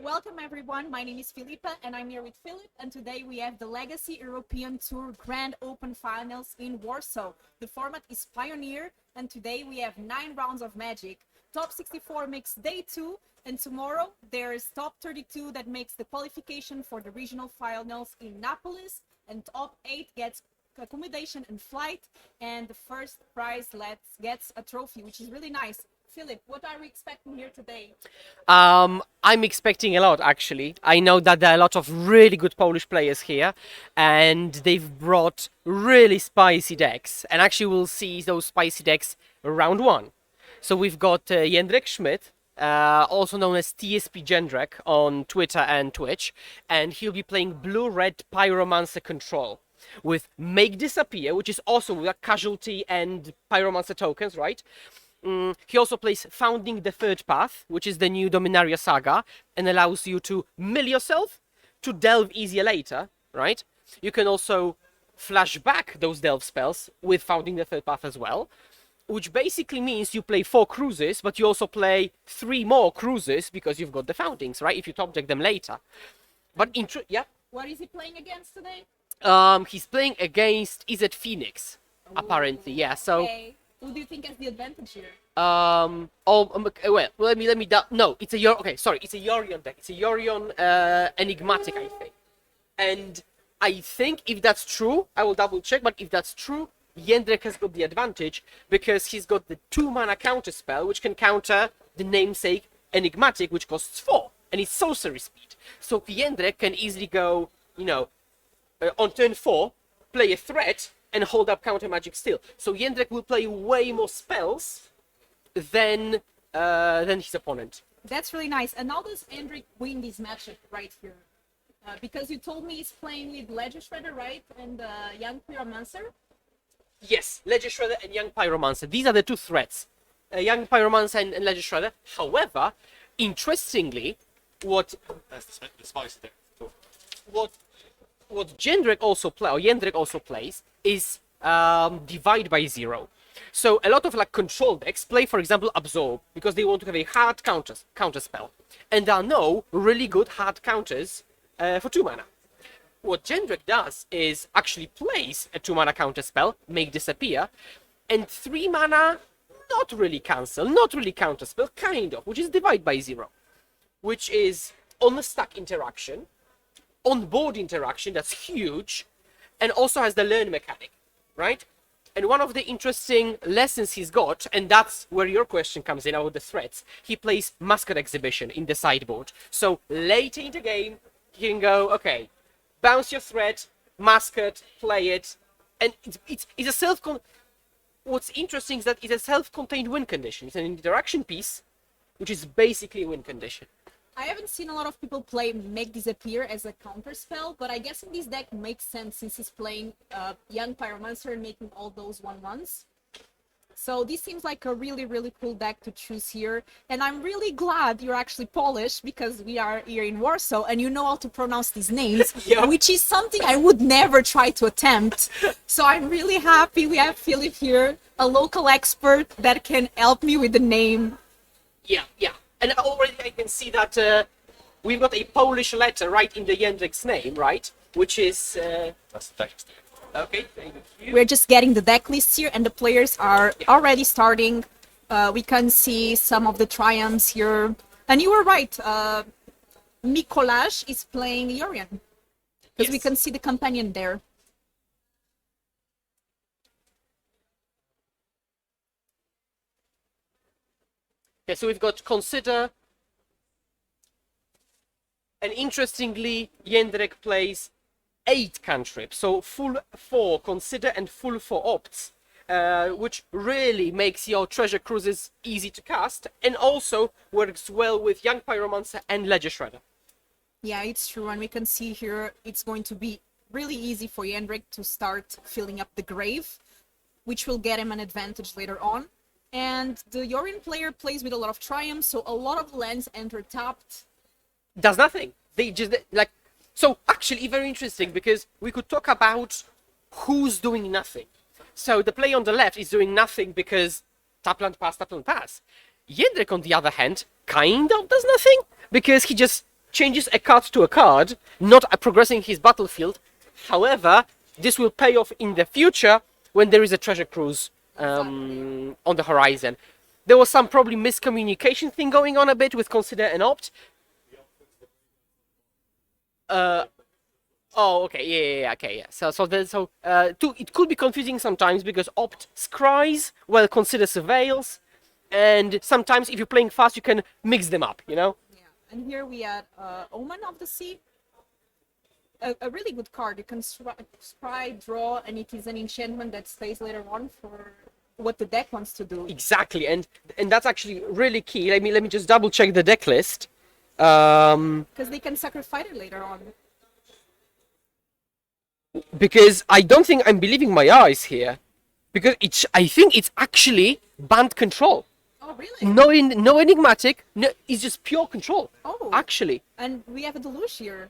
Welcome everyone, my name is Filipa and I'm here with Philip, and today we have the Legacy European Tour Grand Open Finals in Warsaw. The format is Pioneer and today we have 9 rounds of Magic. Top 64 makes day 2 and tomorrow there's top 32 that makes the qualification for the regional finals in Naples, and top 8 gets accommodation and flight, and the first prize gets a trophy, which is really nice. Philip, what are we expecting here today? I'm expecting a lot, actually. I know that there are a lot of really good Polish players here, and they've brought really spicy decks. And actually, we'll see those spicy decks round 1. So we've got Jędrek Schmidt, also known as TSP Jędrek on Twitter and Twitch, and he'll be playing blue-red Pyromancer control with Make Disappear, which is awesome with casualty and Pyromancer tokens, right? He also plays Founding the Third Path, which is the new Dominaria saga, and allows you to mill yourself to delve easier later, right? You can also flash back those delve spells with Founding the Third Path as well, which basically means you play 4 cruises, but you also play 3 more cruises because you've got the Foundings, right? If you top deck them later. But yeah? What is he playing against today? He's playing against Izet Phoenix, apparently, yeah, so... Okay. Who do you think has the advantage here? Well, let me no, it's a it's a Yorion deck. It's a Yorion Enigmatic, I think. And I think if that's true, I will double check, but if that's true, Jędrek has got the advantage because he's got the 2 mana counter spell, which can counter the namesake Enigmatic, which costs 4, and it's sorcery speed. So Jędrek can easily go, on turn 4, play a threat, and hold up counter magic still. So Jędrek will play way more spells than his opponent. That's really nice. And how does Jędrek win this matchup right here? Because you told me he's playing with Ledger Shredder, right? And Young Pyromancer? Yes, Ledger Shredder and Young Pyromancer. These are the 2 threats. Young Pyromancer and Ledger Shredder. However, interestingly, what... That's the spicy deck. What Jędrek also plays is Divide by 0. So a lot of control decks play, for example, Absorb because they want to have a hard counter spell, and there are no really good hard counters for 2 mana. What Jędrek does is actually plays a 2 mana counter spell, Make Disappear, and 3 mana, not really cancel, not really counter spell, kind of, which is Divide by 0, which is on the stack interaction. On-board interaction, that's huge, and also has the learn mechanic, right? And one of the interesting lessons he's got, and that's where your question comes in about the threats, he plays Mascot Exhibition in the sideboard. So later in the game, you can go, okay, bounce your threat, Mascot, play it, and it's a what's interesting is that it's a self-contained win condition. It's an interaction piece, which is basically a win condition. I haven't seen a lot of people play Make Disappear as a counter spell, but I guess in this deck makes sense since he's playing Young Pyromancer and making all those 1/1s. So this seems like a really, really cool deck to choose here. And I'm really glad you're actually Polish because we are here in Warsaw and you know how to pronounce these names, Yeah. which is something I would never try to attempt. So I'm really happy we have Philip here, a local expert that can help me with the name. Yeah. And already I can see that we've got a Polish letter right in the Jędrek's name, right? Which is... That's the deck. Okay, thank you. We're just getting the deck list here and the players are already starting. We can see some of the triumphs here. And you were right, Mikołaj is playing Yorion. Because we can see the companion there. Okay, so we've got Consider. And interestingly, Jędrek plays 8 cantrips, so full 4 Consider and full 4 Opts, which really makes your treasure cruises easy to cast, and also works well with Young Pyromancer and Ledger Shredder. Yeah, it's true, and we can see here it's going to be really easy for Jędrek to start filling up the grave, which will get him an advantage later on. And the Yorion player plays with a lot of triumphs, so a lot of lands enter tapped. Does nothing. They just, so actually very interesting, because we could talk about who's doing nothing. So the player on the left is doing nothing because tap land pass. Jędrek, on the other hand, kind of does nothing, because he just changes a card to a card, not progressing his battlefield. However, this will pay off in the future when there is a treasure cruise on the horizon. There was some probably miscommunication thing going on a bit with consider and opt. Oh, okay, yeah, okay, yeah. It could be confusing sometimes because opt scries, while consider surveils, and sometimes if you're playing fast, you can mix them up, you know? Yeah. And here we had Omen of the Sea. A really good card. You can scry, draw, and it is an enchantment that stays later on for what the deck wants to do. Exactly, and that's actually really key. Let me just double check the deck list. Because they can sacrifice it later on. Because I don't think I'm believing my eyes here. Because I think it's actually banned control. Oh, really? No enigmatic, no, it's just pure control. Oh. Actually. And we have a Deluge here.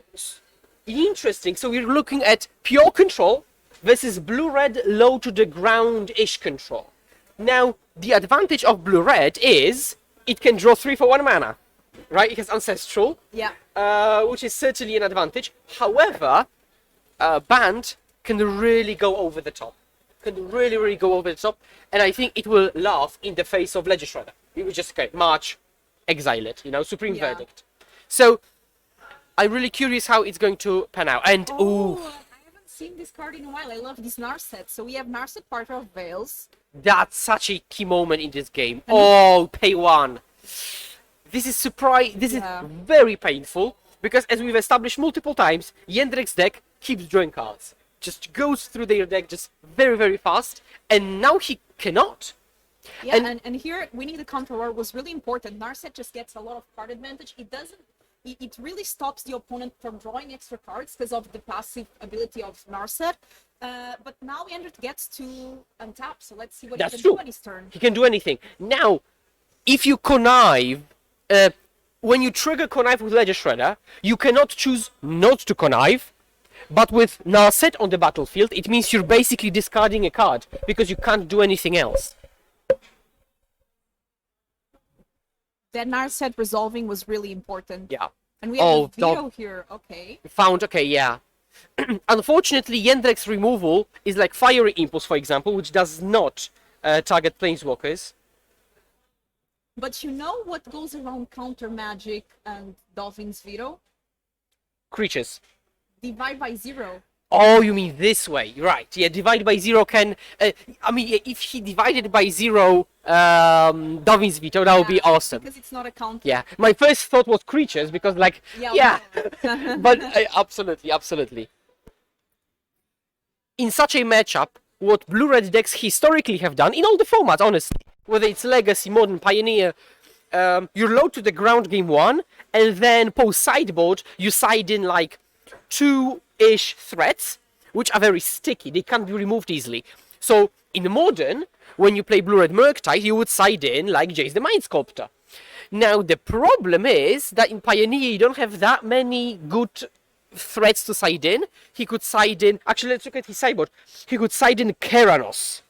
Interesting. So we're looking at pure control versus blue-red low to the ground-ish control. Now, the advantage of blue-red is it can draw 3 for 1 mana. Right? It has Ancestral. Yeah. Which is certainly an advantage. However, banned can really go over the top. Can really go over the top. And I think it will laugh in the face of Ledger Shredder. It will just march, exile it, Supreme Verdict. So, I'm really curious how it's going to pan out. And, ooh, I haven't seen this card in a while. I love this Narset. So we have Narset, Parter of Veils. that's such a key moment in this game. Oh, pay 1. This is This is very painful. Because as we've established multiple times, Jędrek's deck keeps drawing cards. Just goes through their deck just very fast. And now he cannot. Yeah, and here winning the counter war was really important. Narset just gets a lot of card advantage. It really stops the opponent from drawing extra cards because of the passive ability of Narset. But now Jędrek gets to untap, so let's see what he can do on his turn. He can do anything. Now, if you connive, when you trigger connive with Ledger Shredder, you cannot choose not to connive. But with Narset on the battlefield, it means you're basically discarding a card because you can't do anything else. That Narset resolving was really important. Yeah. And we have a veto here, okay. Found, okay, yeah. Unfortunately, Jędrek's removal is like Fiery Impulse, for example, which does not target Planeswalkers. But you know what goes around counter magic and Dolphin's veto? Creatures. Divide by 0. Oh, you mean this way, right? Yeah, divide by 0 can. If he divided by 0, Dolphin's veto, that would be awesome. Because it's not a counter. Yeah, my first thought was creatures because, like, but absolutely. In such a matchup, what blue-red decks historically have done in all the formats, honestly, whether it's Legacy, Modern, Pioneer, you're low to the ground game 1, and then post sideboard, you side in like 2-ish threats, which are very sticky. They can't be removed easily. So in Modern, when you play blue-red Murktide, you would side in like Jace the Mind Sculptor. Now the problem is that in Pioneer you don't have that many good threats to side in. He could side in. Actually, let's look at his sideboard. He could side in Keranos,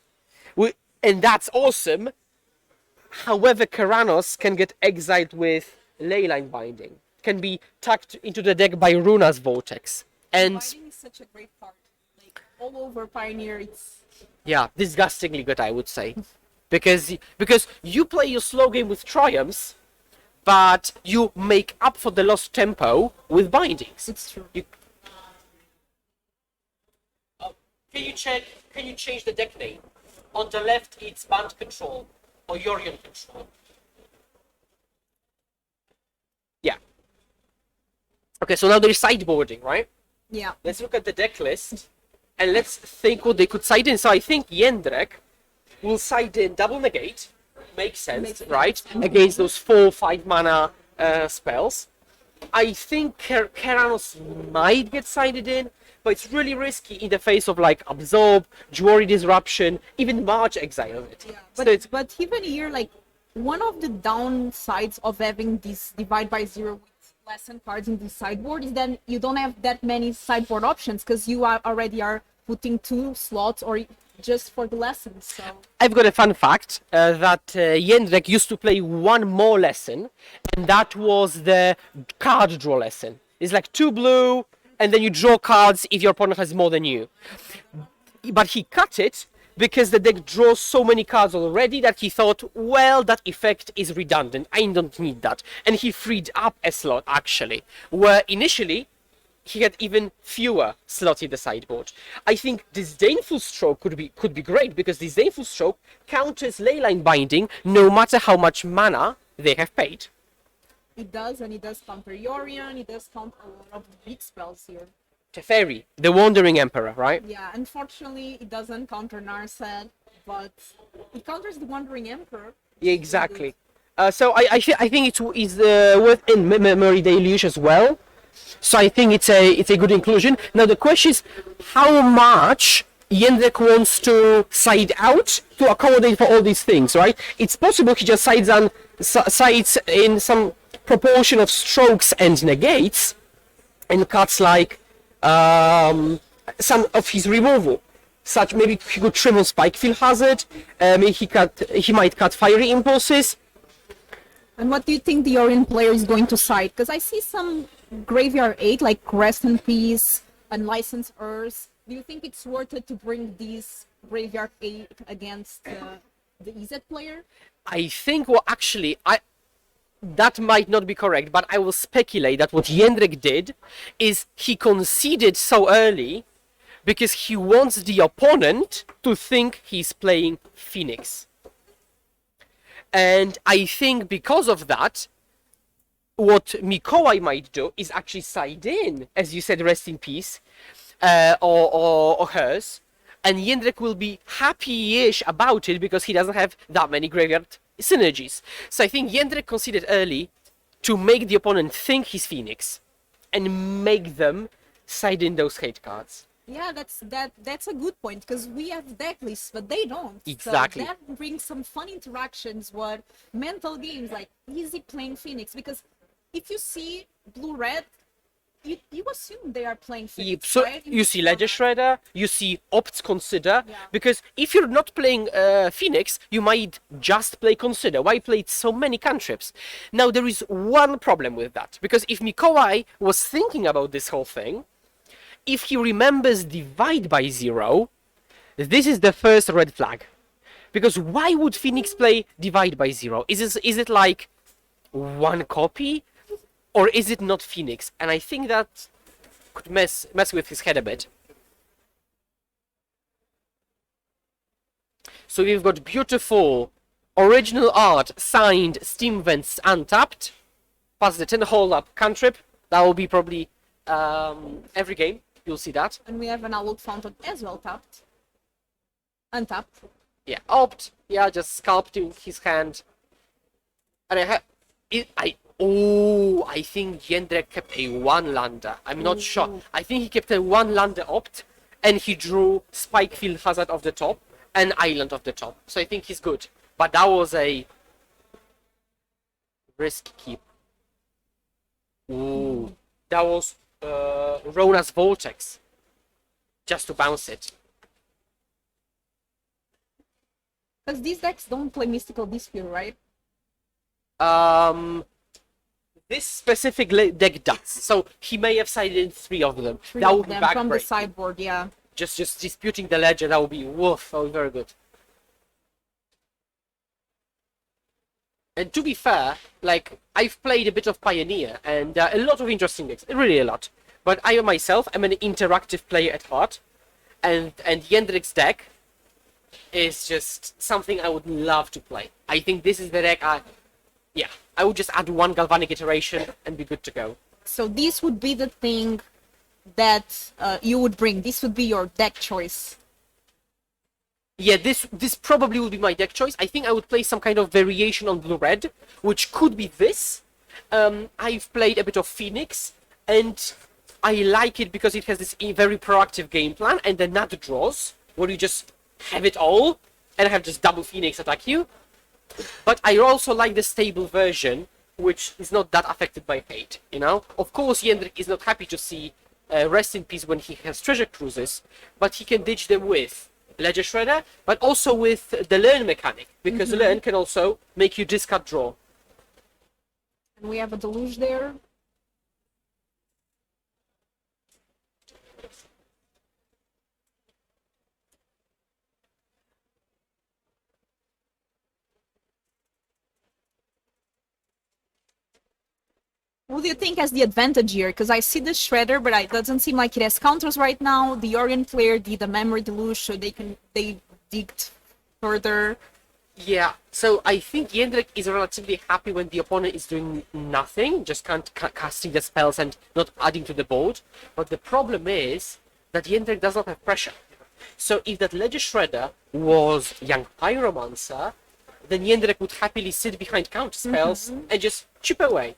and that's awesome. However, Keranos can get exiled with Leyline Binding. Can be tucked into the deck by Runa's Vortex. And Binding is such a great card. Like, all over Pioneer, it's... Yeah, disgustingly good, I would say. Because you play your slow game with Triumphs, but you make up for the lost tempo with Bindings. It's true. Can you change the deck name? On the left, it's Band Control, or Yorion Control. Yeah. Okay, so now there's sideboarding, right? Yeah. Let's look at the deck list, and let's think what they could side in. So I think Jędrek will side in Double Negate. Makes sense, right? Against those 4-5 mana spells. I think Keranos might get sided in, but it's really risky in the face of like Absorb, Jewelry Disruption, even March Exile. Yeah, but even here, like, one of the downsides of having this divide by 0 with lesson cards in the sideboard is that you don't have that many sideboard options because you already are putting 2 slots or just for the lessons. So I've got a fun fact that Jędrek used to play one more lesson, and that was the card draw lesson. It's like 2 blue, and then you draw cards if your opponent has more than you. But he cut it because the deck draws so many cards already that he thought, well, that effect is redundant. I don't need that. And he freed up a slot, actually, where initially he had even fewer slots in the sideboard. I think Disdainful Stroke could be great, because Disdainful Stroke counters Leyline Binding no matter how much mana they have paid. it does, and it does counter Yorion, it does counter a lot of big spells here. Teferi, the Wandering Emperor, right? Yeah, unfortunately, it doesn't counter Narset, but it counters the Wandering Emperor. Yeah, exactly. So I think it's within Memory Deluge as well. So I think it's a good inclusion. Now the question is how much Jędrek wants to side out to accommodate for all these things, right? It's possible he just sides in some proportion of strokes and negates, and cuts like some of his removal. Such maybe he could trim on Spikefield Hazard. Maybe he might cut Fiery Impulses. And what do you think the Yorion player is going to side? Because I see some Graveyard 8, like Rest in Peace and License Earth. Do you think it's worth it to bring these Graveyard 8 against the EZ player? I think, well, actually, that might not be correct, but I will speculate that what Jędrek did is he conceded so early because he wants the opponent to think he's playing Phoenix. And I think because of that, what Mikołaj might do is actually side in, as you said, Rest in Peace, or hers, and Jędrek will be happy-ish about it because he doesn't have that many graveyard synergies. So I think Jędrek conceded early to make the opponent think he's Phoenix and make them side in those hate cards. Yeah, that's a good point, because we have deck lists, but they don't. Exactly. So that brings some fun interactions, what mental games, like easy playing Phoenix, because if you see blue-red, you assume they are playing Phoenix, So right? you see Ledger Shredder, you see Opt Consider, Yeah. because if you're not playing Phoenix, you might just play Consider. Why play so many cantrips? Now there is one problem with that, because if Mikołaj was thinking about this whole thing, if he remembers Divide by Zero, this is the first red flag. Because why would Phoenix play Divide by Zero? Is it like one copy? Or is it not Phoenix? And I think that could mess with his head a bit. So we've got beautiful original art, signed Steam Vents Untapped. Plus the 10 hole up cantrip. That will be probably every game. You'll see that. And we have an Outlook Fountain as well tapped. Untapped. Yeah, Opt. Yeah, just sculpting his hand. And I think Jędrek kept a one-lander. I'm not sure. I think he kept a one-lander Opt, and he drew Spikefield Hazard off the top and Island off the top. So I think he's good. But that was a risk keep. Ooh, that was Rona's Vortex. Just to bounce it. Because these decks don't play Mystical Dispute, right? This specific deck does. So he may have sided in 3 of them. Three That of would be them from the backbreaking. sideboard, yeah. Just disputing the ledger, that would be woof. That would be very good. And to be fair, like, I've played a bit of Pioneer, and a lot of interesting decks, really a lot. But I myself am an interactive player at heart, and Jędrek's deck is just something I would love to play. I think this is the deck I would just add one Galvanic iteration and be good to go. So this would be the thing that you would bring. This would be your deck choice. Yeah, this probably would be my deck choice. I think I would play some kind of variation on blue-red, which could be this. I've played a bit of Phoenix, and I like it because it has this very proactive game plan, and the nut draws, where you just have it all, and have just double Phoenix attack you. But I also like the stable version, which is not that affected by hate, you know? Of course, Jędrek is not happy to see Rest in Peace when he has treasure cruises, but he can ditch them with Ledger Shredder, but also with the learn mechanic, because learn can also make you discard draw. And we have a deluge there. What do you think has the advantage here? Because I see the Shredder, but it doesn't seem like it has counters right now. The Yorion player did a memory deluge, so they digged further. Yeah, so I think Jendrik is relatively happy when the opponent is doing nothing, just casting the spells and not adding to the board. But the problem is that Jendrik does not have pressure. So if that Ledger Shredder was young Pyromancer, then Jendrik would happily sit behind counter spells and just chip away,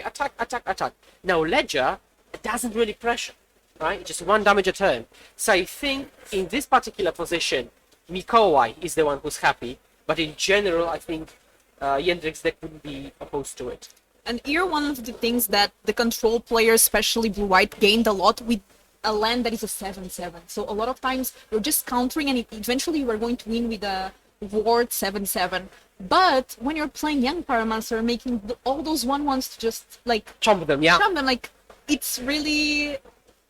attack, attack, attack. Now Ledger doesn't really pressure, right? Just 1 damage a turn. So I think in this particular position, Mikołaj is the one who's happy, but in general, I think Jendrik's deck wouldn't be opposed to it. And here, one of the things that the control players, especially blue-white, gained a lot with a land that is a 7/7. So a lot of times you're just countering, and eventually you are going to win with a ward 7/7. But when you're playing young Pyromancer, making all those 1/1s to just like Chomp them, yeah. chomp them, like it's really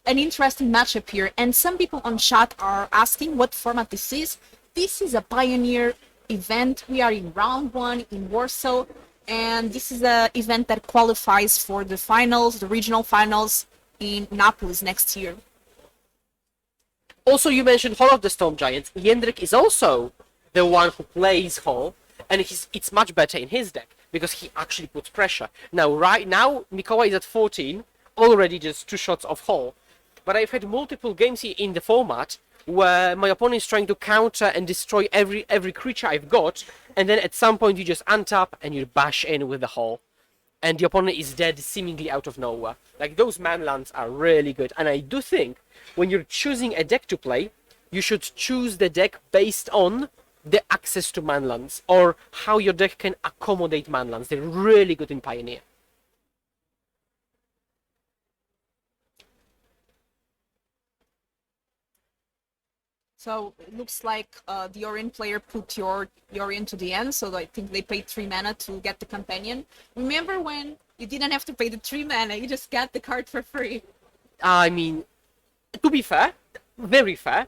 an interesting matchup here. And some people on chat are asking what format this is. This is a Pioneer event. We are in round 1 in Warsaw, and this is an event that qualifies for the finals, the regional finals in Naples next year. Also, you mentioned Hall of the Storm Giants. Jendrik is also the one who plays Hall, and it's much better in his deck because he actually puts pressure. Now, right now, Mikołaj is at 14, already just 2 shots of Hall. But I've had multiple games here in the format where my opponent is trying to counter and destroy every creature I've got, and then at some point you just untap and you bash in with the Hall. And the opponent is dead seemingly out of nowhere. Like, those manlands are really good, and I do think when you're choosing a deck to play, you should choose the deck based on the access to manlands, or how your deck can accommodate manlands. They're really good in Pioneer. So it looks like the Yorion player put your Yorion to the end, so I think they paid 3 mana to get the companion. Remember when you didn't have to pay the 3 mana, you just got the card for free? I mean, to be fair, very fair,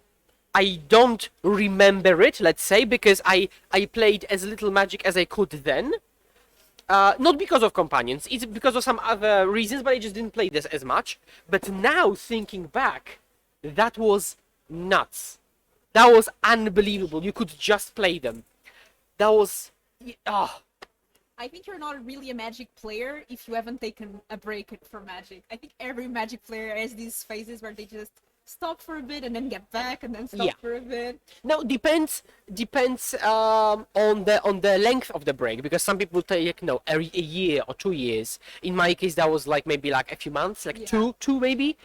I don't remember it, let's say, because I played as little Magic as I could then. Not because of companions, it's because of some other reasons, but I just didn't play this as much. But now, thinking back, that was nuts. That was unbelievable. You could just play them. That was... Oh. I think you're not really a Magic player if you haven't taken a break from Magic. I think every Magic player has these phases where they just stop for a bit and then get back and then stop for a bit. No, depends on the length of the break, because some people take a year or 2 years. In my case, that was maybe a few months, two maybe,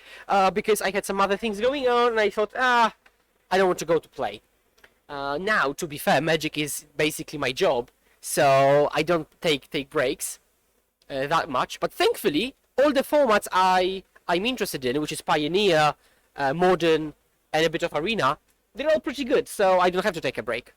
because I had some other things going on and I thought, I don't want to go to play. Now, to be fair, Magic is basically my job, so I don't take breaks that much. But thankfully, all the formats I'm interested in, which is Pioneer, Modern, and a bit of Arena, they're all pretty good, so I don't have to take a break.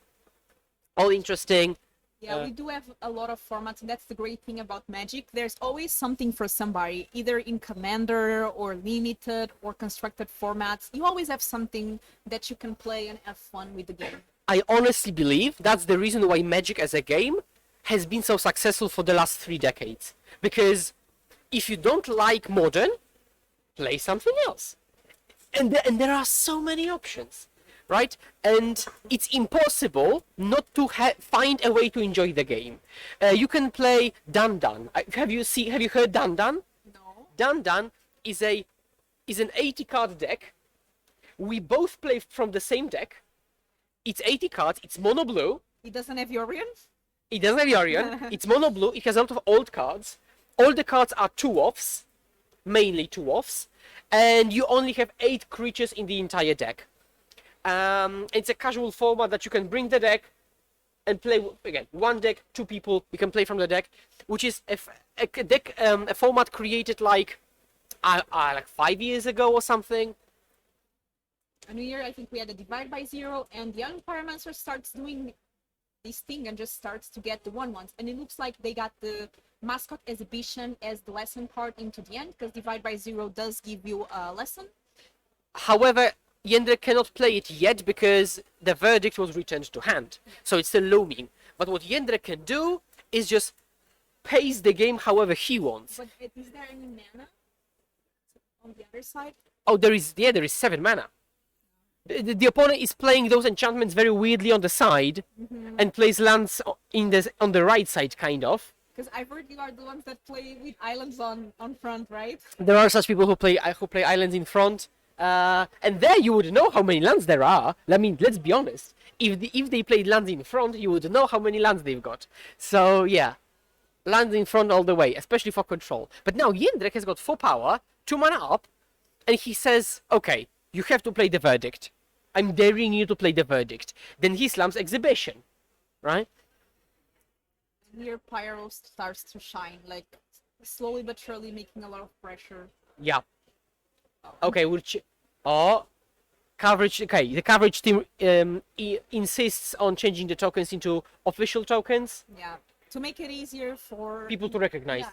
All interesting. Yeah, we do have a lot of formats, and that's the great thing about Magic. There's always something for somebody, either in Commander or Limited or constructed formats. You always have something that you can play and have fun with the game. I honestly believe that's the reason why Magic as a game has been so successful for the last 3 decades. Because if you don't like Modern, play something else. And there are so many options, right? And it's impossible not to find a way to enjoy the game. You can play Dun Dun. Have you heard Dun Dun? No. Dun Dun is an 80-card deck. We both play from the same deck. It's 80 cards. It's mono blue. It doesn't have Yorion? It doesn't have Yorion. It's mono blue. It has a lot of old cards. All the cards are 2-offs, mainly 2-offs. And you only have 8 creatures in the entire deck. It's a casual format that you can bring the deck and play, again, 1 deck, 2 people, you can play from the deck, which is a format created like 5 years ago or something. And here I think we had a divide by 0, and the young Pyromancer starts doing this thing and just starts to get the 1/1s. And it looks like they got the mascot exhibition as the lesson part into the end, because divide by 0 does give you a lesson. However, Jendrik cannot play it yet because the verdict was returned to hand, so it's still looming. But what Jendrik can do is just pace the game however he wants. But is there any mana on the other side? Oh, there is 7 mana. The opponent is playing those enchantments very weirdly on the side and plays lands on the right side, kind of. Because I've heard you are the ones that play with islands on front, right? There are such people who play islands in front, and there you would know how many lands there are. I mean, let's be honest. If they played lands in front, you would know how many lands they've got. So yeah, lands in front all the way, especially for control. But now Jendrik has got 4 power, 2 mana up, and he says, "Okay, you have to play the verdict. I'm daring you to play the verdict." Then he slams exhibition, right? Here Pyro starts to shine, like slowly but surely making a lot of pressure. Yeah. Okay, coverage. Okay, the coverage team insists on changing the tokens into official tokens. Yeah, to make it easier for People to recognize.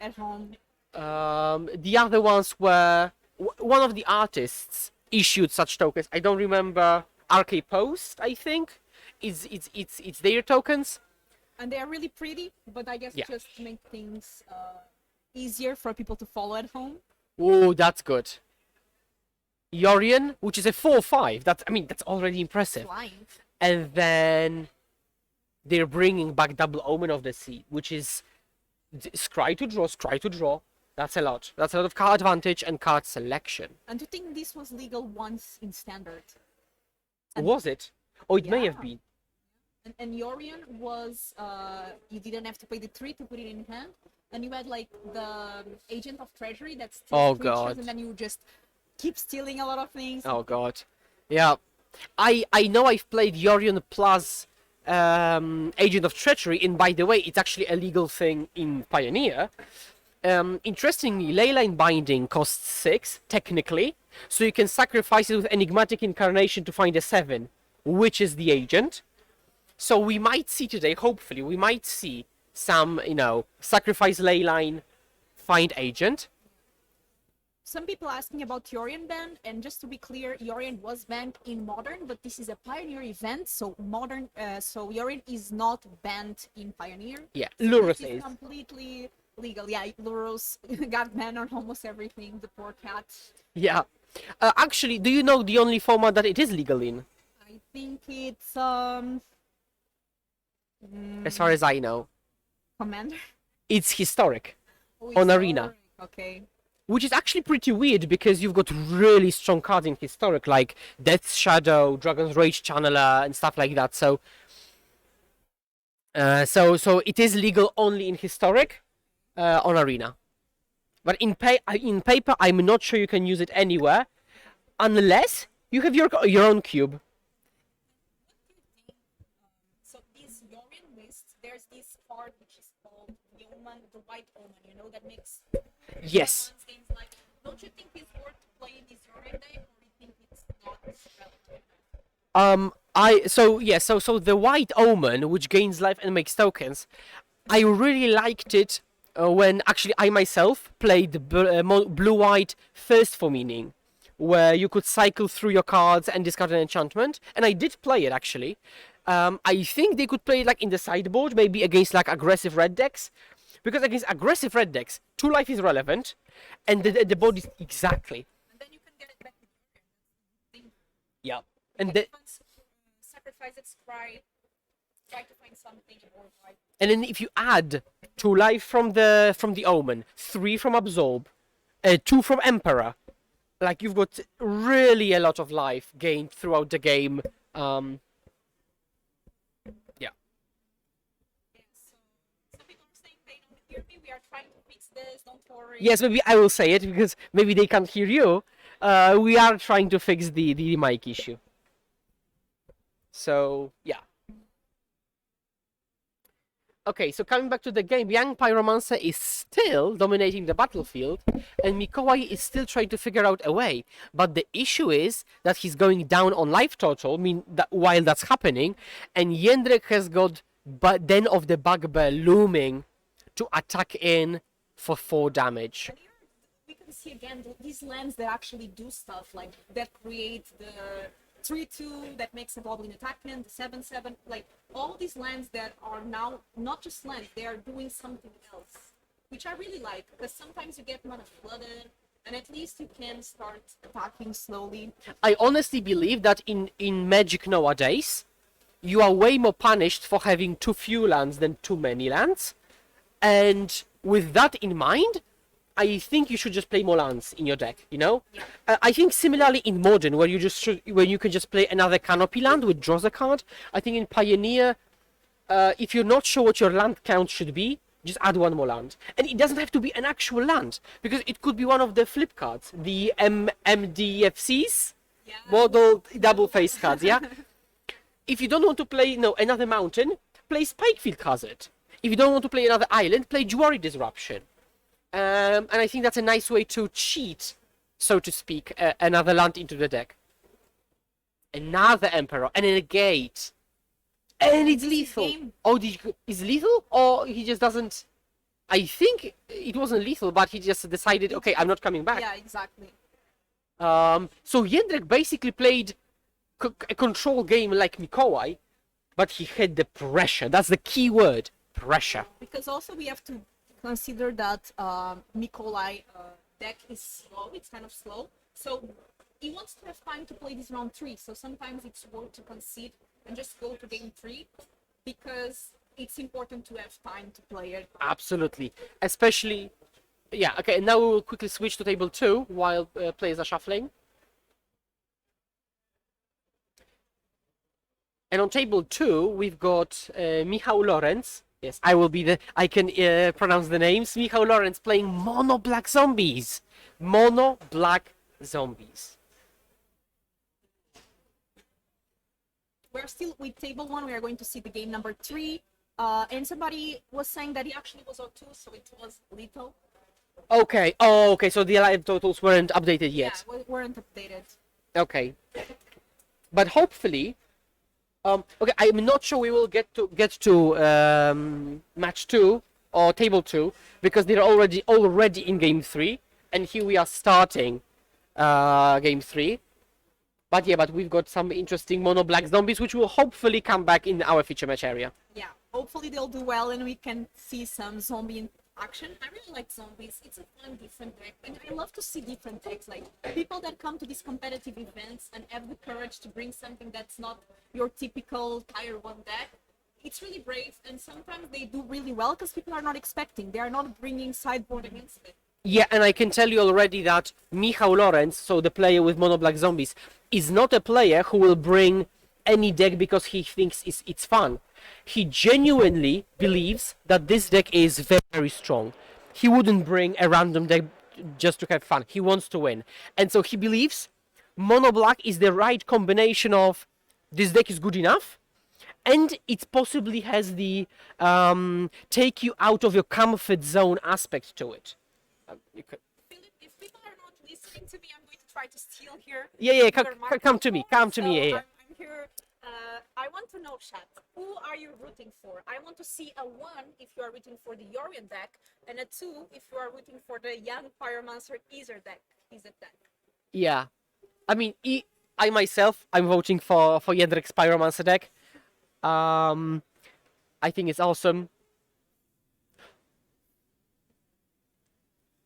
at home. The other ones were one of the artists issued such tokens. I don't remember. RK Post, I think. It's their tokens. And they are really pretty, but I guess Yeah. just to make things easier for people to follow at home. Oh, that's good. Yorion, which is a 4/5. That's already impressive. Flying. And then they're bringing back Double Omen of the Sea, which is scry to draw. That's a lot. That's a lot of card advantage and card selection. And to think this was legal once in standard. And- Was it? Oh, it may have Yeah. been. And Yorion was, you didn't have to pay the 3 to put it in hand. And you had like the Agent of Treasury that's Oh, creatures, God. and then you just keep stealing a lot of things. Oh god. Yeah. I know I've played Yorion plus Agent of Treachery, and by the way, it's actually a legal thing in Pioneer. Interestingly, Leyline Binding costs 6, technically, so you can sacrifice it with Enigmatic Incarnation to find a 7, which is the agent. So we might see today, hopefully, we might see some, sacrifice Leyline, find agent. Some people asking about Yorion ban, and just to be clear, Yorion was banned in Modern, but this is a Pioneer event, so so Yorion is not banned in Pioneer. Yeah, This Luros is is. completely legal. Yeah, Luros got banned on almost everything, the poor cat. Yeah. Actually, do you know the only format that it is legal in? I think it's, As far as I know. Commander? It's historic. Oh, On it's Arena. Historic. Okay. Which is actually pretty weird because you've got really strong cards in historic, like Death's Shadow, Dragon's Rage Channeler, and stuff like that. So it is legal only in historic, on Arena. But in paper, I'm not sure you can use it anywhere, unless you have your own cube. So this Yorion list, there's this card which is called the White Omen, that makes Yes. games like. Don't you think it's worth playing this Yorion day, or you think it's not relevant? So the White Omen, which gains life and makes tokens, I really liked it when actually I myself played the blue-white Thirst for Meaning, where you could cycle through your cards and discard an enchantment, and I did play it actually. I think they could play it like in the sideboard, maybe against like aggressive red decks, because against aggressive red decks, 2 life is relevant, and the board is exactly. And then you can get it back with Yorion. Yeah, and the, Sacrifice it, scry, try to find something or white. And then if you add 2 life from the Omen, 3 from Absorb, 2 from Emperor, like you've got really a lot of life gained throughout the game. Yeah. So some people are saying they don't hear me. We are trying to fix this. Don't worry. Yes, maybe I will say it because maybe they can't hear you. We are trying to fix the mic issue. So yeah. Okay, so coming back to the game, young Pyromancer is still dominating the battlefield, and Mikołaj is still trying to figure out a way. But the issue is that he's going down on life total, while that's happening, and Jędrek has got Den of the Bugbear looming to attack in for 4 damage. And here we can see again these lands that actually do stuff, like that create the 3/2 that makes a goblin attackman, the 7/7, like all these lands that are now not just lands, they are doing something else, which I really like, because sometimes you get mana flooded, and at least you can start attacking slowly. I honestly believe that in Magic nowadays, you are way more punished for having too few lands than too many lands. And with that in mind, I think you should just play more lands in your deck, you know? Yeah. I think similarly in Modern, where you can just play another Canopy land which draws a card. I think in Pioneer, if you're not sure what your land count should be, just add 1 more land. And it doesn't have to be an actual land, because it could be one of the flip cards, the MDFCs, Yeah. model double face cards, yeah? If you don't want to play another mountain, play Spikefield Hazard. If you don't want to play another island, play Jwari Disruption. And I think that's a nice way to cheat, so to speak, another land into the deck. Another Emperor, and a Gate. And it's This is lethal. game. Oh, is lethal? Or he just doesn't... I think it wasn't lethal, but he just decided, okay, I'm not coming back. Yeah, exactly. So Jędrek basically played a control game like Mikołaj, but he had the pressure. That's the key word, pressure. Because also we have to consider that Mikołaj deck is slow, it's kind of slow. So he wants to have time to play this round 3. So sometimes it's worth to concede and just go to game 3, because it's important to have time to play it. Absolutely. Especially... Yeah, okay, and now we will quickly switch to table 2 while players are shuffling. And on table 2, we've got Michał Lorenz. Yes, I can pronounce the names. Michał Lorenz playing Mono Black Zombies. Mono Black Zombies. We're still with table 1. We are going to see the game number 3. And somebody was saying that he actually was on 2, so it was lethal. Okay, oh, okay, so the live totals weren't updated yet. Yeah, weren't updated. Okay. But hopefully... okay, I'm not sure we will get to match 2 or table 2, because they're already in game 3, and here we are starting game 3. But yeah, but we've got some interesting mono black zombies, which will hopefully come back in our feature match area. Yeah, hopefully they'll do well and we can see some zombie in action. I really like zombies. It's a fun, different deck, and I love to see different decks, like people that come to these competitive events and have the courage to bring something that's not your typical tier 1 deck. It's really brave, and sometimes they do really well because people are not expecting. They are not bringing sideboard against it. Yeah, and I can tell you already that Michał Lorenz, so the player with mono black zombies, is not a player who will bring any deck because he thinks it's fun. He genuinely believes that this deck is very strong. He wouldn't bring a random deck just to have fun. He wants to win. And so he believes mono black is the right combination of this deck is good enough, and it possibly has the take you out of your comfort zone aspect to it. Philip, if people are not listening to me, I'm going to try to steal here. Yeah, their come to me, come to so me, yeah. I'm here. I want to know, chat, who are you rooting for? I want to see a 1 if you are rooting for the Yorion deck, and a 2 if you are rooting for the young Pyromancer Easer deck. Yeah. I mean, I myself, I'm voting for Jędrek's Pyromancer deck. I think it's awesome.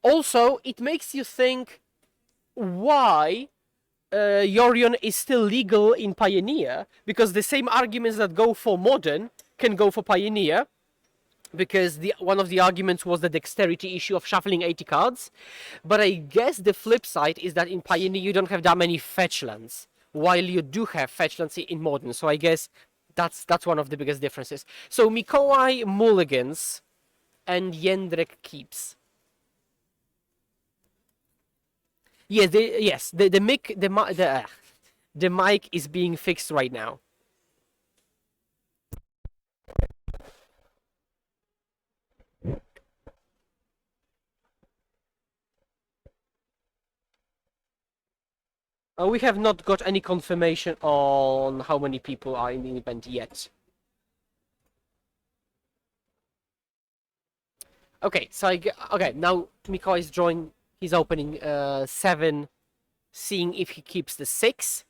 Also, it makes you think why Yorion is still legal in Pioneer, because the same arguments that go for Modern can go for Pioneer, because one of the arguments was the dexterity issue of shuffling 80 cards. But I guess the flip side is that in Pioneer you don't have that many fetch lands, while you do have fetch lands in Modern. So I guess that's one of the biggest differences. So Mikołaj mulligans and Jędrek keeps. Yes, the mic is being fixed right now. We have not got any confirmation on how many people are in the event yet. Okay, so okay, now Mikołaj is drawing. He's opening 7, seeing if he keeps the 6.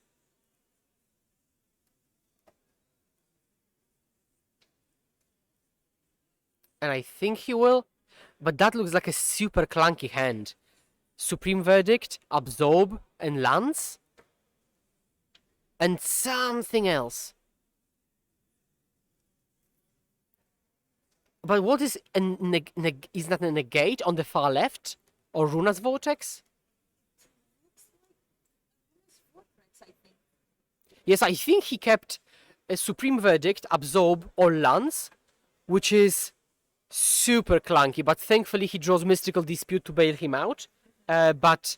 And I think he will, but that looks like a super clunky hand. Supreme Verdict, Absorb, and Lance. And something else. But what is is that a negate on the far left? Or Runa's Vortex? Yes, I think he kept a Supreme Verdict, Absorb, or Lance, which is super clunky, but thankfully he draws Mystical Dispute to bail him out. But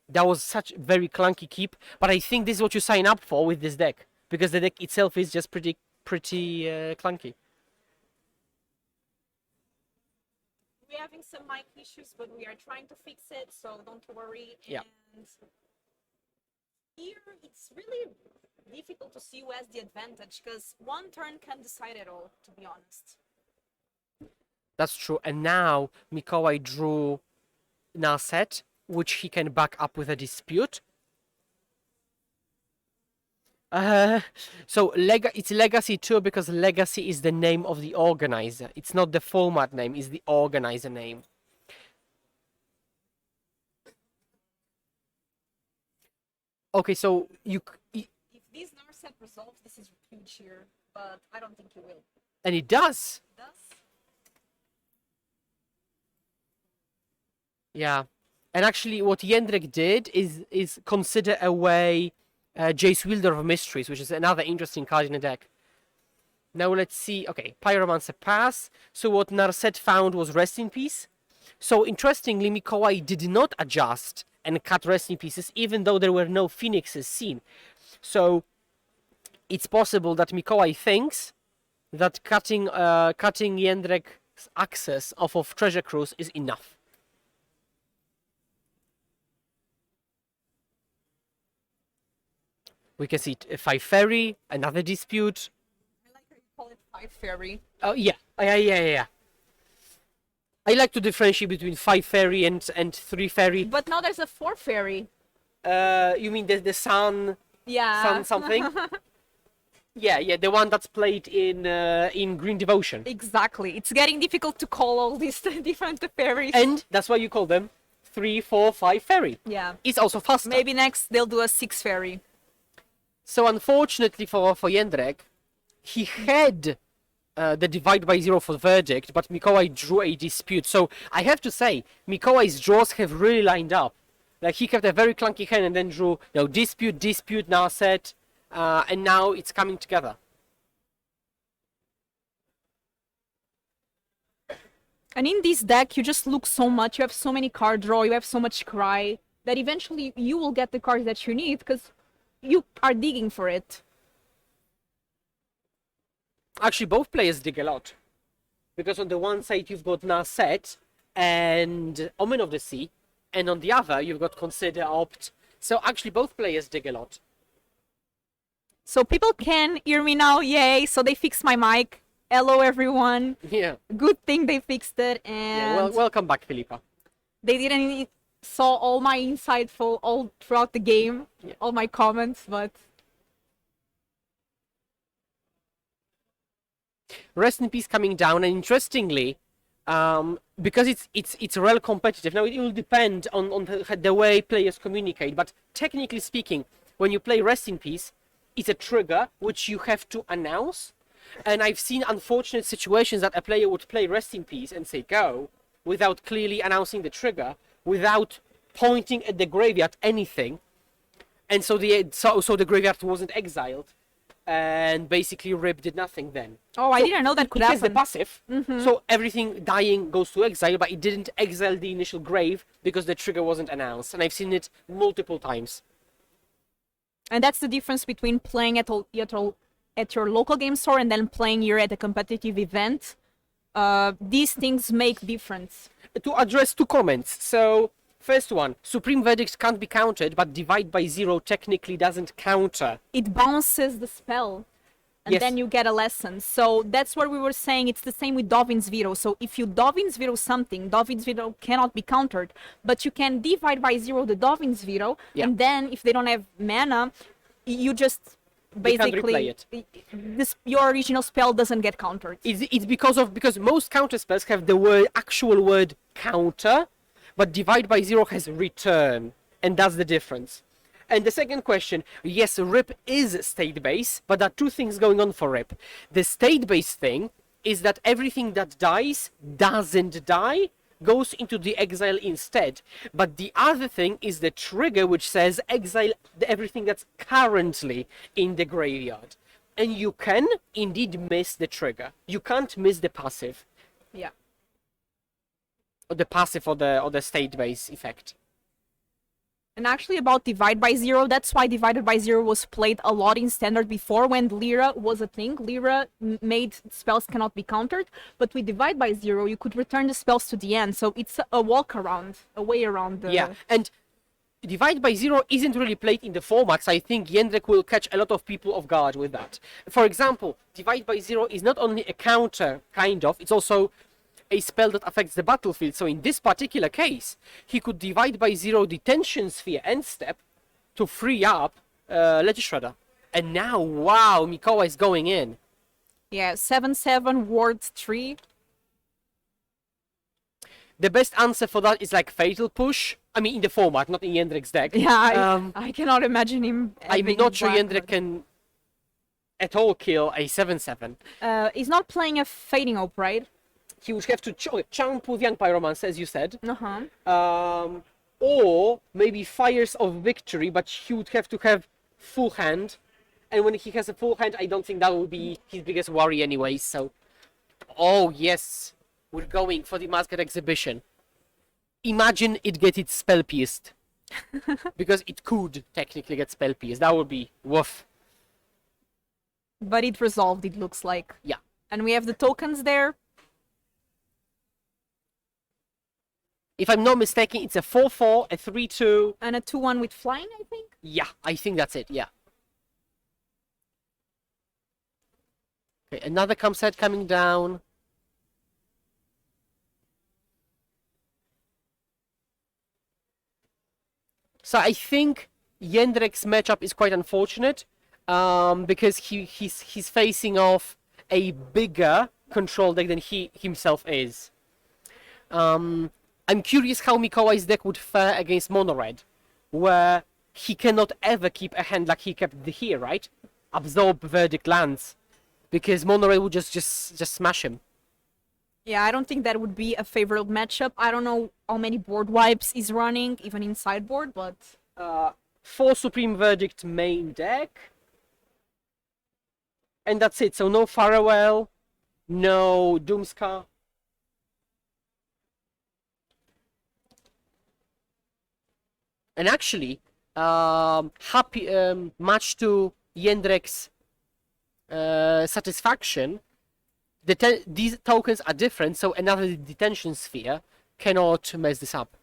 that was such very clunky keep. But I think this is what you sign up for with this deck, because the deck itself is just pretty clunky. We're having some mic issues, but we are trying to fix it, so don't worry. Yeah. And here it's really difficult to see who has the advantage, because one turn can decide it all, to be honest. That's true. And now Mikołaj drew Narset, which he can back up with a Dispute. So it's Legacy too, because Legacy is the name of the organizer. It's not the format name, it's the organizer name. Okay, so If this Narset resolves, this is huge here, but I don't think it will. and it does. It does? Yeah. And actually what Jędrek did is consider away Jace Wielder of Mysteries, which is another interesting card in the deck. Now let's see. Okay, Pyromancer pass. So what Narset found was Rest in Peace. So interestingly, Mikołaj did not adjust and cut Rest in Pieces, even though there were no Phoenixes seen. So it's possible that Mikołaj thinks that cutting Jędrek's access off of Treasure Cruise is enough. We can see 5 Fairy, another Dispute. I like how you call it 5 Fairy. Oh, yeah. Yeah. I like to differentiate between 5 Fairy and 3 Fairy. But now there's a 4 Fairy. You mean the Sun... Yeah. Sun something? Yeah, the one that's played in Green Devotion. Exactly. It's getting difficult to call all these different fairies. And that's why you call them 3, 4, 5 Fairy. yeah. It's also faster. Maybe next they'll do a 6 Fairy. So unfortunately for Jędrek, he had the divide by 0 for Verdict, but Mikołaj drew a Dispute. So I have to say, Mikołaj's draws have really lined up. Like, he kept a very clunky hand and then drew, Dispute, Narset, and now it's coming together. And in this deck, you just look so much, you have so many card draw, you have so much cry, that eventually you will get the cards that you need, because you are digging for it. Actually, both players dig a lot. Because on the one side, you've got Narset and Omen of the Sea, and on the other, you've got Consider, Opt. So actually, both players dig a lot. So people can hear me now, yay, so they fixed my mic. Hello everyone. Yeah. Good thing they fixed it, and Yeah, welcome back, Filipa. they didn't saw all my insightful all throughout the game, Yeah. all my comments, but Rest in Peace coming down, and interestingly, because it's real competitive. Now it will depend on the way players communicate, but technically speaking, when you play Rest in Peace, it's a trigger which you have to announce. And I've seen unfortunate situations that a player would play Rest in Peace and say go, without clearly announcing the trigger, without pointing at the graveyard anything, and so the graveyard wasn't exiled, and basically Rip did nothing then. oh, I didn't know that could It has the happen. passive, so everything dying goes to exile, but it didn't exile the initial grave because the trigger wasn't announced, and I've seen it multiple times. And that's the difference between playing at your local game store and then playing here at a competitive event. These things make difference. To address 2 comments. So First one, Supreme Verdict can't be countered, but Divide by Zero technically doesn't counter. It bounces the spell. And Yes. then you get a lesson. So that's what we were saying. It's the same with Dovin's Veto. So if you Dovin's Veto something, Dovin's Veto cannot be countered. But you can divide by 0 the Dovin's Veto. Yeah. And then if they don't have mana, you just They can't basically... replay it. Your original spell doesn't get countered. It's because most counter spells have the actual word counter, but Divide by Zero has return, and that's the difference. And the second question, yes, RIP is state base, but there are two things going on for RIP. The state base thing is that everything that dies doesn't die, goes into the exile instead. But the other thing is the trigger, which says exile everything that's currently in the graveyard. And you can indeed miss the trigger. You can't miss the passive. Yeah. Or the passive or the state base effect. And actually about Divide by Zero, that's why Divided by Zero was played a lot in Standard before when Lyra was a thing. Lyra made spells cannot be countered, but with Divide by Zero, you could return the spells to the end. So it's a walk around, a way around the... Yeah, and Divide by Zero isn't really played in the formats. I think Jędrek will catch a lot of people off guard with that. For example, Divide by Zero is not only a counter, kind of, it's also a spell that affects the battlefield. So in this particular case, he could Divide by Zero Detention Sphere end step to free up Ledger Shredder. And now, wow, Mikołaj is going in. Yeah, 7/7, Ward 3. The best answer for that is like Fatal Push. I mean, in the format, not in Jędrek's deck. Yeah, I cannot imagine him. I'm having not sure black Jędrek can at all kill a 7/7. He's not playing a Fading Hope, right? He would have to chump with Young Pyromancer, as you said. Uh-huh. Or maybe Fires of Victory, but he would have to have full hand. And when he has a full hand, I don't think that would be his biggest worry anyway, so... Oh, yes. We're going for the Masked Exhibition. Imagine it get its spell pierced. Because it could technically get spell pierced. That would be woof. But it resolved, it looks like. Yeah. And we have the tokens there. If I'm not mistaken, it's a 4/4, a 3/2. And a 2/1 with flying, I think? Yeah, I think that's it, yeah. Okay, another set coming down. So I think Jędrek's matchup is quite unfortunate, because he's facing off a bigger control deck than he himself is. I'm curious how Mikołaj's deck would fare against Mono Red, where he cannot ever keep a hand like he kept here, right? Absorb Verdict lands, because Mono Red would just smash him. Yeah, I don't think that would be a favorable matchup. I don't know how many board wipes he's running, even in sideboard, but... 4 Supreme Verdict main deck. And that's it, so no Farewell, no Doomscar. And actually, much to Jędrek's satisfaction, these tokens are different, so another Detention Sphere cannot mess this up.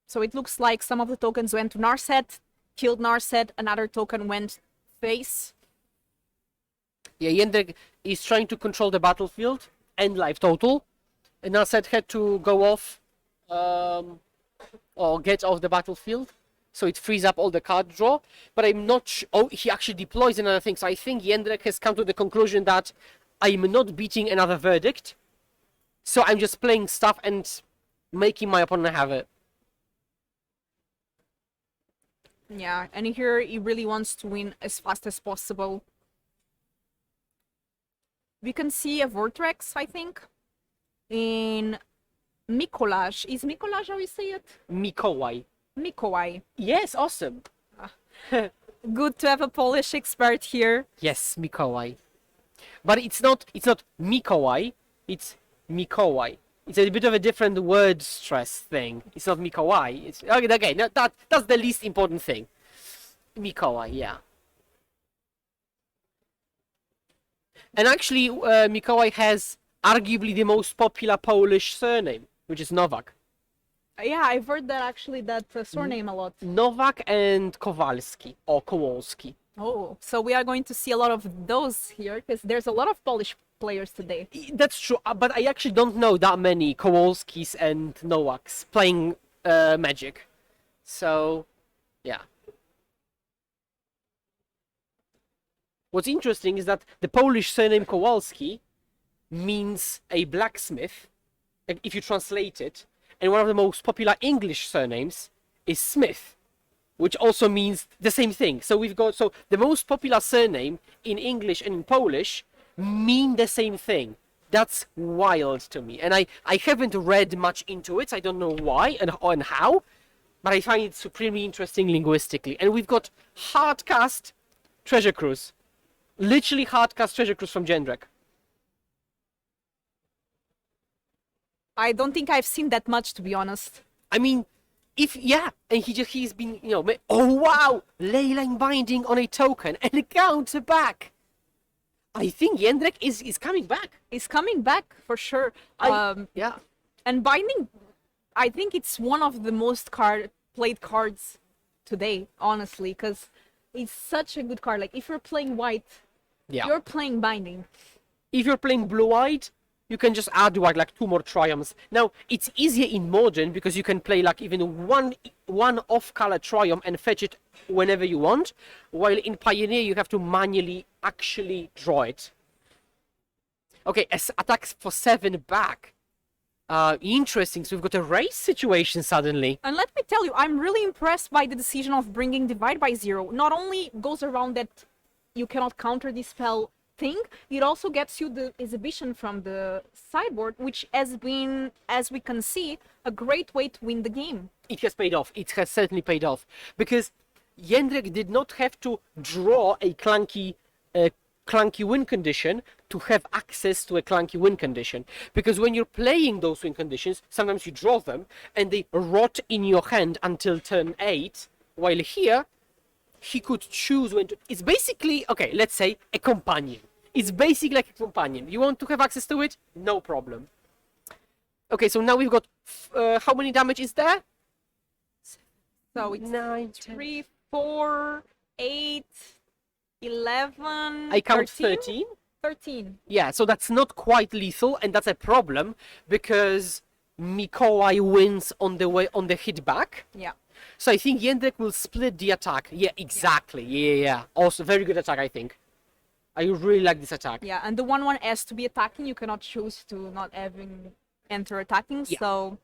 So it looks like some of the tokens went to Narset, killed Narset, another token went face. Yeah, Jędrek is trying to control the battlefield and life total, and Narset had to go off, or get off the battlefield, so it frees up all the card draw. But I'm not oh, he actually deploys another thing, so I think Jędrek has come to the conclusion that I'm not beating another Verdict, so I'm just playing stuff and making my opponent have it. Yeah, and here he really wants to win as fast as possible. We can see a Vortex, I think, in Mikołaj. Is Mikołaj how you say it? Mikołaj. Mikołaj. Yes, awesome. Good to have a Polish expert here. Yes, Mikołaj. But it's not Mikołaj, it's Mikołaj. It's a bit of a different word stress thing. It's not Mikołaj. It's okay. No, that's the least important thing. Mikołaj, yeah. And actually, Mikołaj has arguably the most popular Polish surname, which is Nowak. Yeah, I've heard that actually, that surname a lot. Novak and Kowalski, or Kowalski. Oh, so we are going to see a lot of those here, because there's a lot of Polish players today. That's true, but I actually don't know that many Kowalskis and Nowaks playing Magic. So, yeah. What's interesting is that the Polish surname Kowalski means a blacksmith, like, if you translate it, and one of the most popular English surnames is Smith, which also means the same thing. So we've got, so the most popular surname in English and in Polish mean the same thing. That's wild to me, and I haven't read much into it. I don't know why and how, but I find it supremely interesting linguistically. And we've got hardcast Treasure Cruise, literally hardcast Treasure Cruise from Jędrek. I don't think I've seen that much, to be honest. I mean, and he's been, oh wow, Leyline Binding on a token and a counter back. I think Jędrek is coming back. It's coming back for sure. Yeah. And Binding, I think it's one of the most played cards today, honestly, because it's such a good card. Like, if you're playing white, you're playing Binding. If you're playing blue-white, you can just add like 2 more triumphs. Now, it's easier in Modern because you can play like even one off-color triumph and fetch it whenever you want, while in Pioneer you have to manually actually draw it. Okay, attacks for 7 back. Interesting, so we've got a race situation suddenly. And let me tell you, I'm really impressed by the decision of bringing Divide by Zero. Not only goes around that you cannot counter this spell thing, it also gets you the exhibition from the sideboard, which has been, as we can see, a great way to win the game. It has paid off. It has certainly paid off, because Jędrek did not have to draw a clunky win condition to have access to a clunky win condition. Because when you're playing those win conditions, sometimes you draw them and they rot in your hand until turn 8, while here he could choose when to... It's basically, okay, let's say a companion. It's basically like a companion. You want to have access to it? No problem. Okay, so now we've got... how many damage is there? So it's 9, 3, 4, 8, 11... I count 13. 13. Yeah, so that's not quite lethal, and that's a problem, because Mikołaj wins on the hit back. Yeah. So I think Jędrek will split the attack. Yeah, exactly. Yeah. Also, very good attack, I think. I really like this attack. Yeah, and the 1/1 has to be attacking. You cannot choose to not having enter attacking, so...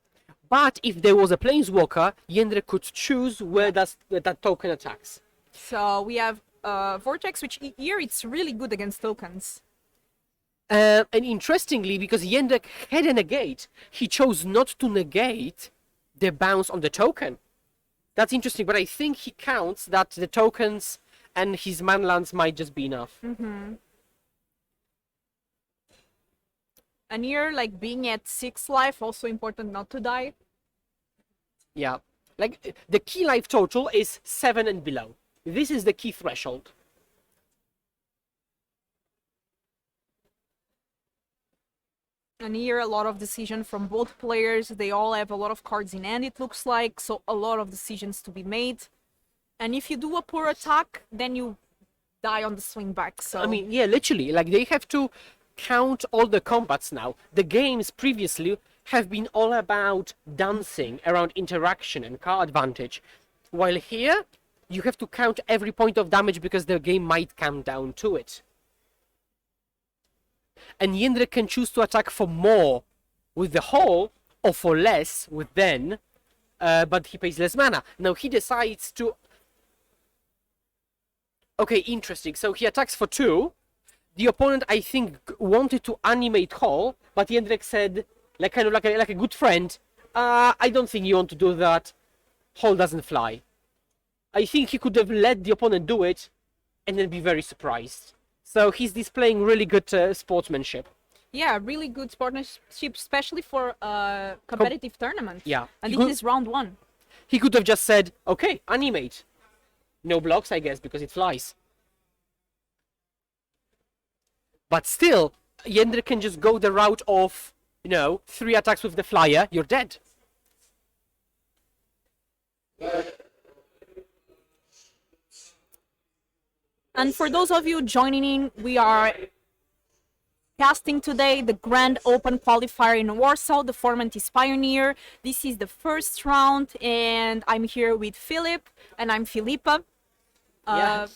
But if there was a Planeswalker, Jędrek could choose where that token attacks. So we have Vortex, which here it's really good against tokens. And interestingly, because Jędrek had a negate, he chose not to negate the bounce on the token. That's interesting, but I think he counts that the tokens and his manlands might just be enough. Mm-hmm. And here, like, being at 6 life, also important not to die. Yeah. Like, the key life total is 7 and below. This is the key threshold. And here, a lot of decision from both players. They all have a lot of cards in hand, it looks like. So a lot of decisions to be made. And if you do a poor attack, then you die on the swing back. So I mean, yeah, literally. Like, they have to count all the combats now. The games previously have been all about dancing around interaction and card advantage. While here, you have to count every point of damage because the game might come down to it. And Jędrek can choose to attack for more with the Hall or for less with Den, but he pays less mana. Now he decides to... Okay, interesting. So he attacks for 2. The opponent, I think, wanted to animate Hall, but Jędrek said, like a good friend, I don't think you want to do that. Hall doesn't fly. I think he could have let the opponent do it and then be very surprised. So he's displaying really good sportsmanship. yeah, really good sportsmanship, especially for a competitive tournament. Yeah. And this is round 1. He could have just said, okay, animate. No blocks, I guess, because it flies. But still, Jędrek can just go the route of, 3 attacks with the flyer, you're dead. And for those of you joining in, we are casting today the Grand Open Qualifier in Warsaw. The format is Pioneer. This is the first round, and I'm here with Philip, and I'm Filipa.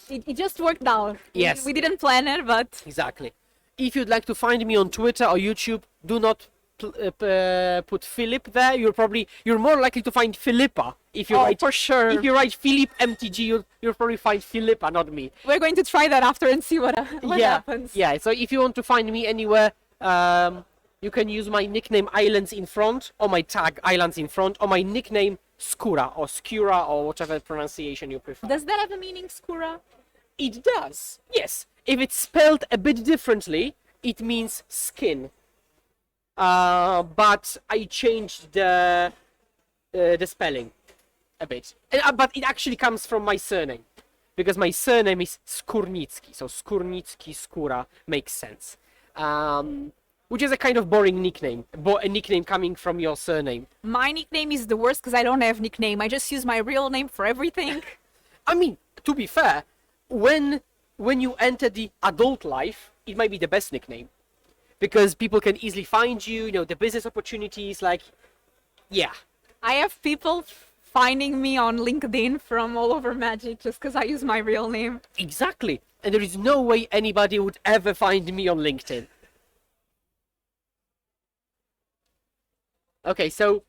It just worked out. Yes. We didn't plan it, but Exactly. If you'd like to find me on Twitter or YouTube, do not put Philip there. You're more likely to find Filipa if you write for sure. If you write Philip MTG, you'll probably find Filipa, not me. We're going to try that after and see what happens. Yeah. So if you want to find me anywhere, you can use my nickname Islands in front, or my tag Islands in front, or my nickname Skura or Skura or whatever pronunciation you prefer. Does that have a meaning, Skura? It does. Yes. If it's spelled a bit differently, it means skin. But I changed the spelling a bit. But it actually comes from my surname, because my surname is Skurnitsky, so Skurnitsky Skura makes sense. Which is a kind of boring nickname, a nickname coming from your surname. My nickname is the worst because I don't have nickname. I just use my real name for everything. I mean, to be fair, when you enter the adult life, it might be the best nickname, because people can easily find you. You know, the business opportunities, like, yeah. I have people finding me on LinkedIn from all over Magic just because I use my real name. Exactly. And there is no way anybody would ever find me on LinkedIn. Okay, so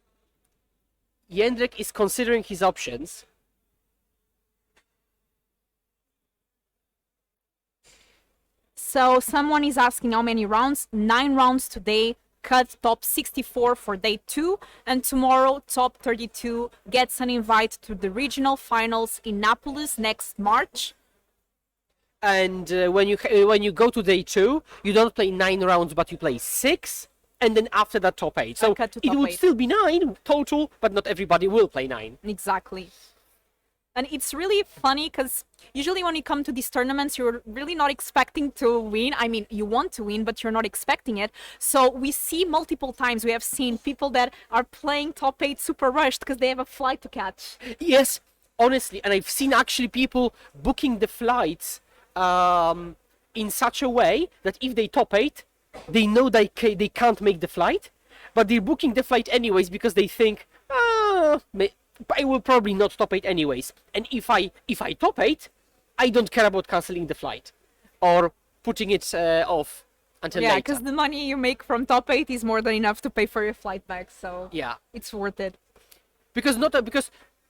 Jędrek is considering his options. So someone is asking how many rounds? 9 rounds today. Cut top 64 for day 2, and tomorrow top 32 gets an invite to the regional finals in Naples next March. And when you go to day 2, you don't play 9 rounds, but you play 6, and then after that top 8. So cut to it top would 8. still be 9 total, but not everybody will play 9. Exactly. And it's really funny because usually when you come to these tournaments, you're really not expecting to win. I mean, you want to win, but you're not expecting it. So we see multiple times, we have seen people that are playing top 8 super rushed because they have a flight to catch. Yes, honestly, and I've seen actually people booking the flights in such a way that if they top 8, they know they can't make the flight, but they're booking the flight anyways because they think, I will probably not top 8 anyways. And if I top 8, I don't care about cancelling the flight or putting it off until later. Yeah, because the money you make from top 8 is more than enough to pay for your flight back, so yeah, it's worth it. Because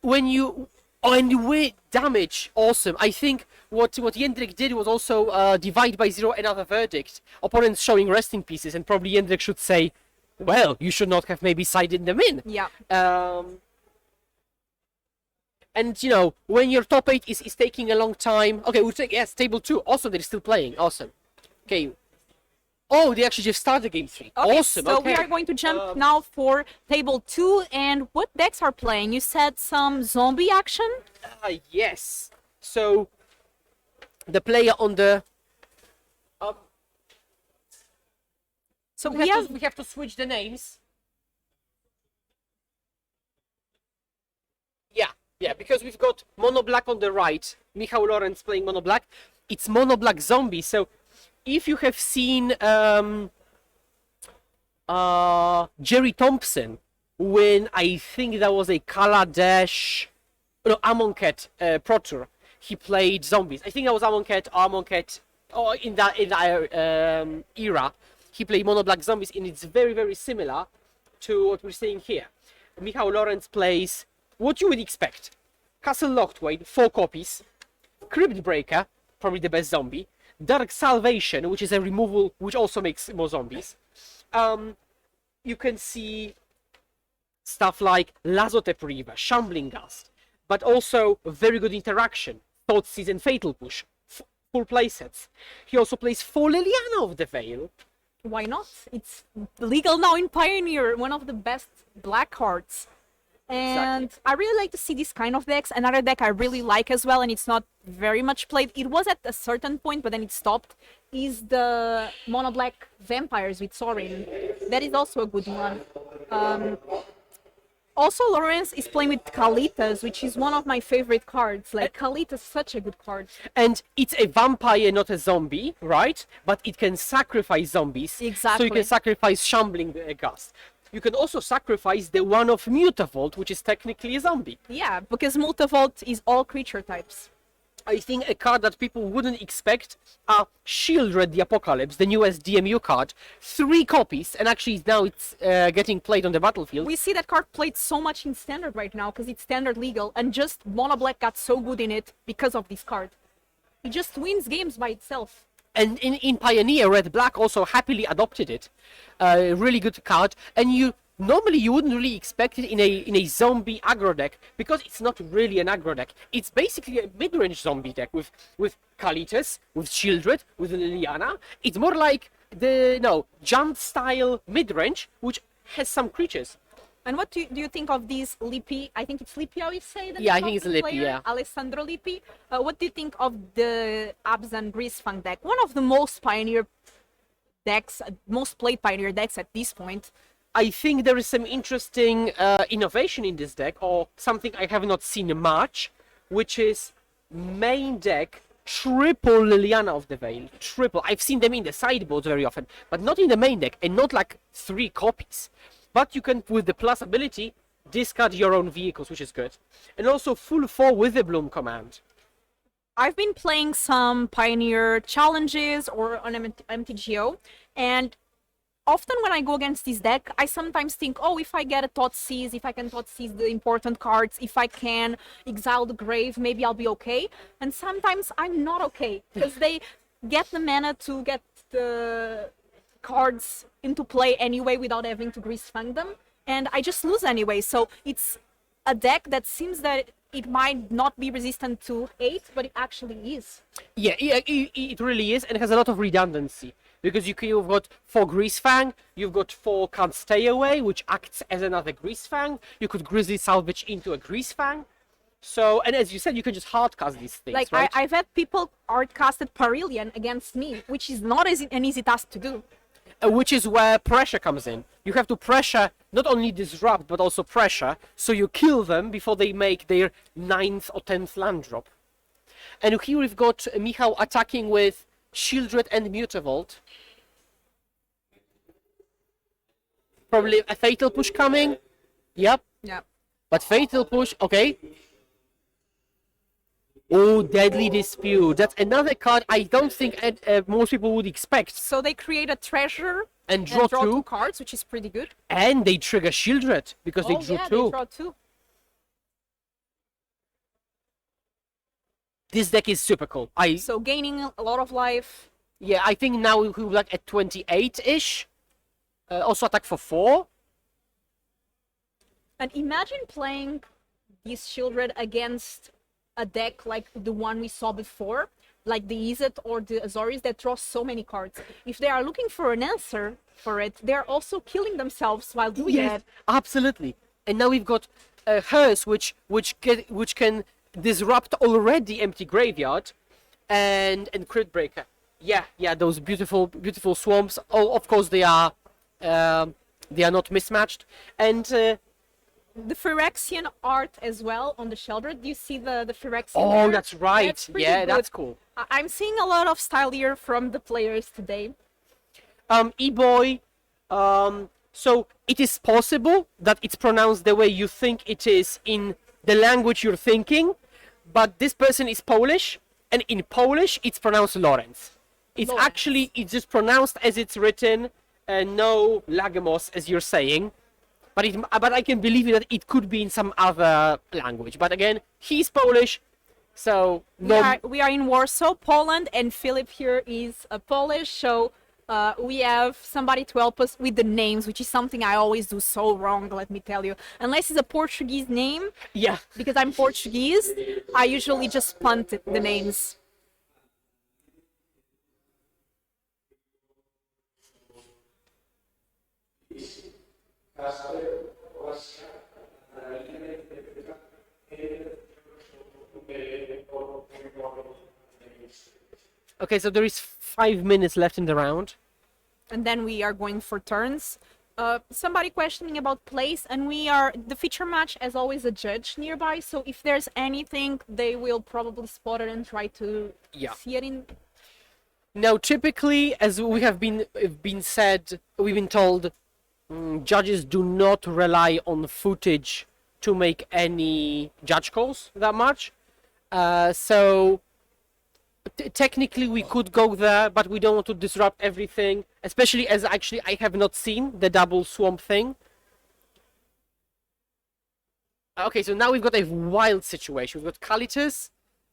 when you with damage, awesome. I think what Jędrek did was also divide by 0 another verdict. Opponents showing resting pieces, and probably Jędrek should say, well, you should not have maybe sided them in. Yeah. And you know, when your top 8 is taking a long time. Okay, we'll take, yes, table 2. Awesome, they're still playing. Awesome. Okay. Oh, they actually just started game 3. Okay, awesome. So okay. we are going to jump now for table 2. And what decks are playing? You said some zombie action? Yes. So the player on the So we have to switch the names. Yeah, because we've got Mono Black on the right, Michał Lorenz playing Mono Black. It's Mono Black Zombie. So if you have seen Jerry Thompson when I think that was a Kaladesh, no, Amonkhet Pro Tour, he played zombies. I think that was Amonkhet, or in that era, he played Mono Black Zombies, and it's very, very similar to what we're seeing here. Michał Lorenz plays what you would expect. Castle Lochtwain, 4 copies. Crypt Breaker, probably the best zombie. Dark Salvation, which is a removal, which also makes more zombies. You can see stuff like Lazotep Reaver, Shambling Gust, but also very good interaction. Thoughtseize and Fatal Push, full playsets. He also plays 4 Liliana of the Veil. Why not? It's legal now in Pioneer, one of the best black cards. And Exactly. I really like to see this kind of decks. Another deck I really like as well, and it's not very much played. It was at a certain point, but then it stopped, is the Mono Black Vampires with Sorin. That is also a good one. Also, Lawrence is playing with Kalitas, which is one of my favorite cards. Like, Kalita's such a good card. And it's a vampire, not a zombie, right? But it can sacrifice zombies. So you Exactly. can sacrifice Shambling Gust. You can also sacrifice the one of Mutavault, which is technically a zombie. Yeah, because Multivolt is all creature types. I think a card that people wouldn't expect are Shieldred the Apocalypse, the newest DMU card. 3 copies, and actually now it's getting played on the battlefield. We see that card played so much in Standard right now because it's Standard legal, and just Mono Black got so good in it because of this card. It just wins games by itself. And in Pioneer, Red Black also happily adopted it. Really good card, and normally you wouldn't really expect it in a zombie aggro deck because it's not really an aggro deck. It's basically a mid-range zombie deck with Kalitas, with Shieldred, with Liliana. It's more like the Jant style mid-range, which has some creatures. And what do you think of these Lippi? I think it's Lippi, how you say that? Yeah, I think it's Lippi, yeah. Alessandro Lippi. What do you think of the Abzan Greasefang deck? One of the most pioneer decks, most played pioneer decks at this point. I think there is some interesting innovation in this deck, or something I have not seen much, which is main deck triple Liliana of the Veil. Triple. I've seen them in the sideboards very often, but not in the main deck, and not like 3 copies. But you can, with the plus ability, discard your own vehicles, which is good. And also full 4 with the Bloom command. I've been playing some Pioneer challenges or on MTGO, and often when I go against this deck, I sometimes think, oh, if I get a Thoughtseize, if I can Thoughtseize the important cards, if I can exile the grave, maybe I'll be okay. And sometimes I'm not okay, because they get the mana to get the cards into play anyway without having to Greasefang them, and I just lose anyway. So it's a deck that seems that it might not be resistant to 8, but it actually is. Yeah, it really is, and it has a lot of redundancy. Because you've got 4 Greasefang, you've got 4 Can't Stay Away, which acts as another Greasefang. You could Grizzly Salvage into a Greasefang. So, and as you said, you can just hardcast these things, Like, right? I've had people hardcasted Parillion against me, which is not an easy task to do. Which is where pressure comes in. You have to pressure, not only disrupt, but also pressure, so you kill them before they make their 9th or 10th land drop. And here we've got Michał attacking with Shieldred and Mutavault. Probably a Fatal Push coming. Yep, Yeah. but Fatal Push, okay. Oh, Deadly Dispute. That's another card I don't think most people would expect. So they create a treasure And draw 2. 2 cards, which is pretty good. And they trigger Shieldred because they drew yeah, 2. they draw 2. This deck is super cool. So gaining a lot of life. Yeah, I think now we're like at 28-ish. Also attack for 4. And imagine playing this Shieldred against a deck like the one we saw before, like the Izzet or the Azoris that draw so many cards. If they are looking for an answer for it, they're also killing themselves while doing it. Absolutely. And now we've got Hearse, which can disrupt already empty graveyard, and Crit Breaker. Yeah, those beautiful swamps. Oh, of course they are not mismatched. And The Phyrexian art as well on the Sheldred. Do you see the Phyrexian oh, art? that's right. That's pretty Yeah, good. that's cool. I'm seeing a lot of style here from the players today. E-Boy. So it is possible that it's pronounced the way you think it is in the language you're thinking, but this person is Polish, and in Polish it's pronounced Lorenz. It's Lorenz. actually, it's just pronounced as it's written, no Lagemos as you're saying, but I can believe that it could be in some other language. But again, he's Polish, so no. We are in Warsaw, Poland, and Filip here is Polish, so we have somebody to help us with the names, which is something I always do so wrong, let me tell you. Unless it's a Portuguese name, Yeah. because I'm Portuguese, I usually just punt the names. Okay, so there is 5 minutes left in the round. And then we are going for turns. Somebody questioning about place, and we are the feature match as always a judge nearby. So if there's anything, they will probably spot it and try to Yeah. see it in. Now, typically, as we have been said, we've been told, judges do not rely on footage to make any judge calls that much. So technically, we could go there, but we don't want to disrupt everything. Especially as actually I have not seen the double swamp thing. Okay, so now we've got a wild situation. We've got Kalitus,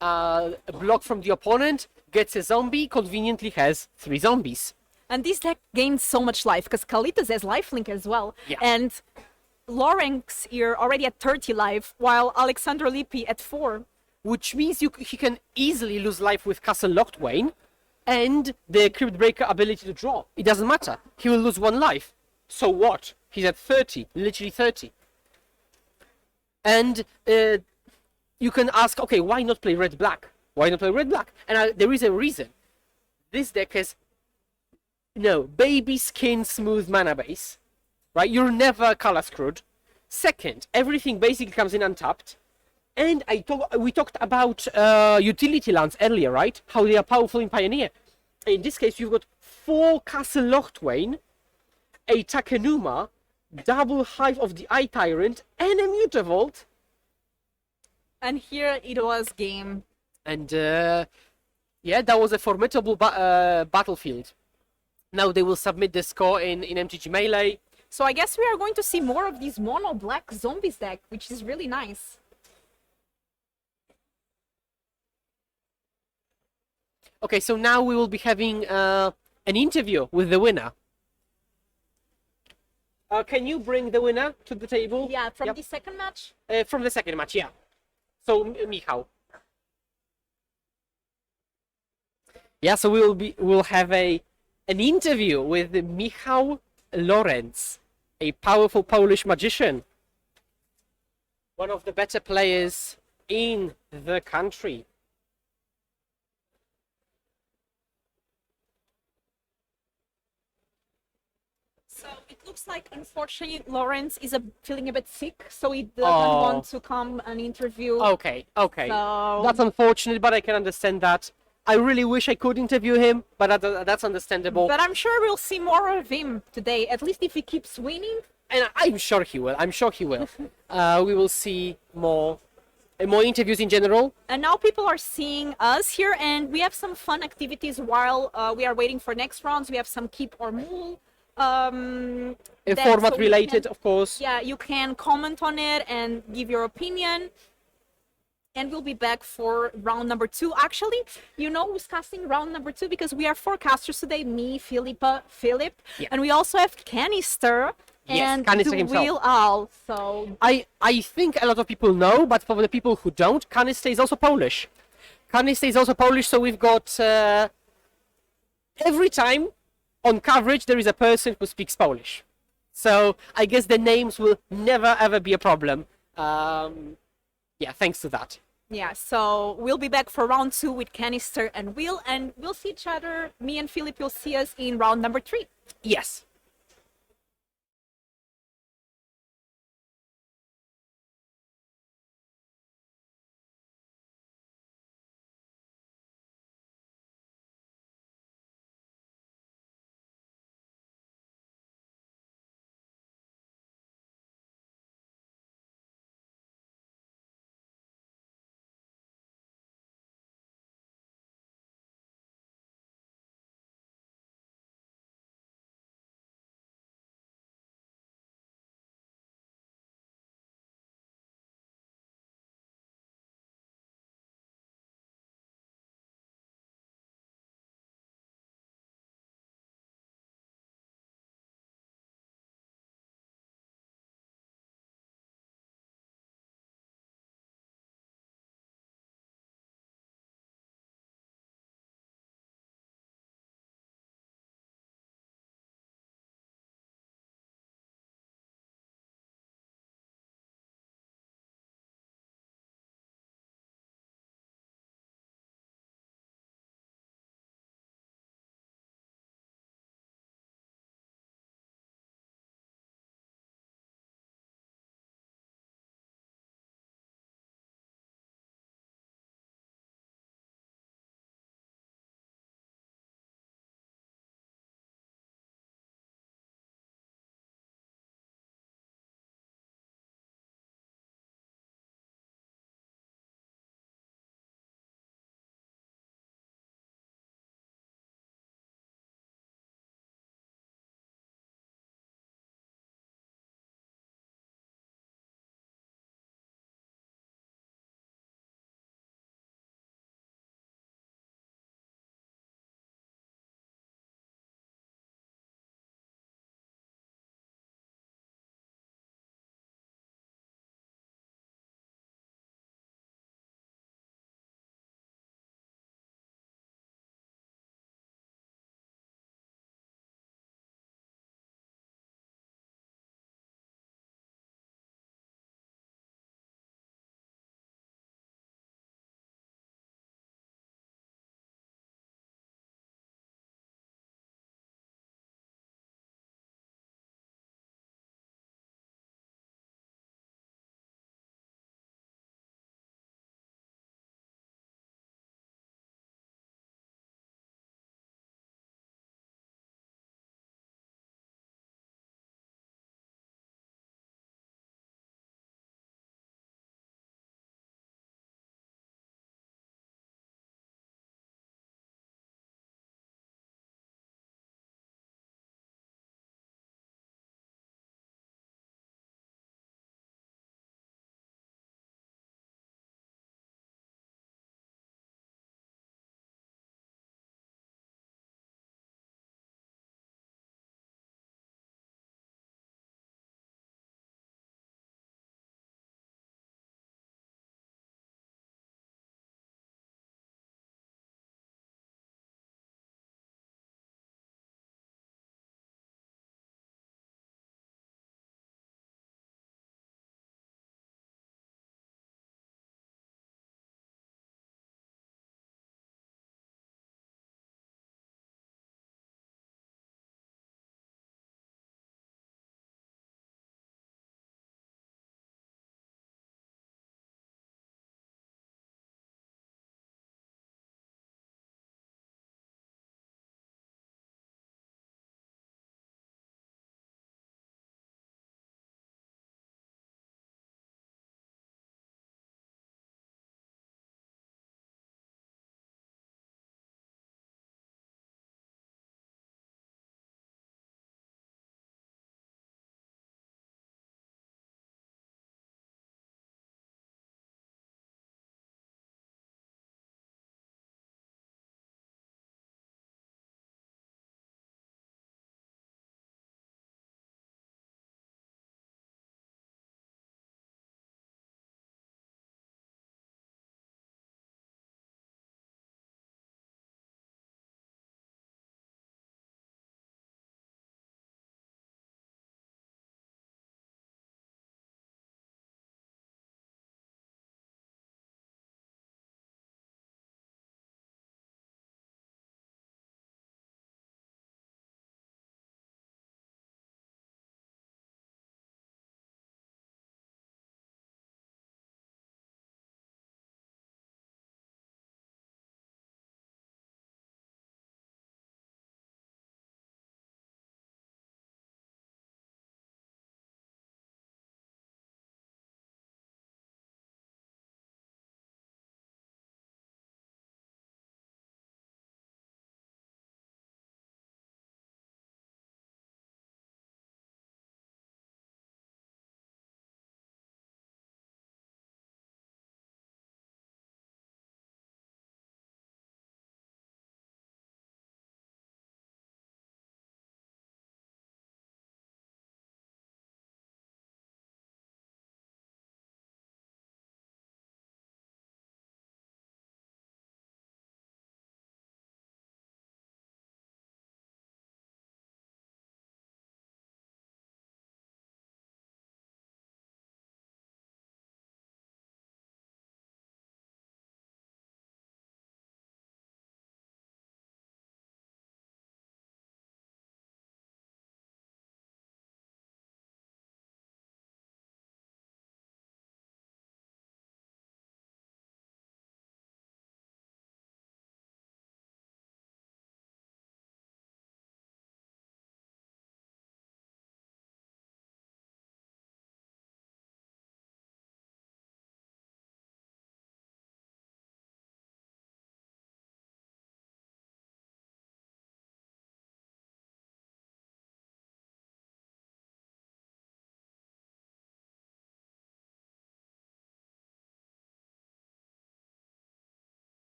a block from the opponent, gets a zombie, conveniently has 3 zombies. And this deck gains so much life because Kalitas has lifelink as well. Yeah. And Lawrence here already at 30 life, while Alexander Lippi at 4. Which means he can easily lose life with Castle Lochtwain and the Crypt Breaker ability to draw. It doesn't matter. He will lose 1 life. So what? He's at 30, literally 30. And you can ask, okay, why not play red-black? Why not play red-black? And there is a reason. This deck has, baby skin smooth mana base, right? You're never color screwed. Second, everything basically comes in untapped. And we talked about utility lands earlier, right? How they are powerful in Pioneer. In this case, you've got 4 Castle Lochtwain, a Takenuma, double Hive of the Eye Tyrant, and a Mutavault. And here it was game. And yeah, that was a formidable battlefield. Now they will submit the score in MTG Melee. So I guess we are going to see more of this mono black zombies deck, which is really nice. Okay, so now we will be having an interview with the winner. Can you bring the winner to the table? Yeah, from Yep. the second match. From the second match, yeah. So Michał. Yeah, so we'll have an interview with Michał Lorenz, a powerful Polish magician, one of the better players in the country. So it looks like, unfortunately, Lawrence is feeling a bit sick, so he doesn't want to come and interview. Okay. So... That's unfortunate, but I can understand that. I really wish I could interview him, but that's understandable. But I'm sure we'll see more of him today, at least if he keeps winning. And I'm sure he will. We will see more interviews in general. And now people are seeing us here, and we have some fun activities while we are waiting for next rounds. We have some keep or move. Format related, of course. Yeah, you can comment on it and give your opinion. And we'll be back for round number 2. Actually, who's casting round number 2? Because we are 4 casters today, me, Filipa, Philip, Yeah. and we also have Kanister and Kanister himself. TheWillHall. So I think a lot of people know, but for the people who don't, Kanister is also Polish. So we've got every time on coverage there is a person who speaks Polish. So I guess the names will never ever be a problem. Yeah, thanks to that. yeah, so we'll be back for round 2 with Kanister and Will, and we'll see each other. Me and Philip will see us in round number 3. Yes.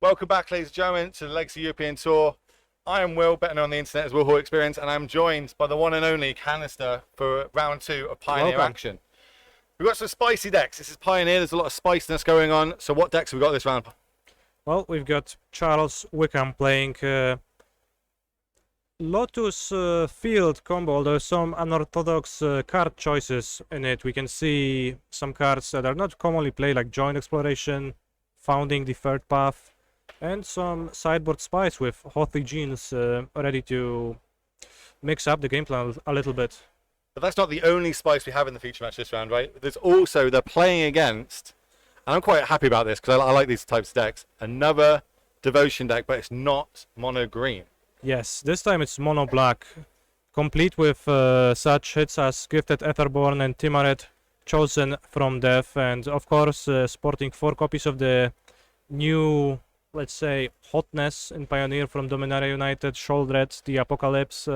Welcome back, ladies and gentlemen, to the Legacy European Tour. I am Will, better known on the internet as TheWillHallExp, and I'm joined by the one and only Kanister for round 2 of Pioneer action. We've got some spicy decks. This is Pioneer, there's a lot of spiciness going on. So what decks have we got this round? Well, we've got Charles Wickham playing Lotus Field combo. There's some unorthodox card choices in it. We can see some cards that are not commonly played, like Joint Exploration, Founding the Third Path, and some sideboard spice with Hothy Genes ready to mix up the game plan a little bit. But that's not the only spice we have in the feature match this round, right? There's also, they're playing against, and I'm quite happy about this because I like these types of decks, another Devotion deck, but it's not mono green. Yes, this time it's mono black, complete with such hits as Gifted Etherborn and Timaret, chosen from Death, and of course sporting 4 copies of the new, let's say, hotness in Pioneer from Dominaria United, Sholdred, the Apocalypse.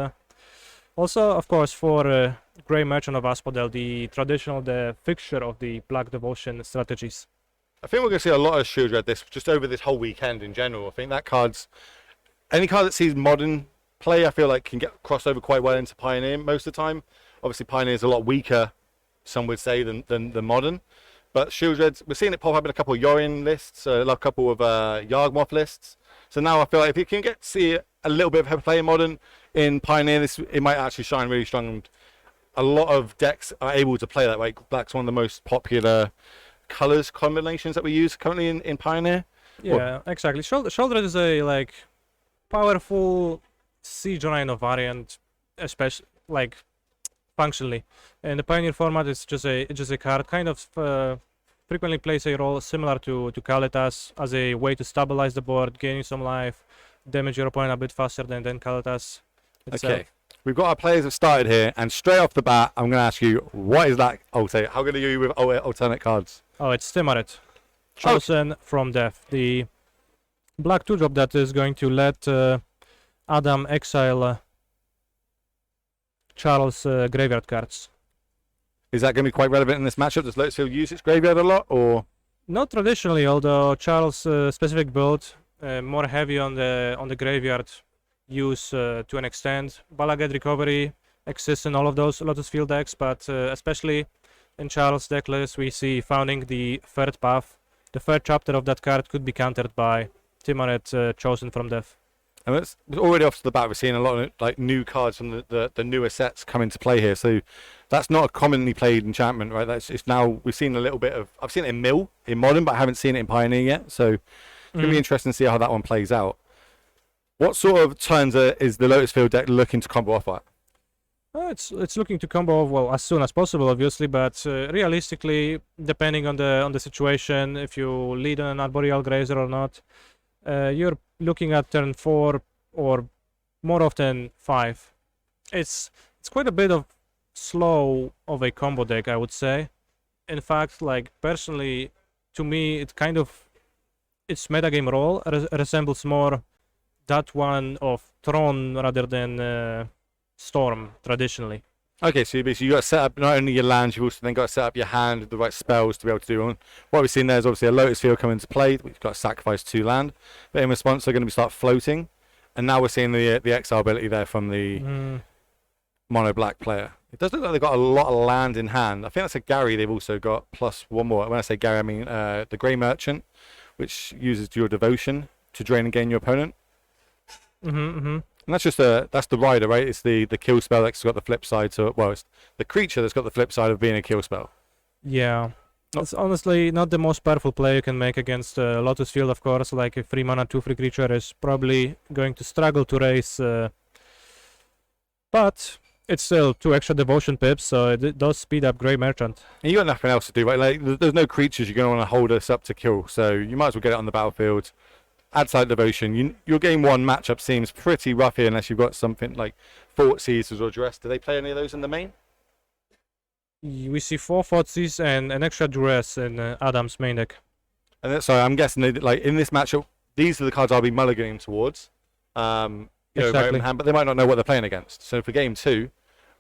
Also, of course, for Grey Merchant of Aspodel, the fixture of the Black Devotion strategies. I think we're going to see a lot of Shieldred this just over this whole weekend in general. I think that card's any card that sees modern play, I feel like can get crossed over quite well into Pioneer most of the time. Obviously, Pioneer is a lot weaker, some would say, than modern. But Shieldred, we're seeing it pop up in a couple of Yorion lists, a couple of Yawgmoth lists. So now I feel like if you can see a little bit of play in modern in Pioneer, it might actually shine really strong. And a lot of decks are able to play that way. Black's one of the most popular colors combinations that we use currently in Pioneer. Yeah, exactly. Sholdred is a powerful Siege Rhino variant, especially functionally. In the Pioneer format, it's just a card, kind of frequently plays a role similar to Kalitas as a way to stabilize the board, gaining some life, damage your opponent a bit faster than Kalitas itself. Okay, we've got our players have started here, and straight off the bat, I'm going to ask you, what is that alternate? How good are you with alternate cards? Oh, it's Timaret, chosen from Death. The black 2-drop that is going to let Adam exile Charles' graveyard cards. Is that going to be quite relevant in this matchup? Does Lotus Field use its graveyard a lot, or? Not traditionally, although Charles' specific build more heavy on the graveyard use to an extent. Balagad Recovery exists in all of those Lotus Field decks, but especially in Charles' deck list, we see Founding the Third Path. The third chapter of that card could be countered by Timaret, chosen from Death. And it's already off to the bat, we're seeing a lot of new cards from the newer sets come into play here. So that's not a commonly played enchantment, right? It's now we've seen a little bit of. I've seen it in Modern, but I haven't seen it in Pioneer yet. So it's gonna be interesting to see how that one plays out. What sort of turns is the Lotus Field deck looking to combo off at? It's looking to combo off, as soon as possible, obviously, but realistically, depending on the situation, if you lead on an Arboreal Grazer or not, you're looking at turn 4 or more often 5. It's quite a bit of slow of a combo deck, I would say. In fact, personally, to me, its its metagame role resembles more that one of Tron rather than Storm traditionally. Okay, so you got to set up not only your lands, you've also then got to set up your hand with the right spells to be able to do one. What we've seen there is obviously a Lotus Field come into play. We've got to sacrifice 2 land, but in response they're going to start floating, and now we're seeing the exile ability there from the mono black player. It does look like they've got a lot of land in hand. I think that's a Gary they've also got, plus one more. When I say Gary, I mean the Grey Merchant, which uses your devotion to drain and gain your opponent. And that's just that's the rider, right? It's the kill spell that's got the flip side to it. Well, it's the creature that's got the flip side of being a kill spell. Yeah. It's honestly not the most powerful play you can make against Lotus Field, of course. Like a 3-mana 2/3 creature is probably going to struggle to raise. But it's still 2 extra devotion pips, so it does speed up Grey Merchant. And you got nothing else to do, right? There's no creatures you're going to want to hold us up to kill, so you might as well get it on the battlefield. Add side devotion. Your game 1 matchup seems pretty rough here unless you've got something like Thoughtseizers or Duress. Do they play any of those in the main? We see 4 Thoughtseize and an extra Duress in Adam's main deck. And sorry, I'm guessing in this matchup, these are the cards I'll be mulliganing towards. Exactly. But they might not know what they're playing against. So for game 2,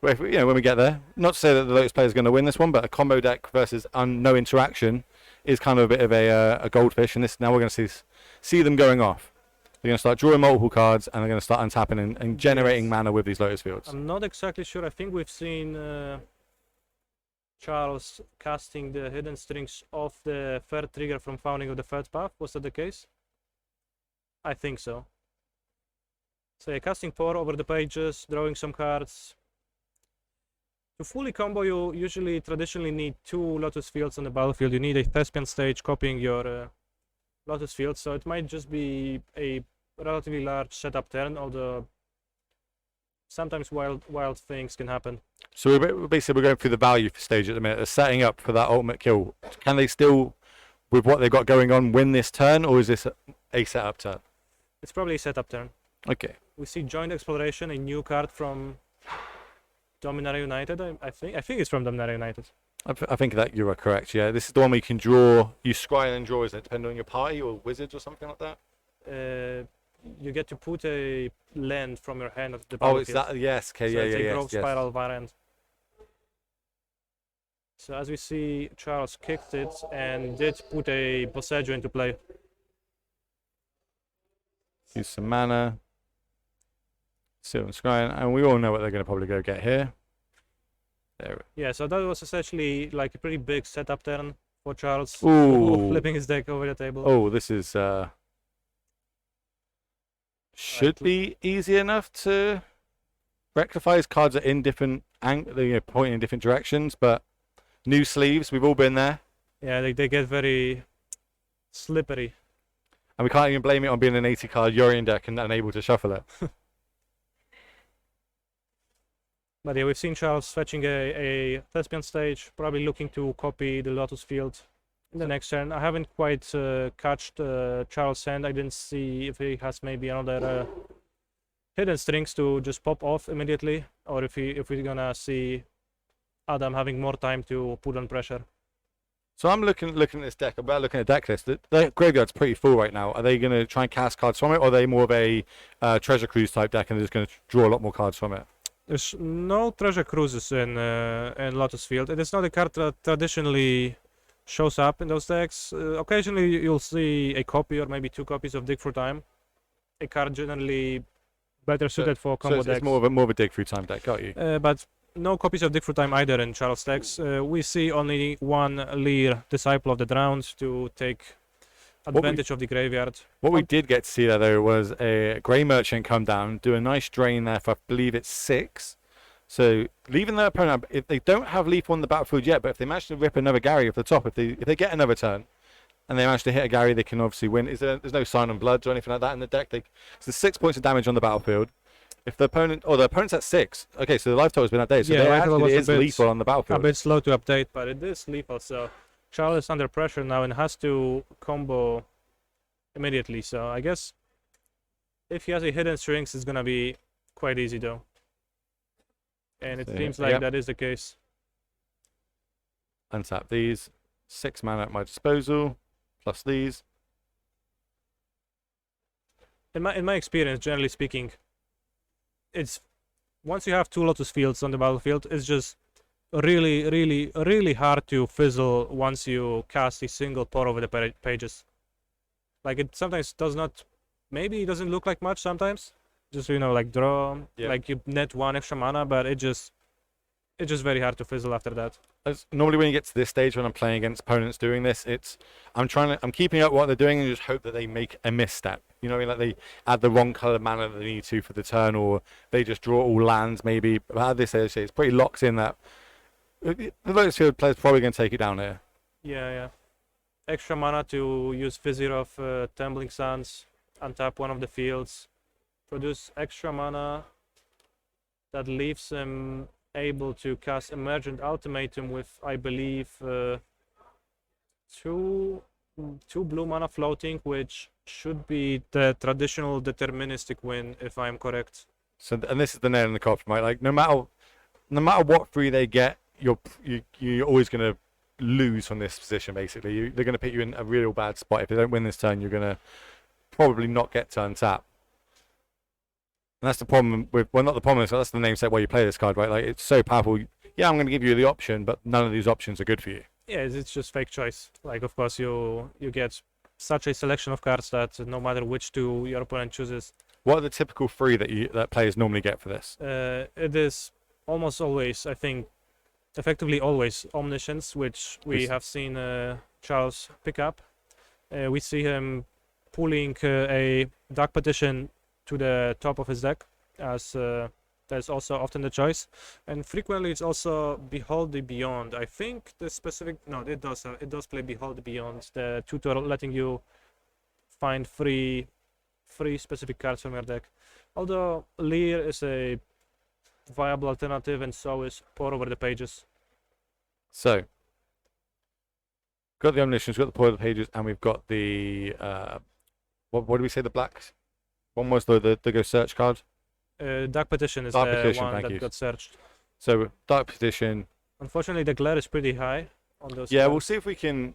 when we get there, not to say that the Lotus player is going to win this one, but a combo deck versus no interaction is kind of a bit of a goldfish. And now we're going to see them going off. They're going to start drawing multiple cards, and they're going to start untapping and generating mana with these Lotus Fields. I'm not exactly sure. I think we've seen Charles casting the hidden strings off the third trigger from Founding of the Third Path. Was that the case? I think so. So yeah, casting 4 over the pages, drawing some cards. To fully combo, you usually traditionally need 2 Lotus Fields on the battlefield. You need a Thespian stage copying your Lotus Field, so it might just be a relatively large setup turn, although sometimes wild things can happen. So we're going through the value stage at the minute. They're setting up for that ultimate kill. Can they still, with what they've got going on, win this turn, or is this a setup turn? It's probably a setup turn. Okay. We see Joint Exploration, a new card from Dominaria United. I think it's from Dominaria United. I think that you are correct. Yeah, this is the one where you can draw. You scry and draw, isn't it? Depending on your party or wizards or something like that. You get to put a land from your hand at the Oh, battlefield. it's that. Yes. Okay. So Yeah. it's a Yeah. growth spiral variant. So as we see, Charles kicked it and did put a Bosseggio into play. Use some mana. Seal and scrying, and we all know what they're going to probably go get here. There. Yeah, so that was essentially like a pretty big setup turn for Charles. Ooh. Flipping his deck over the table. Oh, this is should be easy enough to rectify. His cards are in different pointing in different directions, but new sleeves. We've all been there, Yeah, they get very slippery. and we can't even blame it on being an 80-card Yorion deck and unable to shuffle it. But yeah, we've seen Charles fetching a Thespian stage, probably looking to copy the Lotus Field in the next turn. I haven't quite catched Charles' hand. I didn't see if he has maybe another hidden strings to just pop off immediately, or if we're gonna see Adam having more time to put on pressure. So I'm looking at this deck. I'm looking at deck list. The graveyard's pretty full right now. Are they going to try and cast cards from it, or are they more of a treasure cruise type deck and they're just going to draw a lot more cards from it? There's no treasure cruises in Lotus Field. It is not a card that traditionally shows up in those decks. Occasionally you'll see a copy or maybe 2 copies of Dig Through Time. A card generally better suited for combo it's decks. more of a dig through time deck, got you? But no copies of Dig Through Time either in Charles decks. We see only one Lear, Disciple of the Drowned, to take advantage of the graveyard. What we did get to see there, though, was a Grey Merchant come down, do a nice drain there for, I believe it's 6. So leaving their opponent, if they don't have lethal on the battlefield yet, but if they manage to rip another Gary off the top, if they get another turn, and they manage to hit a Gary, they can obviously win. There's no Sign on Bloods or anything like that in the deck. So there's 6 points of damage on the battlefield. If the opponent's at 6, okay, so the life total's been updated, so Yeah, there life total actually was is lethal on the a battlefield. bit slow to update, but it is lethal. So Charles is under pressure now and has to combo immediately. So I guess if he has a hidden strings, it's gonna be quite easy though. And it seems like that is the case. Untap these. 6 mana at my disposal, plus these. In my experience, generally speaking, it's once you have 2 Lotus Fields on the battlefield, it's just really hard to fizzle once you cast a single pour over the pages. Like it sometimes does not, maybe it doesn't look like much sometimes. Just like draw, like you net 1 extra mana, but it's just very hard to fizzle after that. Normally when you get to this stage when I'm playing against opponents doing this, I'm keeping up what they're doing and just hope that they make a misstep. You know what I mean? Like they add the wrong color mana that they need to for the turn, or they just draw all lands maybe. But at this stage, it's pretty locked in that the Lotus Field player's probably going to take it down here. Yeah. Extra mana to use Vizier of Tumbling Sands, untap one of the fields, produce extra mana that leaves him able to cast Emergent Ultimatum with, I believe, 2 blue mana floating, which should be the traditional deterministic win, if I'm correct. So, and this is the nail in the coffin, right? Like no matter what 3 they get, you're always going to lose from this position. Basically, they're going to put you in a real bad spot. If they don't win this turn, you're going to probably not get to untap. And that's the problem with, well, not the problem, that's the name set why you play this card, right? Like, it's so powerful. Yeah, I'm going to give you the option, but none of these options are good for you. Yeah, it's just fake choice. Like, of course, you get such a selection of cards that no matter which two your opponent chooses, What are the typical 3 that players normally get for this? it is almost always, I think, effectively always Omniscience, which we Yes. have seen Charles pick up. We see him pulling a Dark Petition to the top of his deck, as that's also often the choice. And frequently it's also Behold the Beyond. I think the specific, no, it does play Behold the Beyond, the tutor letting you find three specific cards from your deck. Although Leer is a viable alternative, and so is Pour Over the Pages. So, got the Omniscience, got the Pour of the Pages, and we've got the what do we say? The black one was the Go Search card. Dark Petition is Dark the Petition, one thank that you. got searched. So Dark Petition. Unfortunately, the glare is pretty high on those. Yeah, we'll cards. see if we can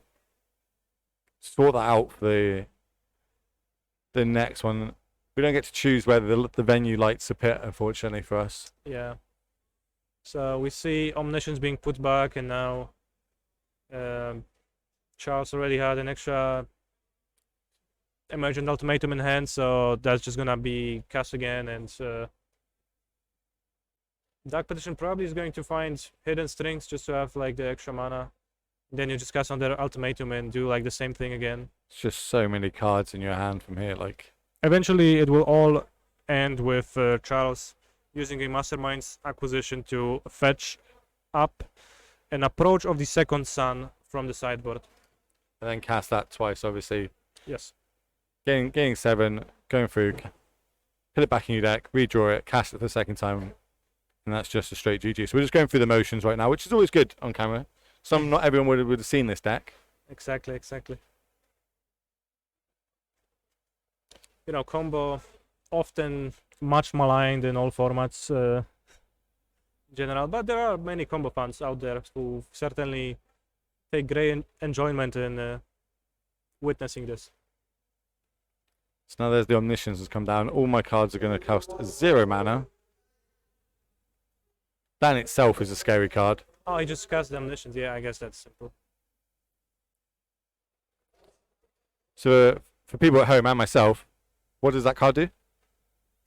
sort that out for the next one. We don't get to choose whether the venue lights a pit, unfortunately for us. Yeah. So we see Omniscience being put back, and now Charles already had an extra Emergent Ultimatum in hand, so that's just gonna be cast again, and Dark Petition probably is going to find Hidden Strings just to have like the extra mana. Then you just cast on their Ultimatum and do like the same thing again. It's just so many cards in your hand from here. Like, Eventually, it will all end with Charles using a Mastermind's Acquisition to fetch up an Approach of the Second Sun from the sideboard. and then cast that twice, obviously. Yes. Getting 7, going through, put it back in your deck, redraw it, cast it for the second time, and that's just a straight GG. So we're just going through the motions right now, which is always good on camera. Not everyone would have seen this deck. Exactly. You know, combo often much maligned in all formats general, but there are many combo fans out there who certainly take great enjoyment in witnessing this. So now there's the Omniscience has come down. All my cards are going to cost 0 mana. That in itself is a scary card. Oh, he just cast the Omniscience. Yeah, I guess that's simple. So for people at home and myself, what does that card do?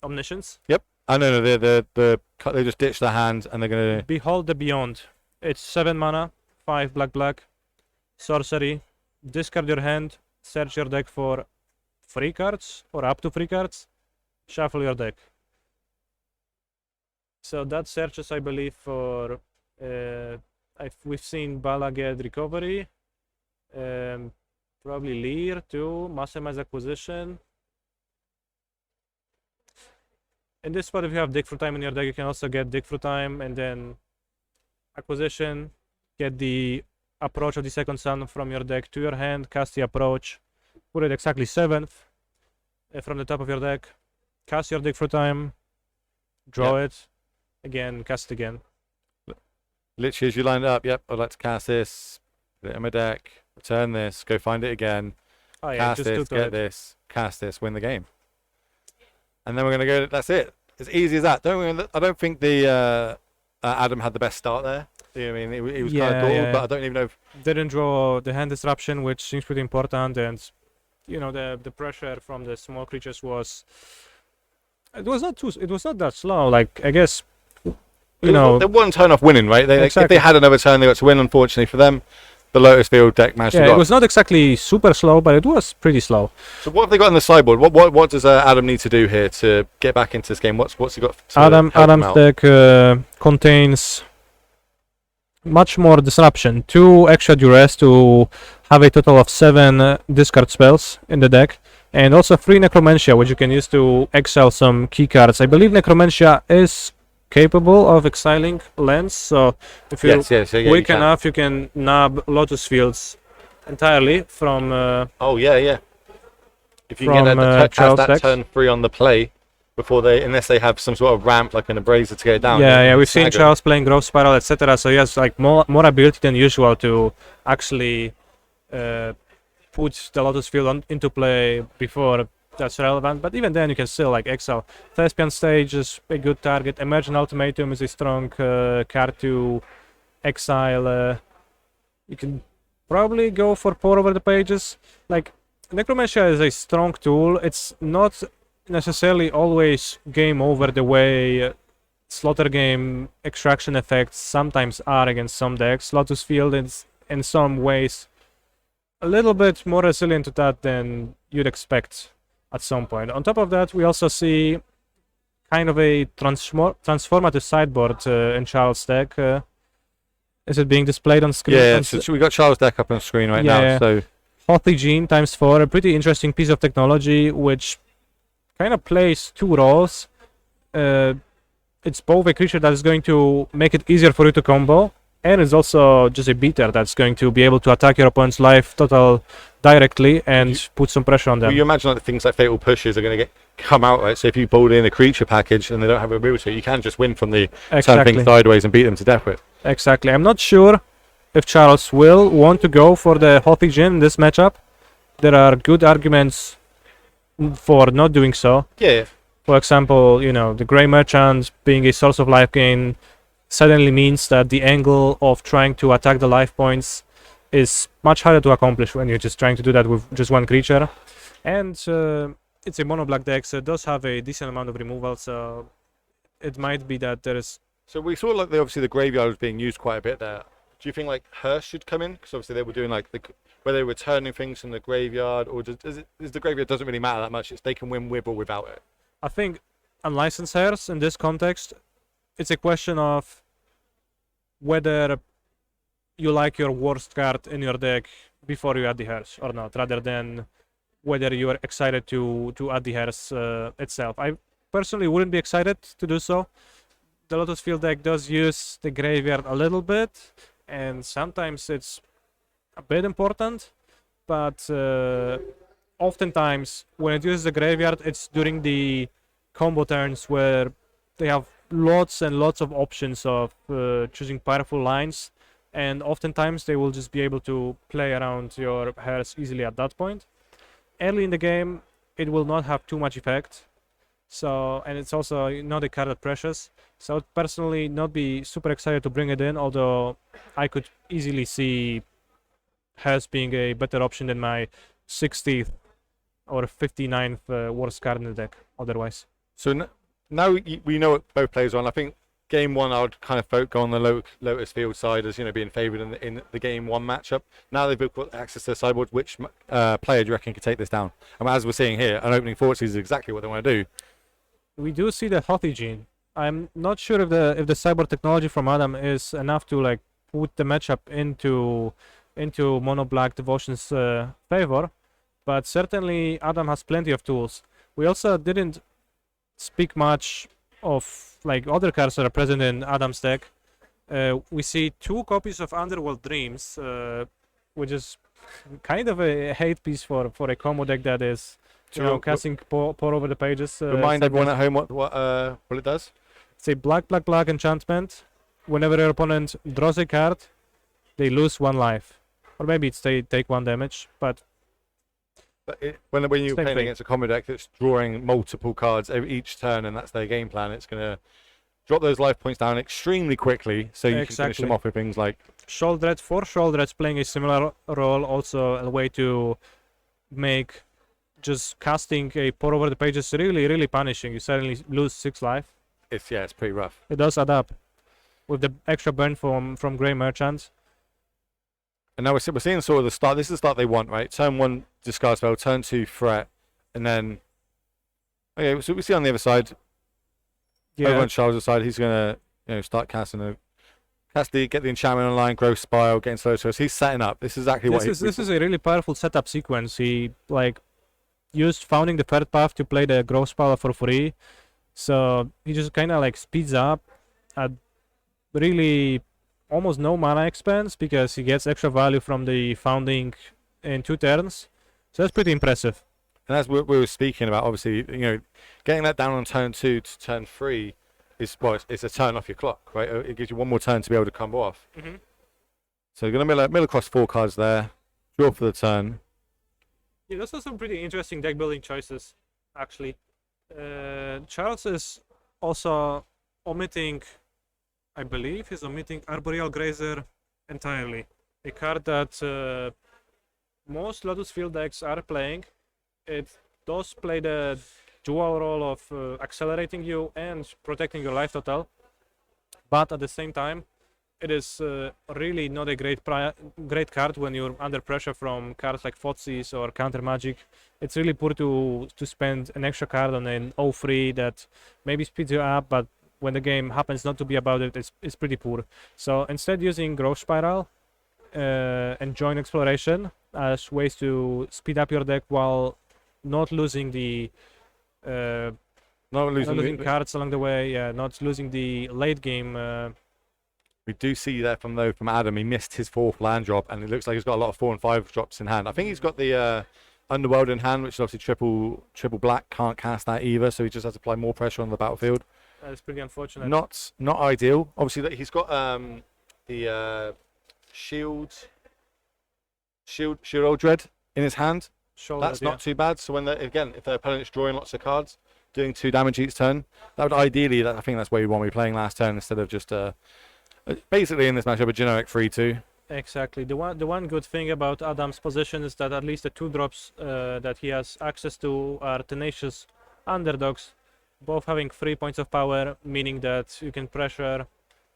Omniscience. Yep. I know they just ditch their hand and they're going to... Behold the Beyond. It's 7 mana, 5 black, sorcery. Discard your hand, search your deck for 3 cards or up to 3 cards, shuffle your deck. So that searches, I believe, for we've seen Bala get recovery, probably Leer too, Mastermind's Acquisition. In this spot, if you have Dig Through Time in your deck, you can also get Dig Through Time and then Acquisition, get the Approach of the Second Sun from your deck to your hand, cast the Approach, put it exactly 7th from the top of your deck, cast your Dig Through Time, draw it, again, cast it again. Literally, as you line it up, yep, I'd like to cast this, put it in my deck, return this, go find it again, Oh, yeah, cast just this, tutor get it. this, cast this, win the game. And then we're going to go, that's it. As easy as that. I don't think the Adam had the best start there. You know what I mean? He was kind of dawdled, but I don't even know if... Didn't draw the hand disruption, which seems pretty important, and you know the pressure from the small creatures was... It was not that slow. Like, I guess, you know... They one turn off winning, right? If Exactly. they had another turn, they got to win, unfortunately for them. The Lotus Field deck managed to Yeah, go it was not exactly super slow, but it was pretty slow. So what have they got on the sideboard? What does Adam need to do here to get back into this game? What's he got to help him Adam's out? deck contains much more disruption, 2 extra duress to have a total of 7 discard spells in the deck, and also 3 Necromancia, which you can use to exile some key cards. I believe Necromancia is capable of exiling lands, so if you're Yes, yeah, quick you can. enough, you can nab Lotus Fields entirely from Oh yeah. If you from, can get that, Charles' that decks. turn free on the play before unless they have some sort of ramp like an Abrasive to get it down. Yeah, we've seen Aggro. Charles playing Growth Spiral, etc. So he has like more ability than usual to actually put the Lotus Field into play before that's relevant. But even then, you can still like exile. Thespian Stage is a good target. Emergent Ultimatum is a strong card to exile. You can probably go for Pour Over the Pages. Like, Necromantia is a strong tool. It's not necessarily always game over the way Slaughter Game extraction effects sometimes are against some decks. Lotus Field is in some ways a little bit more resilient to that than you'd expect at some point. On top of that, we also see kind of a transformative sideboard in Charles' deck. Is it being displayed on screen? Yeah, so we got Charles' deck up on screen right Yeah. now. So Hothy Gene ×4, a pretty interesting piece of technology which kind of plays two roles. It's both a creature that is going to make it easier for you to combo, and it's also just a beater that's going to be able to attack your opponent's life total directly and put some pressure on them. well, you imagine like things like Fatal Pushes are going to come out, right? So if you build in a creature package and they don't have a ability, you can just win from the turn thing sideways and beat them to death with. Exactly. I'm not sure if Charles will want to go for the Hothy Gene in this matchup. There are good arguments for not doing so. Yeah. For example, you know, the Grey Merchant being a source of life gain suddenly means that the angle of trying to attack the life points is much harder to accomplish when you're just trying to do that with just one creature. And it's a mono black deck, so it does have a decent amount of removal, so it might be that there is... So we saw like obviously the graveyard was being used quite a bit there. Do you think like Hearst should come in? Because obviously they were doing like where they were returning things from the graveyard, or does the graveyard doesn't really matter that much? It's they can win with or without it. I think unlicensed Hearst in this context, it's a question of whether you like your worst card in your deck before you add the Hearst or not, rather than whether you are excited to add the Hearst itself. I personally wouldn't be excited to do so. The Lotus Field deck does use the graveyard a little bit, and sometimes it's a bit important, but oftentimes when it uses the graveyard, it's during the combo turns where they have lots and lots of options of choosing powerful lines, and oftentimes they will just be able to play around your Hearst easily at that point. Early in the game, it will not have too much effect, so, and it's also not a card that precious, so I'd personally not be super excited to bring it in, although I could easily see Hearst being a better option than my 60th or 59th worst card in the deck otherwise. So now we know what both players are on. I think game one I would kind of go on the Lotus Field side as, you know, being favoured in the game one matchup. Now they've got access to the sideboard. Which player do you reckon could take this down? And as we're seeing here, an opening forward is exactly what they want to do. We do see the Hothy Gene. I'm not sure if the cyborg technology from Adam is enough to like put the matchup into mono black Devotion's favor, but certainly Adam has plenty of tools. We also didn't speak much of like other cards that are present in Adam's deck. We see 2 copies of Underworld Dreams, which is kind of a hate piece for a combo deck that is, you know, casting pour over the pages. Remind everyone at home what it does. It's a black enchantment. Whenever your opponent draws a card, they lose 1 life, or maybe it's they take 1 damage. But when you're playing against a combo deck that's drawing multiple cards each turn, and that's their game plan, it's going to drop those life points down extremely quickly, so you can finish them off with things like Sholdred. 4 Sholdred's playing a similar role, also a way to make just casting a pour over the pages really punishing. You suddenly lose 6 life. it's pretty rough. It does add up with the extra burn from Grey Merchant. And now we're seeing sort of the start. This is the start they want, right? Turn 1 discard spell, turn 2 threat, and then so we see on the other side. Over on Charles' side, he's gonna start casting get the enchantment online, growth spiral, getting slow. So he's setting up. This is exactly this is a really powerful setup sequence. He used Founding the Third Path to play the growth spiral for free. So he just kind of speeds up at really almost no mana expense because he gets extra value from the Founding in 2 turns. So that's pretty impressive. And as we were speaking about, obviously, getting that down on turn 2 to turn 3 is it's a turn off your clock, right? It gives you 1 more turn to be able to combo off. Mm-hmm. So you're gonna mill across 4 cards there, draw for the turn. Yeah, those are some pretty interesting deck building choices, actually. Charles is also omitting, I believe he's omitting Arboreal Grazer entirely. A card that most Lotus Field decks are playing. It does play the dual role of accelerating you and protecting your life total, but at the same time, it is really not a great card when you're under pressure from cards like Thoughtseize or Counter Magic. It's really poor to spend an extra card on an 0-3 that maybe speeds you up, but when the game happens not to be about it, it's pretty poor. So instead, using Growth Spiral and Joint Exploration as ways to speed up your deck while not losing the Not losing cards along the way. Yeah, not losing the late game. We do see there from Adam, he missed his 4th land drop, and it looks like he's got a lot of 4 and 5 drops in hand. I think he's got the Underworld in hand, which is obviously triple black, can't cast that either, so he just has to apply more pressure on the battlefild. That's pretty unfortunate. Not ideal. Obviously, he's got the shield Dread in his hand. That's not too bad. So when if their opponent's drawing lots of cards, doing 2 damage each turn, that would ideally, I think that's where you want to be playing last turn instead of just basically in this matchup a generic 3-2. Exactly. The one good thing about Adam's position is that at least the 2 drops that he has access to are Tenacious Underdogs, both having 3 points of power, meaning that you can pressure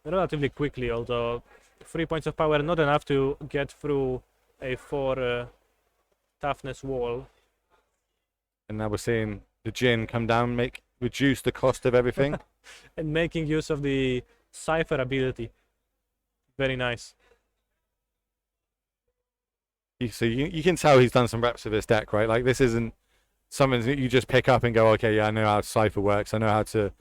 relatively quickly, although 3 points of power not enough to get through a 4 toughness wall. And now we're seeing the Jin come down, reduce the cost of everything. And making use of the Cipher ability. Very nice. So you can tell he's done some reps of this deck, right? Like, this isn't something that you just pick up and go, okay, yeah, I know how Cipher works. I know how to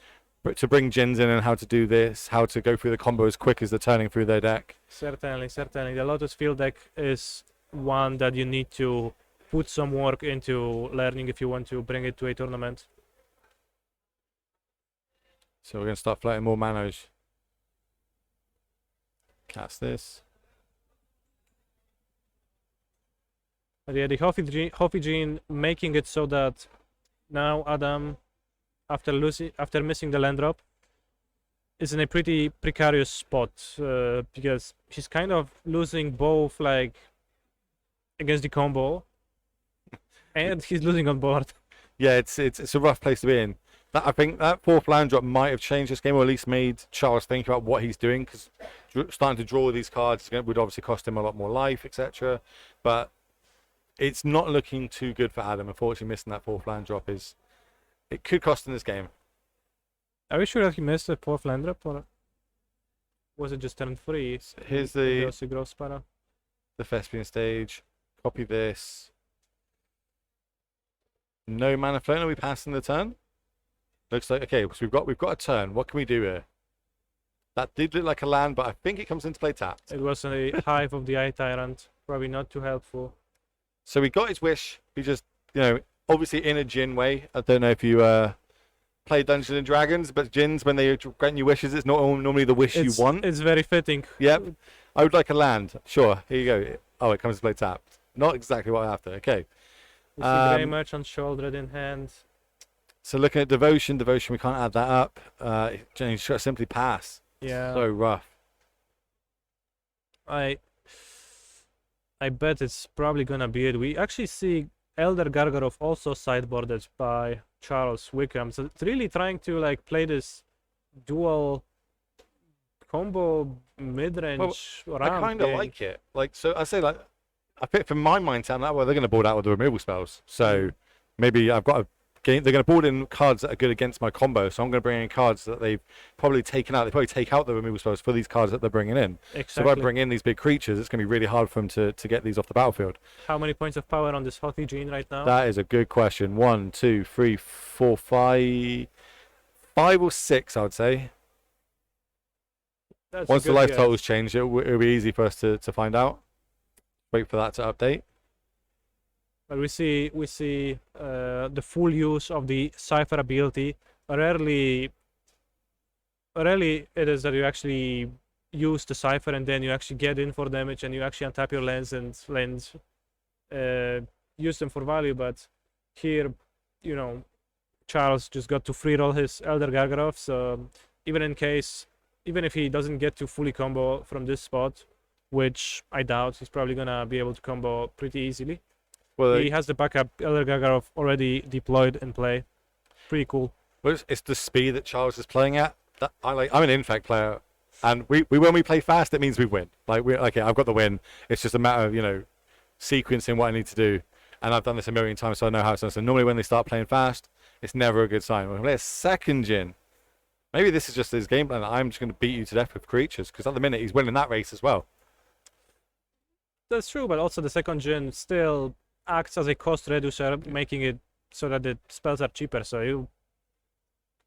bring Jins in and how to do this, how to go through the combo as quick as they're turning through their deck. Certainly. The Lotus Field deck is one that you need to put some work into learning if you want to bring it to a tournament. So we're going to start floating more manos. Cast this. But yeah, the Hoffy Gene making it so that now Adam, after missing the land drop, is in a pretty precarious spot because he's kind of losing both, like, against the combo, and he's losing on board. Yeah, it's a rough place to be in. I think that 4th land drop might have changed this game, or at least made Charles think about what he's doing, because starting to draw these cards would obviously cost him a lot more life, etc. But it's not looking too good for Adam. Unfortunately, missing that 4th land drop it could cost him this game. Are we sure that he missed the 4th land drop, or was it just turn 3? Here's the Growth Spiral. The Thespian stage. Copy this. No mana flow. Are we passing the turn? Looks like, okay, so we've got a turn. What can we do here? That did look like a land, but I think it comes into play tapped. It was a Hive of the Eye Tyrant. Probably not too helpful. So we got his wish. He just, obviously in a Jin way. I don't know if you play Dungeons and Dragons, but Jins, when they grant you wishes, it's not normally the wish you want. It's very fitting. Yep. I would like a land. Sure. Here you go. Oh, it comes to play tapped. Not exactly what I after. Okay. We see Grey Merchant shouldered in hand. So looking at Devotion, we can't add that up. You should simply pass. Yeah. So rough. I bet it's probably gonna be it. We actually see Elder Gargorov also sideboarded by Charles Wickham. So it's really trying to, like, play this dual combo mid-range round. I kind of like it. Like, so I say, like, I think from my mindset, that way they're going to board out with the removal spells. So maybe I've got they're going to board in cards that are good against my combo. So I'm going to bring in cards that they've probably taken out. They probably take out the removal spells for these cards that they're bringing in. Exactly. So if I bring in these big creatures, it's going to be really hard for them to get these off the battlefield. How many points of power on this Hothi Gene right now? That is a good question. 1, 2, 3, 4, 5. 5 or 6, I would say. That's Once the life guess. totals change, it'll be easy for us to find out. Wait for that to update. But we see the full use of the Cipher ability. Rarely it is that you actually use the Cipher and then you actually get in for damage and you actually untap your lands and use them for value. But here, Charles just got to free roll his Elder Gargorov. So even if he doesn't get to fully combo from this spot, which I doubt. He's probably gonna be able to combo pretty easily. Well, He has the backup Elder Gagarov already deployed in play. Pretty cool. well, it's the speed that Charles is playing at. That I'm an infect player, and we when we play fast, it means we win. Like okay, I've got the win. It's just a matter of sequencing what I need to do, and I've done this a million times, so I know how it's done. So normally when they start playing fast, it's never a good sign. When we play a second Jin, maybe this is just his game plan. I'm just going to beat you to death with creatures, because at the minute he's winning that race as well. That's true, but also the second Jin still acts as a cost reducer, making it so that the spells are cheaper. So you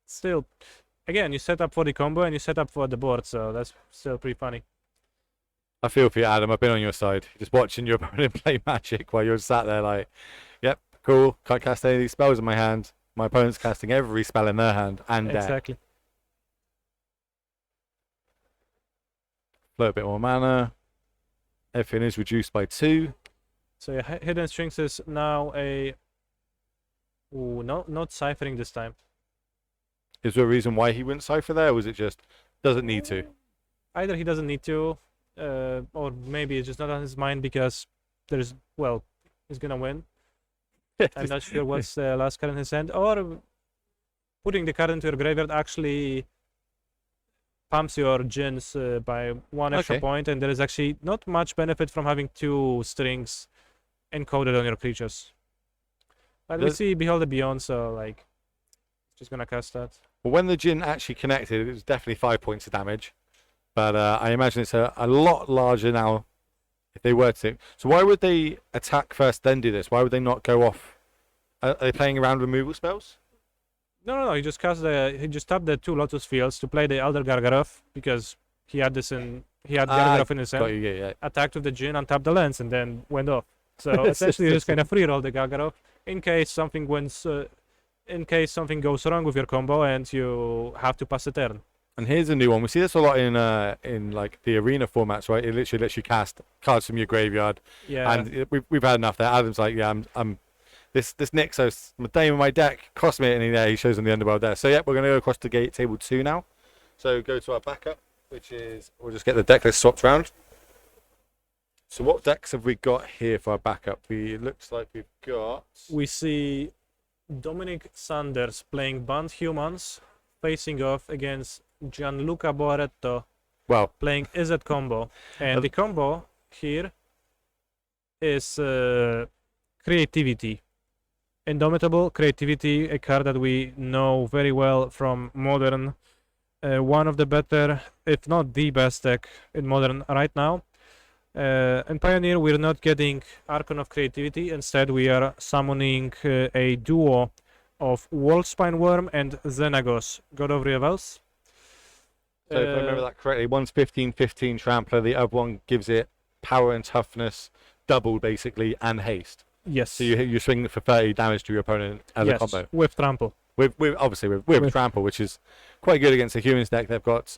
still, again, you set up for the combo and you set up for the board, so that's still pretty funny. I feel for you, Adam. I've been on your side, just watching your opponent play Magic while you're sat there like, yep, cool, can't cast any of these spells in my hand. My opponent's casting every spell in their hand and deck. Exactly. Float a bit more mana. Everything is reduced by 2. So yeah, Hidden Strings is now a... Ooh, no, not ciphering this time. Is there a reason why he wouldn't cipher there, or was it just doesn't need to? Either he doesn't need to, or maybe it's just not on his mind because there's, well, he's gonna win. I'm not sure what's the last card in his hand, or putting the card into your graveyard actually pumps your Jins by 1 extra point, and there is actually not much benefit from having 2 strings encoded on your creatures. But we see Behold the Beyond, so like, just gonna cast that. Well, when the Jin actually connected, it was definitely 5 points of damage. But I imagine it's a lot larger now if they were to. So why would they attack first, then do this? Why would they not go off? Are they playing around removal spells? No. He just tapped the 2 Lotus Fields to play the Elder Gargarov because he had Gargarov in his hand. Yeah. Attacked with the Jin, untapped the lands, and then went off. So essentially, just kind of free roll the Gargarov in case something goes wrong with your combo and you have to pass a turn. And here's a new one. We see this a lot in like the arena formats, right? It literally lets you cast cards from your graveyard. Yeah. And we've had enough there. Adam's like, yeah, I'm this Nixos, my Dame in my deck cost me it, and he shows on the underworld there. So yeah, we're gonna go across to table 2 now. So go to our backup, which is we'll just get the deck list swapped around. So what decks have we got here for our backup? It looks like we see Dominic Sanders playing Band Humans, facing off against Gianluca Boaretto, playing Izzet combo. And the combo here is Creativity. Indomitable Creativity, a card that we know very well from Modern. One of the better, if not the best deck in Modern right now. In Pioneer, we're not getting Archon of Creativity. Instead, we are summoning a duo of Worldspine Worm and Xenagos, God of Revels. So if I remember that correctly, one's 15/15 trampler, the other one gives it power and toughness doubled basically, and haste. Yes. So you swing it for 30 damage to your opponent as a combo. With trample. With trample, which is quite good against the humans deck. They've got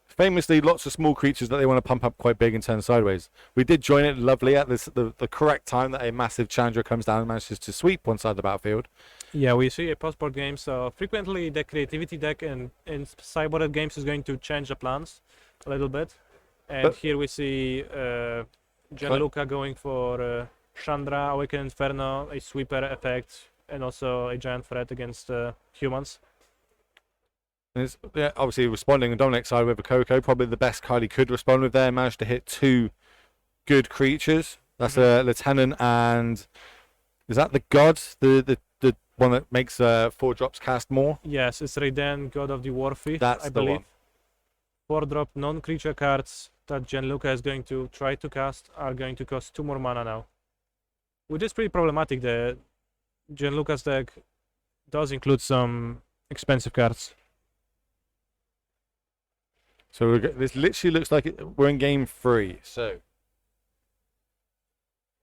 famously lots of small creatures that they want to pump up quite big and turn sideways. We did join it lovely at the correct time that a massive challenger comes down and manages to sweep one side of the battlefield. Yeah, we see a post-board game, so frequently the creativity deck in sideboarded games is going to change the plans a little bit. And here we see Gianluca going for Chandra, Awakened Inferno, a sweeper effect, and also a giant threat against humans. And it's, obviously responding on Dominic's side with a Coco, probably the best card he could respond with there. Managed to hit 2 good creatures. That's a Lieutenant and is that the God? The one that makes 4 drops cast more? Yes, it's Raiden, God of the Warfy. That's I the believe. one. 4-drop non-creature cards that Gianluca is going to try to cast are going to cost 2 more mana now. Which is pretty problematic. The Gianluca's deck does include some expensive cards. So this literally looks like we're in game 3. So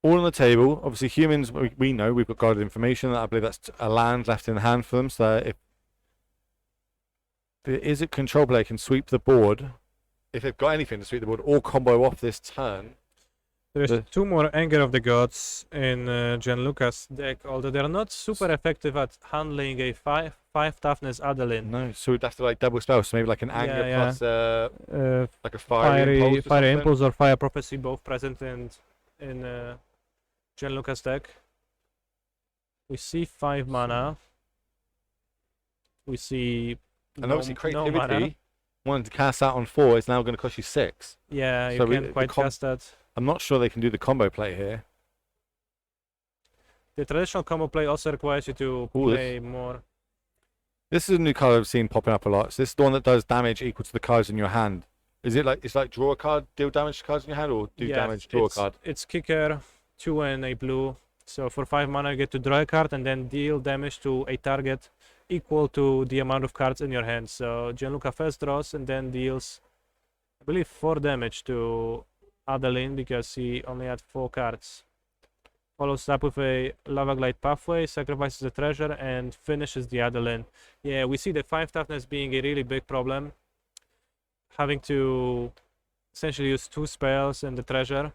all on the table. Obviously, humans, we know we've got guarded information. I believe that's a land left in the hand for them. So if there is a control player can sweep the board, if they've got anything to sweep the board or combo off this turn. There's The- 2 more Anger of the Gods in Gianluca's deck, although they're not super effective at handling a 5 toughness Adeline. No, so we'd have to like double spell. So maybe like an anger Yeah, plus like a Fiery impulse. Or something. Impulse or Fire Prophecy, both present in Gianluca's deck. We see 5 mana. We see And no, obviously no mana. creativity. Wanting to cast that on 4 is now going to cost you 6. Yeah, you So can't the quite cast that. I'm not sure they can do the combo play here. The traditional combo play also requires you to Ooh, play more. This is a new card I've seen popping up a lot. So this is the one that does damage equal to the cards in your hand. Is it like, it's like draw a card, deal damage to cards in your hand, or do Yeah, damage, draw a card? It's kicker, 2 and a blue. So for 5 mana you get to draw a card and then deal damage to a target equal to the amount of cards in your hand. So Gianluca first draws and then deals, I believe, 4 damage to Adeline because he only had 4 cards. Follows up with a Lava Glide Pathway, sacrifices a treasure, and finishes the Adeline. Yeah, we see the 5 toughness being a really big problem. Having to essentially use 2 spells and the treasure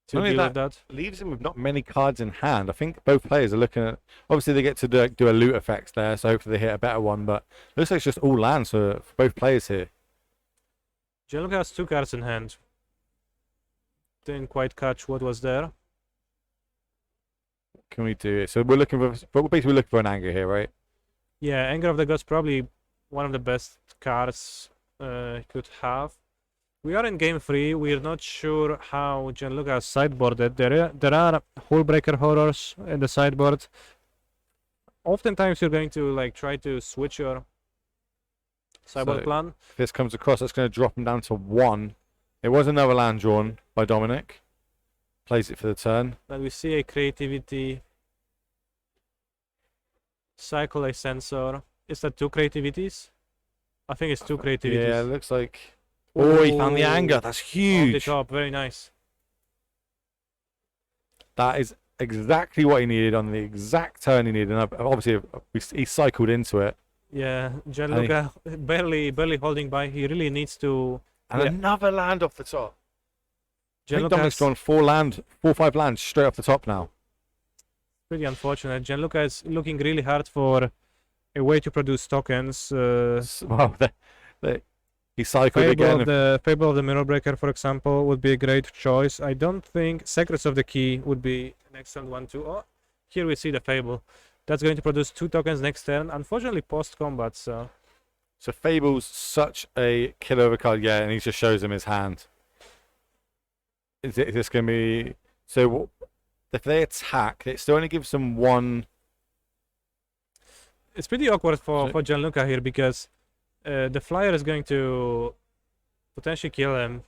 to Only deal with that. Leaves him with not many cards in hand. I think both players are looking at. Obviously, they get to do a loot effect there, so hopefully they hit a better one. But looks like it's just all lands for both players here. Gianluca has 2 cards in hand. Didn't quite catch what was there. Can we do it? So we're looking for. But we're basically looking for an anger here, right? Yeah, Anger of the Gods probably one of the best cards he could have. We are in game 3. We're not sure how Gianluca has sideboarded. There are Hullbreaker Horrors in the sideboard. Oftentimes you're going to like try to switch your sideboard So- plan. If this comes across, that's going to drop him down to 1. It was another land drawn by Dominic. Plays it for the turn. Then we see a creativity. Cycle a sensor. Is that 2 creativities? I think it's 2 creativities. Yeah, it looks like. Oh, he found the Ooh, anger. That's on the huge. top, very nice. That is exactly what he needed on the exact turn he needed. And obviously, he cycled into it. Yeah, Gianluca barely holding by. He really needs to. And Yeah. another land off the top. I think Gianluca Dominic's has, drawn 4 or 5 lands straight off the top now. pretty unfortunate. Gianluca is looking really hard for a way to produce tokens. Wow, he cycled again. Fable of the Mirror Breaker, for example, would be a great choice. I don't think Secrets of the Key would be an excellent one too. Oh, here we see the Fable. That's going to produce 2 tokens next turn. Unfortunately, post combat. So So Fable's such a killer of a card, yeah, and he just shows him his hand. Is this going to be... So if they attack, it still only gives them 1... it's pretty awkward So- for Gianluca here because the flyer is going to potentially kill him,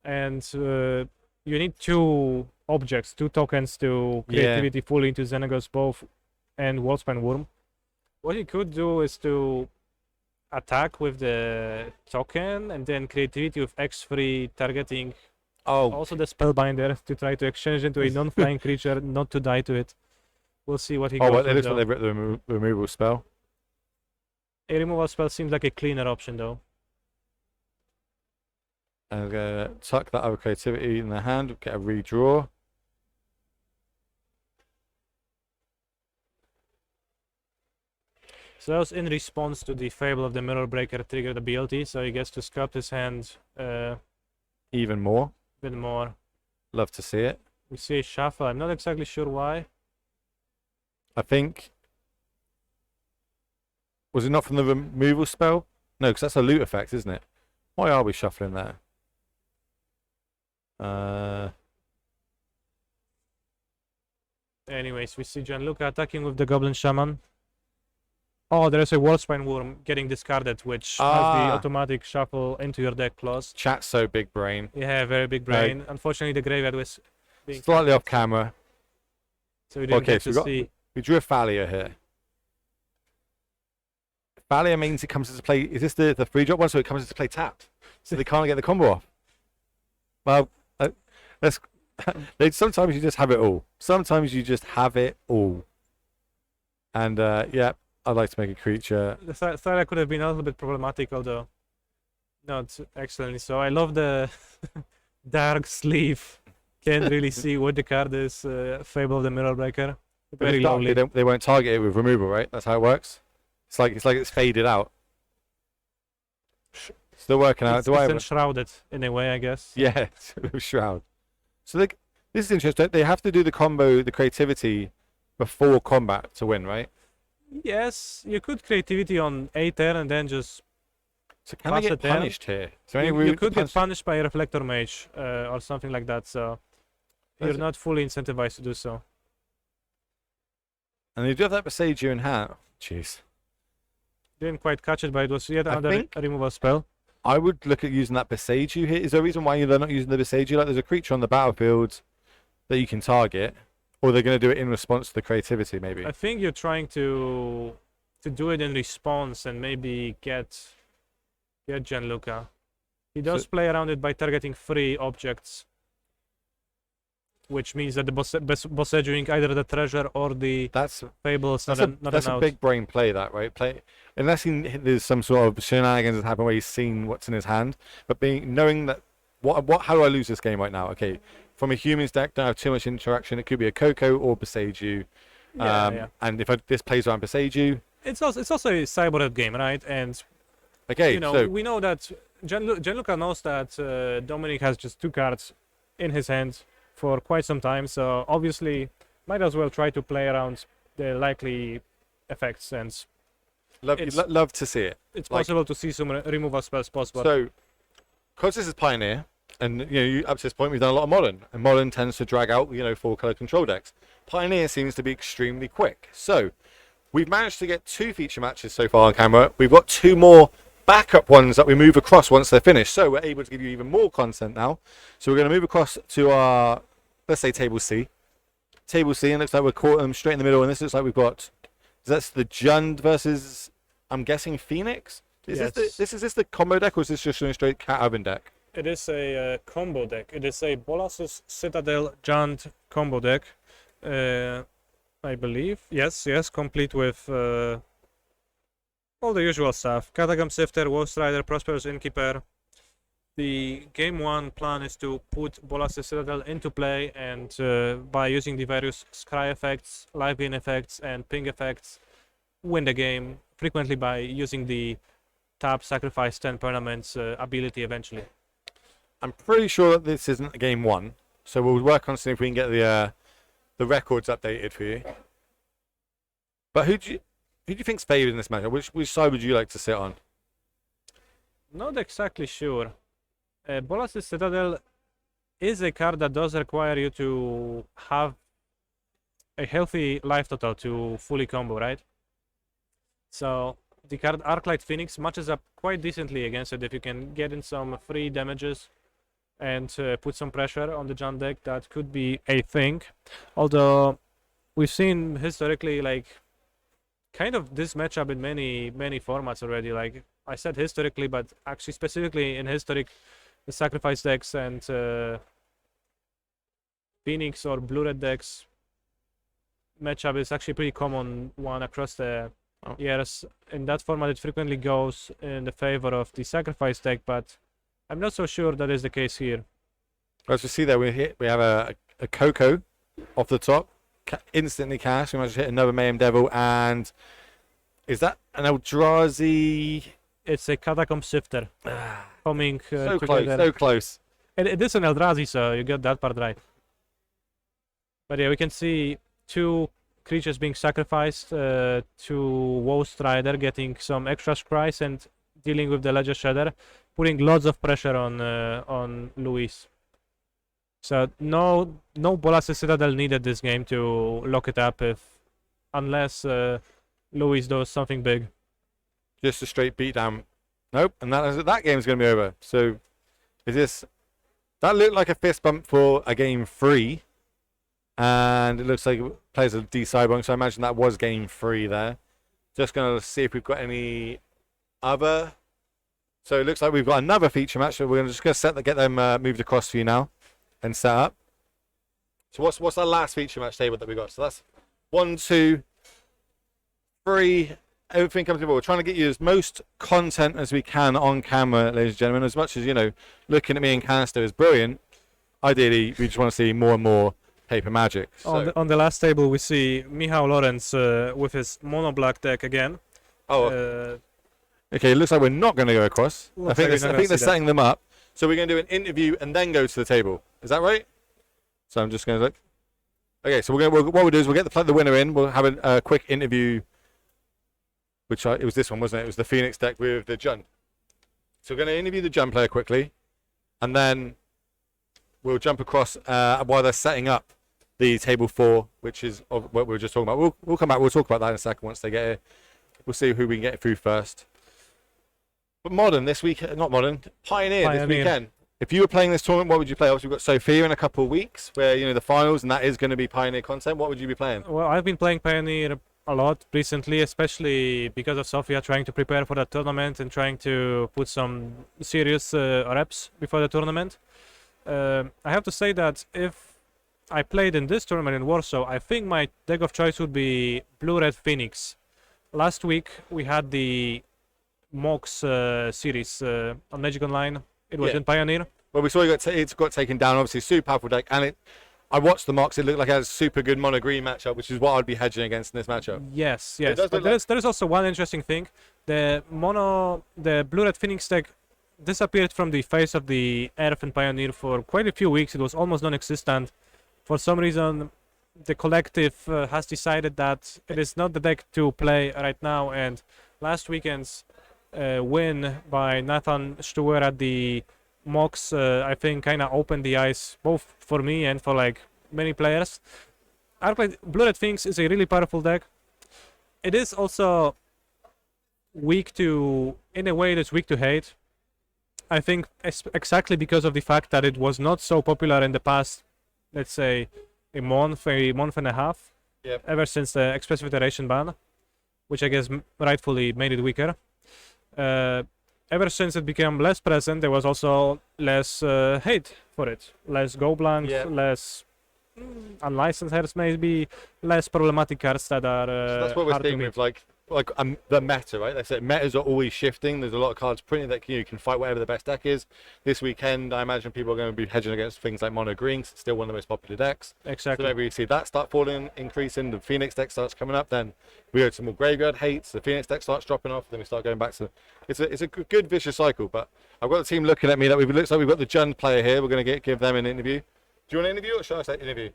and you need 2 objects, 2 tokens to Yeah. creativity fully into Xenagos both and Wolfspan Worm. What he could do is to attack with the token and then creativity with X3 targeting Oh, also the Spellbinder to try to exchange into a non-flying creature, not to die to it. We'll see what he goes well, it with, looks like though. they've written the removal spell. A removal spell seems like a cleaner option though. And I'm going to tuck that other creativity in the hand, get a redraw. So that was in response to the Fable of the Mirror Breaker triggered ability, so he gets to sculpt his hand Even more. a bit more. Love to see it. We see a shuffle, I'm not exactly sure why. I think... Was it not from the removal spell? No, because that's a loot effect, isn't it? Why are we shuffling there? Anyways, we see Gianluca attacking with the Goblin Shaman. Oh, there's a Wolfspan Worm getting discarded, which has the Ah. automatic shuffle into your deck clause. Chat's so big brain. Yeah, very big brain. Unfortunately, the graveyard was being Slightly off camera. so we didn't Okay, get so to we got- see. We drew a Thalia here. Thalia means it comes into play. Is this the free drop one? So it comes into play tapped. So they can't get the combo off. Well, let's. Sometimes you just have it all. Sometimes you just have it all. And yeah, I'd like to make a creature. The Thalia could have been a little bit problematic, although not excellently so. I love the dark sleeve. Can't really see what the card is. Fable of the Mirror Breaker. But Very it's dark, lowly. they won't target it with removal, right? That's how it works. It's like it's faded out. Still working out. It's, Do I it's have enshrouded in a way, I guess. Yeah, it's shroud. So this is interesting. They have to do the combo, the creativity, before combat to win, right? Yes, you could creativity on a turn and then just So can I Pass get it down. punished here? Is there any you route could to get punish? punished by a Reflector Mage or something like that. So you're That's it. not fully incentivized to do so. And you do have that Besage in hand. Jeez. Didn't quite catch it, but it was yet I another think- removal spell. I would look at using that Besage here. Is there a reason why they're not using the Besage? Like, there's a creature on the battlefield that you can target, or they're going to do it in response to the creativity, maybe. I think you're trying to do it in response and maybe get Gianluca. He does play around it by targeting 3 objects, which means that the Bosejuing either the treasure or the That's Fable is that's not, a, not that's an a out. big brain play, that, right? Unless there's some sort of shenanigans that happen where he's seen what's in his hand, but knowing that how do I lose this game right now? Okay, from a human's deck, don't have too much interaction. It could be a Coco or Beseju. Yeah. And if this plays around Beseju, It's also a cyborg game, right? And okay, so we know that Gianluca knows that Dominic has just 2 cards in his hand for quite some time, so obviously might as well try to play around the likely effects, and you'd love to see it. it's Like- possible to see some removal spells possible. So, because this is Pioneer, and up to this point we've done a lot of Modern, and Modern tends to drag out 4-color control decks. Pioneer seems to be extremely quick. So, we've managed to get 2 feature matches so far on camera. We've got 2 more backup ones that we move across once they're finished. So we're able to give you even more content now. So we're going to move across to our, let's say, Table C. Table C, and it looks like we're caught them straight in the middle. And this looks like we've got, that's the Jund versus, I'm guessing, Phoenix? Is this the combo deck, or is this just a straight Cat Oven deck? It is a combo deck. It is a Bolas's Citadel Jund combo deck, I believe. Yes, complete with all the usual stuff. Catacomb Sifter, Wolf Strider, Prosperous Innkeeper. The game 1 plan is to put Bolas's Citadel into play, and by using the various Scry effects, Live Gain effects, and Ping effects, win the game, frequently by using the tap sacrifice 10 permanents ability eventually. I'm pretty sure that this isn't game 1, so we'll work on seeing if we can get the records updated for you. But who do you think's favored in this matchup? Which side would you like to sit on? Not exactly sure. Bolas's Citadel is a card that does require you to have a healthy life total to fully combo, right? So the card Arclight Phoenix matches up quite decently against it if you can get in some free damages and put some pressure on the Jund deck. That could be a thing. Although we've seen historically, like, kind of this matchup in many formats already. Like I said historically, but actually specifically in historic, the sacrifice decks and Phoenix or Blue Red decks matchup is actually pretty common one across the years. In that format, it frequently goes in the favor of the sacrifice deck, but I'm not so sure that is the case here. As we see there, we have a Coco off the top, instantly cast. We managed to hit another Mayhem Devil, and is that an Eldrazi? It's a Catacomb Sifter coming So together. close, so close. It is an Eldrazi, so you get that part right. But yeah, we can see 2 creatures being sacrificed to Woe Strider, getting some extra scries and dealing with the Ledger Shredder, putting lots of pressure on Luis. So no Bolas's Citadel needed this game to lock it up, unless Luis does something big. Just a straight beatdown. Nope, and that game's going to be over. So, that looked like a fist bump for a game 3, and it looks like it plays a Sideboarding, so I imagine that was game 3 there. Just going to see if we've got any other. So it looks like we've got another feature match, so we're just going to get them moved across for you now and set up. So what's our last feature match table that we got? So that's 1, 2, 3. Everything comes together. We're trying to get you as most content as we can on camera, ladies and gentlemen. As much as, looking at me and Kanister is brilliant, ideally, we just want to see more and more paper magic. So, On the last table, we see Michał Lorenz with his mono black deck again. okay, it looks like we're not going to go across. I Looks think like they're, we're not I think gonna they're see that. setting them up. So we're going to do an interview and then go to the table. Is that right? So I'm just going to look. Okay, so what we'll do is we'll get the winner in. We'll have a quick interview. It was this one, wasn't it? It was the Phoenix deck with the Jund. So we're going to interview the Jund player quickly, and then we'll jump across while they're setting up the table 4, which is what we were just talking about. We'll come back. We'll talk about that in a second once they get here. We'll see who we can get through first. But Modern this week, not Modern, Pioneer this weekend. If you were playing this tournament, what would you play? Obviously, we've got Sophia in a couple of weeks, where the finals, and that is going to be Pioneer content. What would you be playing? Well, I've been playing Pioneer a lot recently, especially because of Sofia trying to prepare for that tournament and trying to put some serious reps before the tournament. I have to say that if I played in this tournament in Warsaw, I think my deck of choice would be Blue-Red Phoenix. Last week we had the Mox series on Magic Online. It was in Pioneer. Well, we saw it got taken down. Obviously, super powerful deck, and I watched the mocks. It looked like it had a super good mono green matchup, which is what I'd be hedging against in this matchup. Yes. does But look there is also one interesting thing. The Blue-Red Phoenix deck disappeared from the face of the Earth in Pioneer for quite a few weeks. It was almost non-existent. For some reason, the collective has decided that it is not the deck to play right now. And last weekend's win by Nathan Stuer at the Mox, I think, kind of opened the eyes both for me and for like many players. Blue-Red Phoenix is a really powerful deck. It is also weak to, in a way, that's weak to hate. I think exactly because of the fact that it was not so popular in the past, let's say, a month and a half, ever since the Expressive Iteration ban, which I guess rightfully made it weaker. Ever since it became less present, there was also less hate for it. Less go blanks, less unlicensed cards, maybe less problematic cards that are So that's what we're hard to seeing beat. with the meta, right? They said metas are always shifting. There's a lot of cards printed that you can fight whatever the best deck is. This weekend, I imagine people are going to be hedging against things like mono green. It's still one of the most popular decks. Exactly. So maybe we see that start falling, increasing. The Phoenix deck starts coming up. Then we go to more graveyard hates. The Phoenix deck starts dropping off. Then we start going back to. It's a good vicious cycle. But I've got the team looking at me that looks like we've got the Jund player here. We're going to give them an interview. Do you want an interview or should I say interview?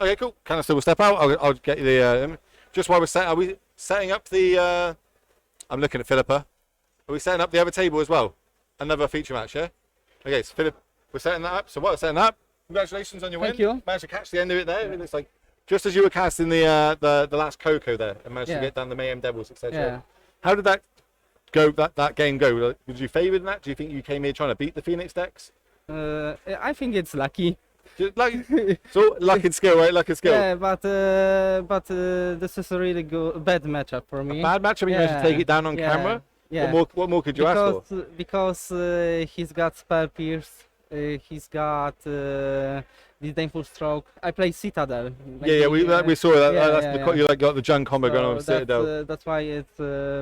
Okay, cool. Kanister will step out. I'll get you the. Just while are we setting up the? I'm looking at Filipa. Are we setting up the other table as well? Another feature match, yeah? Okay, so Philip, we're setting that up. So what, we're setting that up? Congratulations on your win. Thank you. Managed to catch the end of it there. It looks like just as you were casting the last Coco there and managed to get down the Mayhem Devils, etc. Yeah. How did that go? That game go? Did you favour that? Do you think you came here trying to beat the Phoenix decks? I think it's lucky. So luck and skill, right? Luck and skill. Yeah, but this is a really bad matchup for me. Bad matchup. You managed to take it down on camera. Yeah. What more could you ask for? Because he's got Spell Pierce, he's got Disdainful Stroke. I play Citadel. Yeah, we saw that. yeah, That's yeah, because yeah. you got the Jund combo going on with Citadel. That's why it's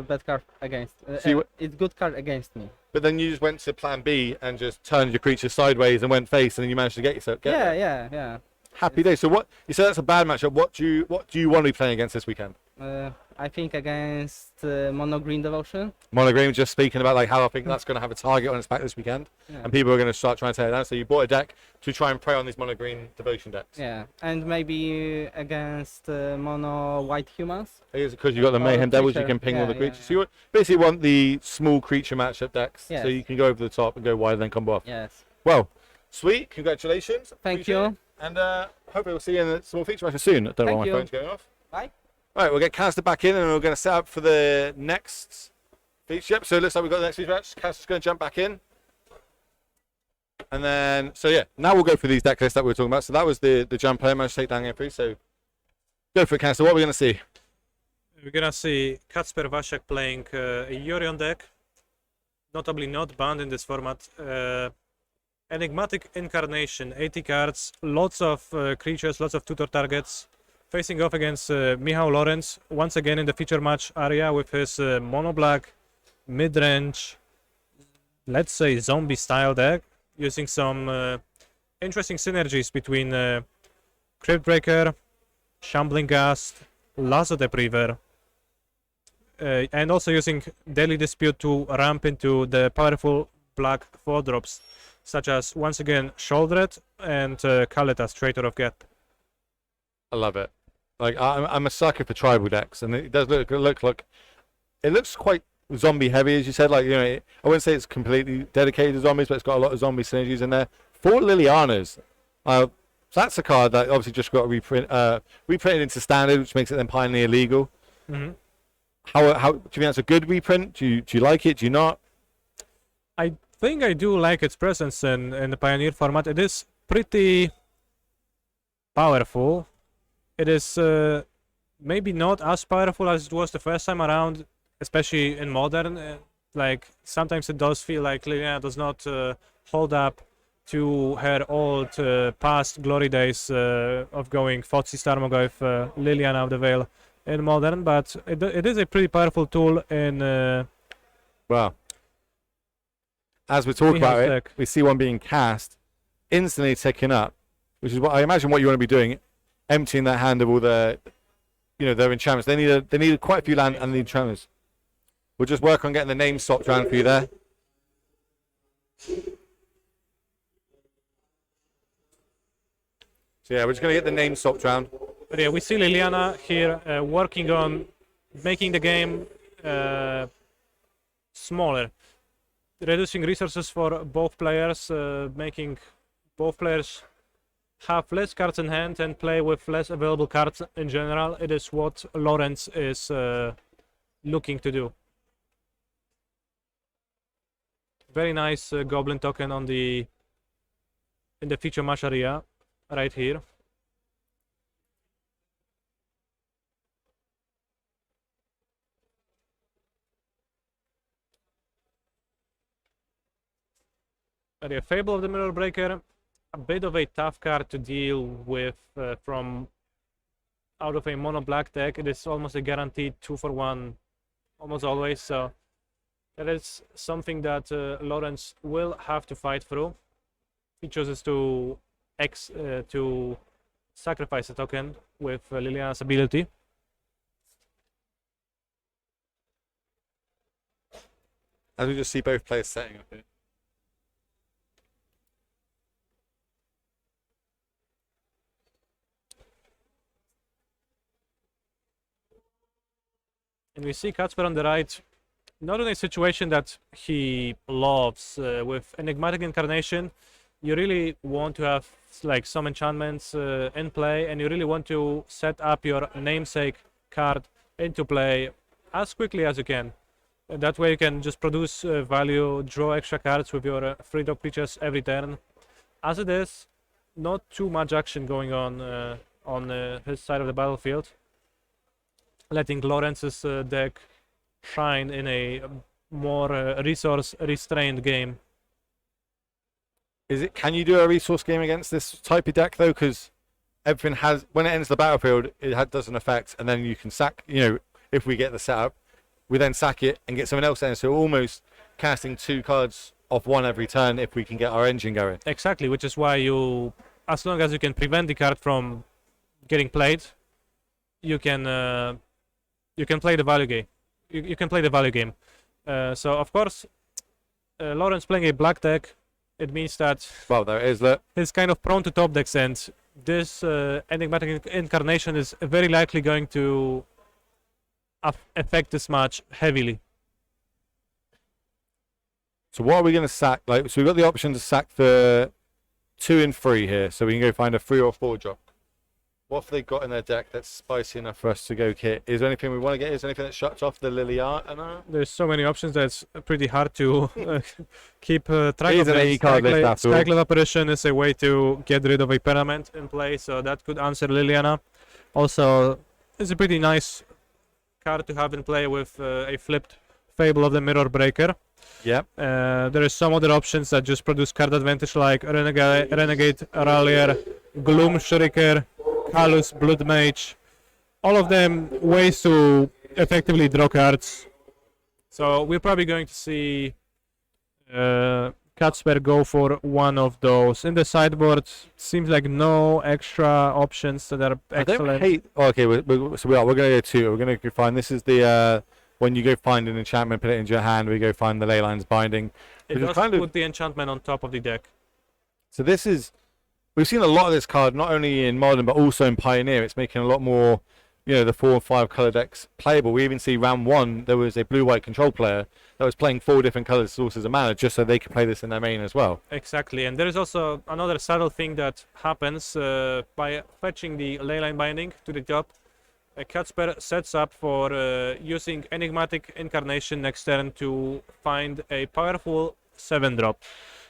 bad card against. So it's good card against me. But then you just went to plan B and just turned your creature sideways and went face, and then you managed to get yourself. Yeah. Happy day. So what you said that's a bad matchup. What do you want to be playing against this weekend? I think against Mono Green Devotion. Monogram just speaking about like how I think that's going to have a target on its back this weekend, and people are going to start trying to tear it down. So you bought a deck to try and prey on these mono green devotion decks. Yeah, and maybe against Mono White Humans. It's because you've got the Mayhem Devils, you can ping all the creatures. So you basically want the small creature matchup decks, so Yes. you can go over the top and go wide and then combo off. Yes. Well, sweet, congratulations. Thank Appreciate you. it. And hopefully we'll see you in the small feature match soon. I don't know why Thank my you. phone's going off. Bye. Right, we'll get Kanister back in and we're going to set up for the next feature. Yep, so it looks like we've got the next feature match. Kanister's going to jump back in. And then, so yeah, now we'll go through these deck lists that we were talking about. So that was the jump player, managed to take down game 3. So go for it, Kanister. What are we going to see? We're gonna see Kacper Wasiak playing a Yorion deck, notably not banned in this format. Enigmatic Incarnation, 80 cards, lots of creatures, lots of tutor targets, facing off against Michał Lorenz, once again in the feature match area with his mono black, mid-range, let's say zombie style deck, using some interesting synergies between Crypt Breaker, Shambling Gust, Lazo Depriver, and also using Daily Dispute to ramp into the powerful black 4-drops, such as, once again, Sholdred and Kalitas, Traitor of Geth. I love it. Like I'm a sucker for tribal decks, and it does look like it looks quite zombie heavy, as you said. Like, you know, I wouldn't say it's completely dedicated to zombies, but it's got a lot of zombie synergies in there. 4 Lilianas. So that's a card that obviously just got reprinted into standard, which makes it then Pioneer legal. Mm-hmm. How do you think that's a good reprint? Do you like it? Do you not? I think I do like its presence in the Pioneer format. It is pretty powerful. It is maybe not as powerful as it was the first time around, especially in Modern. Like, sometimes it does feel like Liliana does not hold up to her old past glory days of going Foxy Starmogorth, Liliana of the Veil in Modern, but it is a pretty powerful tool in Well, as we talk about it, deck. we see one being cast, instantly ticking up, which is what I imagine what you want to be doing, emptying that hand of all the, you know, their enchantments. They need quite a few land and the enchantments. We'll just work on getting the name swapped around for you there. So yeah, we're just going to get the name swapped around. But yeah, we see Liliana here working on making the game smaller, reducing resources for both players, making both players have less cards in hand and play with less available cards in general. It is what Lawrence is looking to do. Very nice goblin token on in the feature match area right here. But yeah, Fable of the Mirror Breaker, a bit of a tough card to deal with from out of a mono black deck. It is almost a guaranteed 2-for-1 almost always, so that is something that Lawrence will have to fight through. He chooses to sacrifice a token with Liliana's ability. As we just see both players setting up here. And we see Kacper on the right, not in a situation that he loves. With Enigmatic Incarnation, you really want to have like some enchantments in play, and you really want to set up your namesake card into play as quickly as you can. And that way you can just produce value, draw extra cards with your 3-drop creatures every turn. As it is, not too much action going on his side of the battlefield, letting Lawrence's deck shine in a more resource-restrained game. Can you do a resource game against this type of deck though? Because everything has, when it enters the battlefield, does an effect, and then you can sack. You know, if we get the setup, we then sack it and get someone else in. So almost casting 2 cards off 1 every turn if we can get our engine going. Exactly, which is why you, as long as you can prevent the card from getting played, you can play the value game. You can play the value game. So of course, Lawrence playing a black deck. It means that, well, there is that he's kind of prone to top decks, and this Enigmatic Incarnation is very likely going to affect this match heavily. So what are we going to sack? Like, so we've got the option to sack the 2 and 3 here, so we can go find a 3 or 4 drop. What have they got in their deck that's spicy enough for us to go kit? Is there anything we want to get? Is there anything that shuts off the Liliana? There's so many options that it's pretty hard to keep track It is of. an 80 card list after all. Skyclave Apparition is a way to get rid of a permanent in play, so that could answer Liliana. Also, it's a pretty nice card to have in play with a flipped Fable of the Mirror Breaker. Yep. There is some other options that just produce card advantage, like Renegade Rallier, Gloom Shrieker, Callous Blood Mage. All of them ways to effectively draw cards. So we're probably going to see Catsper go for one of those. In the sideboard, seems like no extra options that are I don't excellent. hate. Oh, okay, so we're going to go two. We're going to go find. This is the when you go find an enchantment, put it into your hand. We go find the Leyline's Binding. It which is does kind put of, the enchantment on top of the deck. so this is. We've seen a lot of this card, not only in Modern but also in Pioneer. It's making a lot more, the 4 and 5 color decks playable. We even see round 1 there was a blue-white control player that was playing 4 different color sources of mana just so they could play this in their main as well. Exactly, and there is also another subtle thing that happens by fetching the Leyline Binding to the top. Catsper sets up for using Enigmatic Incarnation next turn to find a powerful 7-drop.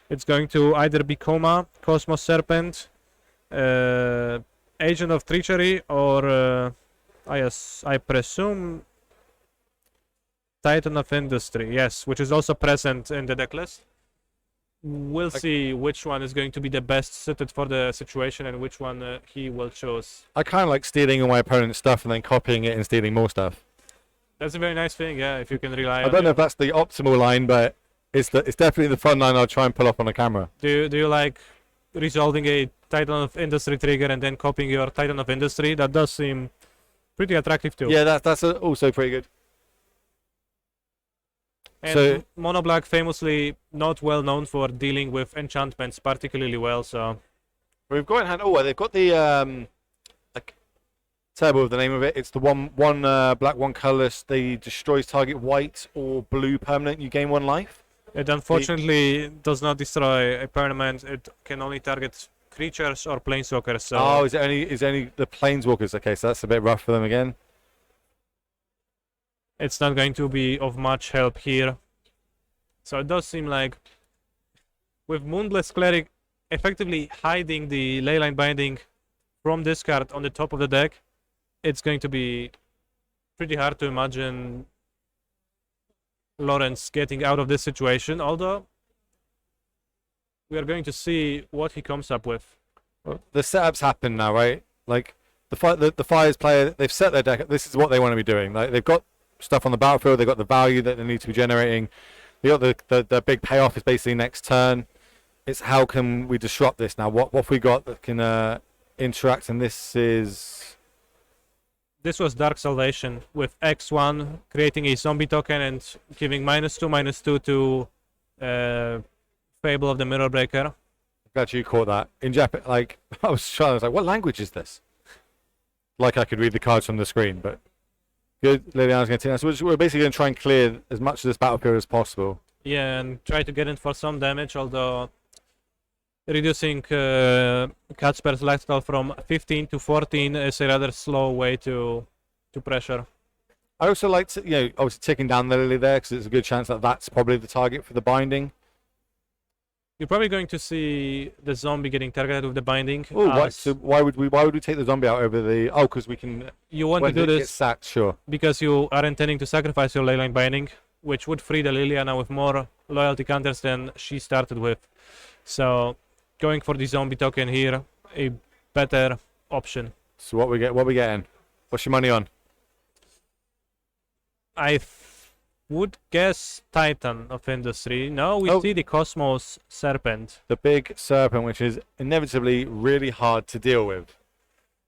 It's going to either be Coma, Cosmos Serpent, Agent of Treachery, or I presume Titan of Industry, yes, which is also present in the deck list. We'll see which one is going to be the best suited for the situation and which one he will choose. I kind of like stealing all my opponent's stuff and then copying it and stealing more stuff. That's a very nice thing, yeah, if you can rely on I don't know it. if that's the optimal line, but it's definitely the fun line I'll try and pull up on the camera. Do you like resolving a Titan of Industry trigger and then copying your Titan of Industry? That does seem pretty attractive too. Yeah, that's also pretty good. And So- Mono Black famously not well known for dealing with enchantments particularly well, so We've got in hand. Oh, they've got the like terrible with the name of it. It's the one black, one colorless. They destroys target white or blue permanent. You gain 1 life. it unfortunately does not destroy a permanent. It can only target creatures or planeswalkers. So Oh, is it only the planeswalkers? Okay, so that's a bit rough for them again. it's not going to be of much help here. So it does seem like with Moonbless Cleric effectively hiding the Leyline Binding from this card on the top of the deck, it's going to be pretty hard to imagine Lawrence getting out of this situation, although we are going to see what he comes up with. Well, the setups happen now, right? Like the Fires player, they've set their deck. This is what they want to be doing. Like they've got stuff on the battlefield. They've got the value that they need to be generating. They got the big payoff is basically next turn. It's how can we disrupt this now? What have we got that can interact? And this was Dark Salvation with X1 creating a zombie token and giving -2/-2 to Fable of the Mirror Breaker. glad you caught that in Japan. Like I was like, what language is this? Like I could read the cards from the screen, but good. Liliana's going to take that. So we're basically going to try and clear as much of this battlefield as possible. Yeah, and try to get in for some damage, although reducing Catsper's lifesteal from 15 to 14 is a rather slow way to pressure. I also like to, obviously ticking down the Lily there because it's a good chance that that's probably the target for the binding. You're probably going to see the zombie getting targeted with the binding. Oh, as so why would we take the zombie out over the? Oh, because we can. you want to When do it gets this sacked, sure. because you are intending to sacrifice your Leyline Binding, which would free the Liliana with more loyalty counters than she started with. So going for the zombie token here, a better option. So what we getting? What's your money on? I would guess Titan of Industry. No, we Oh. see the Cosmos Serpent. The big serpent, which is inevitably really hard to deal with.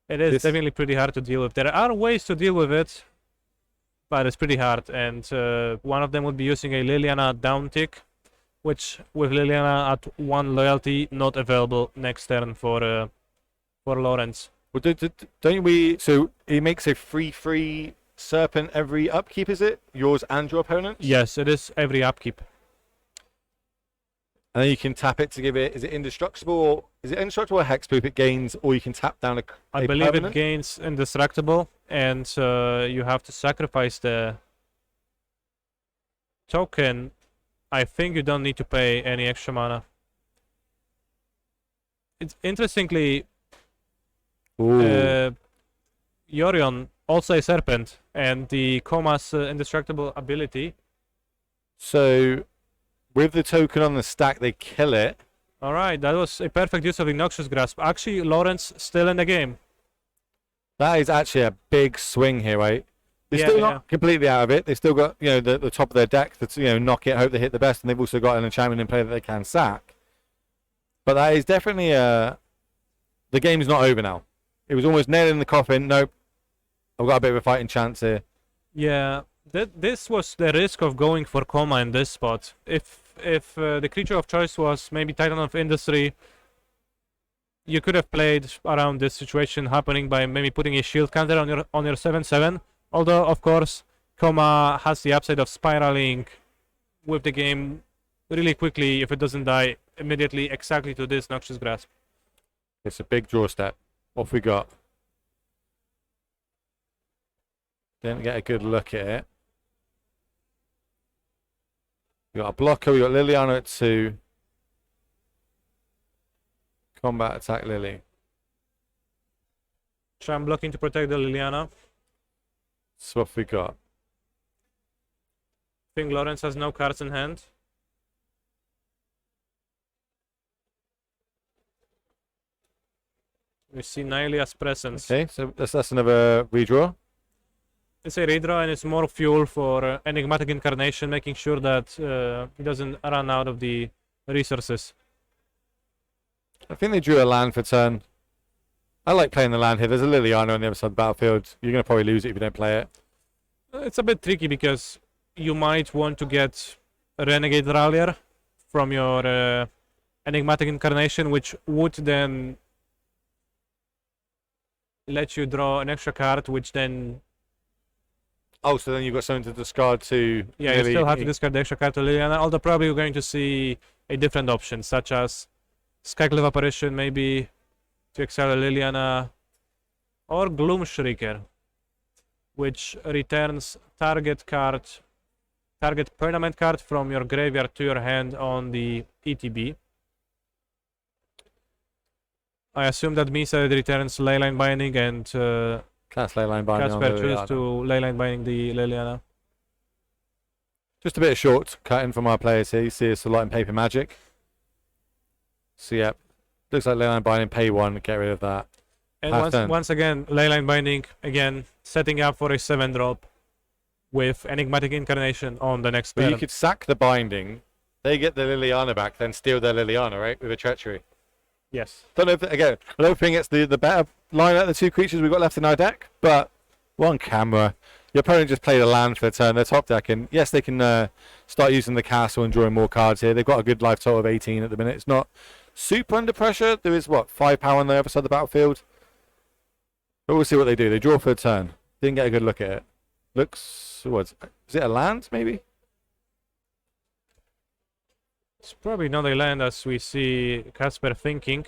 It is This- definitely pretty hard to deal with. There are ways to deal with it, but it's pretty hard. And one of them would be using a Liliana downtick, which with Liliana at 1 loyalty, not available next turn for Lawrence. Well, don't we? So he makes a free serpent every upkeep. Is it yours and your opponent? Yes, it is every upkeep. And then you can tap it to give it. Is it indestructible? Or, is it indestructible or hexproof? It gains, or you can tap down I a believe permanent? it gains indestructible, and you have to sacrifice the token. I think you don't need to pay any extra mana. It's interestingly, Ooh. Yorion also a serpent, and the Coma's indestructible ability. So with the token on the stack, they kill it. All right, that was a perfect use of the Noxious Grasp. Actually, Lawrence still in the game. That is actually a big swing here, right? They're Yeah, still yeah. not completely out of it. They've still got, you know, the top of their deck that's, you know, knock it, hope they hit the best, and they've also got an enchantment in play that they can sack. But that is definitely the game's not over now. It was almost nailed in the coffin. Nope, I've got a bit of a fighting chance here. Yeah, this was the risk of going for Coma in this spot. If the creature of choice was maybe Titan of Industry, you could have played around this situation happening by maybe putting a shield counter on your 7/7. Although, of course, Coma has the upside of spiraling with the game really quickly if it doesn't die immediately exactly to this Noxious Grasp. It's a big draw step. Off we got. Didn't get a good look at it. We got a blocker. We got Liliana at 2. Combat attack Lily. So I'm blocking to protect the Liliana. So what we got? I think Lawrence has no cards in hand. We see Nylia's presence. Okay, so that's another redraw. It's a redraw and it's more fuel for Enigmatic Incarnation, making sure that he doesn't run out of the resources. I think they drew a land for turn. I like playing the land here. There's a Liliana on the other side of the battlefield. You're going to probably lose it if you don't play it. It's a bit tricky because you might want to get a Renegade Rallier from your Enigmatic Incarnation, which would then let you draw an extra card, which then... Oh, so then you've got something to discard to... Yeah, you still have to discard the extra card to Liliana, although probably you're going to see a different option, such as Skyclave Apparition, maybe, to exile Liliana, or Gloom Shrieker, which returns target permanent card from your graveyard to your hand on the ETB. I assume that means that it returns Leyline Binding and Cast Leyline Binding on Casper chooses Liliana. to Leyline Binding the Liliana. Just a bit of short cutting from our players here. You see it's a lot in Paper Magic. So yeah, looks like Leyline Binding, pay 1, get rid of that. And once again, Leyline Binding, again, setting up for a 7-drop with Enigmatic Incarnation on the next But turn. you could sack the Binding, they get the Liliana back, then steal their Liliana, right, with a Treachery. Yes. Don't know if, again, I don't think it's the better line out of the two creatures we've got left in our deck, but one camera. Your opponent just played a land for the turn, they're top decking. Yes, they can start using the castle and drawing more cards here. They've got a good life total of 18 at the minute. It's not super under pressure. There is, what, 5 power on the other side of the battlefield? But we'll see what they do. They draw for a turn. Didn't get a good look at it. Looks, what, is it a land, maybe? It's probably not a land as we see Casper thinking.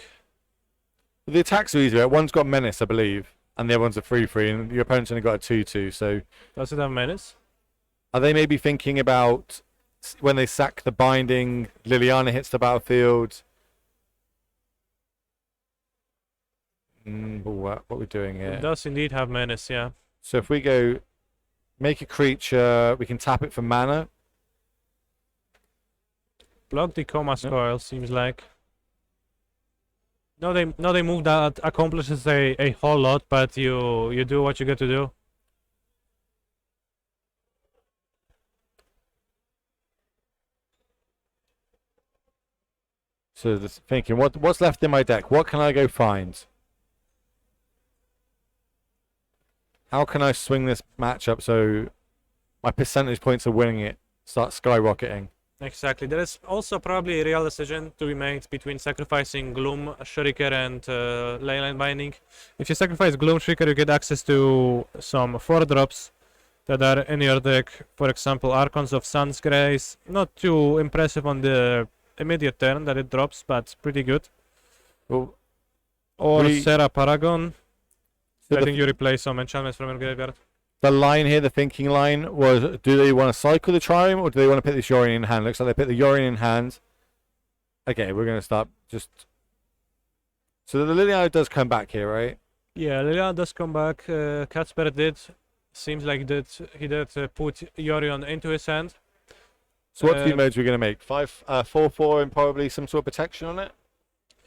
The attacks are easier. One's got Menace, I believe, and the other one's a 3/3, and your opponent's only got a 2/2, so... Does it have Menace? Are they maybe thinking about when they sack the Binding, Liliana hits the battlefield? What we're doing here? It does indeed have Menace, yeah. So if we go make a creature, we can tap it for mana. Block the Coma's Coil, seems like. No, they move that accomplishes a whole lot, but you do what you get to do. So just thinking, what's left in my deck? What can I go find? How can I swing this matchup so my percentage points of winning it start skyrocketing? Exactly. There is also probably a real decision to be made between sacrificing Gloom Shrieker and Leyline Binding. If you sacrifice Gloom Shrieker, you get access to some 4-drops that are in your deck. For example, Archons of Sun's Grace. Not too impressive on the immediate turn that it drops, but pretty good. Well, Or we- Serra Paragon. So I the- think you replace some enchantments from your graveyard. The line here, the thinking line, was do they want to cycle the Triumph or do they want to put this Yorion in hand? Looks like they put the Yorion in hand. Okay, we're going to start just... So the Liliana does come back here, right? Yeah, Liliana does come back. Casper did. Seems like he did put Yorion into his hand. So what two Uh, modes we're going to make? 4/4 and probably some sort of protection on it?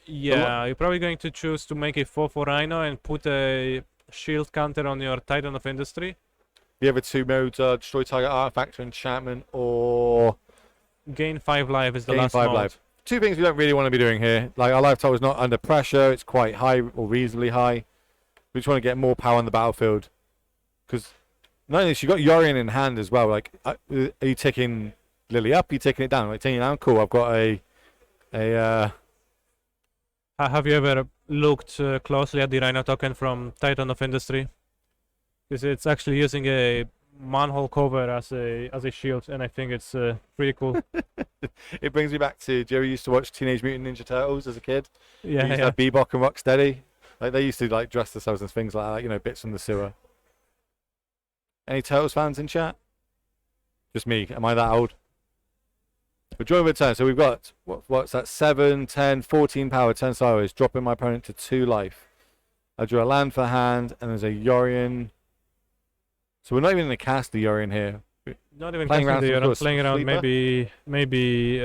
Yeah, you're probably going to choose to make a 4/4 Rhino and put a shield counter on your Titan of Industry. The other two modes are destroy target artifact or enchantment, or Gain 5 life is the gain last 5 mode. life. Two things we don't really want to be doing here. Like, our life total is not under pressure, it's quite high or reasonably high. We just want to get more power on the battlefield. Because not only she got Yorion in hand as well. Like, are you taking Lily up? Are you taking it down? Like, taking it down? Cool, I've got Have you ever looked closely at the Rhino token from Titan of Industry? Because it's actually using a manhole cover as a shield, and I think it's pretty cool. It brings me back to, do you ever used to watch Teenage Mutant Ninja Turtles as a kid? Yeah, They used to have Bebop and Rocksteady. Like, they used to like dress themselves as things like that, you know, bits from the sewer. Any Turtles fans in chat? Just me. Am I that old? But during the turn, so we've got, what's that, 7, 10, 14 power, 10 sideways, dropping my opponent to 2 life. I drew a land for hand, and there's a Yorion. So we're not even going to cast the Yorion here. Not even Playing casting around the some Yorion, sort of playing around sleeper? maybe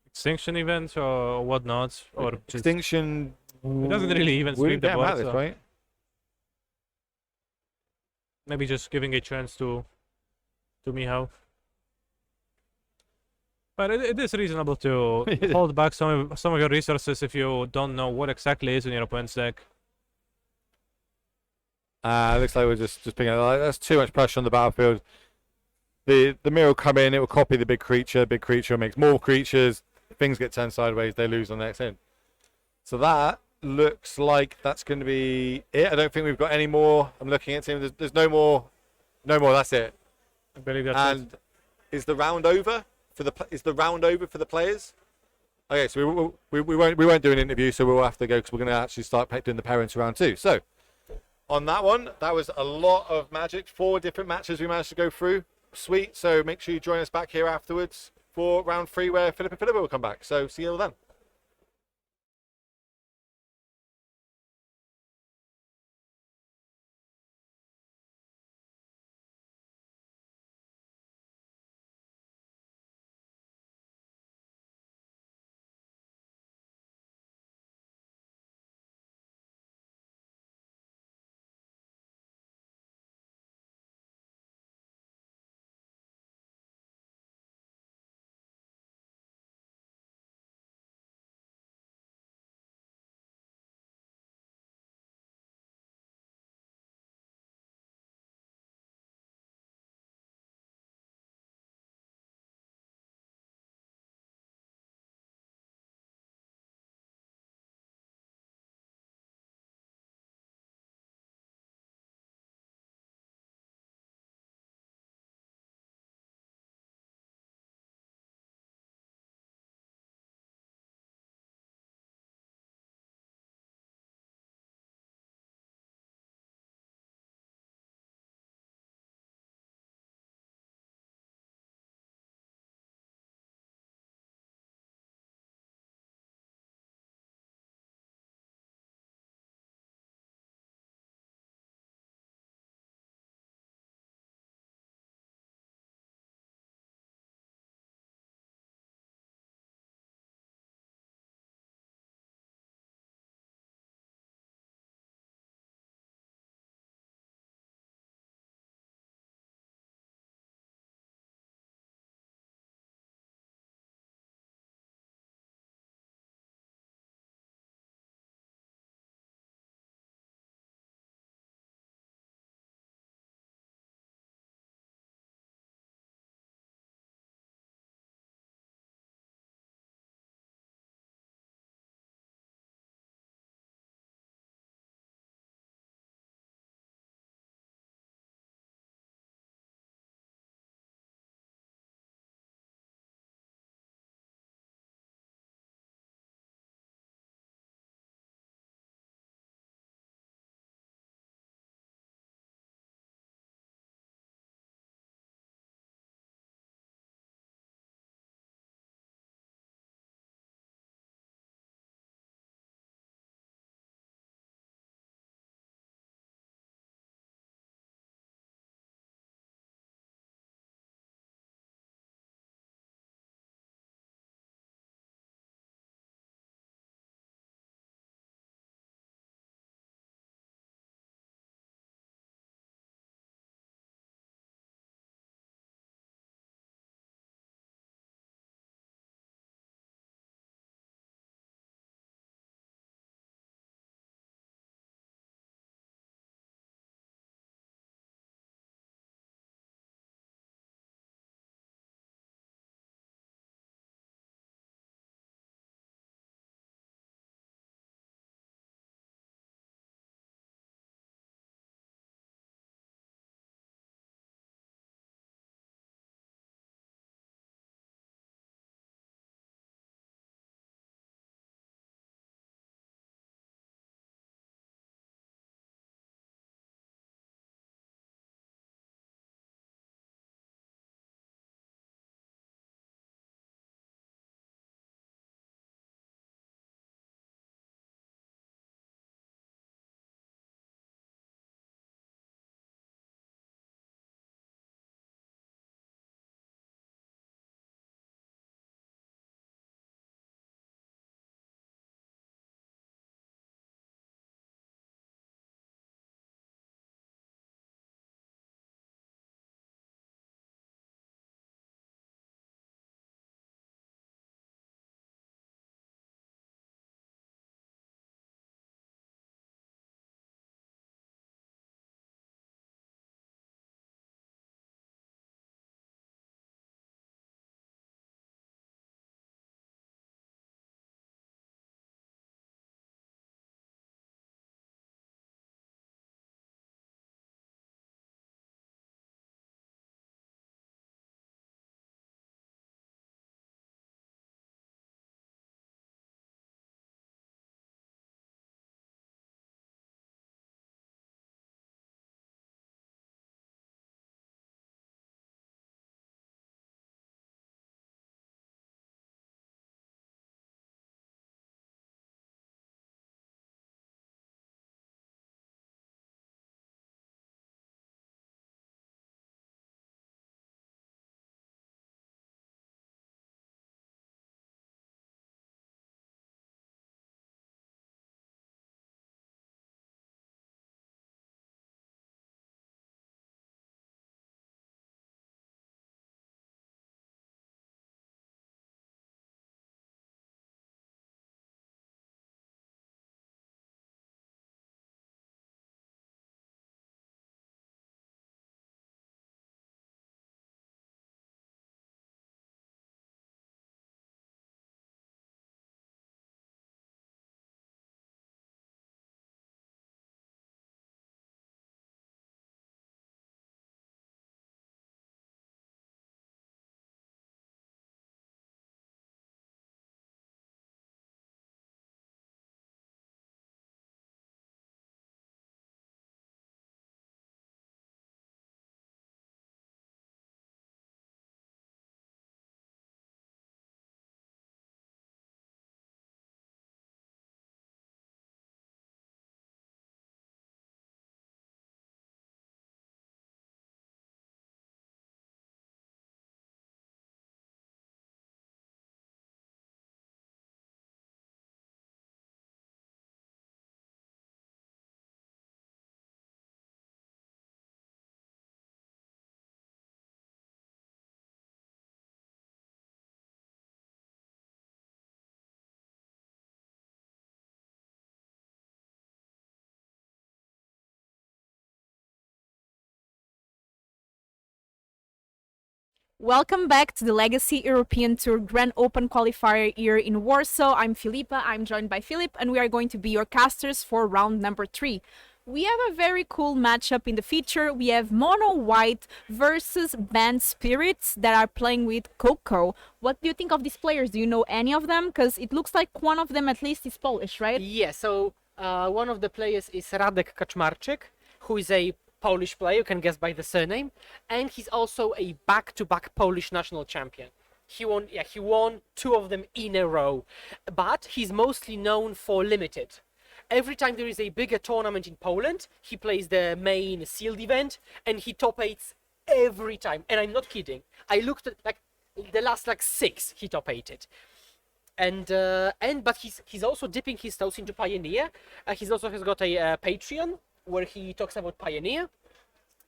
extinction event or whatnot, or just Extinction. it doesn't really even We sweep didn't the get him out board, this, so right? maybe just giving a chance to Mihao. But it is reasonable to hold back some of your resources if you don't know what exactly is in your opponent's deck. Looks like we're just picking it. Like, that's too much pressure on the battlefield. The mirror will come in, it will copy the big creature. Big creature makes more creatures. Things get turned sideways, they lose on the next in. So that looks like that's going to be it. I don't think we've got any more. I'm looking at him. There's no more. No more. That's it. I believe that's And is the round over for the players? Okay, so we won't do an interview, so we'll have to go because we're going to actually start doing the parents round 2. So on that one, that was a lot of Magic. 4 different matches we managed to go through. Sweet. So make sure you join us back here afterwards for round 3, where Filipa will come back. So see you all then. Welcome back to the Legacy European Tour Grand Open Qualifier here in Warsaw. I'm Filipa, I'm joined by Filip, and we are going to be your casters for round number 3. We have a very cool matchup in the feature. We have Mono White versus Band Spirits that are playing with Coco. What do you think of these players? Do you know any of them? Because it looks like one of them at least is Polish, right? Yeah, so one of the players is Radek Kaczmarczyk, who is a Polish player, you can guess by the surname, and he's also a back-to-back Polish national champion. He won 2 of them in a row, but he's mostly known for limited. Every time there is a bigger tournament in Poland, he plays the main sealed event, and he top 8s every time. And I'm not kidding. I looked at the last 6 he top 8'd. But he's also dipping his toes into Pioneer. He's also has got a Patreon where he talks about Pioneer,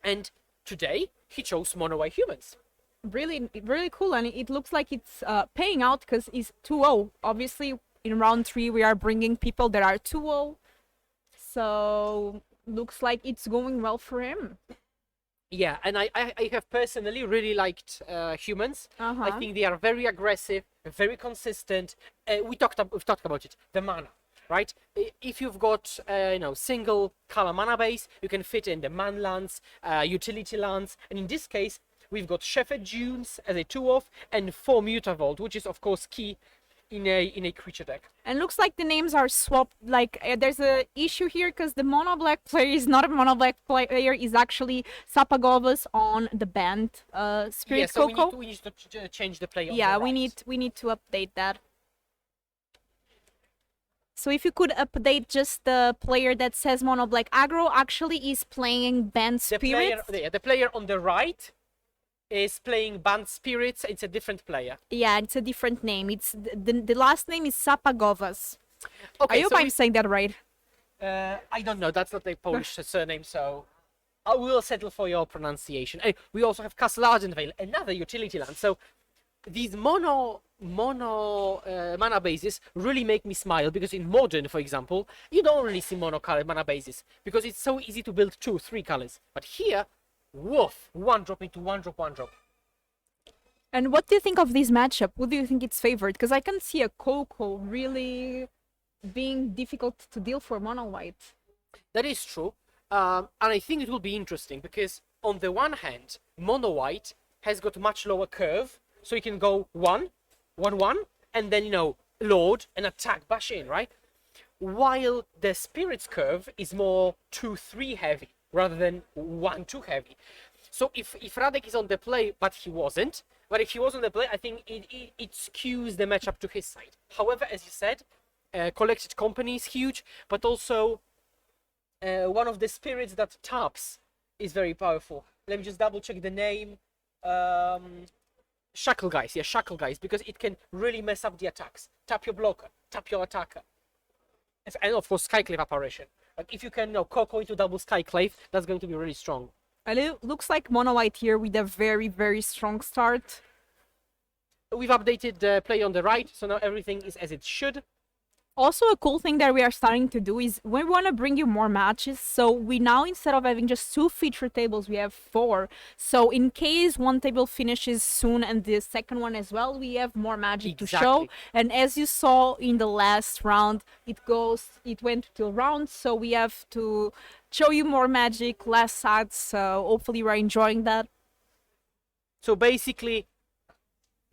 and today he chose Mono White Humans. Really, really cool, and it looks like it's paying out because it's 2-0. Obviously, in round 3 we are bringing people that are 2-0, so looks like it's going well for him. Yeah, and I have personally really liked Humans. I think they are very aggressive, very consistent. We've talked about it, the mana. Right? If you've got single color mana base, you can fit in the man lands, utility lands, and in this case we've got Shepherd Dunes as a 2-off and 4 Mutavault, which is of course key in a creature deck. And looks like the names are swapped. There's a issue here because the mono black player is not a mono black player, is actually Sapagovas on the band Spirit Yeah, so Coco. we need to change the play. Yeah, on the we right. need to update that. So if you could update just the player that says mono black aggro actually is playing Band Spirits. The player on the right is playing Band Spirits. It's a different player. Yeah, it's a different name. It's the last name is Sapagovas. Okay, I hope I'm saying that right. I don't know. That's not a Polish surname, so I will settle for your pronunciation. We also have Castle Ardenvale, another utility land. So these mono mana bases really make me smile, because in Modern, for example, you don't really see mono color mana bases because it's so easy to build 2-3 colors. But here, woof, 1-drop into 1-drop, 1-drop. And what do you think of this matchup? What do you think it's favored? Because I can see a Coco really being difficult to deal for mono white. That is true, and I think it will be interesting because on the one hand, mono white has got much lower curve, so you can go 1-1, and then load and attack, bash in, right? While the Spirit's curve is more 2-3 heavy rather than 1-2 heavy. So if Radek is on the play, but he wasn't, but if he was on the play, I think it skews the matchup to his side. However, as you said, collected company is huge, but also one of the spirits that taps is very powerful. Let me just double check the name. Shackle Guys, yeah, Shackle Guys, because it can really mess up the attacks. Tap your blocker, tap your attacker. And of course, Skyclave apparition. Like if you can Coco into double Skyclave, that's going to be really strong. And it looks like mono white here with a very, very strong start. We've updated the play on the right, so now everything is as it should. Also, a cool thing that we are starting to do is we want to bring you more matches. So we now, instead of having just 2 feature tables, we have 4. So in case one table finishes soon and the second one as well, we have more magic to show. And as you saw in the last round, it went to rounds. So we have to show you more magic, less sides. So hopefully we're enjoying that. So basically,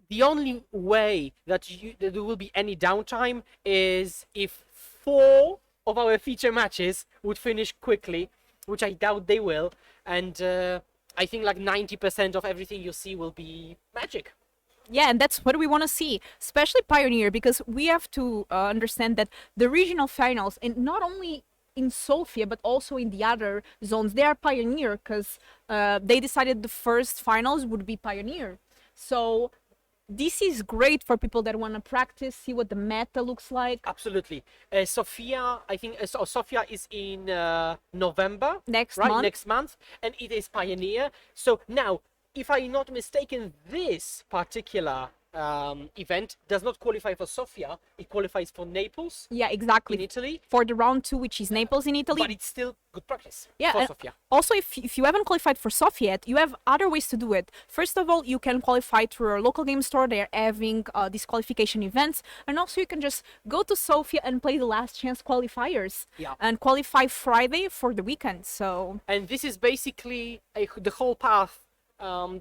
the only way that there will be any downtime is if 4 of our feature matches would finish quickly, which I doubt they will, and I think like 90% of everything you see will be magic. Yeah, and that's what we want to see, especially Pioneer, because we have to understand that the regional finals, and not only in Sofia, but also in the other zones, they are Pioneer, because they decided the first finals would be Pioneer. So this is great for people that want to practice, see what the meta looks like. Absolutely. Sofia, I think Sofia is in November. Next month, and it is Pioneer. So now, if I'm not mistaken, this particular event does not qualify for Sofia, it qualifies for Naples Yeah, in exactly. Italy, For the round 2, which is Naples in Italy. but it's still good practice Yeah, for and Sofia. also, if you haven't qualified for Sofia yet, you have other ways to do it. First of all, you can qualify through your local game store. They're having these qualification events. And also, you can just go to Sofia and play the last chance qualifiers. Yeah. And qualify Friday for the weekend. So, And this is basically the whole path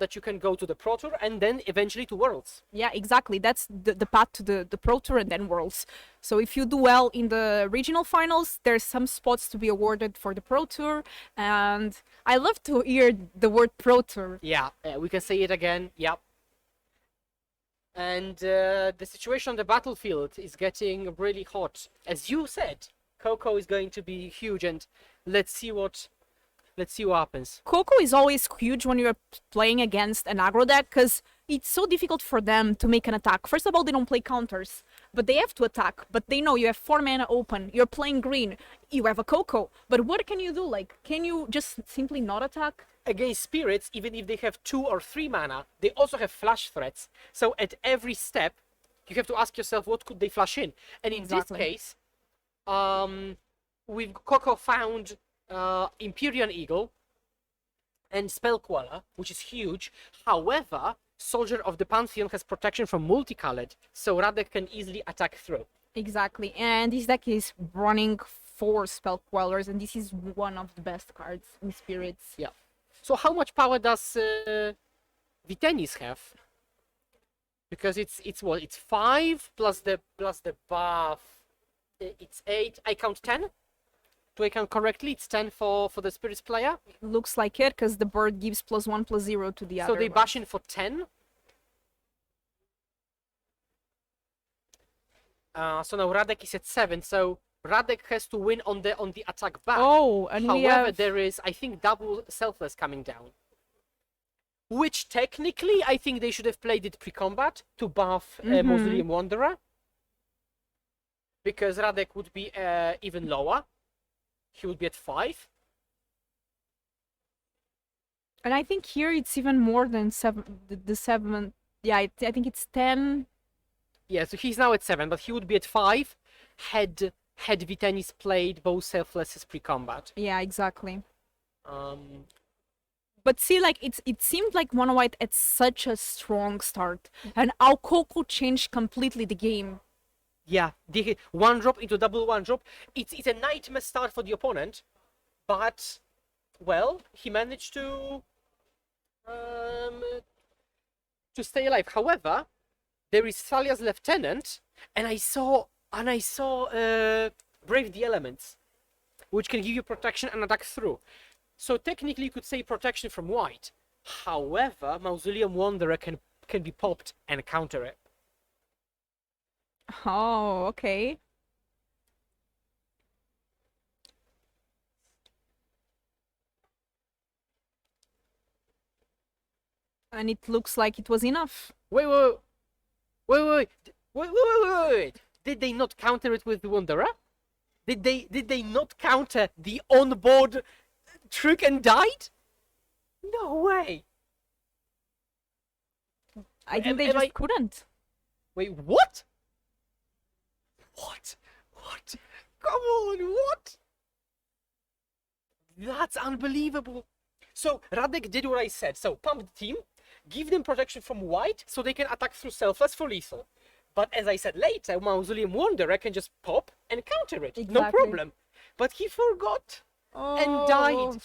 that you can go to the Pro Tour and then eventually to Worlds. yeah, exactly. That's the path to the Pro Tour and then Worlds. So, if you do well in the regional finals, there's some spots to be awarded for the Pro Tour. And I love to hear the word Pro Tour. Yeah, we can say it again. Yep. And the situation on the battlefield is getting really hot. As you said, Coco is going to be huge, and let's see what happens. Coco is always huge when you're playing against an aggro deck because it's so difficult for them to make an attack. First of all, they don't play counters, but they have to attack. But they know you have 4 mana open, you're playing green, you have a Coco. But what can you do? Like, can you just simply not attack? Against spirits, even if they have 2 or 3 mana, they also have flash threats. So at every step, you have to ask yourself, what could they flash in? And in Exactly. this case, we've Coco found Empyrean Eagle and Spell Queller, which is huge. However, Soldier of the Pantheon has protection from multicolored, so Radek can easily attack through. Exactly. And this deck is running 4 Spell Quellers, and this is one of the best cards in Spirits. Yeah. So how much power does Vitenis have? Because it's what? It's 5 plus the buff. It's 8. I count 10. Do I count correctly? It's 10 for the Spirits player. Looks like it, because the bird gives +1/+0 to the other So they one. bash in for 10. So now Radek is at 7. So Radek has to win on the attack back. Oh, and we However, have... there is, I think, double Selfless coming down. Which technically, I think they should have played it pre-combat to buff Mausoleum Wanderer. Because Radek would be even lower. He would be at 5. And I think here it's even more than 7. The 7. Yeah, I think it's 10. Yeah, so he's now at 7, but he would be at 5 had Vitenis played both Selflesses pre-combat. Yeah, exactly. Um, But see, like it seemed like Mono White at such a strong start, and how Coco changed completely the game. Yeah, the 1-drop into double 1-drop. It's a nightmare start for the opponent, but well, he managed to stay alive. However, there is Thalia's Lieutenant, and I saw Brave the Elements, which can give you protection and attack through. So technically, you could say protection from white. However, Mausoleum Wanderer can be popped and counter it. Oh, okay. And it looks like it was enough. Wait. Did they not counter it with the Wanderer? Did they not counter the onboard trick and died? No way. I think they am just I- couldn't. Wait, what? What? Come on, what? That's unbelievable. So Radek did what I said. So pump the team, give them protection from white so they can attack through Selfless for lethal. But as I said later, Mausoleum Wanderer can just pop and counter it. No Exactly. problem. But he forgot and died.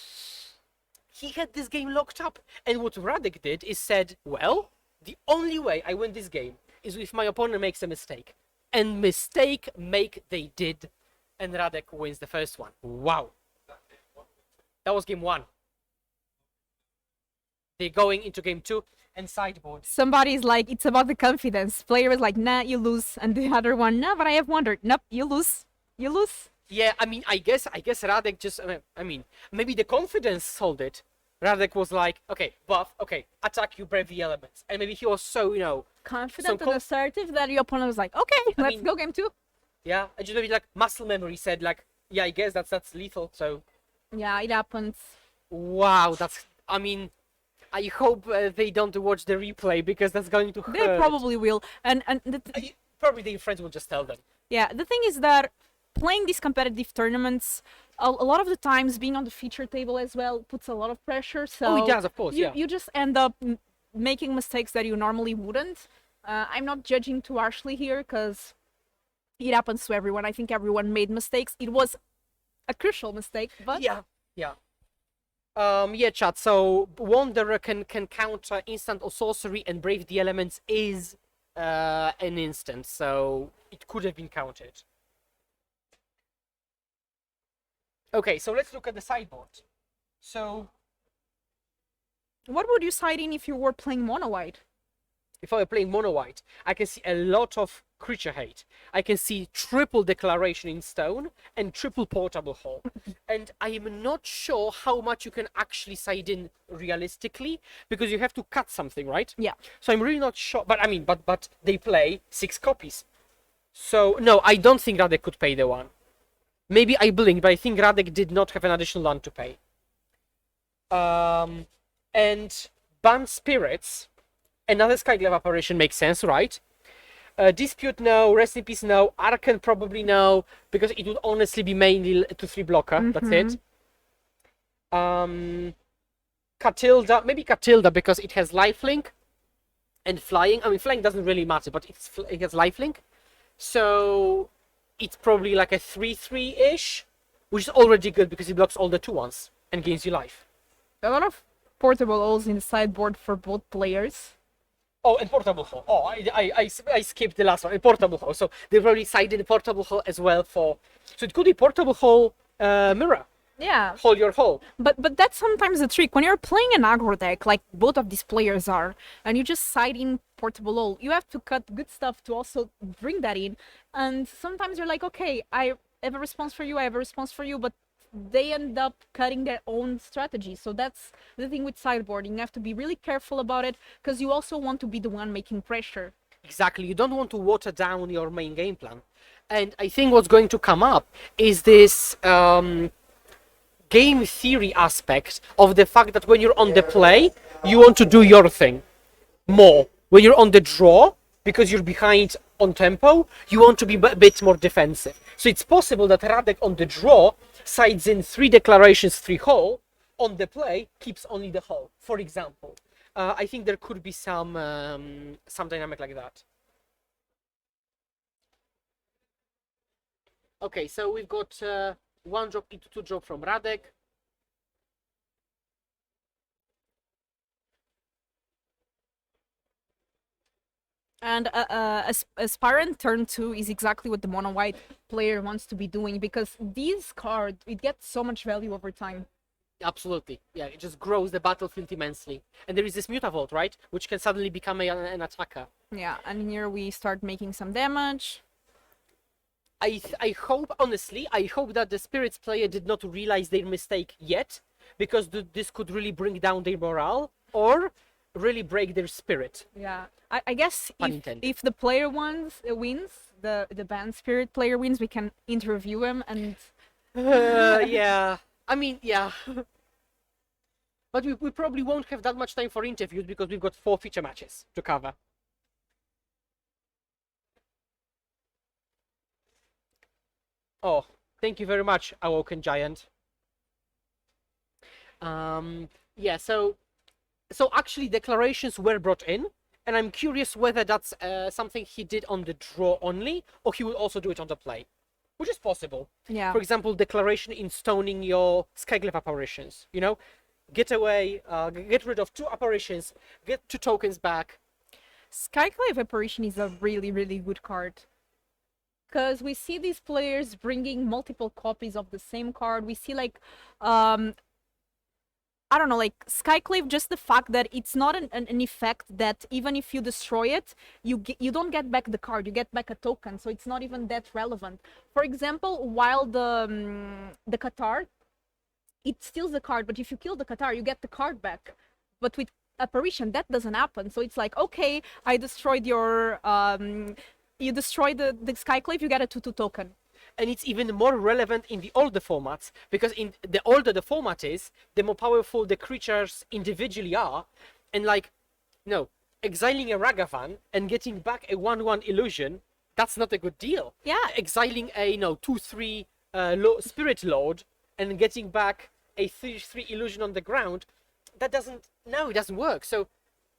He had this game locked up. And what Radek did is said, well, the only way I win this game is if my opponent makes a mistake. And mistake they did. And Radek wins the first one. Wow. That was game 1. They're going into game 2 and sideboard. Somebody's like, it's about the confidence. Player is like, nah, you lose. And the other one, nah, but I have wondered. Nope, you lose. You lose. Yeah, I mean, I guess Radek just, maybe the confidence sold it. Radek was like, okay, buff, okay, attack, you brave the elements. And maybe he was so, Confident So and assertive that your opponent was like, okay, let's mean- go game 2. yeah, and just maybe like muscle memory said like, yeah, I guess that's lethal, so. Yeah, it happens. Wow, I hope they don't watch the replay because that's going to hurt. They probably will. And Probably their friends will just tell them. yeah, the thing is that playing these competitive tournaments, a lot of the times being on the feature table as well puts a lot of pressure. So Oh, it does, of course, you, yeah. you just end up making mistakes that you normally wouldn't. I'm not judging too harshly here because it happens to everyone. I think everyone made mistakes. It was a crucial mistake, but Yeah. Yeah, chat. So Wanderer can counter instant or sorcery, and Brave the Elements is an instant, so it could have been counted. Okay, so let's look at the sideboard. So what would you side in if you were playing mono white? if I were playing mono white, I can see a lot of creature hate. I can see triple declaration in stone and triple portable hole. And I am not sure how much you can actually side in realistically because you have to cut something, right? Yeah. So I'm really not sure. But I mean, but they play 6 copies. So no, I don't think Radek could pay the one. Maybe I blinked, but I think Radek did not have an additional one to pay. And Ban Spirits, another Skyglaive apparition makes sense, right? Dispute no, Rest in Peace no, Arcan probably no, because it would honestly be mainly 2/3 blocker, that's it. Catilda, maybe Catilda because it has lifelink and flying. I mean, flying doesn't really matter, but it has lifelink. So it's probably like a 3/3-ish, which is already good because it blocks all the 2/1s and gains you life. A lot of portable holes in the sideboard for both players. Oh, and portable hole. Oh, I skipped the last one. And portable hole. So they probably sided portable hole as well for. So it could be portable hole mirror. Yeah, Hold your hole. but that's sometimes the trick. When you're playing an aggro deck, like both of these players are, and you just side in portable hole, you have to cut good stuff to also bring that in. And sometimes you're like, okay, I have a response for you, I have a response for you, but they end up cutting their own strategy. So that's the thing with sideboarding. You have to be really careful about it because you also want to be the one making pressure. Exactly. You don't want to water down your main game plan. And I think what's going to come up is this game theory aspect of the fact that when you're on the play, you want to do your thing more. When you're on the draw, because you're behind on tempo, you want to be a bit more defensive. So it's possible that Radek on the draw sides in 3 declarations, 3 hole. On the play, keeps only the hole, for example. I think there could be some dynamic like that. Okay, so we've got 1 drop into 2 drop from Radek. And Aspirant turn 2 is exactly what the mono white player wants to be doing because these cards, it gets so much value over time. Absolutely, yeah, it just grows the battlefield immensely. And there is this Mutavault, right, which can suddenly become an attacker. Yeah, and here we start making some damage. I hope, honestly, I hope that the Spirits player did not realize their mistake yet, because this could really bring down their morale, or really break their spirit. Yeah, I guess Pun intended. if the player wins, the band spirit player wins, we can interview him and... Yeah, I mean, yeah. But we probably won't have that much time for interviews because we've got 4 feature matches to cover. Oh, thank you very much, Awoken Giant. Yeah, so actually declarations were brought in, and I'm curious whether that's something he did on the draw only, or he will also do it on the play, which is possible. Yeah. For example, declaration in stoning your Skyglaive apparitions, you know? Get away, get rid of 2 apparitions, get 2 tokens back. Skyclave Apparition is a really, really good card. Because we see these players bringing multiple copies of the same card. We see like, I don't know, like Skyclave, just the fact that it's not an effect that even if you destroy it, you don't get back the card, you get back a token, so it's not even that relevant. For example, while the Qatar, it steals the card, but if you kill the Qatar, you get the card back. But with Apparition, that doesn't happen. So it's like, okay, I destroyed your, you destroy the Skyclave, you get a 2/2 token. and it's even more relevant in the older formats, because in the older the format is, the more powerful the creatures individually are, and like, no, exiling a Ragavan and getting back a 1/1 illusion, that's not a good deal. Yeah. Exiling a 2/3 Spirit Lord and getting back a 3/3 illusion on the ground, that doesn't, no, it doesn't work. So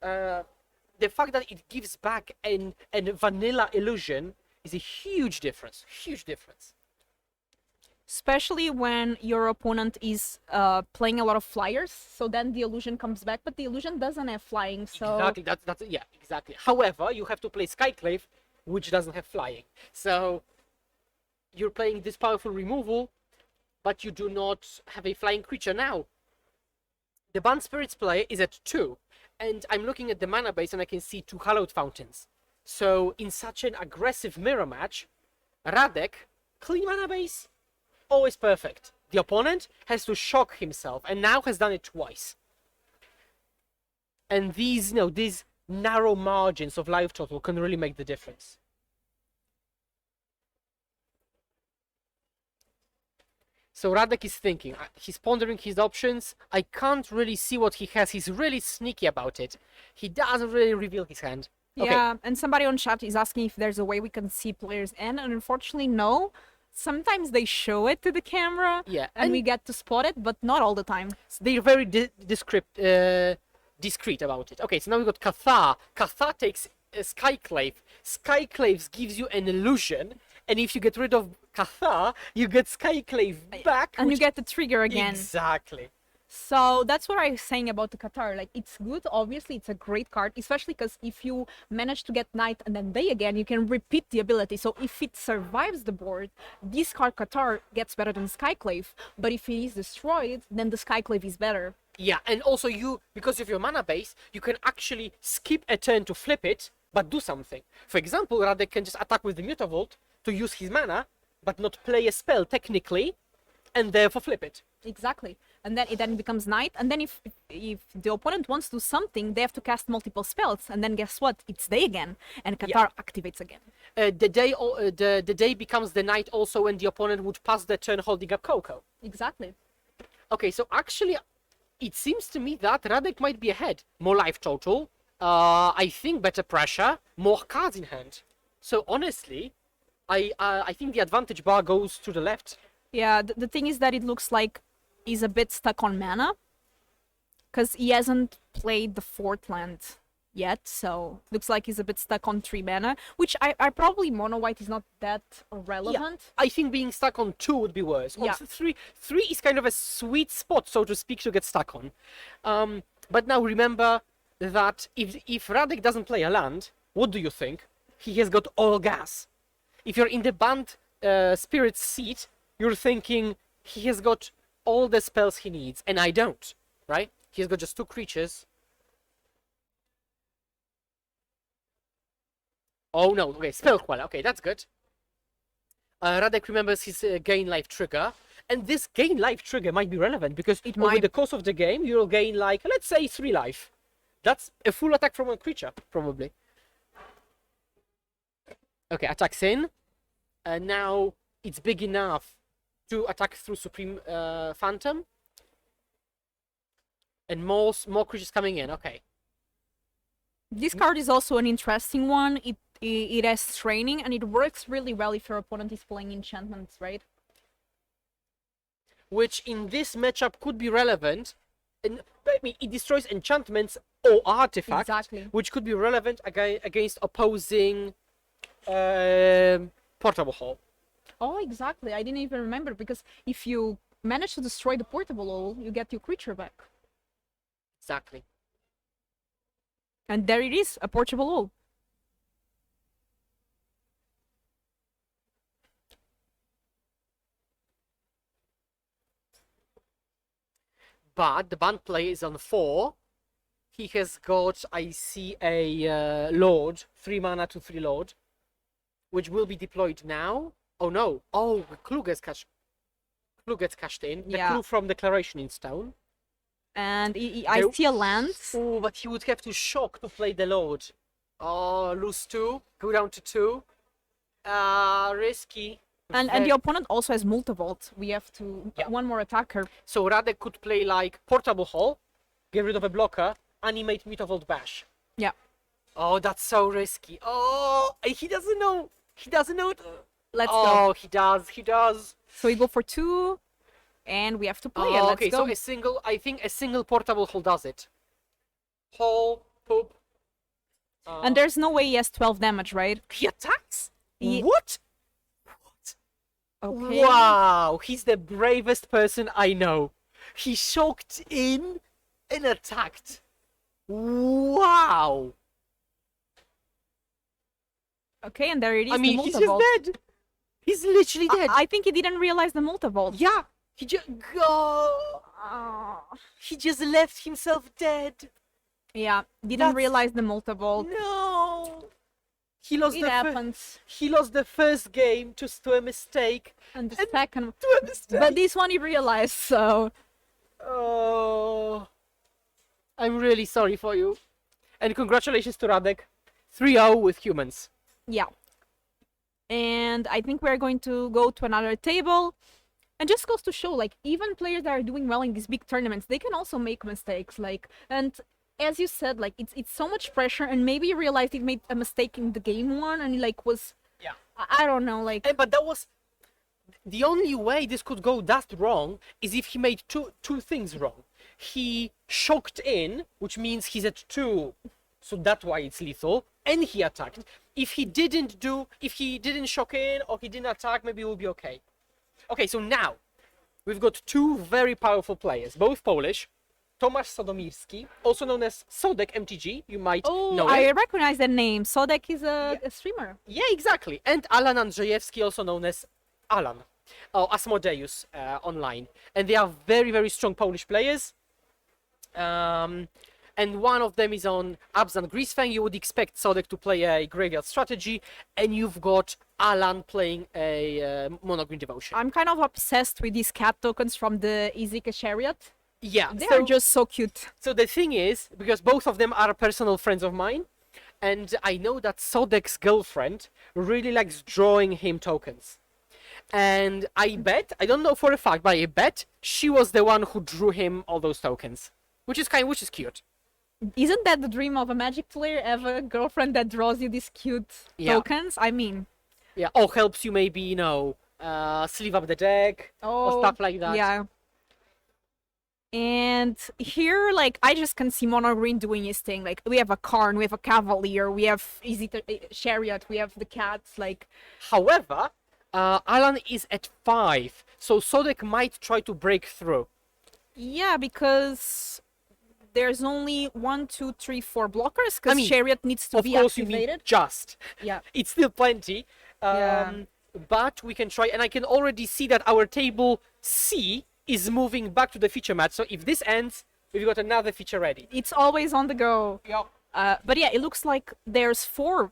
the fact that it gives back an vanilla illusion is a huge difference. Huge difference. Especially when your opponent is playing a lot of flyers, so then the illusion comes back, but the illusion doesn't have flying, so... Exactly, that's yeah, exactly. However, you have to play Skyclave, which doesn't have flying. So you're playing this powerful removal, but you do not have a flying creature now. The Banned Spirits player is at 2, and I'm looking at the mana base and I can see 2 Hallowed Fountains. So in such an aggressive mirror match, Radek, clean mana base, always perfect. The opponent has to shock himself, and now has done it twice. And these, these narrow margins of life total can really make the difference. So Radek is thinking, he's pondering his options. I can't really see what he has. He's really sneaky about it. He doesn't really reveal his hand. Okay. Yeah, and somebody on chat is asking if there's a way we can see players' end, and unfortunately, no. Sometimes they show it to the camera, Yeah, and we get to spot it, but not all the time. They're very discreet about it. Okay, so now we got Cathar. Cathar takes Skyclave. Skyclave gives you an illusion, and if you get rid of Cathar, you get Skyclave back. And you get the trigger again. Exactly. So that's what I was saying about the Qatar. Like, it's good, obviously, it's a great card, especially because if you manage to get Night and then Day again, you can repeat the ability. So if it survives the board, this card Qatar gets better than Skyclave. But if it is destroyed, then the Skyclave is better. Yeah, and also you, because of your mana base, you can actually skip a turn to flip it, but do something. For example, Radek can just attack with the Mutavault to use his mana, but not play a spell technically, and therefore flip it. Exactly. And then it becomes Night, and then if the opponent wants to do something, they have to cast multiple spells, and then guess what? It's Day again, and Qatar activates again. The day becomes the night also when the opponent would pass the turn holding up Coco. Exactly. Okay, so actually, it seems to me that Radek might be ahead. More life total, I think better pressure, more cards in hand. So honestly, I think the advantage bar goes to the left. Yeah, the thing is that it looks like he's a bit stuck on mana, because he hasn't played the 4th land yet, so looks like he's a bit stuck on 3 mana, which I probably mono white is not that relevant. Yeah, I think being stuck on 2 would be worse. Yeah. Also, three is kind of a sweet spot, so to speak, to get stuck on. But now remember that if Radek doesn't play a land, what do you think? He has got all gas. If you're in the Banned Spirit seat, you're thinking he has got all the spells he needs, and I don't, right? He's got just 2 creatures. Oh no, okay, Spell Queller, okay, that's good. Radek remembers his gain life trigger, and this gain life trigger might be relevant because over the course of the game, you'll gain, like, let's say 3 life. That's a full attack from a creature, probably. Okay, attacks in. Now it's big enough to attack through Supreme Phantom. And more creatures coming in, okay. This card is also an interesting one. It has training, and it works really well if your opponent is playing enchantments, right? Which in this matchup could be relevant. And I mean, it destroys enchantments or artifacts, Exactly. which could be relevant against opposing Portable Hall. Oh, exactly. I didn't even remember, because if you manage to destroy the portable hole, you get your creature back. Exactly. And there it is, a portable hole. But the band play is on 4. He has got, I see, a Lord, 3 mana to 3 Lord, which will be deployed now. Oh no! Oh, the clue gets cashed in. The clue from Declaration in Stone. And I see a land. Oh, but he would have to shock to play the Lord. Oh, lose 2, go down to 2. Risky. And the opponent also has Multivolt. We have to Yeah. one more attacker. So Radek could play like Portable Hall, get rid of a blocker, animate Metavolt Bash. Yeah. Oh, that's so risky. Oh, and he doesn't know. He doesn't know it. Let's Oh, go. he does. He does. So we go for 2, and we have to play it. Oh, Let's okay, go. so I think a single Portable Hall does it. Hall, poop. And there's no way he has 12 damage, right? He attacks? Ye- What? Okay. Wow, he's the bravest person I know. He shocked in and attacked. Wow. Okay, and there it is. I mean, the he's just Multivolt. dead. He's literally dead. I think he didn't realize the Multivolt. Yeah, he just Oh. he just left himself dead. Yeah, didn't That's- realize the Multivolt. No. He lost It the happens. he lost the first game just to a mistake. And the second, To a mistake. but this one he realized. So Oh, I'm really sorry for you. And congratulations to Radek. 3-0 with humans. yeah. And I think we're going to go to another table. And just goes to show, like, even players that are doing well in these big tournaments, they can also make mistakes. Like, and as you said, like, it's so much pressure, and maybe you realized he made a mistake in the game one, and he, like, was, Yeah. I don't know, like, But that was the only way this could go that wrong is if he made two things wrong. He shocked in, which means he's at 2, so that's why it's lethal, and he attacked. If he didn't shock in or he didn't attack, maybe it will be okay. Okay, so now we've got 2 very powerful players, both Polish. Tomasz Sodomirski, also known as Sodek MTG, you might know I him. recognize the name. Sodek is a streamer. Yeah, exactly. And Alan Andrzejewski, also known as Alan, or Asmodeus online. And they are very, very strong Polish players. And one of them is on Abzan Greasefang. You would expect Sodek to play a graveyard strategy, and you've got Alan playing a Mono Green Devotion. I'm kind of obsessed with these cat tokens from the Izika Chariot. Yeah, They so, are just so cute. so the thing is, because both of them are personal friends of mine, and I know that Sodek's girlfriend really likes drawing him tokens. And I bet, I don't know for a fact, but I bet she was the one who drew him all those tokens, which is cute. Isn't that the dream of a Magic player? Have a girlfriend that draws you these cute Yeah. tokens? I mean, Yeah, or helps you maybe, sleeve up the deck or stuff like that. Yeah. And here, like, I just can see Mono Green doing his thing. Like, we have a Karn, we have a Cavalier, we have Chariot, we have the cats. Like, However, Alan is at 5, so Sodek might try to break through. yeah, because there's only 1, 2, 3, 4 blockers. Because mean, Chariot needs to Of be course, you mean activated. just. Yeah. It's still plenty. Yeah. But we can try, and I can already see that our table C is moving back to the feature mat. So if this ends, we've got another feature ready. It's always on the go. Yeah. But yeah, it looks like there's 4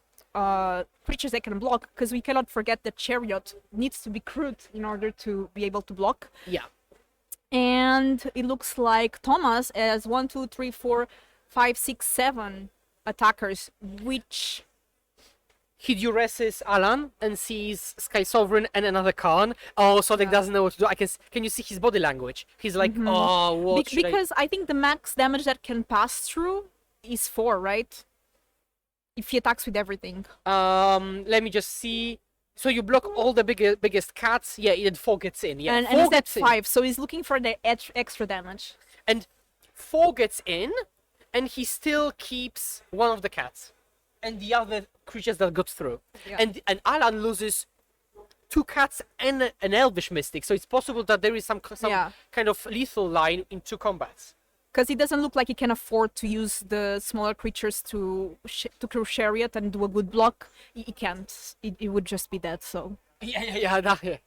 creatures that can block, because we cannot forget that Chariot needs to be crewed in order to be able to block. Yeah. And it looks like Thomas has 1, 2, 3, 4, 5, 6, 7 attackers, which He duresses Alan and sees Sky Sovereign and another Khan. Oh, Sodek doesn't know what to do. Can you see his body language? He's like, oh, what should I-" because I think the max damage that can pass through is 4, right? If he attacks with everything. Let me just see. So you block all the biggest cats. Yeah, then 4 gets in. Yeah, And 4 he's at gets in. 5, so he's looking for the extra damage. And 4 gets in, and he still keeps one of the cats and the other creatures that got through. Yeah. And Alan loses 2 cats and an Elvish Mystic, so it's possible that there is some Yeah. kind of lethal line in 2 combats. Because it doesn't look like he can afford to use the smaller creatures to crew Chariot and do a good block. He can't. It would just be that, so. Yeah.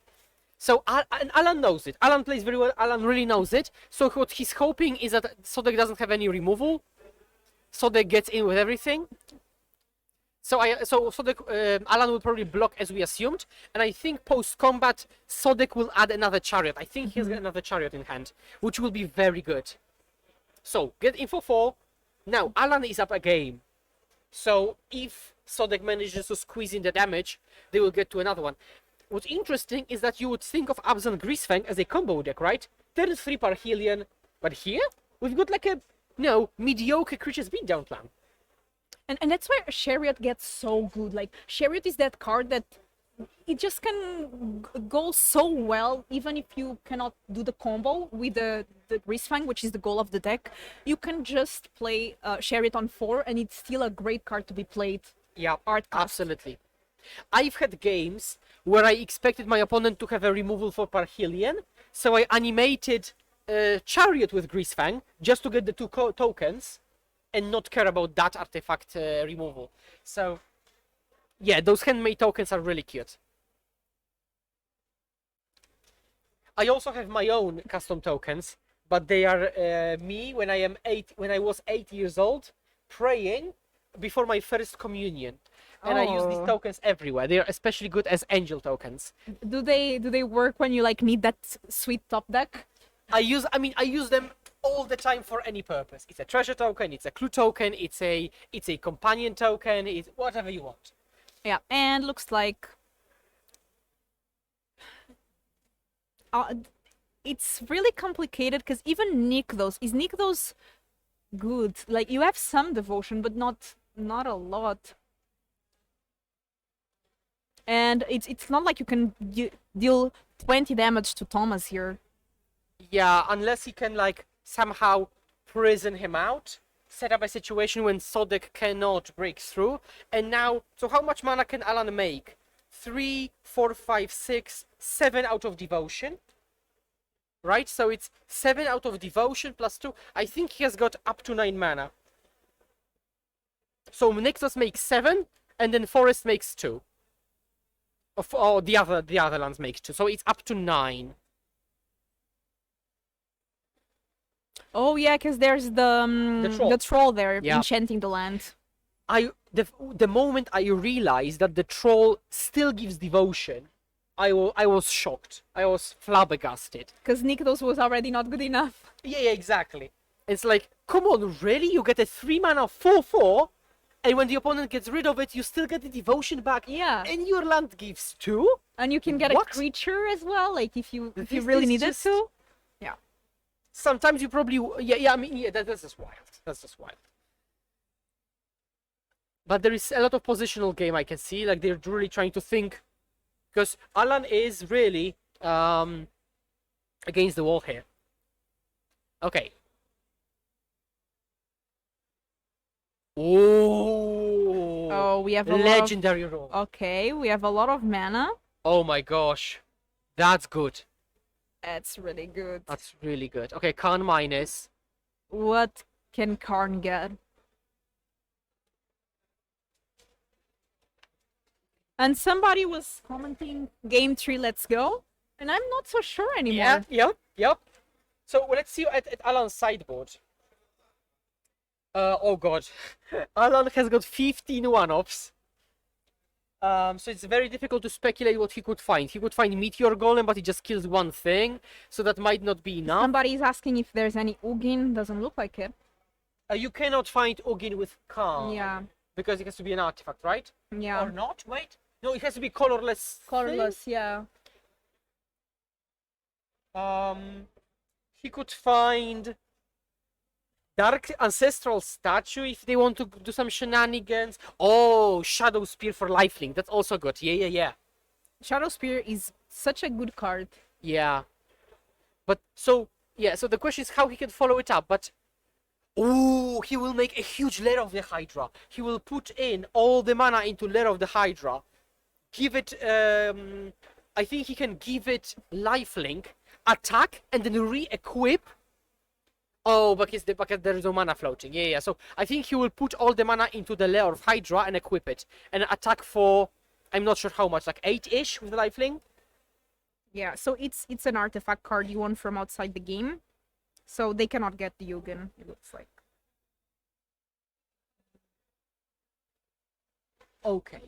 So and Alan knows it. Alan plays very well. Alan really knows it. So what he's hoping is that Sodek doesn't have any removal. Sodek gets in with everything. So Sodek, Alan will probably block as we assumed, and I think post combat Sodek will add another chariot. I think he has got another chariot in hand, which will be very good. So get in for 4. Now Alan is up a game. So if Sodek manages to squeeze in the damage, they will get to another one. what's interesting is that you would think of Abzan Greasefang as a combo deck, right? Turn 3 Parhelion, but here we've got like a mediocre creatures beatdown plan. And that's where Chariot gets so good. Like, Chariot is that card that it just can go so well, even if you cannot do the combo with the Greasefang, which is the goal of the deck. You can just play Chariot on 4, and it's still a great card to be played. Yeah, Art cast. absolutely. I've had games where I expected my opponent to have a removal for Parhelion, so I animated Chariot with Greasefang just to get the 2 tokens and not care about that artifact removal. So, yeah, those handmade tokens are really cute. I also have my own custom tokens, but they are me when I was 8 years old, praying before my first communion. And I use these Oh. tokens everywhere. They are especially good as angel tokens. Do they work when you like need that sweet top deck? I use them all the time for any purpose. It's a treasure token, it's a clue token, it's a companion token, it's whatever you want. Yeah, and looks like it's really complicated because even Rakdos is Rakdos good? Like, you have some devotion, but not a lot. And it's not like you can deal 20 damage to Thomas here. Yeah, unless he can like somehow prison him out, set up a situation when Sodek cannot break through. And now, so how much mana can Alan make? 3, 4, 5, 6, 7 out of devotion. Right? So it's 7 out of devotion plus 2. I think he has got up to 9 mana. So Nexus makes 7, and then Forest makes 2. Or the other lands make 2. So it's up to 9. Oh yeah, because there's the troll there Yeah. enchanting the land. The moment I realized that the troll still gives devotion, I was shocked. I was flabbergasted. Because Rakdos was already not good enough. Yeah, exactly. It's like, come on, really? You get a 3 mana 4/4, and when the opponent gets rid of it, you still get the devotion back. Yeah. And your land gives 2? And you can get What? a creature as well, like if you This really is needed just- to. Sometimes you probably... Yeah, I mean, yeah, that's just wild. That's just wild. But there is a lot of positional game I can see. Like, they're really trying to think. Because Alan is really against the wall here. Okay. Oh, Oh, we have a lot legendary roll. of... Okay, we have a lot of mana. Oh my gosh. That's good. That's really good. That's really good. Okay, Khan minus. What can Karn get? And somebody was commenting game 3, let's go. And I'm not so sure anymore. Yep. So let's see at Alan's sideboard. Oh god. Alan has got 15 one-offs. So it's very difficult to speculate what he could find. He could find Meteor Golem, but he just kills one thing, so that might not be enough. Somebody is asking if there's any Ugin. Doesn't look like it. You cannot find Ugin with Khan. Yeah. Because it has to be an artifact, right? Yeah. Or not? Wait. No, it has to be colorless. Colorless, yeah. He could find Dark Ancestral Statue if they want to do some shenanigans. Oh, Shadow Spear for lifelink. That's also good. Yeah. Shadow Spear is such a good card. Yeah. But so the question is how he can follow it up. But oh, he will make a huge Lair of the Hydra. He will put in all the mana into Lair of the Hydra. Give it I think he can give it lifelink, attack, and then re-equip. Oh, because there is no mana floating. Yeah. So I think he will put all the mana into the Lair of Hydra and equip it. And attack for, I'm not sure how much, like 8-ish with the lifelink? Yeah, so it's an artifact card you want from outside the game. So they cannot get the Ugin, it looks like. Okay.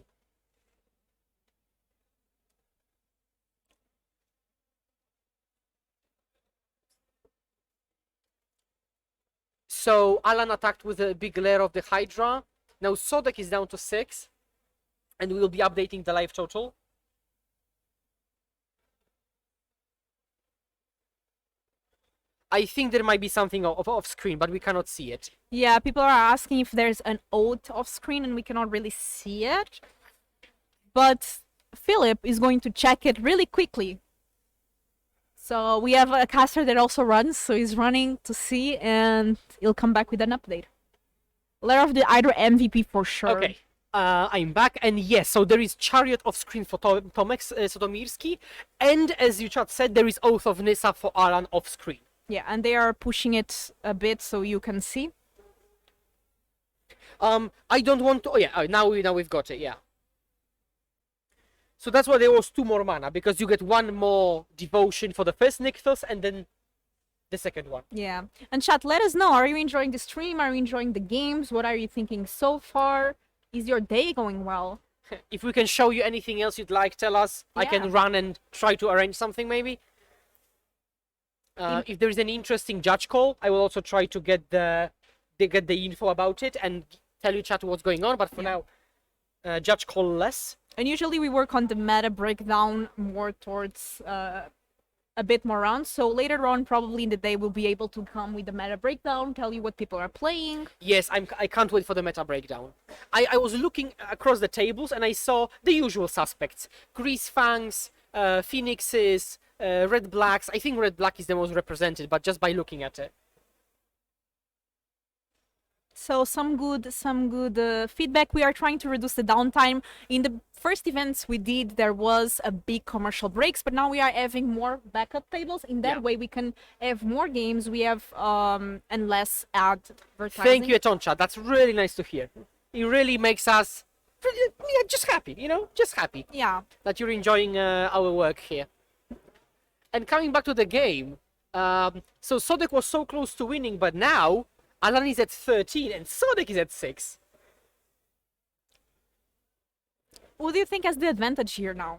So Alan attacked with a big lair of the Hydra. Now Sodek is down to 6. And we will be updating the life total. I think there might be something off screen, but we cannot see it. Yeah, people are asking if there's an oath off screen and we cannot really see it. But Philip is going to check it really quickly. So we have a caster that also runs, so he's running to see and he'll come back with an update. Lair of the Hydra MVP for sure. Okay. I'm back, and yes, so there is Chariot off screen for Tomek Sotomirski, and as you chat said, there is Oath of Nyssa for Alan off screen. Yeah, and they are pushing it a bit so you can see. I don't want to. Oh yeah, now we've got it. Yeah. So that's why there was 2 more mana, because you get 1 more devotion for the first Nykthos and then the second one. Yeah. And chat, let us know. Are you enjoying the stream? Are you enjoying the games? What are you thinking so far? Is your day going well? If we can show you anything else you'd like, tell us. I Yeah. can run and try to arrange something maybe. If there is an interesting judge call, I will also try to get the info about it and tell you chat what's going on. But for now, judge call less. And usually we work on the meta breakdown more towards a bit more rounds. So later on, probably in the day, we'll be able to come with the meta breakdown, tell you what people are playing. Yes, I can't wait for the meta breakdown. I was looking across the tables and I saw the usual suspects. Greasefangs, Phoenixes, Red Blacks. I think Red Black is the most represented, but just by looking at it. So some good feedback. We are trying to reduce the downtime. In the first events we did, there was a big commercial breaks, but now we are having more backup tables. In that Yeah. way, we can have more games. We have and less advertising. Thank you, Etoncha. That's really nice to hear. It really makes us just happy, just happy Yeah. that you're enjoying our work here. And coming back to the game, so Sodek was so close to winning, but now Alan is at 13 and Sodek is at 6. Who do you think has the advantage here now?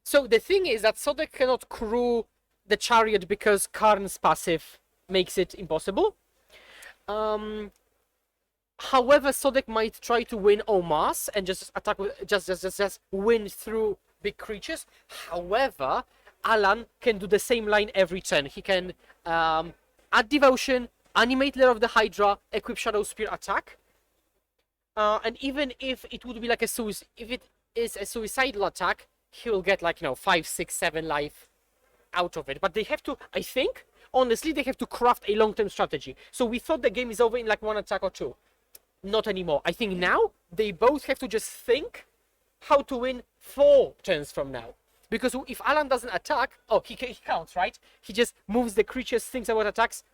So the thing is that Sodek cannot crew the chariot because Karn's passive makes it impossible. However, Sodek might try to win en masse and just attack with just win through big creatures. However, Alan can do the same line every turn. He can add Devotion, animate Lair of the Hydra, equip Shadow Spear attack. And even if it would be like if it is a suicidal attack, he will get 5, 6, 7 life out of it. But they have to, I think, honestly, they have to craft a long-term strategy. So we thought the game is over in 1 attack or 2. Not anymore. I think now they both have to just think how to win 4 turns from now. Because if Alan doesn't attack, he counts, right? He just moves the creatures, thinks about attacks.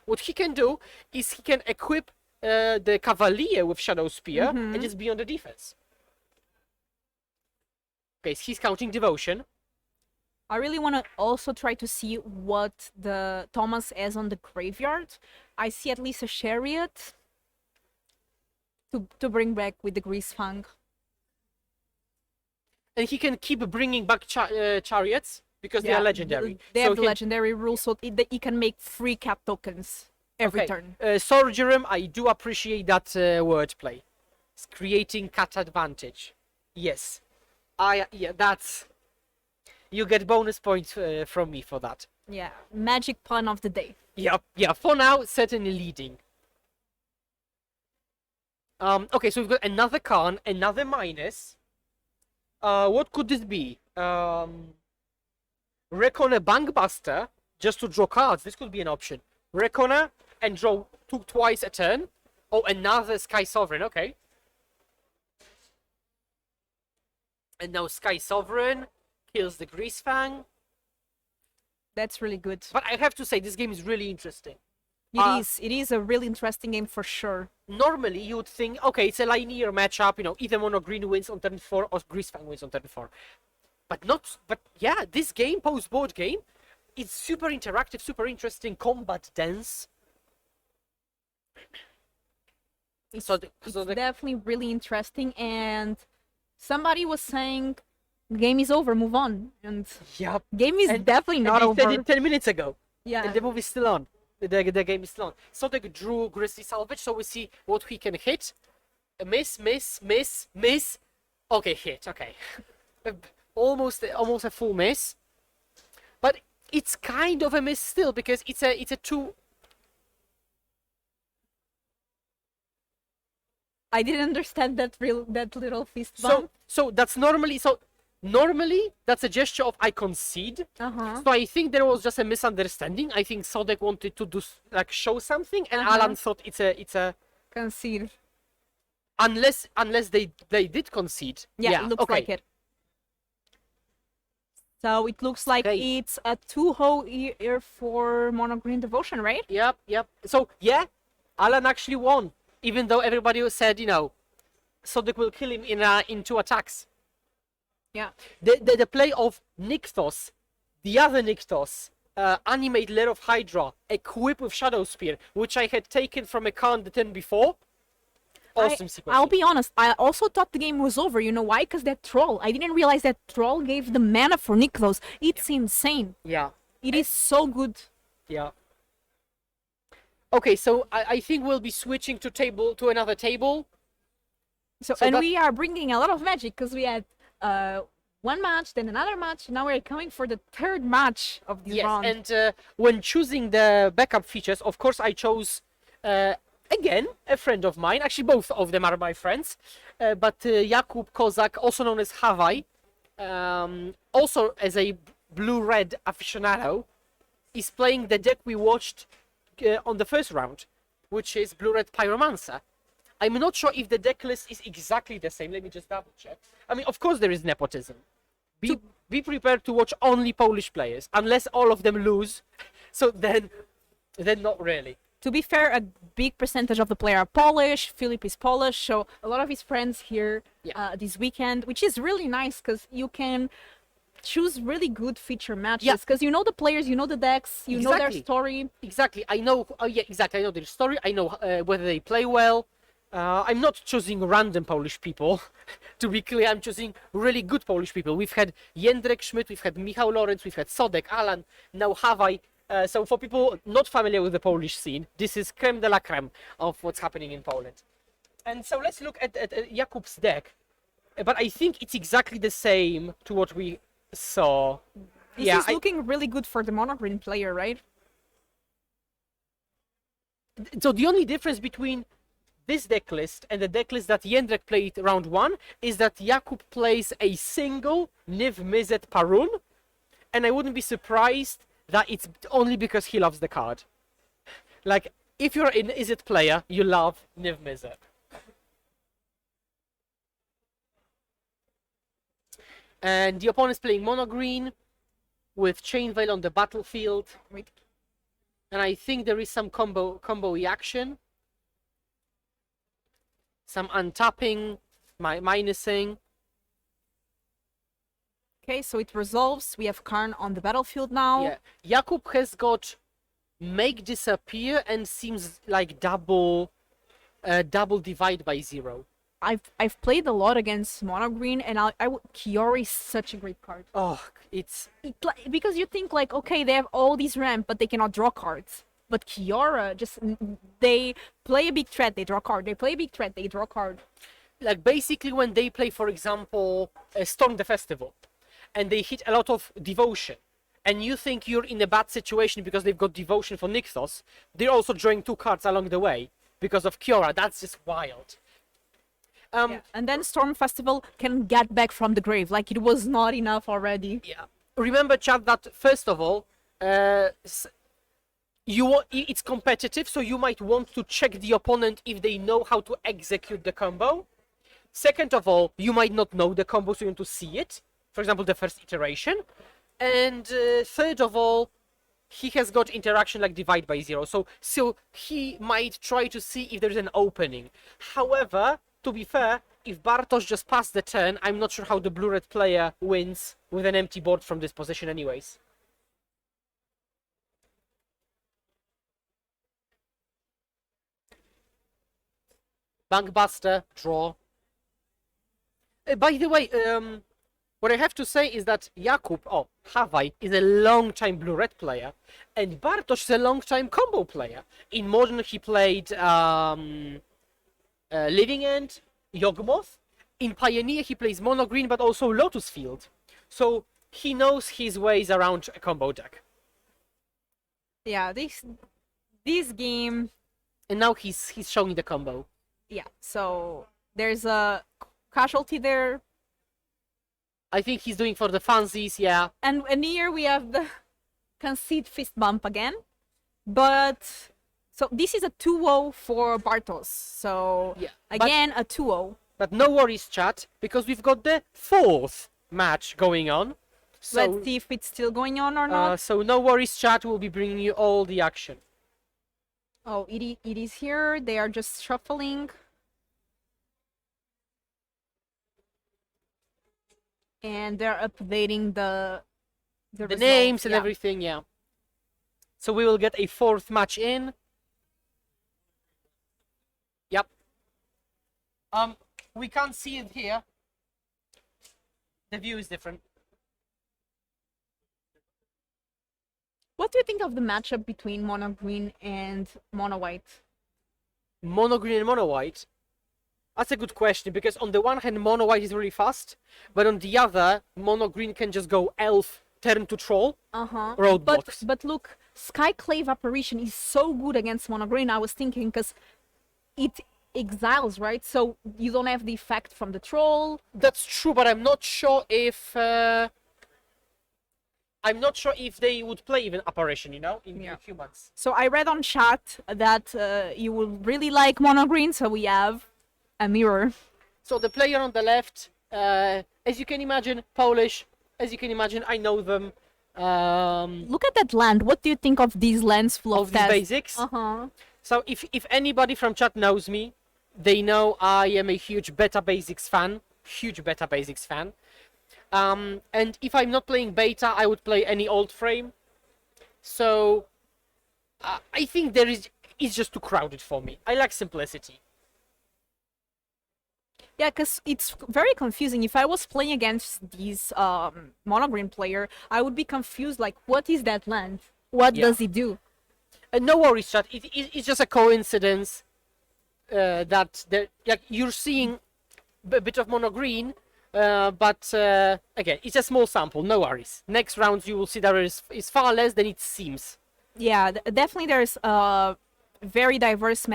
What he can do is he can equip the Cavalier with Shadow Spear and just be on the defense. Okay, so he's counting Devotion. I really want to also try to see what the Thomas has on the graveyard. I see at least a Chariot to bring back with the Greasefang. And he can keep bringing back chariots because they are legendary. They So have the he- legendary rule, so he can make free cap tokens every turn. Sorry, Jerem, I do appreciate that wordplay. It's creating cat advantage. Yes. That's... You get bonus points from me for that. Yeah, magic pun of the day. Yeah, for now, certainly leading. Okay, so we've got another Khan, another minus. What could this be? Reckoner Bankbuster, just to draw cards. This could be an option. Reckoner and draw twice a turn. Oh, another Sky Sovereign, okay. And now Sky Sovereign kills the Greasefang. That's really good. But I have to say, this game is really interesting. It is a really interesting game for sure. Normally, you would think, okay, it's a linear matchup, either Mono Green wins on turn 4 or Greasefang wins on turn 4. But yeah, this game, post-board game, it's super interactive, super interesting, combat dense. It's the definitely really interesting, and somebody was saying, game is over, move on. And yeah, game is definitely not and they over. said it 10 minutes ago. Yeah. And the movie's still on. The game is still on. Sodek drew Grizzly Salvage, so we see what he can hit. A miss. Okay, hit. Okay, almost a full miss. But it's kind of a miss still because it's a two. I didn't understand that little fist So bump. normally that's a gesture of I concede. Uh-huh. So I think there was just a misunderstanding. I think Sodek wanted to do like show something, and Alan thought it's a Concede. unless they did concede. Yeah, it looks okay. like it. So it looks like Okay. it's a 2-hole here for Mono Green Devotion, right? Yep. So yeah, Alan actually won, even though everybody said, Sodek will kill him in 2 attacks. Yeah. The play of Nykthos, the other Nykthos, animate Lair of Hydra, equip with Shadow Spear, which I had taken from a card the turn before. Awesome sequence. I'll be honest, I also thought the game was over. You know why? Because that troll. I didn't realize that troll gave the mana for Nykthos. It's insane. Yeah. It is so good. Yeah. Okay, so I think we'll be switching to another table. So So and that- we are bringing a lot of magic because we had one match, then another match. Now we're coming for the third match of this Yes, round. and when choosing the backup features, of course, I chose again a friend of mine. Actually, both of them are my friends. But Jakub Kozak, also known as Hawaii, also as a blue-red aficionado, is playing the deck we watched on the first round, which is blue-red Pyromancer. I'm not sure if the deck list is exactly the same. Let me just double check. I mean, of course there is nepotism. Be prepared to watch only Polish players, unless all of them lose. So then not really. To be fair, a big percentage of the player are Polish. Philip is Polish, so a lot of his friends here this weekend, which is really nice because you can choose really good feature matches because you know the players, you know the decks, you know their Exactly. story. Exactly. I know. Oh yeah, exactly. I know their story. I know whether they play well. I'm not choosing random Polish people. To be clear, I'm choosing really good Polish people. We've had Jędrek Schmidt, we've had Michał Lorenz, we've had Sodek, Alan, now Hawaii. So for people not familiar with the Polish scene, this is creme de la creme of what's happening in Poland. And so let's look at Jakub's deck. But I think it's exactly the same to what we saw. This is looking really good for the monogreen player, right? So the only difference between this deck list and the deck list that Jędrek played round 1 is that Jakub plays a single Niv Mizzet Parun, and I wouldn't be surprised that it's only because he loves the card. Like, if you're an Izzet player, you love Niv Mizzet. And the opponent's playing mono green with Chain Veil on the battlefield. Wait. And I think there is some combo action. Some untapping, minusing. Okay, so it resolves. We have Karn on the battlefield now. Yeah, Jakub has got make disappear and seems like double divide by 0. I've played a lot against mono green, and Kiori is such a great card. Oh, it's Because you think like, okay, they have all these ramp, but they cannot draw cards. But Kiora they play a big threat, they draw card. They play a big threat, they draw card. like basically when they play, for example, Storm the Festival, and they hit a lot of devotion, and you think you're in a bad situation because they've got devotion for Nykthos, they're also drawing 2 cards along the way because of Kiora. That's just wild. And then Storm Festival can get back from the grave, like it was not enough already. Yeah. Remember, chat, that first of all, it's competitive, so you might want to check the opponent if they know how to execute the combo. Second of all, you might not know the combo, so you want to see it. For example, the first iteration. And third of all, he has got interaction like divide by 0, so he might try to see if there's an opening. However, to be fair, if Bartosz just passed the turn, I'm not sure how the blue-red player wins with an empty board from this position anyways. Bankbuster, draw. By the way, what I have to say is that Jakub, Hawaii, is a long-time blue-red player, and Bartosz is a long-time combo player. In Modern, he played Living End, Yawgmoth. In Pioneer, he plays Mono Green, but also Lotus Field. So he knows his ways around a combo deck. Yeah, this game. And now he's showing the combo. Yeah, so there's a casualty there, I think he's doing for the funsies, yeah. and here we have the concede fist bump again, but so this is a 2-0 for Bartos. So Yeah, again a 2-0. But no worries, chat, because we've got the 4th match going on. So, Let's see if it's still going on or not. so no worries, chat. We'll be bringing you all the action. Oh, it is here. They are just shuffling. And they're updating the results, Names and yeah. everything, yeah. So we will get a 4th match in. Yep. We can't see it here. The view is different. What do you think of the matchup between mono green and mono white? Mono green and mono white. That's a good question, because on the one hand, mono white is really fast, but on the other, mono green can just go elf, turn to troll, roadblocks. But look, Skyclave apparition is so good against mono green. I was thinking because it exiles, right? So you don't have the effect from the troll. That's true, but I'm not sure if they would play even apparition, you know, in humans. So I read on chat that you will really like mono green. So we have a mirror. So the player on the left, as you can imagine, Polish. As you can imagine, I know them. Look at that land. What do you think of these lands full Of of the tests? basics. Uh-huh. So if anybody from chat knows me, they know I am a huge beta basics fan. And if I'm not playing beta, I would play any old frame. So I think it's just too crowded for me. I like simplicity. Yeah, because it's very confusing. If I was playing against this mono green player, I would be confused. Like, what is that land? What Yeah. does it do? No worries, chat. It's just a coincidence that you're seeing a bit of mono green, but again, it's a small sample. No worries. Next rounds, you will see there is far less than it seems. Yeah, definitely there's a very diverse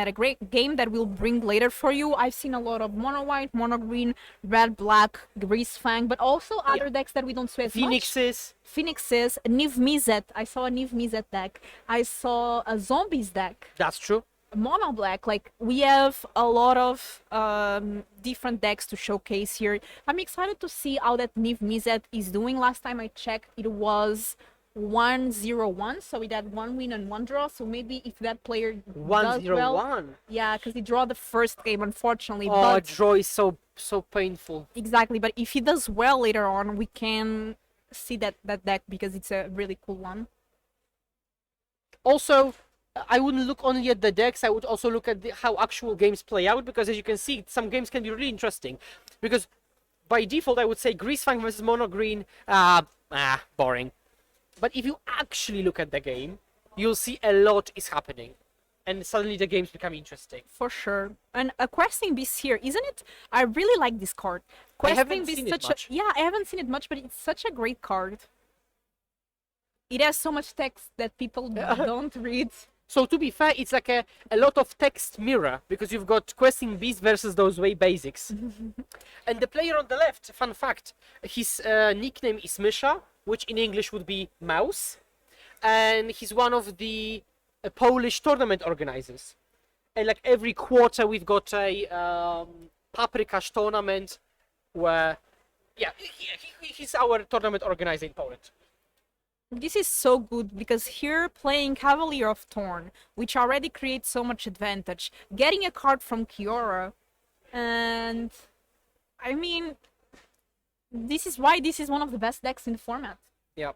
game that we'll bring later for you. I've seen a lot of mono white, mono green, red, black, Greasefang, but also other decks that we don't see as much. Phoenixes, Niv Mizzet. I saw a Niv Mizzet deck. I saw a Zombies deck. That's true. Mono black. Like, we have a lot of different decks to showcase here. I'm excited to see how that Niv Mizzet is doing. Last time I checked, it was 1-0-1, so it had 1 win and 1 draw. So maybe if that player does 1-0-1. well, yeah, because he drew the first game, unfortunately. Oh, But draw is so painful. exactly, but if he does well later on, we can see that deck because it's a really cool one. Also, I wouldn't look only at the decks, I would also look at how actual games play out, because as you can see, some games can be really interesting. Because by default, I would say Greasefang versus Mono Green, boring. But if you actually look at the game, you'll see a lot is happening. And suddenly the games become interesting. For sure. And a Questing Beast here, isn't it? I really like this card. I haven't Questing Beast seen it such much. yeah, I haven't seen it much, but it's such a great card. It has so much text that people don't read. So to be fair, it's like a lot of text mirror, because you've got Questing Beast versus those way basics. And the player on the left, fun fact, his nickname is Mysza, which in English would be mouse. And he's one of the Polish tournament organizers. And like every quarter we've got a Paprika's tournament where, yeah, he's our tournament organizer in Poland. This is so good because here playing Cavalier of Thorn, which already creates so much advantage, getting a card from Kiora, and I mean, this is why this is one of the best decks in the format. Yeah.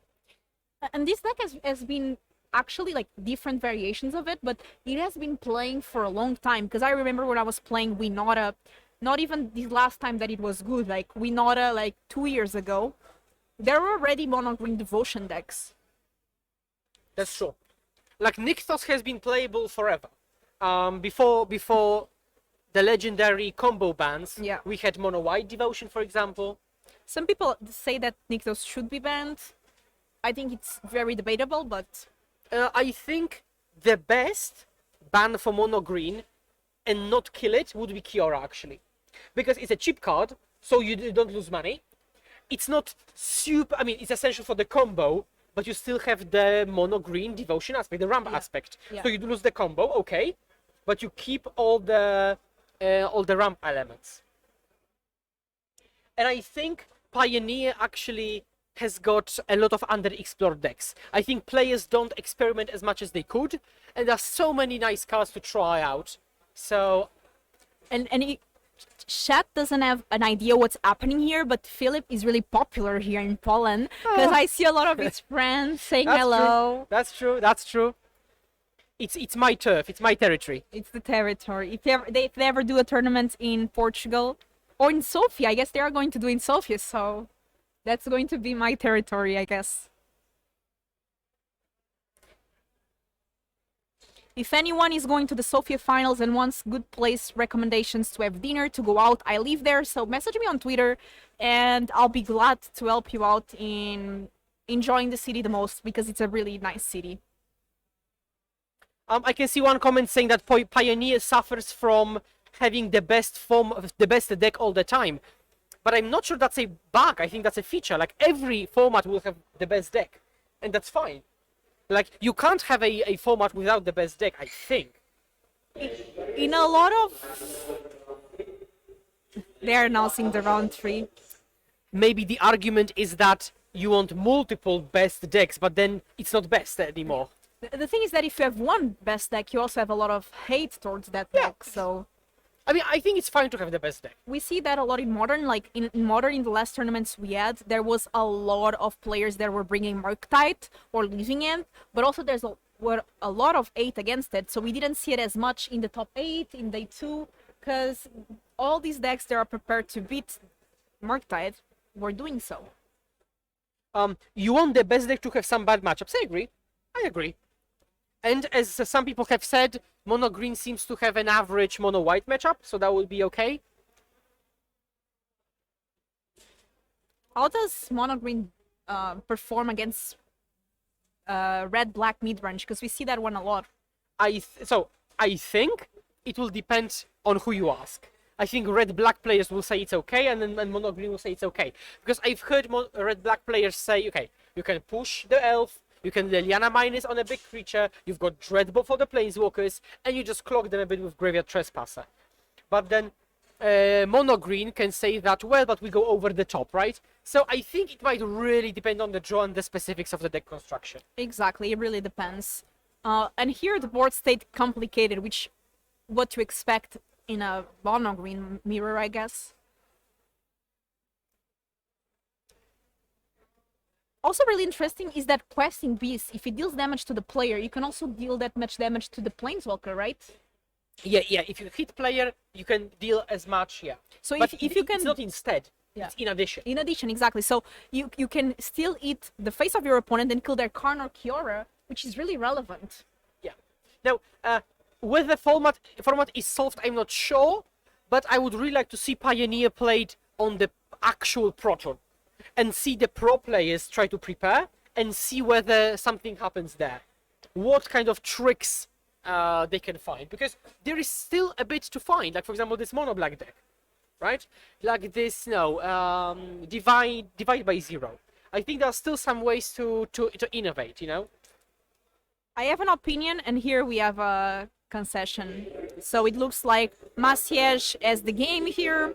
And this deck has been actually like different variations of it, but it has been playing for a long time, because I remember when I was playing Winota, not even the last time that it was good, like Winota like 2 years ago, there were already mono green devotion decks. That's true. Like Nykthos has been playable forever. Before the legendary combo bans, Yeah. we had mono white devotion, for example. Some people say that Nykthos should be banned. I think it's very debatable, but I think the best ban for mono green and not kill it would be Kiora, actually. Because it's a cheap card, so you don't lose money. It's not super, I mean, it's essential for the combo, but you still have the mono green devotion aspect, the ramp aspect. Yeah. So you do lose the combo, okay, but you keep all the ramp elements. And I think Pioneer actually has got a lot of underexplored decks. I think players don't experiment as much as they could, and there's so many nice cards to try out. So Chat doesn't have an idea what's happening here, but Philip is really popular here in Poland because I see a lot of his friends saying that's hello. true. That's true. That's true. It's my turf. It's my territory. It's the territory. If they ever do a tournament in Portugal or in Sofia, I guess they are going to do in Sofia, so that's going to be my territory, I guess. If anyone is going to the Sofia finals and wants good place recommendations to have dinner, to go out, I live there, so message me on Twitter and I'll be glad to help you out in enjoying the city the most because it's a really nice city. I can see one comment saying that Pioneer suffers from having the best deck all the time. But I'm not sure that's a bug. I think that's a feature. Like, every format will have the best deck, and that's fine. Like, you can't have a format without the best deck, I think. In a lot of... They're announcing the round 3. Maybe the argument is that you want multiple best decks, but then it's not best anymore. The thing is that if you have one best deck, you also have a lot of hate towards that deck, so... I mean, I think it's fine to have the best deck. We see that a lot in Modern, like in Modern, in the last tournaments we had, there was a lot of players that were bringing Murktide or leaving it, but also were a lot of 8 against it, so we didn't see it as much in the top 8, in day 2, because all these decks that are prepared to beat Murktide were doing so. You want the best deck to have some bad matchups. I agree. And as some people have said, mono green seems to have an average mono white matchup, so that would be okay. How does mono green perform against red black midrange? Because we see that one a lot. I think it will depend on who you ask. I think red black players will say it's okay, and then mono green will say it's okay. Because I've heard red black players say, okay, you can push the elf, you can Liliana Minus on a big creature, you've got Dreadball for the Planeswalkers, and you just clog them a bit with Graveyard Trespasser. But then mono green can say that, well, but we go over the top, right? So I think it might really depend on the draw and the specifics of the deck construction. Exactly, it really depends. And here the board stayed complicated, which what to expect in a mono green mirror, I guess. Also really interesting is that Questing Beast, if it deals damage to the player, you can also deal that much damage to the Planeswalker, right? Yeah, if you hit player, you can deal as much, yeah. So but if you can... It's not instead, Yeah. it's in addition. In addition, exactly. So you can still eat the face of your opponent and kill their Karn or Kiora, which is really relevant. Yeah. Now, whether the format is solved, I'm not sure, but I would really like to see Pioneer played on the actual Proton and see the pro players try to prepare and see whether something happens there. What kind of tricks they can find, because there is still a bit to find. Like, for example, this mono black deck, right? Like this, divide by 0. I think there are still some ways to innovate, you know? I have an opinion, and here we have a concession. So it looks like Maciej as the game here.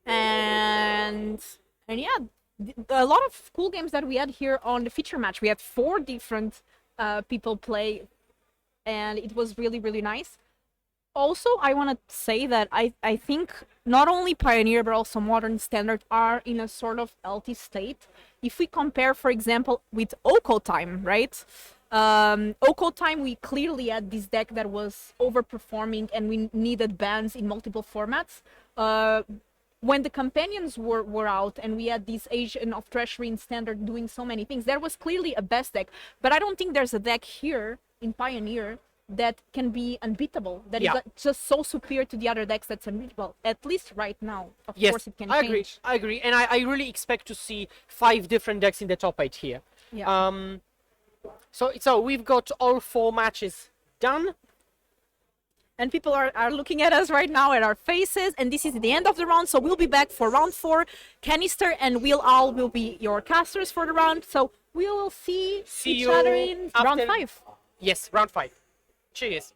And yeah, a lot of cool games that we had here on the feature match. We had 4 different people play, and it was really, really nice. Also, I want to say that I think not only Pioneer but also Modern Standard are in a sort of healthy state. If we compare, for example, with Oko Time, right? Oko Time, we clearly had this deck that was overperforming and we needed bans in multiple formats. When the companions were out and we had this Asian of Treasury in Standard doing so many things, there was clearly a best deck. But I don't think there's a deck here in Pioneer that can be unbeatable, that is just so superior to the other decks that's unbeatable, at least right now. Of course it can change. I agree. And I really expect to see 5 different decks in the top 8 here. Yeah. So we've got all 4 matches done. And people are looking at us right now at our faces, and this is the end of the round, so we'll be back for round 4. Kanister and WillHall will be your casters for the round, so we will see each you other in round after- 5. Yes, round 5. Cheers.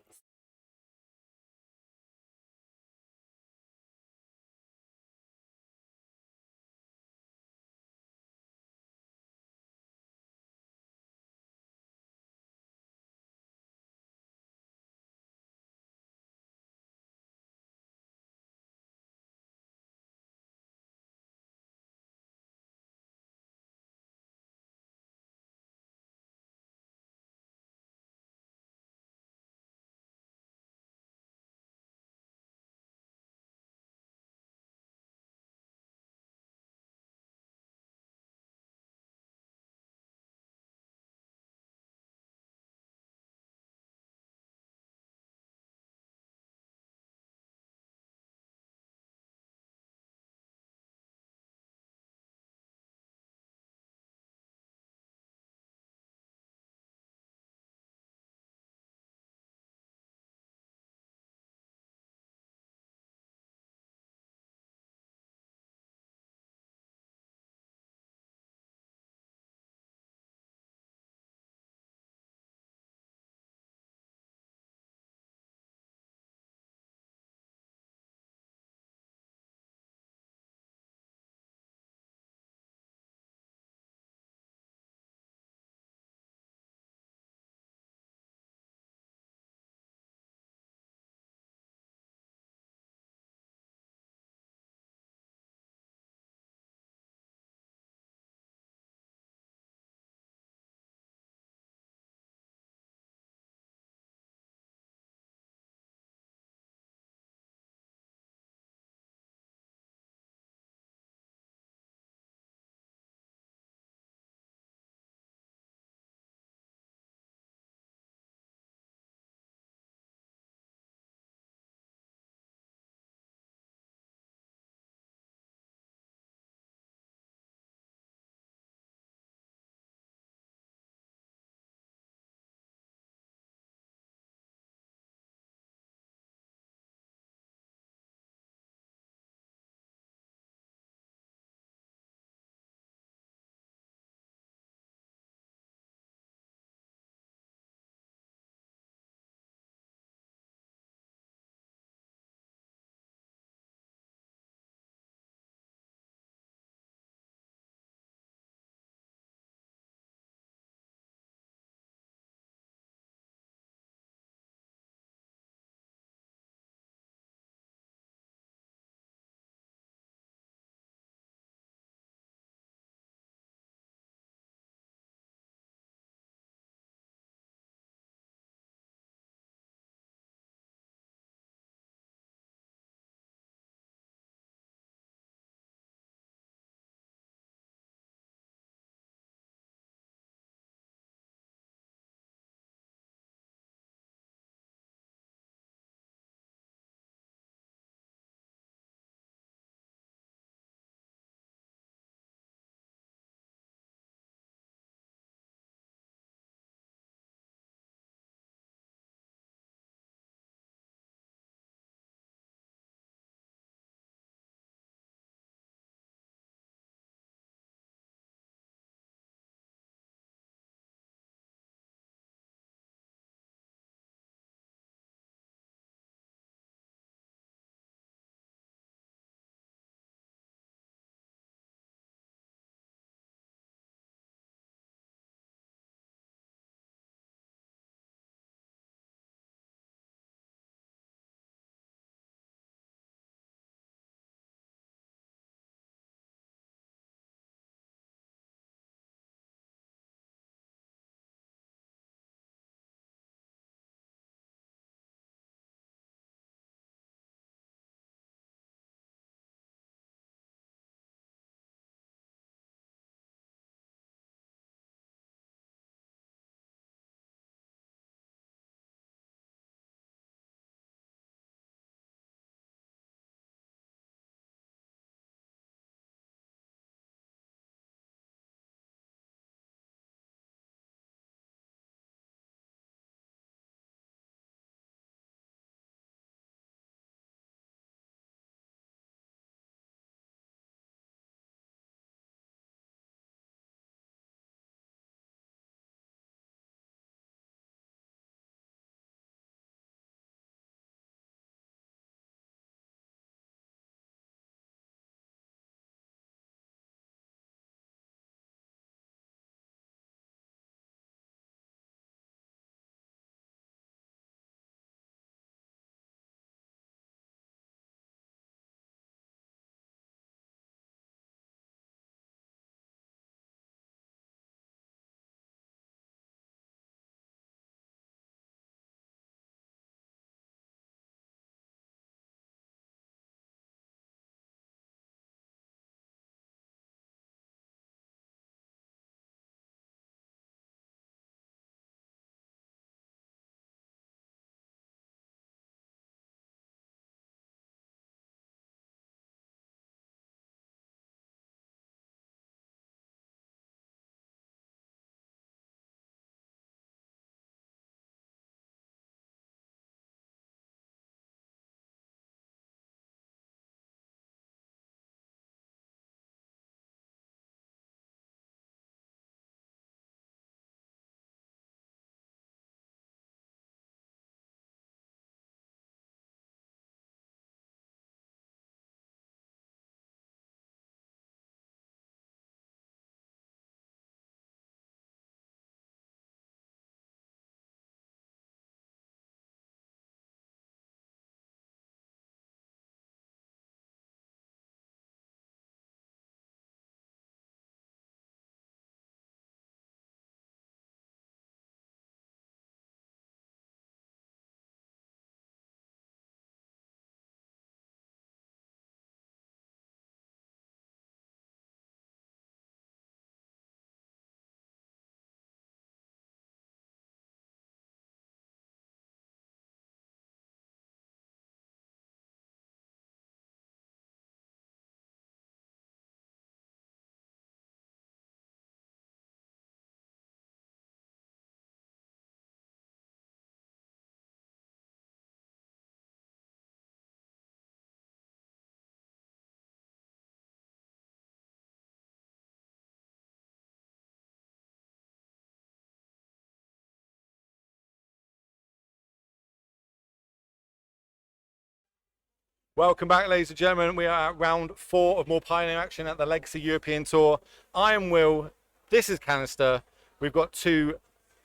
Welcome back, ladies and gentlemen. We are at round 4 of more Pioneer action at the Legacy European Tour. I am Will. This is Kanister. We've got 2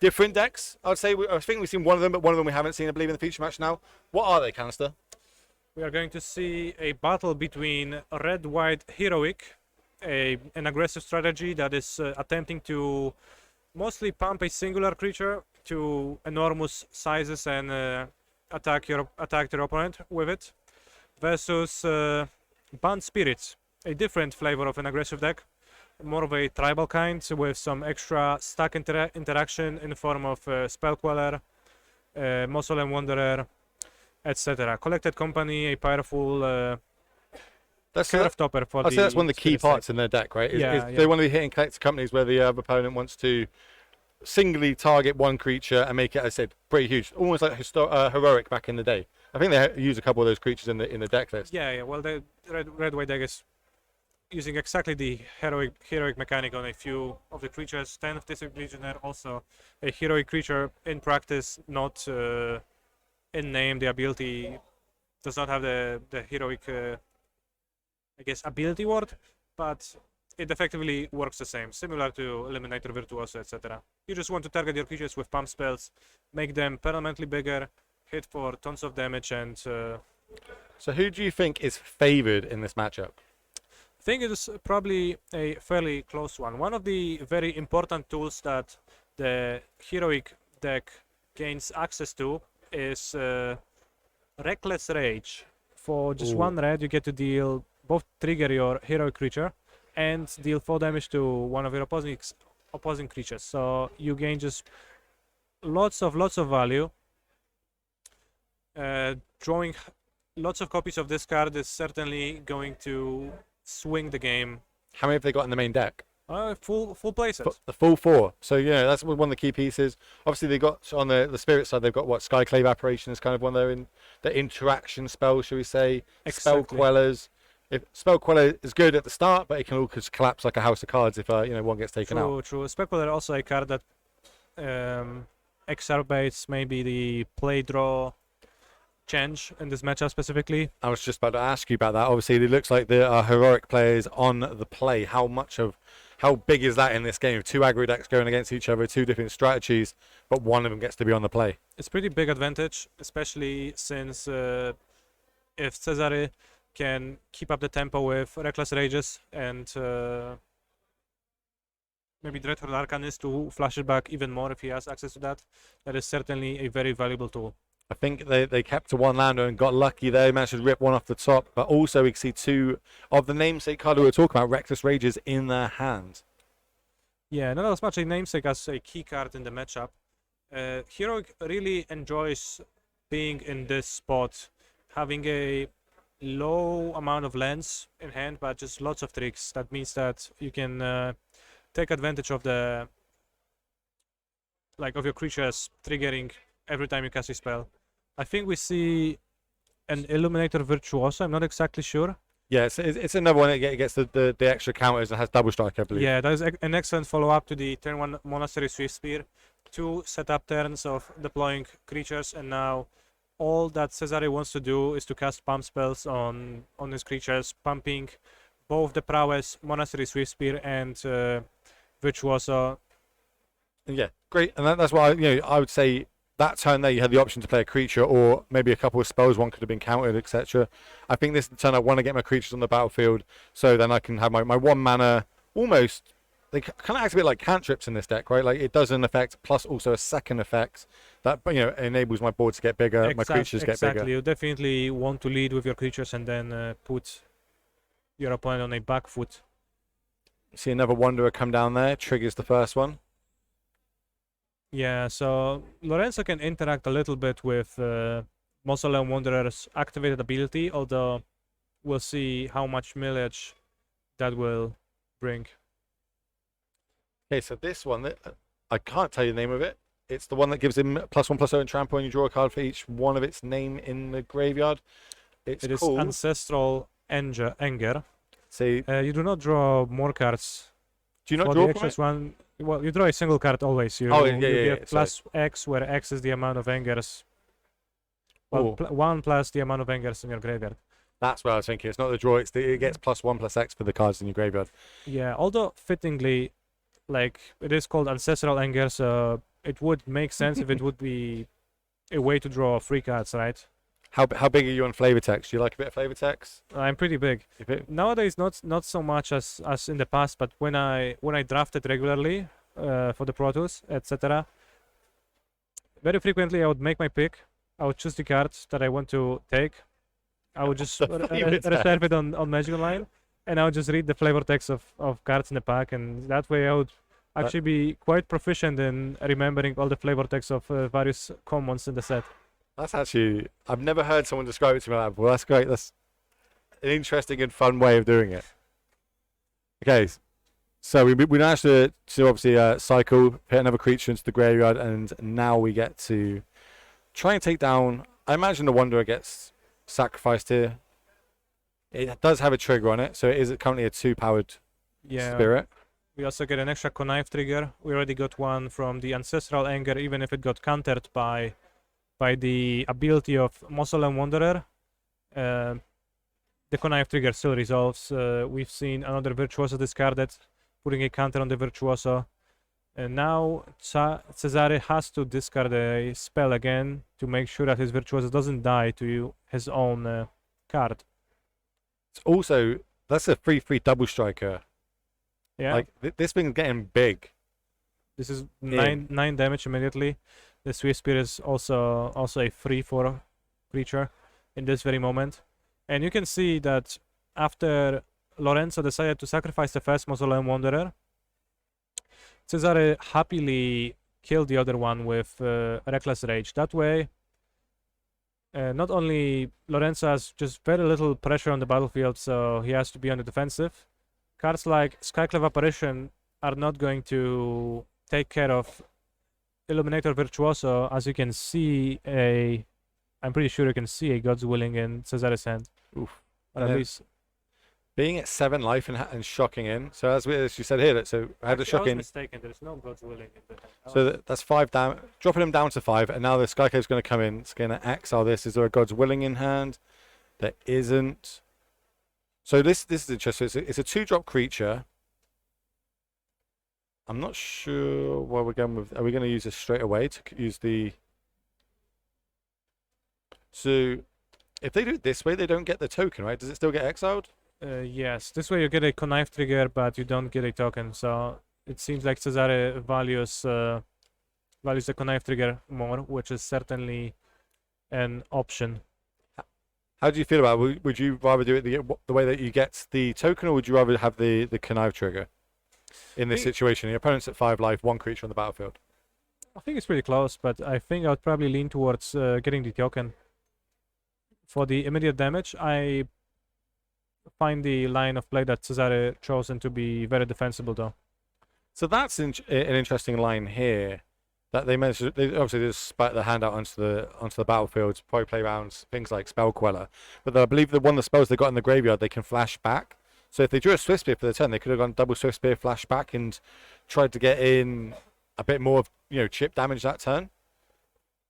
different decks. I think we've seen one of them, but one of them we haven't seen, I believe, in the feature match now. What are they, Kanister? We are going to see a battle between red-white heroic, an aggressive strategy that is attempting to mostly pump a singular creature to enormous sizes and attack your opponent with it, versus Band Spirits, a different flavor of an aggressive deck, more of a tribal kind with some extra stack interaction in the form of Spell Queller, Mausoleum Wanderer, etc. Collected Company, a powerful curve topper for I'd say that's one of the key parts in their deck, right? They want to be hitting collected companies where the opponent wants to singly target one creature and make it, as I said, pretty huge, almost like heroic back in the day. I think they use a couple of those creatures in the deck list. Yeah. Well, the red-white deck is using exactly the heroic mechanic on a few of the creatures. 10 of this Legionnaire, also a heroic creature in practice, not in name. The ability does not have the heroic, I guess, ability word, but it effectively works the same, similar to Eliminator, Virtuoso, etc. You just want to target your creatures with pump spells, make them permanently bigger, hit for tons of damage, and... So who do you think is favored in this matchup? I think it is probably a fairly close one. One of the very important tools that the heroic deck gains access to is Reckless Rage. For just 1 red, you get to both trigger your heroic creature and deal 4 damage to one of your opposing creatures. So you gain just lots of value. Drawing lots of copies of this card is certainly going to swing the game. How many have they got in the main deck? Full places. The full 4. So yeah, that's one of the key pieces. Obviously, they got on the spirit side. They've got what, Skyclave Apparition is kind of one of their interaction spells, shall we say? Exactly. Spell Quellers. If Spell Queller is good at the start, but it can all just collapse like a house of cards if one gets taken out. True. Spell Queller also a card that exacerbates maybe the play draw change in this matchup specifically. I was just about to ask you about that. Obviously, it looks like there are heroic players on the play. How big is that in this game? 2 aggro decks going against each other, 2 different strategies, but one of them gets to be on the play. It's pretty big advantage, especially since if Cesare can keep up the tempo with Reckless Rages and maybe Dreadhorde Arcanist to flash it back even more if he has access to that. That is certainly a very valuable tool. I think they kept to 1 lander and got lucky there. Managed to rip one off the top, but also we can see 2 of the namesake card we were talking about, Reckless Rages, in their hands. Yeah, not as much a namesake as a key card in the matchup. Heroic really enjoys being in this spot, having a low amount of lands in hand, but just lots of tricks. That means that you can take advantage of of your creatures triggering every time you cast a spell. I think we see an Illuminator Virtuoso. I'm not exactly sure. Yeah, it's another one that gets the extra counters and has double strike, I believe. Yeah, that is an excellent follow-up to the turn 1 Monastery Swift Spear. 2 setup turns of deploying creatures, and now all that Cesare wants to do is to cast pump spells on his creatures, pumping both the prowess, Monastery Swift Spear, and Virtuoso. Yeah, great. And that's why I would say that turn there you had the option to play a creature or maybe a couple of spells. One could have been countered, etc. I think this is the turn I want to get my creatures on the battlefield, so then I can have my 1 mana almost. They kind of act a bit like cantrips in this deck, right? Like it does an effect plus also a second effect that enables my board to get bigger, my creatures get bigger. Exactly, you definitely want to lead with your creatures and then put your opponent on a back foot. See another Wanderer come down there, triggers the first one. Yeah, so Lorenzo can interact a little bit with Mausoleum Wanderer's activated ability, although we'll see how much millage that will bring. Okay, so this one, I can't tell you the name of it. It's the one that gives him +1/+0 and trample, and you draw a card for each one of its name in the graveyard. It is Ancestral Anger. See, you do not draw more cards. Do you not for draw the from it? one? Well, you draw a single card always. You get plus X, where X is the amount of angers. Well, 1 plus the amount of angers in your graveyard. That's what I was thinking. It's not the draw. It gets +1/+X for the cards in your graveyard. Yeah, although fittingly, like it is called Ancestral Anger, so it would make sense if it would be a way to draw free cards, right? How big are you on flavor text? Do you like a bit of flavor text? I'm pretty big. Nowadays, not so much as in the past, but when I drafted regularly for the Pro Tours, etc., very frequently I would make my pick. I would choose the cards that I want to take. I would just reserve it on Magic Online, and I would just read the flavor text of cards in the pack, and that way I would actually be quite proficient in remembering all the flavor text of various commons in the set. That's actually, I've never heard someone describe it to me like that. Well, that's great. That's an interesting and fun way of doing it. Okay, so we managed to obviously cycle, hit another creature into the graveyard, and now we get to try and take down. I imagine the Wanderer gets sacrificed here. It does have a trigger on it, so it is currently a 2-powered spirit. We also get an extra connive trigger. We already got one from the Ancestral Anger, even if it got countered by the ability of Mausoleum Wanderer. The connive trigger still resolves. We've seen another Virtuoso discarded, putting a counter on the Virtuoso. And now Cesare has to discard a spell again to make sure that his Virtuoso doesn't die to his own card. It's also, that's a 3/3 double striker. Yeah. Like this thing's getting big. This is 9 damage immediately. The Swift Spear is also a 3/4 creature in this very moment. And you can see that after Lorenzo decided to sacrifice the first Mausoleum Wanderer, Cesare happily killed the other one with Reckless Rage. That way, not only Lorenzo has just very little pressure on the battlefield, so he has to be on the defensive. Cards like Skyclave Apparition are not going to take care of Illuminator Virtuoso, as you can see I'm pretty sure you can see a God's Willing in Cesare's hand. Oof. Or at least being at 7 life and shocking in. So as you said here, so I had a shock I was in. mistaken. There's no God's Willing in the hand. So that's 5 down, dropping him down to 5, and now the Skyclave's going to come in. It's going to exile this. Is there a God's Willing in hand? There isn't. So this is interesting. It's a 2-drop creature. I'm not sure where we're going with. Are we going to use this straight away to use the? So if they do it this way, they don't get the token, right? Does it still get exiled? Yes, this way you get a connive trigger, but you don't get a token. So it seems like Cesare values the connive trigger more, which is certainly an option. How do you feel about it? Would you rather do it the way that you get the token, or would you rather have the connive trigger in this situation? Your opponent's at 5 life, 1 creature on the battlefield. I think it's pretty close, but I think I would probably lean towards getting the token. For the immediate damage, I find the line of play that Cesare chosen to be very defensible, though. So that's an interesting line here. That they managed. They obviously just spat the hand out onto the battlefield, probably play rounds, things like Spell Queller. But I believe that one of the spells they got in the graveyard, they can flash back. So if they drew a Swift Spear for the turn, they could have gone double Swift Spear, flash back, and tried to get in a bit more of chip damage that turn.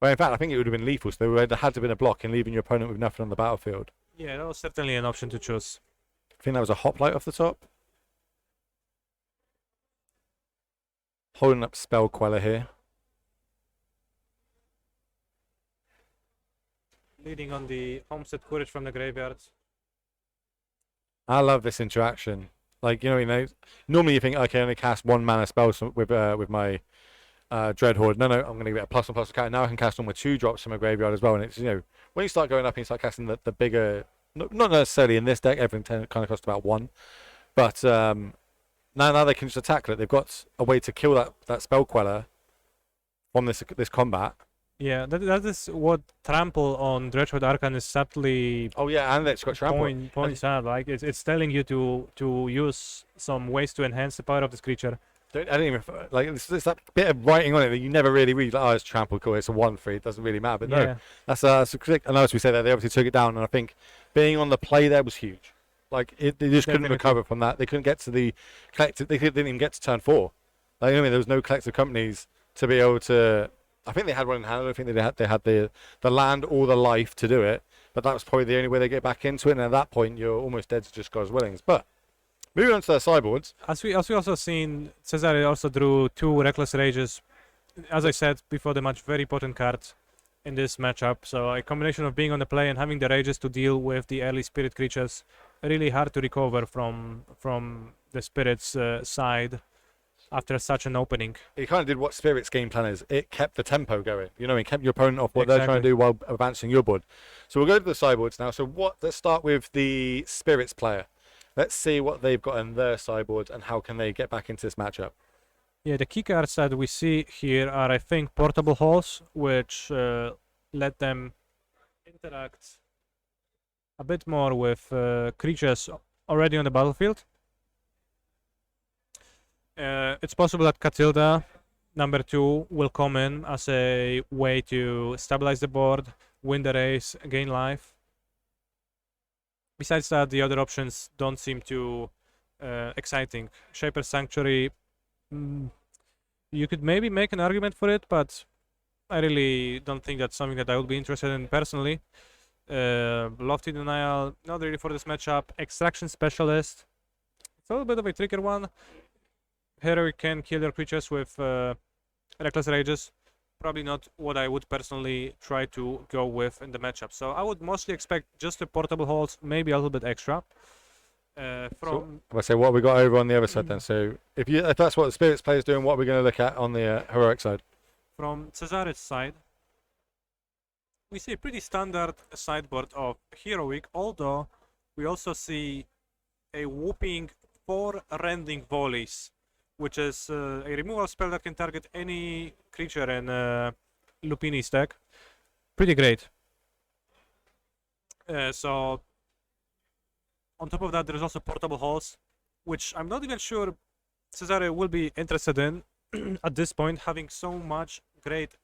Well, in fact, I think it would have been lethal. So there would have had to have been a block and leaving your opponent with nothing on the battlefield. Yeah, that was certainly an option to choose. I think that was a hoplite off the top. Holding up Spell Queller here. Leading on the Homestead Courage from the graveyard. I love this interaction. Like, normally you think, okay, I only cast 1 mana spells with my Dreadhorde. No, I'm going to get a +1/+1 counter. Now I can cast one with 2 drops from a graveyard as well. And it's, when you start going up and you start casting the bigger, not necessarily in this deck, everything kind of costs about 1. But now they can just attack it. They've got a way to kill that Spell Queller from this combat. Yeah, that is what Trample on Dreadhorde Archon is subtly. Oh yeah, and it's got Trample. Points out, like it's telling you to use some ways to enhance the power of this creature. I don't even like. There's that bit of writing on it that you never really read. Like, it's Trample, cool. It's a 1/3. It doesn't really matter. But no, that's a critic. And as we said, they obviously took it down, and I think being on the play there was huge. Like they just couldn't recover from that. They couldn't get to the collective. They didn't even get to turn 4. Like there was no collective companies to be able to. I think they had one in hand. I don't think they had the land or the life to do it. but that was probably the only way they get back into it, and at that point you're almost dead to just God's Willings. But moving on to their sideboards. As we also seen, Cesare also drew 2 Reckless Rages. As I said before the match, very potent card in this matchup. So a combination of being on the play and having the Rages to deal with the early Spirit creatures, really hard to recover from the Spirit's side after such an opening. It kind of did what Spirit's game plan is. It kept the tempo going. You know, it kept your opponent off what they're trying to do while advancing your board. So we'll go to the sideboards now. So let's start with the Spirits player. Let's see what they've got in their sideboard and how can they get back into this matchup. Yeah, the key cards that we see here are, I think, Portable Halls, which let them interact a bit more with creatures already on the battlefield. It's possible that Catilda, number 2, will come in as a way to stabilize the board, win the race, gain life. Besides that, the other options don't seem too exciting. Shaper's Sanctuary, you could maybe make an argument for it, but I really don't think that's something that I would be interested in personally. Lofty Denial, not really for this matchup. Extraction Specialist, it's a little bit of a trickier one. Here we can kill your creatures with Reckless Rages. Probably not what I would personally try to go with in the matchup. So I would mostly expect just the Portable Halls, maybe a little bit extra. So, I say, what have we got over on the other side then? So if that's what the Spirits player is doing, what are we going to look at on the Heroic side? From Cesare's side, we see a pretty standard sideboard of Heroic, although we also see a whooping 4 Rending Volleys, which is a removal spell that can target any creature in Lupini's deck. Pretty great. So on top of that, there is also Portable Halls, which I'm not even sure Cesare will be interested in at this point, having so much great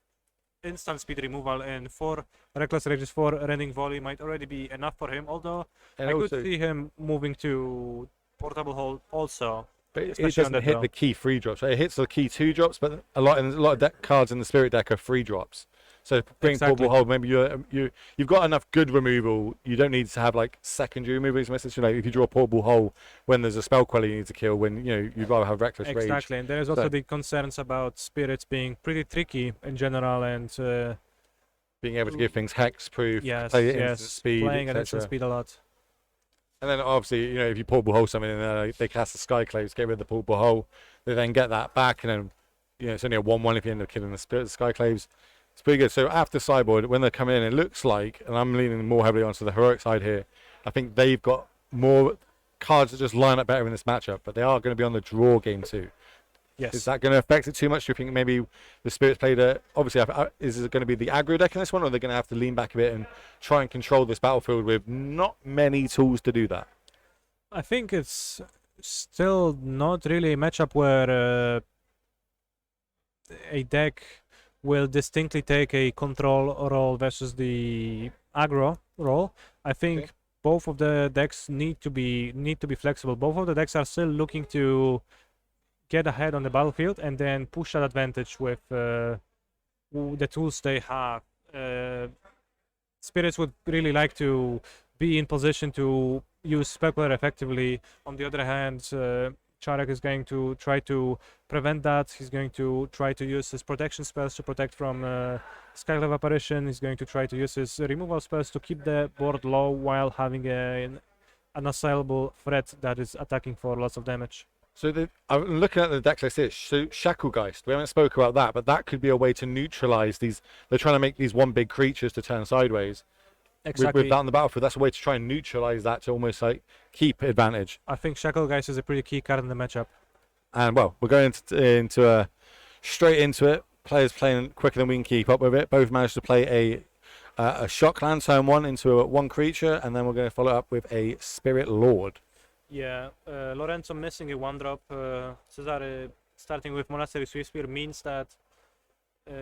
instant speed removal and 4 Reckless Rages, 4 Rending Volley might already be enough for him, although And I could also, see him moving to Portable Hall also. but it especially on doesn't that hit draw. the key 3 drops. Right? It hits the key 2 drops, but a lot of cards in the Spirit deck are 3 drops. So bring Exactly. Portable Hold, maybe you've got enough good removal. You don't need to have like secondary removal. Message, if you draw a Portable Hole when there's a spell queller you need to kill, when you'd rather have Reckless Rage. Exactly, and there is also So- the concerns about Spirits being pretty tricky in general, and Being able to give things hex proof, yes, play at yes, instant speed, playing at etc. instant speed a lot. And then obviously, if you Portable Hole something in there, they cast the Skyclaves, get rid of the Portable Hole. They then get that back, and then it's only a 1/1 if you end up killing the Skyclaves. It's pretty good. So after sideboard, when they're coming in, it looks like, and I'm leaning more heavily onto the Heroic side here, I think they've got more cards that just line up better in this matchup, but they are going to be on the draw game too. Yes. Is that going to affect it too much? Do you think maybe the Spirits played obviously, is it going to be the aggro deck in this one, or are they going to have to lean back a bit and try and control this battlefield with not many tools to do that? I think it's still not really a matchup where a deck will distinctly take a control role versus the aggro role. I think Okay. both of the decks need to be flexible. Both of the decks are still looking to get ahead on the battlefield and then push that advantage with the tools they have. Spirits would really like to be in position to use Specular effectively. On the other hand, Charek is going to try to prevent that. He's going to try to use his protection spells to protect from Skyclave Apparition. He's going to try to use his removal spells to keep the board low while having an unassailable threat that is attacking for lots of damage. So I'm looking at the deck list here. So Shacklegeist, we haven't spoken about that, but that could be a way to neutralize these. They're trying to make these one big creatures to turn sideways. Exactly. With that on the battlefield, that's a way to try and neutralize that to almost like keep advantage. I think Shacklegeist is a pretty key card in the matchup. And well, we're going straight into it. Players playing quicker than we can keep up with it. Both managed to play a shock land turn 1 into one creature, and then we're going to follow up with a Spirit Lord. Yeah, Lorenzo missing a 1-drop. Cesare starting with Monastery Swiftspear means that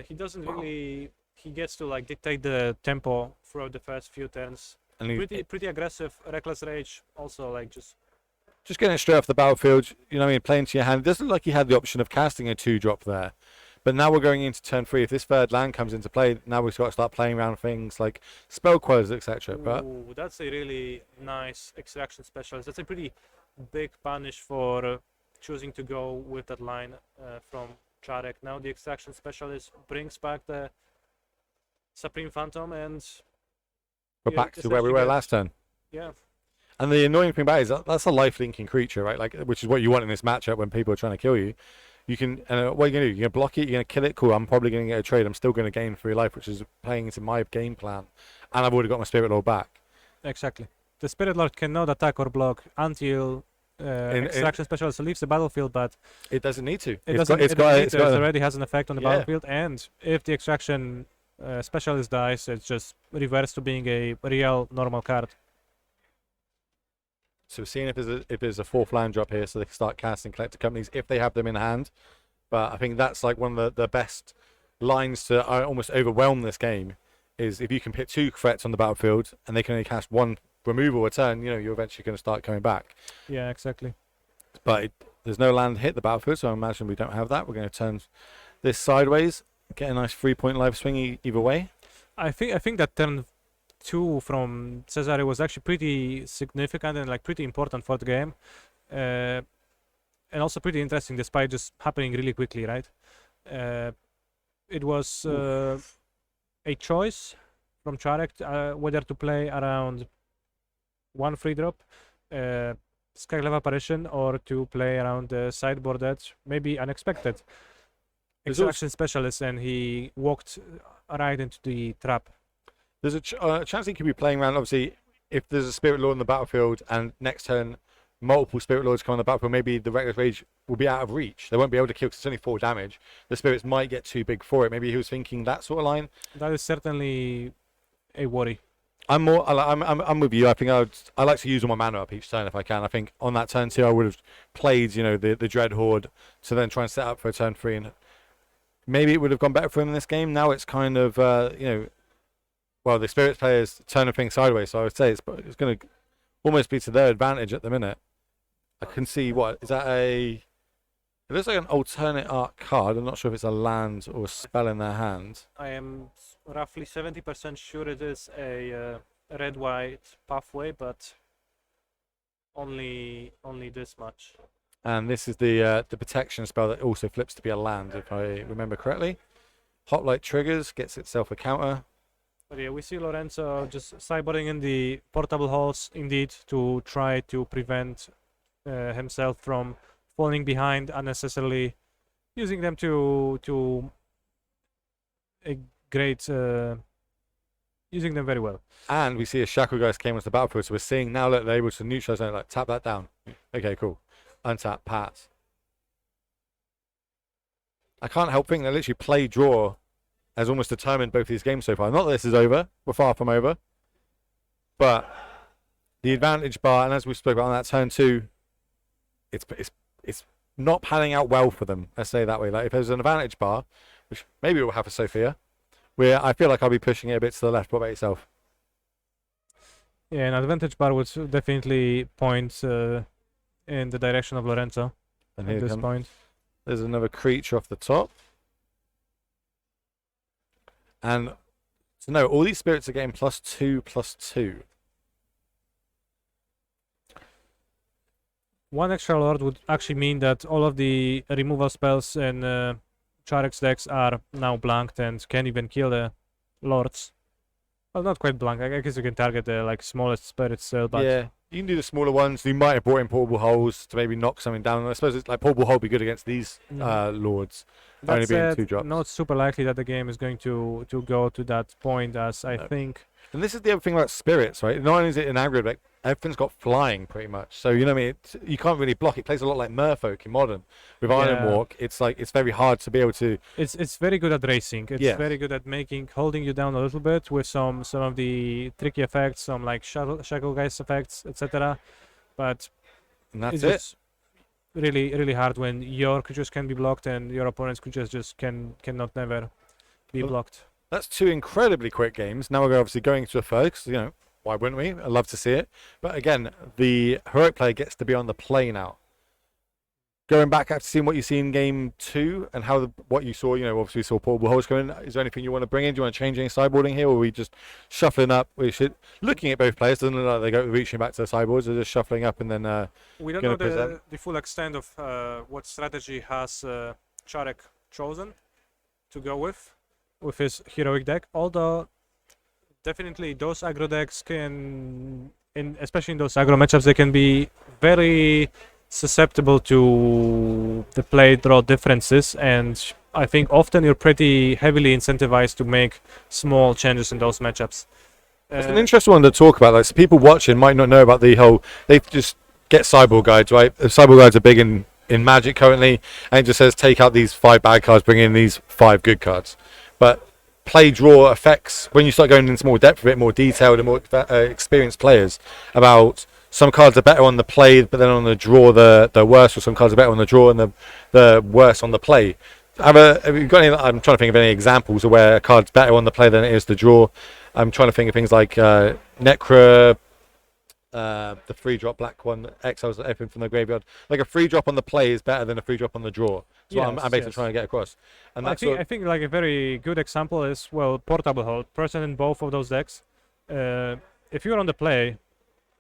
he doesn't really. He gets to dictate the tempo throughout the first few turns. And Pretty aggressive. Reckless Rage also just getting it straight off the battlefield. Playing to your hand. It doesn't look like he had the option of casting a 2-drop there, But now we're going into turn 3. If this third land comes into play, now we've got to start playing around things like spell quells, etc. But Ooh, that's a really nice extraction specialist. That's a pretty big punish for choosing to go with that line from Czarek. Now the extraction specialist brings back the Supreme Phantom, and we're you back to where we essentially were get- last turn. Yeah, And the annoying thing about it is that's a life-linking creature, right? Like, which is what you want in this matchup when people are trying to kill you. You can, what are you going to do? You're going to block it, you're going to kill it, cool, I'm probably going to get a trade, I'm still going to gain 3 life, which is playing into my game plan. And I've already got my Spirit Lord back. exactly. The Spirit Lord cannot attack or block until extraction specialist leaves the battlefield, but It doesn't need to. it doesn't. It already has an effect on the Yeah. battlefield, and if the extraction specialist dies, it's just reverts to being a real normal card. So we're seeing if there's a 4th land drop here so they can start casting collector companies if they have them in hand. But I think that's like one of the best lines to almost overwhelm this game is if you can put 2 threats on the battlefield and they can only cast 1 removal a turn, you're eventually going to start coming back. Yeah, exactly. But there's no land hit the battlefield, so I imagine we don't have that. We're going to turn this sideways, get a nice 3-point life swing either way. I think that turn 2 from Cesare was actually pretty significant and like pretty important for the game, and also pretty interesting despite just happening really quickly, right? It was a choice from Czarek whether to play around 1 free drop, Skyclave Apparition, or to play around the sideboard edge, maybe unexpected extraction specialist, and he walked right into the trap. There's a chance he could be playing around, obviously, if there's a Spirit Lord on the battlefield and next turn multiple Spirit Lords come on the battlefield, maybe the Rakdos Rage will be out of reach. They won't be able to kill because it's only 4 damage. The Spirits might get too big for it. Maybe he was thinking that sort of line. That is certainly a worry. I'm with you. I think I like to use all my mana up each turn if I can. I think on that turn 2 I would have played, the Dread Horde to then try and set up for a turn 3, and maybe it would have gone better for him in this game. Now it's kind of well, the Spirits players turning things sideways, so I would say it's going to almost be to their advantage at the minute. I can see is that it looks like an alternate art card. I'm not sure if it's a land or a spell in their hand. I am roughly 70% sure it is a red-white pathway, but only this much. And this is the protection spell that also flips to be a land, if I remember correctly. Hoplite triggers, gets itself a counter. But yeah, we see Lorenzo just sideboarding in the portable halls, indeed, to try to prevent himself from falling behind unnecessarily, using them to a great, using them very well. And we see a Shackle Geist came onto the battlefield, so we're seeing now that they're able to neutralize it, like tap that down. Okay, cool. Untap, pass. I can't help thinking that literally play draw has almost determined both these games so far. Not that this is over, we're far from over, but the advantage bar, and as we spoke about on that turn 2, it's not panning out well for them. Let's say it that way. Like if there's an advantage bar, which maybe we'll have for Sophia, where I feel like I'll be pushing it a bit to the left. What about yourself? Yeah, an advantage bar would definitely point in the direction of Lorenzo And at here this comes, point. there's another creature off the top. And so no, all these spirits are getting +2/+2. One extra lord would actually mean that all of the removal spells in Charek's decks are now blanked and can even kill the lords. Well, not quite blank. I guess you can target the smallest spirits still, but Yeah, you can do the smaller ones. You might have brought in portable holes to maybe knock something down. I suppose it's like portable hole would be good against these lords. that only being said, 2 drops. not super likely that the game is going to go to that point, as I No. think. And this is the other thing about spirits, right? Not only is it an aggro deck, everything's got flying pretty much. So you know what I mean? You can't really block. It plays a lot like Merfolk in Modern. With Iron Yeah. Walk, it's very hard to be able to. It's very good at racing. It's Yes. very good at holding you down a little bit with some of the tricky effects, some like shackle guys effects, etc. But And that's it's it. just really hard when your creatures can be blocked and your opponent's creatures just cannot never be Well, blocked. That's 2 incredibly quick games. Now we're obviously going to a third, because why wouldn't we? I'd love to see it. But again, the heroic player gets to be on the play now. going back after seeing what you see in game 2 and what you saw, obviously we saw portable holes come in. Is there anything you want to bring in? Do you want to change any sideboarding here, or are we just shuffling up? Looking at both players, doesn't look like they go reaching back to the sideboards. They're just shuffling up and then. We don't know the full extent of what strategy has Czarek chosen to go with his heroic deck. Although definitely those aggro decks especially in those aggro matchups, they can be very susceptible to the play draw differences, and I think often you're pretty heavily incentivized to make small changes in those matchups. It's an interesting one to talk about. Like, so people watching might not know about the whole. They just get sideboard guides, right? The sideboard guides are big in Magic currently, and it just says take out these 5 bad cards, bring in these 5 good cards. But play draw affects when you start going into more depth, a bit more detailed and more experienced players about some cards are better on the play, but then on the draw they're worse, or some cards are better on the draw and the worse on the play. Have you got any? I'm trying to think of any examples of where a card's better on the play than it is the draw. I'm trying to think of things like Necra, the 3-drop black one, exiles everything from the graveyard. Like a 3-drop on the play is better than a 3-drop on the draw. That's what I'm basically trying to get across. And I think like a very good example is, well, Portable Hold, present in both of those decks. If you're on the play,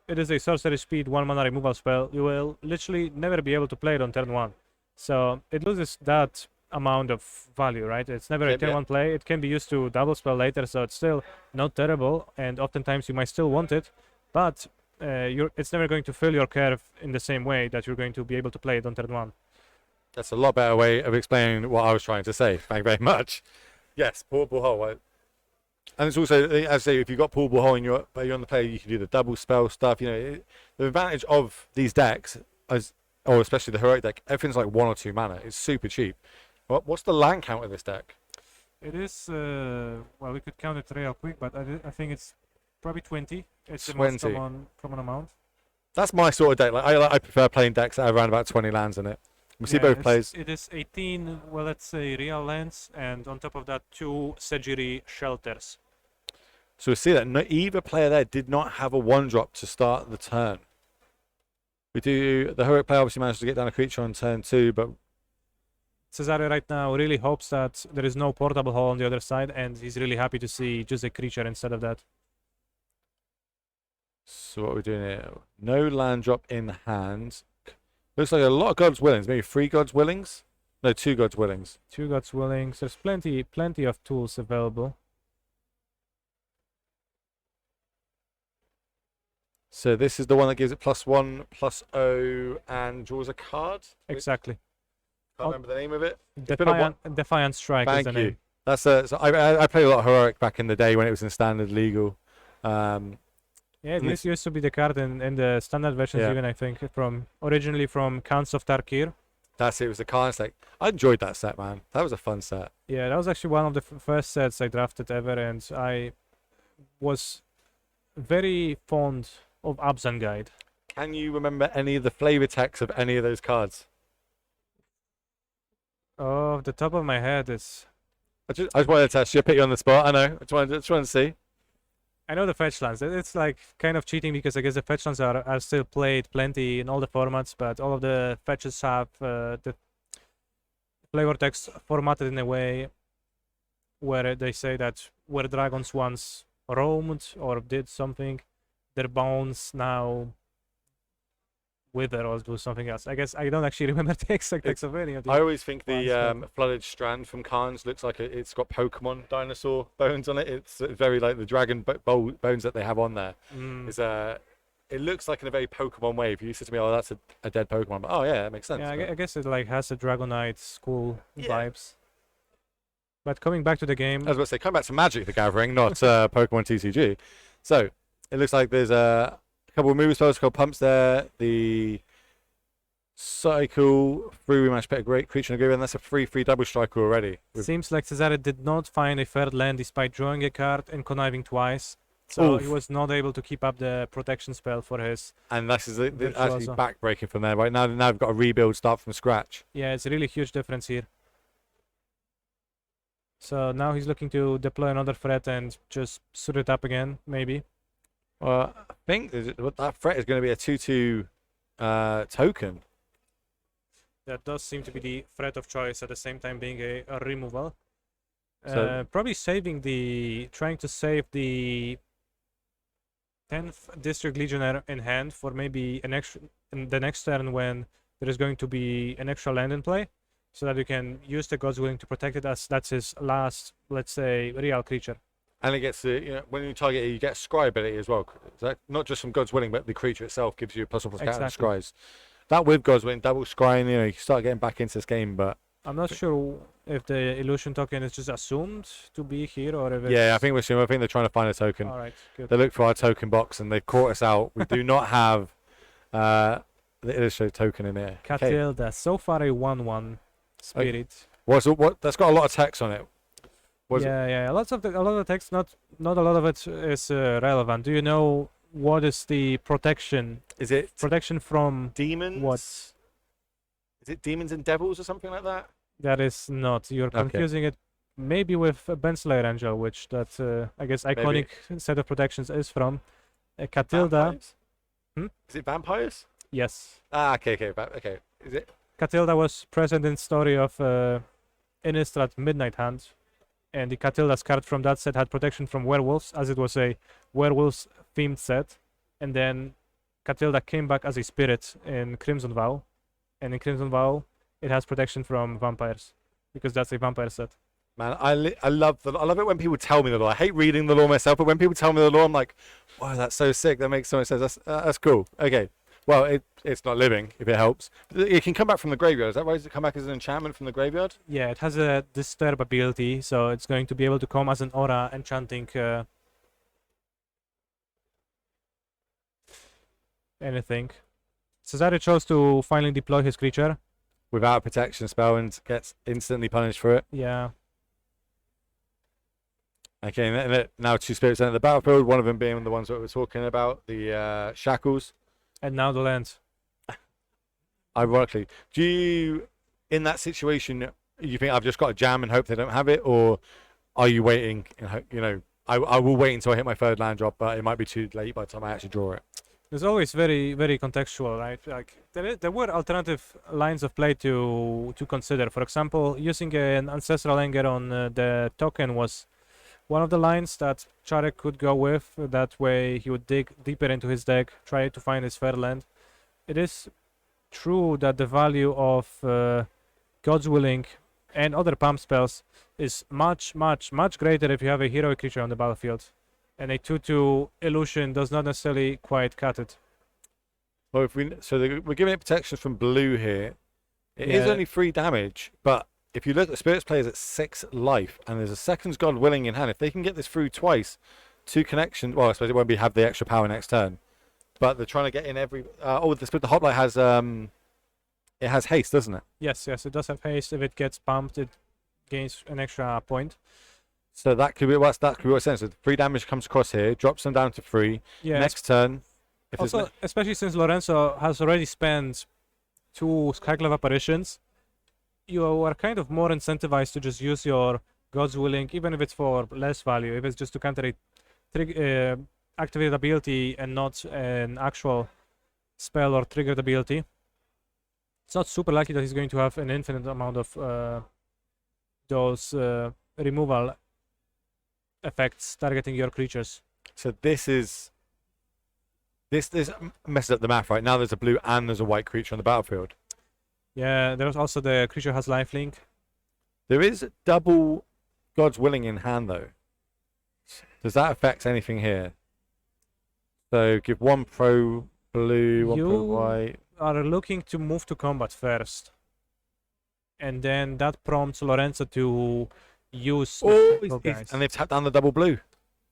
it is a sorcery speed 1 mana removal spell. You will literally never be able to play it on turn 1. So it loses that amount of value, right? It's never a turn 1 play. It can be used to double spell later, so it's still not terrible, and oftentimes you might still want it, but it's never going to fill your curve in the same way that you're going to be able to play it on turn 1. That's a lot better way of explaining what I was trying to say. Thank you very much. Yes, portable hole. Right? And it's also, as I say, if you've got portable hole and you're on the play, you can do the double spell stuff. The advantage of these decks, or especially the heroic deck, everything's like 1 or 2 mana. It's super cheap. What's the land count of this deck? It is, well, we could count it real quick, but I think it's probably 20. It's the most common amount. That's my sort of deck. Like I prefer playing decks that have around about 20 lands in it. We see both plays. It is 18, well, let's say, real lands, and on top of that, 2 Sejiri shelters. So we see that either player there did not have a 1-drop to start the turn. The heroic player obviously managed to get down a creature on turn 2, but Cesare right now really hopes that there is no portable hole on the other side, and he's really happy to see just a creature instead of that. So what are we doing here? No land drop in hand. Looks like a lot of God's Willings. Maybe 3 God's Willings? No, 2 God's Willings. 2 God's Willings. There's plenty of tools available. So this is the one that gives it +1/+0 and draws a card? Exactly. Can't remember the name of it. Defiant Strike is the name. That's so I played a lot of heroic back in the day when it was in standard legal. Yeah, this used to be the card in the standard versions, even, I think, originally from Khans of Tarkir. That's it. It was the Khan set. I enjoyed that set, man. That was a fun set. Yeah, that was actually one of the first sets I drafted ever, and I was very fond of Abzan Guide. Can you remember any of the flavor text of any of those cards? Oh, off the top of my head, it's... I just wanted to test you, put you on the spot. I know. I just wanted to see. I know the fetch lands. It's like kind of cheating because I guess the fetch lands are still played plenty in all the formats, but all of the fetches have the flavor text formatted in a way where they say that where dragons once roamed or did something, their bones now wither or do something else. I guess I don't actually remember the exact text of any of these. I always think the flooded strand from Khans looks like it's got Pokemon dinosaur bones on it. It's very like the dragon bones that they have on there. It looks like in a very Pokemon way. If you said to me, "Oh, that's a dead Pokemon," but, oh yeah, that makes sense. Yeah, I guess it like has a Dragonite school vibes. But coming back to the game, I was about to say, come back to Magic the Gathering, not Pokemon TCG. So it looks like there's a couple of movie spells called pumps there. The cycle through rematch pet a great creature in a graveyard, and that's a 3/3 double striker already. Seems like Cesare did not find a third land despite drawing a card and conniving twice. So he was not able to keep up the protection spell for his. And this is actually backbreaking from there. Right now we've got a rebuild, start from scratch. Yeah, it's a really huge difference here. So now he's looking to deploy another threat and just suit it up again, maybe. Well, I think that threat is going to be a 2/2 token. That does seem to be the threat of choice at the same time being a removal. So- Probably trying to save the 10th District Legionnaire in hand for maybe an extra in the next turn when there is going to be an extra land in play, so that you can use the God's Willing to protect it, as that's his last, let's say, real creature. And it gets when you target it, you get scry ability as well. So not just from God's Willing, but the creature itself gives you a +1/+counter to Exactly. scries. That with God's Willing, double scrying, you start getting back into this game. But I'm not sure if the illusion token is just assumed to be here or if it's... yeah, I think they're trying to find a token. All right, good. They look for our token box and they've caught us out. We do not have the illustrated token in here. Okay. Catilda, so far a 1/1 spirit. What? That's got a lot of text on it. Yeah. A lot of the text, not a lot of it is relevant. Do you know what is the protection? Is it Protection from demons? what? Is it demons and devils or something like that? That is not. You're Okay. confusing it maybe with Benslayer Angel, which that I guess iconic set of protections is from. Catilda, Vampires? Hmm? Is it vampires? yes. Ah, okay. Is it? Catilda was present in story of Innistrad Midnight Hunt, and the Catilda's card from that set had protection from werewolves, as it was a werewolves themed set. And then Catilda came back as a spirit in Crimson Vow, and in Crimson Vow it has protection from vampires because that's a vampire set. Man, I love it when people tell me the lore. I hate reading the lore myself, but when people tell me the lore, I'm like, wow, that's so sick. That makes so much sense. That's cool. Okay. Well, it's not living, if it helps. It can come back from the graveyard. Is that right? Does it come back as an enchantment from the graveyard? Yeah, it has a disturb ability, so it's going to be able to come as an aura enchanting anything. Cesare chose to finally deploy his creature. Without a protection spell and gets instantly punished for it. Yeah. Okay, and now two spirits enter the battlefield, one of them being the ones that we were talking about, the shackles. And now the land. Ironically, do you, in that situation, you think I've just got to jam and hope they don't have it, or are you waiting and I will wait until I hit my third land drop, but it might be too late by the time I actually draw it. It's always very, very contextual, right? Like there were alternative lines of play to consider. For example, using an Ancestral Anger on the token was one of the lines that Charek could go with. That way he would dig deeper into his deck, try to find his third land. It is true that the value of God's Willing and other pump spells is much, much, much greater if you have a heroic creature on the battlefield. And a 2/2 illusion does not necessarily quite cut it. Well, we're giving it protection from blue here. It is Yeah. only 3 damage, but if you look at Spirits players at 6 life, and there's a second's God Willing in hand, if they can get this through twice, 2 connections. Well, I suppose it won't have the extra power next turn, but they're trying to get in every. The Hoplite has it has haste, doesn't it? Yes, it does have haste. If it gets pumped, it gains an extra point. So that could be what it's saying. So 3 damage comes across here, drops them down to 3. Yeah. Next turn, if there's Also, especially since Lorenzo has already spent 2 Skyclave apparitions, you are kind of more incentivized to just use your God's Willing, even if it's for less value. If it's just to counter a activated ability and not an actual spell or triggered ability. It's not super likely that he's going to have an infinite amount of those removal effects targeting your creatures. So this messes up the math, right? Now there's a blue and there's a white creature on the battlefield. Yeah, there's also the creature has lifelink. There is double God's Willing in hand, though. Does that affect anything here? So give 1 pro blue, 1 pro You white. are looking to move to combat first. And then that prompts Lorenzo to use the Oh, shackle guys. and they've tapped down the double blue.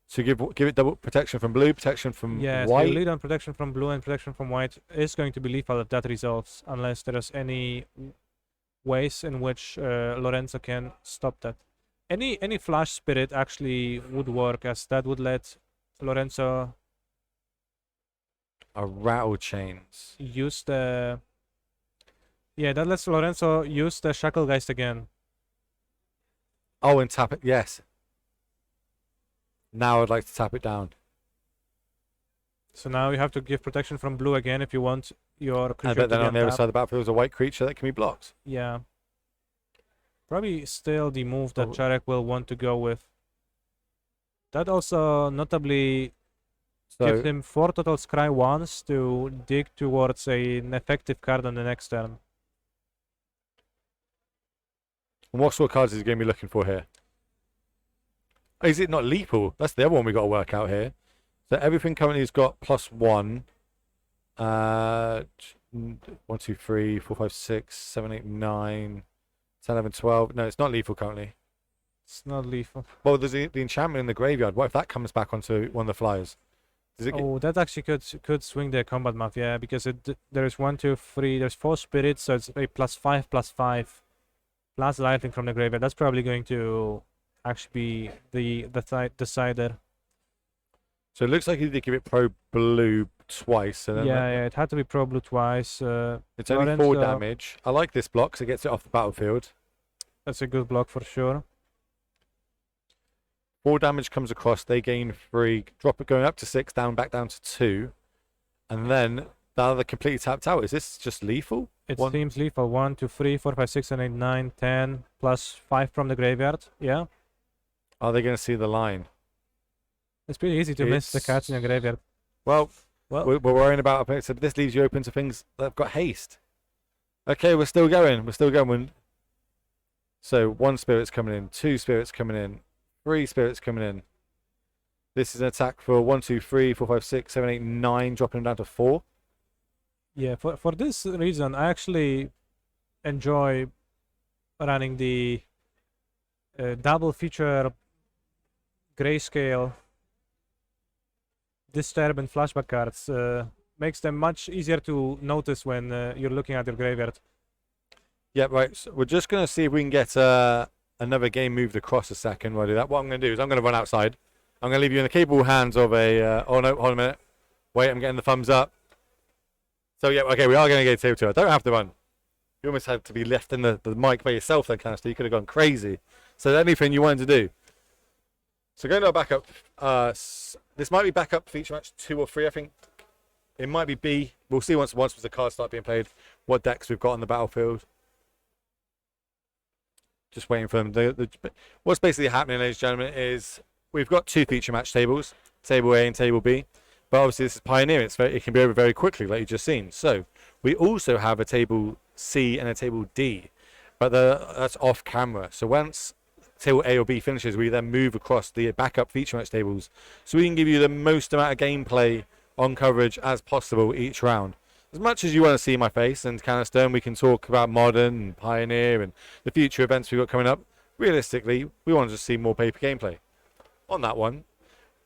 So give it double protection from blue, protection from Yeah, so white. your lead on protection from blue and protection from white is going to be lethal if that resolves, unless there's any ways in which Lorenzo can stop that. Any flash spirit actually would work, as that would let Lorenzo A rattle chains. use the... Yeah, that lets Lorenzo use the Shacklegeist again. Oh, and tap it. Yes. Now I'd like to tap it down. So now you have to give protection from blue again if you want your I creature bet to then be on the other untapped. side of the battlefield is a white creature that can be blocked. Yeah. Probably still the move that Oh. Charek will want to go with. That also notably gives So him 4 total scry once to dig towards an effective card on the next turn. what sort of cards is he going to be looking for here? Oh, is it not lethal? That's the other one we got to work out here. So everything currently has got +1. 1, 2, 3, 4, 5, 6, 7, 8, 9, 10, 11, 12. No, it's not lethal currently. It's not lethal. Well, there's the enchantment in the graveyard. What if that comes back onto one of the flyers? Does it get, Oh, that actually could swing the combat map, yeah, because there's 1, 2, 3, there's 4 spirits, so it's a +5/+5 plus lifelink from the graveyard. That's probably going to actually be the decider. so it looks like he did give it pro blue twice. And then Yeah, it had to be pro blue twice. it's only 4 Lorenzo- damage. I like this block because it gets it off the battlefield. That's a good block for sure. 4 damage comes across. They gain 3. Drop it going up to 6, back down to 2. And then now they're completely tapped out. Is this just lethal? It One- seems lethal. 1, 2, 3, 4, 5, 6, 7, 8, 9, 10 plus 5 from the graveyard. Yeah, Are they going to see the line? it's pretty easy to miss the cards in your graveyard. Well, Well, we're worrying about it. So this leaves you open to things that have got haste. Okay, we're still going. We're still going. So 1 spirit's coming in, 2 spirits coming in, 3 spirits coming in. This is an attack for 1, 2, 3, 4, 5, 6, 7, 8, 9, dropping them down to 4. yeah, for this reason, I actually enjoy running the double feature grayscale disturb and flashback cards. Makes them much easier to notice when you're looking at your graveyard. Yeah, right. So we're just going to see if we can get another game moved across a second while I do that. What I'm going to do is I'm going to run outside. I'm going to leave you in the capable hands of a... oh, no, hold a minute. Wait, I'm getting the thumbs up. So, yeah, okay, we are going to get table 2. I don't have to run. You almost had to be left in the mic by yourself then, Kanister. You could have gone crazy. So anything you wanted to do. So going to our backup. This might be backup feature match 2 or 3, I think. It might be B. We'll see once the cards start being played what decks we've got on the battlefield. Just waiting for them. What's basically happening, ladies and gentlemen, is we've got 2 feature match tables, table A and table B. But obviously this is Pioneer. It can be over very quickly, like you've just seen. So we also have a table C and a table D, but that's off camera. So once table A or B finishes, we then move across the backup feature match tables, so we can give you the most amount of gameplay on coverage as possible each round. As much as you want to see my face and Kanister, and we can talk about Modern and Pioneer and the future events we've got coming up, realistically, we want to just see more paper gameplay. On that one,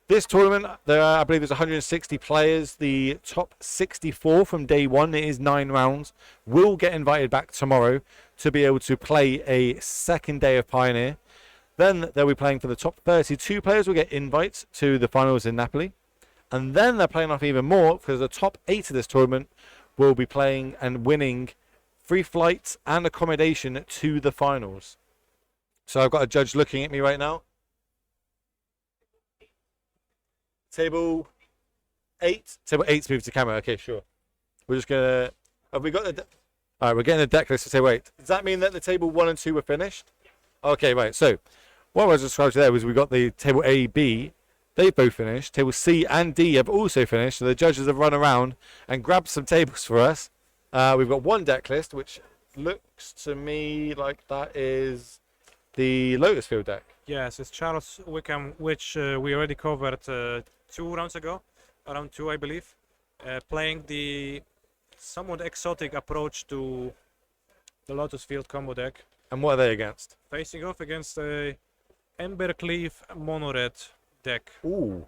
this tournament, I believe there's 160 players. The top 64 from day 1, it is 9 rounds, will get invited back tomorrow to be able to play a second day of Pioneer. Then they'll be playing for the top 32 players will get invites to the finals in Napoli. And then they're playing off even more because the top 8 of this tournament will be playing and winning free flights and accommodation to the finals. So I've got a judge looking at me right now. Table 8. Table 8's moved to camera. Okay, sure. We're just going to... Have we got the... All right, we're getting a deck list to say, wait, does that mean that the table 1 and 2 were finished? Okay, right. So what I was describing there was we got the table A, B. They've both finished. Table C and D have also finished. So the judges have run around and grabbed some tables for us. We've got one deck list, which looks to me like that is the Lotus Field deck. Yes, it's Charles Wickham, which we already covered 2 rounds ago, around 2, I believe, playing the somewhat exotic approach to the Lotus Field combo deck, And what are they against? facing off against a Embercleave Mono-Red deck. Ooh.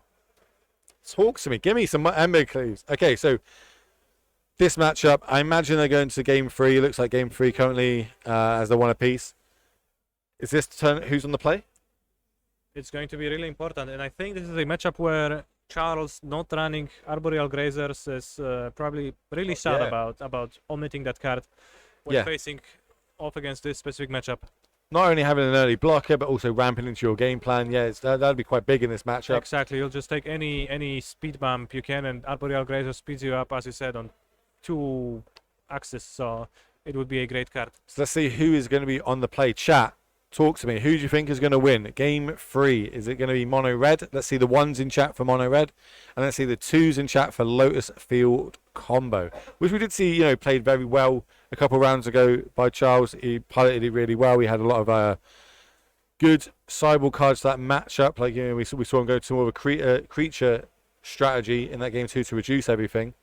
Talk to me. Give me some Ember clues. Okay, so this matchup, I imagine they're going to game 3. It looks like game 3 currently as they're 1 apiece. Is this turn? Who's on the play? It's going to be really important, and I think this is a matchup where Charles not running Arboreal Grazers is probably really sad yeah. about omitting that card when Yeah. facing off against this specific matchup. Not only having an early blocker, but also ramping into your game plan. Yeah, that'd be quite big in this matchup. Exactly, you'll just take any speed bump you can, and Arboreal Grazer speeds you up, as you said, on 2 axes, so it would be a great card. So let's see who is going to be on the play. Chat, talk to me. Who do you think is going to win? Game 3. Is it going to be mono red? Let's see the 1s in chat for mono red. And let's see the 2s in chat for Lotus Field combo. Which we did see, you know, played very well a couple of rounds ago by Charles. He piloted it really well. We had a lot of good sideboard cards to that matchup. Like, you know, we saw him go to more of a creature strategy in that game too to reduce everything.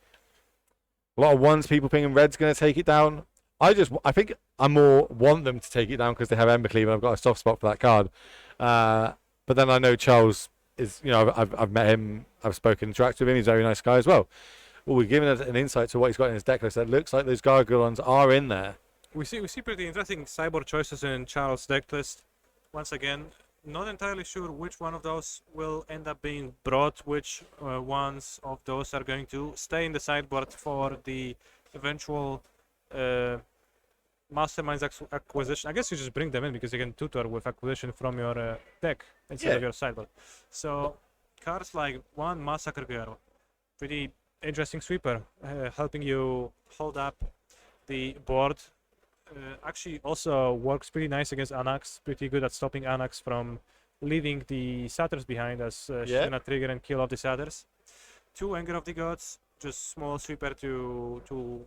A lot of 1s, people thinking red's going to take it down. I think I more want them to take it down because they have Embercleave and I've got a soft spot for that card. But then I know Charles is, you know, I've met him, I've spoken, interacted with him. He's a very nice guy as well. Well, we're giving us an insight to what he's got in his deck list. It looks like those Gargolons are in there. We see pretty interesting sideboard choices in Charles' deck list. Once again, not entirely sure which one of those will end up being brought, which ones of those are going to stay in the sideboard for the eventual Masterminds acquisition. I guess you just bring them in because you can tutor with acquisition from your deck instead of your sideboard. So cards like 1 Massacre Girl, pretty interesting sweeper, helping you hold up the board. Actually also works pretty nice against Anax, pretty good at stopping Anax from leaving the Satyrs behind, as she's gonna trigger and kill off the Satyrs. 2 Anger of the Gods, just small sweeper to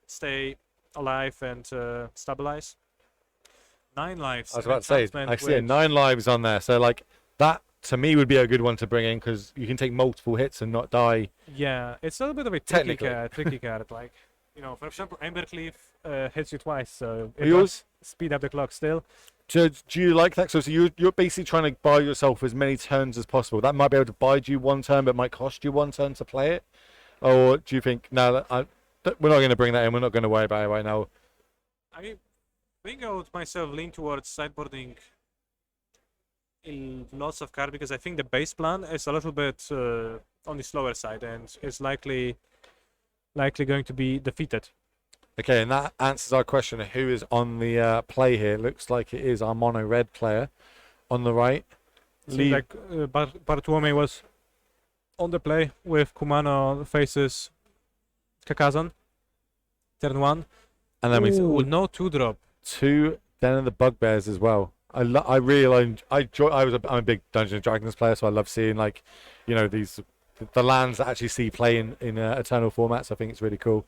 stay alive and stabilize. 9 lives. I was about to say, I see 9 lives on there. So like that to me would be a good one to bring in because you can take multiple hits and not die. Yeah, it's a little bit of a tricky card. Like, you know, for example, Embercleave hits you twice, so it does speed up the clock still. Do you like that? So you're basically trying to buy yourself as many turns as possible. That might be able to buy you 1 turn, but might cost you 1 turn to play it. Or do you think, no, we're not going to bring that in. We're not going to worry about it right now. I think I would myself lean towards sideboarding in lots of cards because I think the base plan is a little bit on the slower side and is likely going to be defeated. Okay, and that answers our question of who is on the play here. Looks like it is our mono red player on the right. Seems like Bartolome was on the play with Kumano faces Kakazan. Turn 1. And then no 2-drop. 2 Den of the Bugbears as well. I'm a big Dungeons and Dragons player, so I love seeing, like, you know, the lands that actually see play in Eternal formats. I think it's really cool.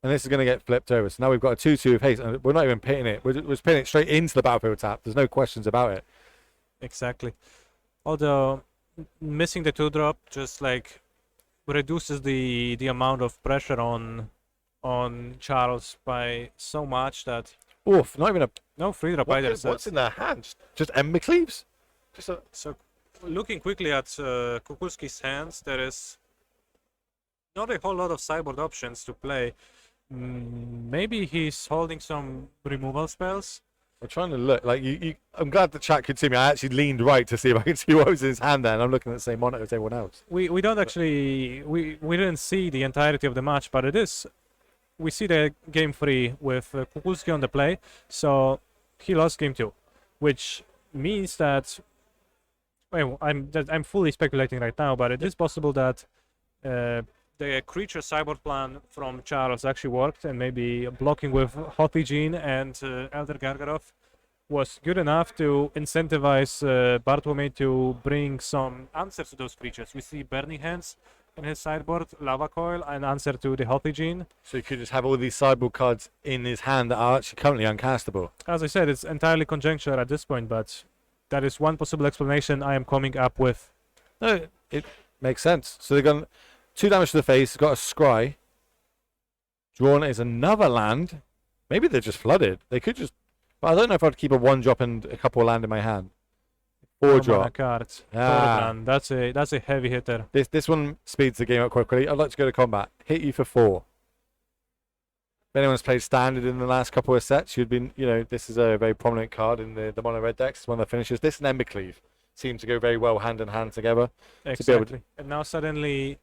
And this is going to get flipped over. So now we've got a 2/2 of haste, and we're not even pitting it. We're pitting it straight into the battlefield tap. There's no questions about it. Exactly. Although missing the 2-drop just like reduces the amount of pressure on Charles by so much that. Oof! Not even no 3-drop either. What's in their hands? Just Embercleaves? So looking quickly at Kukulski's hands, there is not a whole lot of sideboard options to play. Maybe he's holding some removal spells. I'm trying to look. Like I'm glad the chat could see me. I actually leaned right to see if I could see what was in his hand there, and I'm looking at the same monitor as everyone else. We don't actually we didn't see the entirety of the match, but it is. We see the game 3 with Kukulski on the play, so he lost game 2, which means that. Well, I'm fully speculating right now, but it is possible that the creature sideboard plan from Charles actually worked, and maybe blocking with Hothy Jean and Elder Gargarov was good enough to incentivize Bartolome to bring some answers to those creatures. We see Burning Hands in his sideboard, Lava Coil, an answer to the Hothy Jean. So you could just have all these sideboard cards in his hand that are actually currently uncastable. As I said, it's entirely conjecture at this point, but that is one possible explanation I am coming up with. No, it makes sense. So they've got 2 damage to the face, got a scry. Drawn is another land. Maybe they're just flooded. They could just. But I don't know if I'd keep a 1-drop and a couple of land in my hand. 4-drop. Cards. Ah. That's a heavy hitter. This one speeds the game up quite quickly. I'd like to go to combat. Hit you for 4. If anyone's played standard in the last couple of sets, you'd been, you know, this is a very prominent card in the mono red decks. It's one of the finishes. This and Embercleave seem to go very well hand in hand together. Exactly. And now suddenly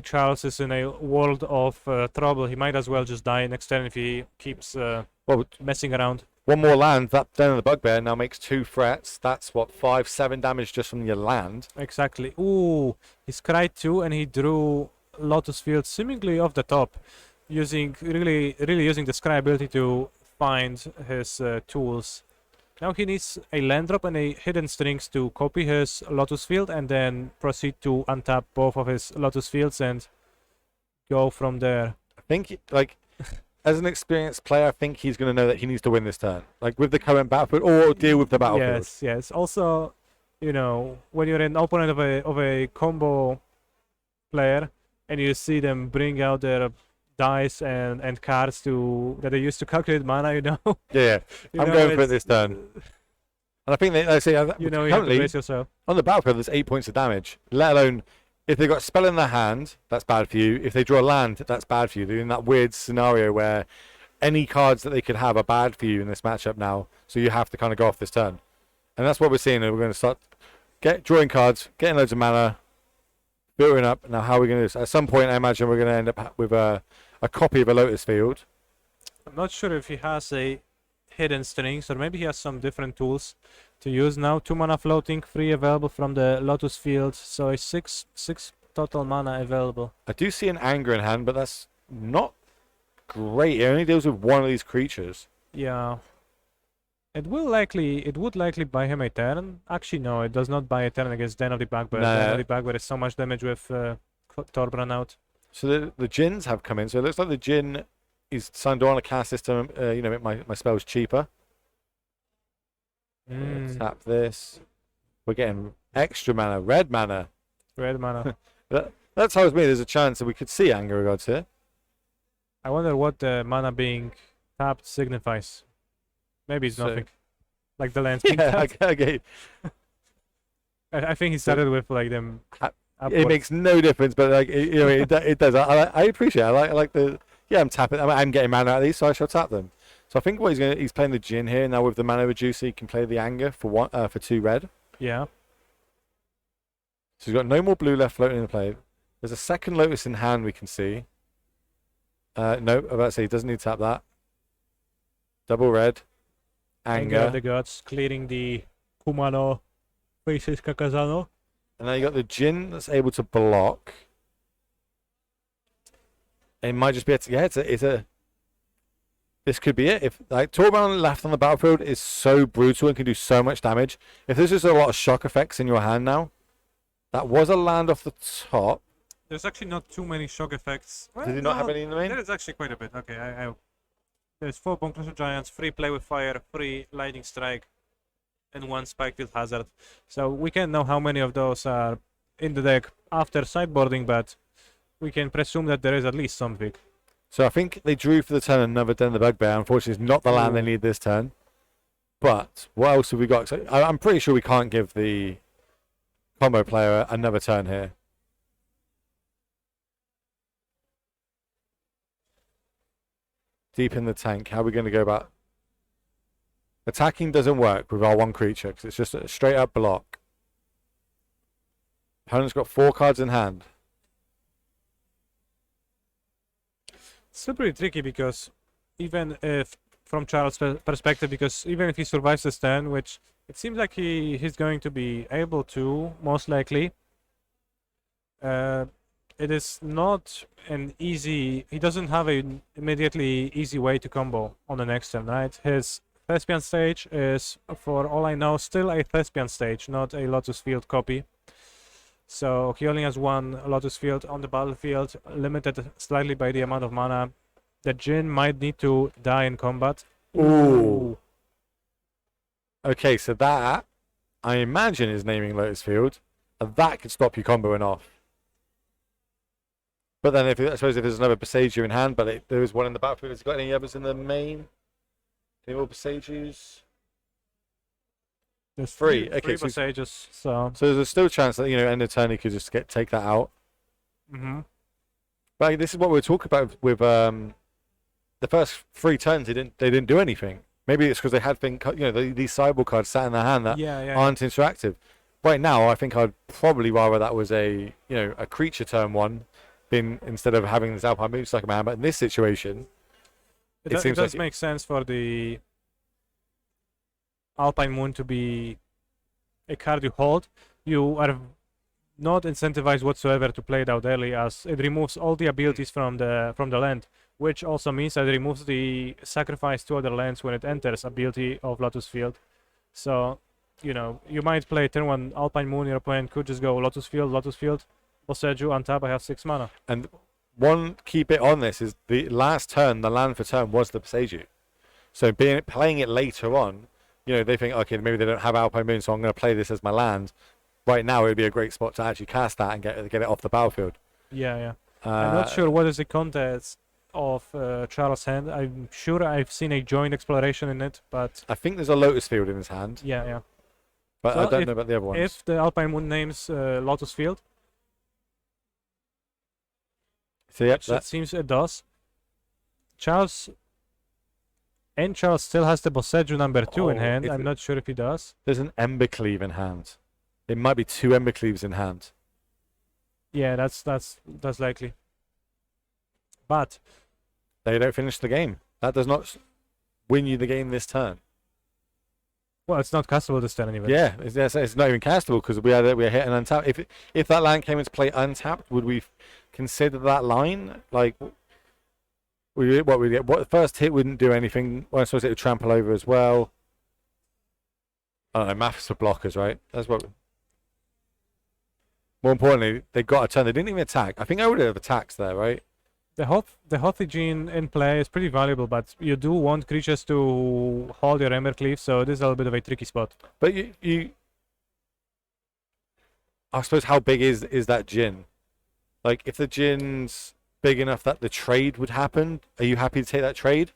Charles is in a world of trouble. He might as well just die next turn if he keeps messing around. 1 more land. That Den of the Bugbear now makes 2 threats. That's what, 5-7 damage just from your land. Exactly. Ooh, he cried 2 and he drew Lotus Field seemingly off the top, using really using the Scry ability to find his tools. Now he needs a land drop and a hidden strings to copy his Lotus Field and then proceed to untap both of his Lotus Fields and go from there. I think, like, as an experienced player, I think he's going to know that he needs to win this turn. Like, with the current battlefield, or deal with the battlefield. Yes, yes. Also, you know, when you're an opponent of a combo player and you see them bring out their dice and cards that they use to calculate mana, you know. Yeah, You I'm know, going for it it's- this turn. And I think they, I say, You know, you have to currently, brace yourself. on the battlefield, there's 8 points of damage. Let alone, if they've got a spell in their hand, that's bad for you. If they draw land, that's bad for you. They're in that weird scenario where any cards that they could have are bad for you in this matchup now. So you have to kind of go off this turn. And that's what we're seeing. We're going to start drawing cards, getting loads of mana, building up. Now, how are we going to do this? At some point, I imagine we're going to end up with a copy of a Lotus Field. I'm not sure if he has a hidden strings or maybe he has some different tools to use now. 2 mana floating, 3 available from the Lotus Field, so a 6 total mana available. I do see an Anger in hand, but that's not great. It only deals with one of these creatures. Yeah. It would likely buy him a turn. Actually, no, it does not buy a turn against Den of the Backbird. No. Den of the Backbird is so much damage with Torbran out. So the Djinns have come in. So it looks like the Djinn is signed on a cast system. You know, my spell's cheaper. Tap this. We're getting extra mana, red mana. Red mana. That tells me there's a chance that we could see Anger Gods here. I wonder what the mana being tapped signifies. Maybe it's So- nothing. Like the lands being Yeah, tapped. okay. I think he started with like them. It upwards. makes no difference, but like you know, it does. I appreciate it. I like the I'm tapping. I'm getting mana out of these, so I shall tap them. So I think what he's playing the Djinn here now with the mana reducer. He can play the Anger for 2 red. Yeah. So he's got no more blue left floating in the play. There's a second Lotus in hand we can see. No, I'm about to say he doesn't need to tap that. Double red. Anger of Anger. the Gods, clearing the Kumano faces Kakazano. And now you got the Djinn that's able to block. It might just be this could be it. If like Torbran left on the battlefield is so brutal and can do so much damage. If there's just a lot of shock effects in your hand now, that was a land off the top. There's actually not too many shock effects. Did he not have any in the main? There is actually quite a bit. Okay, there's 4 Bunkers of Giants, 3 Play with Fire, 3 Lightning Strike, and 1 Spikefield Hazard. So we can't know how many of those are in the deck after sideboarding, but we can presume that there is at least something. So I think they drew for the turn another Den of the Bugbear. Unfortunately, it's not the land they need this turn. But what else have we got? So I'm pretty sure we can't give the combo player another turn here. Deep in the tank. How are we going to go about? Attacking doesn't work with our 1 creature because it's just a straight up block. Opponent's got 4 cards in hand. It's still pretty tricky because even if, from Charles' perspective, because even if he survives this turn, which it seems like he's going to be able to, most likely, it is not an easy, he doesn't have an immediately easy way to combo on the next turn, right? His Thespian stage is, for all I know, still a Thespian stage, not a Lotus Field copy. So he only has 1 Lotus Field on the battlefield, limited slightly by the amount of mana. The Djinn might need to die in combat. Ooh. Okay, so that, I imagine, is naming Lotus Field. And that could stop you comboing off. But then, I suppose if there's another Besaiger in hand, but there is 1 in the battlefield, has he got any others in the main? Any more Besaigers? There's 3. 3 Okay, so Besaigers, so... there's still a chance that, end of turn he could just take that out. Mm-hmm. But this is what we were talking about with the first 3 turns. They didn't do anything. Maybe it's because they had these sideboard cards sat in their hand that aren't interactive. Right now, I think I'd probably rather that was a creature turn 1, instead of having this Alpine Moon Sucker Man. But in this situation, It seems does like make sense for the Alpine Moon to be a card you hold. You are not incentivized whatsoever to play it out early, as it removes all the abilities from the land, which also means that it removes the sacrifice to other lands when it enters ability of Lotus Field. So, you know, you might play turn 1 Alpine Moon, your opponent could just go Lotus Field, Boseju, untap, I have 6 mana. And one key bit on this is the last turn, the land for turn was the Boseju. So playing it later on, you know, they think, okay, maybe they don't have Alpine Moon, so I'm going to play this as my land. Right now, it would be a great spot to actually cast that and get it off the battlefield. Yeah. I'm not sure what is the context of Charles' hand. I'm sure I've seen a joint exploration in it, but I think there's a Lotus Field in his hand, yeah. but So I don't know about the other ones. If the Alpine Moon names Lotus Field, So yep, which it seems it does, Charles still has the Boseju number 2 in Oh, hand. if I'm it- not sure if he does. there's an Embercleave in hand. It might be 2 Embercleaves in hand. Yeah, that's likely. But They don't finish the game. That does not win you the game this turn. well, it's not castable this turn anyway. Yeah, it's not even castable because we are hitting untapped. If that land came into play untapped, would we consider that line? Like, we get? What the first hit wouldn't do anything. Well, I suppose it would trample over as well. I don't know. Maths for blockers, right? That's what. More importantly, they got a turn. They didn't even attack. I think I would have attacked there, right? The Hothy gene in play is pretty valuable, but you do want creatures to hold your Embercleave, so this is a little bit of a tricky spot. But you I suppose how big is that gin? Like, if the gin's big enough that the trade would happen, are you happy to take that trade?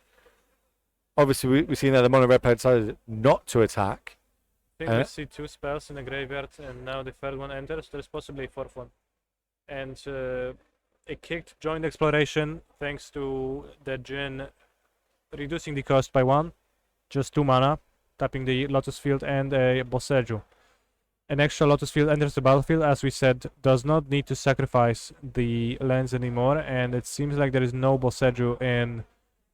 Obviously, we've seen that the mono red player decided not to attack. I think we see 2 spells in the graveyard, and now the third one enters. There's possibly a 4th one. And it kicked joint exploration thanks to the Jin reducing the cost by 1. Just 2 mana, tapping the Lotus Field and a Boseju. An extra Lotus Field enters the battlefield, as we said, does not need to sacrifice the lands anymore, and it seems like there is no Boseju in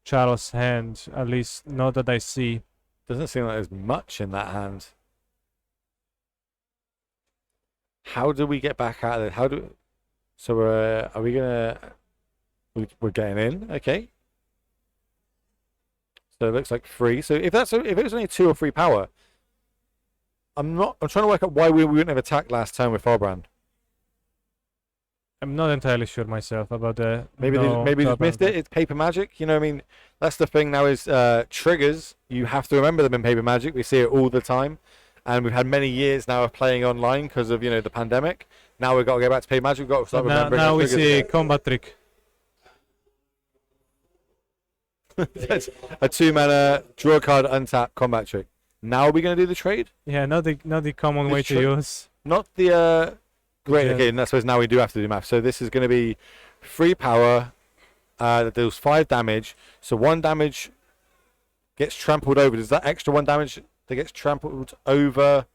Charles' hand, at least not that I see. Doesn't seem like there's much in that hand. How do we get back out of it? So are we gonna? We're getting in, okay. So it looks like 3. So if it was only 2 or 3 power, I'm trying to work out why we wouldn't have attacked last turn with Farbrand. I'm not entirely sure myself about the. Maybe they just missed it. It's paper magic. You know what I mean? That's the thing now is triggers. You have to remember them in paper magic. We see it all the time. And we've had many years now of playing online because of, you know, the pandemic. Now we've got to go back to paper magic. We've got to start remembering now our we triggers see again. combat trick. That's a 2 mana draw a card, untap combat trick. Now are we going to do the trade? Yeah, not the common The way to tri- use. Not the great. Yeah. Okay, and I suppose now we do have to do math. So this is going to be 3 power. That deals 5 damage. So 1 damage gets trampled over. Does that extra 1 damage that gets trampled over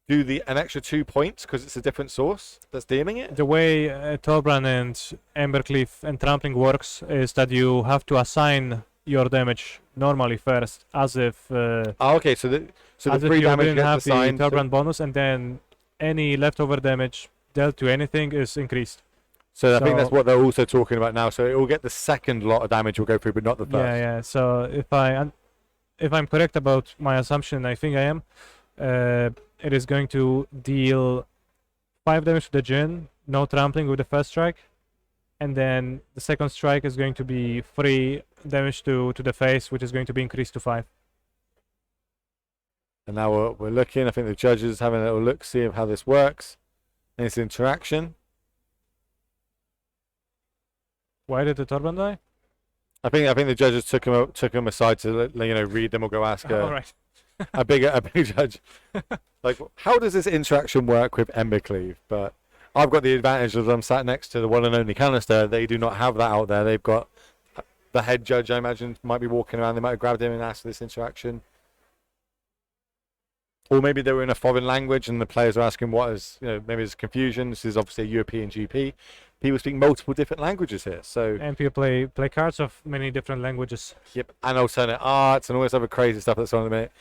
do an extra 2 points because it's a different source that's dealing it? The way Torbran and Embercleave and Trampling works is that you have to assign your damage normally first, as if Oh, okay. So the as if 3 you damage didn't gets have assigned. the Torbran bonus, and then any leftover damage dealt to anything is increased. So I think that's So- what they're also talking about now. So it will get the second lot of damage will go through, but not the first. Yeah. So if I'm correct about my assumption, I think I am. It is going to deal 5 damage to the Jin, no trampling with the first strike, and then the second strike is going to be 3 damage to the face, which is going to be increased to 5. And now we're looking. I think the judges having a little look, see of how this works. And it's interaction. Why did the Torban die? I think the judges took him aside to read them or go ask All right. a big judge. Like, how does this interaction work with Embercleave? But I've got the advantage of I'm sat next to the one and only Kanister. They do not have that out there. They've got the head judge. I imagine might be walking around. They might have grabbed him and asked for this interaction. Or maybe they were in a foreign language and the players are asking what is, maybe there's confusion. This is obviously a European GP. People speak multiple different languages here. So, And people play cards of many different languages. yep, and alternate arts and all this other crazy stuff that's on at the minute.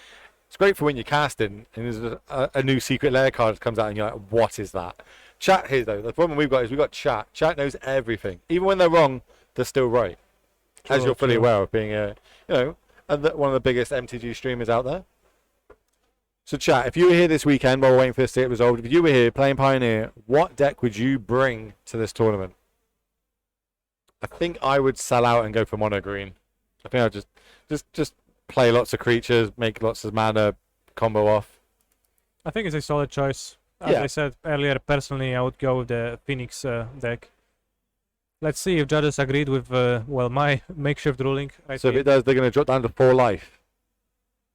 It's great for when you're casting and there's a new secret layer card that comes out and you're like, what is that? Chat here though. The problem we've got is we've got chat. Chat knows everything. Even when they're wrong, they're still right. As True, you're fully true. aware of being one of the biggest MTG streamers out there. So chat, if you were here this weekend while we're waiting for this to get resolved, if you were here playing Pioneer, what deck would you bring to this tournament? I think I would sell out and go for mono green. I think I'd just play lots of creatures, make lots of mana, combo off. I think it's a solid choice. As Yeah. I said earlier, personally, I would go with the Phoenix deck. Let's see if judges agreed with my makeshift ruling. Right So if here. it does, they're going to drop down to 4 life.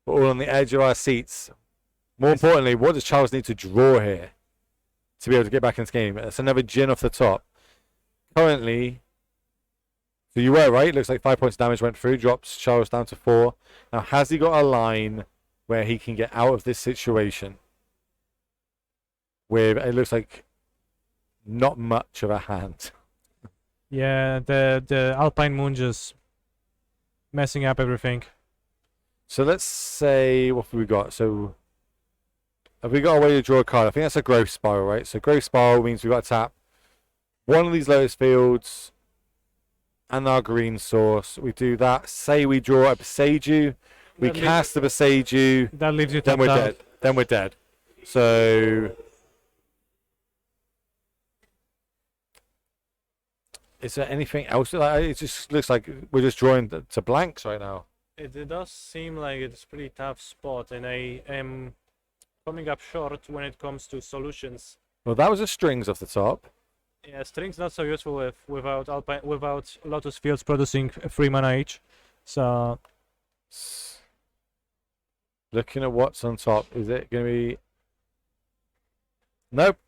We're all on the edge of our seats. More importantly, what does Charles need to draw here to be able to get back in this game? That's another Jin off the top. Currently, so you were right. Looks like 5 points of damage went through. Drops Charles down to 4. Now, has he got a line where he can get out of this situation? With, it looks like not much of a hand. Yeah, the Alpine Moon just messing up everything. So let's say, what have we got? So have we got a way to draw a card? I think that's a growth spiral, right? So growth spiral means we've got to tap one of these Lotus Fields and our green source. We do that. Say we draw a Beseiju. We That cast the Beseiju. That leaves you Then tapped we're out. dead. Then we're dead. So is there anything else? Like, it just looks like we're just drawing to blanks right now. It does seem like it's a pretty tough spot, and I am coming up short when it comes to solutions. Well, that was a strings off the top. Yeah, string's not so useful without Lotus Fields producing 3 mana each. So Looking at what's on top, is it going to be? Nope.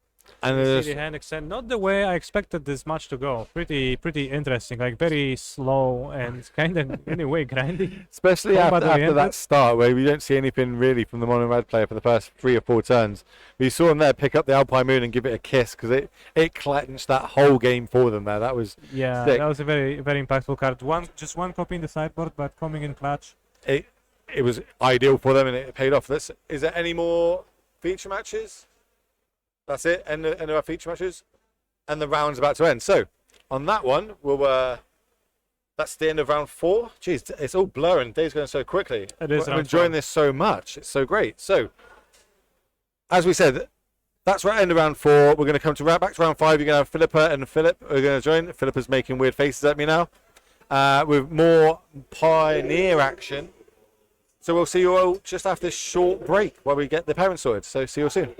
And you there's see the hand extend, not the way I expected this match to go. Pretty interesting, like very slow and kind of in a way grindy. especially combat after that oriented. start where we don't see anything really from the mono red player for the first 3 or 4 turns. We saw him there pick up the Alpine Moon and give it a kiss because it clenched that whole game for them there. That was Yeah, sick. that was a very impactful card. Just one copy in the sideboard, but coming in clutch. It was ideal for them and it paid off. Is there any more feature matches? That's it. End of our feature matches, and the round's about to end. So on that one, that's the end of round 4. Jeez, it's all blurring. Day's going so quickly. It is I'm round enjoying 4. this so much. It's so great. So as we said, that's right. End of round 4. We're going to come to back to round 5. You're going to have Filipa and Philip are going to join. Philippa's making weird faces at me now. With more Pioneer action. So we'll see you all just after this short break while we get the parents sorted. So see you all soon.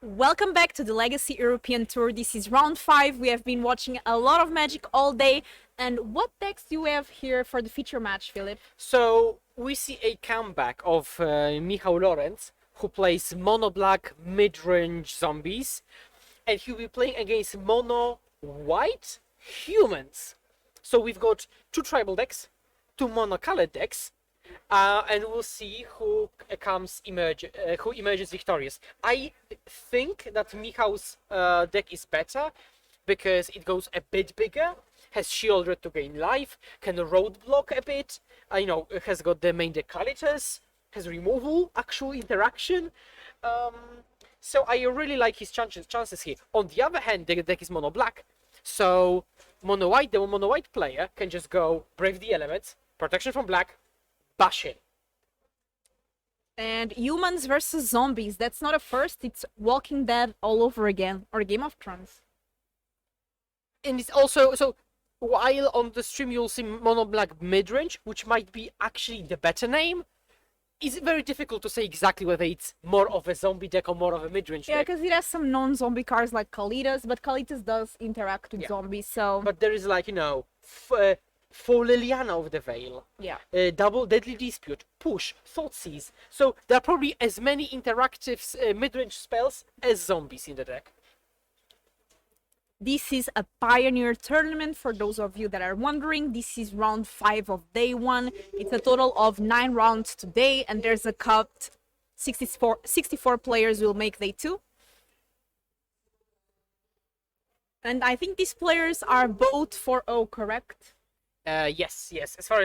Welcome back to the Legacy European Tour. This is round 5. We have been watching a lot of Magic all day. And what decks do you have here for the feature match, Philip? So we see a comeback of Michał Lorenz, who plays mono black mid-range zombies, and he'll be playing against mono white humans. So we've got 2 tribal decks, 2 mono colored decks, and we'll see who emerges victorious. I think that Michał's deck is better because it goes a bit bigger, has shielded to gain life, can roadblock a bit. Has got the main deck Kalitas, has removal, actual interaction. So I really like his chances here. On the other hand, the deck is mono black, so the mono white player can just go Brave the Elements, protection from black, bash in. And humans versus zombies. That's not a first, it's Walking Dead all over again, or Game of Thrones. And it's also, so while on the stream you'll see mono black mid-range, which might be actually the better name, it's very difficult to say exactly whether it's more of a zombie deck or more of a mid-range Yeah, deck. because it has some non-zombie cards like Kalitas, but Kalitas does interact with zombies, so... But there is for Liliana of the Veil, yeah. Double Deadly Dispute, Push, Thoughtseize. So there are probably as many interactive mid-range spells as zombies in the deck. This is a Pioneer tournament, for those of you that are wondering. This is round 5 of day 1. It's a total of 9 rounds today, and there's a cut. 64 players will make day 2. And I think these players are both 4-0, correct? Yes. As far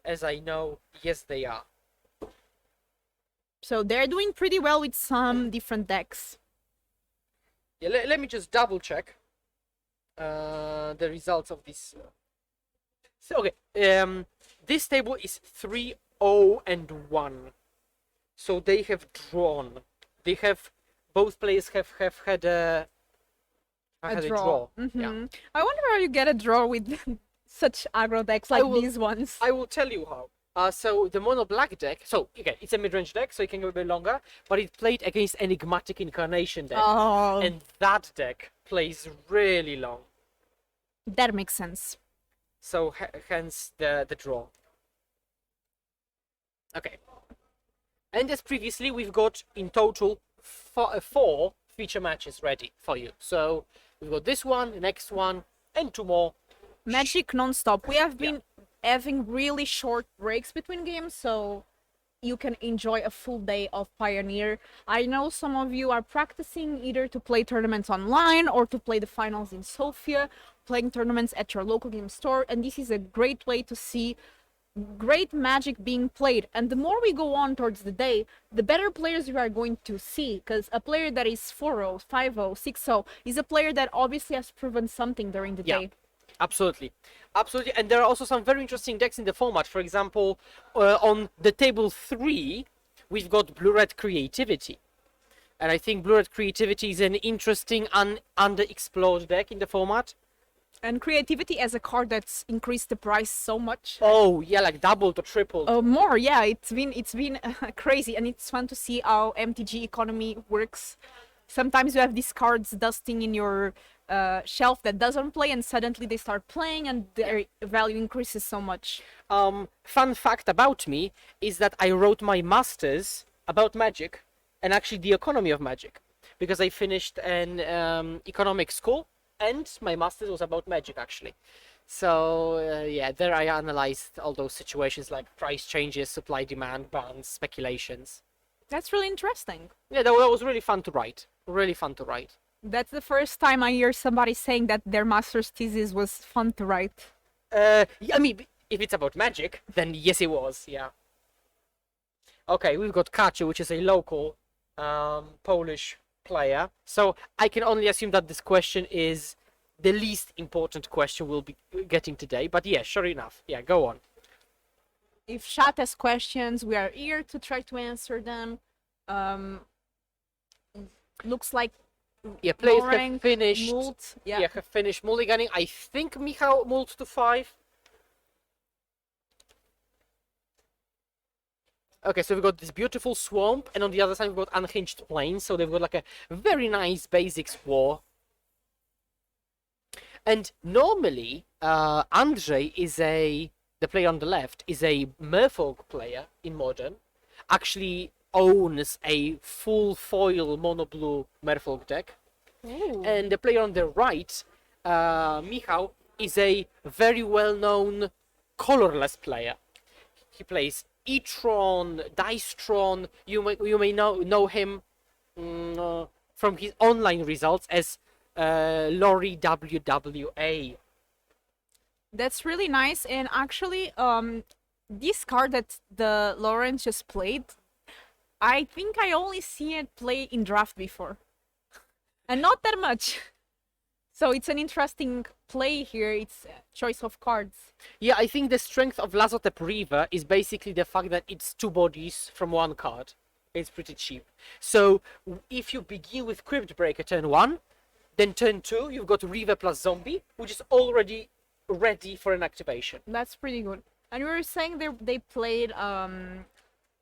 as I know, yes, they are. So they're doing pretty well with some different decks. Yeah, let me just double check the results of this. So, okay, this table is 3-0 and 1. So they have drawn. Both players have had a draw. Yeah. I wonder how you get a draw with such aggro decks like these ones. I will tell you how. So the mono black deck, so again, it's a mid-range deck, so it can go a bit longer, but it played against Enigmatic Incarnation deck, Oh, and that deck plays really long. that makes sense. So hence the draw. Okay. And as previously, we've got in total 4 feature matches ready for you. So we've got this one, the next one, and 2 more. Magic non-stop. We have been having really short breaks between games, so you can enjoy a full day of Pioneer. I know some of you are practicing either to play tournaments online or to play the finals in Sofia, playing tournaments at your local game store, and this is a great way to see great Magic being played. And the more we go on towards the day, the better players you are going to see, because a player that is 4-0, 5-0, 6-0 is a player that obviously has proven something during the day. Absolutely. And there are also some very interesting decks in the format. For example, on the table 3, we've got Blue-Red Creativity. And I think Blue-Red Creativity is an interesting underexplored deck in the format. And Creativity as a card that's increased the price so much. Oh, yeah, like doubled or tripled. More, yeah. It's been crazy, and it's fun to see how MTG economy works. Sometimes you have these cards dusting in your shelf that doesn't play, and suddenly they start playing, and their value increases so much. Fun fact about me is that I wrote my master's about Magic, and actually the economy of Magic, because I finished an economics school, and my master's was about Magic, actually. So yeah, there I analyzed all those situations like price changes, supply, demand, bans, speculations. That's really interesting. Yeah, that was really fun to write. Really fun to write. That's the first time I hear somebody saying that their master's thesis was fun to write. Yeah, I mean, if it's about Magic, then yes, it was. Yeah. Okay, we've got Kacie, which is a local Polish player. So I can only assume that this question is the least important question we'll be getting today. But yeah, sure enough. Yeah, go on. If chat has questions, we are here to try to answer them. Looks like Players Loring, have finished. Mult, Have finished mulliganing. I think Michał moved to 5. Okay, so we've got this beautiful swamp, and on the other side we've got unhinged plains, so they've got like a very nice basics war. And normally, Andrzej is the player on the left, is a Merfolk player in Modern, actually owns a full foil mono-blue Merfolk deck. And the player on the right, Michał, is a very well-known colorless player. He plays E-Tron, Dice-Tron. You may know him from his online results as Lori WWA. That's really nice. And actually, this card that the Lawrence just played, I think I only see it play in draft before, and not that much. So it's an interesting play here. It's a choice of cards. Yeah, I think the strength of Lazotep River is basically the fact that it's 2 bodies from 1 card. It's pretty cheap. So if you begin with Crypt Breaker turn 1, then turn 2 you've got River plus Zombie, which is already ready for an activation. That's pretty good. And you were saying they played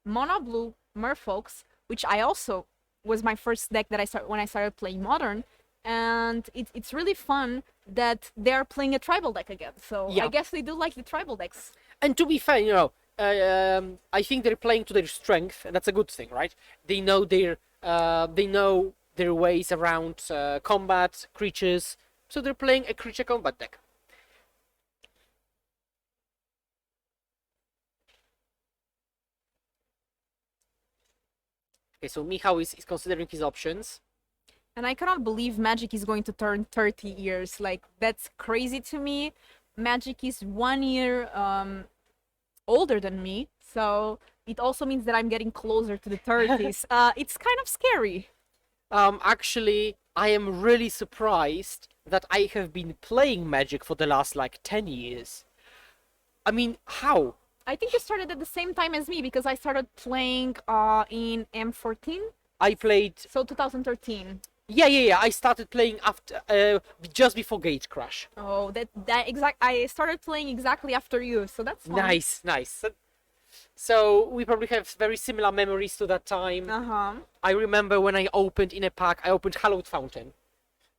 mono blue Merfolks, which I also was my first deck that when I started playing Modern, and it's really fun that they're playing a tribal deck again. So Yeah. I guess they do like the tribal decks. And to be fair, I think they're playing to their strength, and that's a good thing, right? They know their ways around combat, creatures, so they're playing a creature combat deck. Okay, so Michał is considering his options. And I cannot believe Magic is going to turn 30 years. Like, that's crazy to me. Magic is 1 year older than me, so it also means that I'm getting closer to the 30s. It's kind of scary. Actually, I am really surprised that I have been playing Magic for the last, 10 years. I mean, how? I think you started at the same time as me because I started playing in M14, I played... so 2013. Yeah. I started playing after, just before Gate Crash. Oh, I started playing exactly after you, so that's fun. Nice. So we probably have very similar memories to that time. Uh-huh. I remember when I opened in a pack, I opened Hallowed Fountain,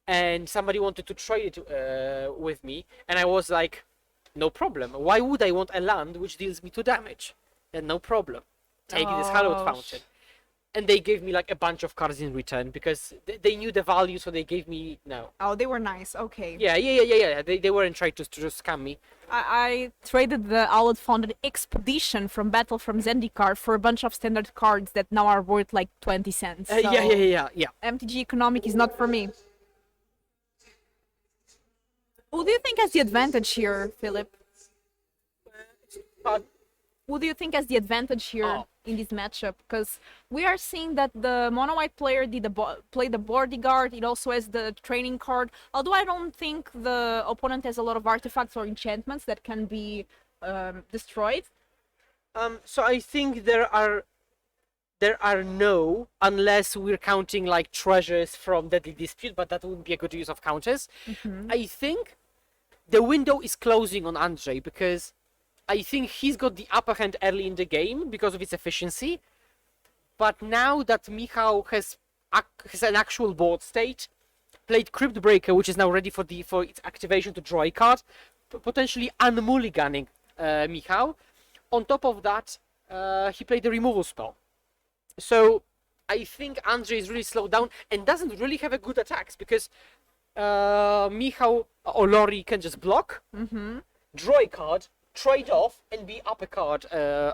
and somebody wanted to trade it with me, and I was like, no problem. Why would I want a land which deals me 2 damage? And no problem. Take this Hallowed Fountain. And they gave me a bunch of cards in return because they knew the value, so they gave me no. Oh, they were nice. Okay. Yeah. They weren't trying to just scam me. I traded the Owlet Founded Expedition from Battle from Zendikar for a bunch of standard cards that now are worth 20 cents. So Yeah. MTG economic is not for me. Who do you think has the advantage here, Philip? But Who do you think has the advantage here in this matchup? Because we are seeing that the mono white player played the bodyguard. It also has the training card. Although I don't think the opponent has a lot of artifacts or enchantments that can be destroyed. so I think there are no, unless we're counting treasures from Deadly Dispute, but that wouldn't be a good use of counters. I think the window is closing on Andrzej because I think he's got the upper hand early in the game because of its efficiency. But now that Michał has an actual board state, played Crypt Breaker, which is now ready for its activation to draw a card, potentially unmulliganing Michał. On top of that, he played the removal spell. So I think Andrzej is really slowed down and doesn't really have a good attacks because Michał or Lori can just block, draw a card, trade off, and be up a card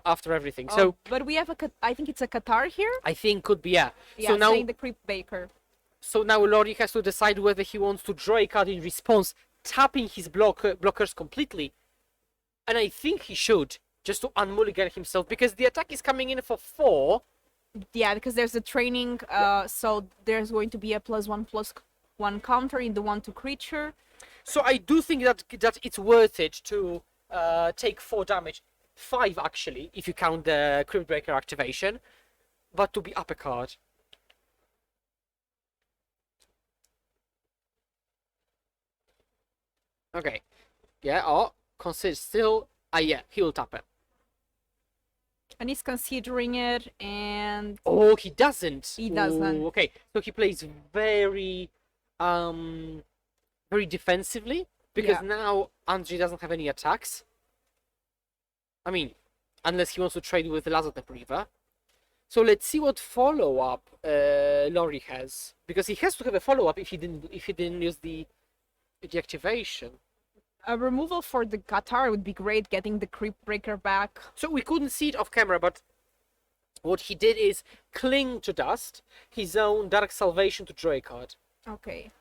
after everything. So, but we have I think it's a Qatar here. I think could be yeah. Yeah, So now, saying the Crypt Baker. so now Lori has to decide whether he wants to draw a card in response, tapping his blockers completely, and I think he should just to unmulligan himself because the attack is coming in for 4. Yeah, because there's a training, so there's going to be a +1/+1 counter in the 1/2 creature. So I do think that it's worth it to take 4 damage, 5 actually, if you count the Crypt Breaker activation, but to be up a card. Okay, yeah. Consider still. Yeah, he'll tap it. And he's considering it, and Oh, he doesn't. He doesn't. Ooh, okay, so he plays very, very defensively because Yeah. now Andrzej doesn't have any attacks. I mean, unless he wants to trade with Lazarus Reaver. So let's see what follow-up Lori has, because he has to have a follow-up if he didn't use the activation. a removal for the Qatar would be great, getting the Creep Breaker back. So we couldn't see it off camera, but what he did is cling to dust his own Dark Salvation to draw a card Okay.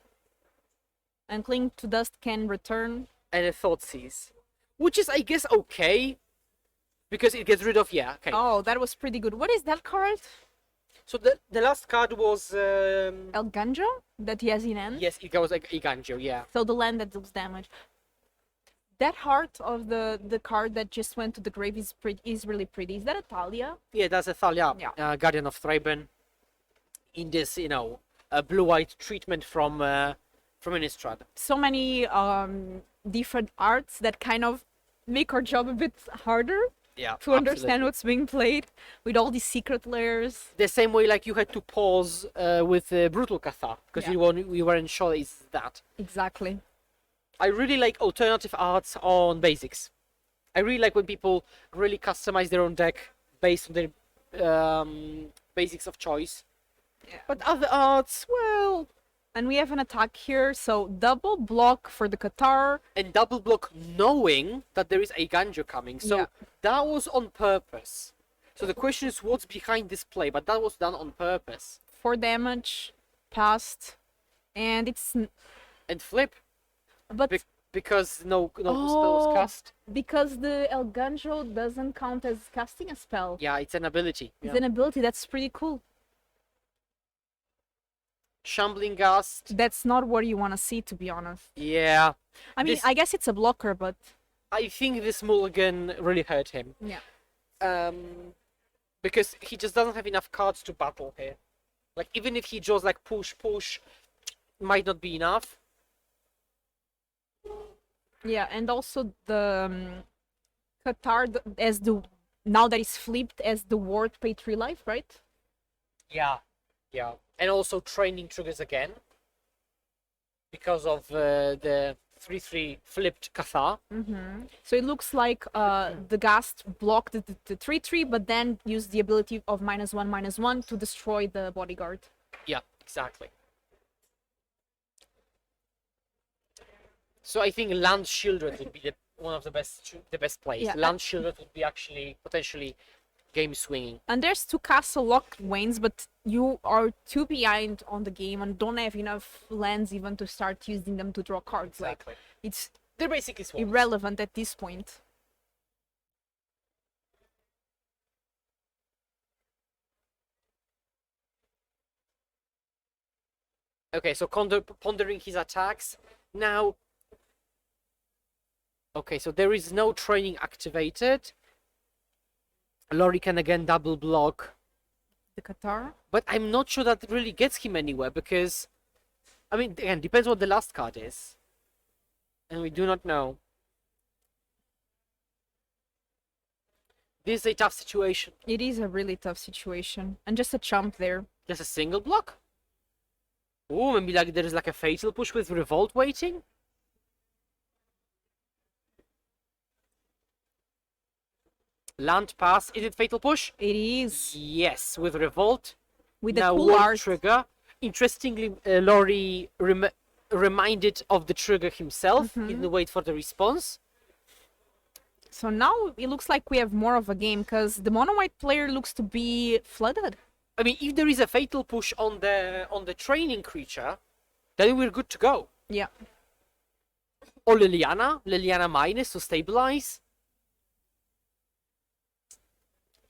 And Cling to Dust can return. and a Thoughtseize, which is, I guess, okay, because it gets rid of, yeah, okay. Oh, that was pretty good. What is that card? So the last card was, El Ganjo? That he has in hand? yes, it was like Iganjo, yeah. So the land that deals damage. That heart of the card that just went to the grave is really pretty. Is that a Talia? Yeah, that's a Thalia, Yeah. Guardian of Thraben, in this, blue-white treatment from Innistrad. So many different arts that kind of make our job a bit harder Yeah, to understand absolutely. what's being played with all these secret layers. The same way like you had to pause with Brutal Cathar, because Yeah. you weren't sure it's that. Exactly. I really like alternative arts on basics. I really like when people really customize their own deck based on their basics of choice. Yeah. But other arts, well, And we have an attack here, so double block for the Qatar. and double block knowing that there is a Ganjo coming. So Yeah. that was on purpose. So the question is what's behind this play, but that was done on purpose. 4 damage, passed, and it's And flip, but because no spell was Oh. cast. because the El Ganjo doesn't count as casting a spell. Yeah, it's an ability. It's Yeah. an ability. That's pretty cool. Shambling Gust. That's not what you want to see, to be honest. Yeah. I mean, This- I guess it's a blocker, but I think this mulligan really hurt him. yeah. Because he just doesn't have enough cards to battle here. Like, even if he draws like push, might not be enough. Yeah, and also the Qatar as the now that is flipped as the ward pay 3 life, right? Yeah. Yeah. And also training triggers again. Because of the 3/3 flipped Cathar. So it looks like the Ghast blocked the 3/3, but then used the ability of -1/-1 to destroy the bodyguard. Yeah, exactly. So I think Land Shieldred would be one of the best plays. Yeah. Land Shieldred would be actually potentially game swinging. And there's 2 castle locked Waynes, but you are too behind on the game and don't have enough lands even to start using them to draw cards. Exactly. Like, it's They're basically swamps. irrelevant at this point. Okay, so pondering his attacks. Now, okay, so there is no training activated. Lori can again double block, The Qatar. but I'm not sure that really gets him anywhere because, I mean, again, depends what the last card is. And we do not know. This is a tough situation. It is a really tough situation. And just a chump there. Just a single block? Oh, maybe like there is like a fatal push with revolt waiting? Land pass, is it fatal push? It is. Yes, with revolt. With the Now cool ward art. trigger. Interestingly, Lori reminded of the trigger himself. He didn't wait for the response. So now it looks like we have more of a game because the mono white player looks to be flooded. I mean, if there is a fatal push on the training creature, then we're good to go. Yeah. Or Liliana minus to stabilize.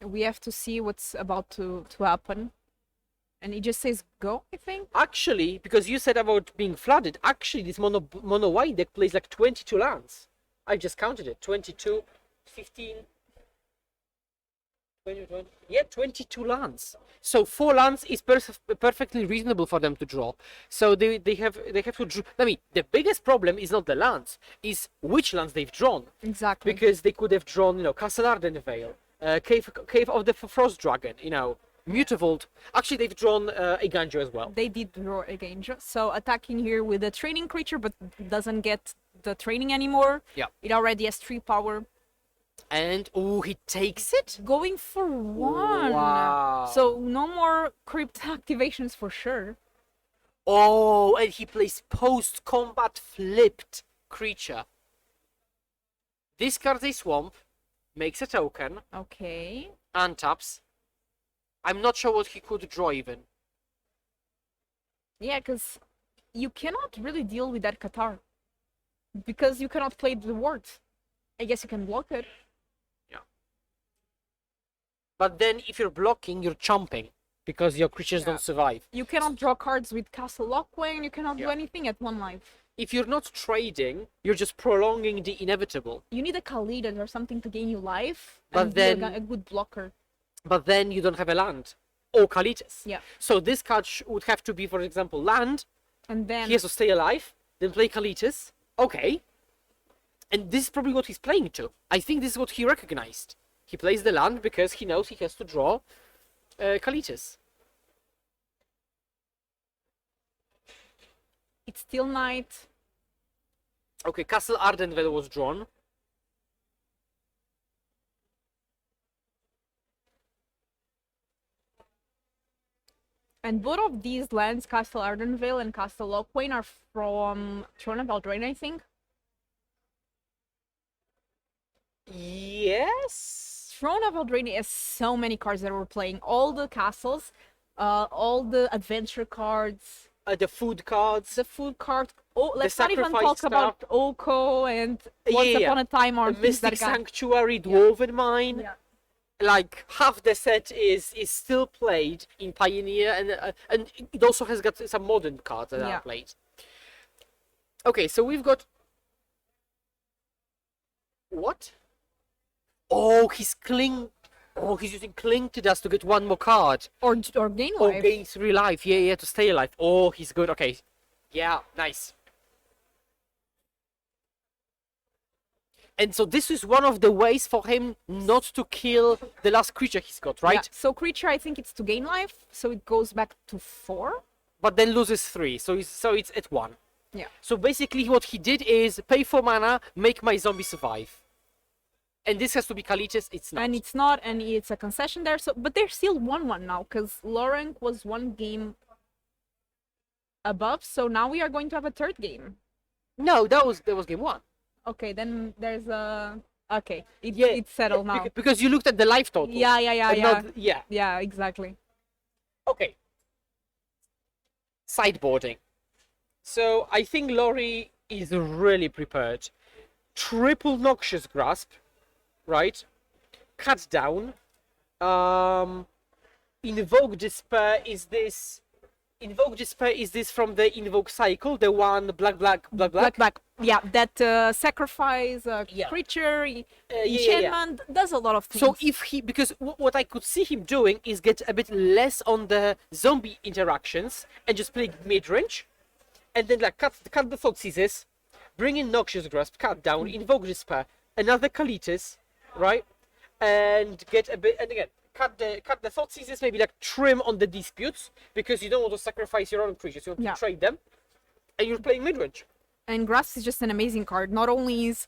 We have to see what's about to happen. And it just says go, I think. Actually, because you said about being flooded, actually this mono white deck plays like 22 lands. I just counted it. 22, 15, 20, 20. Yeah, 22 lands. So 4 lands is perfectly reasonable for them to draw. So they have to draw. I mean, the biggest problem is not the lands, is which lands they've drawn. Exactly. Because they could have drawn, Castle Ardenvale, Cave of the Frost Dragon, you know, Mutavault. Actually, they've drawn a Ganjo as well. They did draw a Genja, so attacking here with a training creature, but doesn't get the training anymore. Yeah. It already has 3 power. And, oh, he takes it? Going for 1. Wow. So no more crypt activations for sure. Oh, and he plays post-combat flipped creature. Discards a swamp, makes a token, Okay. untaps. I'm not sure what he could draw even. Yeah, because you cannot really deal with that Qatar. Because you cannot play the words. I guess you can block it. But then if you're blocking, you're chomping. Because your creatures Yeah. don't survive. You cannot draw cards with Castle Lockway, you cannot do Yeah. anything at 1 life. If you're not trading, you're just prolonging the inevitable. You need a Khalid or something to gain you life. But and be a then- a good blocker. But then you don't have a land. Or Kalitas. Yeah. So this card would have to be, for example, land. And then He has to stay alive. Then play Kalitas. Okay. And this is probably what he's playing to. I think this is what he recognized. He plays the land because he knows he has to draw Kalitas. it's still night. Okay, Castle Ardenvale was drawn. And both of these lands, Castle Ardenvale and Castle Lockway, are from Throne of Eldraine, I think. Yes. Throne of Eldraine has so many cards that we're playing. All the castles, all the adventure cards, The food cards. the food card. Oh, let's not even sacrifice talk about Oko and Once Yeah, Upon a Time or A things that Mystic got- Sanctuary, Dwarven Mine. Yeah. Like half the set is still played in Pioneer, and it also has got some modern cards that Yeah. are played. Okay, so we've got what? Oh, he's cling. Oh, he's using Cling to Dust to get 1 more card. Or gain Or life. gain 3 life. Yeah, yeah, to stay alive. Oh, he's good. Okay. Yeah, nice. And so this is one of the ways for him not to kill the last creature he's got, right? Yeah. So creature, I think it's to gain life, so it goes back to 4. But then loses 3, so it's at 1. Yeah. So basically what he did is pay for mana, make my zombie survive. And this has to be Kalitas, it's not. And it's not, and it's a concession there. So, but they're still 1-1 now, because Lorenk was 1 game above. So now we are going to have a 3rd game. No, that was game 1. Okay, then there's a. Okay, Yeah, it's settled now. Because you looked at the life total. Yeah, and not- yeah. yeah, exactly. Okay. Sideboarding. So I think Lori is really prepared. Triple Noxious Grasp, right? Cut down. Invoke Despair is this. Invoke Despair is this from the Invoke cycle, the one black. Black. Yeah, that sacrifice Yeah. creature, yeah. enchantment, does a lot of things. So if he, because what I could see him doing is get a bit less on the zombie interactions and just play mid-range, and then like cut the Thought Seizes, bring in Noxious Grasp, cut down, invoke Despair, another Kalitas, right, and get a bit, and again cut the Thought Seizes, maybe like trim on the disputes because you don't want to sacrifice your own creatures, you want Yeah. to trade them, and you're playing mid-range. And Grasp is just an amazing card. Not only is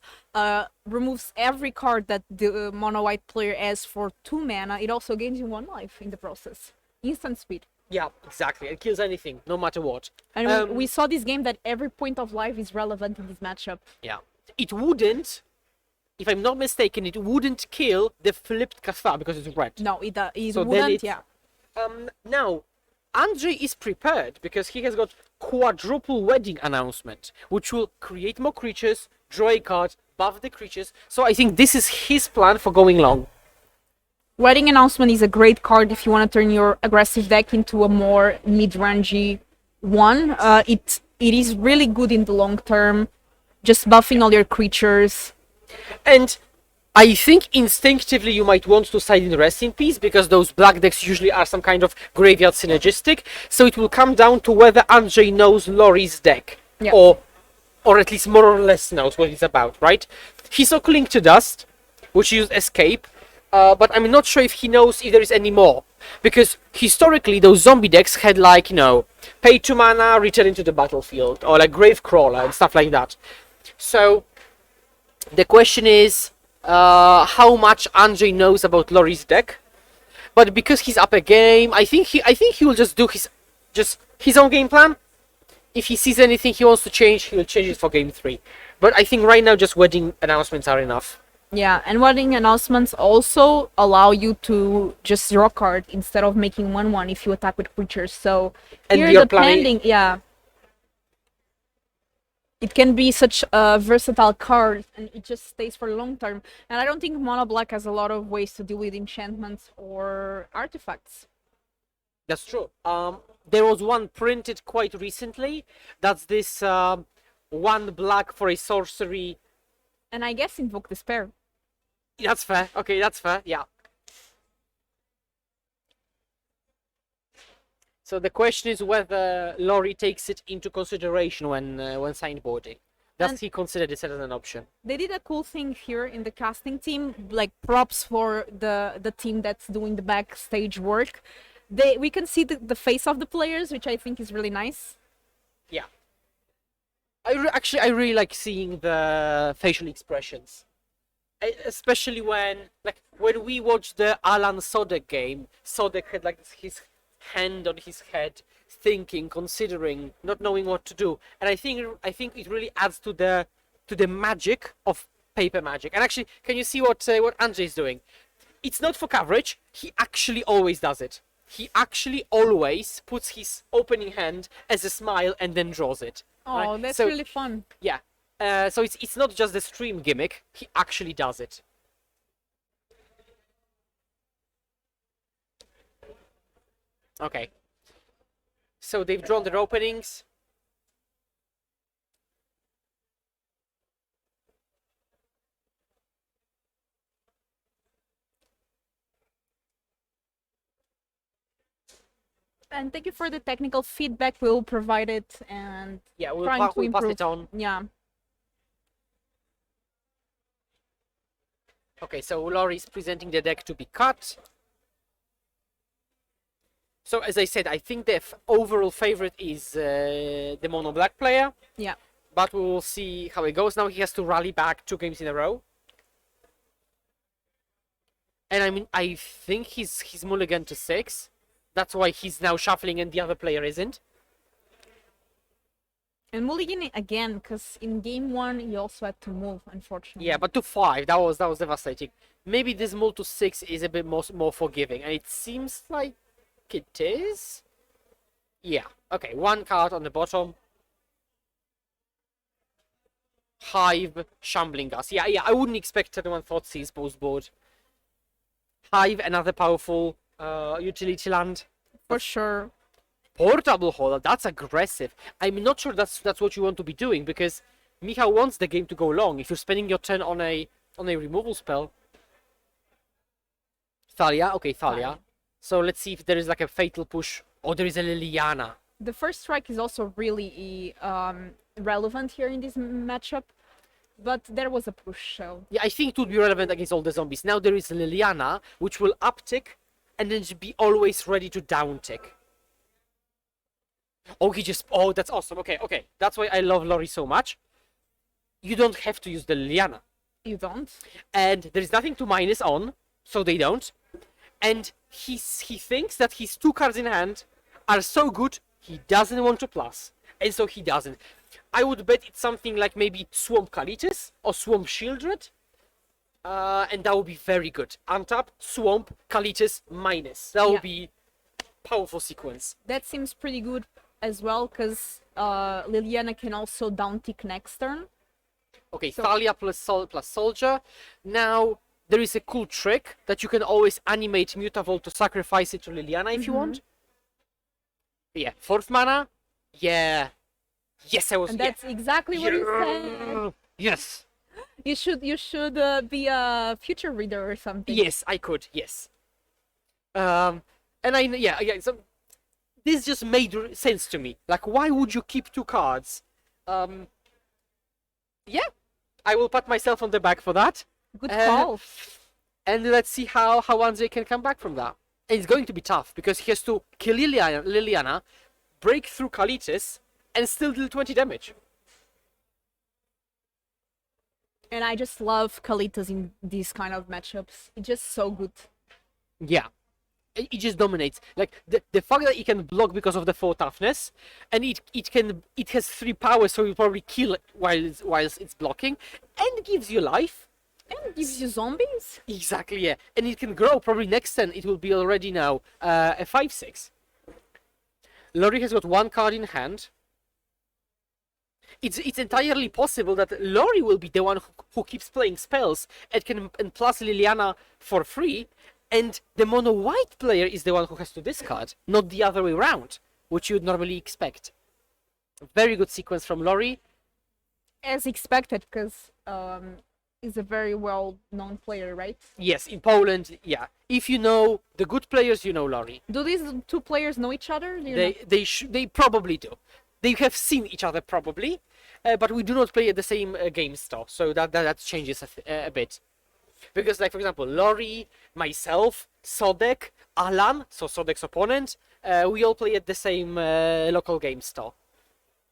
removes every card that the mono white player has for 2 mana, it also gains you 1 life in the process. Instant speed. Yeah, exactly. It kills anything, no matter what. And we saw this game that every point of life is relevant in this matchup. Yeah. It wouldn't, if I'm not mistaken, it wouldn't kill the flipped Cathar because it's red. No, it So then wouldn't. it's- Yeah. Now, Andre is prepared because he has got quadruple wedding announcement, which will create more creatures, draw a card, buff the creatures. So I think this is his plan for going long. Wedding Announcement is a great card if you want to turn your aggressive deck into a more mid-rangey one. It is really good in the long term, just buffing all your creatures. And I think instinctively you might want to side in Rest in Peace because those black decks usually are some kind of graveyard synergistic. So it will come down to whether Andre knows Lori's deck. Yeah. Or at least more or less knows what it's about, right? He saw Cling to Dust, which used Escape. but I'm not sure if he knows if there is any more. Because historically, those zombie decks had like, pay 2 mana, return into the battlefield, or like Gravecrawler and stuff like that. So, the question is, how much Andrzej knows about Lori's deck. But because he's up a game, I think he will just do his own game plan. If he sees anything he wants to change, he will change it for game 3. But I think right now just wedding announcements are enough. Yeah, and wedding announcements also allow you to just draw a card instead of making 1/1 if you attack with creatures. So And here you're the planning- pending, yeah. It can be such a versatile card and it just stays for long term. And I don't think mono black has a lot of ways to deal with enchantments or artifacts. That's true. There was one printed quite recently. That's this 1 black for a sorcery. And I guess Invoke Despair. That's fair. Okay, that's fair. Yeah. So the question is whether Lori takes it into consideration when sideboarding. Does And- he consider this as an option? They did a cool thing here in the casting team, like props for the team that's doing the backstage work. We can see the face of the players, which I think is really nice. Yeah. I really like seeing the facial expressions. Especially when we watched the Alan Sodek game, Sodek had like his hand on his head, thinking, considering, not knowing what to do. And I think it really adds to the magic of paper magic. And actually, can you see what Andrzej is doing? It's not for coverage. He actually always does it. He actually always puts his opening hand as a smile and then draws it. Oh, right? that's So- really fun. Yeah. So it's not just the stream gimmick. He actually does it. Okay. So they've drawn their openings. And thank you for the technical feedback. We'll provide it and Yeah, we'll, trying to we'll pass improve. it on. Yeah. Okay, so Lori is presenting the deck to be cut. So as I said, I think the overall favorite is the mono black player. Yeah. But we will see how it goes. Now he has to rally back 2 games in a row. And I mean, I think he's mulligan to 6. That's why he's now shuffling and the other player isn't. And mulligan again, because in game 1 you also had to move, unfortunately. Yeah, but to 5, that was devastating. Maybe this mull to 6 is a bit more forgiving, and it seems like it is. Yeah. Okay, 1 card on the bottom. Hive, Shambling Gas. Yeah, I wouldn't expect anyone Thoughtseize post board. Hive, another powerful utility land. For sure. Portable Hollow, that's aggressive. I'm not sure that's what you want to be doing, because Michał wants the game to go long. If you're spending your turn on a removal spell. Thalia, okay, Thalia. So let's see if there is like a fatal push, or there is a Liliana. The first strike is also really relevant here in this matchup, but there was a push, so Yeah, I think it would be relevant against all the zombies. Now there is Liliana, which will uptick, and then be always ready to downtick. Oh, that's awesome. Okay. That's why I love Lori so much. You don't have to use the Liliana. you don't. And there is nothing to minus on, so they don't. And he thinks that his 2 cards in hand are so good, he doesn't want to plus. And so he doesn't. I would bet it's something like maybe Swamp Kalitis or Swamp Shieldred. And that would be very good. Untap, Swamp, Kalitis, minus. That would Yeah. be powerful sequence. That seems pretty good as well, because Liliana can also downtick next turn. Okay, So- Thalia plus Soldier. Now, there is a cool trick that you can always animate Mutavault to sacrifice it to Liliana if you want. Yeah, 4th mana. Yeah. Yes, I was. And that's exactly what you said. Yeah. Yes. You should be a future reader or something. Yes, I could. Yes. And yeah. So this just made sense to me. Like, why would you keep 2 cards? Yeah, I will pat myself on the back for that. Good Uh, call. And let's see how Andrzej can come back from that. And it's going to be tough because he has to kill Liliana, break through Kalitis, and still deal 20 damage. And I just love Kalitas in these kind of matchups. It's just so good. Yeah. It just dominates. Like the fact that it can block because of the 4 toughness, and it has 3 powers, so you probably kill it whilst it's blocking, and gives you life. And gives you zombies. Exactly, yeah. And it can grow. Probably next turn it will be already now a 5/6. Lori has got 1 card in hand. It's entirely possible that Lori will be the one who keeps playing spells and plus Liliana for free, and the mono white player is the one who has to discard, not the other way around, which you'd normally expect. Very good sequence from Lori. As expected, because is a very well-known player, right? Yes, in Poland, yeah. If you know the good players, you know Lori. Do these 2 players know each other? Do you know? They probably do. They have seen each other probably, but we do not play at the same game store, so that changes a bit. Because, like, for example, Lori, myself, Sodek, Alan, so Sodek's opponent, we all play at the same local game store.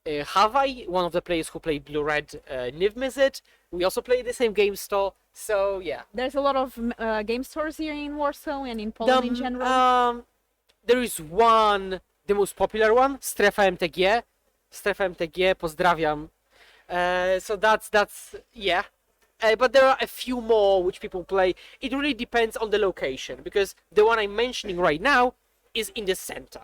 Havai, one of the players who played Blue-Red, Nivmizit, we also play at the same game store, so yeah. There's a lot of game stores here in Warsaw and in Poland in general. There is one, the most popular one, Strefa MTG. Strefa MTG, pozdrawiam. So that's yeah. But there are a few more which people play. It really depends on the location, because the one I'm mentioning right now is in the center.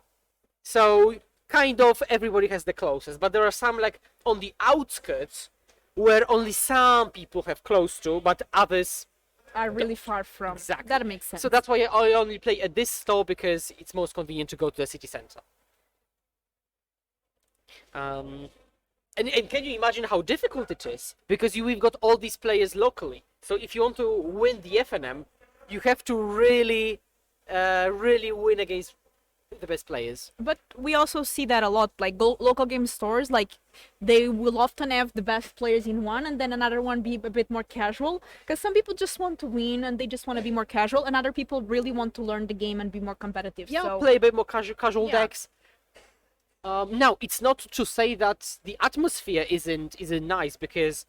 So kind of everybody has the closest, but there are some like on the outskirts where only some people have close to, but others are really far from. Exactly. That makes sense. So that's why I only play at this store, because it's most convenient to go to the city center. And can you imagine how difficult it is? Because we've got all these players locally. So if you want to win the FNM, you have to really win against the best players. But we also see that a lot, like local game stores, like they will often have the best players in one and then another one be a bit more casual, because some people just want to win and they just want to be more casual, and other people really want to learn the game and be more competitive. Yeah, so play a bit more casual Yeah. decks. Now, it's not to say that the atmosphere isn't nice, because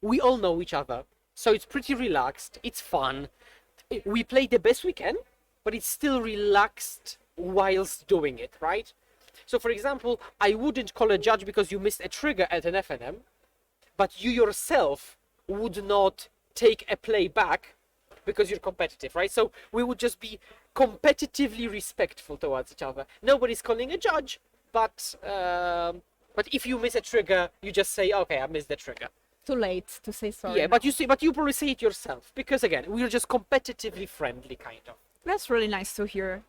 we all know each other, so it's pretty relaxed. It's fun. We play the best we can, but it's still relaxed whilst doing it, right? So, for example, I wouldn't call a judge because you missed a trigger at an FNM, but you yourself would not take a play back because you're competitive, right? So we would just be competitively respectful towards each other. Nobody's calling a judge, but if you miss a trigger, you just say, okay, I missed the trigger. too late to say sorry. Yeah, but you probably say it yourself, because again, we're just competitively friendly, kind of. That's really nice to hear.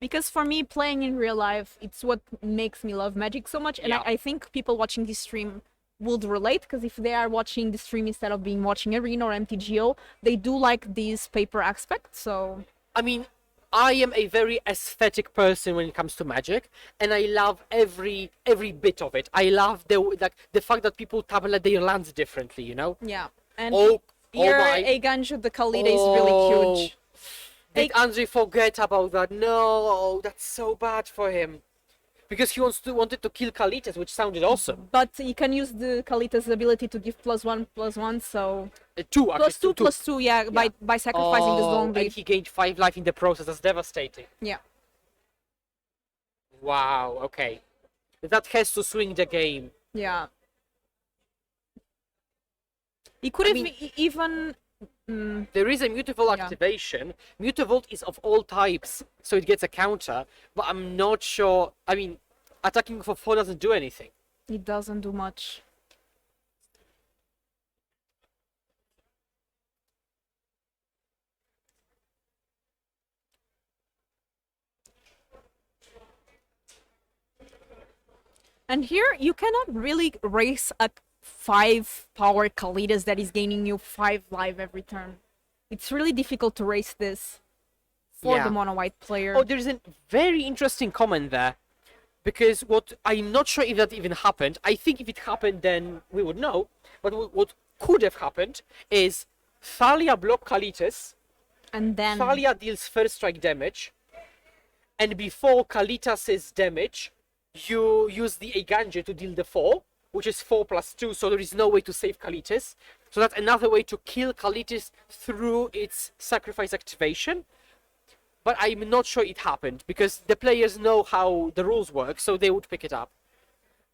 Because for me, playing in real life, it's what makes me love Magic so much. And Yeah. I think people watching this stream would relate, because if they are watching the stream instead of being watching Arena or MTGO, they do like this paper aspect, so... I mean, I am a very aesthetic person when it comes to Magic, and I love every bit of it. I love the fact that people tabulate their lands differently, you know? Yeah. And Oh here, my... Aganju the Khalida is really huge. Did Andrzej forget about that? No, that's so bad for him. Because he wanted to kill Kalitas, which sounded awesome. But you can use the Kalita's ability to give +1/+1, so... Two, actually. +2/+2, yeah, by sacrificing the zombie. And he gained 5 life in the process. That's devastating. Yeah. Wow, okay. That has to swing the game. Yeah. He could have even... There is a Mutavault Yeah. activation. Mutavault is of all types, so it gets a counter, but I'm not sure. I mean, attacking for 4 doesn't do anything. It doesn't do much. And here, you cannot really race a 5 power Kalidas that is gaining you 5 life every turn. It's really difficult to race this for Yeah. the mono white player. Oh, there's a very interesting comment there. Because I'm not sure if that even happened. I think if it happened, then we would know. But what could have happened is Thalia block Kalitas. And then Thalia deals first strike damage. And before Kalitas' damage, you use the Eiganjo to deal the 4, which is 4 plus 2, so there is no way to save Kalitas. So that's another way to kill Kalitas through its sacrifice activation. But I'm not sure it happened, because the players know how the rules work, so they would pick it up.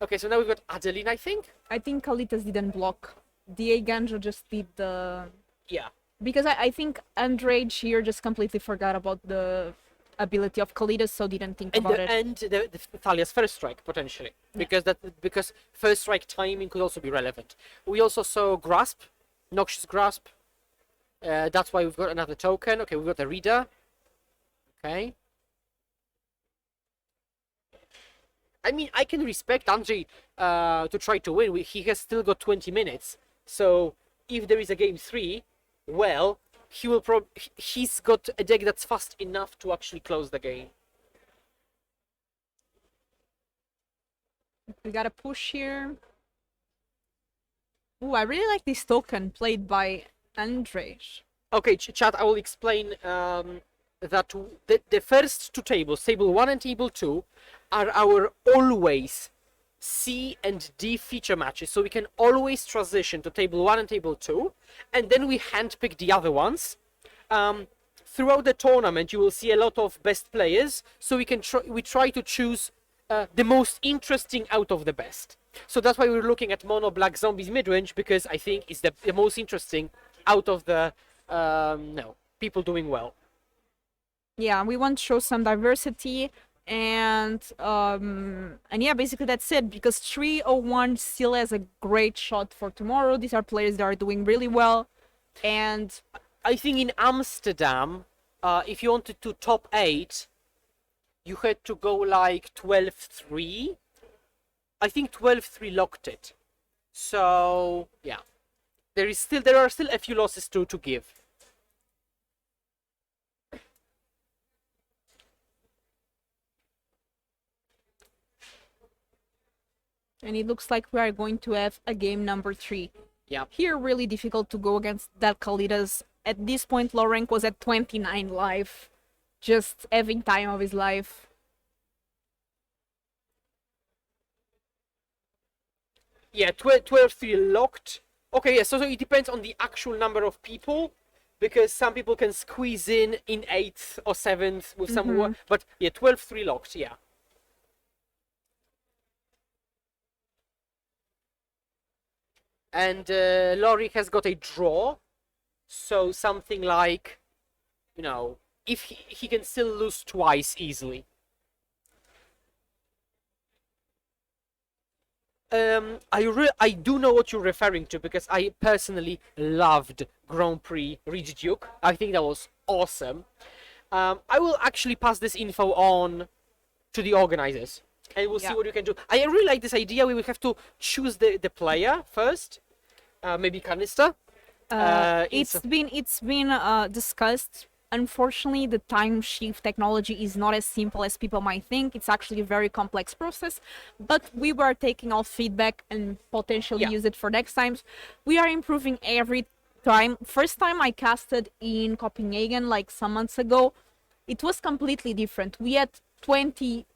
Okay, so now we've got Adeline, I think. I think Kalitas didn't block. The Ganjo just did the... Yeah. Because I think Andrade here just completely forgot about the ability of Kalitas, so didn't think about it. And the Thalia's first strike, potentially. Because first strike timing could also be relevant. We also saw Grasp, Noxious Grasp. That's why we've got another token. Okay, we've got a Reader. Okay. I mean, I can respect Andrzej to try to win. He has still got 20 minutes. So if there is a game 3, well, he's got a deck that's fast enough to actually close the game. We got a push here. Ooh, I really like this token played by Andrzej. Okay, chat, I will explain that the first two tables, table 1 and table 2, are our always C and D feature matches, so we can always transition to table 1 and table 2, and then we handpick the other ones. Throughout the tournament, you will see a lot of best players, so we try to choose the most interesting out of the best. So that's why we're looking at Mono Black Zombies midrange, because I think it's the most interesting out of the people doing well. Yeah, we want to show some diversity. And yeah, basically that's it, because 301 still has a great shot for tomorrow. These are players that are doing really well. And I think in Amsterdam, if you wanted to top 8, you had to go like 12-3. I think 12-3 locked it. So yeah, there are still a few losses to give. And it looks like we are going to have a game number 3. Yeah. Here, really difficult to go against that Kalitas. At this point, low rank was at 29 life. Just having time of his life. Yeah, 12-3 locked. Okay, yeah, so it depends on the actual number of people, because some people can squeeze in 8th or 7th with some work. But yeah, 12-3 locked, yeah. And Laurie has got a draw, so something like, you know, if he can still lose twice easily. I do know what you're referring to, because I personally loved Grand Prix Ridge Duke. I think that was awesome. I will actually pass this info on to the organizers, and we'll see what we can do. I really like this idea. We will have to choose the player first. Maybe Kanister. It's been discussed. Unfortunately, the time shift technology is not as simple as people might think. It's actually a very complex process, but we were taking all feedback and potentially use it for next times. We are improving every time. First time I casted in Copenhagen like some months ago, it was completely different. We had 20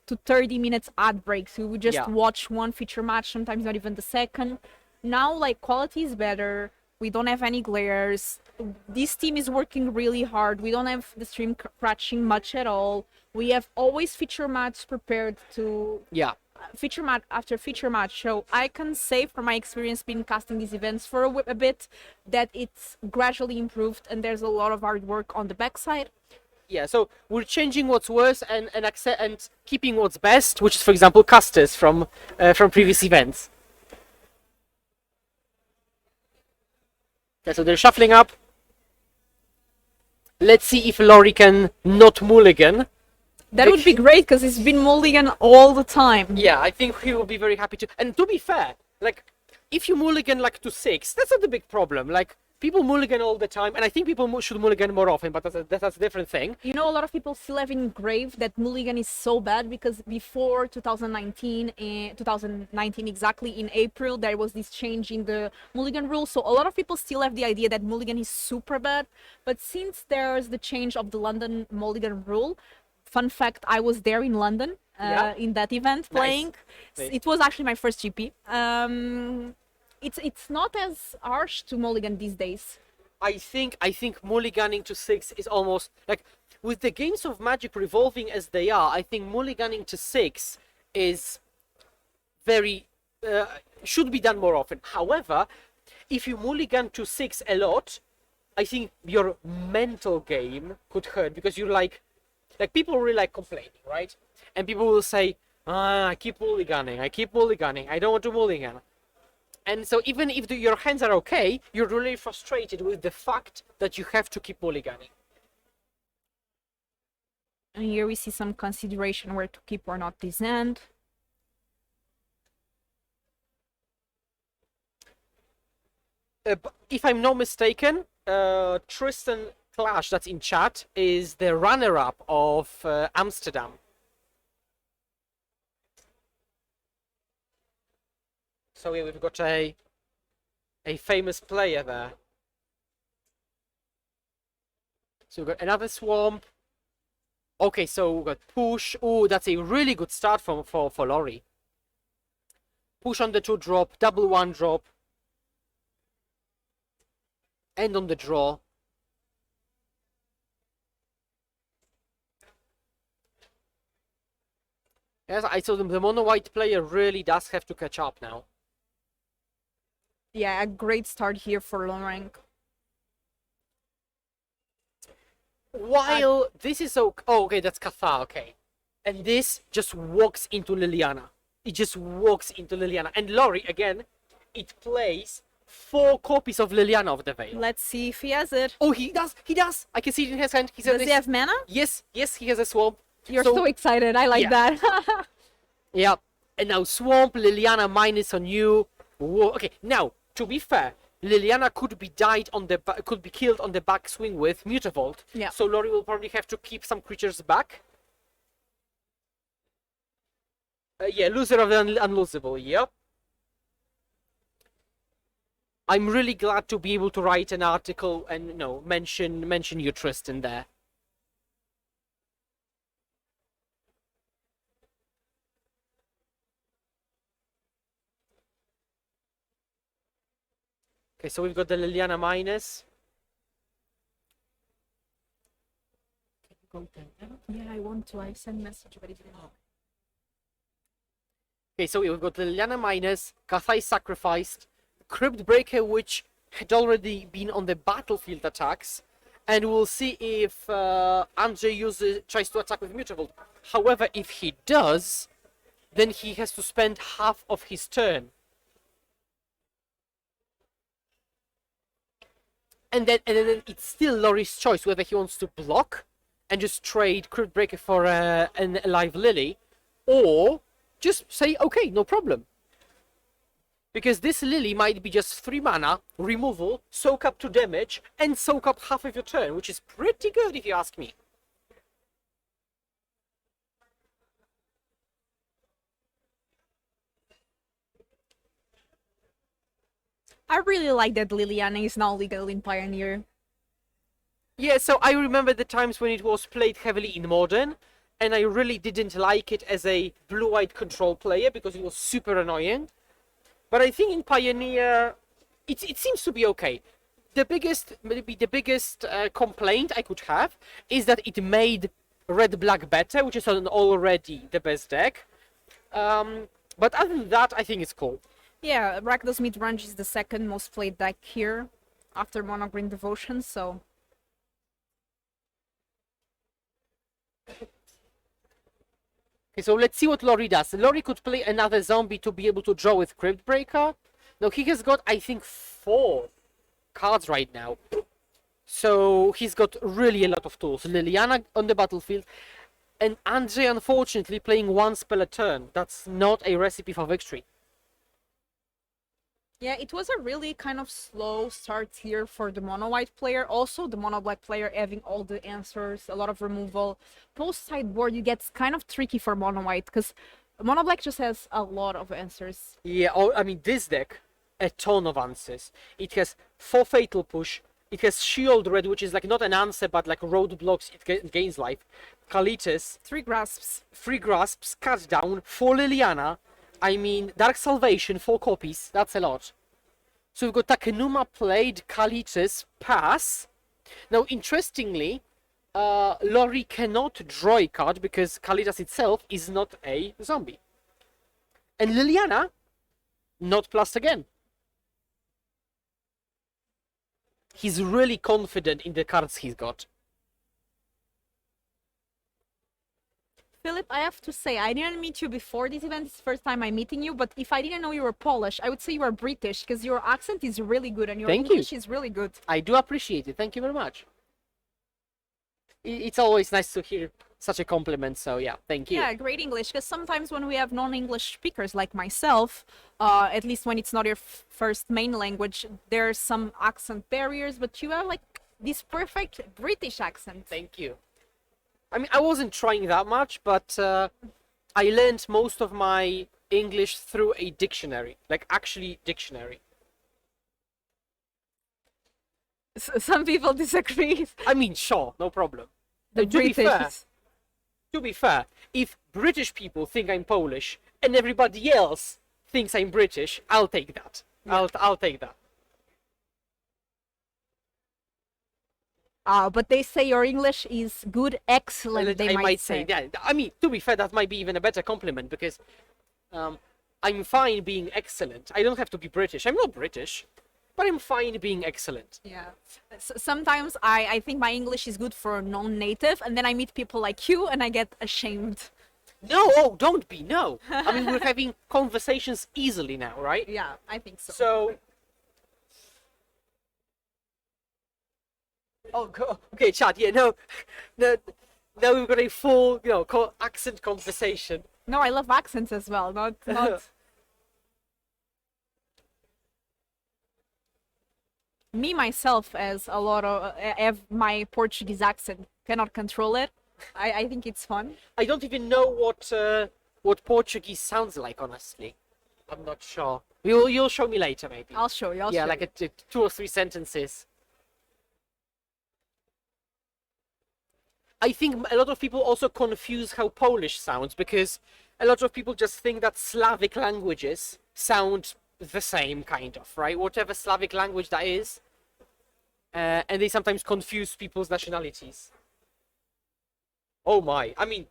to 30 minutes ad breaks. We would just watch one feature match, sometimes not even the second. Now, like, quality is better. We don't have any glares. This team is working really hard. We don't have the stream crashing much at all. We have always feature match prepared to feature match after feature match. So I can say from my experience being casting these events for a bit that it's gradually improved, and there's a lot of hard work on the backside. Yeah, so we're changing what's worse and keeping what's best, which is, for example, casters from previous events. Okay, so they're shuffling up. Let's see if Laurie can not mulligan. That would be great, because he's been mulligan all the time. Yeah, I think he will be very happy to. And to be fair, like, if you mulligan like to 6, that's not a big problem. Like, people mulligan all the time, and I think people should mulligan more often, but that's a different thing. You know, a lot of people still have engraved that mulligan is so bad because before 2019 exactly in April, there was this change in the mulligan rule. So a lot of people still have the idea that mulligan is super bad. But since there's the change of the London mulligan rule, fun fact, I was there in London in that event playing. Nice. It was actually my first GP. It's not as harsh to mulligan these days. I think mulliganing to 6 is almost like, with the games of Magic revolving as they are, I think mulliganing to 6 is very should be done more often. However, if you mulligan to 6 a lot, I think your mental game could hurt, because you're like people really like complaining, right? And people will say, I keep mulliganing, I don't want to mulligan. And so even if your hands are okay, you're really frustrated with the fact that you have to keep mulliganing. And here we see some consideration where to keep or not this end. If I'm not mistaken, Tristan Clash, that's in chat, is the runner-up of Amsterdam. So yeah, we've got a famous player there. So we've got another swamp. Okay, so we've got push. Oh, that's a really good start for Laurie. Push on the 2-drop, double 1-drop. And on the draw. Yes, I saw the mono-white player really does have to catch up now. Yeah, a great start here for Lone Rank. While this is so... Oh, okay, that's Katha, okay. And this just walks into Liliana. It just walks into Liliana. And Laurie, again, it plays 4 copies of Liliana of the Veil. Let's see if he has it. Oh, he does! I can see it in his hand. Does he have mana? Yes, he has a swamp. You're so excited. I like that. Yeah. And now swamp, Liliana minus on you. Whoa. Okay, now, to be fair, Liliana could be killed on the backswing with Mutavault. Yeah. So Laurie will probably have to keep some creatures back. Yeah, loser of the unlosable. Yep. I'm really glad to be able to write an article and mention you, Tristan, there. Okay, so we've got the Liliana minus. Yeah, I want to. I send message, but it's not. Okay, so we've got the Liliana minus, Kathai sacrificed, Crypt Breaker, which had already been on the battlefield attacks, and we'll see if Andrzej tries to attack with Mutavault. However, if he does, then he has to spend half of his turn. And then it's still Laurie's choice whether he wants to block and just trade Crypt Breaker for an Alive Lily, or just say, okay, no problem. Because this Lily might be just 3 mana, removal, soak up 2 damage, and soak up half of your turn, which is pretty good if you ask me. I really like that Liliana is now legal in Pioneer. Yeah, so I remember the times when it was played heavily in Modern, and I really didn't like it as a blue-white control player because it was super annoying. But I think in Pioneer, it seems to be okay. Maybe the biggest complaint I could have is that it made red-black better, which is already the best deck. But other than that, I think it's cool. Yeah, Rakdos Midrange is the second most played deck here after Mono Green Devotion, so... Okay, so let's see what Laurie does. Laurie could play another zombie to be able to draw with Crypt Breaker. Now, he has got, I think, 4 cards right now. So, he's got really a lot of tools. Liliana on the battlefield. And Andrzej, unfortunately, playing 1 spell a turn. That's not a recipe for victory. Yeah, it was a really kind of slow start here for the mono white player. Also, the mono black player having all the answers, a lot of removal. Post sideboard, it gets kind of tricky for mono white because mono black just has a lot of answers. Yeah, oh, I mean, this deck, a ton of answers. It has 4 Fatal Push, it has Shield Red, which is like not an answer, but like roadblocks, it gains life. Kalitas, 3 grasps. 3 Grasps, Cut Down, 4 Liliana. I mean, Dark Salvation, 4 copies, that's a lot. So we've got Takenuma played, Kalitas, pass. Now, interestingly, Lori cannot draw a card because Kalitas itself is not a zombie. And Liliana, not plus again. He's really confident in the cards he's got. Philip, I have to say, I didn't meet you before this event. It's the first time I'm meeting you, but if I didn't know you were Polish, I would say you are British because your accent is really good and your Thank you. English is really good. I do appreciate it. Thank you very much. It's always nice to hear such a compliment, so yeah, thank you. Yeah, great English. Because sometimes when we have non-English speakers like myself, at least when it's not your first main language, there's some accent barriers, but you have like this perfect British accent. Thank you. I mean, I wasn't trying that much, but I learned most of my English through a dictionary, like actually dictionary. Some people disagree. I mean, sure, no problem. The And British. to be fair, if British people think I'm Polish and everybody else thinks I'm British, I'll take that. I'll take that. But they say your English is good, excellent, they I might say. yeah. I mean, to be fair, that might be even a better compliment because I'm fine being excellent. I don't have to be British. I'm not British, but I'm fine being excellent. Yeah. Sometimes I think my English is good for a non-native, and then I meet people like you, and I get ashamed. No, oh, don't be, no. I mean, we're having conversations easily now, right? Yeah, I think so. So... Oh, okay, chat, yeah, no, now we've got a full, accent conversation. No, I love accents as well, not... Me, myself, as a lot of... have my Portuguese accent, cannot control it. I think it's fun. I don't even know what Portuguese sounds like, honestly. I'm not sure. You'll show me later, maybe. I'll show you, Yeah, like 2 or 3 sentences. I think a lot of people also confuse how Polish sounds because a lot of people just think that Slavic languages sound the same, kind of, right? Whatever Slavic language that is. And they sometimes confuse people's nationalities. Oh my. I mean,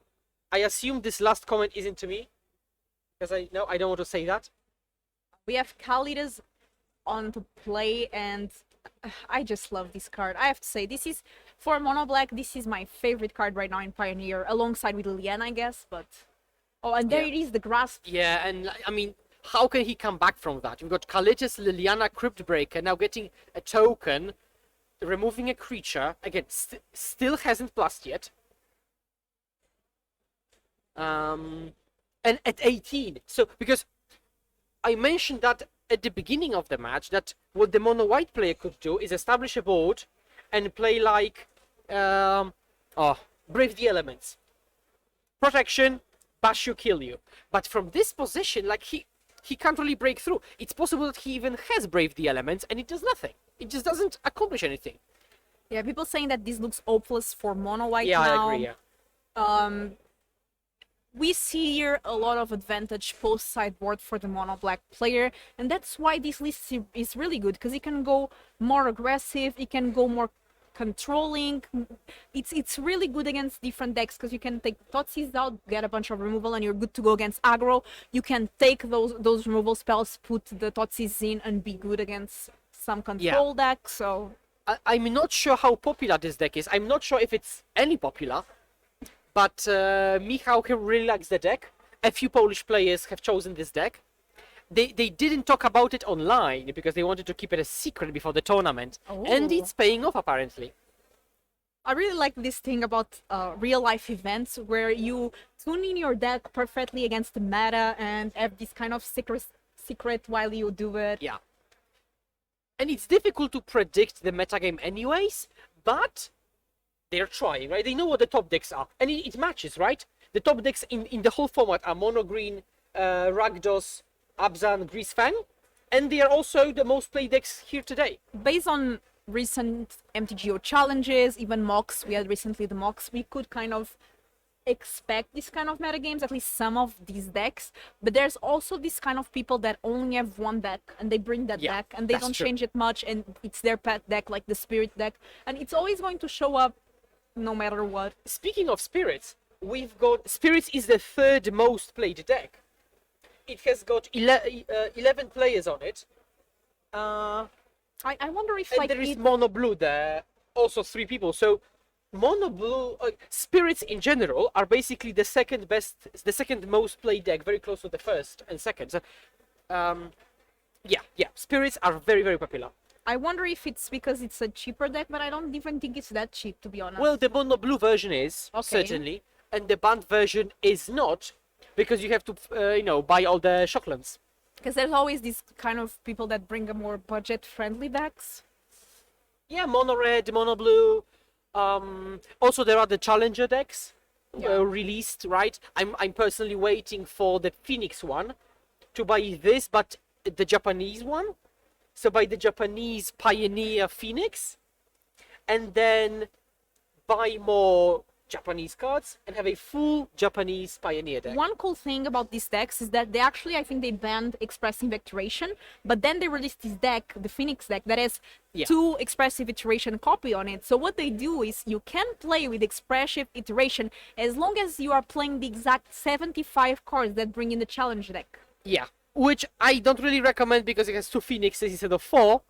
I assume this last comment isn't to me. Because I don't want to say that. We have Kalidas on to play, and I just love this card. I have to say, this is, for Mono Black, this is my favorite card right now in Pioneer, alongside with Liliana, I guess, but... Oh, and there Yeah. it is, the Grasp. Yeah, and I mean, how can he come back from that? We've got Kalitas, Liliana, Cryptbreaker, now getting a token, removing a creature. Again, still hasn't plus yet. And at 18. So, because I mentioned that at the beginning of the match, that what the mono white player could do is establish a board and play like, Brave the Elements. Protection, bash you, kill you. But from this position, like, he can't really break through. It's possible that he even has Brave the Elements and it does nothing. It just doesn't accomplish anything. Yeah, people saying that this looks hopeless for Mono White Yeah, now. I agree, yeah. We see here a lot of advantage post sideboard for the mono black player, and that's why this list is really good, because it can go more aggressive, it can go more controlling. It's really good against different decks, because you can take Thoughtseize out, get a bunch of removal, and you're good to go against aggro. You can take those removal spells, put the Thoughtseize in, and be good against some control deck. So I'm not sure how popular this deck is. I'm not sure if it's any popular. But Michał really likes the deck. A few Polish players have chosen this deck. They didn't talk about it online because they wanted to keep it a secret before the tournament. And it's paying off, apparently. I really like this thing about real life events where you tune in your deck perfectly against the meta and have this kind of secret while you do it. Yeah. And it's difficult to predict the metagame anyways, but they're trying, right? They know what the top decks are, and it matches, right? The top decks in the whole format are Mono Green, Rakdos, Abzan, Greasefang, and they are also the most played decks here today. Based on recent MTGO challenges, even mocks, we had recently the mocks, we could kind of expect this kind of metagames, at least some of these decks, but there's also this kind of people that only have one deck and they bring that deck and they that's don't true. change it much, and it's their pet deck, like the spirit deck, and it's always going to show up no matter what. Speaking of spirits, we've got spirits is the third most played deck. It has got 11 players on it. I wonder if And like there is it, mono blue there, also 3 people. So mono blue spirits in general are basically the second most played deck, very close to the first and second. So, yeah, spirits are very, very popular. I wonder if it's because it's a cheaper deck, but I don't even think it's that cheap, to be honest. Well, the mono blue version is certainly, and the banned version is not, because you have to buy all the shocklands. Because there's always these kind of people that bring a more budget-friendly decks. Yeah, mono red, mono blue. Also, there are the challenger decks released, right? I'm personally waiting for the Phoenix one to buy this, but the Japanese one. So buy the Japanese Pioneer Phoenix, and then buy more Japanese cards and have a full Japanese Pioneer deck. One cool thing about these decks is that I think they banned Expressive Iteration, but then they released this deck, the Phoenix deck, that has 2 Expressive Iteration copy on it. So what they do is you can play with Expressive Iteration as long as you are playing the exact 75 cards that bring in the challenge deck. Yeah, which I don't really recommend because it has 2 Phoenixes instead of 4.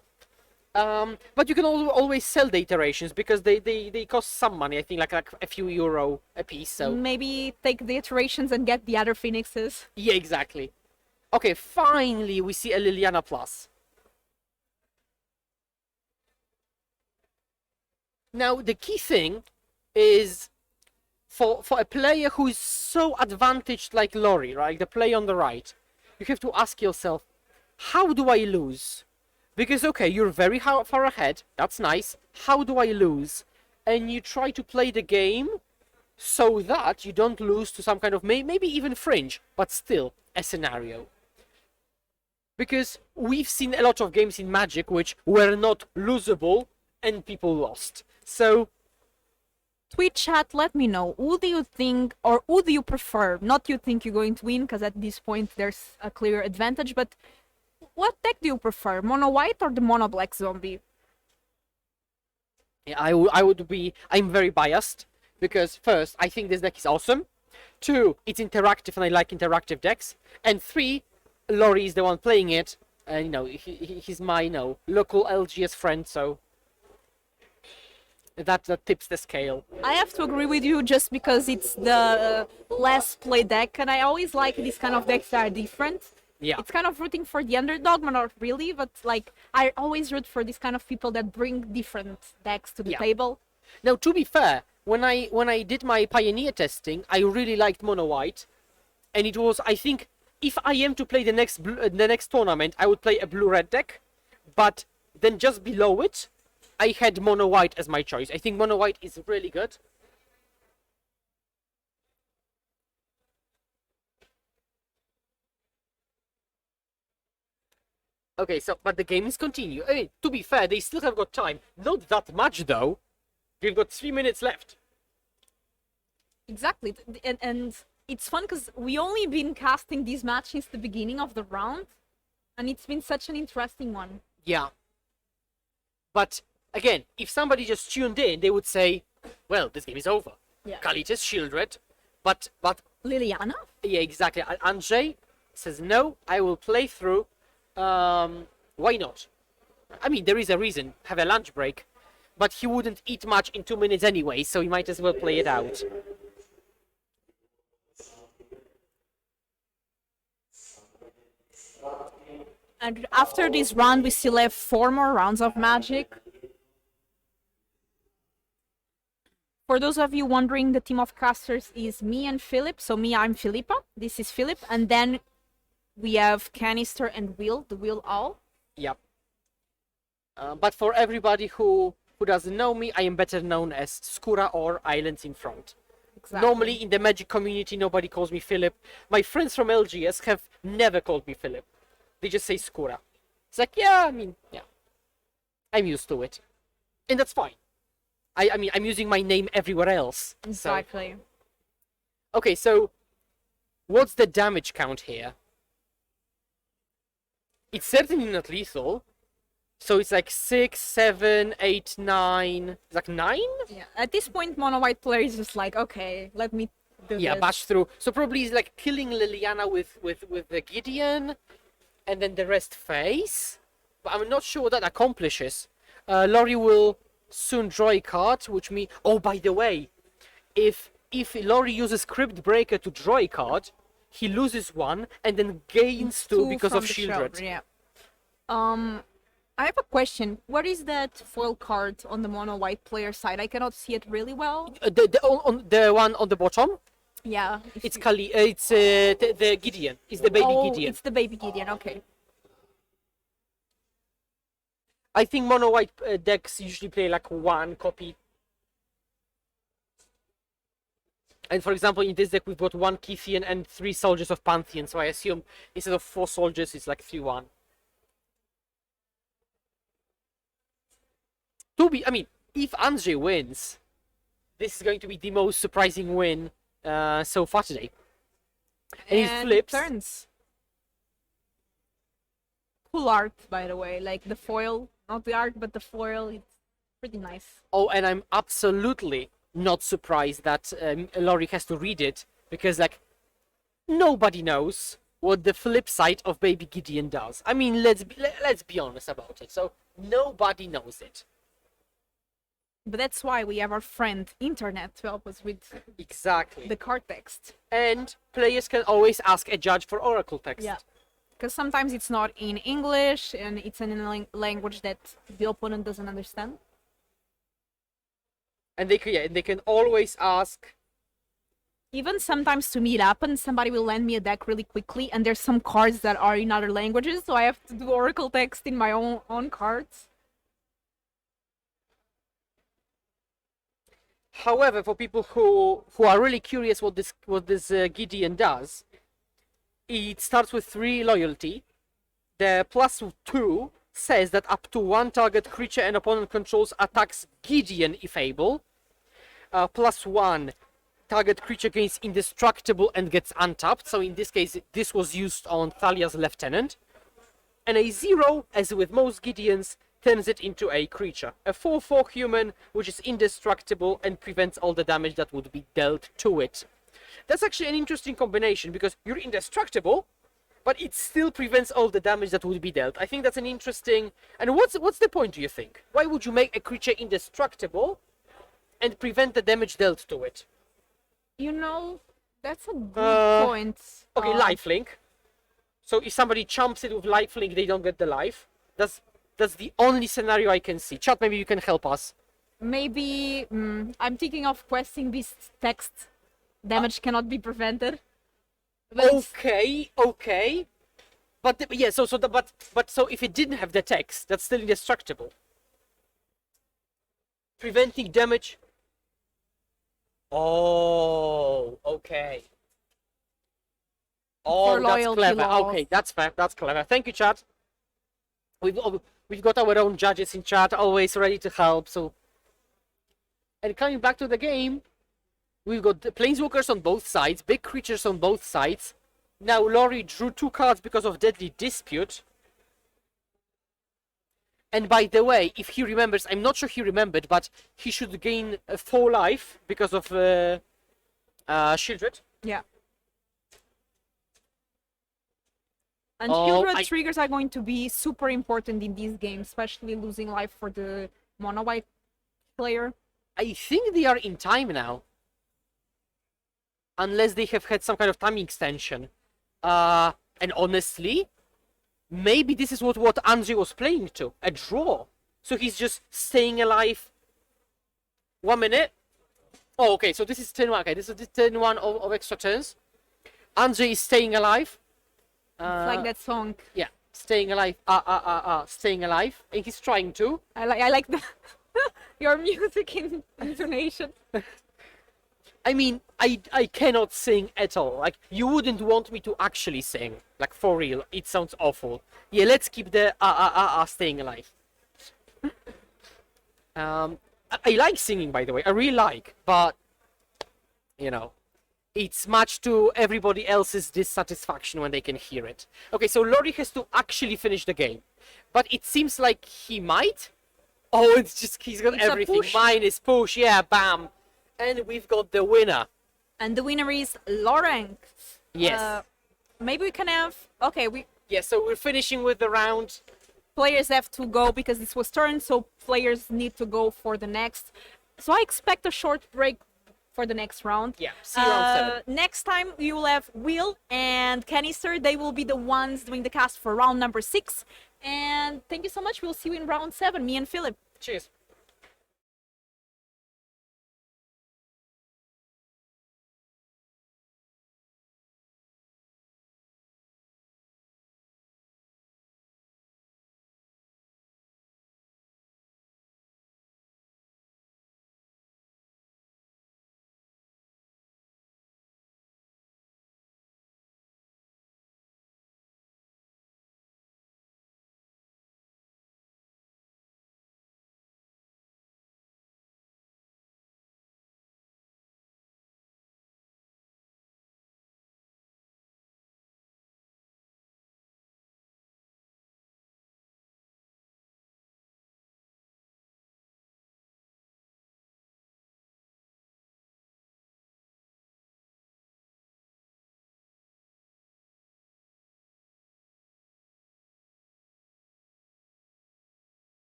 But you can always sell the iterations because they cost some money. I think like a few euro a piece. So Maybe take the iterations and get the other Phoenixes. yeah, exactly. Okay, finally we see a Liliana Plus. Now the key thing is for a player who is so advantaged like Lori, right? The player on the right, you have to ask yourself, how do I lose? Because, okay, you're very far ahead, that's nice, how do I lose? And you try to play the game so that you don't lose to some kind of, maybe even fringe, but still, a scenario. Because we've seen a lot of games in Magic which were not losable, and people lost. So, Tweet chat, let me know, who do you think, or who do you prefer? Not you think you're going to win, because at this point there's a clear advantage, but what deck do you prefer, mono white or the mono black zombie? yeah, I'm very biased, because first, I think this deck is awesome. 2, it's interactive and I like interactive decks. And 3, Lori is the one playing it, and he's my local LGS friend, so that tips the scale. I have to agree with you just because it's the less played deck, and I always like these kind of decks that are different. Yeah. It's kind of rooting for the underdog, but not really, but like I always root for these kind of people that bring different decks to the table. Now, to be fair, when I did my Pioneer testing, I really liked mono white, and it was, I think, if I am to play the next tournament, I would play a blue red deck, but then just below it, I had mono white as my choice. I think mono white is really good. Okay, so, but the game is continue. I mean, to be fair, they still have got time. Not that much, though. We've got 3 minutes left. Exactly, and it's fun because we only been casting this match since the beginning of the round, and it's been such an interesting one. Yeah. But, again, if somebody just tuned in, they would say, well, this game is over. Yeah. Kalitas, Shieldred, but, Liliana? yeah, exactly. Andrzej says, no, I will play through. Why not? I mean, there is a reason. Have a lunch break. But he wouldn't eat much in 2 minutes anyway, so he might as well play it out. And after this round, we still have 4 more rounds of Magic. For those of you wondering, the team of casters is me and Philip. So me, I'm Filipa. This is Philip. And then we have Kanister and Will, the Will All. Yep. But for everybody who doesn't know me, I am better known as Skura or Islands in Front. Exactly. Normally in the Magic community, nobody calls me Philip. My friends from LGS have never called me Philip. They just say Skura. It's like, yeah, I mean, yeah. I'm used to it. And that's fine. I mean, I'm using my name everywhere else. So. Exactly. Okay, so what's the damage count here? It's certainly not lethal. So it's like 6, 7, 8, 9. It's like 9? Yeah. At this point, mono white player is just like, okay, let me do Yeah, this. bash through. So probably it's like killing Liliana with the Gideon, and then the rest face. But I'm not sure what that accomplishes. Lori will soon draw a card, which means... Oh, by the way, if Lori uses Crypt Breaker to draw a card, he loses 1 and then gains 2 because from of the Shieldred. shoulder, yeah. I have a question. What is that foil card on the mono white player side? I cannot see it really well. The one on the bottom, Yeah. it's Kali. It's the Gideon. It's the baby Oh, Gideon. it's the baby Gideon. Okay. I think mono white decks usually play like 1 copy. And for example, in this deck we've got 1 Kithian and 3 soldiers of Pantheon, so I assume instead of 4 soldiers it's like 3-1. I mean, if Andrzej wins, this is going to be the most surprising win so far today. And he flips. Turns. Cool art, by the way. Like the foil, not the art, but the foil. It's pretty nice. Oh, and I'm absolutely not surprised that Lori has to read it, because like nobody knows what the flip side of Baby Gideon does. I mean, let's be honest about it. So nobody knows it. But that's why we have our friend internet to help us with Exactly. the card text. And players can always ask a judge for oracle text. Yeah. Because sometimes it's not in English and it's in a language that the opponent doesn't understand. And they can always ask. Even sometimes to meet up and somebody will lend me a deck really quickly and there's some cards that are in other languages, so I have to do oracle text in my own cards. However, for people who are really curious what this Gideon does, it starts with 3 loyalty. The +2 says that up to 1 target creature an opponent controls attacks Gideon if able. +1 target creature gains indestructible and gets untapped. So in this case, this was used on Thalia's lieutenant. And a 0, as with most Gideons, turns it into a creature. A 4/4 human, which is indestructible and prevents all the damage that would be dealt to it. That's actually an interesting combination, because you're indestructible, but it still prevents all the damage that would be dealt. I think that's an interesting... And what's the point, do you think? Why would you make a creature indestructible and prevent the damage dealt to it? You know, that's a good point. Okay, lifelink. So if somebody chumps it with lifelink, they don't get the life. That's the only scenario I can see. Chat, maybe you can help us. Maybe I'm thinking of questing beast text. Damage cannot be prevented. But Okay. But yeah, so if it didn't have the text, that's still indestructible. Preventing damage. Oh, okay. Oh, For that's loyalty clever. loss. Okay, that's fair. That's clever. Thank you, chat. We've got our own judges in chat, always ready to help. So, and coming back to the game, we've got the planeswalkers on both sides, big creatures on both sides. Now Lori drew 2 cards because of Deadly Dispute. And by the way, if he remembers, I'm not sure he remembered, but he should gain 4 life because of Shieldred. yeah. And Oh, Shieldred triggers are going to be super important in these games, especially losing life for the mono white player. I think they are in time now. Unless they have had some kind of time extension. And honestly, maybe this is what Andrzej was playing to. A draw. So he's just staying alive. 1 minute. Oh, okay, so this is turn 1. Okay, this is the turn 1 of extra turns. Andrzej is staying alive. It's like that song. Yeah. staying alive, staying alive, and he's trying to. I like the your music intonation. I mean, I cannot sing at all. Like, you wouldn't want me to actually sing. Like, for real. It sounds awful. Yeah, let's keep the staying alive. I like singing, by the way. I really like. But, you know, it's much to everybody else's dissatisfaction when they can hear it. Okay, so Lori has to actually finish the game. But it seems like he might. Oh, it's just, he's got It's a everything. push. Mine is push, yeah, bam. And we've got the winner. And the winner is Lauren. Yes. Maybe we can have. Okay, we Yeah, so we're finishing with the round. players have to go because this was turn, so players need to go for the next. So I expect a short break for the next round. Yeah, see you round 7. Next time you will have Will and Kanister. They will be the ones doing the cast for round number 6. And thank you so much. We'll see you in round 7. Me and Philip. Cheers.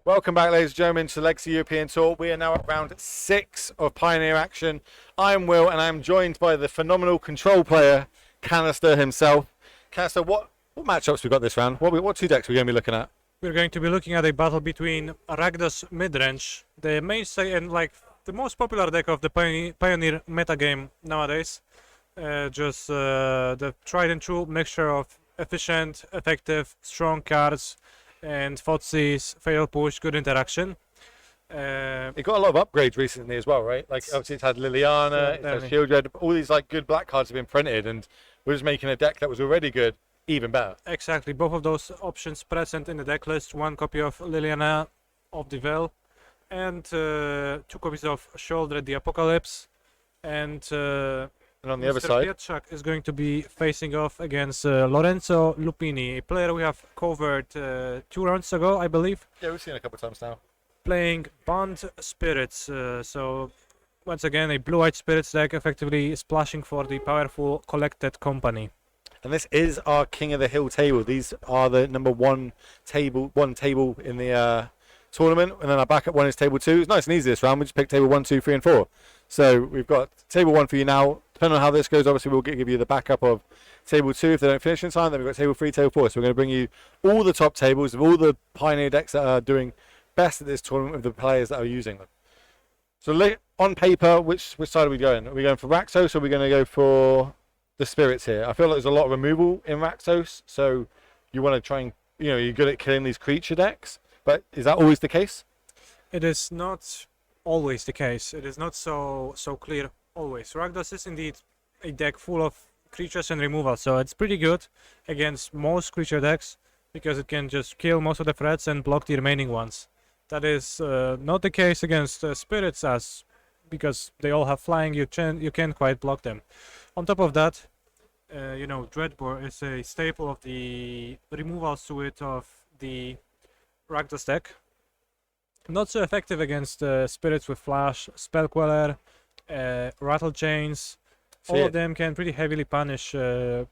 Welcome back, ladies and gentlemen, to the Legacy European Tour. We are now at round 6 of Pioneer action. I am Will, and I am joined by the phenomenal control player, Kanister himself. Kanister, what matchups we got this round? What 2 decks are we going to be looking at? We're going to be looking at a battle between Rakdos midrange, the mainstay and like the most popular deck of the Pioneer metagame nowadays. Just the tried and true mixture of efficient, effective, strong cards and FOTSIs, fail push, good interaction. It got a lot of upgrades recently as well, right? Like obviously it's had Liliana, it's had Shieldred, all these like good black cards have been printed, and we're just making a deck that was already good even better. Exactly, both of those options present in the deck list. 1 copy of Liliana of the Veil, and 2 copies of Shieldred the Apocalypse, and on the other Mr. side, Pietrzak is going to be facing off against Lorenzo Lupini, a player we have covered 2 rounds ago, I believe. yeah, we've seen it a couple of times now. Playing Bond Spirits, so once again a blue-white Spirits deck, effectively splashing for the powerful Collected Company. And this is our King of the Hill table. These are the number 1 table in the tournament, and then our backup one is table 2. It's nice and easy this round. We just picked table 1, 2, 3, and 4. So we've got table 1 for you now. Depending on how this goes, obviously we'll give you the backup of table 2 if they don't finish in time. Then we've got table 3, table 4. So we're going to bring you all the top tables of all the Pioneer decks that are doing best at this tournament with the players that are using them. So on paper, which side are we going? Are we going for Rakdos, or are we going to go for the Spirits here? I feel like there's a lot of removal in Rakdos, so you want to try and, you're good at killing these creature decks, but is that always the case? It is not always the case. It is not so clear always. Rakdos is indeed a deck full of creatures and removal, so it's pretty good against most creature decks because it can just kill most of the threats and block the remaining ones. That is not the case against Spirits, because they all have flying. You can't quite block them. On top of that, Dreadbore is a staple of the removal suite of the Rakdos deck. Not so effective against Spirits with Flash, Spell Queller, Rattle Chains. All of them can pretty heavily punish a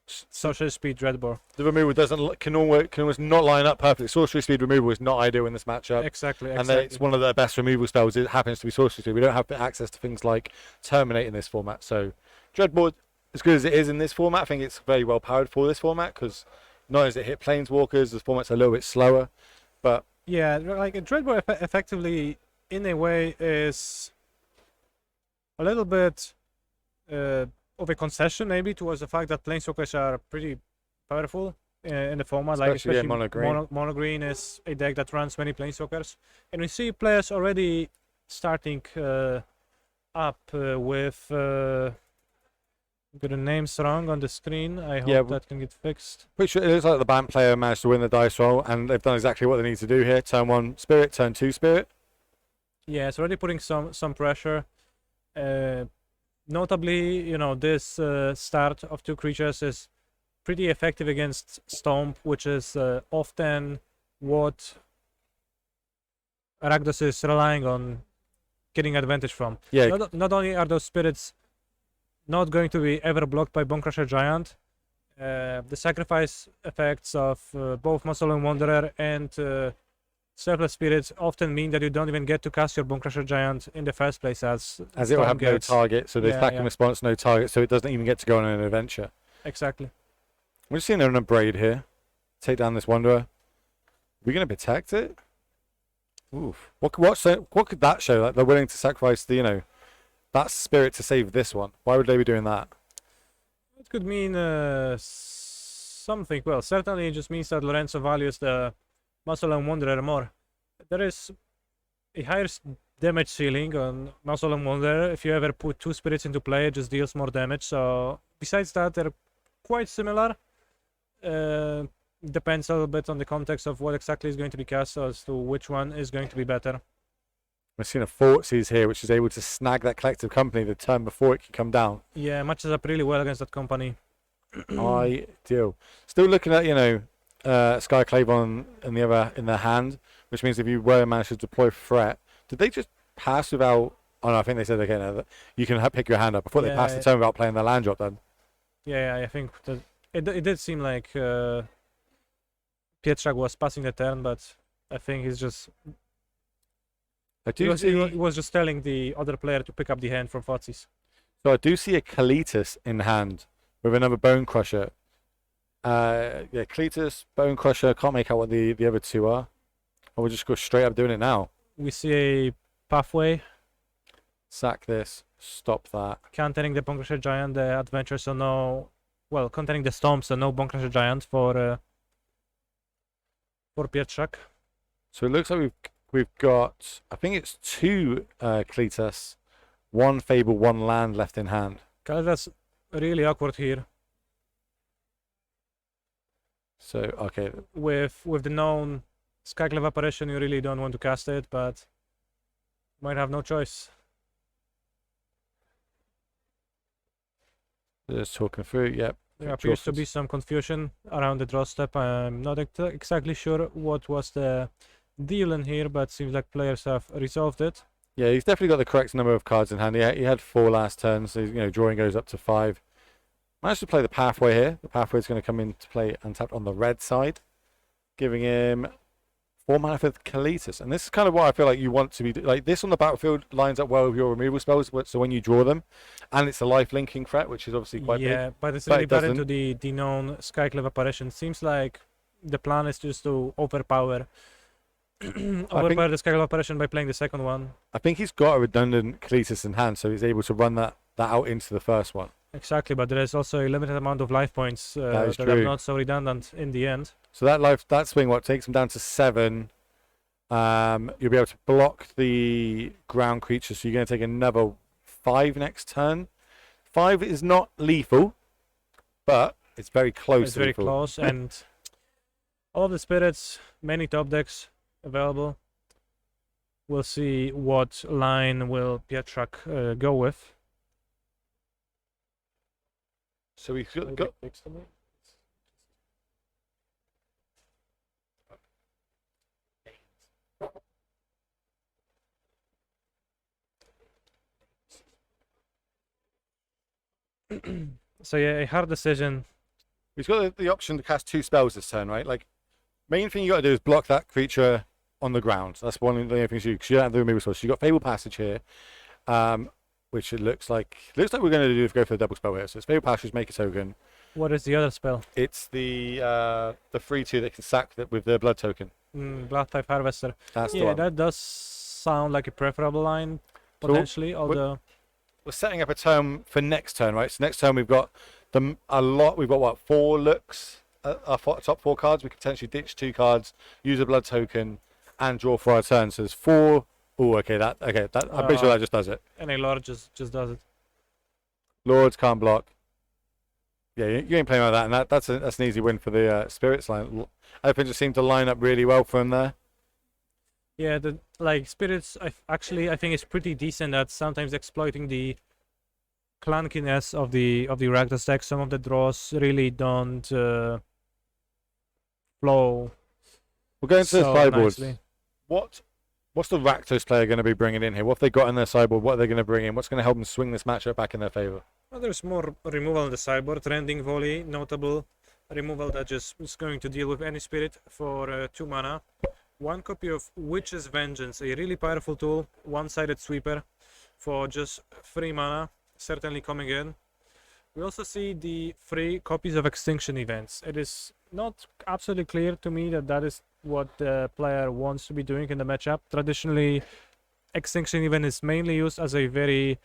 Sorcery Speed Dreadbore. The removal can almost not line up perfectly. Sorcery Speed removal is not ideal in this matchup. Exactly. And then it's one of the best removal spells. It happens to be Sorcery Speed. We don't have access to things like Terminate in this format. So Dreadbore, as good as it is in this format, I think it's very well powered for this format, because not only does it hit Planeswalkers, the format's a little bit slower. But yeah, like Dreadbore effectively, in a way, is a little bit of a concession maybe towards the fact that Planeswalkers are pretty powerful in the format. Especially Mono Green is a deck that runs many Planeswalkers, and we see players already starting up with got the names wrong on the screen. I hope that can get fixed. Pretty sure it looks like the BAM player managed to win the dice roll, and they've done exactly what they need to do here. Turn 1 Spirit, turn 2 Spirit. Yeah, it's already putting some pressure. Notably, this start of 2 creatures is pretty effective against Stomp, which is often what Rakdos is relying on getting advantage from. Yeah. Not only are those spirits not going to be ever blocked by Bonecrusher Giant, the sacrifice effects of both Mausoleum Wanderer and Surplus Spirits often mean that you don't even get to cast your Bonecrusher Giant in the first place, as it will have no target, so there's back in response, no target, so it doesn't even get to go on an adventure. Exactly. We're just seeing an Abrade here. Take down this Wanderer. We're going to protect it? Oof. What could that show? Like they're willing to sacrifice the, that spirit to save this one. Why would they be doing that? It could mean something. Well, certainly it just means that Lorenzo values the Mausoleum Wanderer more. There is a higher damage ceiling on Mausoleum Wanderer. If you ever put 2 spirits into play, it just deals more damage. So besides that, they're quite similar. Depends a little bit on the context of what exactly is going to be cast as to which one is going to be better. We're seeing a Fortsies here, which is able to snag that Collective Company the turn before it can come down. Yeah, matches up really well against that company. Ideal. Still looking at, Skyclave in their hand, which means if you were managed to deploy threat, did they just pass without? Oh no, I think they said again that you can pick your hand up before they pass the turn without playing their land drop. Then. Yeah, I think that it did seem like Pietrzak was passing the turn, but I think he's just I he do was, he see. wa- he was just telling the other player to pick up the hand from Fotsis. So I do see a Cletus in hand with another Bone Crusher. Yeah, Cletus, Bone Crusher. Can't make out what the other two are. I will just go straight up doing it now. We see a pathway Sack this. Stop that. containing the Bone Crusher Giant, the adventure, so no, well, containing the Storm, so no Bone Crusher Giant for Pietrzak. So it looks like we've got. I think it's two Cletus, one Fable, one land left in hand. That's really awkward here So okay, with the known Skyclave Apparition. You really don't want to cast it, but might have no choice. just talking through. Yep. There appears to be some confusion around the draw step. I'm not exactly sure what was the deal in here, but seems like players have resolved it. Yeah, he's definitely got the correct number of cards in hand. He had 4 last turn, so drawing goes up to 5. Managed to play the pathway here. The pathway is going to come into play untapped on the red side, giving him 4 mana for Cletus. And this is kind of what I feel like you want to be like. This on the battlefield lines up well with your removal spells. So when you draw them, and it's a life linking threat, which is obviously quite big. But it's but really it bad into doesn't. the known Skyclave Apparition. Seems like the plan is just to overpower overpower the Skyclave Apparition by playing the second one. I think he's got a redundant Cletus in hand, so he's able to run that out into the first one. Exactly, but there is also a limited amount of life points That is that are true. not so redundant in the end. So that swing takes him down to 7. You'll be able to block the ground creature, so you're going to take another 5 next turn. 5 is not lethal, but it's very close. It's to very lethal. close, and all of the spirits, many top decks available. We'll see what line will Pietrzak go with. So we've got So yeah, a hard decision. he's got the option to cast 2 spells this turn, right? Like, main thing you got to do is block that creature on the ground. That's one of the only things you do, because you don't have the removal spells. So you got Fable Passage here, which it looks like we're going to do is go for the double spell here. So it's Fable Passage, make a token. What is the other spell? It's the 3/2 that can sack with the blood token. Blood Type Harvester. That's the Yeah, one. that does sound like a preferable line, So potentially, although... We're setting up a turn for next turn, right? So next turn we've got a lot. We've got what, 4 looks at our top 4 cards. We could potentially ditch 2 cards, use a blood token, and draw for our turn. So there's 4. Oh, okay. I'm pretty sure that just does it. And a Lord just does it. Lords can't block. Yeah, you ain't playing like that, and that's an easy win for the Spirits line. Everything just seemed to line up really well for him there. Yeah, the spirits. I think it's pretty decent at sometimes exploiting the clunkiness of the Rakdos deck. Some of the draws really don't flow. We're going to the so sideboards. nicely. What's the Rakdos player going to be bringing in here? What have they got in their sideboard? What are they going to bring in? What's going to help them swing this matchup back in their favor? Well, there's more removal on the sideboard. Rending Volley, notable removal that just is going to deal with any spirit for 2 mana. 1 copy of Witch's Vengeance, a really powerful tool, one-sided sweeper for just 3 mana, certainly coming in. We also see the 3 copies of Extinction Events. It is not absolutely clear to me that is what the player wants to be doing in the matchup. Traditionally, Extinction Event is mainly used as a very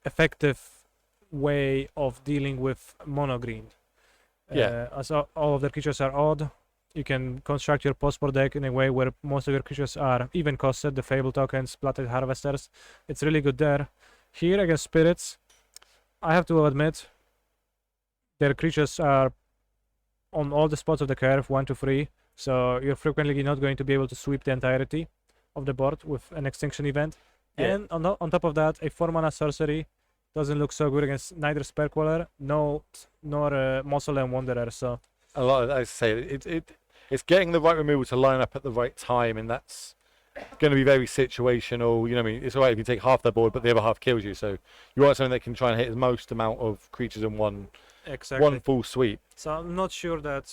effective way of dealing with mono green. Yeah. As all of the creatures are odd, you can construct your post-board deck in a way where most of your creatures are even costed, the Fable tokens, Blooded Harvesters. It's really good there. Here against Spirits, I have to admit, their creatures are on all the spots of the curve, 1 to 3, so you're frequently not going to be able to sweep the entirety of the board with an Extinction Event. Yeah. And on top of that, a 4 mana sorcery doesn't look so good against neither Spellqueller nor Mausoleum Wanderer. So A lot of, as I say, it's getting the right removal to line up at the right time, and that's going to be very situational. You know what I mean? It's alright if you take half their board, but the other half kills you. So you want something that can try and hit the most amount of creatures in one exactly. full sweep. So I'm not sure that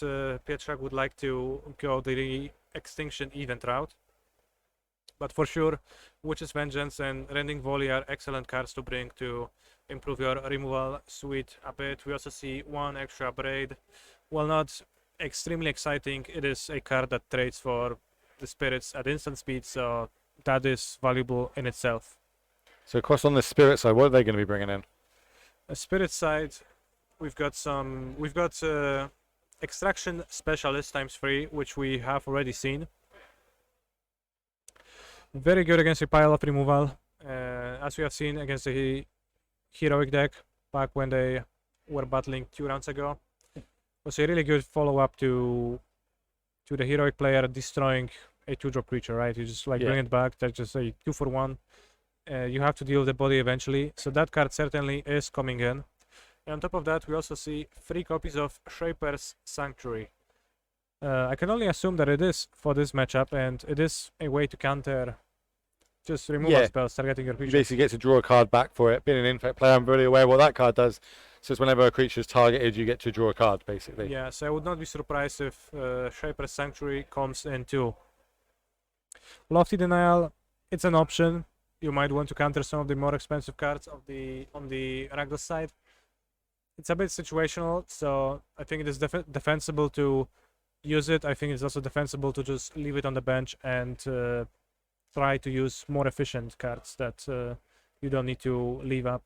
Pietrzak would like to go the Extinction event route. But for sure, Witch's Vengeance and Rending Volley are excellent cards to bring to improve your removal suite a bit. We also see one extra Braid. While not extremely exciting, it is a card that trades for the spirits at instant speed, so that is valuable in itself. So across on the spirit side, what are they going to be bringing in? A spirit side, we've got Extraction Specialist ×3, which we have already seen. Very good against a pile of removal, as we have seen against the heroic deck back when they were battling 2 rounds ago. Was a really good follow-up to the heroic player destroying a 2-drop creature, right? You just bring it back. That's just a 2-for-1. You have to deal with the body eventually, so that card certainly is coming in. And on top of that, we also see 3 copies of Shaper's Sanctuary. I can only assume that it is for this matchup, and it is a way to counter just removal spells targeting your You creature. basically get to draw a card back for it. Being an infect player, I'm really aware what that card does. So it's whenever a creature is targeted, you get to draw a card, basically. Yeah, so I would not be surprised if Shaper's Sanctuary comes in too. Lofty Denial, it's an option. You might want to counter some of the more expensive cards on the Rakdos side. It's a bit situational, so I think it is defensible to use it. I think it's also defensible to just leave it on the bench and try to use more efficient cards that you don't need to leave up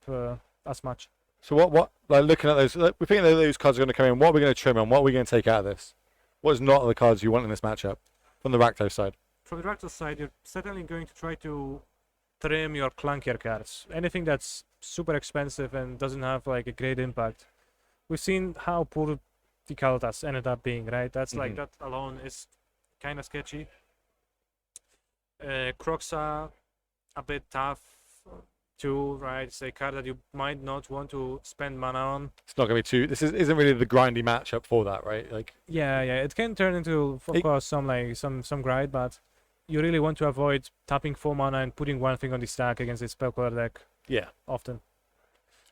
as much. So what like looking at those, we're thinking that those cards are going to come in. What are we going to trim on? What are we going to take out of this? What is not the cards you want in this matchup from the Rakdos side? From the Ratos side, you're certainly going to try to trim your clunkier cards. Anything that's super expensive and doesn't have like a great impact. We've seen how poor the Kaltas ended up being, right? That's like, that alone is kind of sketchy. Kroxa, a bit tough too, right? It's a card that you might not want to spend mana on. It's not going to be too. This isn't really the grindy matchup for that, right? Like Yeah, it can turn into, of course, some grind, but you really want to avoid tapping 4 mana and putting one thing on the stack against a spellcaller deck. Yeah, Often.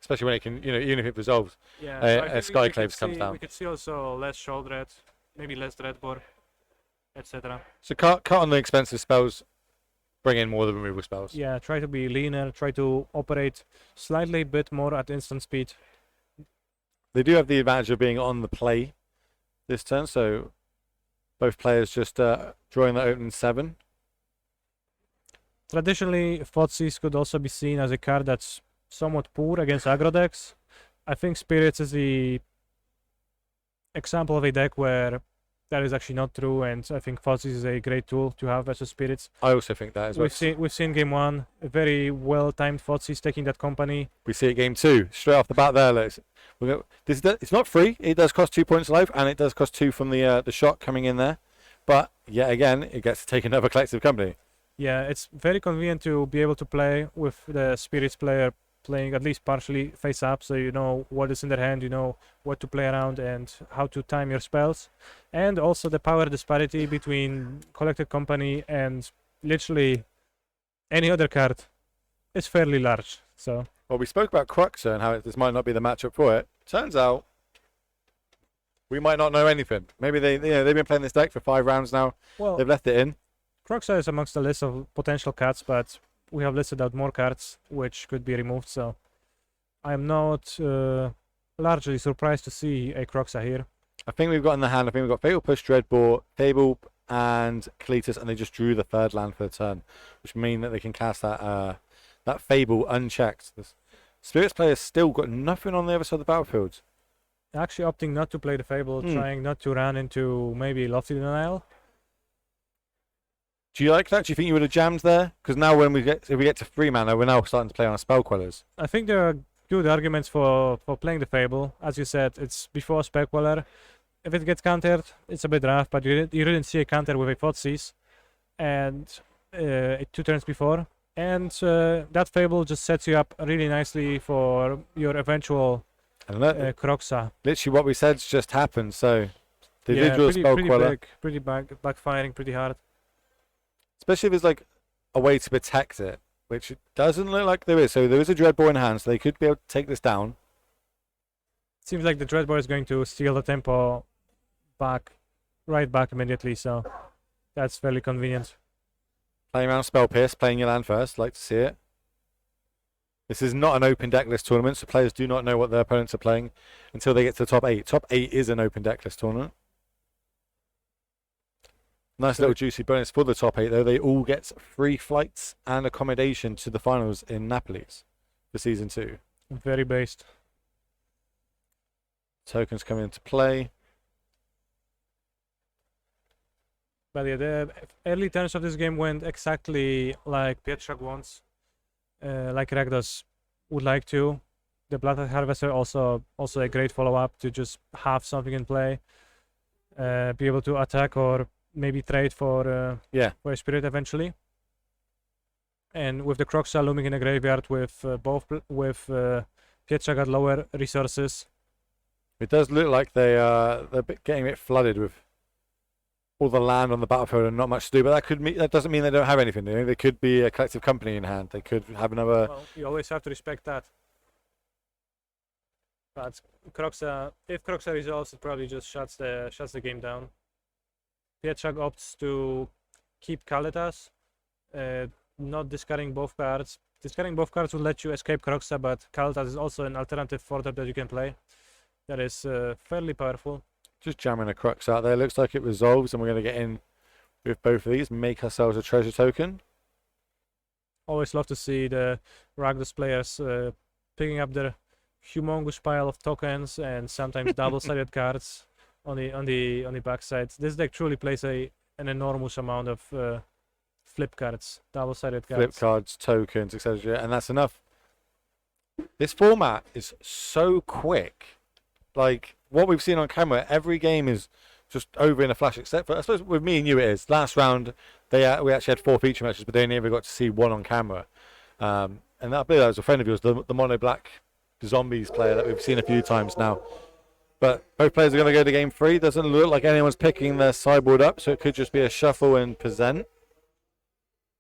especially when it can, even if it resolves, Yeah, so I so think I Sky think Claves comes down. We could see also less Shoulder, maybe less Dreadbore, etc. So cut on the expensive spells, bring in more of the removal spells. Yeah, try to be leaner, try to operate slightly bit more at instant speed. They do have the advantage of being on the play this turn, so both players just drawing the opening 7. Traditionally, Thoughtseize could also be seen as a card that's somewhat poor against aggro decks. I think Spirits is the example of a deck where that is actually not true, and I think Thoughtseize is a great tool to have versus Spirits. I also think that as well. We've seen game 1, a very well timed Thoughtseize taking that company. We see it game 2 straight off the bat there. It's not free. It does cost 2 points life, and it does cost 2 from the shot coming in there. But yet again, it gets to take another collective company. Yeah, it's very convenient to be able to play with the Spirits player playing at least partially face up, so you know what is in their hand, you know what to play around and how to time your spells. And also the power disparity between Collected Company and literally any other card is fairly large. So Well, we spoke about Cruxer and how this might not be the matchup for it. Turns out we might not know anything. Maybe they've been playing this deck for 5 rounds now. well, They've left it in. Kroxa is amongst the list of potential cards, but we have listed out more cards which could be removed, so I'm not largely surprised to see a Kroxa here. I think we've got in the hand, we've got Fatal Push, Dreadbore, Fable, and Cletus, and they just drew the 3rd land for the turn, which mean that they can cast that Fable unchecked. The Spirits player's still got nothing on the other side of the battlefield. Actually opting not to play the Fable, trying not to run into maybe Lofty Denial. Do you like that? Do you think you would have jammed there? Because now if we get to 3 mana, we're now starting to play on Spell Quellers. I think there are good arguments for playing the Fable. As you said, it's before Spell Queller. If it gets countered, it's a bit rough, but you didn't see a counter with a Thoughtseize, and 2 turns before. And that Fable just sets you up really nicely for your eventual And Kroxa. literally what we said's just happened, so they did draw a Spell Queller. Pretty backfiring pretty hard. Especially if there's like a way to protect it, which it doesn't look like there is. So there is a Dreadbore in hand, so they could be able to take this down. Seems like the Dreadbore is going to steal the tempo right back immediately, so That's fairly convenient. Playing around Spell Pierce, playing your land first. Like to see it. This is not an open deck list tournament, so players do not know what their opponents are playing until they get to the top 8. Top 8 is an open deck list tournament. Nice little juicy bonus for the top 8, though. They all get free flights and accommodation to the finals in Naples for Season 2. Very based. Tokens come into play. But yeah, the early turns of this game went exactly like Pietrzak wants, like Rakdos would like to. The Blooded Harvester also a great follow-up to just have something in play, be able to attack or maybe trade for a spirit eventually. And with the Kroxa looming in a graveyard with Pietrzak at lower resources. It does look like they're getting a bit flooded with all the land on the battlefield and not much to do, but that doesn't mean they don't have anything. You know? They could be a collective company in hand. They could have another. Well, you always have to respect that. But Kroxa, if Kroxa resolves, it probably just shuts the game down. Pietrzak opts to keep Kalitas, not discarding both cards. Discarding both cards will let you escape Kroxa, but Kalitas is also an alternative fodder that you can play. That is fairly powerful. Just jamming a Crux out there. Looks like it resolves, and we're going to get in with both of these. Make ourselves a treasure token. Always love to see the Rakdos players picking up their humongous pile of tokens and sometimes double-sided cards on the backside. This deck truly plays an enormous amount of flip cards, double-sided cards. Flip cards, tokens, etc. And that's enough. This format is so quick. Like, what we've seen on camera, every game is just over in a flash, except for, I suppose with me and you it is. Last round, we actually had 4 feature matches, but they only ever got to see 1 on camera. And I believe that was a friend of yours, the Mono Black Zombies player that we've seen a few times now. But both players are going to go to game 3. Doesn't look like anyone's picking their sideboard up, so it could just be a shuffle and present.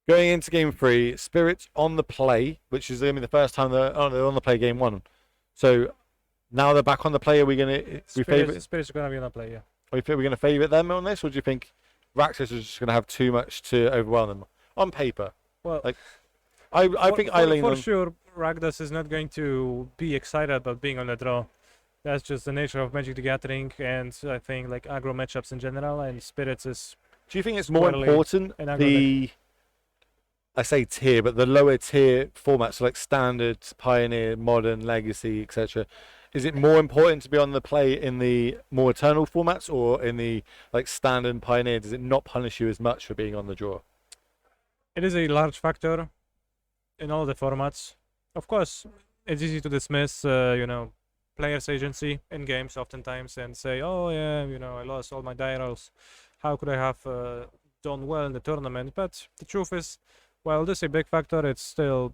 Going into game 3, Spirit's on the play, which is going to be the first time they're on the play game 1. So now they're back on the play. Are we going to Spirits are going to be on the play, yeah. Are we going to favourite them on this, or do you think Rakdos is just going to have too much to overwhelm them on paper? Well, like I think I lean on. For sure, Rakdos is not going to be excited about being on the draw. That's just the nature of Magic the Gathering, and I think like aggro matchups in general. And Spirits is. Do you think it's more important I say tier, but the lower tier formats like Standard, Pioneer, Modern, Legacy, etc. Is it more important to be on the play in the more Eternal formats, or in the like Standard and Pioneer? Does it not punish you as much for being on the draw? It is a large factor in all the formats. Of course, it's easy to dismiss, players' agency in games oftentimes and say, oh yeah, I lost all my die rolls. How could I have done well in the tournament? But the truth is, while this is a big factor, it's still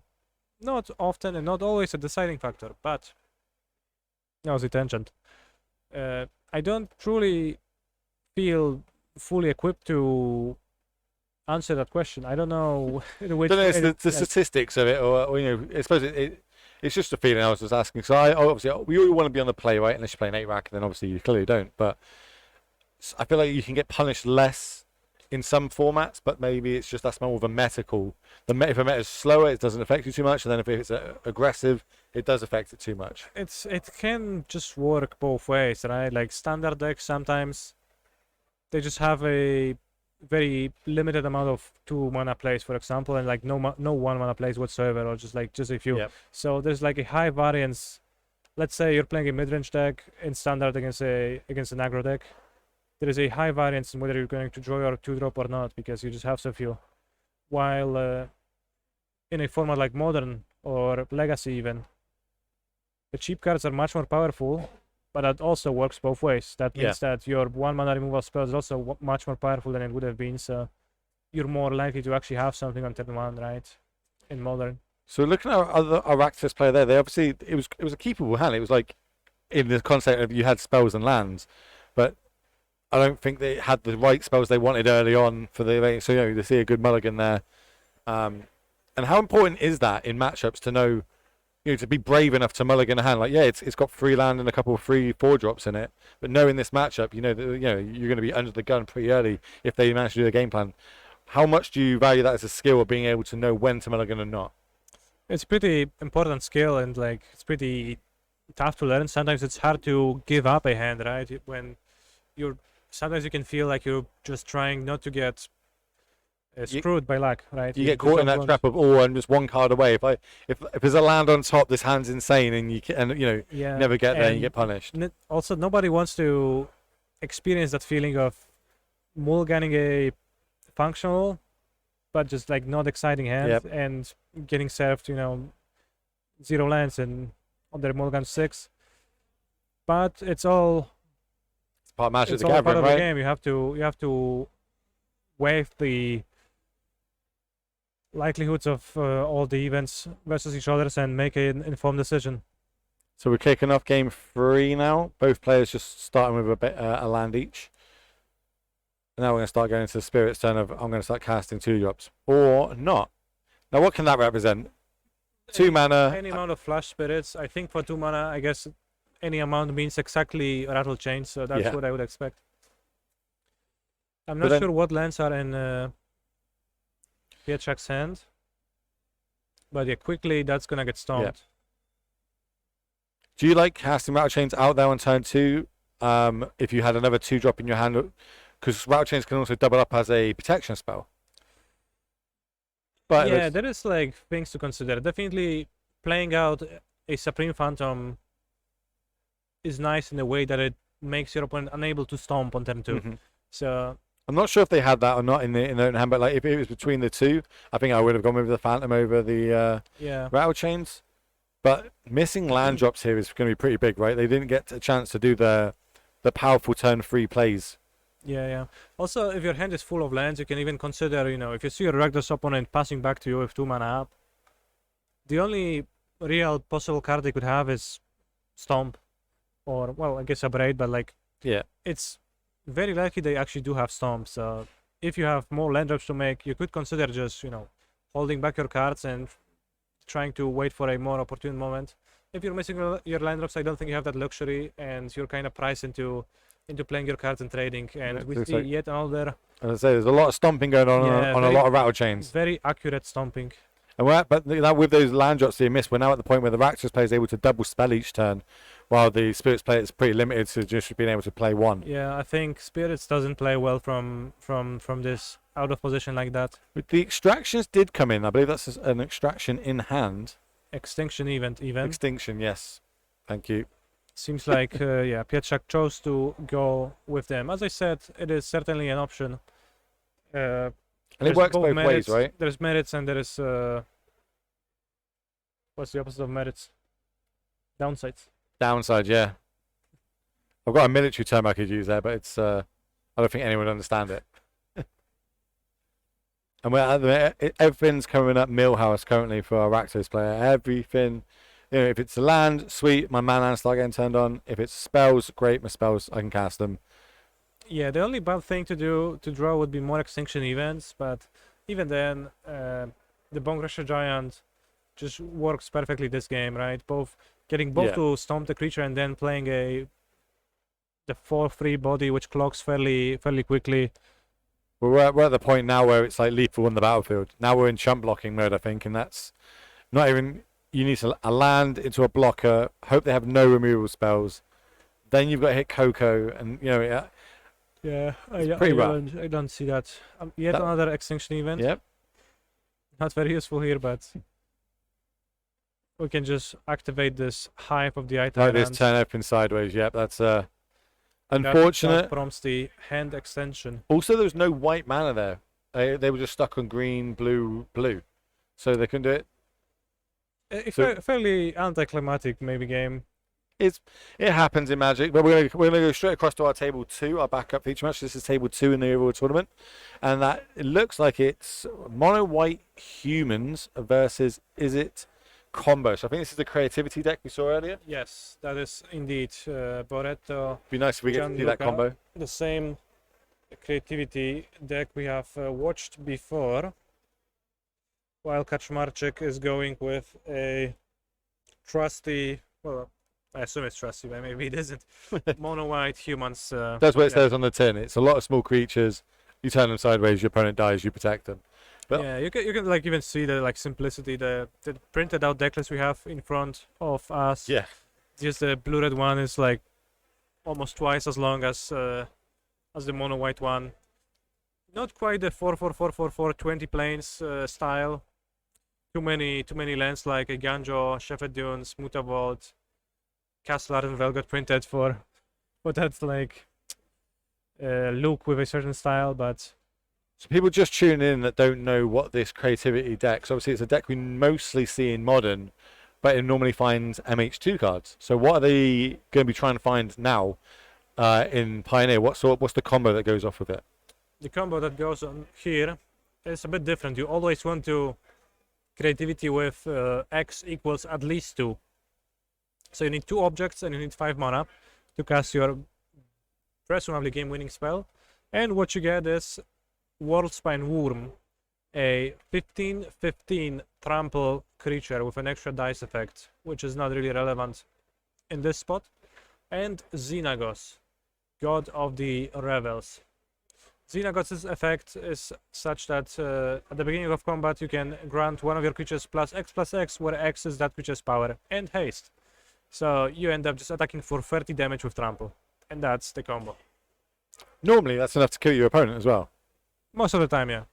not often and not always a deciding factor. But that was a tangent. I don't truly feel fully equipped to answer that question. I don't know which. The statistics of it, or I suppose it's just a feeling I was just asking. So obviously we all want to be on the play, right? Unless you're playing 8-rack, then obviously you clearly don't. But I feel like you can get punished less in some formats, but maybe it's just that's more of a meta call. If a meta is slower, it doesn't affect you too much, and then if it's aggressive, it does affect it too much. It can just work both ways, right? Like standard decks sometimes they just have a very limited amount of 2 mana plays, for example, and like no 1 mana plays whatsoever, or just a few. Yep. So there's like a high variance. Let's say you're playing a mid-range deck in standard against an aggro deck. There is a high variance in whether you're going to draw your 2-drop or not, because you just have so few. While in a format like Modern or Legacy even, the cheap cards are much more powerful, but that also works both ways. That means that your 1 mana removal spell is also much more powerful than it would have been, so you're more likely to actually have something on turn 1, right? In Modern. So looking at our Rakdos player there, they obviously it was a keepable hand. It was like in the concept of you had spells and lands, but I don't think they had the right spells they wanted early on for the event. So they see a good mulligan there. And how important is that in matchups to know to be brave enough to mulligan a hand. Like, yeah, it's got 3 land and a couple of 3/4 drops in it, but knowing this matchup, you know that you're going to be under the gun pretty early if they manage to do the game plan. How much do you value that as a skill of being able to know when to mulligan and not? It's pretty important skill, and like it's pretty tough to learn. Sometimes it's hard to give up a hand, right? When sometimes you can feel like you're just trying not to get screwed by luck, right? You get caught in that trap of, oh, I'm just 1 card away. If there's a land on top, this hand's insane, and Yeah, never get there and you get punished. Also, nobody wants to experience that feeling of mulliganing a functional, but just like not exciting hand, Yep. and getting served, 0 lands and on their mulligan 6. But it's all Part of Magic it's the all part Gathering, of the right? game. You have to weigh the likelihoods of all the events versus each other and make an informed decision. So we're kicking off game 3 now. Both players just starting with a land each. And now we're going to start going into the Spirit's turn of, I'm going to start casting 2 drops. Or not. Now what can that represent? 2 mana. Any amount of flash spirits. I think for 2 mana, I guess any amount means exactly rattle chain, so that's Yeah. what I would expect. I'm But not then- sure what lands are in Pietrak's hand, but yeah, quickly that's gonna get stomped. Do you like casting Rattle Chains out there on turn 2? If you had another 2-drop in your hand, because Rattle Chains can also double up as a protection spell. But Yeah, there is like things to consider. Definitely playing out a Supreme Phantom is nice in a way that it makes your opponent unable to stomp on turn 2. Mhm. So I'm not sure if they had that or not in their own hand, but like if it was between the 2, I think I would have gone with the Phantom over the yeah, Rattle Chains. But missing land drops here is going to be pretty big, right? They didn't get a chance to do the powerful turn 3 plays. yeah. Also, if your hand is full of lands, you can even consider, if you see your Rakdos opponent passing back to you with 2 mana up, the only real possible card they could have is Stomp, or well, I guess Abrade, but like Yeah. it's very likely they actually do have Stomp. So if you have more land drops to make, you could consider just holding back your cards and trying to wait for a more opportune moment. If you're missing your land drops, I don't think you have that luxury, and you're kind of priced into playing your cards and trading. And Yeah, we looks see like- yet another As I say, there's a lot of stomping going on Yeah, on a very- lot of Rattle Chains. very accurate stomping. And now with those land drops that you missed, we're now at the point where the Rakdos player is able to double spell each turn, while the Spirits player is pretty limited to just being able to play 1. Yeah, I think Spirits doesn't play well from this out of position like that. But the extractions did come in. I believe that's an extraction in hand. Extinction event even. Extinction, yes. Thank you. Seems like Pietrak chose to go with them. As I said, it is certainly an option. And There's it works both both merits, ways, right? There's merits and there is what's the opposite of merits? Downsides. Downside, yeah. I've got a military term I could use there, but it's I don't think anyone would understand it. And we're at everything's coming up Millhouse currently for our Rakdos player. Everything, if it's a land, sweet, my mana start getting turned on. If it's spells, great, my spells, I can cast them. Yeah, the only bad thing to draw would be more extinction events, but even then, the Bone Crusher Giant just works perfectly this game, right? Getting both Yeah. to stomp the creature and then playing the 4/3 body, which clocks fairly quickly. We're at the point now where it's like lethal on the battlefield. Now we're in chump blocking mode, I think, and that's not even. You need a land into a blocker. Hope they have no removal spells. Then you've got to hit Coco, and Yeah, pretty rough. I don't see that. Yet That- another extinction event. Yep. Not very useful here, but we can just activate this Hive of the item. Like this turn open sideways. Yep, that's That unfortunate. prompts the hand extension. Also, there was no white mana there. They were just stuck on green, blue, blue. So they couldn't do it. Fairly anticlimactic, maybe game. It happens in Magic. But we're gonna go straight across to our table 2, our backup feature match. This is table 2 in the overall tournament, and that it looks like it's mono white humans versus is it combo. So I think this is the creativity deck we saw earlier. Yes, that is indeed Boretto. Be nice if we get to see that Gianluca. combo. The same creativity deck we have watched before. While Kaczmarczyk is going with a trusty. Well, I assume it's trusty, but maybe it isn't. Mono white humans. That's what it yeah. says on the tin. It's a lot of small creatures. You turn them sideways, your opponent dies, you protect them. But Yeah, you can like even see the like simplicity, the printed out deck list we have in front of us. yeah, Just the blue red one is like almost twice as long as the mono white one. Not quite the 4-4-4-4-4 20 planes style. Too many lands like a Ganjo, Shepherd Dunes, Mutavault, Castle Ardenvale got printed for that like look with a certain style, but so people just tune in that don't know what this creativity deck. So obviously it's a deck we mostly see in Modern, but it normally finds MH2 cards. So what are they going to be trying to find now in Pioneer? What's the combo that goes off with it? the combo that goes on here is a bit different. You always want to creativity with X equals at least 2. So you need 2 objects and you need 5 mana to cast your presumably game-winning spell. And what you get is Worldspine Worm, a 15/15 trample creature with an extra dice effect, which is not really relevant in this spot. And Xenagos, God of the Revels. Xenagos' effect is such that at the beginning of combat you can grant one of your creatures +X, where X is that creature's power, and haste. So you end up just attacking for 30 damage with trample, and that's the combo. Normally that's enough to kill your opponent as well. Most of the time, yeah.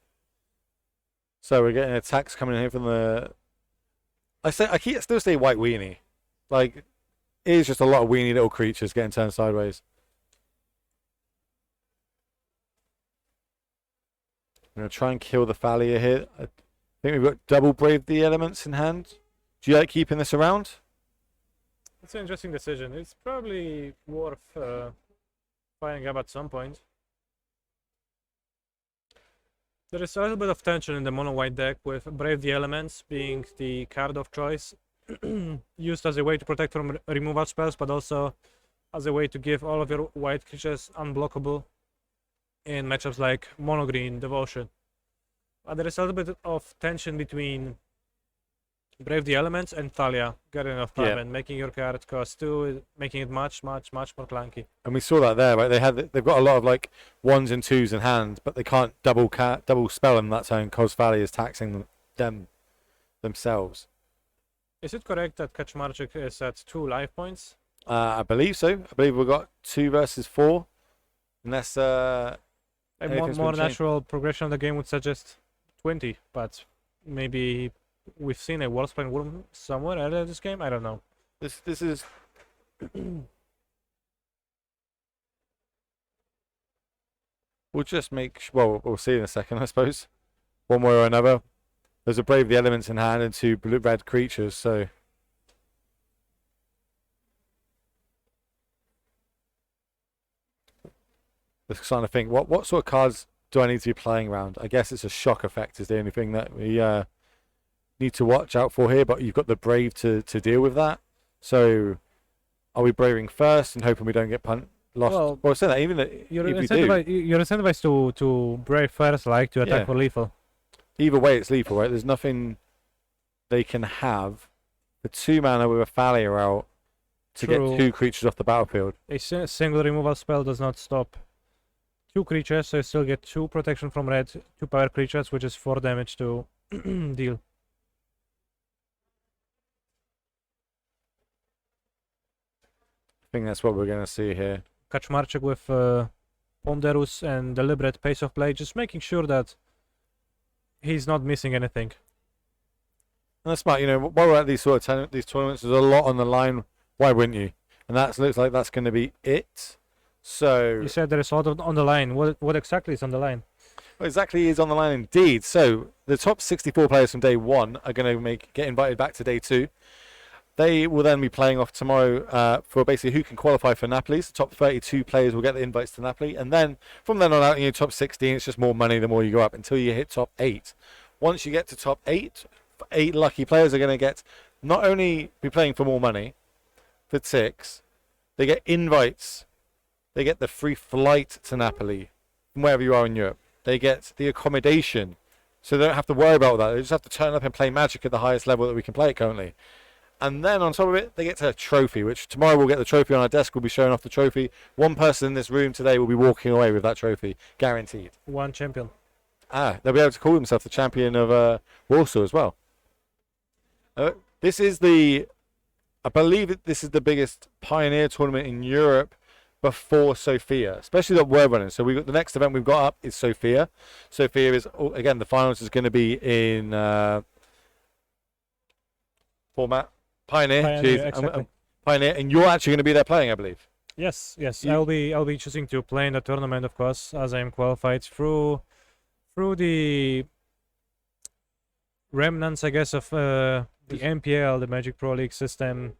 So we're getting attacks coming in here from the. I still say white weenie, like it is just a lot of weenie little creatures getting turned sideways. I'm gonna try and kill the Thalia here. I think we've got double Brave the Elements in hand. Do you like keeping this around? It's an interesting decision. It's probably worth firing up at some point. There is a little bit of tension in the mono white deck, with Brave the Elements being the card of choice, used as a way to protect from removal spells, but also as a way to give all of your white creatures unblockable in matchups like mono green Devotion. But there is a little bit of tension between Brave the Elements and Thalia, Guardian of Time, and making your card cost 2, making it much more clunky. And we saw that there, right? They've got a lot of like 1s and 2s in hand, but they can't double spell them that turn because Thalia is taxing them themselves. Is it correct that Kaczmarczyk is at 2 life points? I believe so. I believe we've got 2 versus 4, unless A anything's more been changed. natural progression of the game would suggest 20, but maybe we've seen a Worldspine Worm somewhere earlier this game. I don't know. This is. We'll just well, we'll see in a second, I suppose. One way or another. There's a Brave the Elements in hand and 2 red creatures, so. Just starting to think, what sort of cards do I need to be playing around? I guess it's a shock effect is the only thing that we need to watch out for here, but you've got the Brave to deal with that. So, are we braving first and hoping we don't get lost? Well, say that even if You're we do, incentivized to brave first, like to attack Yeah. for lethal. either way it's lethal, right? There's nothing they can have for 2 mana with a Thalia out to True. get 2 creatures off the battlefield. A single removal spell does not stop 2 creatures, so you still get 2 protection from red, 2 power creatures, which is 4 damage to deal. I think that's what we're going to see here. Kaczmarczyk with ponderous and deliberate pace of play, just making sure that he's not missing anything. And that's smart, while we're at these sort of these tournaments, there's a lot on the line. Why wouldn't you? And that looks like that's going to be it. So You said there is a lot on the line. What exactly is on the line? what exactly is on the line indeed. So the top 64 players from day 1 are going to get invited back to day 2. They will then be playing off tomorrow for basically who can qualify for Napoli. So the top 32 players will get the invites to Napoli. And then from then on out, top 16, it's just more money the more you go up until you hit top 8. Once you get to top 8, 8 lucky players are going to get not only be playing for more money, for 6, they get invites. They get the free flight to Napoli from wherever you are in Europe. They get the accommodation. So they don't have to worry about that. They just have to turn up and play Magic at the highest level that we can play it currently. And then on top of it, they get to a trophy, which tomorrow we'll get the trophy on our desk. We'll be showing off the trophy. One person in this room today will be walking away with that trophy, guaranteed. One champion. They'll be able to call themselves the champion of Warsaw as well. This is I believe this is the biggest Pioneer tournament in Europe before Sofia, especially that we're running. So the next event we've got up is Sofia. Sofia is, again, the finals is going to be in format Pioneer. Exactly. Pioneer, and you're actually going to be there playing, I believe. Yes. I'll be choosing to play in the tournament, of course, as I am qualified through the remnants, I guess, of the MPL, the Magic Pro League system,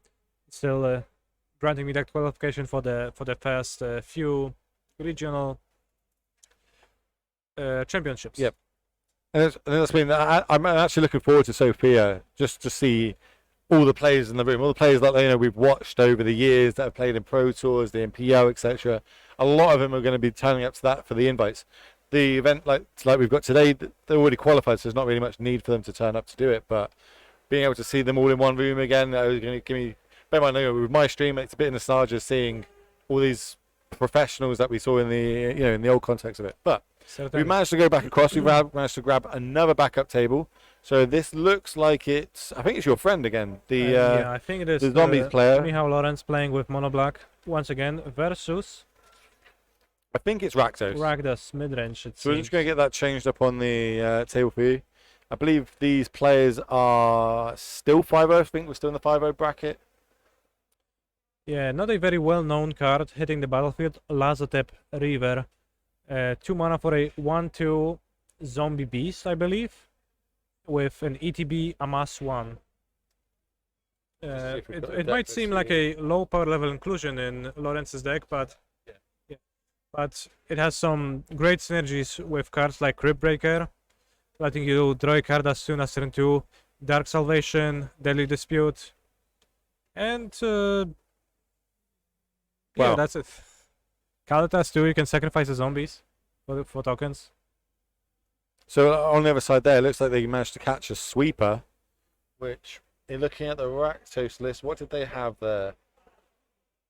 still granting me that qualification for the first few regional championships. Yep. And that's been. I'm actually looking forward to Sofia just to see all the players in the room, all the players that we've watched over the years that have played in Pro Tours, the MPO, etc. A lot of them are going to be turning up to that for the invites. The event like we've got today, they're already qualified, so there's not really much need for them to turn up to do it. But being able to see them all in one room again, is going to give me. Bear in mind, with my stream, it's a bit of nostalgia seeing all these professionals that we saw in the in the old context of it. But Certainly. we managed to go back across. We've managed to grab another backup table. So this looks like it's. I think it's your friend again. Yeah, I think it is the zombies player. Michał Lorenz playing with Mono Black once again versus I think it's Rakdos. Rakdos midrange. So we're just going to get that changed up on the table for you. I believe these players are still 5-0. I think we're still in the 5-0 bracket. Yeah, not a very well-known card hitting the battlefield. Lazotep River. 2 mana for a 1/2 zombie beast, I believe, with an ETB amass 1. It might seem like a low power level inclusion in Lorenz's deck, but but it has some great synergies with cards like Crypt Breaker, letting you draw a card as soon as turn 2, Dark Salvation, Deadly Dispute, and Wow. that's it. Kalitas too, you can sacrifice the zombies for tokens. So on the other side there, it looks like they managed to catch a sweeper, which, in looking at the Rakdos list, what did they have there?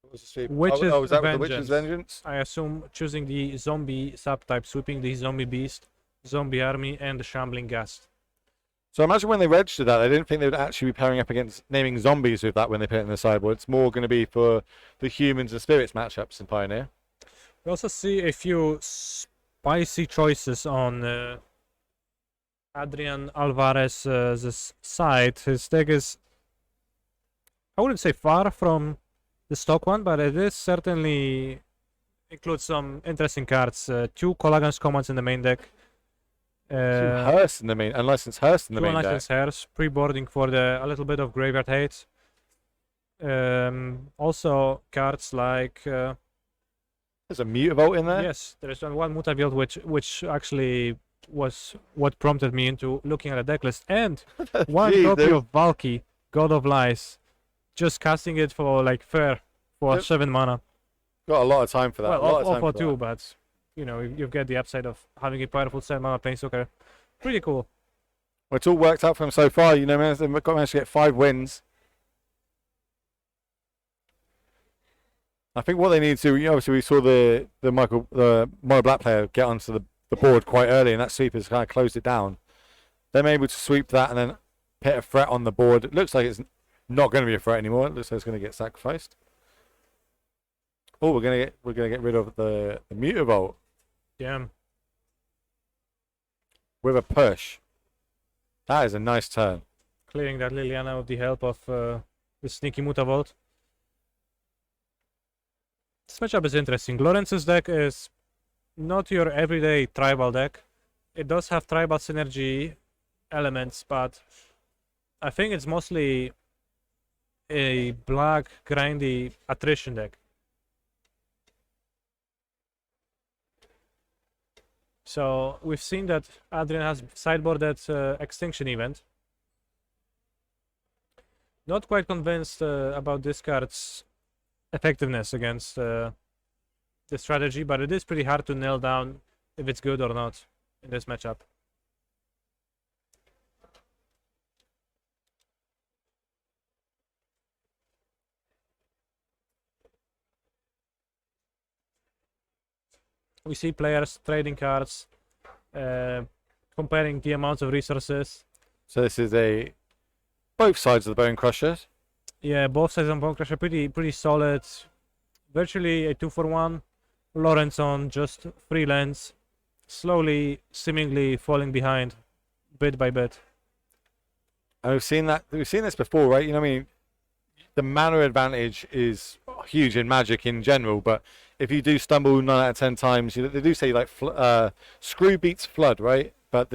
What was the sweeper? Was that the Witch's Vengeance? I assume choosing the zombie subtype, sweeping the zombie beast, zombie army, and the shambling ghast. So imagine when they registered that, they didn't think they would actually be pairing up against naming zombies with that when they put it in the sideboard. It's more going to be for the humans and spirits matchups in Pioneer. We also see a few spicy choices on Adrian Alvarez's side. His deck is, I wouldn't say far from the stock one, but it is certainly includes some interesting cards. 2 Colagans commands in the main deck. Hearst in the main, unlicensed Hearst in the 2 main deck. unlicensed Hairs, pre-boarding for a little bit of graveyard hate. Also cards like There's a Mutavault in there. yes, there is one Mutavault which actually was what prompted me into looking at a deck list, and one Jeez, copy dude. of Valky, God of Lies, just casting it for like fair for Yep. 7 mana. Got a lot of time for that. Well, a lot of all time for for 2, that. but you get the upside of having a powerful 7 mana Planeswalker. Pretty cool. Well, it's all worked out for them so far. They've managed to get 5 wins. I think what they need to, obviously we saw the Mono Black player get onto the board quite early, and that sweep has kind of closed it down. They're able to sweep that and then put a threat on the board. It looks like it's not going to be a threat anymore. It looks like it's going to get sacrificed. Oh, we're gonna get rid of the Mutavault Yeah. with a push. That is a nice turn. Clearing that Liliana with the help of the sneaky Mutavault. This matchup is interesting. Lorenz's deck is not your everyday tribal deck. It does have tribal synergy elements, but I think it's mostly a black grindy attrition deck. So we've seen that Adrian has sideboarded Extinction Event. Not quite convinced about this card's effectiveness against the strategy, but it is pretty hard to nail down if it's good or not in this matchup. We see players trading cards, comparing the amounts of resources. So this is both sides of the Bone Crushers. Yeah, both sides of Bone Crusher pretty solid. Virtually a 2-for-1. Lawrence on just 3 lands, slowly, seemingly falling behind, bit by bit. And we've seen this before, right? You know what I mean? The mana advantage is huge in Magic in general, but if you do stumble 9 out of 10 times, they do say like screw beats flood, right? But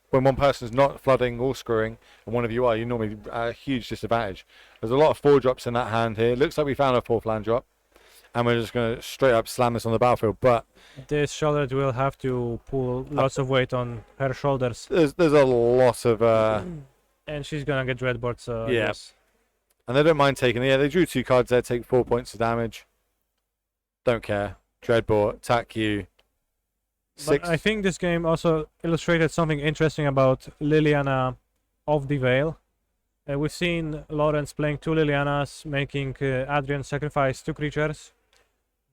when one person's not flooding or screwing, and one of you are, you normally at a huge disadvantage. There's a lot of 4-drops in that hand here. Looks like we found a 4th land drop, and we're just going to straight up slam this on the battlefield. But this shoulder will have to pull lots of weight on her shoulders. There's a lot of and she's gonna get dreadboard, so Yeah. yes. and they don't mind taking. Yeah, they drew 2 cards there, take 4 points of damage. Don't care. Dreadboard, attack you. But I think this game also illustrated something interesting about Liliana of the Veil. We've seen Lawrence playing 2 Lilianas, making Adrian sacrifice 2 creatures.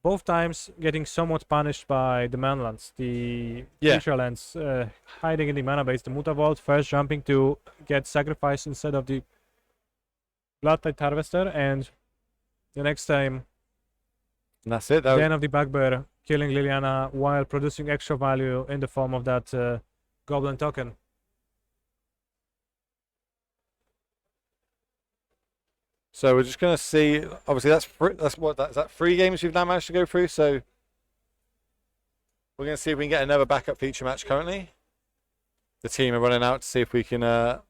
Both times getting somewhat punished by the manlands, the creature lands, hiding in the mana base, the Mutavault, first jumping to get sacrifice instead of the Bloodtide Harvester, and the next time And that's it. the end of the Bugbear, killing Liliana while producing extra value in the form of that Goblin token. So we're just going to see. Obviously, is that 3 games we've now managed to go through. So we're going to see if we can get another backup feature match currently. The team are running out to see if we can have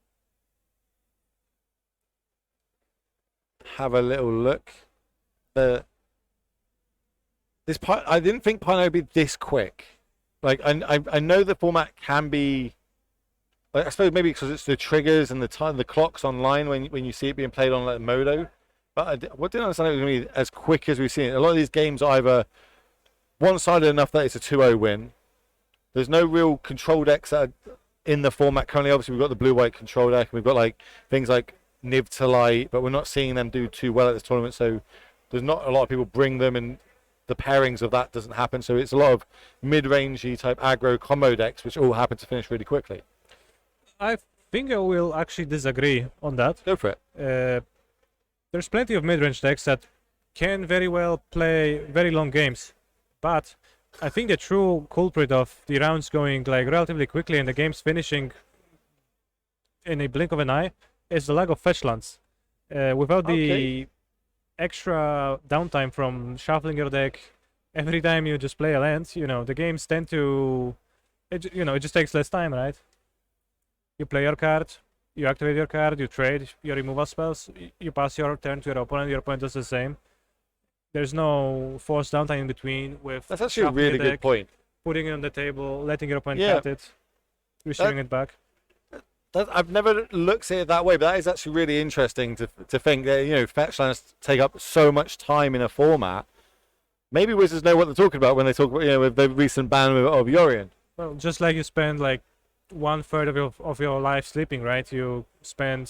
a little look. I didn't think Pino would be this quick. Like I know the format can be. Like, I suppose maybe because it's the triggers and the clocks online when you see it being played on like Modo. But what didn't understand it was going to be as quick as we've seen it. A lot of these games are either one-sided enough that it's a 2-0 win. There's no real control decks that are in the format currently. Obviously, we've got the blue-white control deck. We've got like things like Niv to Light, but we're not seeing them do too well at this tournament. So there's not a lot of people bring them, and the pairings of that doesn't happen. So it's a lot of mid-rangey type aggro combo decks, which all happen to finish really quickly. I think I will actually disagree on that. Go for it. There's plenty of mid-range decks that can very well play very long games, but I think the true culprit of the rounds going like relatively quickly and the games finishing in a blink of an eye is the lack of fetch lands. Without the extra downtime from shuffling your deck every time you just play a land, the games tend to, it just takes less time, right? You play your card, you activate your card, you trade your removal spells, you pass your turn to your opponent does the same. There's no forced downtime in between with That's actually a shuffling really the good deck, point. putting it on the table, letting your opponent Yeah. cut it, receiving it back. I've never looked at it that way, but that is actually really interesting to think that fetch lands take up so much time in a format. Maybe Wizards know what they're talking about when they talk about with the recent ban of Yorion. Well, just like you spend like 1/3 of your life sleeping, right? You spend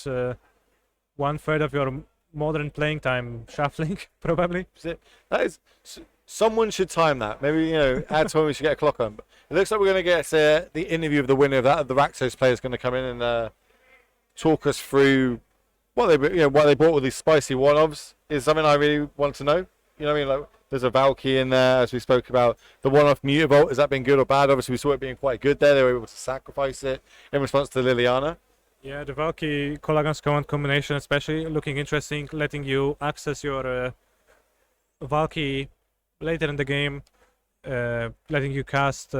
1/3 of your modern playing time shuffling, probably. That is, someone should time that. Maybe add to when we should get a clock on. But it looks like we're going to get the interview of the winner of that. The Rakdos player is going to come in and talk us through why they bought all these spicy one-offs. Is something I really want to know. You know what I mean? Like, there's a Valky in there, as we spoke about. The one-off Mutavault, has that been good or bad? Obviously, we saw it being quite good there. They were able to sacrifice it in response to Liliana. Yeah, the Valky Colagan's command combination, especially looking interesting, letting you access your Valky later in the game, letting you cast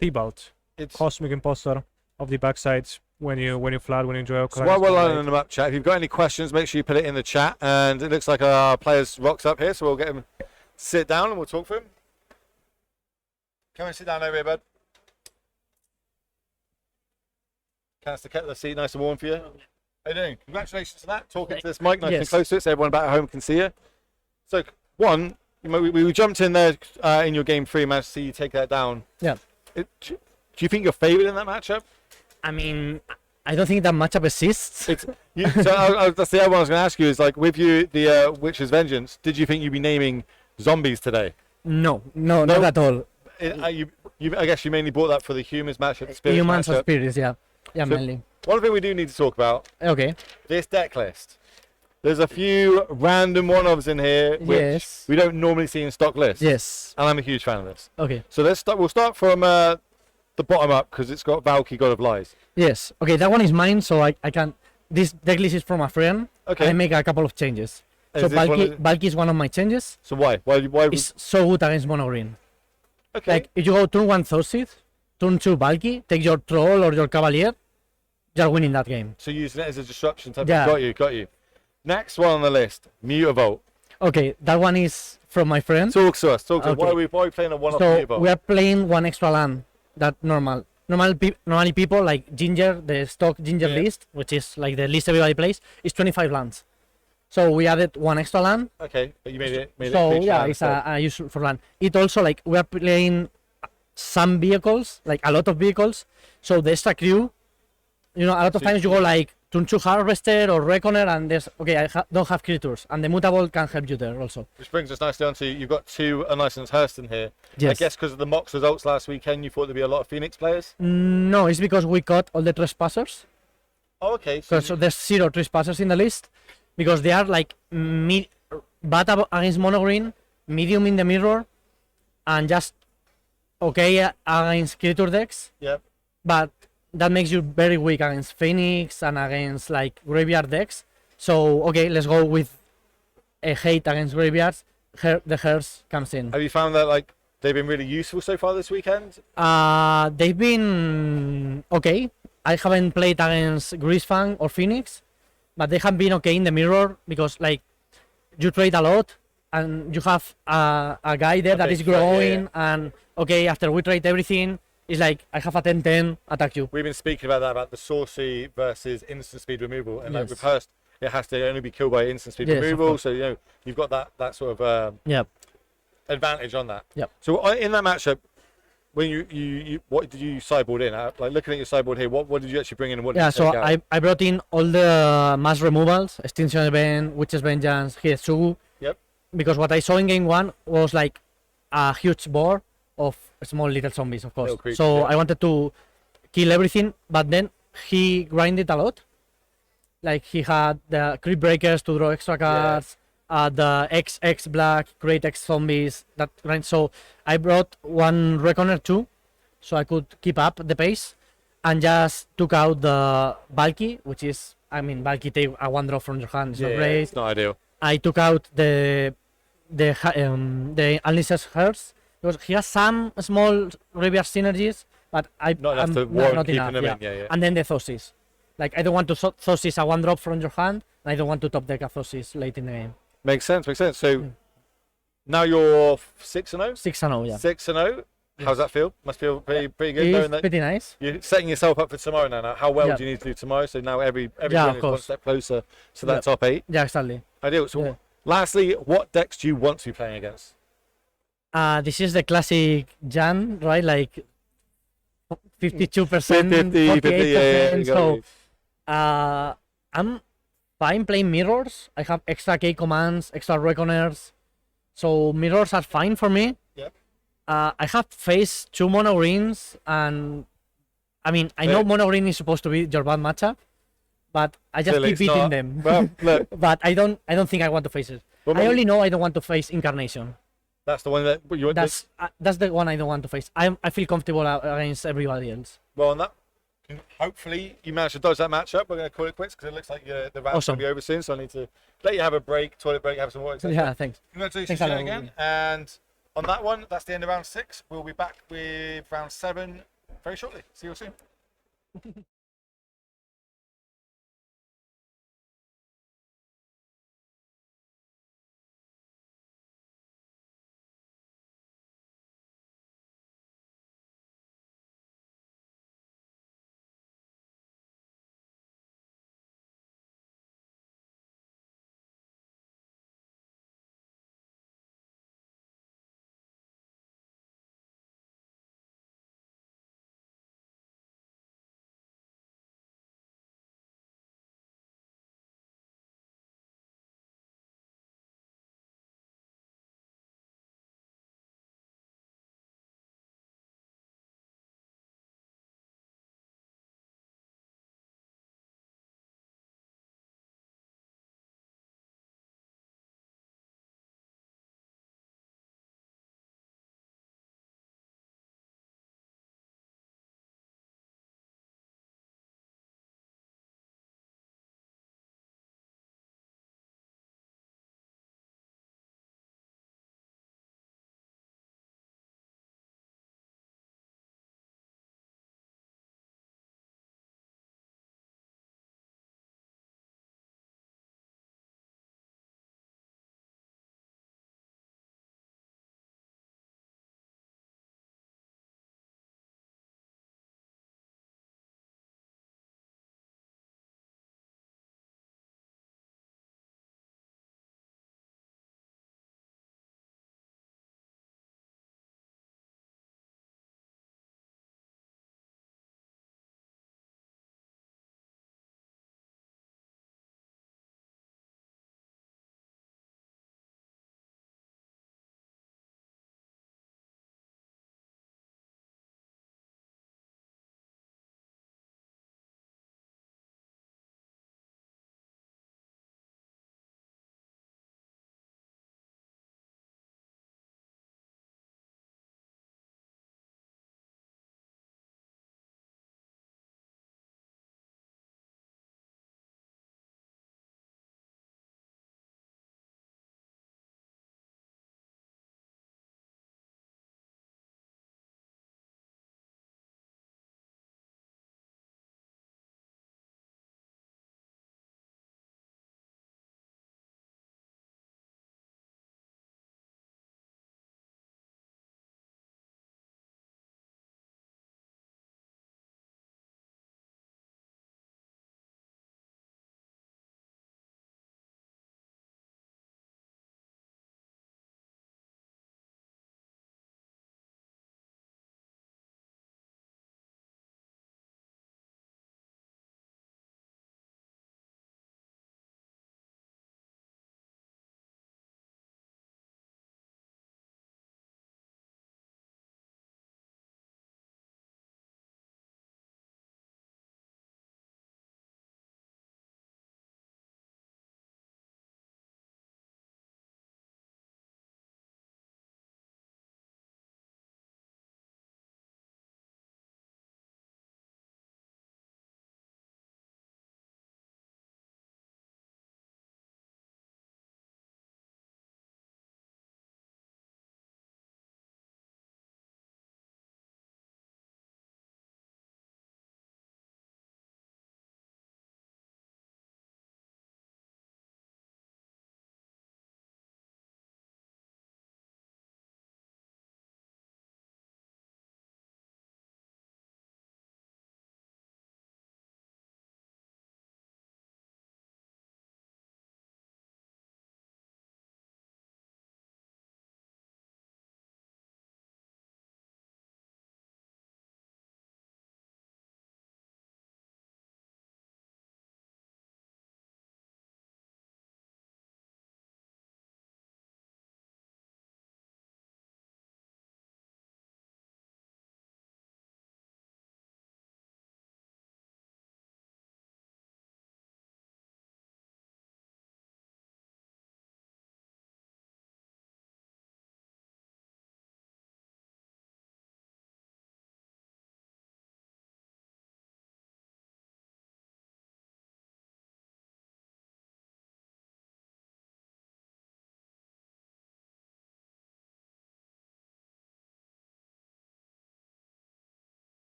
T-Bolt, Cosmic Impostor of the backside when you flood, when you enjoy. So while we're lining them up, chat, if you've got any questions, make sure you put it in the chat. And it looks like our players rocks up here, so we'll get him to sit down and we'll talk for him. Come and sit down over here, bud. Kanister, kept the seat nice and warm for you. How you doing? Congratulations on that. Talking to this mic nice and close to it so everyone back at home can see you. So, we jumped in there in your game 3, managed to see you take that down. Yeah. Do you think you're favoured in that matchup? I mean, I don't think that matchup exists. That's the other one I was going to ask you is, like, with you, the Witch's Vengeance, did you think you'd be naming zombies today? No, not at all. I guess you mainly bought that for the humans matchup, the spirits Humans or matchup. spirits, yeah. Yeah, So- mainly. One thing we do need to talk about, Okay. this deck list. There's a few random one-offs in here which Yes. we don't normally see in stock lists. Yes. And I'm a huge fan of this. Okay. So we'll start from the bottom up because it's got Valky, God of Lies. Yes. Okay, that one is mine, so I can. This deck list is from a friend. Okay. I make a couple of changes. Is So this one Valky is one of my changes. So why? It's so good against mono green. Okay. Like if you go turn 1 Thorsith, turn 2 Valky, take your troll or your cavalier, you're winning that game. So using it as a disruption type. Yeah. Got you. Next one on the list, Mutavolt. Okay, that one is from my friend. Talk to us. Why Okay. are we playing a one-off So Mutavolt? we are playing one extra land that normally people like Ginger, the stock Ginger Yeah. list, which is like the list everybody plays, is 25 lands. So we added one extra land. Okay, but you made it. So creature yeah, land it's instead. a useful for land. It also like we are playing some vehicles, like a lot of vehicles. So the extra crew, a lot of So times you go like turn 2 Harvester or Reckoner, and there's don't have creatures, and the Mutable can help you there also. Which brings us nicely on to you've got two unlicensed Hurston here. Yes. I guess because of the Mox results last weekend, you thought there'd be a lot of Phoenix players. No, it's because we cut all the trespassers. Oh, okay. So So there's 0 trespassers in the list because they are like bad against mono green, medium in the mirror, and just okay against creature decks. yeah. But that makes you very weak against Phoenix and against like graveyard decks. So okay, let's go with a hate against graveyards. The Hearse comes in. Have you found that like they've been really useful so far this weekend? They've been okay. I haven't played against Greasefang or Phoenix, but they have been okay in the mirror because like you trade a lot and you have a guy there that Okay, is yeah, growing, yeah. and okay, after we trade everything, it's like I have a 10-10 attack you. We've been speaking about that, about the sorcery versus instant speed removal, and like Yes. with Hurst, it has to only be killed by instant speed Yes, of removal. course. So you've got that sort of Yep. advantage on that. Yep. So in that matchup, when you what did you sideboard in? Like looking at your sideboard here, what did you actually bring in? And what did Yeah, you so take out? I brought in all the mass removals, Extinction Event, Witch's Vengeance, Hietsugu. Yep. Because what I saw in game 1 was like a huge board of small little zombies, of course. Little creatures, So yeah. I wanted to kill everything, but then he grinded a lot. Like he had the creep breakers to draw extra cards, the XX black, create X zombies, that grind. So I brought one Reckoner too, so I could keep up the pace, and just took out the Valky, which is, Valky take a 1 drop from your hand, it's not great. it's not ideal. I took out the Unleashed Hearts because he has some small graveyard synergies, but Not enough to warrant keeping them in. Yeah. And then the Thosis. Like I don't want to Thosis a 1 drop from your hand, and I don't want to top deck a Thosis late in the game. Makes sense. So now you're 6-0. 6-0, yeah. 6-0. How's that feel? Must feel pretty good. It's Knowing that pretty nice. you're setting yourself up for tomorrow now. How well Yeah. do you need to do tomorrow? So now every Yeah, win of is one course. step closer to that Yeah. top 8. Yeah, exactly. Ideal. So Yeah. lastly, what decks do you want to be playing against? This is the classic Jan, right? Like 52%, 50, 48%. you got So it. I'm fine playing mirrors. I have extra K commands, extra reckoners, so mirrors are fine for me. Yep. I have faced 2 mono greens, and I know Yeah. mono green is supposed to be your bad matchup, but I just Clearly keep it's beating not. them. Well, look, But I don't think I want to face it. well, I only know I don't want to face Incarnation. that's the one that you want. That's the one I don't want to face. I feel comfortable against everybody else. Well, on that, hopefully you manage to dodge that matchup. We're going to call it quits because it looks like the round's Awesome. going to be over soon. So I need to let you have a break, toilet break, have some water. etc. Yeah, thanks. Congratulations Thanks, again, Alan. and on that one, that's the end of round 6. We'll be back with round 7 very shortly. See you all soon.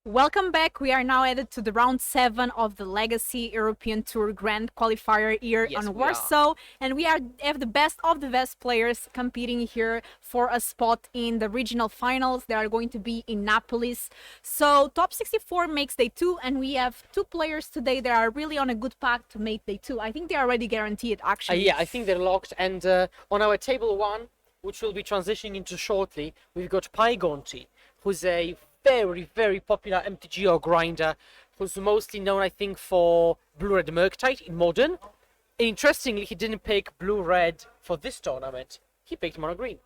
Welcome back. We are now added to the round 7 of the Legacy European Tour Grand Qualifier here Yes, on we are. Warsaw, and we have the best of the best players competing here for a spot in the regional finals. They are going to be in Naples. So top 64 makes day 2, and we have 2 players today that are really on a good path to make day 2. I think they are already guaranteed, actually. Yeah, I think they're locked. And on our table 1, which we'll be transitioning into shortly, we've got Pygonti, who's a very, very popular MTGO grinder, who's mostly known, I think, for Blue-Red Murktide in Modern. And interestingly, he didn't pick Blue-Red for this tournament. He picked Mono Green.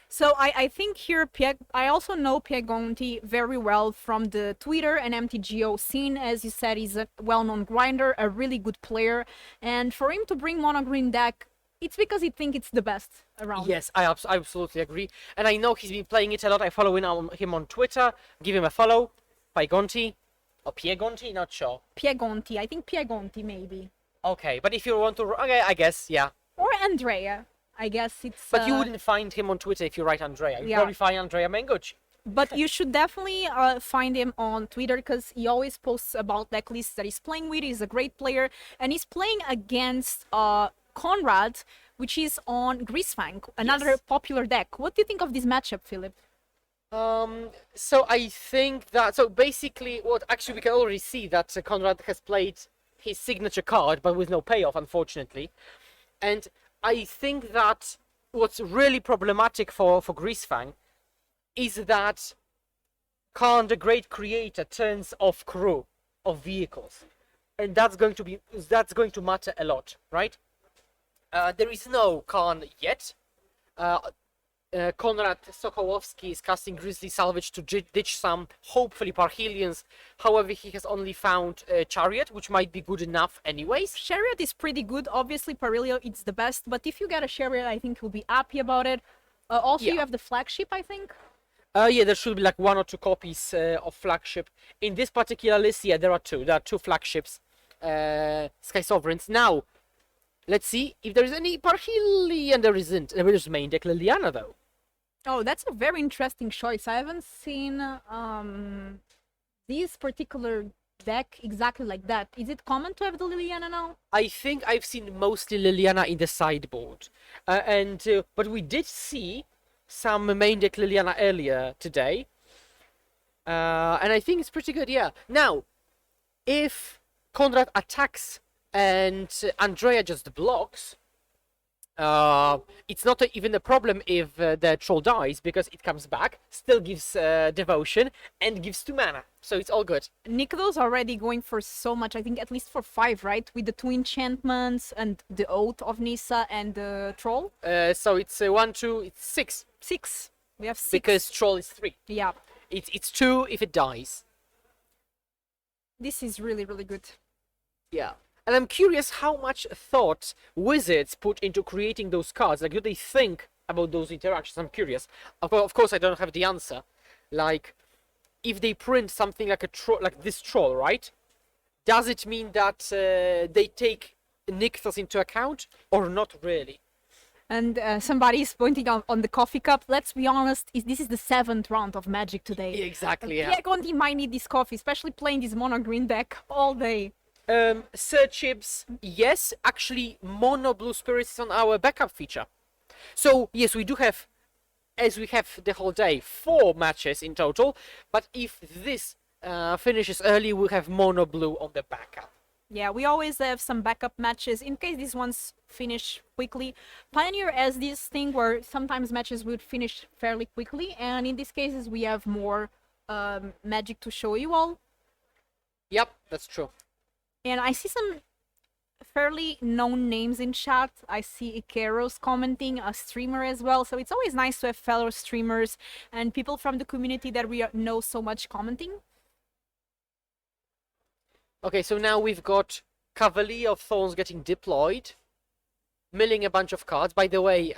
So I think here, I also know Piegonti very well from the Twitter and MTGO scene. As you said, he's a well-known grinder, a really good player. And for him to bring Mono Green deck, it's because he thinks it's the best around. Yes, I absolutely agree. And I know he's been playing it a lot. I follow him on Twitter. Give him a follow. Pygonti. Or Piegonti? Not sure. Piegonti. I think Piegonti, maybe. Okay, but if you want to... Okay, I guess, yeah. Or Andrea. I guess it's... But you wouldn't find him on Twitter if you write Andrea. You'd probably find Andrea Mengucci. But you should definitely find him on Twitter, because he always posts about deck lists that he's playing with. He's a great player. And he's playing against... Conrad, which is on Greasefang, another popular deck. What do you think of this matchup, Philip? So I think that... So basically, actually we can already see that Conrad has played his signature card, but with no payoff, unfortunately. And I think that what's really problematic for Greasefang is that Khan, the great creator, turns off crew of vehicles. And that's going to matter a lot, right? There is no Khan yet. Konrad Sokołowski is casting Grizzly Salvage to ditch some, hopefully, Parhelions. However, he has only found Chariot, which might be good enough anyways. Chariot is pretty good. Obviously, Parhelio is the best. But if you get a Chariot, I think he'll be happy about it. Also, you have the flagship, I think. Yeah, there should be like 1 or 2 copies of flagship. In this particular list, yeah, there are 2. There are 2 flagships. Sky Sovereigns. Now, let's see if there is any Parhelion. There isn't. There is main deck Liliana, though. Oh, that's a very interesting choice. I haven't seen this particular deck exactly like that. Is it common to have the Liliana now? I think I've seen mostly Liliana in the sideboard. But we did see some main deck Liliana earlier today. And I think it's pretty good, yeah. Now, if Konrad attacks and Andrea just blocks, it's not even a problem if the troll dies, because it comes back, still gives devotion, and gives 2 mana. So it's all good. Nikdo's already going for so much, I think at least for 5, right? With the 2 enchantments and the Oath of Nissa and the troll. So it's 1, 2, it's 6. 6. We have 6. Because troll is 3. Yeah. It's 2 if it dies. This is really, really good. Yeah. And I'm curious how much thought Wizards put into creating those cards. Like, do they think about those interactions? I'm curious. Of course, I don't have the answer. Like, if they print something like a troll, like this troll, right? Does it mean that they take Nykthos into account, or not really? And somebody is pointing out on the coffee cup. Let's be honest, this is the 7th round of Magic today. Exactly, yeah. Piegonti might need this coffee, especially playing this mono green deck all day. Searchips, yes. Actually, Mono Blue Spirits is on our backup feature. So, yes, we do have, as we have the whole day, 4 matches in total. But if this finishes early, we'll have Mono Blue on the backup. Yeah, we always have some backup matches in case these ones finish quickly. Pioneer has this thing where sometimes matches would finish fairly quickly, and in these cases we have more Magic to show you all. Yep, that's true. And I see some fairly known names in chat. I see Ikeros commenting, a streamer as well. So it's always nice to have fellow streamers and people from the community that we know so much commenting. Okay, so now we've got Cavalier of Thorns getting deployed, milling a bunch of cards. By the way,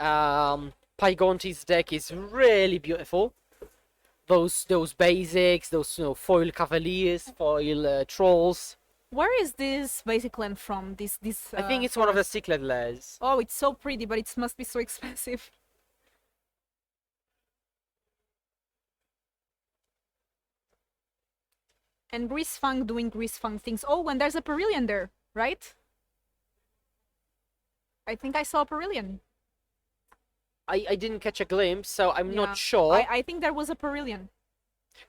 Pygonti's deck is really beautiful. Those basics, those foil Cavaliers, foil Trolls. Where is this basic land from? I think it's one of the Secret Lairs. Oh, it's so pretty, but it must be so expensive. And Greasefang doing Greasefang things. Oh, and there's a Perillion there, right? I think I saw a Perillion. I didn't catch a glimpse, so I'm Yeah. not sure. I think there was a Perillion.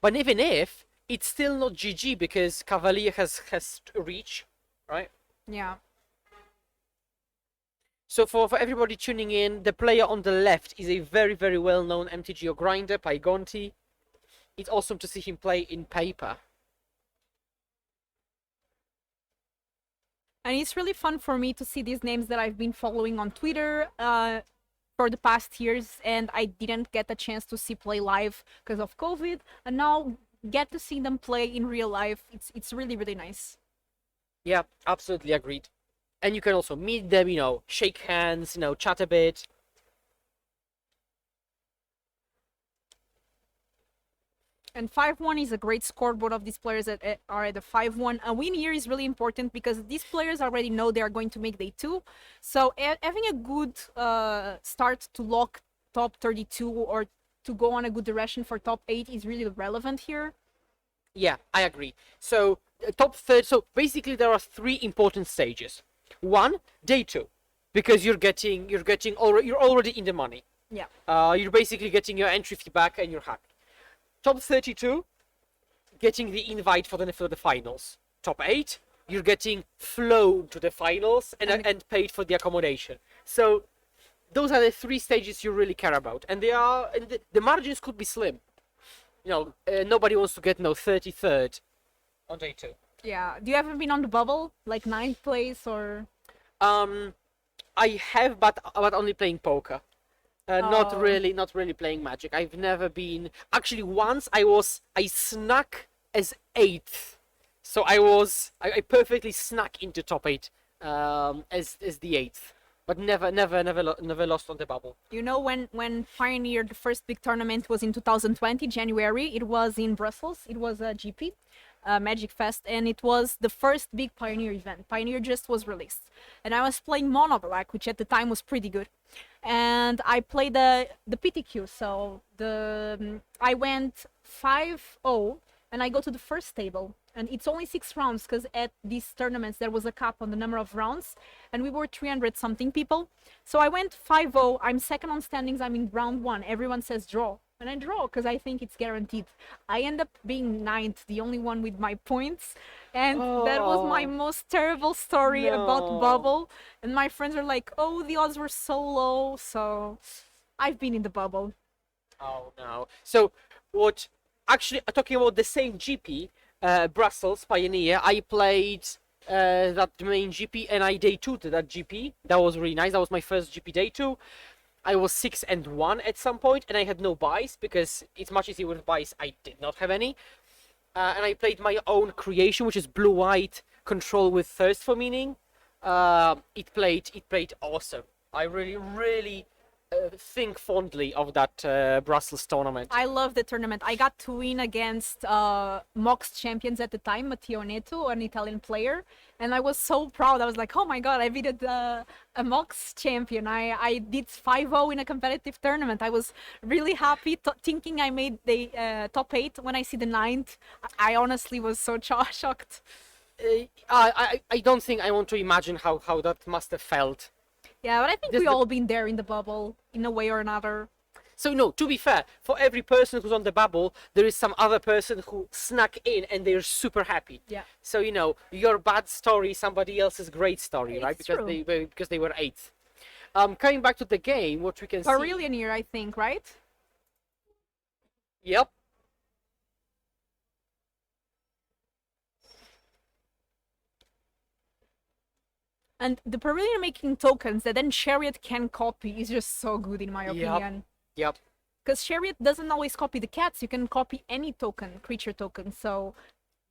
But even if, it's still not GG because Cavalier has reach, right? Yeah. So for everybody tuning in, the player on the left is a very, very well-known MTGO grinder, Pygonti. It's awesome to see him play in paper. And it's really fun for me to see these names that I've been following on Twitter for the past years, and I didn't get a chance to see play live because of COVID, and now get to see them play in real life. It's really, really nice. Yeah, absolutely agreed. And you can also meet them, you know, shake hands, you know, chat a bit. And 5-1 is a great score. Both of these players are at the 5-1. A win here is really important because these players already know they are going to make day 2. So having a good start to lock top 32 or to go on a good direction for top 8 is really relevant here. Yeah, I agree. So top third. So basically, there are 3 important stages. 1, day 2, because you're already in the money. Yeah. You're basically getting your entry fee back and you're happy. Top 32, getting the invite for the finals. Top 8, you're getting flown to the finals and paid for the accommodation. So those are the 3 stages you really care about, and the margins could be slim. You know, nobody wants to get 33rd on day 2. Yeah. Do you ever been on the bubble, like 9th place or? I have, but only playing poker. Not Oh. really playing Magic. I've never been. Actually, once I snuck as 8th, so I perfectly snuck into top 8 as the 8th, but never lost on the bubble. You know, when Pioneer, the first big tournament was in 2020, January, it was in Brussels. It was a GP, Magic Fest, and it was the first big Pioneer event. Pioneer just was released. And I was playing Mono Black, which at the time was pretty good. And I played the PTQ, so I went 5-0, and I go to the first table. And it's only 6 rounds, because at these tournaments there was a cap on the number of rounds, and we were 300 something people. So I went 5-0, I'm second on standings, I'm in round 1. Everyone says draw, and I draw because I think it's guaranteed. I end up being 9th, the only one with my points, and that was my Oh. most terrible story about No. bubble. And my friends are like, oh, the odds were so low. So I've been in the bubble. Oh no. So what? Actually, talking about the same GP, Brussels Pioneer. I played that main GP and I day 2 to that GP. That was really nice. That was my first GP day 2. I was 6-1 at some point, and I had no buys because it's much easier with buys. I did not have any, and I played my own creation, which is blue-white control with thirst for meaning. It played awesome. I really think fondly of that Brussels tournament. I love the tournament. I got to win against Mox champions at the time, Matteo Neto, an Italian player, and I was so proud. I was like, oh my god, I beat a Mox champion. I did 5-0 in a competitive tournament. I was really happy, thinking I made the top 8. When I see the 9th, I honestly was so shocked. I don't think I want to imagine how that must have felt. Yeah, but I think This we the- all been there in the bubble, in a way or another. So no, to be fair, for every person who's on the bubble, there is some other person who snuck in and they're super happy. Yeah. So you know, your bad story, somebody else's great story, right? It's Because true. they were 8th. Coming back to the game, what we can see. Perillion year, I think, right? Yep. And the Perillion making tokens that then Chariot can copy is just so good in my Yep. opinion. Yep. Because Chariot doesn't always copy the cats, you can copy any token, creature token, so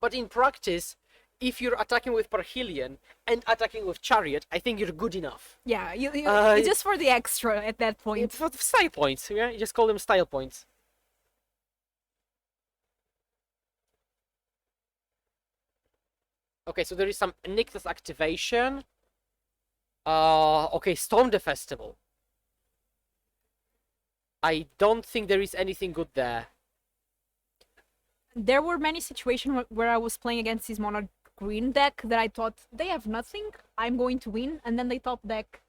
But in practice, if you're attacking with Parhelion and attacking with Chariot, I think you're good enough. yeah, Uh, it's just for the extra at that point. It's for the style points, yeah? You just call them style points. Okay, so there is some Nyctus activation. Okay, Storm the Festival. I don't think there is anything good there. there were many situations where I was playing against his mono green deck that I thought they have nothing, I'm going to win, and then they top deck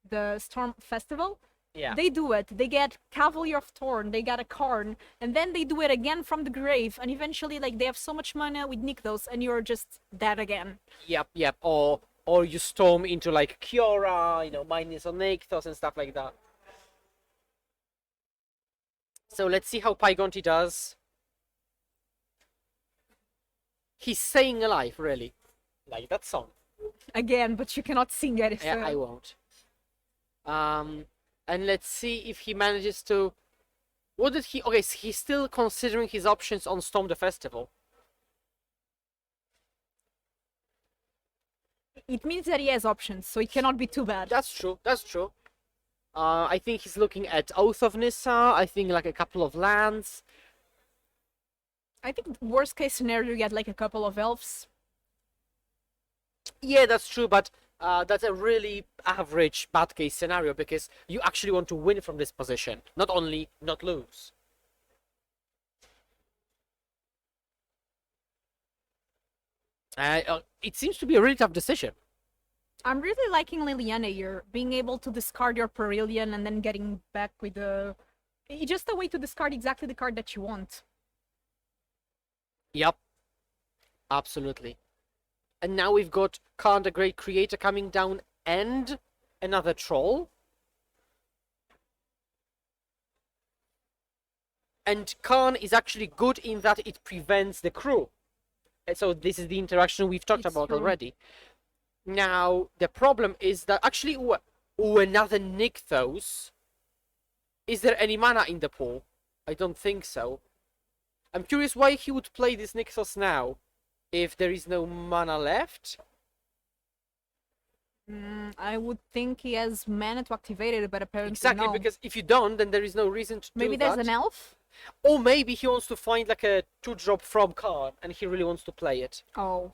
the Storm Festival. Yeah. They do it. They get Cavalier of Thorn, they got a Karn, and then they do it again from the grave, and eventually like they have so much mana with Nykthos and you're just dead again. Yep. Or you storm into like Kiora, minus on Nykthos and stuff like that. So let's see how Pygonti does. He's staying alive, really. Like that song. Again, but you cannot sing it. Yeah, I won't. And let's see if he manages to... What did he... Okay, so he's still considering his options on Storm the Festival. It means that he has options, so it cannot be too bad. That's true. I think he's looking at Oath of Nissa. I think like a couple of lands. I think worst case scenario, you get like a couple of elves. Yeah, that's true, but that's a really average bad case scenario because you actually want to win from this position, not only not lose. It seems to be a really tough decision. I'm really liking Liliana here, being able to discard your Perillion and then getting back with the... It's just a way to discard exactly the card that you want. Yep. Absolutely. And now we've got Khan the Great Creator coming down and another troll. And Khan is actually good in that it prevents the crew. And so this is the interaction we've talked It's about true. already. Now, the problem is that actually, another Nykthos. Is there any mana in the pool? I don't think so. I'm curious why he would play this Nykthos now, if there is no mana left. I would think he has mana to activate it, but apparently Exactly, no. because if you don't, then there is no reason to Maybe do there's that. an elf? Or maybe he wants to find like a 2-drop from Khan, and he really wants to play it. Oh.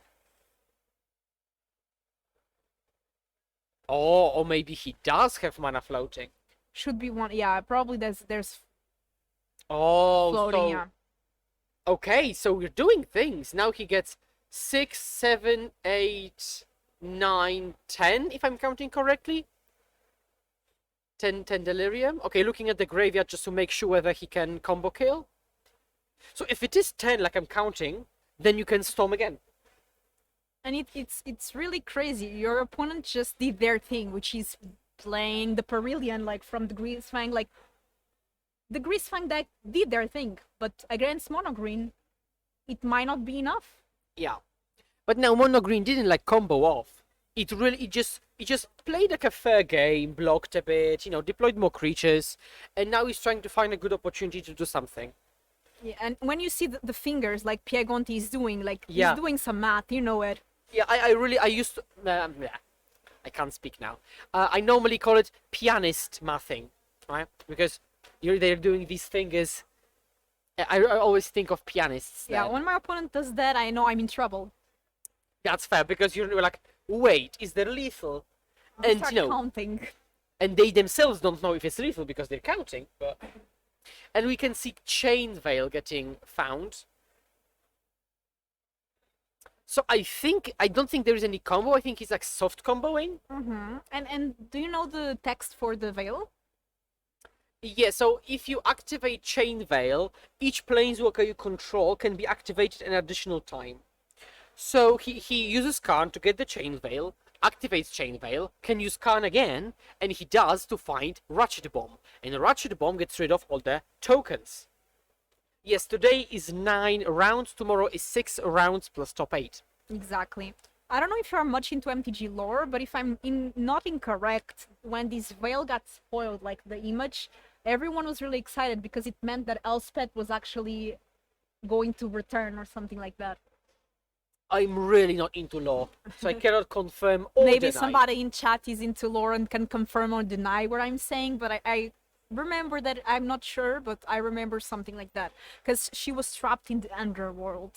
Oh, or maybe he does have mana floating. Should be one. Yeah, probably there's Oh, floating, so... yeah. Okay, so we're doing things. Now he gets 6, 7, 8, 9, 10, if I'm counting correctly. 10 delirium. Okay, looking at the graveyard just to make sure whether he can combo kill. So if it is 10, like I'm counting, then you can storm again. And it's really crazy. Your opponent just did their thing, which is playing the Perillion, like from the Greasefang. Like the Greasefang deck did their thing, but against mono green, it might not be enough. Yeah. But now Mono Green didn't like combo off. It just played like a fair game, blocked a bit, deployed more creatures, and now he's trying to find a good opportunity to do something. Yeah, and when you see the fingers like Piegonti is doing, like Yeah. he's doing some math, you know it. Yeah, I used to... I can't speak now. I normally call it pianist mathing, right? Because they're doing these fingers. I always think of pianists. Yeah, then. when my opponent does that, I know I'm in trouble. That's fair, because you're like, wait, is there lethal? I And, start counting. And they themselves don't know if it's lethal because they're counting. But... And we can see Chain Veil getting found. So I don't think there is any combo. I think he's like soft comboing. And do you know the text for the veil? Yeah, so if you activate Chain Veil, each planeswalker you control can be activated an additional time. So he uses Karn to get the Chain Veil, activates Chain Veil, can use Karn again, and he does to find Ratchet Bomb. And Ratchet Bomb gets rid of all the tokens. Yes, today is 9 rounds, tomorrow is 6 rounds plus top 8. Exactly. I don't know if you're much into MTG lore, but if I'm not incorrect, when this veil got spoiled, like the image, everyone was really excited because it meant that Elspeth was actually going to return or something like that. I'm really not into lore, so I cannot confirm or Maybe deny. somebody in chat is into lore and can confirm or deny what I'm saying, but I remember that. I'm not sure, but I remember something like that because she was trapped in the underworld.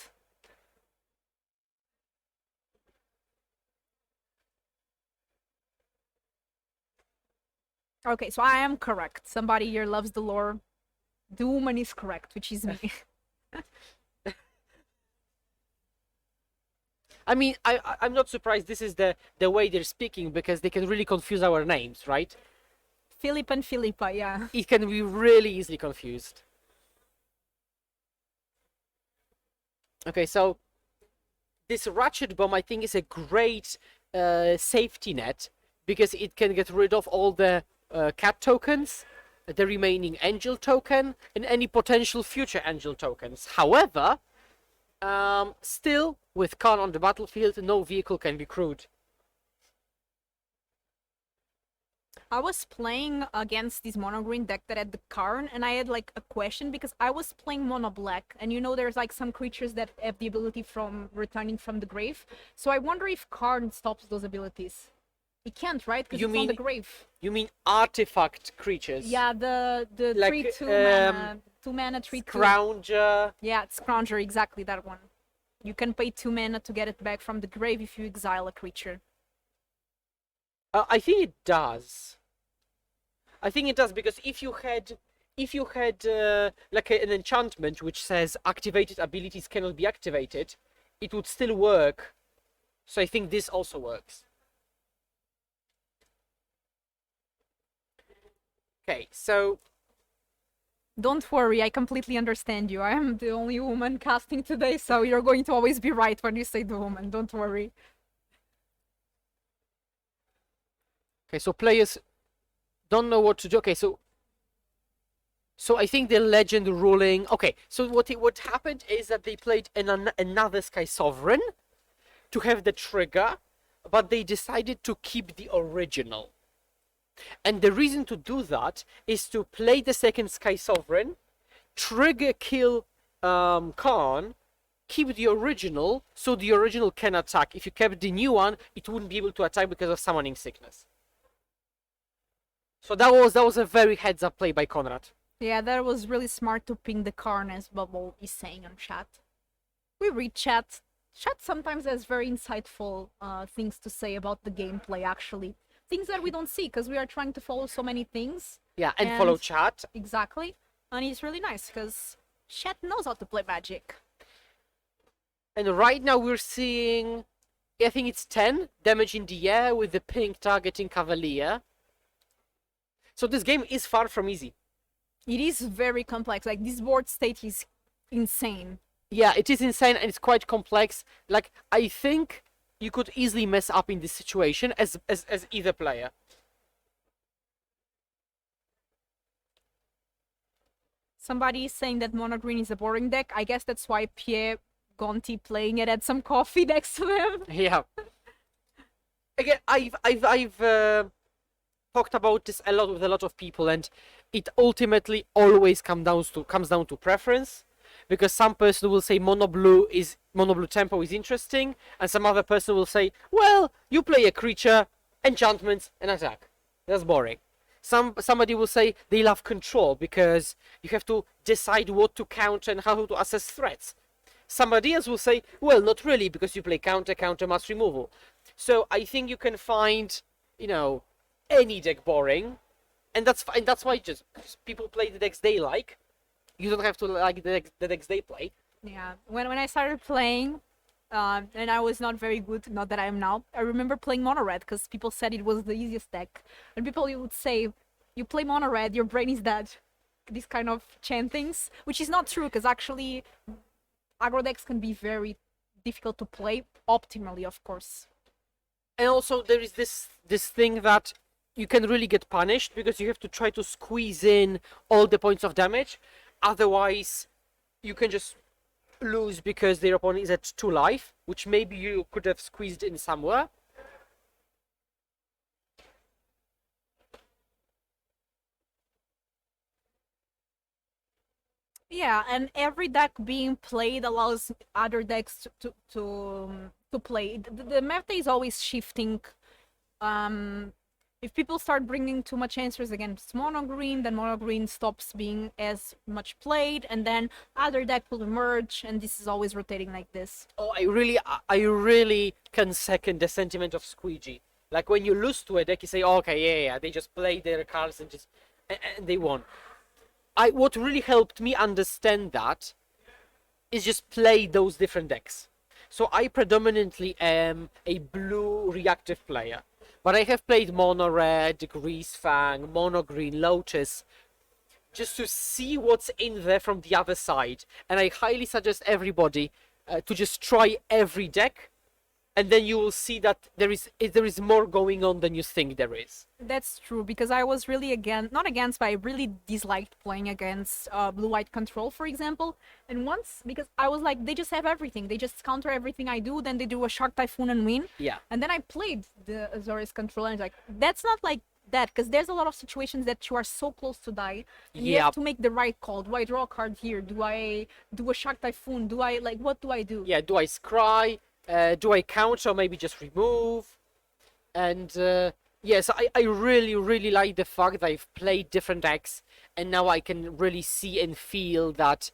Okay, so I am correct. Somebody here loves the lore. Dooman is correct, which is me. I mean, I'm not surprised this is the way they're speaking, because they can really confuse our names, right? Philip and Filipa, yeah. It can be really easily confused. Okay, so this Ratchet Bomb, I think, is a great safety net, because it can get rid of all the cat tokens, the remaining angel token, and any potential future angel tokens. However, still, with Khan on the battlefield, no vehicle can be crewed. I was playing against this mono green deck that had the Karn, and I had like a question because I was playing mono black, and you know there's like some creatures that have the ability from returning from the grave. So I wonder if Karn stops those abilities. It can't, right? Because it's on the grave. You mean artifact creatures? Yeah, the Like, 3/2 mana, 2 mana 3/2. Scrounger. Yeah, it's Scrounger, exactly that one. You can pay 2 mana to get it back from the grave if you exile a creature. I think it does. I think it does, because if you had like an enchantment which says activated abilities cannot be activated, it would still work. So I think this also works. Okay, so Don't worry, I completely understand you. I am the only woman casting today, so you're going to always be right when you say the woman. Don't worry. okay, so players don't know what to do. Okay, so I think the legend ruling. Okay, so what happened is that they played another Sky Sovereign to have the trigger, but they decided to keep the original. And the reason to do that is to play the second Sky Sovereign, trigger kill Khan, keep the original, so the original can attack. If you kept the new one, it wouldn't be able to attack because of summoning sickness. So that was a very heads up play by Conrad. Yeah, that was really smart to ping the Karn, as Bubble is saying on chat. We read chat. Chat sometimes has very insightful things to say about the gameplay, actually. Things that we don't see, because we are trying to follow so many things. Yeah, and follow chat. Exactly. And it's really nice, because chat knows how to play Magic. And right now we're seeing, I think it's 10 damage in the air with the pink targeting Cavalier. So this game is far from easy. It is very complex. Like, this board state is insane. Yeah, it is insane, and it's quite complex. Like, I think you could easily mess up in this situation as either player. Somebody is saying that mono green is a boring deck. I guess that's why Pierre Gonti playing it had some coffee next to him. Yeah. Again, I've talked about this a lot with a lot of people, and it ultimately always comes down to preference, because some person will say mono blue tempo is interesting, and some other person will say, well, you play a creature, enchantments, and attack. That's boring. Somebody will say they love control because you have to decide what to counter and how to assess threats. Somebody else will say, well, not really, because you play counter, mass removal. So I think you can find, any deck boring, and that's fine. That's why just people play the decks they like. You don't have to like the decks they play. Yeah, when I started playing, and I was not very good, not that I am now, I remember playing mono red because people said it was the easiest deck. And people would say, you play mono red, your brain is dead. These kind of chantings, which is not true, because actually aggro decks can be very difficult to play, optimally, of course. And also there is this thing that you can really get punished, because you have to try to squeeze in all the points of damage. Otherwise, you can just lose because their opponent is at 2 life, which maybe you could have squeezed in somewhere. Yeah, and every deck being played allows other decks to play. The meta is always shifting. If people start bringing too much answers against mono green, then mono green stops being as much played, and then other deck will emerge, and this is always rotating like this. Oh, I really can second the sentiment of squeegee. Like, when you lose to a deck, you say, oh, okay, yeah, they just play their cards and they won. What really helped me understand that is just play those different decks. So I predominantly am a blue reactive player. But I have played mono red, Greasefang, mono green, Lotus, just to see what's in there from the other side. And I highly suggest everybody to just try every deck, and then you will see that there is more going on than you think there is. That's true, because I was really not against, but I really disliked playing against blue-white control, for example. And once, because I was like, they just have everything. They just counter everything I do, then they do a Shark Typhoon and win. Yeah. And then I played the Azorius control, and it's like, that's not like that, because there's a lot of situations that you are so close to die, and you have to make the right call. Do I draw a card here? Do I do a Shark Typhoon? Do I, like, what do I do? Yeah, do I scry? Do I counter or maybe just remove? And yes, I really, really like the fact that I've played different decks, and now I can really see and feel that,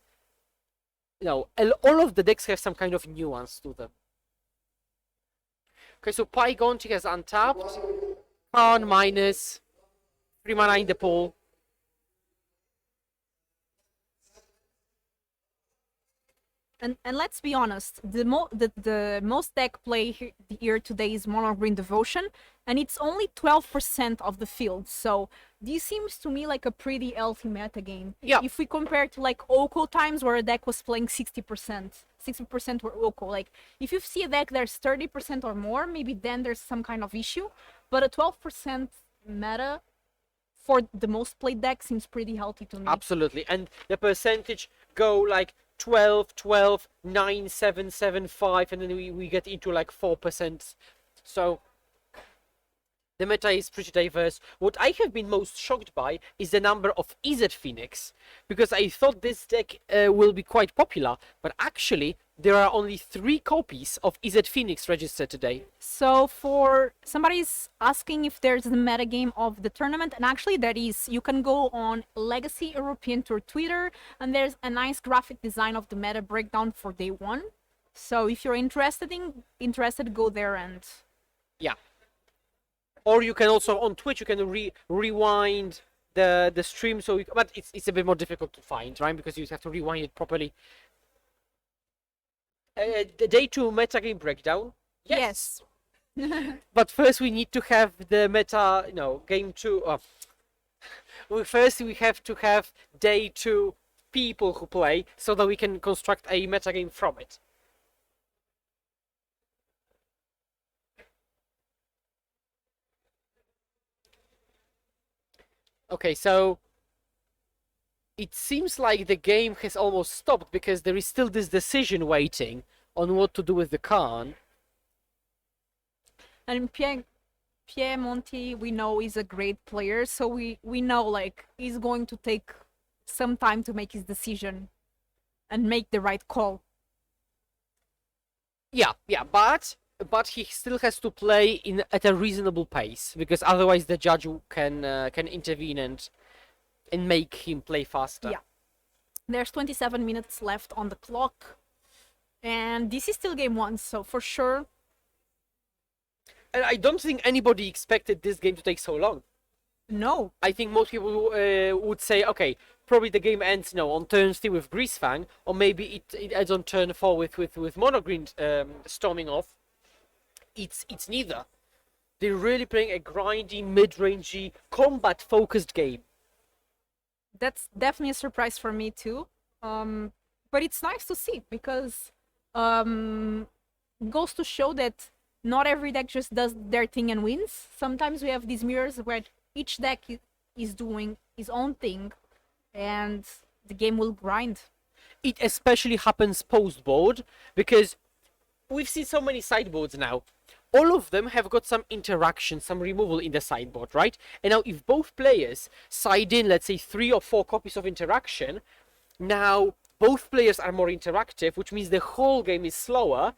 you know, all of the decks have some kind of nuance to them. Okay, so Pygonti has untapped, Khan minus, 3 mana in the pool. And let's be honest, the most deck play here today is Mono Green Devotion, and it's only 12% of the field. So this seems to me like a pretty healthy metagame. Yeah. If we compare to like Oko times where a deck was playing 60% were Oko. Like if you see a deck there's 30% or more, maybe then there's some kind of issue. But a 12% meta for the most played deck seems pretty healthy to me. Absolutely, and the percentage go like 12, 12, 9, 7, 7, 5, and then we get into like 4%. So the meta is pretty diverse. What I have been most shocked by is the number of EZ Phoenix, because I thought this deck will be quite popular, but actually there are only 3 copies of EZ Phoenix registered today. So for somebody's asking if there's the metagame of the tournament, and actually there is. You can go on Legacy European Tour Twitter, and there's a nice graphic design of the meta breakdown for day 1. So if you're interested, go there and... Yeah. Or you can also on Twitch, you can rewind the stream, so but it's a bit more difficult to find, right? Because you have to rewind it properly. The day 2 metagame breakdown. Yes. But first we need to have the meta, you know, game 2. First we have to have day 2 people who play, so that we can construct a metagame from it. Okay, so it seems like the game has almost stopped because there is still this decision waiting on what to do with the Khan. And Piemonte, we know, is a great player, so we know like he's going to take some time to make his decision and make the right call. Yeah, but he still has to play at a reasonable pace, because otherwise the judge can intervene and make him play faster. Yeah. There's 27 minutes left on the clock, and this is still game 1, so for sure. And I don't think anybody expected this game to take so long. No. I think most people would say, okay, probably the game ends on turn 3 with Greasefang, or maybe it ends on turn 4 with Mono Green storming off. It's neither. They're really playing a grindy, mid-rangey, combat-focused game. That's definitely a surprise for me too. But it's nice to see, because goes to show that not every deck just does their thing and wins. Sometimes we have these mirrors where each deck is doing his own thing, and the game will grind. It especially happens post-board, because we've seen so many sideboards now. All of them have got some interaction, some removal in the sideboard, right? And now if both players side in, let's say, 3 or 4 copies of interaction, now both players are more interactive, which means the whole game is slower,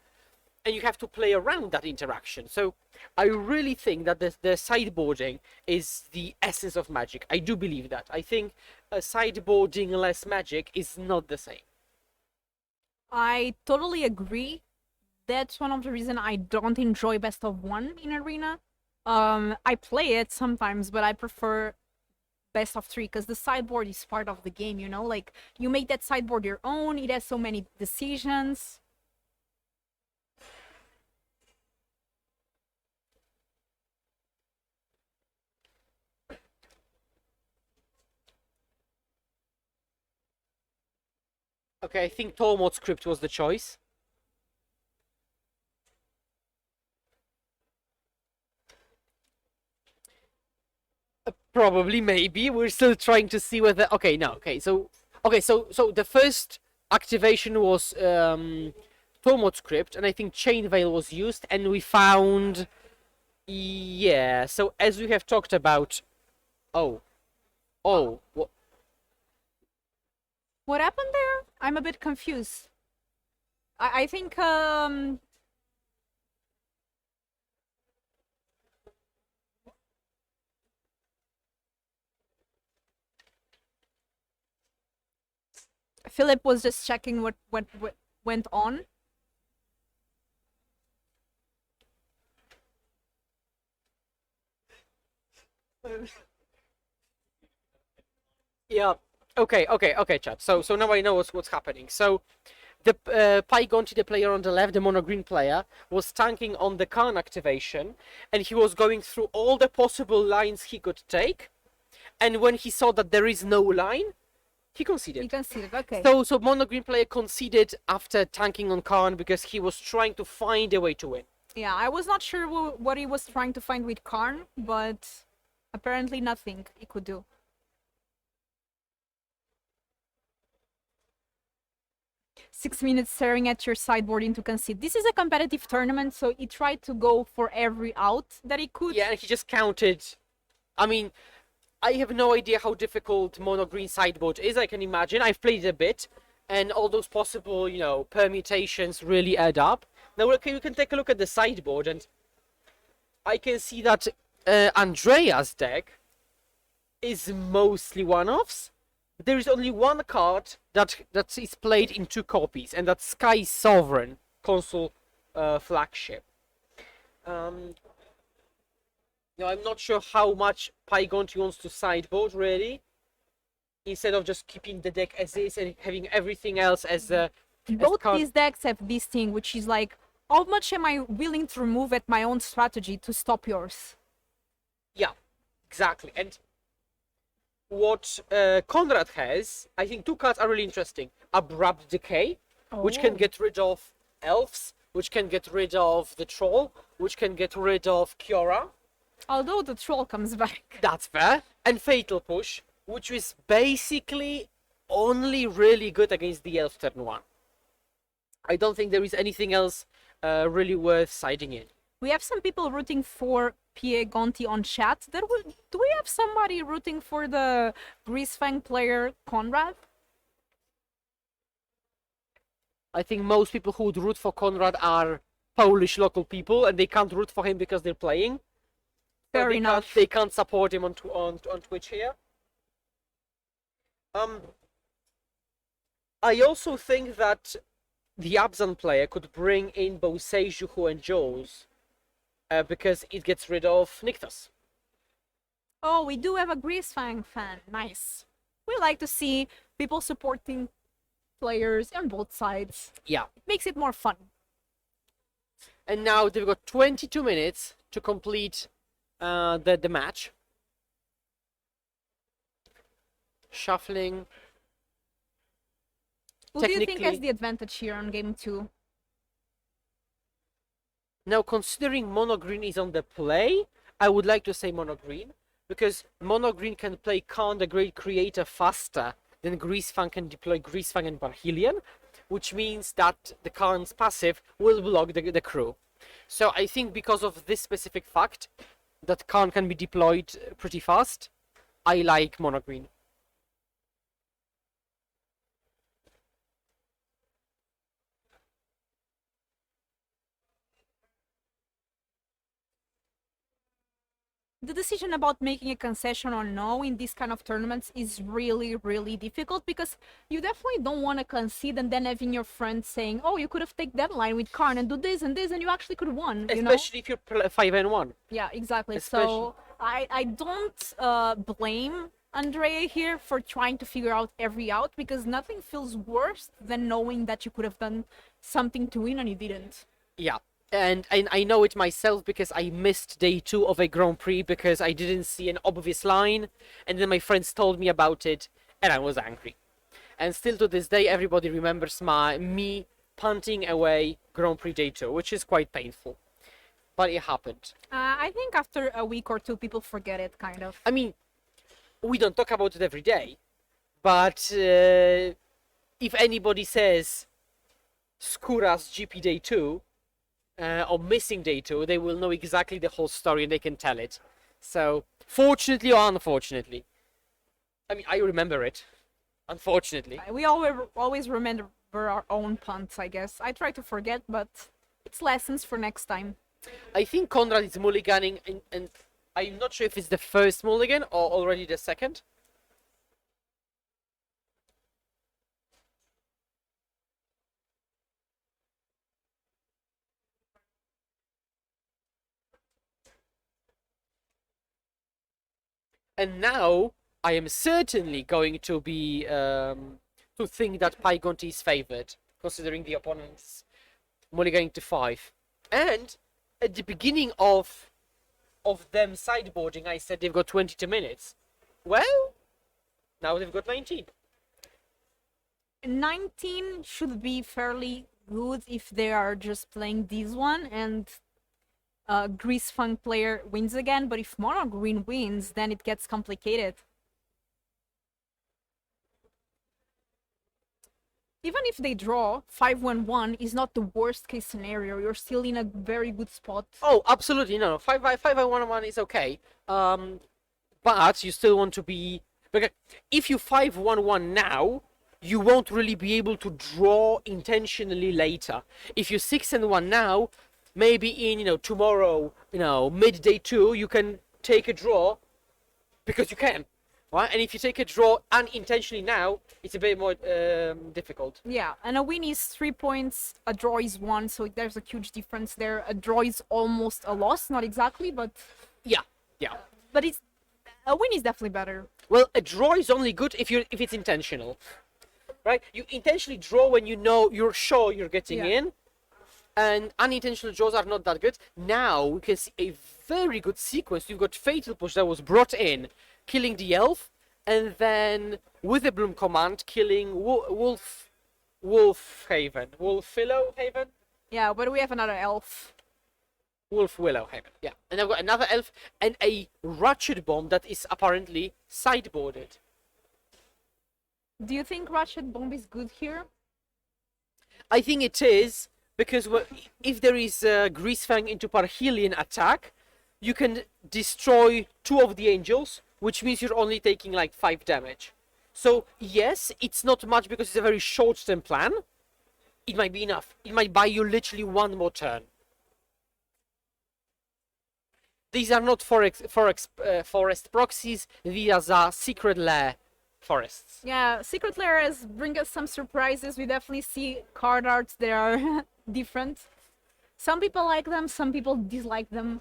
and you have to play around that interaction. So I really think that the sideboarding is the essence of Magic. I do believe that. I think sideboarding less Magic is not the same. I totally agree. That's one of the reasons I don't enjoy best of 1 in Arena. I play it sometimes, but I prefer best of 3, because the sideboard is part of the game, you know? Like, you make that sideboard your own, it has so many decisions. Okay, I think Tormod script was the choice. Probably, maybe. We're still trying to see whether. Okay, no. So the first activation was Tormod script, and I think Chain Veil was used, and we found. Yeah. So as we have talked about. Oh. What? What happened there? I'm a bit confused. I think Philip was just checking what went on. Yeah. Okay, chat. So now I know what's happening. So the Pygonti, the player on the left, the mono green player, was tanking on the Khan activation, and he was going through all the possible lines he could take. And when he saw that there is no line, he conceded. You can see it. Okay. So mono green player conceded after tanking on Khan because he was trying to find a way to win. Yeah, I was not sure what he was trying to find with Karn, but apparently nothing he could do. Six minutes staring at your sideboarding to concede. This is a competitive tournament, so he tried to go for every out that he could. Yeah, and he just counted. I mean, I have no idea how difficult mono green sideboard is. I can imagine. I've played it a bit, and all those possible, permutations really add up. Now, okay, we can take a look at the sideboard, and I can see that Andrea's deck is mostly one-offs. There is only one card that is played in 2 copies, and that's Sky Sovereign console flagship. I'm not sure how much Pygonti wants to sideboard, really. Instead of just keeping the deck as is and having everything else as a... Both these decks have this thing, which is like, how much am I willing to remove at my own strategy to stop yours? Yeah, exactly. And what Conrad has, I think 2 cards are really interesting. Abrupt Decay, which can get rid of elves, which can get rid of the troll, which can get rid of Kiora. Although the troll comes back. That's fair. And Fatal Push, which is basically only really good against the elf turn 1. I don't think there is anything else really worth siding in. We have some people rooting for Pygonti on chat. Do we have somebody rooting for the Greasefang player Conrad? I think most people who would root for Conrad are Polish local people, and they can't root for him because they're playing. Fair enough. They can't support him on Twitch here. I also think that the Abzan player could bring in both Seijuhu and Jaws, because it gets rid of Nyctus. Oh, we do have a Greasefang fan. Nice. We like to see people supporting players on both sides. Yeah. It makes it more fun. And now they've got 22 minutes to complete the match. Shuffling. Who do you think has the advantage here on game 2? Now, considering mono green is on the play, I would like to say mono green, because mono green can play Khan the Great Creator faster than Greasefang can deploy Greasefang and Parhelion, which means that the Khan's passive will block the crew. So I think because of this specific fact, that Khan can be deployed pretty fast, I like mono green. The decision about making a concession or no in these kind of tournaments is really, really difficult, because you definitely don't want to concede and then having your friend saying, oh, you could have taken that line with Karn and do this and this and you actually could have won, Especially if you're 5-1. Yeah, exactly. So I don't blame Andrea here for trying to figure out every out, because nothing feels worse than knowing that you could have done something to win and you didn't. Yeah. And I know it myself because I missed day 2 of a Grand Prix because I didn't see an obvious line, and then my friends told me about it, and I was angry. And still to this day, everybody remembers me punting away Grand Prix Day 2, which is quite painful. But it happened. I think after a week or two, people forget it, kind of. I mean, we don't talk about it every day, but if anybody says Skura's GP Day 2 or missing Day 2, they will know exactly the whole story and they can tell it. So, fortunately or unfortunately, I mean, I remember it. Unfortunately. We always remember our own punts, I guess. I try to forget, but it's lessons for next time. I think Conrad is mulliganing, and I'm not sure if it's the first mulligan or already the second. And now I am certainly going to be to think that Pygonti is favored, considering the opponent's mulliganing to 5. And at the beginning of them sideboarding, I said they've got 22 minutes. Well, now they've got 19. 19 should be fairly good if they are just playing this one and Greasefang player wins again, but if Mono Green wins, then it gets complicated. Even if they draw 5-1-1 is not the worst case scenario. You're still in a very good spot. Oh, absolutely, no. 5-1-1 is okay. But you still want to be... Because if you 5-1-1 now, you won't really be able to draw intentionally later. If you 6-1 now, maybe in, tomorrow, midday 2, you can take a draw because you can. Right? And if you take a draw unintentionally now, it's a bit more difficult. Yeah, and a win is 3 points, a draw is 1, so there's a huge difference there. A draw is almost a loss, not exactly, but... Yeah. But a win is definitely better. Well, a draw is only good if it's intentional. Right? You intentionally draw when you're sure you're getting in, and unintentional draws are not that good. Now we can see a very good sequence. You've got Fatal Push that was brought in, killing the elf, and then with the Bloom command, killing Wolf-Willow Haven? Yeah, but we have another elf. Wolf-Willow Haven, yeah. And I've got another elf and a Ratchet Bomb that is apparently sideboarded. Do you think Ratchet Bomb is good here? I think it is, because if there is a Greasefang into Parhelion attack, you can destroy 2 of the angels, which means you're only taking like 5 damage. So yes, it's not much because it's a very short-term plan. It might be enough. It might buy you literally 1 more turn. These are not forest proxies, these are secret lair forests. Yeah, Secret Lairs bring us some surprises. We definitely see card arts that are different. Some people like them, some people dislike them.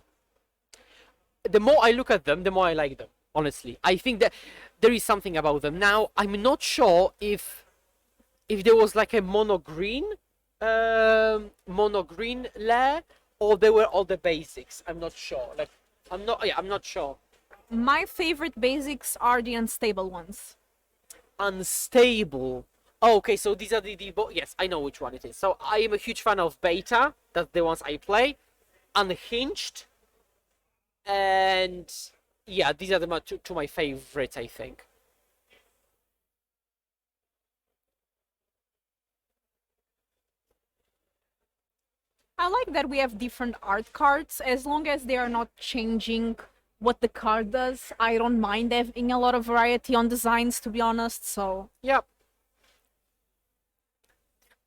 The more I look at them, the more I like them, honestly. I think that there is something about them. Now, I'm not sure if there was like a mono green lair, or they were all the basics. I'm not sure. I'm not sure. My favorite basics are the unstable ones. Unstable. Oh, okay, so these are the yes, I know which one it is. So I am a huge fan of beta. That's the ones I play. Unhinged. And yeah, these are the two my favorites, I think. I like that we have different art cards, as long as they are not changing what the card does. I don't mind having a lot of variety on designs, to be honest, so... Yep.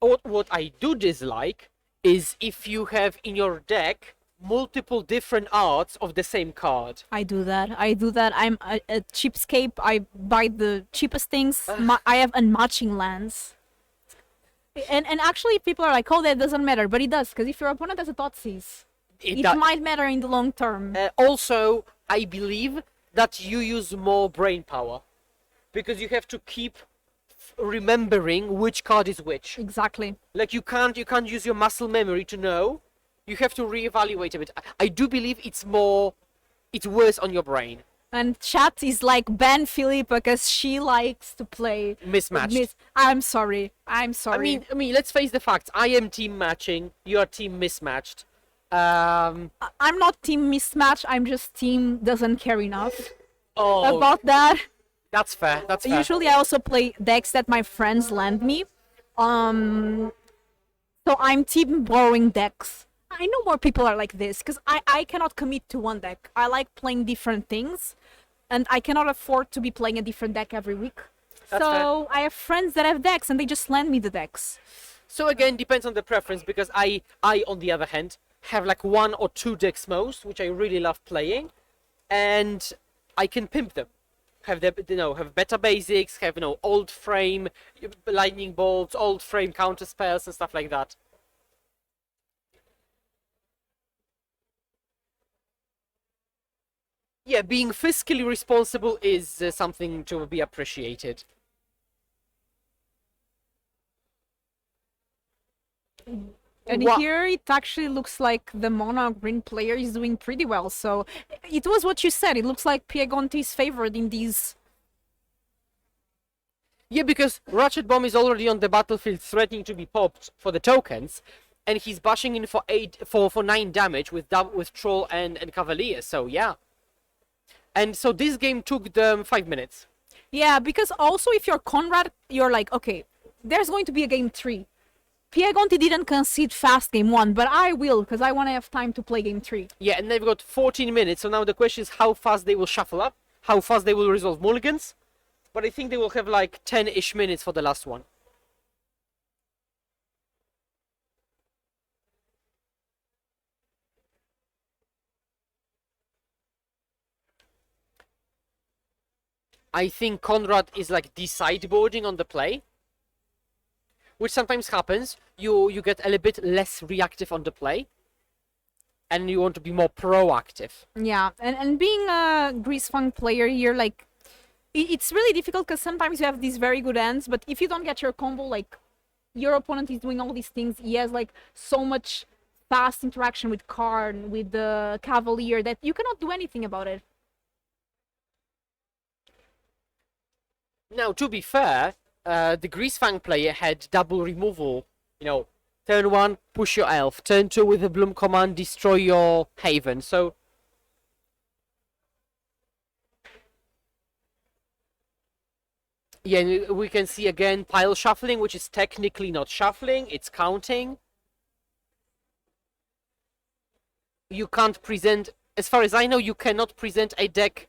What I do dislike is if you have in your deck multiple different arts of the same card. I do that. I'm a cheapskate. I buy the cheapest things. I have unmatching lands. And actually people are like, oh, that doesn't matter, but it does, because if your opponent has a Thoughtseize, it might matter in the long term. Also, I believe that you use more brain power, because you have to keep remembering which card is which. Exactly. Like you can't use your muscle memory to know. You have to reevaluate a bit. I do believe it's worse on your brain. And chat is like ban Filipa because she likes to play Mismatched. I'm sorry. I'm sorry. I mean, let's face the facts. I am team matching. You are team mismatched. I'm not team mismatch. I'm just team doesn't care enough Oh, about that. that's fair. That's fair. Usually, I also play decks that my friends lend me. So I'm team borrowing decks. I know more people are like this because I cannot commit to one deck. I like playing different things, and I cannot afford to be playing a different deck every week. That's So I have friends that have decks, and they just lend me the decks. So again, depends on the preference because I on the other hand have like 1 or 2 decks most, which I really love playing, and I can pimp them. Have the have better basics, have old frame lightning bolts, old frame counter spells and stuff like that. Yeah, being fiscally responsible is something to be appreciated. And Wha- here it actually looks like the mono green player is doing pretty well. So it was what you said. It looks like Piegonte is favored in these. Yeah, because Ratchet Bomb is already on the battlefield threatening to be popped for the tokens, and he's bashing in for 9 damage with Troll and Cavalier, so yeah. And so this game took them 5 minutes. Yeah, because also if you're Conrad, you're like, okay, there's going to be a game 3. Piegonte didn't concede fast game 1, but I will because I want to have time to play game 3. Yeah, and they've got 14 minutes, so now the question is how fast they will shuffle up, how fast they will resolve mulligans. But I think they will have like 10-ish minutes for the last one. I think Conrad is like sideboarding on the play, which sometimes happens. You get a little bit less reactive on the play, and you want to be more proactive. Yeah, and being a Greasefang player here, like, it's really difficult because sometimes you have these very good ends, but if you don't get your combo, like, your opponent is doing all these things, he has, like, so much fast interaction with Karn, with the Cavalier, that you cannot do anything about it. Now, to be fair, the Greasefang player had double removal. Turn 1, push your elf. Turn 2 with a Bloom command, destroy your Haven. So, yeah, we can see again pile shuffling, which is technically not shuffling, it's counting. You can't present, as far as I know, you cannot present a deck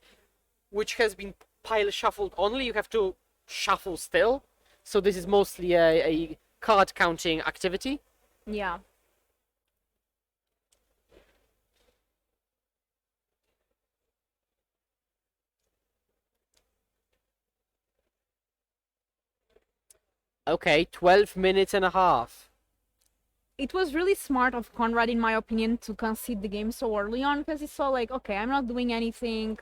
which has been pile shuffled only. You have to shuffle still. So this is mostly a card counting activity. Yeah. Okay, 12 minutes and a half. It was really smart of Conrad, in my opinion, to concede the game so early on, because he saw, like, okay, I'm not doing anything.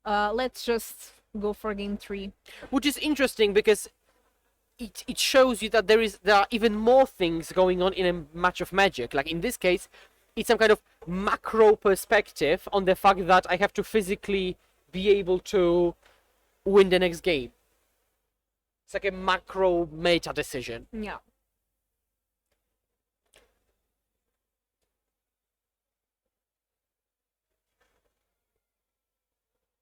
Let's just go for game 3. Which is interesting because it shows you that there are even more things going on in a match of Magic. Like in this case, it's some kind of macro perspective on the fact that I have to physically be able to win the next game. It's like a macro meta decision. Yeah.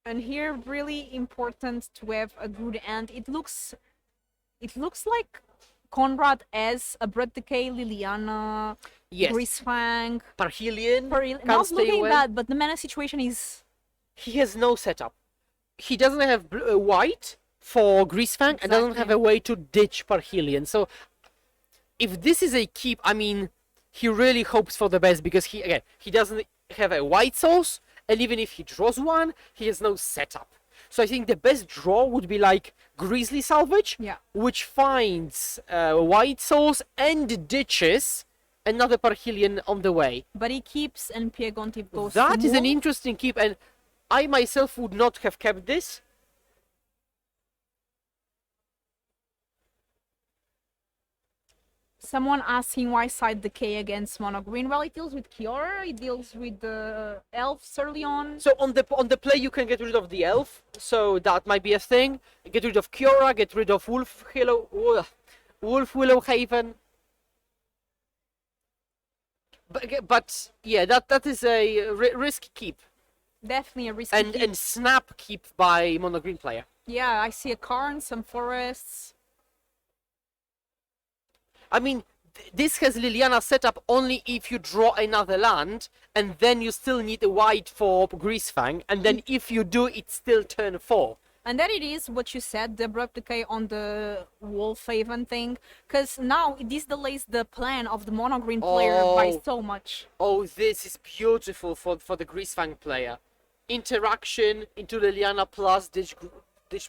And here, really important to have a good end. It looks like Conrad as a Breath Decay, Liliana, Yes. Greasefang, Parhelion not can't stay looking away. bad, but the mana situation is He has no setup. He doesn't have white for Greasefang and doesn't have Exactly. a way to ditch Parhelion. So if this is a keep, I mean, he really hopes for the best because he doesn't have a white source, and even if he draws one, he has no setup. So I think the best draw would be like Grizzly Salvage, Yeah. which finds white source and ditches another Parhelion on the way. but he keeps and Piegonte goes. That to is an Moon. interesting keep, and I myself would not have kept this. Someone asking why side decay against mono green. Well, it deals with Kiora, it deals with the elves early on. So on the play you can get rid of the elf, so that might be a thing. Get rid of Kiora, get rid of Wolf Willow Haven. But yeah, that is a risk keep Definitely a risky and keep. snap keep by mono green player. Yeah, I see a Karn, some forests. I mean, this has Liliana set up only if you draw another land, and then you still need a white for Greasefang, and then if you do, it's still turn 4. And then it is what you said, the abrupt decay on the Wolf Haven thing, because now this delays the plan of the mono green player by Oh. so much. Oh, this is beautiful for the Greasefang player. Interaction into Liliana plus Ditch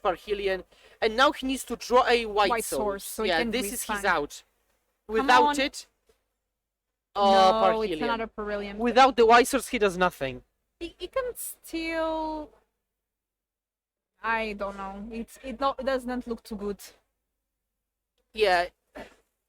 Parhelion, and now he needs to draw a white Source, so he yeah, can this is his Greasefang. out. on. Without it, No, Parhelion. it's another Parhelion. Without the white source, he does nothing. It can still... I don't know. It does not look too good. Yeah.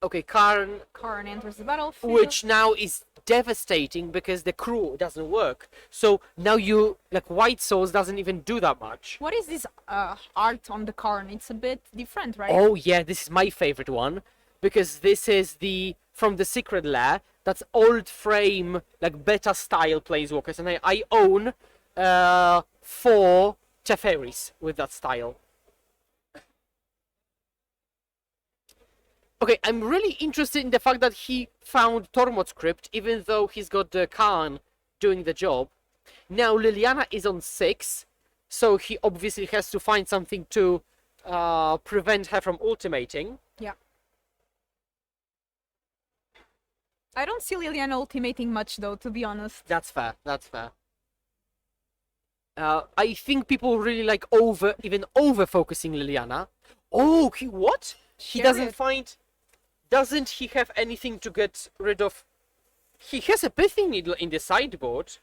Okay, Karn, Karn enters the battlefield. which now is devastating because the crew doesn't work. So now you white souls doesn't even do that much. What is this art on the Karn? It's a bit different, right? Oh yeah, this is my favorite one because this is from the Secret Lair. That's old frame beta style planeswalkers, and I own 4 Teferis with that style. Okay, I'm really interested in the fact that he found Tormod's Crypt, even though he's got the Khan doing the job. Now Liliana is on 6, so he obviously has to find something to prevent her from ultimating. Yeah. I don't see Liliana ultimating much though, to be honest. That's fair, that's fair. I think people really like even over focusing Liliana. Oh, what? He doesn't Chariot. doesn't he have anything to get rid of? He has a pithing needle in the sideboard.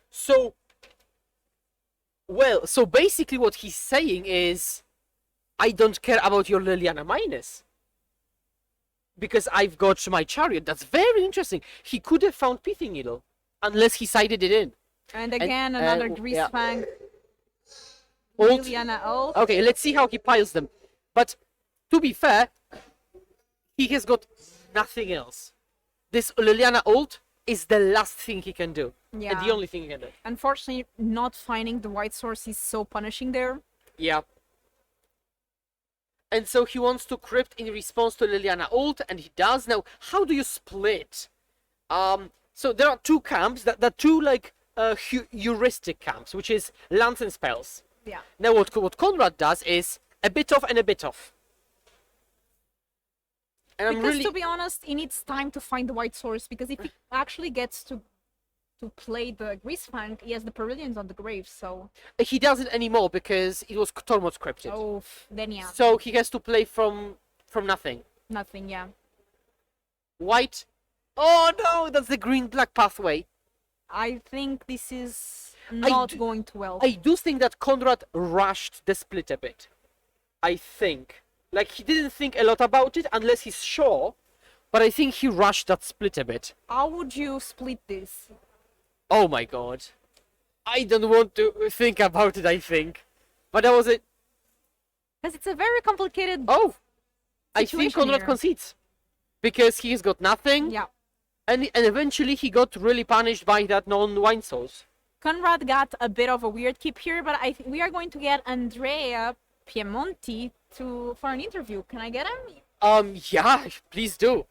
So, well, so basically what he's saying is, I don't care about your Liliana minus. Because I've got my chariot. That's very interesting. He could have found pithing needle, unless he sided it in. And again, another yeah. Greasefang. Ult. Liliana ult. Okay, let's see how he piles them. But to be fair, he has got nothing else. This Liliana ult is the last thing he can do. Yeah. And the only thing he can do. Unfortunately, not finding the white source is so punishing there. Yeah. And so he wants to crypt in response to Liliana ult, and he does. Now, how do you split? So there are 2 camps, that are 2 heuristic camps, which is lands and spells. Yeah. Now what Conrad does is a bit of and a bit of. And I'm Because really... to be honest, he needs time to find the white source, because if he actually gets to play the Greasefang, he has the Perillions on the grave, so... He doesn't anymore because it was Tormod scripted. Oh, then yeah, So he has to play from nothing. nothing, yeah. White. Oh no, that's the green-black pathway. I think this is not d- going too well. I do think that Conrad rushed the split a bit. I think. He didn't think a lot about it unless he's sure, but I think he rushed that split a bit. How would you split this? Oh my god. I don't want to think about it, I think. But that was it. Because it's a very complicated... Oh! I think Situation Conrad here. concedes. Because he's got nothing, Yeah. and eventually he got really punished by that non-wine sauce. Conrad got a bit of a weird keep here, but I think we are going to get Andrea Piemonti for an interview. Can I get him? Yeah, please do.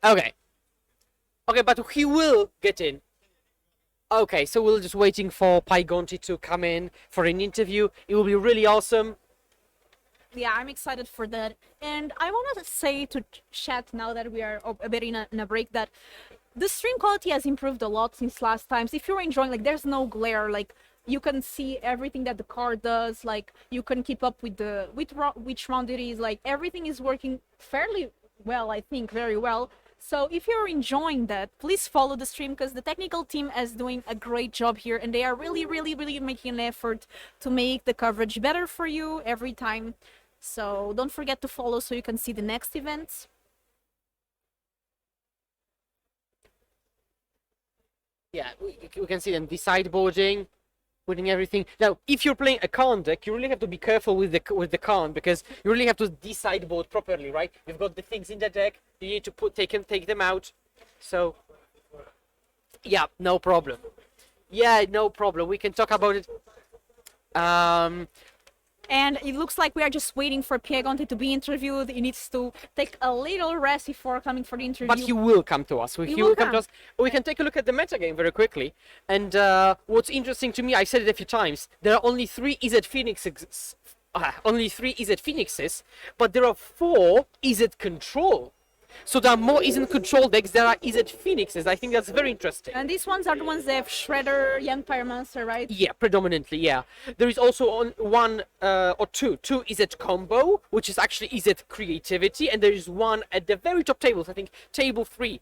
Okay. Okay, but he will get in. Okay, so we're just waiting for Pygonti to come in for an interview. It will be really awesome. Yeah, I'm excited for that. And I want to say to chat now that we are a bit in a break that the stream quality has improved a lot since last times. If you're enjoying, there's no glare, you can see everything that the card does, you can keep up with which round it is, everything is working fairly well, I think, very well. So if you're enjoying that, please follow the stream because the technical team is doing a great job here and they are really making an effort to make the coverage better for you every time. So don't forget to follow so you can see the next events. Yeah, we can see them, the sideboarding, putting everything. Now, if you're playing a Khan deck, you really have to be careful with the Khan because you really have to de-sideboard properly, right? You've got the things in the deck, you need to take them out. So, yeah, no problem. Yeah, no problem. We can talk about it. And it looks like we are just waiting for Piegonte to be interviewed. He needs to take a little rest before coming for the interview. But he will come to us. He will come to us. We can take a look at the metagame very quickly. And what's interesting to me, I said it a few times, there are only 3 EZ Phoenixes. Only 3 EZ Phoenixes, but there are 4 EZ Control. So there are more EZ Control decks than are EZ Phoenixes. I think that's very interesting. And these ones are the ones that have Shredder, Young Pyromancer, right? Yeah, predominantly, yeah. There is also one or two EZ Combo, which is actually EZ Creativity, and there is one at the very top tables, I think table 3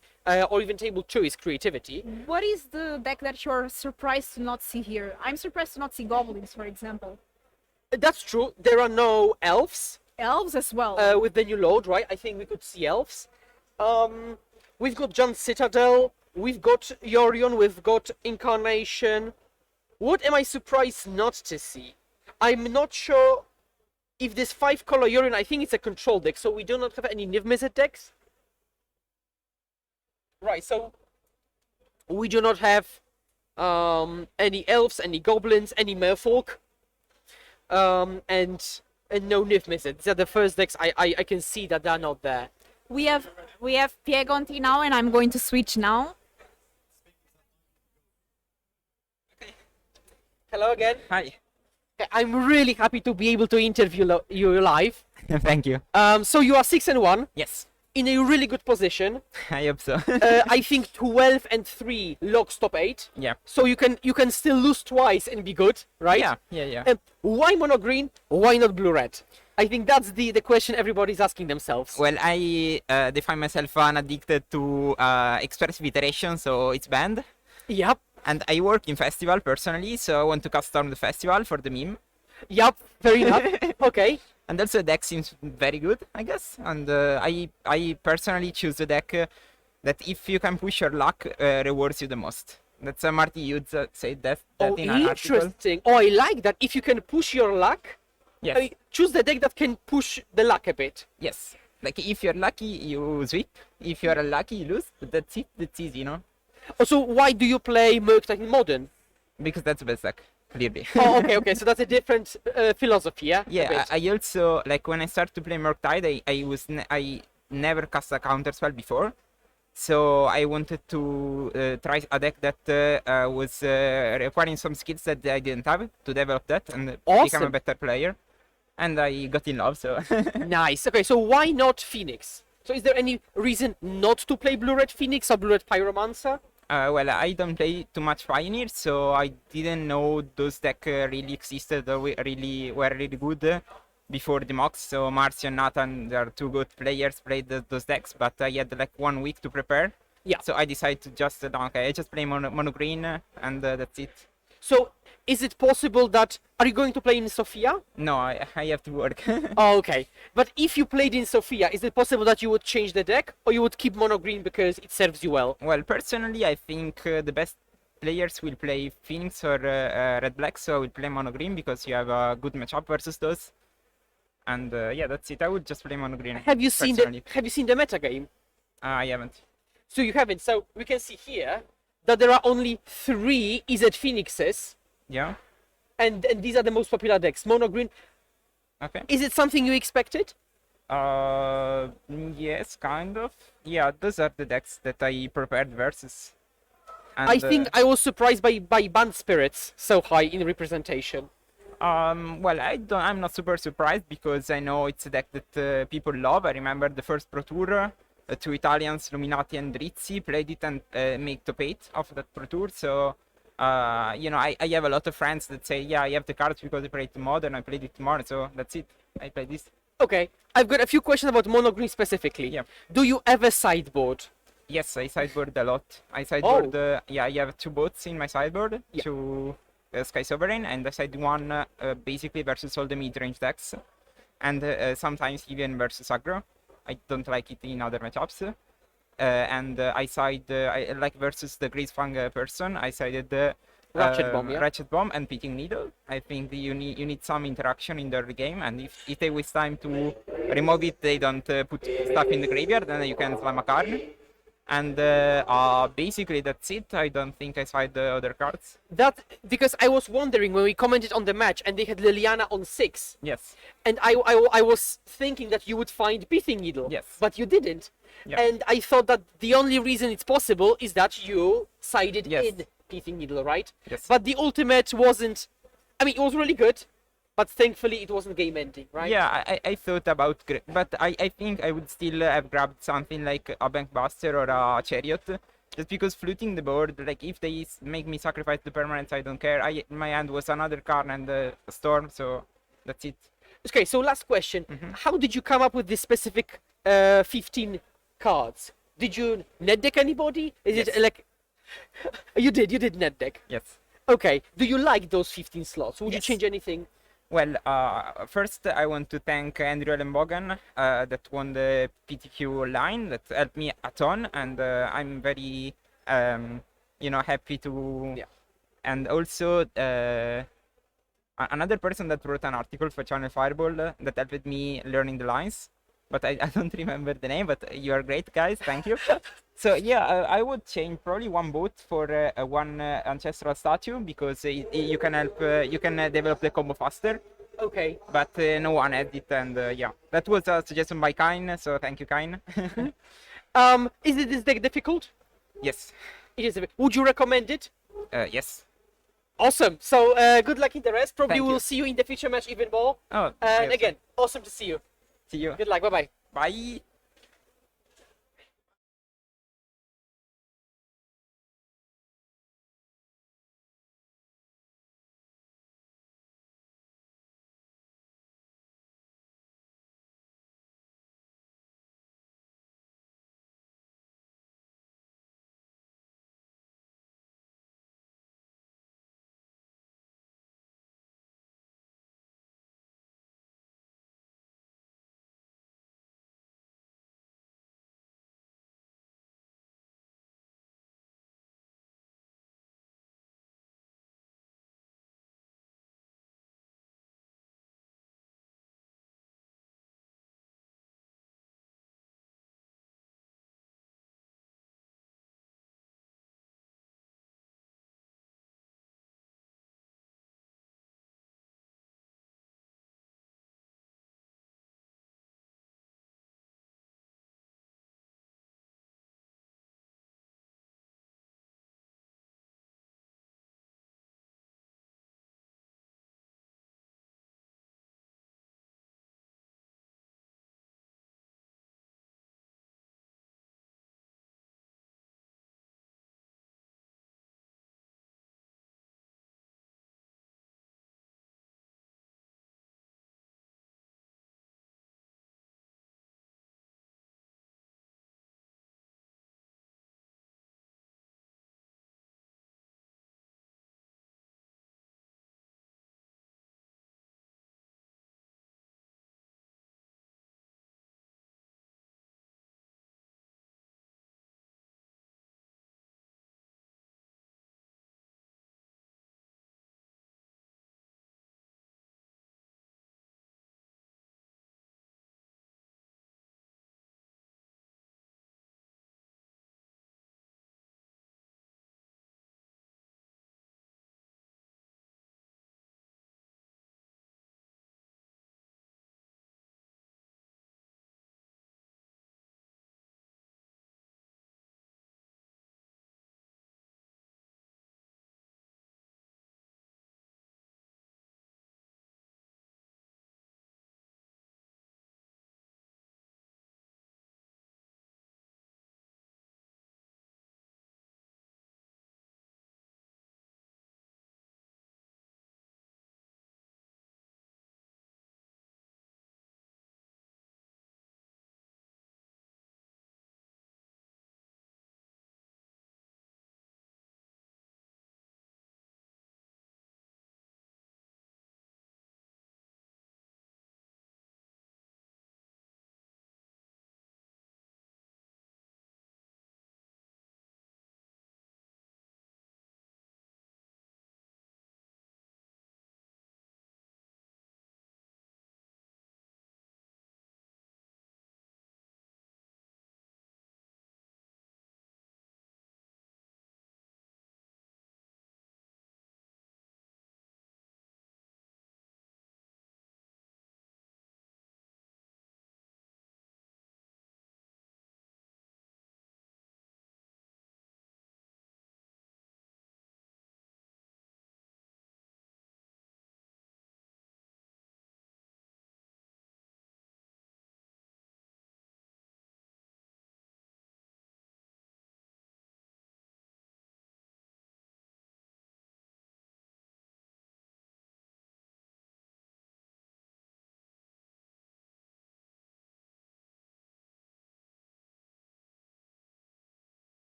or even table 2 is Creativity. What is the deck that you're surprised to not see here? I'm surprised to not see Goblins, for example. That's true, there are no Elves. Elves as well. With the new load, right? I think we could see Elves. We've got John Citadel, we've got Yorion, we've got Incarnation. What am I surprised not to see? I'm not sure if this 5-color Yorion, I think it's a control deck, so we do not have any Niv-Mizzet decks. Right, so we do not have any Elves, any Goblins, any Merfolk, and no Niv-Mizzet. These are the first decks I can see that they're not there. We have Piegonte now, and I'm going to switch now. Hello again. Hi. I'm really happy to be able to interview you live. Thank you. So you are 6-1 Yes, in a really good position. I hope so. I think 12-3 locks top 8. Yeah. So you can still lose twice and be good, right? Yeah. Why mono green? Why not blue red? I think that's the question everybody's asking themselves. Well, I define myself an addicted to expressive iteration, so it's banned. Yep. And I work in festival personally, so I want to custom the festival for the meme. Yep. Fair enough. Okay. And also the deck seems very good, I guess. And I personally choose the deck that if you can push your luck, rewards you the most. That's Marty Hughes said that in an article. Interesting. Oh, I like that. If you can push your luck, Yes. choose the deck that can push the luck a bit. Yes. Like if you're lucky, you sweep. If you're unlucky, you lose. But that's it. That's easy, you know. So why do you play Merc in Modern? Because that's the best deck, clearly. Oh, okay. So that's a different philosophy, yeah? A Yeah, bit. I also like when I started to play Murktide, I never cast a counter spell before, so I wanted to try a deck that was requiring some skills that I didn't have to develop that and become a Awesome. better player, and I got in love. So Nice. Okay, so why not Phoenix? So is there any reason not to play Blue-Red Phoenix or Blue-Red Pyromancer? well, I don't play too much Pioneer, so I didn't know those decks really existed or were really good before the mocks. So Marcy and Nathan, they are 2 good players, played those decks, but I had like 1 week to prepare. Yeah. So I decided to just okay, I just play mono green and that's it. So is it possible that are you going to play in Sofia? No, I have to work. Oh, okay. But if you played in Sofia, is it possible that you would change the deck or you would keep mono green because it serves you well? Well, personally, I think the best players will play Phoenix or Red Black, so I will play mono green because you have a good matchup versus those. And yeah, that's it. I would just play mono green. Have you seen personally. the metagame? I haven't. So you haven't. So we can see here that there are only 3 EZ Phoenixes, Yeah. and these are the most popular decks. Mono green. Okay. Is it something you expected? Yes, kind of. Yeah, those are the decks that I prepared versus. And, I think I was surprised by Band Spirits so high in representation. Well, I'm not super surprised because I know it's a deck that people love. I remember the first Pro Tour, 2 Italians, Luminati and Rizzi, played it and made top 8 of that Pro Tour. So, you know, I have a lot of friends that say, yeah, I have the cards because I played Modern, I played it Modern, so that's it. I played this. Okay, I've got a few questions about mono green specifically. Yeah. Do you ever sideboard? Yes, I sideboard a lot. I sideboard, yeah, I have 2 boats in my sideboard, Yeah. 2 Sky Sovereign, and I side one basically versus all the mid-range decks, and sometimes even versus aggro. I don't like it in other matchups. And I side, I like versus the Greasefang person, I sided Ratchet Bomb, yeah? Ratchet Bomb and Pitting Needle. I think you need some interaction in the early game, and if they waste time to remove it, they don't put stuff in the graveyard, then you can slam a card. And basically that's it. I don't think I side the other cards. That because I was wondering when we commented on the match and they had Liliana on 6, Yes. and I was thinking that you would find Pithing Needle, Yes. but you didn't. Yeah. And I thought that the only reason it's possible is that you sided Yes. in Pithing Needle, right? Yes. But the ultimate wasn't. I mean, it was really good, but thankfully it wasn't game ending, right? Yeah, I thought about, but I think I would still have grabbed something like a Bank Buster or a Chariot, just because fluting the board, like if they make me sacrifice the permanents, I don't care. My hand was another card and a Storm, so that's it. Okay, so last question. How did you come up with this specific 15 cards? Did you net deck anybody? Is it Yes. like you did net deck? Yes. Okay. Do you like those 15 slots? Would you Yes. change anything? Well, first I want to thank Andrew Lembogan that won the PTQ line. That helped me a ton, and I'm very, happy to. Yeah. And also, another person that wrote an article for Channel Fireball that helped me learning the lines, but I don't remember the name. But you are great, guys. Thank you. So yeah, I would change probably one boat for one ancestral statue because you can help, you can develop the combo faster. Okay. But no one had it, and yeah, that was a suggestion by Kain. So thank you, Kain. Is this deck difficult? Yes, It is. Would you recommend it? yes. Awesome. So good luck in the rest. Probably Thank you. we'll see you in the future match even more. Oh, And yes. again, awesome to see you. See you. Good luck. Bye bye. Bye.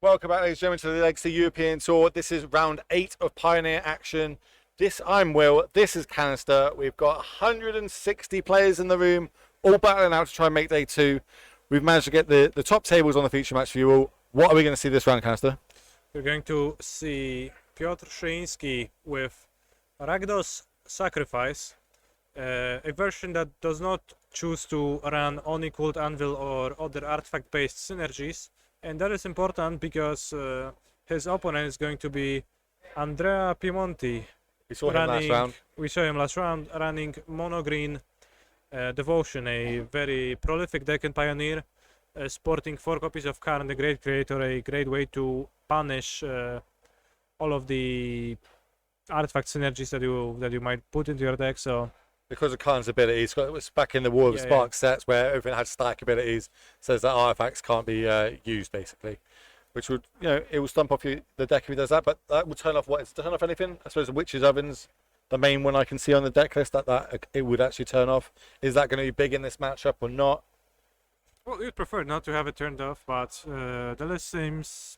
Welcome back, ladies and gentlemen, to the Legacy European Tour. This is round 8 of Pioneer action. I'm Will, this is Kanister. We've got 160 players in the room, all battling out to try and make day 2. We've managed to get the top tables on the feature match for you all. What are we going to see this round, Kanister? We're going to see Piotr Szyński with Ratos Sacrifice, a version that does not choose to run unequaled anvil or other artifact-based synergies, and that is important because his opponent is going to be Andrea Piemonti. We saw him last round. We saw him last round running mono-green Devotion, a very prolific deck in Pioneer, sporting 4 copies of Karn, the Great Creator, a great way to punish all of the artifact synergies that you might put into your deck. So because of Karn's abilities, it was back in the War of Spark sets where everything had stack abilities, says that artifacts can't be used basically, which would, it will stump off the deck if he does that. But that will turn off what? It's turn off anything? I suppose the Witch's Oven's the main one I can see on the deck list that it would actually turn off. Is that going to be big in this matchup or not? Well, you'd prefer not to have it turned off, but the list seems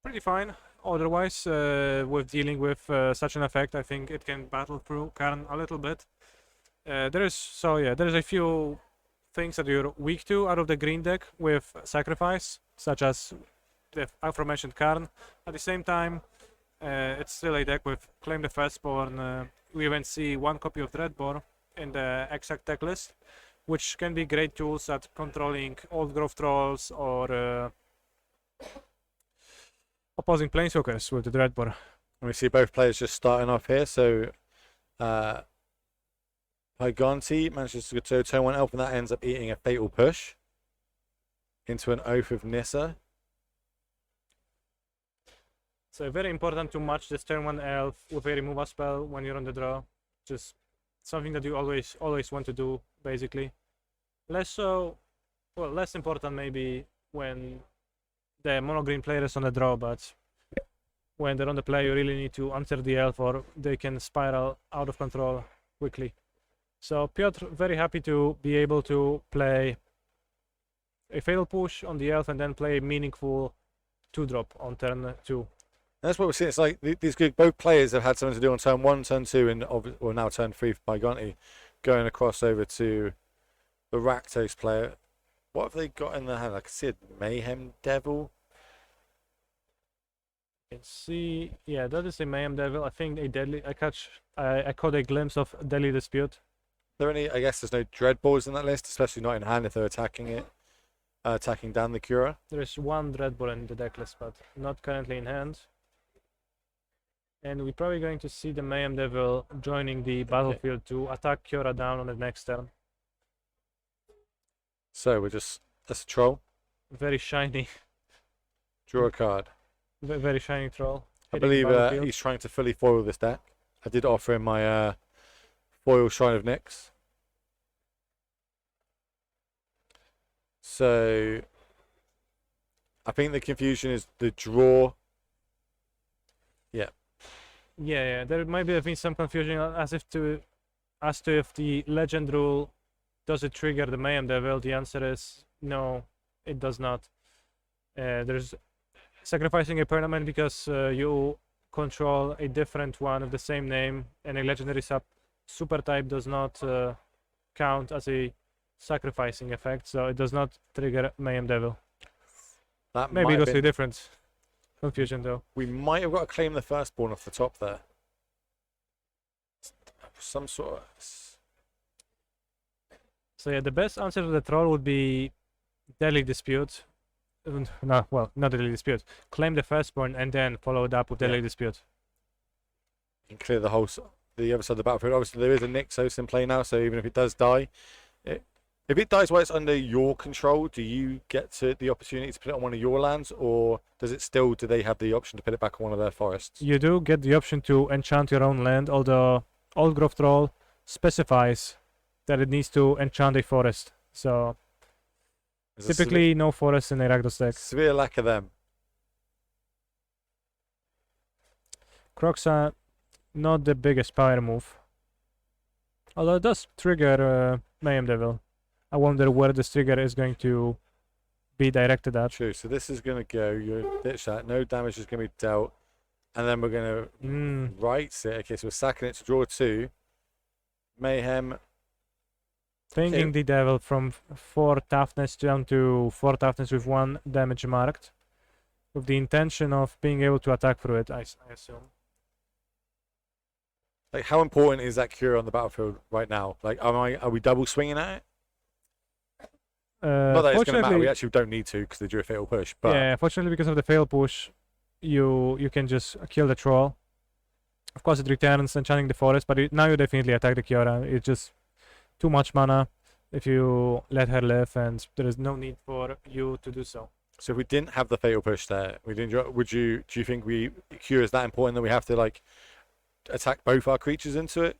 pretty fine. Otherwise, with dealing with such an effect, I think it can battle through Karn a little bit. There is a few things that you're weak to out of the green deck with Sacrifice, such as the aforementioned Karn. At the same time, it's still a deck with Claim the Firstborn. We even see 1 copy of Dreadbore in the exact deck list, which can be great tools at controlling old growth trolls or opposing planeswalkers with the Dreadbore. And we see both players just starting off here. So Pygonti manages to go to turn 1 elf, and that ends up eating a Fatal Push into an Oath of Nissa. So very important to match this turn 1 elf with a removal spell when you're on the draw. Just something that you always want to do, basically. Less important maybe when the mono-green player is on the draw, but when they're on the play, you really need to answer the elf or they can spiral out of control quickly. So Piotr, very happy to be able to play a Fatal Push on the elf and then play a meaningful 2-drop on turn 2. And that's what we're seeing. It's like both players have had something to do on turn 1, turn 2, or now turn 3 for Pygonti, going across over to the Rakdos player. What have they got in their hand? I can see a Mayhem Devil. You can see, yeah, that is a Mayhem Devil. I think a deadly. I caught a glimpse of Deadly Dispute. Are there any? I guess there's no Dreadballs in that list, especially not in hand if they're attacking it, attacking down the Cura. There is 1 Dreadball in the deck list, but not currently in hand. And we're probably going to see the Mayhem Devil joining the battlefield to attack Cura down on the next turn. So that's a troll. Very shiny. Draw a card. Very shiny troll. I believe he's trying to fully foil this deck. I did offer him my foil Shrine of Nyx. So I think the confusion is the draw. Yeah. Yeah. There might have been some confusion as to if the legend rule does it trigger the Mayhem Devil. The answer is no, it does not. There's sacrificing a permanent because you control a different one of the same name, and a legendary super type does not count as a sacrificing effect, so it does not trigger Mayhem Devil. That Maybe it was been a different confusion though. We might have got to claim the Firstborn off the top there. Some sort of. So yeah, the best answer to the troll would be Deadly Dispute. No, well, not Deadly Dispute. Claim the Firstborn and then follow it up with Deadly Dispute. And clear the other side of the battlefield. Obviously, there is a Nyxos in play now, so even if it does die, if it dies while it's under your control, do you get the opportunity to put it on one of your lands, or do they have the option to put it back on one of their forests? You do get the option to enchant your own land, although Old Growth Troll specifies that it needs to enchant a forest. So typically no forest in a Rakdos deck. Severe lack of them. Croxa, not the biggest power move. Although it does trigger Mayhem Devil. I wonder where this trigger is going to be directed at. True. So this is going to go. You ditch that. No damage is going to be dealt. And then we're going to right it. Okay, so we're sacking it to draw 2. Mayhem. Thinking Okay. the devil from 4 toughness down to 4 toughness with 1 damage marked, with the intention of being able to attack through it, I assume. Like, how important is that cure on the battlefield right now? Like, are we double swinging at it? Not that it's going to matter. We actually don't need to because they drew a fatal push. But yeah, fortunately because of the fail push, you can just kill the troll. Of course, it returns enchanting the forest, but now you definitely attack the Kiora. It's just too much mana if you let her live, and there is no need for you to do so. So if we didn't have the fatal push there, we didn't. Do you think cure is that important that we have to like attack both our creatures into it?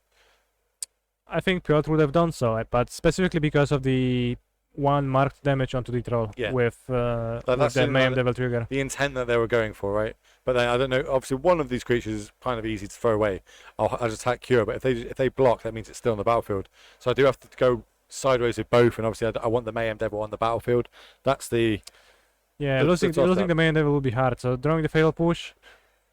I think Piotr would have done so, but specifically because of the 1 marked damage onto the troll with the Mayhem Devil trigger. The intent that they were going for, right? But then I don't know. Obviously, one of these creatures is kind of easy to throw away. I'll just attack cure, but if they block, that means it's still on the battlefield. So I do have to go sideways with both, and obviously I want the Mayhem Devil on the battlefield. That's the losing the Mayhem Devil will be hard. So drawing the fail push,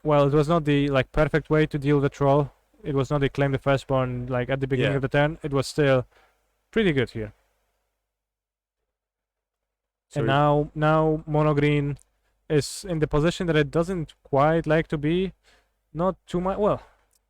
well, it was not the perfect way to deal with the troll. It was not the claim the firstborn like at the beginning of the turn. It was still pretty good here. So and now mono green is in the position that it doesn't quite like to be. Not too much. Well,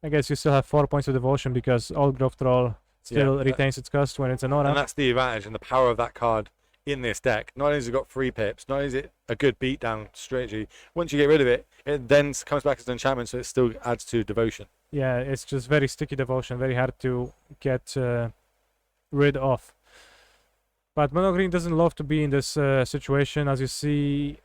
I guess you still have 4 points of devotion because Old Growth Troll still retains its cost when it's an aura. And that's the advantage and the power of that card in this deck. Not only has it got 3 pips, not only is it a good beatdown strategy, once you get rid of it, it then comes back as an enchantment, so it still adds to devotion. Yeah, it's just very sticky devotion, very hard to get rid of. But mono green doesn't love to be in this situation. As you see,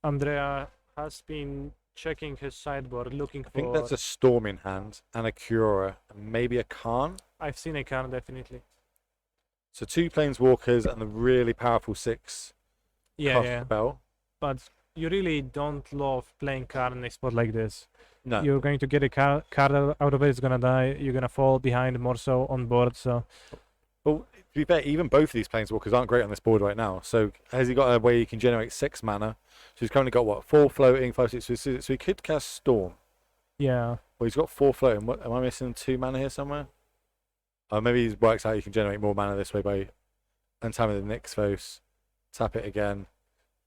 Andrea has been checking his sideboard, looking for... I think that's a Storm in hand, and a Carola, and maybe a Khan. I've seen a Khan, definitely. So 2 Planeswalkers and the really powerful 6 cost spell. But you really don't love playing card in a spot like this. No. You're going to get a card out of it, it's going to die, you're going to fall behind more so on board, so... Well, to be fair, even both of these Planeswalkers aren't great on this board right now. So has he got a way he can generate 6 mana? So he's currently got, what, 4 floating, 5, 6, so he could cast Storm. Yeah. Well, he's got 4 floating. What, am I missing 2 mana here somewhere? Oh, maybe he works out he can generate more mana this way by untapping the Nyxos, tap it again.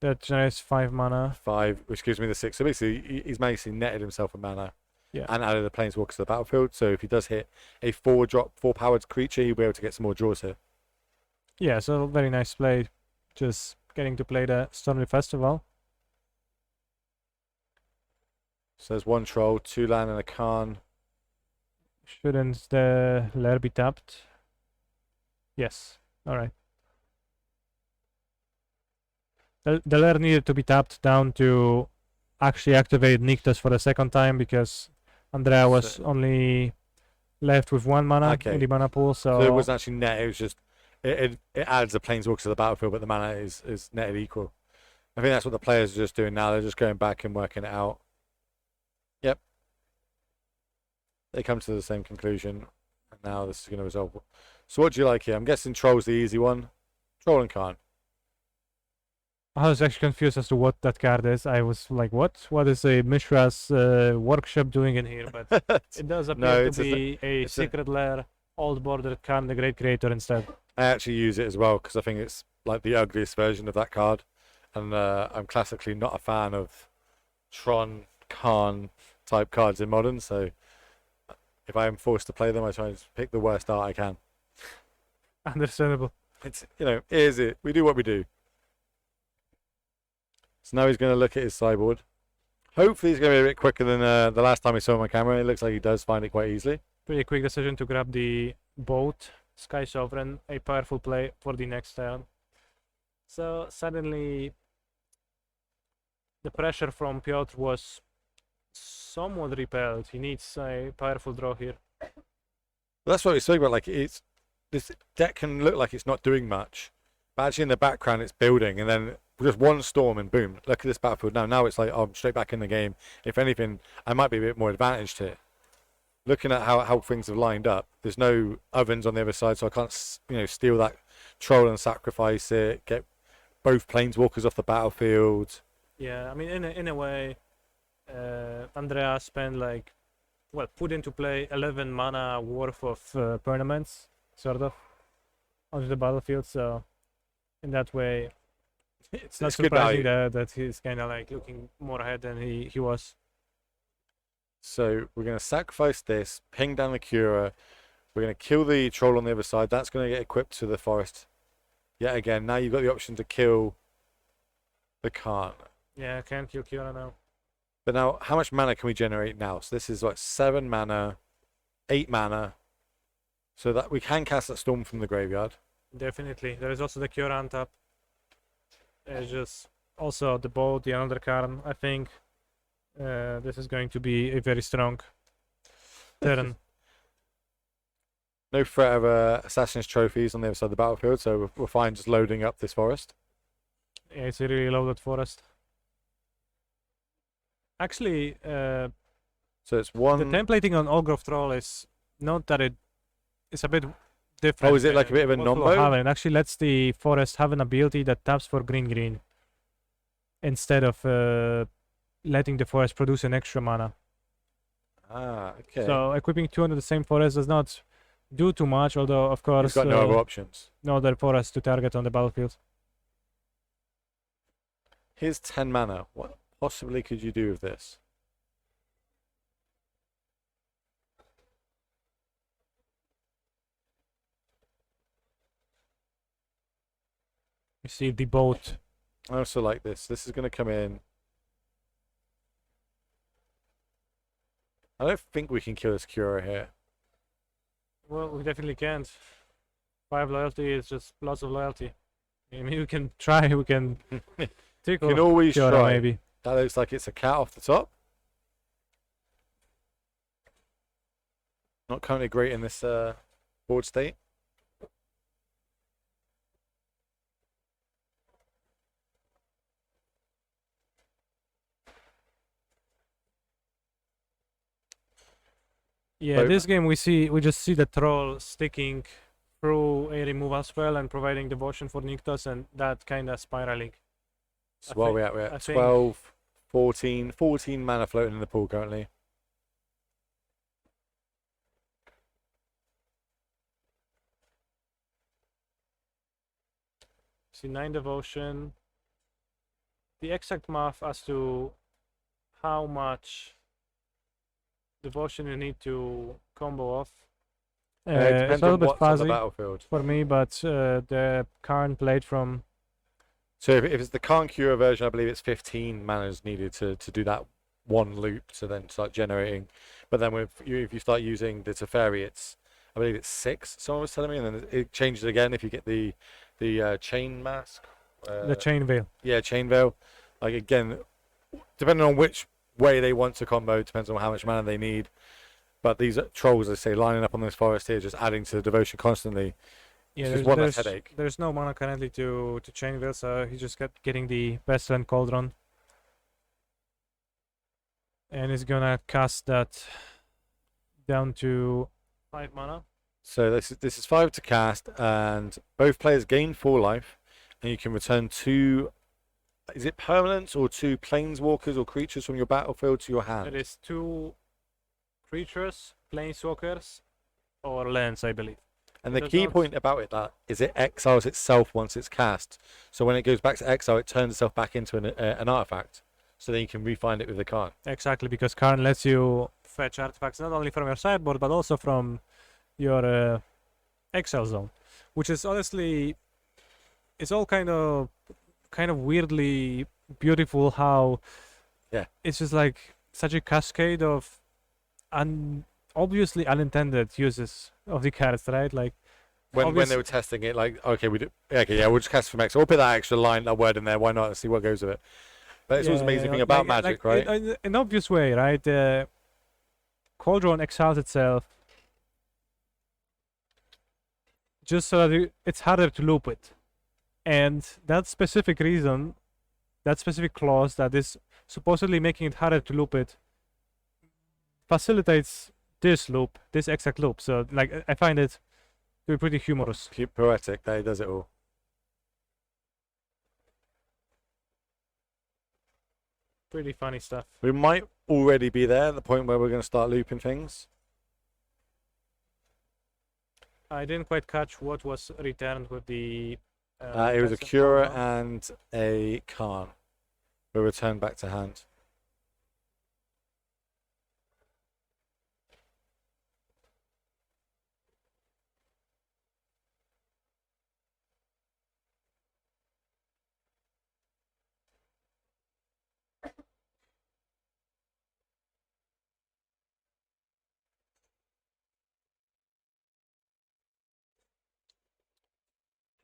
That generates 5 mana. 5, which gives me the 6. So basically, he's basically netted himself a mana. Yeah. And added the Planeswalkers to the battlefield. So if he does hit a 4-drop, 4-powered creature, he'll be able to get some more draws here. Yeah, so very nice play. Just getting to play the Stormy Festival. So there's 1 troll, 2 land, and a Khan. Shouldn't the lair be tapped? Yes. Alright. The lair needed to be tapped down to actually activate Nyxos for the second time because Andrea was only left with 1 mana in the mana pool. So it wasn't actually net, it was just it adds the Planeswalkers to the battlefield, but the mana is netted equal. I think that's what the players are just doing now. They're just going back and working it out. Yep. They come to the same conclusion. And now this is going to resolve. So what do you like here? I'm guessing Troll's the easy one. Troll and Khan. I was actually confused as to what that card is. I was like, what? What is a Mishra's workshop doing in here? But it does appear to be a secret lair, old bordered Khan, the Great Creator instead. I actually use it as well because I think it's like the ugliest version of that card. And I'm classically not a fan of Tron, Khan type cards in Modern. So if I am forced to play them, I try and pick the worst art I can. Understandable. It's, here's it. We do what we do. So now he's going to look at his sideboard. Hopefully he's going to be a bit quicker than the last time we saw him on camera. It looks like he does find it quite easily. Pretty quick decision to grab the boat, Sky Sovereign, a powerful play for the next turn. So suddenly the pressure from Piotr was somewhat repelled. He needs a powerful draw here. Well, that's what we spoke about. Like this deck can look like it's not doing much, but actually in the background it's building, and then just 1 storm and boom, look at this battlefield now. Now it's like, oh, I'm straight back in the game. If anything, I might be a bit more advantaged here. Looking at how things have lined up, there's no ovens on the other side, so I can't steal that troll and sacrifice it, get both planeswalkers off the battlefield. Yeah, I mean, in a way, Andrea spent like, well, put into play 11 mana worth of permanents, sort of, onto the battlefield. So, in that way, it's not It's good surprising value. that he's kind of like looking more ahead than he was. So we're going to sacrifice this, ping down the Cura. We're going to kill the troll on the other side. That's going to get equipped to the forest. Yet again, now you've got the option to kill the Khan. Yeah, can't kill Kiora now. But now, how much mana can we generate now? So this is like 7 mana, 8 mana. So that we can cast that Storm from the graveyard. Definitely. There is also the Kiora on top. There's just also the boat, the another Karn. I think this is going to be a very strong turn. No threat of Assassin's Trophies on the other side of the battlefield, so we're fine just loading up this forest. Yeah, it's a really loaded forest. Actually, So it's one. the templating on Olgrove Troll is not that it's a bit different. Oh, is it like a bit of a what we'll non-bow? have. It actually lets the forest have an ability that taps for green instead of letting the forest produce an extra mana. Ah, okay. So equipping 2 under the same forest does not do too much, although of course He's got no other options. no other forest to target on the battlefield. Here's 10 mana. What possibly could you do with this? You see the boat. I also like this. This is going to come in. I don't think we can kill this Cura here. Well, we definitely can't. 5 loyalty is just lots of loyalty. I mean, we can try. We can tickle. Can always Kiora, try. maybe. That looks like it's a cat off the top. Not currently great in this board state. Yeah, But- this game we just see the troll sticking through a removal spell and providing devotion for Nykthos, and that kind of spiraling. So I what are think- we at? We're I at think- 12, 14 mana floating in the pool currently. See 9 devotion. The exact math as to how much devotion you need to combo off. It It's depends a little on bit what's on the fuzzy battlefield. for me, but the current played from So if it's the Khan Cura version, I believe it's 15 mana is needed to do that one loop to then start generating. But then if you start using the Teferi, I believe it's 6. Someone was telling me, and then it changes again if you get the chain mask. the chain veil. Yeah, chain veil. Like again, depending on which way they want to combo, depends on how much mana they need. But these trolls, as I say, lining up on this forest here, just adding to the devotion constantly. Yeah, It's just one less headache. There's no mana currently to chain veil, so he's just getting the Pestilent Cauldron. And he's gonna cast that down to 5 mana. So this is 5 to cast, and both players gain 4 life, and you can return 2. Is it permanents or 2 planeswalkers or creatures from your battlefield to your hand? It is 2 creatures, planeswalkers, or lands, I believe. And It the does key not- point about it that is it exiles itself once it's cast. So when it goes back to exile, it turns itself back into an artifact. So then you can re-find it with the card. Exactly, because Karn lets you fetch artifacts not only from your sideboard but also from your exile zone, which is honestly, it's all kind of weirdly beautiful. How it's just like such a cascade of obviously unintended uses of the cards, right? Like When they were testing it, like, okay, we'll just cast from exile. We'll put that extra line, that word in there. Why not? See what goes with it. But it's always amazing thing about Magic, right? In an obvious way, right? The Cauldron exiles itself just so that it's harder to loop it. And that specific reason, that specific clause that is supposedly making it harder to loop it, facilitates this exact loop. So, like, I find it To be pretty humorous. Poetic. There he does it all. Pretty funny stuff. We might already be there at the point where we're going to start looping things. I didn't quite catch what was returned with the. It was a Decisive Cura promo. and a Khan. We'll return back to hand.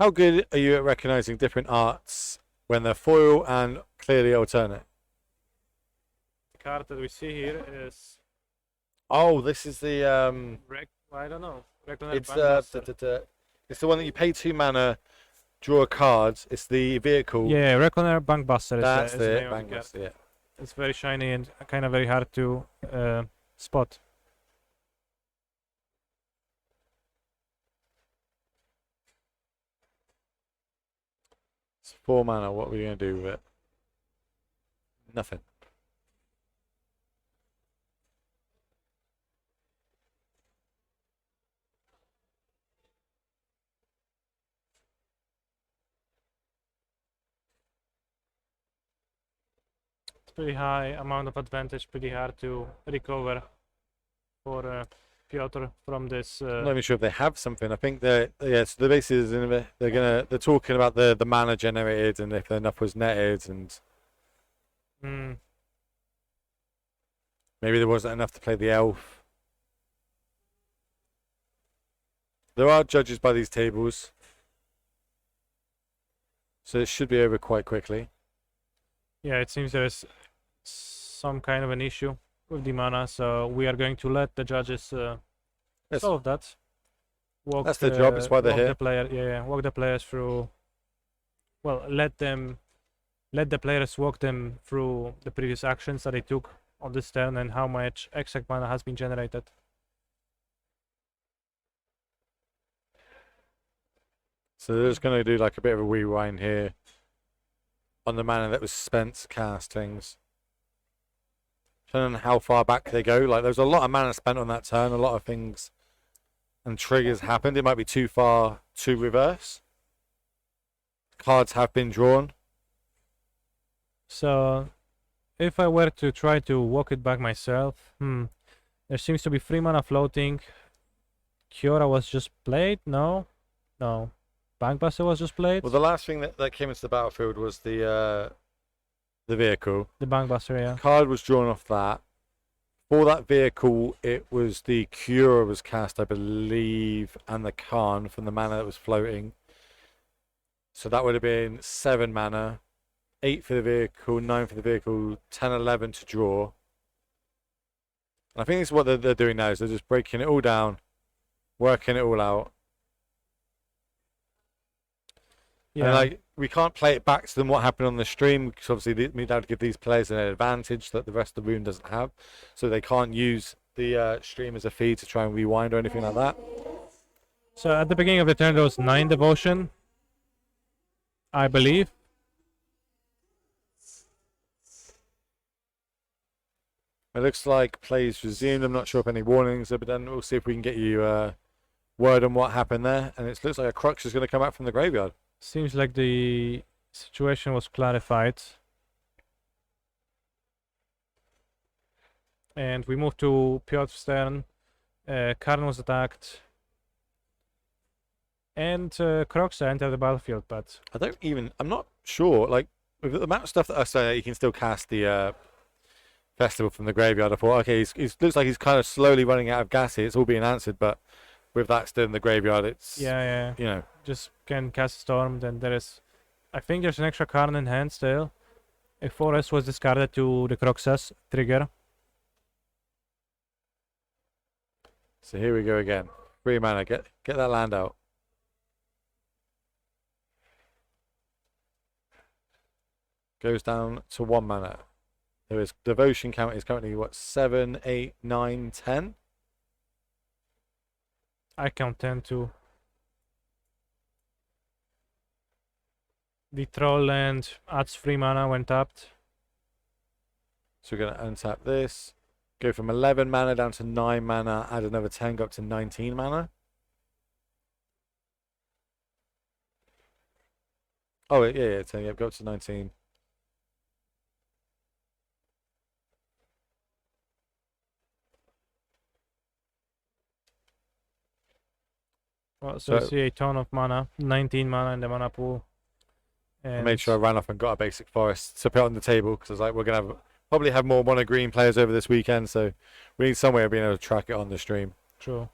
How good are you at recognizing different arts when they're foil and clearly alternate? The card that we see here is. Oh, this is the I don't know. Regular it's Bankbuster. it's the one that you pay 2 mana, draw a card. It's the vehicle. Yeah, Reckoner Bankbuster That's is the the name of the card. Bankbuster, yeah. It's very shiny and kind of very hard to spot. It's 4 mana. What are we going to do with it? Nothing. It's pretty high amount of advantage, pretty hard to recover for Piotr from this. I'm not even sure if they have something. I think they're so the base is they're talking about the mana generated and if enough was netted and maybe there wasn't enough to play the elf. There are judges by these tables, so it should be over quite quickly. Yeah, it seems there is some kind of an issue with the mana, so we are going to let the judges Yes. solve that. Walk, That's their job, that's why they're walk here. The player, walk the players through. Well, let the players walk them through the previous actions that they took on this turn and how much exact mana has been generated. So they're just going to do like a bit of a rewind here on the mana that was spent cast things. Depending on how far back they go. Like there's a lot of mana spent on that turn, a lot of things and triggers happened. It might be too far to reverse. Cards have been drawn. So, if I were to try to walk it back myself, there seems to be 3 mana floating. Cura was just played? No. Bankbuster was just played? Well, the last thing that came into the battlefield was the vehicle. The Bankbuster, yeah. Card was drawn off that. For that vehicle, it was the Cura was cast, I believe, and the Khan from the mana that was floating. So that would have been 7 mana, 8 for the vehicle, 9 for the vehicle, 10, 11 to draw. And I think this is what they're doing now, is they're just breaking it all down, working it all out. Yeah. And like we can't play it back to them what happened on the stream because obviously we have to give these players an advantage that the rest of the room doesn't have, so they can't use the stream as a feed to try and rewind or anything like that. So at the beginning of the turn there was 9 devotion, I believe. It looks like plays resumed. I'm not sure if any warnings have been done. We'll see if we can get you word on what happened there. And it looks like a Crux is going to come out from the graveyard. Seems like the situation was clarified. And we move to Piotr's turn. Karn was attacked. And Crux entered the battlefield, but I'm not sure. Like, with the amount of stuff that I say, you can still cast the Festival from the graveyard. I thought, okay, he looks like he's kind of slowly running out of gas here. It's all being answered, but with that still in the graveyard, it's yeah. you know. Just can cast Storm, then there is... I think there's an extra card in hand still. A Forest was discarded to the Croxus trigger. So here we go again. 3 mana. Get that land out. Goes down to 1 mana. There is devotion count is currently what 7, 8, 9, 10. I count 10 too. The troll land adds 3 mana when tapped. So we're going to untap this. Go from 11 mana down to 9 mana. Add another 10, go up to 19 mana. Oh, yeah, 10. Yep, go up to 19. Well, so So- you see a ton of mana, 19 mana in the mana pool. I And made sure I ran off and got a basic forest to put on the table because I was like, we're going to probably have more mono green players over this weekend. So we need some way of being able to track it on the stream. True.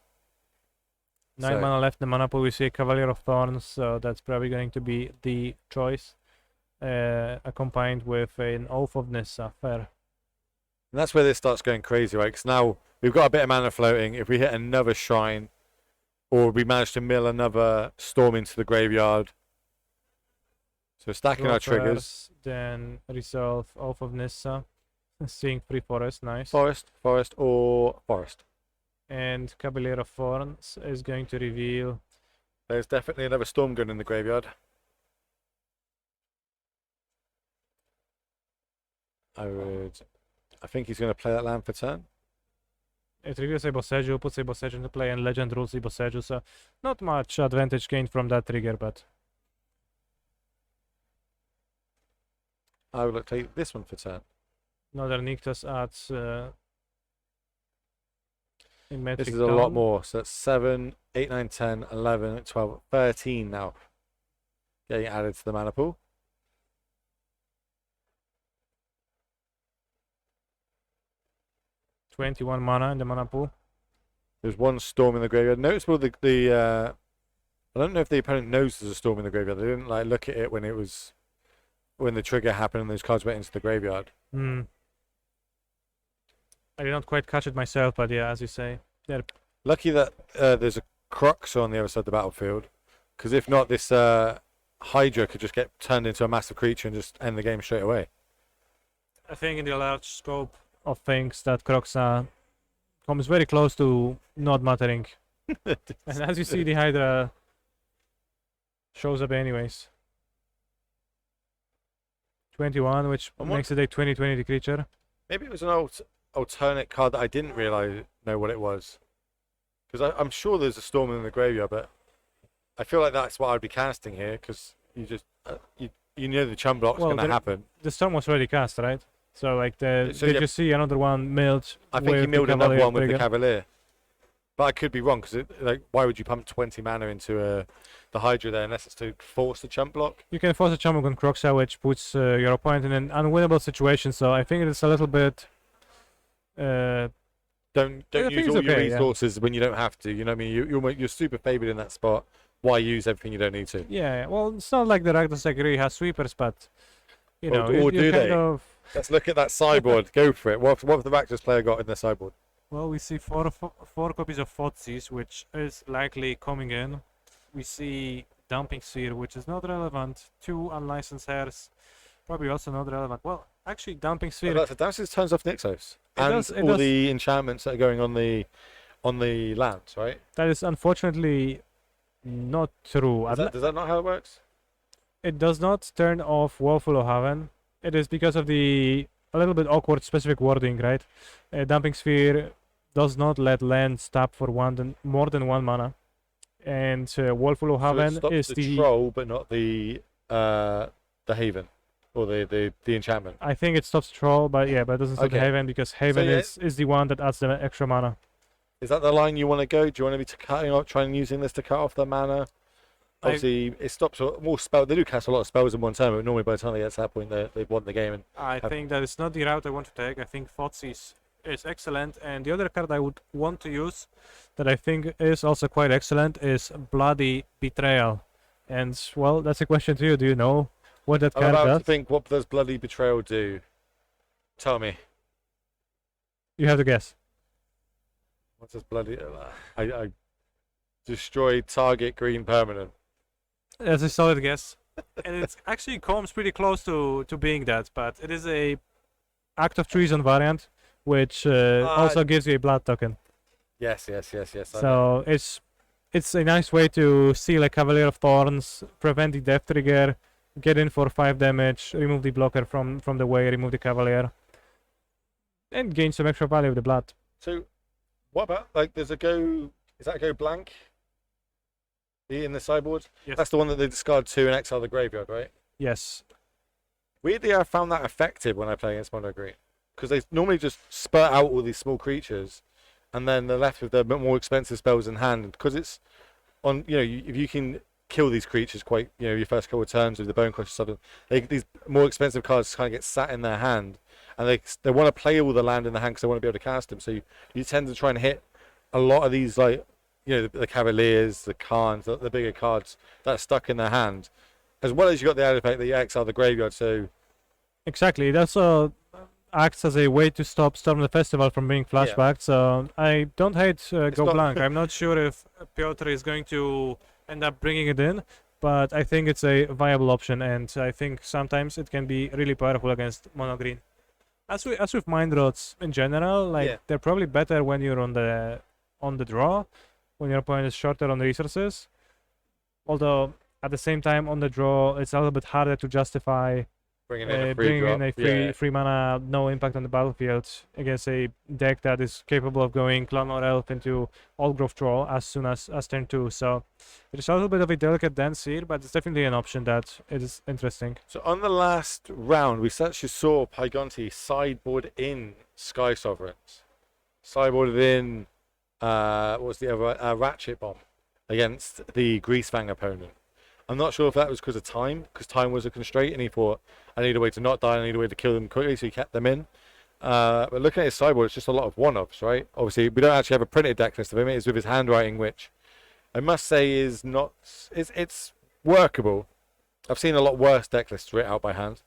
9 So- mana left in the mana pool. We see a Cavalier of Thorns, so that's probably going to be the choice. Accompanied with an Oath of Nissa. Fair. And that's where this starts going crazy, right? Because now we've got a bit of mana floating. If we hit another shrine, or we manage to mill another storm into the graveyard, so stacking our triggers. Drawers, then resolve Oath of Nissa. Seeing 3 forest, nice. Forest, or forest. And Cavalier of Thorns is going to reveal. There's definitely another storm gun in the graveyard. I think he's going to play that land for turn. It reveals a Boseju, puts a Boseju into play, and Legend rules the Boseju, so not much advantage gained from that trigger, but I will take this one for turn. another Nyctus adds in metric This is a lot down. more. So that's 7, 8, 9, 10, 11, 12, 13 now. Getting added to the mana pool. $21 mana in the mana pool. There's one storm in the graveyard. Noticeable I don't know if the opponent knows there's a storm in the graveyard. They didn't like look at it when the trigger happened and those cards went into the graveyard. Hmm. I did not quite catch it myself, but yeah, as you say, they're Lucky that there's a Crux on the other side of the battlefield, because if not, this Hydra could just get turned into a massive creature and just end the game straight away. I think in the large scope of things that Croxa comes very close to not mattering. And as you see, the Hydra shows up anyways. 21, which And what- makes it a 20/20 creature. Maybe it was an alternate card that I didn't know what it was. Because I'm sure there's a storm in the graveyard, but I feel like that's what I'd be casting here, because you just you know the chum block's Well, going to there- happen. The storm was already cast, right? So like, So, did yeah. you see another one milled? I think he with the milled another Cavalier one with the trigger? Cavalier. But I could be wrong, because why would you pump 20 mana into the Hydra there unless it's to force the chump block? You can force a Chumuk on Croxa, which puts your opponent in an unwinnable situation. So I think it's a little bit. Don't I think use it's all your okay, yeah. resources when you don't have to. You know what I mean? You're super favored in that spot. Why use everything you don't need to? Yeah, well, it's not like the Ratos Sacrifice has sweepers, but you know, Or you do kind they? of. Let's look at that sideboard. Go for it. What have the Rakdos player got in their sideboard? Well, we see four copies of Foxes, which is likely coming in. We see Dumping Sphere, which is not relevant. 2 unlicensed hairs, probably also not relevant. Well, actually, Dumping Sphere. That turns off Nixos It and does- it all does. the enchantments that are going on the lands, right? That is unfortunately not true. Does that not how it works? It does not turn off Woeful of Haven. It is because of the a little bit awkward specific wording, right? Dumping Sphere does not let lands tap for more than 1 mana. And Woeful of So it Haven stops is the troll, but not the haven or the enchantment. I think it stops Troll, but yeah, but it doesn't stop the Okay. Haven, because Haven yeah. is the one that adds the extra mana. Is that the line you want to go? Do you want to be cutting off, trying using this to cut off the mana? Obviously, it stops more spell. They do cast a lot of spells in one turn, but normally by the time they get to that point, they've won the game. And I think that is not the route I want to take. I think Foxes is excellent, and the other card I would want to use that I think is also quite excellent is Bloody Betrayal. And well, that's a question to you. Do you know what that I'm card about does? to think, what does Bloody Betrayal do? Tell me. You have to guess. What does Bloody... I destroy target green permanent. That's a solid guess. And it actually comes pretty close to being that, but it is a Act of Treason variant, which also gives you a blood token. Yes. I know. So it's a nice way to seal a Cavalier of Thorns, prevent the death trigger, get in for 5 damage, remove the blocker from the way, remove the Cavalier, and gain some extra value with the blood. So, what about like there's a go? Is that a go blank? In the sideboard? Yes. That's the one that they discard 2 and exile the graveyard, right? Yes. Weirdly, I found that effective when I play against mono green, because they normally just spurt out all these small creatures, and then they're left with the bit more expensive spells in hand. Because it's on, if you can kill these creatures quite, your first couple of turns with the Bone Crush or something, these more expensive cards kind of get sat in their hand, and they want to play all the land in the hand because they want to be able to cast them. So you tend to try and hit a lot of these, like, the Cavaliers, the Khans, the bigger cards that are stuck in their hand, as well as you got the added effect that you exile the graveyard. So Exactly. It also acts as a way to stop Storm the Festival from being flashbacked. So I don't hate Go not- Blank. I'm not sure if Piotr is going to end up bringing it in, but I think it's a viable option, and I think sometimes it can be really powerful against mono green. As with Mind Rods in general, they're probably better when you're on the draw, when your opponent is shorter on resources. Although at the same time on the draw, it's a little bit harder to justify bringing in a free bringing in drop. a free mana, no impact on the battlefield against a deck that is capable of going Clan or Elf into Old Growth Draw as soon as turn 2. So there's a little bit of a delicate dance here, but it's definitely an option that is interesting. So on the last round, we actually saw Pygonti sideboard in Sky Sovereigns, sideboarded in what was the other Ratchet Bomb against the Greasefang opponent. I'm not sure if that was because of time, because time was a constraint, and he thought, I need a way to not die, I need a way to kill them quickly, so he kept them in. But looking at his sideboard, it's just a lot of one-ups, right? Obviously, we don't actually have a printed deck list of him. It is with his handwriting, which I must say is not... It's workable. I've seen a lot worse deck lists written out by hand.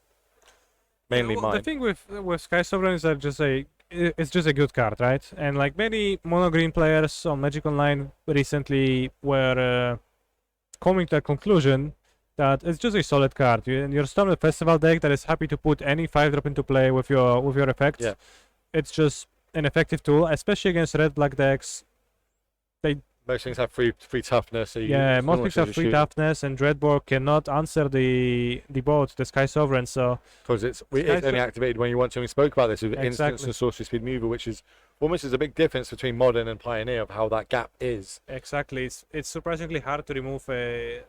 Mainly Well, mine. the thing with Sky Sovereign is that it's just a good card, right? And like many mono green players on Magic Online recently were coming to a conclusion that it's just a solid card. Your Storm the Festival deck that is happy to put any 5-drop into play with your effects. Yeah. It's just an effective tool, especially against red-black decks. Most things have free toughness. So Yeah, most things have free toughness, and Dreadbore cannot answer the boat, the Sky Sovereign. So Because it's Sky only activated when you want to. We spoke about this with Instance Exactly. and Sorcery Speed Mover, which is almost is a big difference between Modern and Pioneer of how that gap is. exactly, it's surprisingly hard to remove a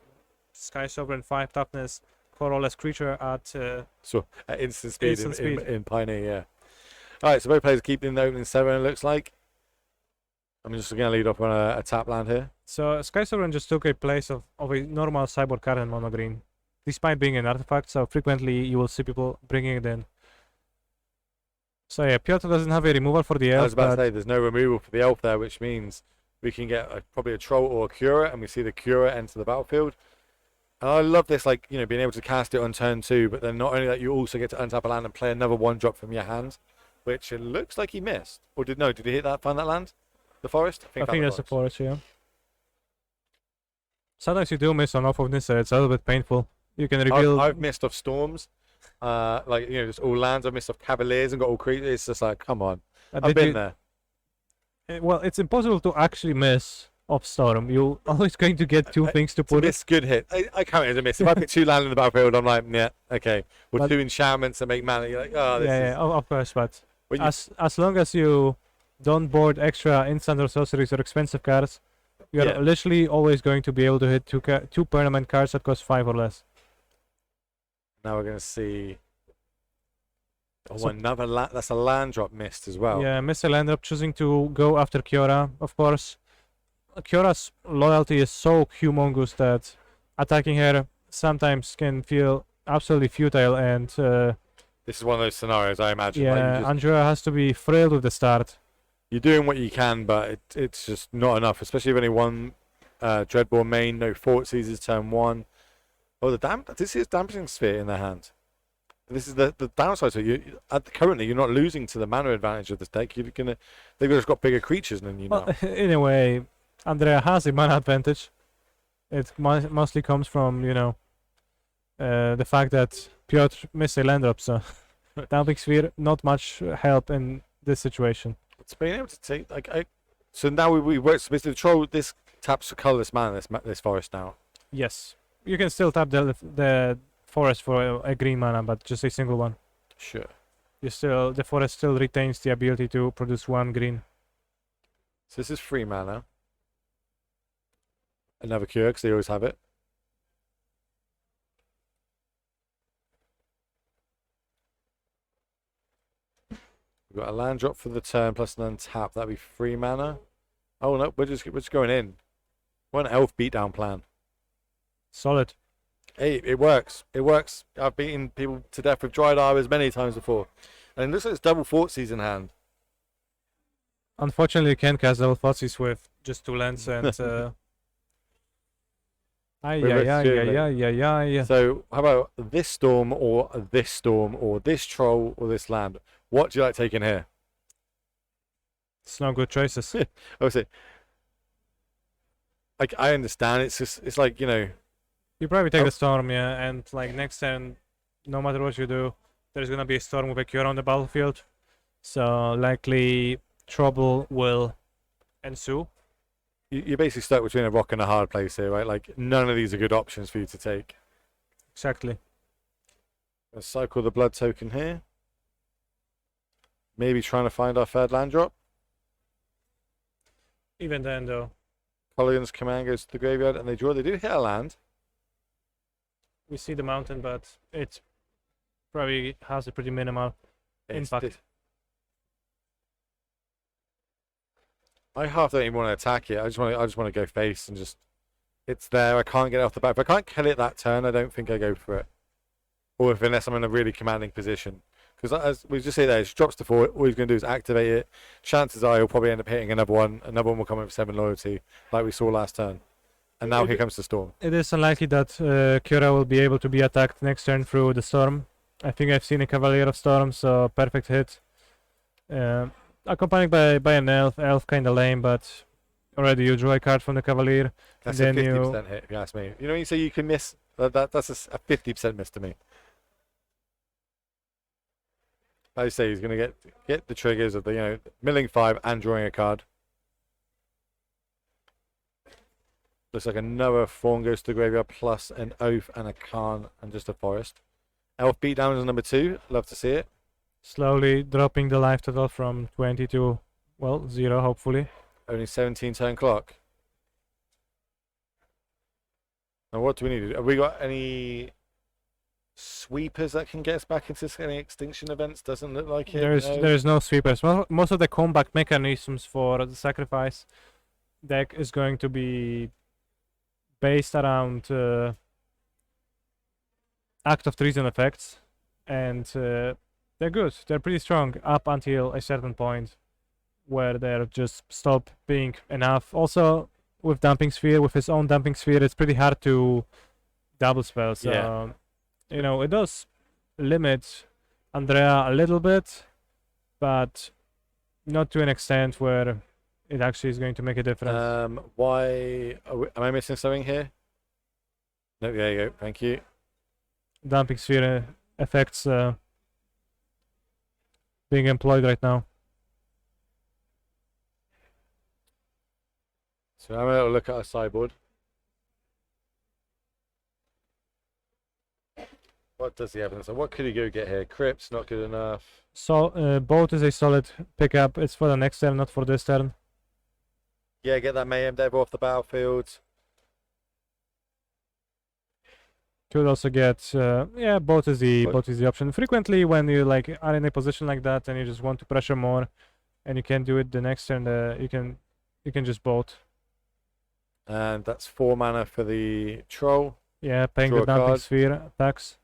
Sky Sovereign 5 toughness colorless creature at So at instant speed, Instant speed. In Pioneer, yeah. All right, so both players keep in the opening 7, it looks like. I'm just going to lead off on a tap land here. So Sky Sovereign just took a place of a normal cyborg card in mono green, despite being an artifact. So frequently you will see people bringing it in. So yeah, Piotr doesn't have a removal for the I elf, was about to but say there's no removal for the elf there, which means we can get probably a troll or a Cura, and we see the Cura enter the battlefield. And I love this, like, being able to cast it on turn 2, but then not only that, you also get to untap a land and play another 1-drop from your hand, which it looks like he missed. Or did he hit that, find that land? The forest? I think that's the forest, yeah. Sometimes you do miss on off of this, it's a little bit painful. You can reveal. I've missed off storms, just all lands. I've missed off Cavaliers and got all creatures. It's just like, come on. I've been there. Well, it's impossible to actually miss off storm. You're always going to get two things to It's a put. miss, good hit. I count it as a miss. If I pick 2 land in the battlefield, I'm like, yeah, okay. Or But- 2 enchantments and make mana. You're like, oh, this is... Yeah, of course, but When you- as long as you don't board extra instant or sorceries or expensive cards, you're Yeah. literally always going to be able to hit two permanent cards that cost 5 or less. Now we're going to see... Oh, So- another land. That's a land drop missed as well. Yeah, Mr. Landrop choosing to go after Kiora, of course. Kiora's loyalty is so humongous that attacking her sometimes can feel absolutely futile, and This is one of those scenarios, I imagine. Like, yeah, Andrea has to be thrilled with the start. you're doing what you can, but it's just not enough, especially if only one Dreadbore main, no Fort Seizes turn 1. Oh, this is Dampening Sphere in their hand. This is the downside. So currently you're not losing to the mana advantage of this deck. They've just got bigger creatures than you now. Well, in a way, Andrea has a mana advantage. It mostly comes from, the fact that Piotr missed a land drop, so Damping Sphere, not much help in this situation. It's being able to take so now we work. So basically, the troll this taps colorless mana this forest now. Yes, you can still tap the forest for a green mana, but just a single one. Sure. The forest still retains the ability to produce 1 green. So this is 3 mana. Another cure, because they always have it. We've got a land drop for the turn plus an untap. That'd be 3 mana. Oh no, we're just going in. One elf beatdown plan. Solid. Hey, it works. It works. I've beaten people to death with Dried Arbors many times before. And it looks like it's double Fortsies in hand. Unfortunately, you can't cast double Thoughtseize with just 2 lands and. Yeah. So how about this storm or this troll or this land? What do you like taking here? It's no good choices. Obviously, like I understand. It's like, you know. You probably take the storm, yeah, and like next turn, no matter what you do, there's gonna be a storm with a cure on the battlefield, so likely trouble will ensue. You're basically stuck between a rock and a hard place here, right? Like none of these are good options for you to take. Exactly. Let's cycle the blood token here. Maybe trying to find our third land drop. Even then, though, Collion's command goes to the graveyard and they draw. They do hit a land. we see the mountain, but it probably has a pretty minimal impact. I half don't even want to attack it. I just want to go face and just. It's there. I can't get it off the back. If I can't kill it that turn, I don't think I go for it. Or unless I'm in a really commanding position. Because as we just say there, it drops to 4. All he's going to do is activate it. Chances are he'll probably end up hitting another one. Another one will come in with 7 loyalty, like we saw last turn. And now here comes the storm. It is unlikely that Kira will be able to be attacked next turn through the storm. I think I've seen a Cavalier of Storm, so perfect hit. Accompanied by an elf kind of lame, but already you draw a card from the Cavalier. That's and a then 50% hit, if you ask me. You know when you say you can miss? That's a 50% miss to me. Like I say, he's going to get the triggers of the, milling 5 and drawing a card. Looks like another Fawn goes to the graveyard, plus an Oath and a Khan and just a Forest. Elf beatdown is number 2. Love to see it. Slowly dropping the life total from 20 to, 0, hopefully. Only 17 turn clock. Now what do we need to do? Have we got any sweepers that can get us back into any extinction events? Doesn't look like it. There's no sweepers. Most of the combat mechanisms for the sacrifice deck is going to be based around Act of Treason effects, and they're good. They're pretty strong up until a certain point where they're just stop being enough. Also, with Dumping Sphere, with his own Dumping Sphere, it's pretty hard to double spell. So, it does limit Andrea a little bit, but not to an extent where it actually is going to make a difference. Why am I missing something here? No, there you go. Thank you. Dumping Sphere effects being employed right now. So I'm going to look at our sideboard. What does he have? So what could he go get here? Crypt's not good enough. So boat is a solid pickup. It's for the next turn, not for this turn. Yeah, get that Mayhem Dev off the battlefield. Could also get boat is the option. Frequently when you are in a position like that and you just want to pressure more and you can't do it the next turn, you can just boat. And that's 4 mana for the troll. Yeah, paying Draw the a Dumping card. Sphere tax.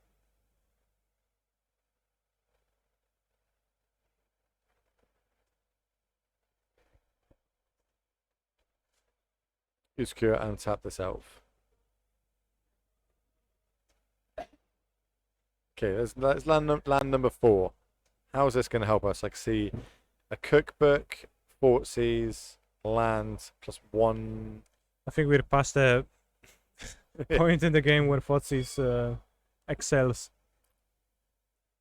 Use Cure and tap this elf. Okay, that's land number 4. How is this going to help us? See a cookbook, Fortsies, land, +1. I think we're past the point in the game where Fortsies excels.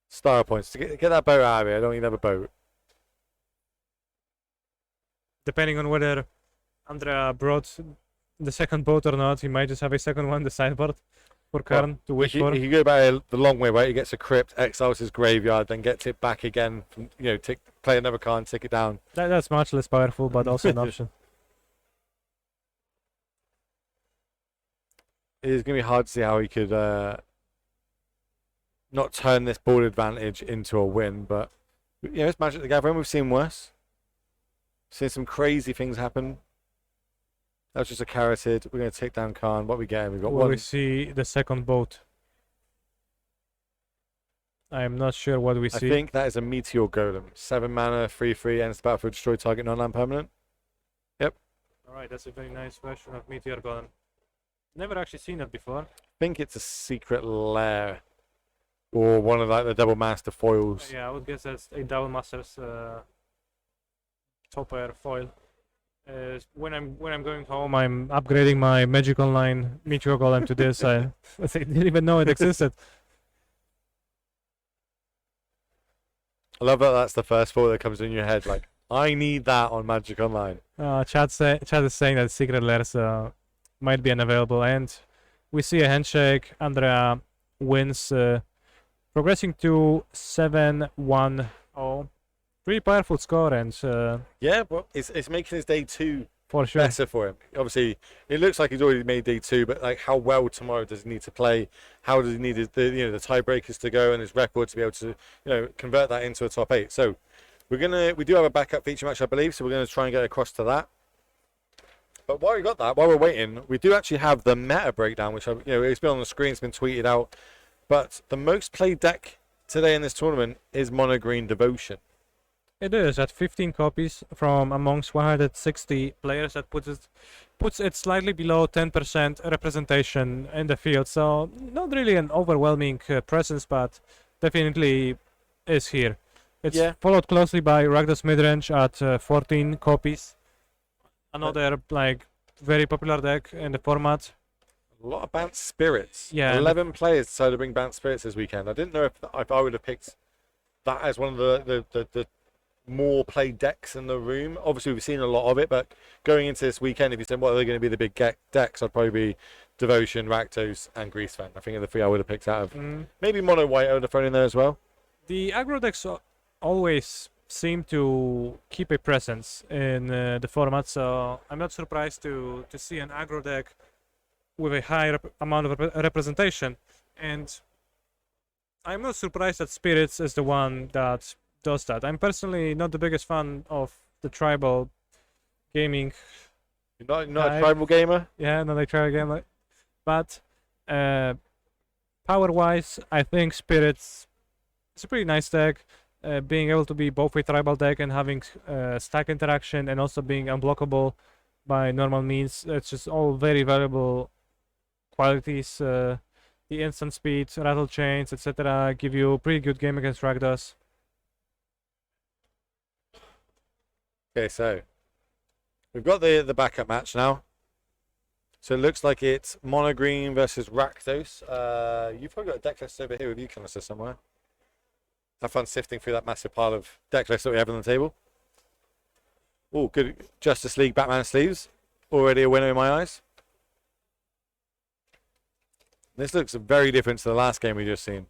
Star points. To get that boat out of here, I don't need another boat. Depending on whether Andrea brought the second boat or not, he might just have a second one, the sideboard. for Karn to wish for. If you go back the long way, right, he gets a crypt, exiles his graveyard, then gets it back again. From, play another card, and tick it down. That's much less powerful, but also an option. It is going to be hard to see how he could not turn this board advantage into a win, but it's Magic the Gathering. We've seen worse. Seen some crazy things happen. That was just a carroted. We're going to take down Khan. What we get? We've got Will one. we see the second boat? I am not sure what we I see. think that is a Meteor Golem. 7 mana, 3/3, ends the battlefield, destroy target non-land permanent. Yep. Alright, that's a very nice version of Meteor Golem. Never actually seen that before. I think it's a secret lair. Or one of the double master foils. Yeah, I would guess that's a Double Masters topper foil. When I'm going home, I'm upgrading my Magic Online Meteor Golem to this. I didn't even know it existed. I love that that's the first thought that comes in your head. Like, I need that on Magic Online. Chat is saying that secret lairs might be unavailable, and we see a handshake. Andrea wins, progressing to 7-1-0. Pretty powerful score, and Yeah, but it's making his day 2 for sure. better for him. Obviously, it looks like he's already made day 2, but like, how well tomorrow does he need to play? How does he need the tiebreakers to go and his record to be able to convert that into a top 8? So we do have a backup feature match, I believe. So we're gonna try and get across to that. But while we're waiting, we do actually have the meta breakdown, which it's been on the screen, it's been tweeted out. But the most played deck today in this tournament is Mono Green Devotion. It is at 15 copies from amongst 160 players. That puts it slightly below 10% representation in the field. So not really an overwhelming presence, but definitely is here. It's followed closely by Rakdos Midrange at 14 copies. Another very popular deck in the format. A lot of Bounce Spirits. Yeah. 11 players decided to bring Bounce Spirits this weekend. I didn't know if I would have picked that as one of the more played decks in the room. Obviously, we've seen a lot of it, but going into this weekend, if you said what are they going to be the big decks, I'd probably be Devotion, Rakdos, and Greasefang. I think are the 3 I would have picked out of. Maybe Mono White I would have thrown in there as well. The aggro decks always seem to keep a presence in the format, so I'm not surprised to see an aggro deck with a high amount of representation, and I'm not surprised that Spirits is the one that does that. I'm personally not the biggest fan of the tribal gaming. You're not a tribal gamer? Yeah, not a tribal gamer. But power-wise, I think Spirits is a pretty nice deck. Being able to be both a tribal deck and having stack interaction and also being unblockable by normal means, it's just all very valuable qualities. The instant speed, rattle chains, etc. give you a pretty good game against Rakdos. Okay, so we've got the backup match now. So it looks like it's Mono Green versus Rakdos. You've probably got a deck list over here with you, Kanister, somewhere. Have fun sifting through that massive pile of deck lists that we have on the table. Oh, good. Justice League Batman sleeves. Already a winner in my eyes. This looks very different to the last game we just seen.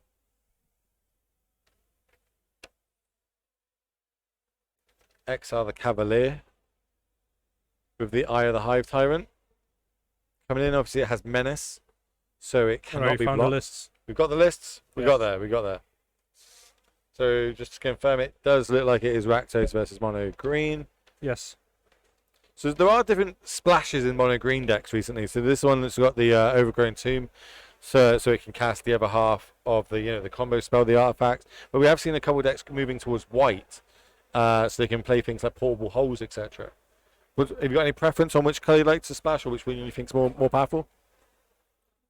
Exile the Cavalier with the Eye of the Hive Tyrant. Coming in, obviously it has Menace, so it cannot be blocked. The lists. We've got the lists. We got there. So just to confirm, it does look like it is Rakdos versus Mono Green. Yes. So there are different splashes in Mono Green decks recently. So this one that's got the Overgrown Tomb, so it can cast the other half of the combo spell, the artifact. But we have seen a couple of decks moving towards white, so they can play things like Portable Holes, etc. Have you got any preference on which color you like to splash, or which one you think is more powerful?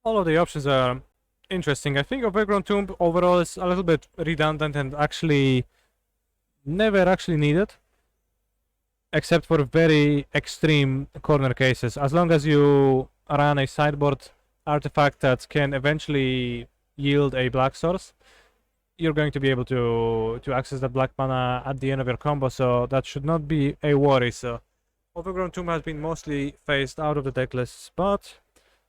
All of the options are interesting. I think Overgrown Tomb overall is a little bit redundant and actually never actually needed, except for very extreme corner cases. As long as you run a sideboard artifact that can eventually yield a black source, you're going to be able to access that black mana at the end of your combo, so that should not be a worry. So Overgrown Tomb has been mostly phased out of the deck lists, but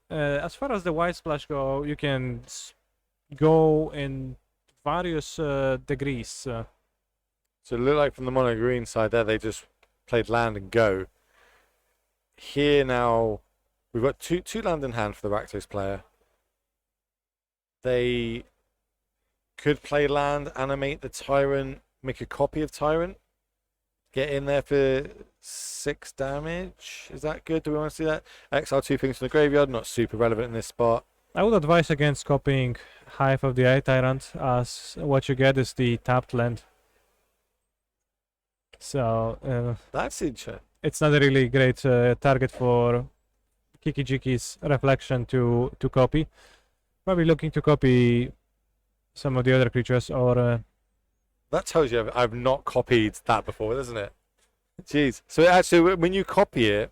As far as the white splash go, you can go in various degrees. So it looked like from the mono green side there, they just played land and go. Here now, we've got two land in hand for the Rakdos player. They could play land, animate the Tyrant, make a copy of Tyrant, get in there for 6 damage. Is that good? Do we want to see that? Exile 2 things from the graveyard, not super relevant in this spot. I would advise against copying Hive of the Eye Tyrant, as what you get is the tapped land. So That's interesting. it's not a really great target for Kiki-Jiki's Reflection to copy. Probably looking to copy some of the other creatures, or That tells you I've not copied that before, doesn't it? Jeez. So actually, when you copy it,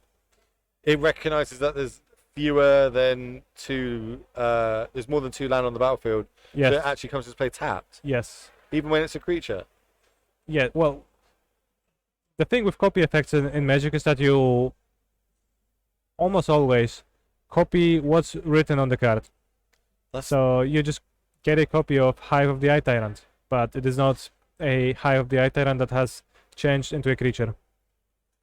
it recognizes that there's fewer than 2, there's more than 2 land on the battlefield. yes, So it actually comes to play tapped, yes, even when it's a creature. yeah. Well, the thing with copy effects in Magic is that you almost always copy what's written on the card. That's So you just get a copy of Hive of the Eye Tyrant, but it is not a Hive of the Eye Tyrant that has changed into a creature.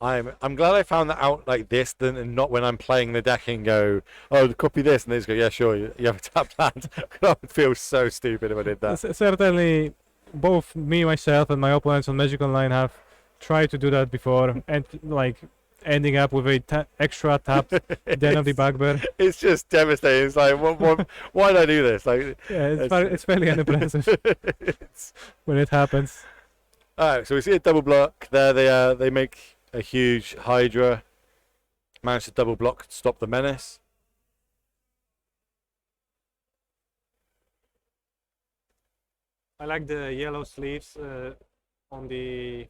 I'm glad I found that out like this, and not when I'm playing the deck and go, oh, copy this, and they just go, yeah, sure, you have a tap land. I would feel so stupid if I did that. Certainly, both me, myself, and my opponents on Magic Online have tried to do that before, and like ending up with a extra tap Den of the Bugbear. It's just devastating. It's like, why did I do this? Like, Yeah, it's fairly unimpressive when it happens. all right, so we see a double block there. They make a huge Hydra. Manage to double block, stop the menace. I like the yellow sleeves on the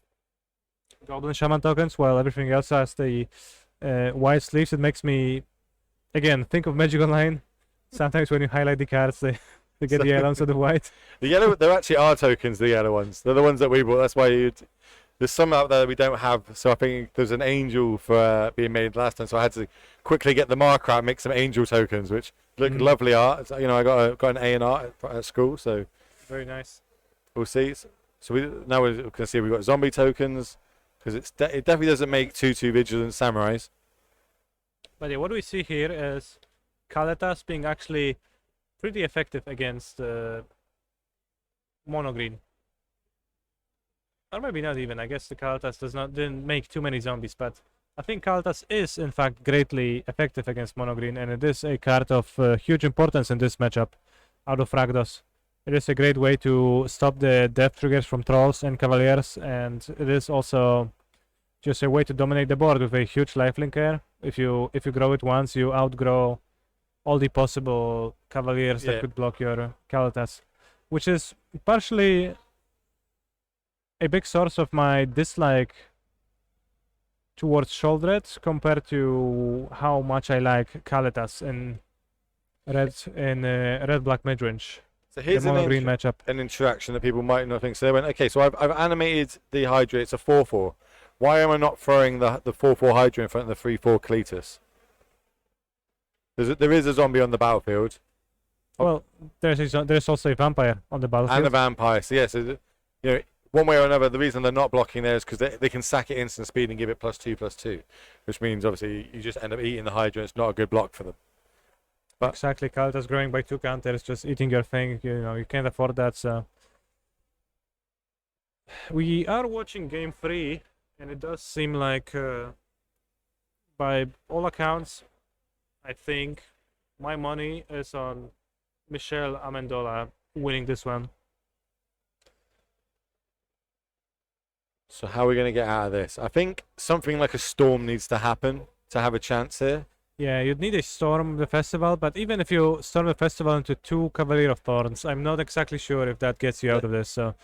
Goblin Shaman tokens, while everything else has the white sleeves. It makes me, again, think of Magic Online. Sometimes when you highlight the cards, they get the yellow instead of white. The yellow, there actually are tokens, the yellow ones. They're the ones that we bought. That's why there's some out there that we don't have. So I think there's an angel for being made last time. So I had to quickly get the marker out and make some angel tokens, which look lovely art. So, I got an A in art at school, so Very nice. we'll see. So now we can see we've got zombie tokens, because it definitely doesn't make 2/2 vigilant samurais. But yeah, what we see here is Kaletas being actually pretty effective against mono green. Or maybe not even. I guess the Kaletas didn't make too many zombies, but I think Kaletas is in fact greatly effective against mono green, and it is a card of huge importance in this matchup out of Rakdos. It is a great way to stop the death triggers from trolls and cavaliers, and it is also just a way to dominate the board with a huge lifelink here. If you grow it once, you outgrow all the possible cavaliers that could block your Kaletas, which is partially a big source of my dislike towards Sholdred compared to how much I like Kaletas in red black midrange. So here's the mono green matchup. an interaction that people might not think. So they went, okay, so I've animated the Hydra. It's a 4/4. Why am I not throwing the 4/4 Hydra in front of the 3/4 Cletus? There is a zombie on the battlefield. Well, there's also a vampire on the battlefield. And a vampire. So yes, one way or another, the reason they're not blocking there is because they can sack it instant speed and give it +2/+2, which means obviously you just end up eating the Hydra. It's not a good block for them. But exactly, Kaletas growing by 2 counters, just eating your thing. You can't afford that. So we are watching game 3, and it does seem like, by all accounts, I think my money is on Michelle Amendola winning this one. So how are we going to get out of this? I think something like a storm needs to happen to have a chance here. Yeah, you'd need a Storm the Festival, but even if you Storm the Festival into 2 Cavalier of Thorns, I'm not exactly sure if that gets you out of this, so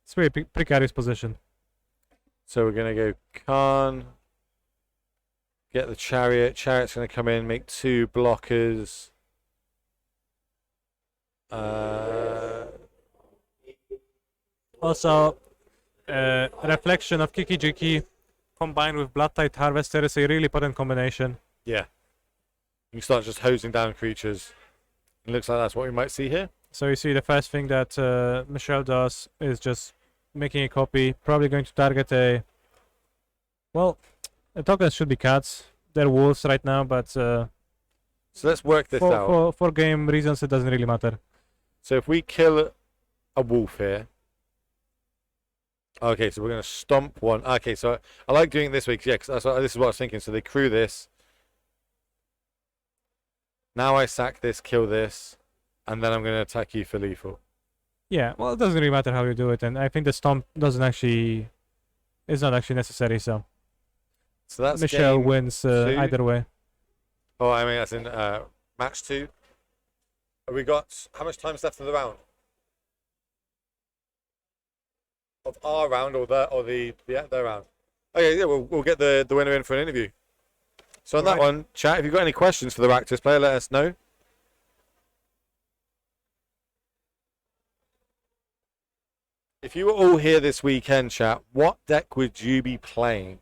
it's a very precarious position. So we're going to go Khan, get the Chariot. Chariot's going to come in, make 2 blockers. Also, Reflection of Kiki-Jiki combined with Blood Tide Harvester is a really potent combination. Yeah. You start just hosing down creatures. It looks like that's what we might see here. So you see the first thing that Michelle does is just making a copy, probably going to target a... Well, the tokens should be cats. They're wolves right now, but So let's work this out. for game reasons, it doesn't really matter. So if we kill a wolf here. Okay, so we're going to stomp one. Okay, so I like doing it this way, yeah, because this is what I was thinking. So they crew this. Now I sack this, kill this, and then I'm going to attack you for lethal. Yeah, well, it doesn't really matter how you do it, and I think the stomp doesn't actually... is not actually necessary, so... So that's Michelle game wins 2. either way. Oh, I mean, that's in match 2. Have we got... How much time's left of the round? Of our round or their round? Okay, yeah, we'll get the winner in for an interview. So on that one, chat, if you've got any questions for the Rakdos player, let us know. If you were all here this weekend, chat, what deck would you be playing?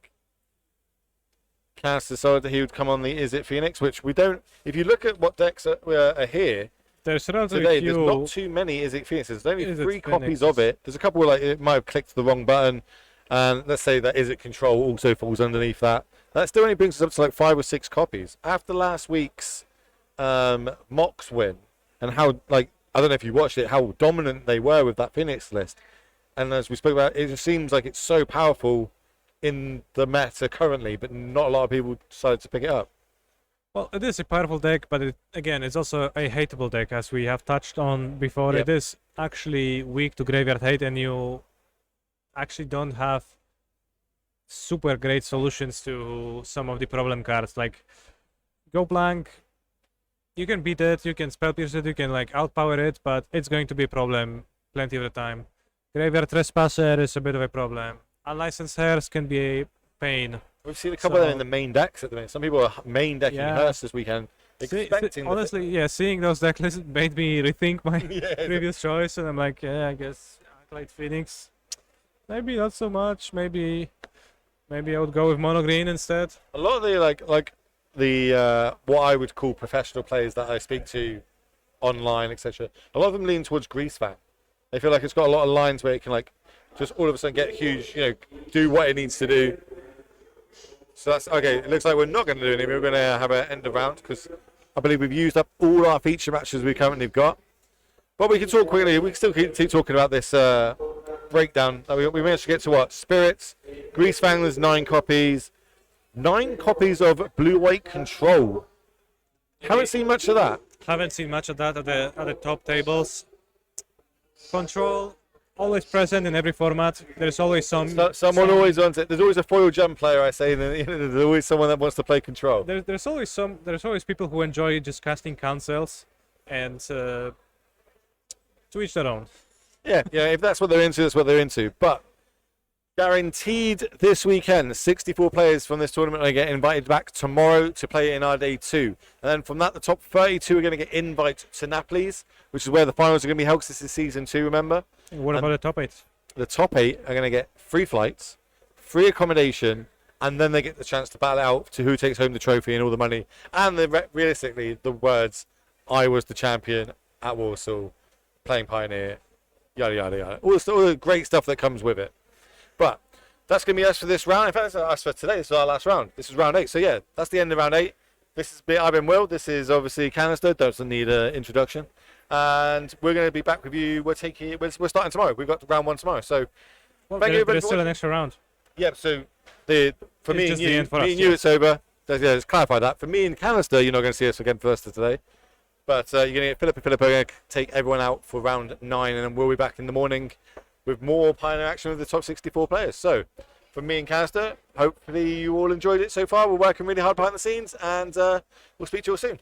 Cass decided that he would come on the Is It Phoenix, which we don't... If you look at what decks are here There's relatively today, few... there's not too many Is It Phoenixes. There's only Is It 3 copies Phoenixes. of it. There's a couple where like, it might have clicked the wrong button. And let's say that Is It Control also falls underneath that. That still only brings us up to like 5 or 6 copies. After last week's Mox win, and how, like, I don't know if you watched it, how dominant they were with that Phoenix list. And as we spoke about, it just seems like it's so powerful in the meta currently, but not a lot of people decided to pick it up. Well, it is a powerful deck, but again, it's also a hateable deck, as we have touched on before. Yep. It is actually weak to graveyard hate, and you actually don't have super great solutions to some of the problem cards. Like, go blank, you can beat it, you can spell pierce it, you can like outpower it, but it's going to be a problem plenty of the time. Graveyard Trespasser is a bit of a problem. Unlicensed Hairs can be a pain. We've seen a couple of them in the main decks at the minute. Some people are main decking Yeah. Hearst this weekend, expecting the- Honestly, yeah, seeing those deck lists made me rethink my Yeah. previous choice, and I'm like, yeah, I guess I played Phoenix. Maybe not so much. Maybe I would go with mono green instead. A lot of the like the what I would call professional players that I speak to online, etc. A lot of them lean towards Greasefang. They feel like it's got a lot of lines where it can like just all of a sudden get huge, do what it needs to do. So that's okay. It looks like we're not going to do anything. We're going to have an end of round because I believe we've used up all our feature matches we currently have got. But we can talk quickly. We can still keep talking about this breakdown. We managed to get to what? Spirits, Greasefang, there's 9 copies. 9 copies of Blue-White Control. Haven't seen much of that. Haven't seen much of that at the top tables. Control always present in every format. There's always Someone always wants it. There's always a foil jump player, I say, and then, there's always someone that wants to play Control. There's always people who enjoy just casting cancels, and to each their own. Yeah, if that's what they're into, that's what they're into. But guaranteed this weekend, 64 players from this tournament are going to get invited back tomorrow to play in our day 2. And then from that, the top 32 are going to get invite to Naples, which is where the finals are going to be held, 'cause this is season 2, remember? What about the top 8? The top 8 are going to get free flights, free accommodation, and then they get the chance to battle out to who takes home the trophy and all the money. And realistically, the words, I was the champion at Warsaw, playing Pioneer, yada, yada, yada. All the great stuff that comes with it. But that's going to be us for this round. In fact, that's us for today. This is our last round. This is round 8. So yeah, that's the end of round 8. I've been Will. This is obviously Kanister. Doesn't need an introduction. And we're going to be back with you. We're starting tomorrow. We've got round 1 tomorrow. So thank you, everybody. There's still an extra round. Yeah. So for me and just the you, end for us, it's over. Let's clarify that. For me and Kanister, you're not going to see us again for the rest of today. But you're going to get Filipa. We're going to take everyone out for round 9, and then we'll be back in the morning with more Pioneer action with the top 64 players. So, from me and Kanister, hopefully you all enjoyed it so far. We're working really hard behind the scenes, and we'll speak to you all soon.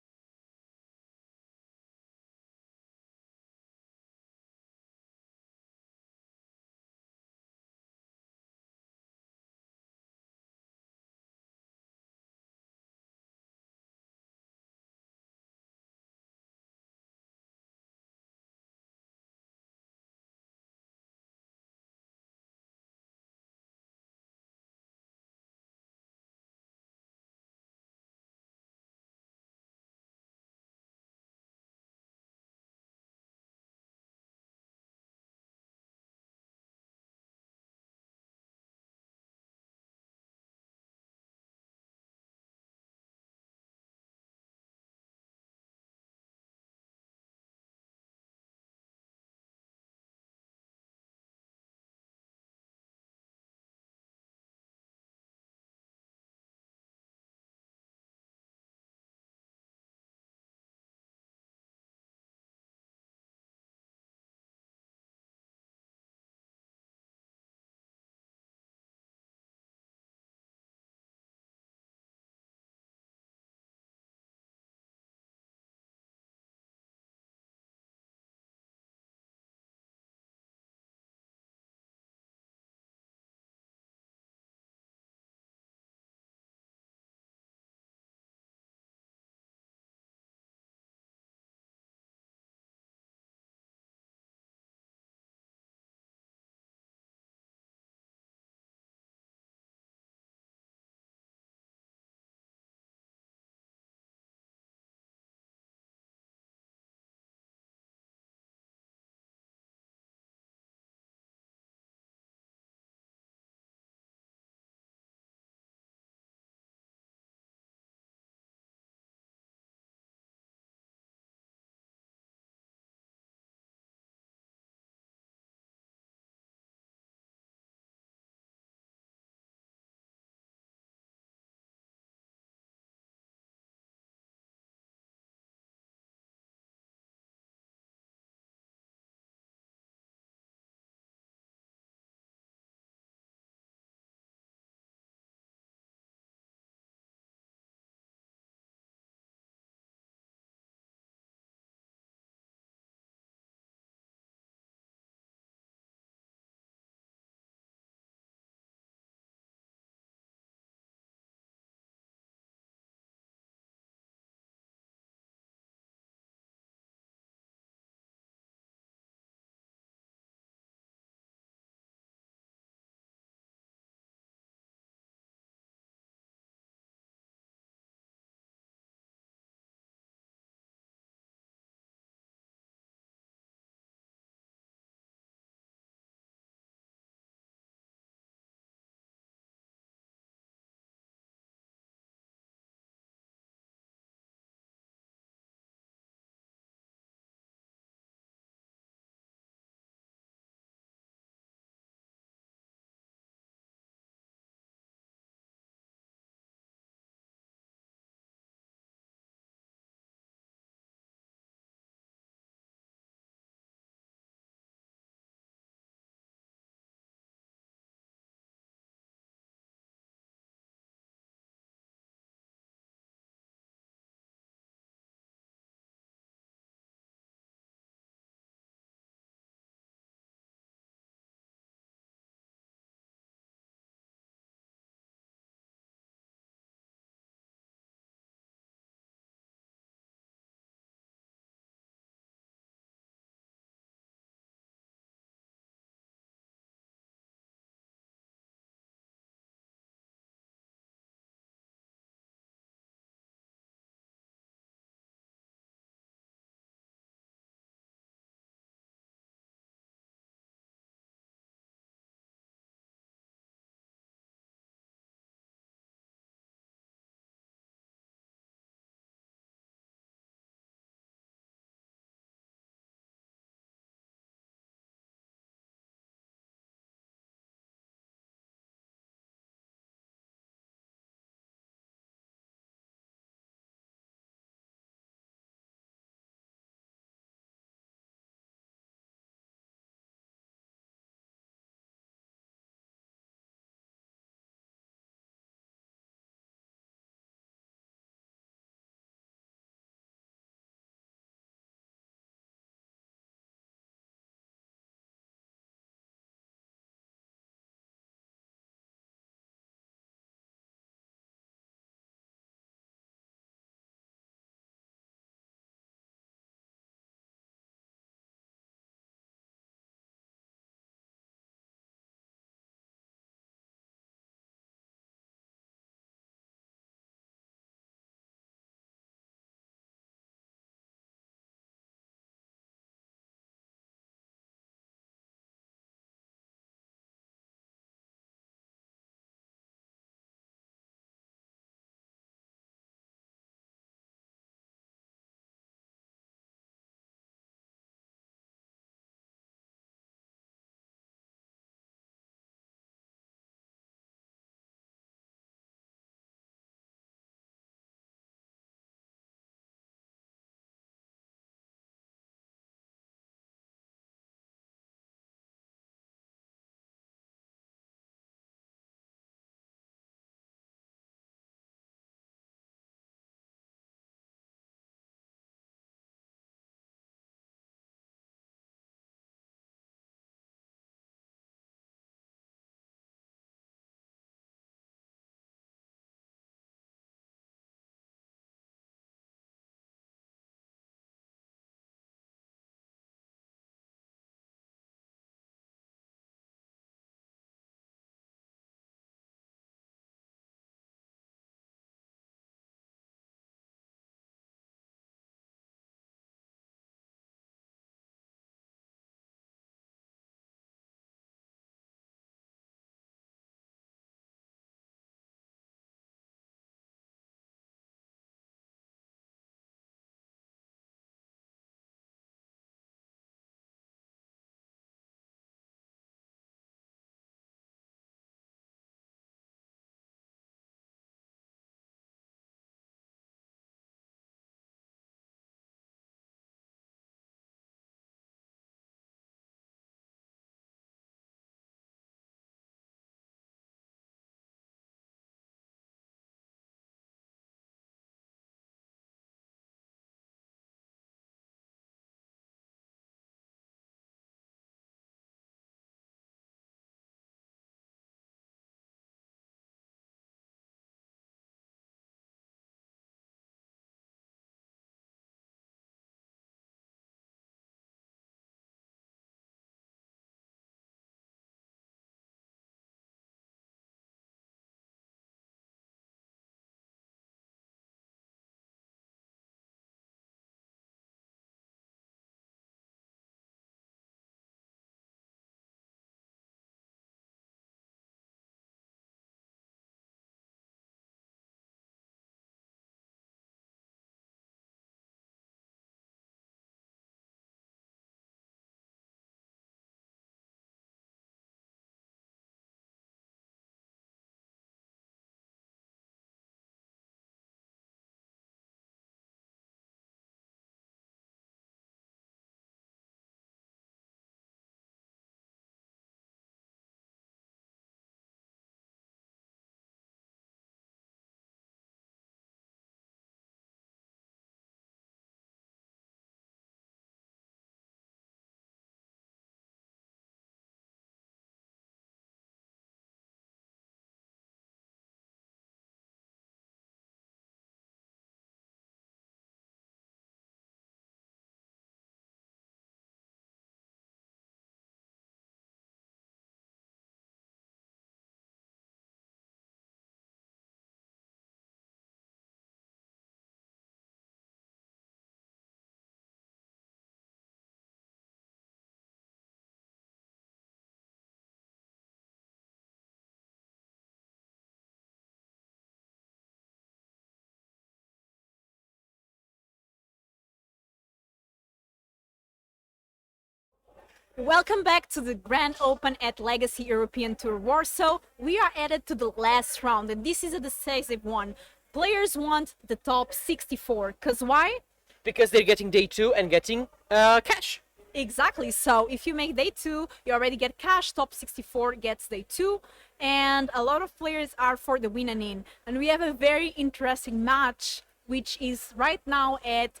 Welcome back to the Grand Open at Legacy European Tour Warsaw. We are added to the last round, and this is a decisive one. Players want the top 64, because why? Because they're getting day 2 and getting cash. Exactly, so if you make day 2, you already get cash, top 64 gets day 2, and a lot of players are for the win and in. And we have a very interesting match, which is right now at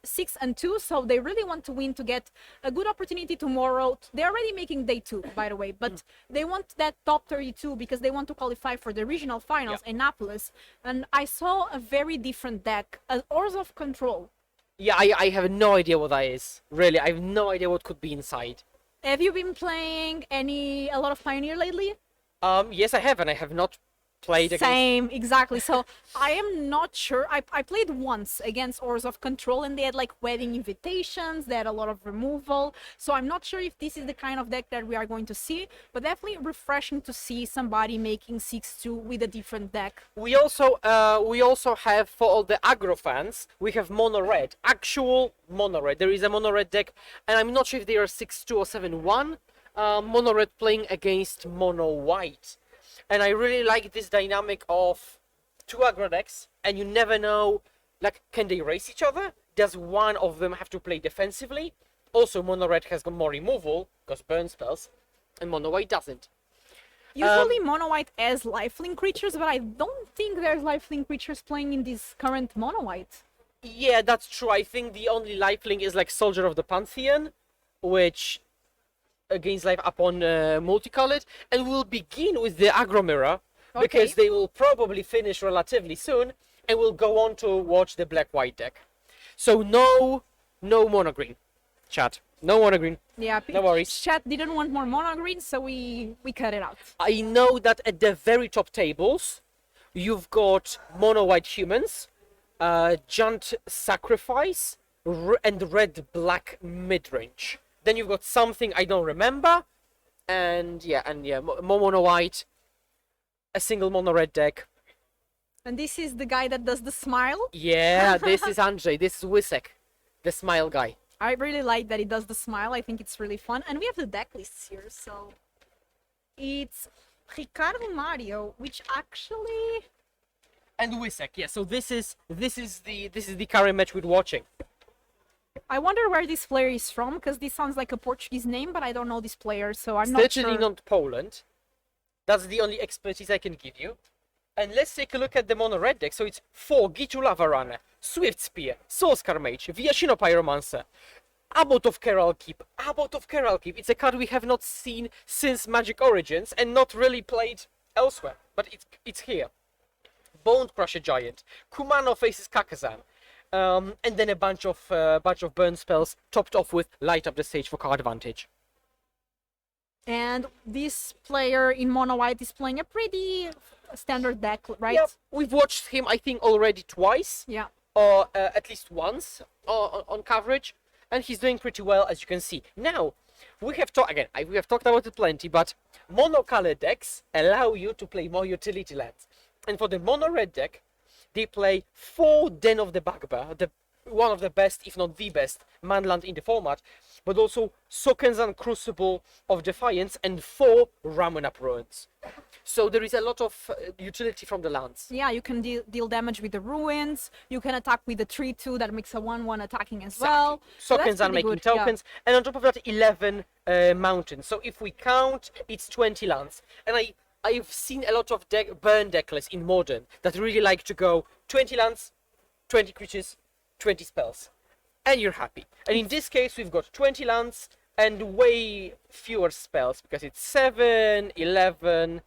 6 and 2, so they really want to win to get a good opportunity tomorrow. They're already making day 2, by the way, but they want that top 32 because they want to qualify for the regional finals in Annapolis. And I saw a very different deck, an Oars of Control. Yeah, I have no idea what that is. Really, I have no idea what could be inside. Have you been playing a lot of Pioneer lately? Yes, I have, and I have not played against... Same, exactly. So I am not sure. I played once against Oars of Control, and they had like wedding invitations. They had a lot of removal. So I'm not sure if this is the kind of deck that we are going to see, but definitely refreshing to see somebody making 6-2 with a different deck. We also have, for all the aggro fans, we have mono red, actual mono red. There is a mono red deck, and I'm not sure if they are 6-2 or 7-1. Mono red playing against mono white. And I really like this dynamic of 2 aggro decks, and you never know, like, can they race each other? Does one of them have to play defensively? Also, mono red has got more removal, because burn spells, and mono white doesn't. Usually mono white has lifelink creatures, but I don't think there's lifelink creatures playing in this current mono white. Yeah, that's true. I think the only lifelink is like Soldier of the Pantheon, which gains life upon multicolored, and we'll begin with the aggro mirror because they will probably finish relatively soon, and we'll go on to watch the black-white deck. So no mono green, chat. No mono green. Yeah, No worries. Chat didn't want more mono green, so we cut it out. I know that at the very top tables, you've got mono white humans, Giant Sacrifice, and red black midrange. Then you've got something I don't remember, and more mono white, a single mono red deck. And this is the guy that does the smile. Yeah, this is Andrzej, this is Wisek, the smile guy. I really like that he does the smile. I think it's really fun. And we have the deck lists here, so it's Ricardo Mario, which actually... And Wisek, yeah, so this is the current match we're watching. I wonder where this player is from, because this sounds like a Portuguese name, but I don't know this player, so I'm not Certainly sure. not Poland. That's the only expertise I can give you. And let's take a look at the mono red deck. So it's 4 Gitu Lava Runner, Swift Spear, Soulscar Mage, Viashino Pyromancer, Abbot of Carola Keep. Abbot of Carola Keep. It's a card we have not seen since Magic Origins and not really played elsewhere, but it's here. Bone Crusher Giant, Kumano faces Kakazan. And then a bunch of burn spells, topped off with Light Up the Stage for card advantage. And this player in mono white is playing a pretty standard deck, right? Yeah, we've watched him, I think, already twice. Yeah. Or at least once on coverage, and he's doing pretty well, as you can see. Now, we have talked about it plenty, but mono-color decks allow you to play more utility lands. And for the mono-red deck, they play 4 Den of the Bugbear, one of the best, if not the best, manland in the format, but also Sokenzan Crucible of Defiance and 4 Ramunap Ruins. So there is a lot of utility from the lands. Yeah, you can deal damage with the ruins. You can attack with the 3/2 that makes a 1/1 attacking as well. So that's Sokenzan pretty making good, yeah. tokens, and on top of that, 11 mountains. So if we count, it's 20 lands. And I've seen a lot of burn deck lists in Modern that really like to go 20 lands, 20 creatures, 20 spells, and you're happy. And in this case, we've got 20 lands and way fewer spells because it's 7, 11,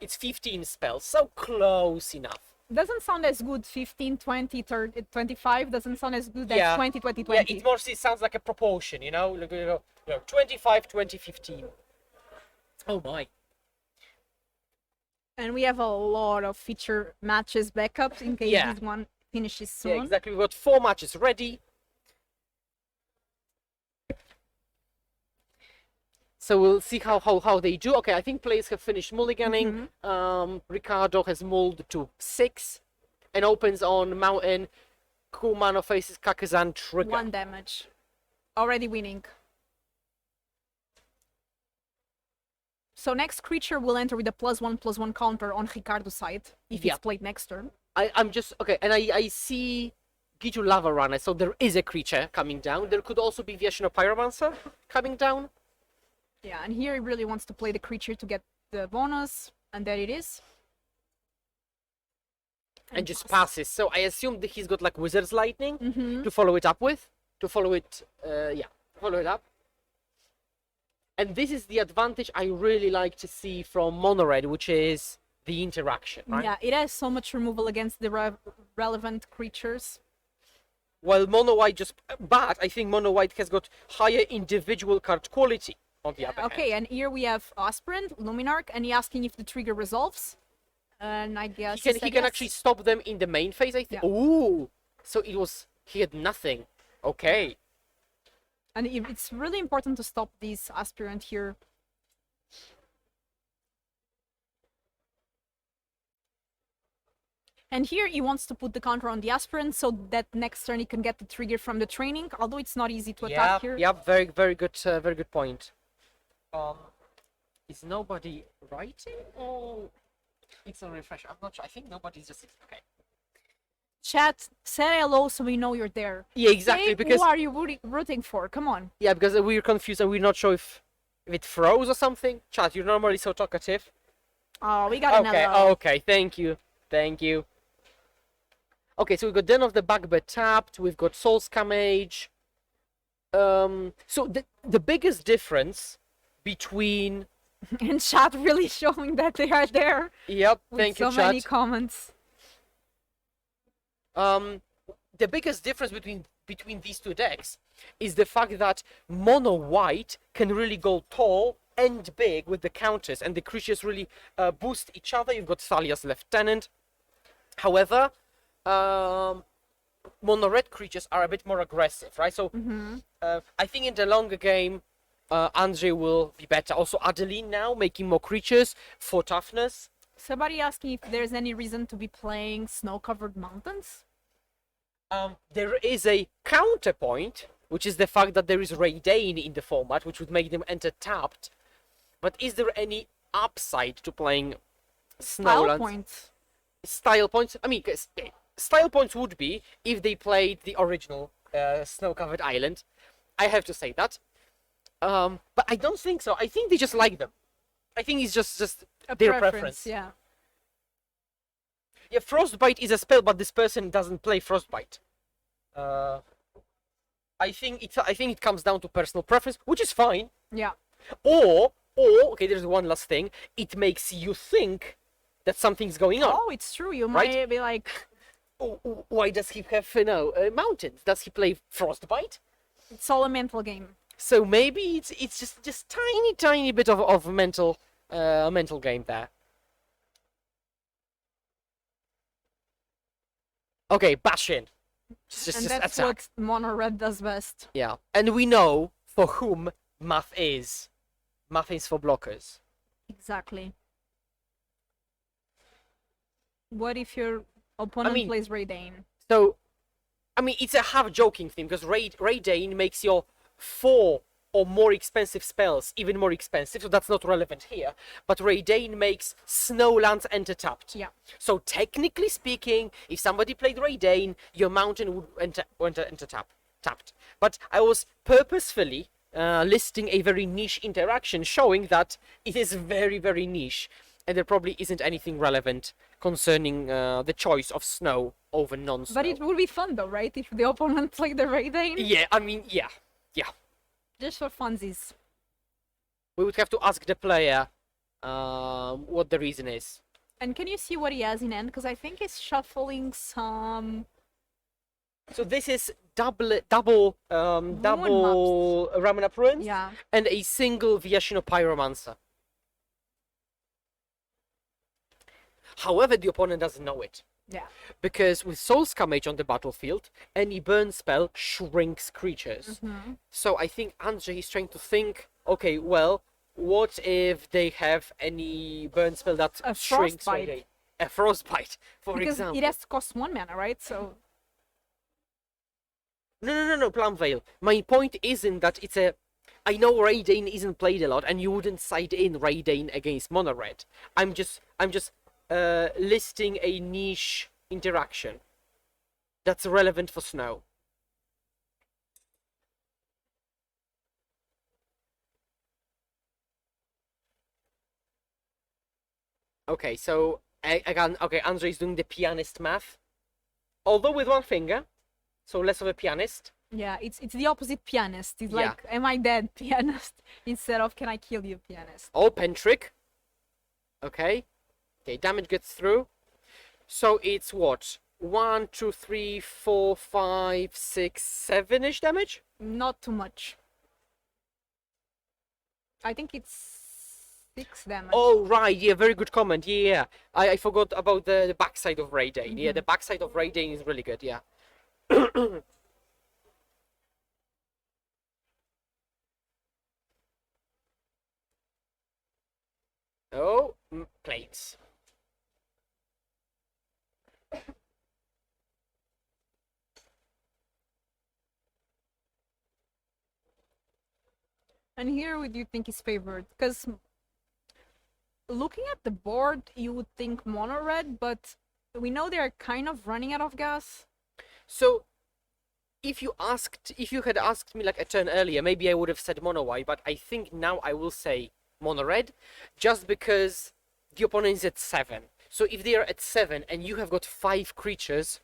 it's 15 spells, so close enough. Doesn't sound as good 15, 20, 30, 25. Doesn't sound as good as 20, 20, 20. Yeah, it mostly sounds like a proportion, you know, 25, 20, 15. Oh my. And we have a lot of feature matches backups in case this one finishes soon. Yeah, exactly. We've got 4 matches ready. So we'll see how they do. Okay, I think players have finished mulliganing. Ricardo has mulled to 6 and opens on Mountain. Kumano faces Kakazan Trigger. 1 damage. Already winning. So next creature will enter with a +1/+1 counter on Ricardo's side if Yeah. it's played next turn. I'm just okay, and I see Gitu Lava Runner, so there is a creature coming down. There could also be Viashino Pyromancer coming down. Yeah, and here he really wants to play the creature to get the bonus, and there it is. And just passes. So I assume that he's got like Wizard's Lightning Mm-hmm. to follow it up with. To follow it, follow it up. And this is the advantage I really like to see from Mono Red, which is the interaction, right? Yeah, it has so much removal against the relevant creatures. While Mono White just, but I think Mono White has got higher individual card quality on the other Okay, hand. and here we have Aspirant, Luminarch, and he's asking if the trigger resolves. And I guess He said can yes. actually stop them in the main phase, I think. Yeah. Ooh, so he had nothing. Okay. And it's really important to stop this Aspirant here. And here he wants to put the counter on the Aspirant so that next turn he can get the trigger from the training, although it's not easy to attack here. Yeah, very good point. Is nobody writing or it's a refresh? I'm not sure. I think nobody's just okay. Chat, say hello so we know you're there. Yeah, exactly. Say, Because who are you rooting for? Come on. yeah, because we're confused and we're not sure if it froze or something. Chat, you're normally so talkative. Oh, we got Okay, another. okay, thank you. Okay, so we've got Den of the Bugbear tapped, we've got Soul Scamage. So the biggest difference between... And chat really showing that they are there. Yep, With thank so you, many chat. comments. The biggest difference between these two decks is the fact that Mono White can really go tall and big with the counters, and the creatures really boost each other. You've got Thalia's Lieutenant. However, Mono Red creatures are a bit more aggressive, right? So I think in the longer game, Andre will be better. Also, Adeline now making more creatures for toughness. Somebody asking if there's any reason to be playing snow-covered mountains. There is a counterpoint, which is the fact that there is Raidane in the format, which would make them enter tapped. But is there any upside to playing Style Snowlands? points. Style points? I mean, style points would be if they played the original snow-covered island. I have to say that. But I don't think so. I think they just like them. I think it's just A their preference. Yeah. Yeah, Frostbite is a spell, but this person doesn't play Frostbite. I think it comes down to personal preference, which is fine. Yeah. Or okay, there's one last thing. It makes you think that something's going on. Oh, it's true. You Right? might be like, Why does he have mountains? Does he play Frostbite? it's all a mental game. So maybe it's just tiny bit of mental game there. Okay, bash in. Just And that's attack. what Mono Red does best. Yeah, and we know for whom math is. Math is for blockers. Exactly. What if your opponent mean- plays Raidane? So, I mean, it's a half-joking thing, because Raidane makes your 4 or more expensive spells even more expensive, so that's not relevant here. But Raidane makes Snowlands enter tapped. Yeah. So technically speaking, if somebody played Raidane, your mountain would enter tapped. But I was purposefully listing a very niche interaction, showing that it is very, very niche, and there probably isn't anything relevant concerning the choice of snow over non-snow. But it would be fun though, right? If the opponent played the Raidane? Yeah, I mean, yeah. Just for funsies. We would have to ask the player what the reason is. And can you see what he has in hand? Because I think he's shuffling some... So this is double Ramana Prince Yeah. and a single Viashino Pyromancer. However, the opponent doesn't know it. Yeah. Because with Soul Scamage on the battlefield, any burn spell shrinks creatures. So I think Andrzej is trying to think, okay, well, what if they have any burn spell that A shrinks Frostbite. Raidane? A Frostbite, for Because example. it has to cost 1 mana, right? So... No, Plum Veil. My point isn't that it's a I know Raidane isn't played a lot, and you wouldn't side in Raidane against Mono Red. I'm just listing a niche interaction that's relevant for Snow. Okay, so again, okay, Andre is doing the pianist math, although with one finger, so less of a pianist. Yeah, it's the opposite pianist. It's Yeah. like, am I dead, pianist? Instead of, can I kill you, pianist? Oh, pen trick. Okay. Okay, damage gets through. So it's what? 1, 2, 3, 4, 5, 6, 7-ish damage? Not too much. I think it's 6 damage. Oh, right. Yeah, very good comment. Yeah. I forgot about the backside of Raidane. Yeah, the backside of Raidane is really good. Yeah. Oh, plates. And here, what do you think is favored? Because looking at the board, you would think mono red, but we know they're kind of running out of gas. So, if you had asked me like a turn earlier, maybe I would have said mono white, but I think now I will say mono red, just because the opponent is at 7. So if they are at 7 and you have got 5 creatures,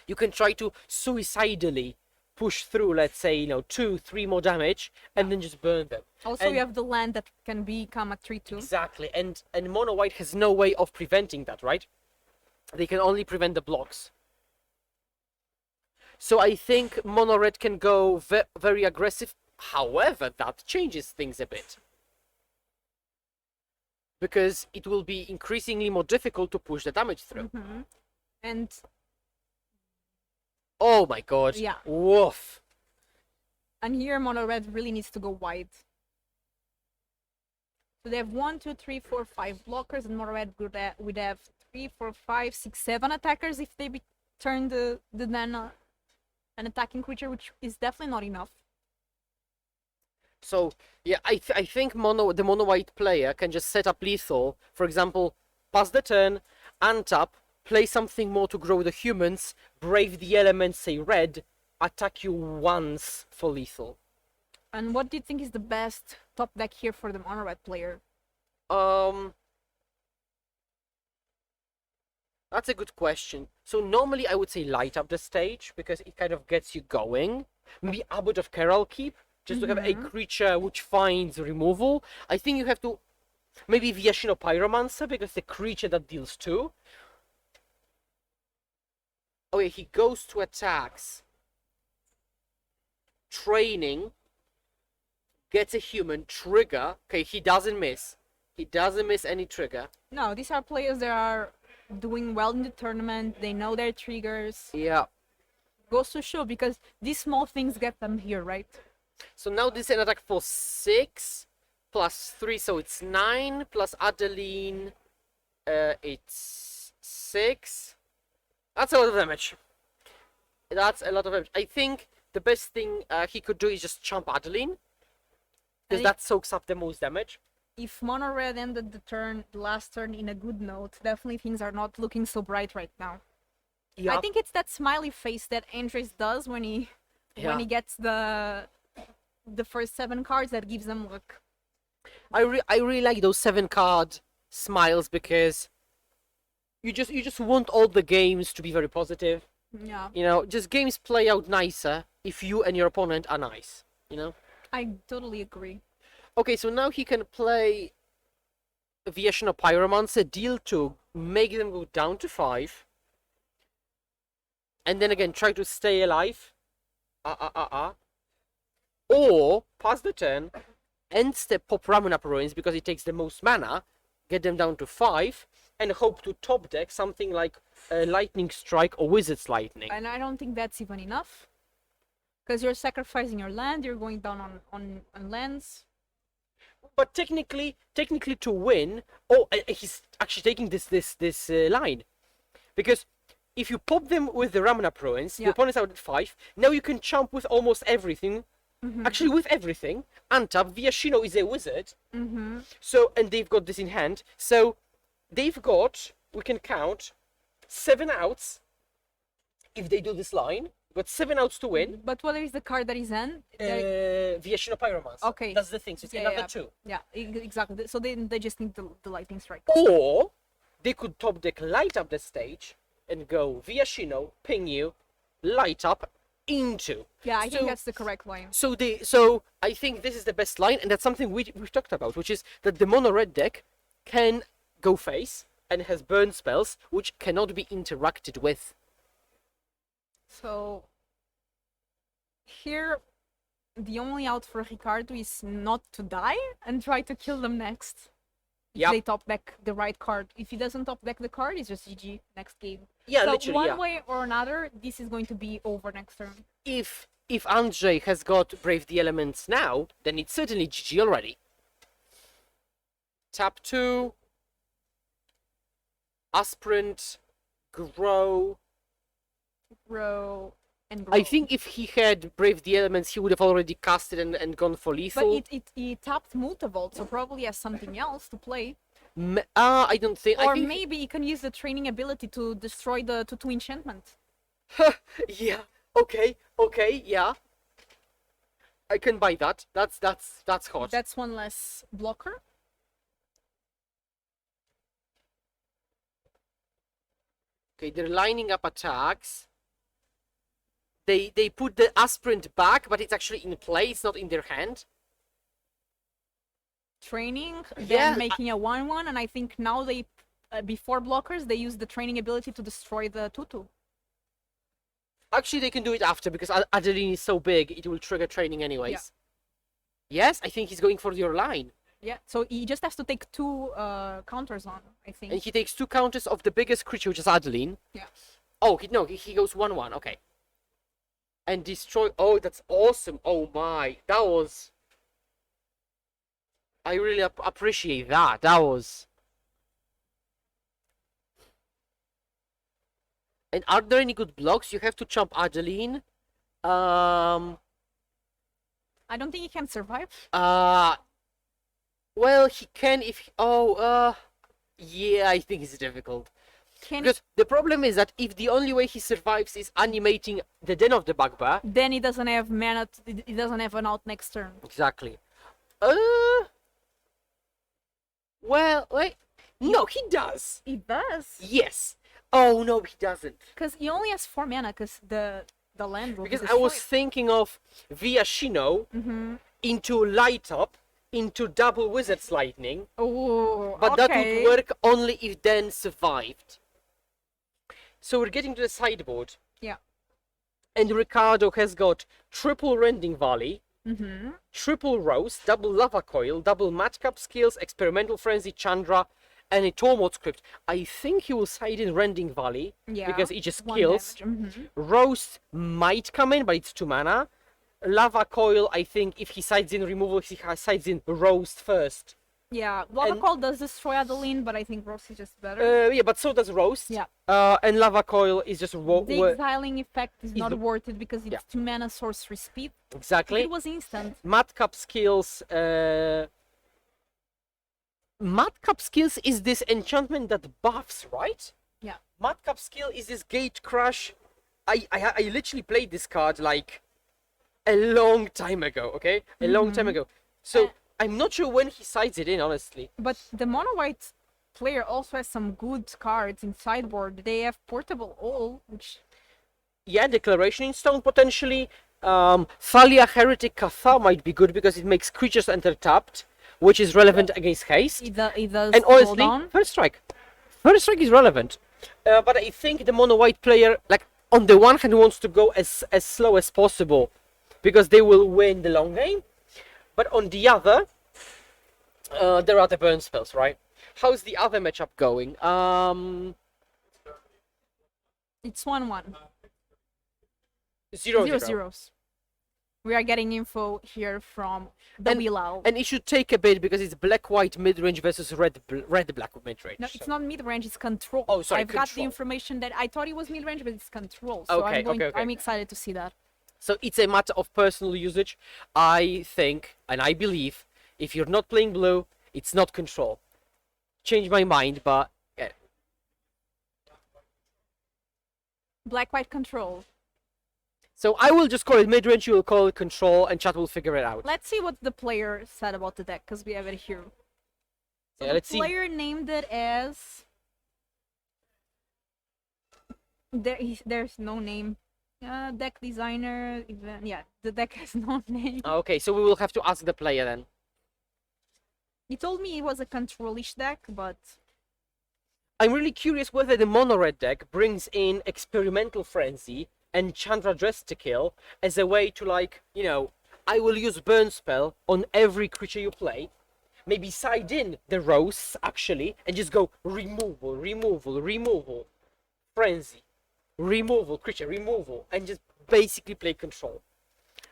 you can try to suicidally push through, let's say, 2, 3 more damage, and then just burn them. Also, And- you have the land that can become a 3/2. Exactly, and mono white has no way of preventing that, right? They can only prevent the blocks. So I think mono red can go very aggressive. However, that changes things a bit, because it will be increasingly more difficult to push the damage through. And Oh my god! Yeah. Woof! here, mono red really needs to go wide. So they have 1, 2, 3, 4, 5 blockers, and mono red would have 3, 4, 5, 6, 7 attackers if they turn the then an attacking creature, which is definitely not enough. So yeah, I think the mono white player can just set up lethal. For example, pass the turn, untap, play something more to grow the humans, brave the elements, say red, attack you once for lethal. And what do you think is the best top deck here for the mono red player? That's a good question. So normally I would say light up the stage, because it kind of gets you going. Maybe Abbot of Carola keep, just to have a creature which finds removal. I think you have to maybe Vyashino Pyromancer, because the creature that deals 2. Oh yeah, he goes to attacks. Training. Gets a human. Trigger. Okay, he doesn't miss. He doesn't miss any trigger. No, these are players that are doing well in the tournament. They know their triggers. Yeah. Goes to show, because these small things get them here, right? So now this is an attack for 6 plus 3, so it's 9 plus Adeline. It's 6. That's a lot of damage. That's a lot of damage. I think the best thing he could do is just chump Adeline, because And that soaks up the most damage. If mono red ended the last turn in a good note, definitely things are not looking so bright right now. Yeah. I think it's that smiley face that Andres does when he gets the first 7 cards that gives them luck. I really like those 7-card smiles, because you just want all the games to be very positive. Yeah, Just games play out nicer if you and your opponent are nice. I totally agree. Okay, so now he can play Vyashino Pyromancer, deal 2, make them go down to 5, and then again try to stay alive. Or pass the turn, end step pop Ramuna Ruins because it takes the most mana, get them down to 5, and hope to top deck something like Lightning Strike or Wizard's Lightning. And I don't think that's even enough, because you're sacrificing your land. You're going down on lands. But technically to win, he's actually taking this line, because if you pop them with the Ramuna Ruins, the Yeah. opponent's out at 5. Now you can chump with almost everything Actually, with everything, untap, Viashino is a wizard. So, and they've got this in hand. So, they've got, we can count, 7 outs if they do this line. But 7 outs to win. But what is the card that is in? Viashino Pyromancer. Okay. That's the thing. So it's another 2. Yeah, exactly. So they just need the lightning strike. Or they could top deck, light up the stage, and go Viashino, ping you, light up into. Yeah, I So- think that's the correct line. So I think this is the best line, and that's something we've talked about, which is that the mono red deck can go face and has burn spells which cannot be interacted with. So here, the only out for Ricardo is not to die and try to kill them next. If Yep. they top deck the right card. If he doesn't top deck the card, it's just GG next game. Yeah, So literally. one Yeah. way or another, this is going to be over next turn. If Andrzej has got Brave the Elements now, then it's certainly GG already. Tap 2. Aspirant. Grow. Row and I grow. think if he had Brave the Elements, he would have already cast it and gone for But lethal. it tapped Multivolt, so probably has something else to play. I don't think. I Or think, maybe he can use the training ability to destroy the Tutu enchantment. yeah. Okay. Yeah. I can buy that. That's hot. That's one less blocker. Okay, they're lining up attacks. They put the aspirant back, but it's actually in play. It's not in their hand. Training, then Yeah, making a 1/1, and I think now they, before blockers, they use the training ability to destroy the Tutu. Actually, they can do it after because Adeline is so big, it will trigger training anyways. Yes, I think he's going for your line. Yeah, so he just has to take 2 counters on, I think. And he takes 2 counters of the biggest creature, which is Adeline. Yeah. Oh, he goes 1/1. Okay. And destroy. Oh, that's awesome. Oh my, that was. I really appreciate that. That was. And are there any good blocks? You have to chump Adeline. I don't think he can survive. Well, he can if. Yeah, I think it's difficult. Can Because the problem is that if the only way he survives is animating the Den of the Bugbear. then he doesn't have mana. He doesn't have an out next turn. Exactly. Well, wait. No, he does. He does, Yes. Oh no, he doesn't. because he only has 4 mana. Because the land will Because be I was destroyed. thinking of Viashino into Light Up into double Wizard's Lightning, Oh, but that okay. would work only if Den survived. So we're getting to the sideboard. Yeah. And Ricardo has got triple Rending Valley, triple Rose, double Lava Coil, double Madcap Skills, Experimental Frenzy, Chandra, and a Tormod Script. I think he will side in Rending Valley Yeah, because it just 1 kills. damage. Rose might come in, but it's 2 mana. Lava Coil, I think if he sides in removal, he sides in Roast first. Yeah, Lava And- Call does destroy Adeline, but I think Rose is just better. Yeah, but so does Roast. Yeah. And Lava Coil is just The exiling effect is not the- worth it because it's Yeah. 2 mana sorcery speed. If exactly. it was instant. Madcap Skills. Madcap Skills is this enchantment that buffs, right? Yeah. Madcap Skill is this Gate Crush. I literally played this card like a long time ago, okay? A long time ago. So I'm not sure when he sides it in, honestly. But the mono white player also has some good cards in sideboard. They have portable all, which Yeah, Declaration in Stone potentially. Thalia Heretic Katha might be good because it makes creatures enter tapped, which is relevant against haste. it does And hold honestly, on. First Strike. First Strike is relevant. But I think the mono white player, like, on the one hand, wants to go as slow as possible because they will win the long game. But on the other, there are the burn spells, right? How's the other matchup going? It's 1/1. 0-0. 0-0s. We are getting info here from the And- Willow. And it should take a bit because it's black-white mid-range versus red-black mid-range. No, it's not mid-range, it's control. Oh, sorry, I've got the control. information that I thought it was mid-range, but it's control. So Okay, I'm going. okay. I'm excited to see that. So it's a matter of personal usage. I think, and I believe, if you're not playing blue, it's not control. Change my mind, but yeah. Black-white control. So I will just call it mid-range, you will call it control, and chat will figure it out. Let's see what the player said about the deck, because we have it here. So Yeah, the let's see. player named it as... There's no name. Deck designer, event. Yeah, the deck has no name. Okay, so we will have to ask the player then. He told me it was a control-ish deck, but... I'm really curious whether the mono-red deck brings in Experimental Frenzy and Chandra Dress to Kill as a way to, like, you know, I will use Burn Spell on every creature you play. Maybe side in the roasts, actually, and just go removal, removal, removal, frenzy, removal, creature, removal, and just basically play control.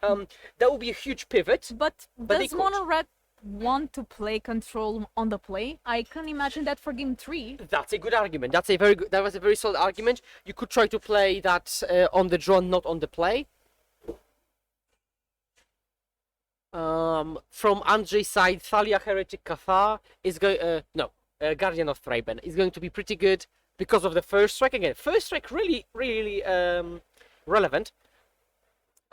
That would be a huge pivot. But they does could. Mono Red want to play control on the play? I can imagine that for game 3. That's a good argument. That's a very good. That was a very solid argument. You could try to play that on the draw, not on the play. From Andrzej's side, Thalia Heretic Cathar is going. Guardian of Thraben is going to be pretty good because of the first strike. Again, first strike really relevant.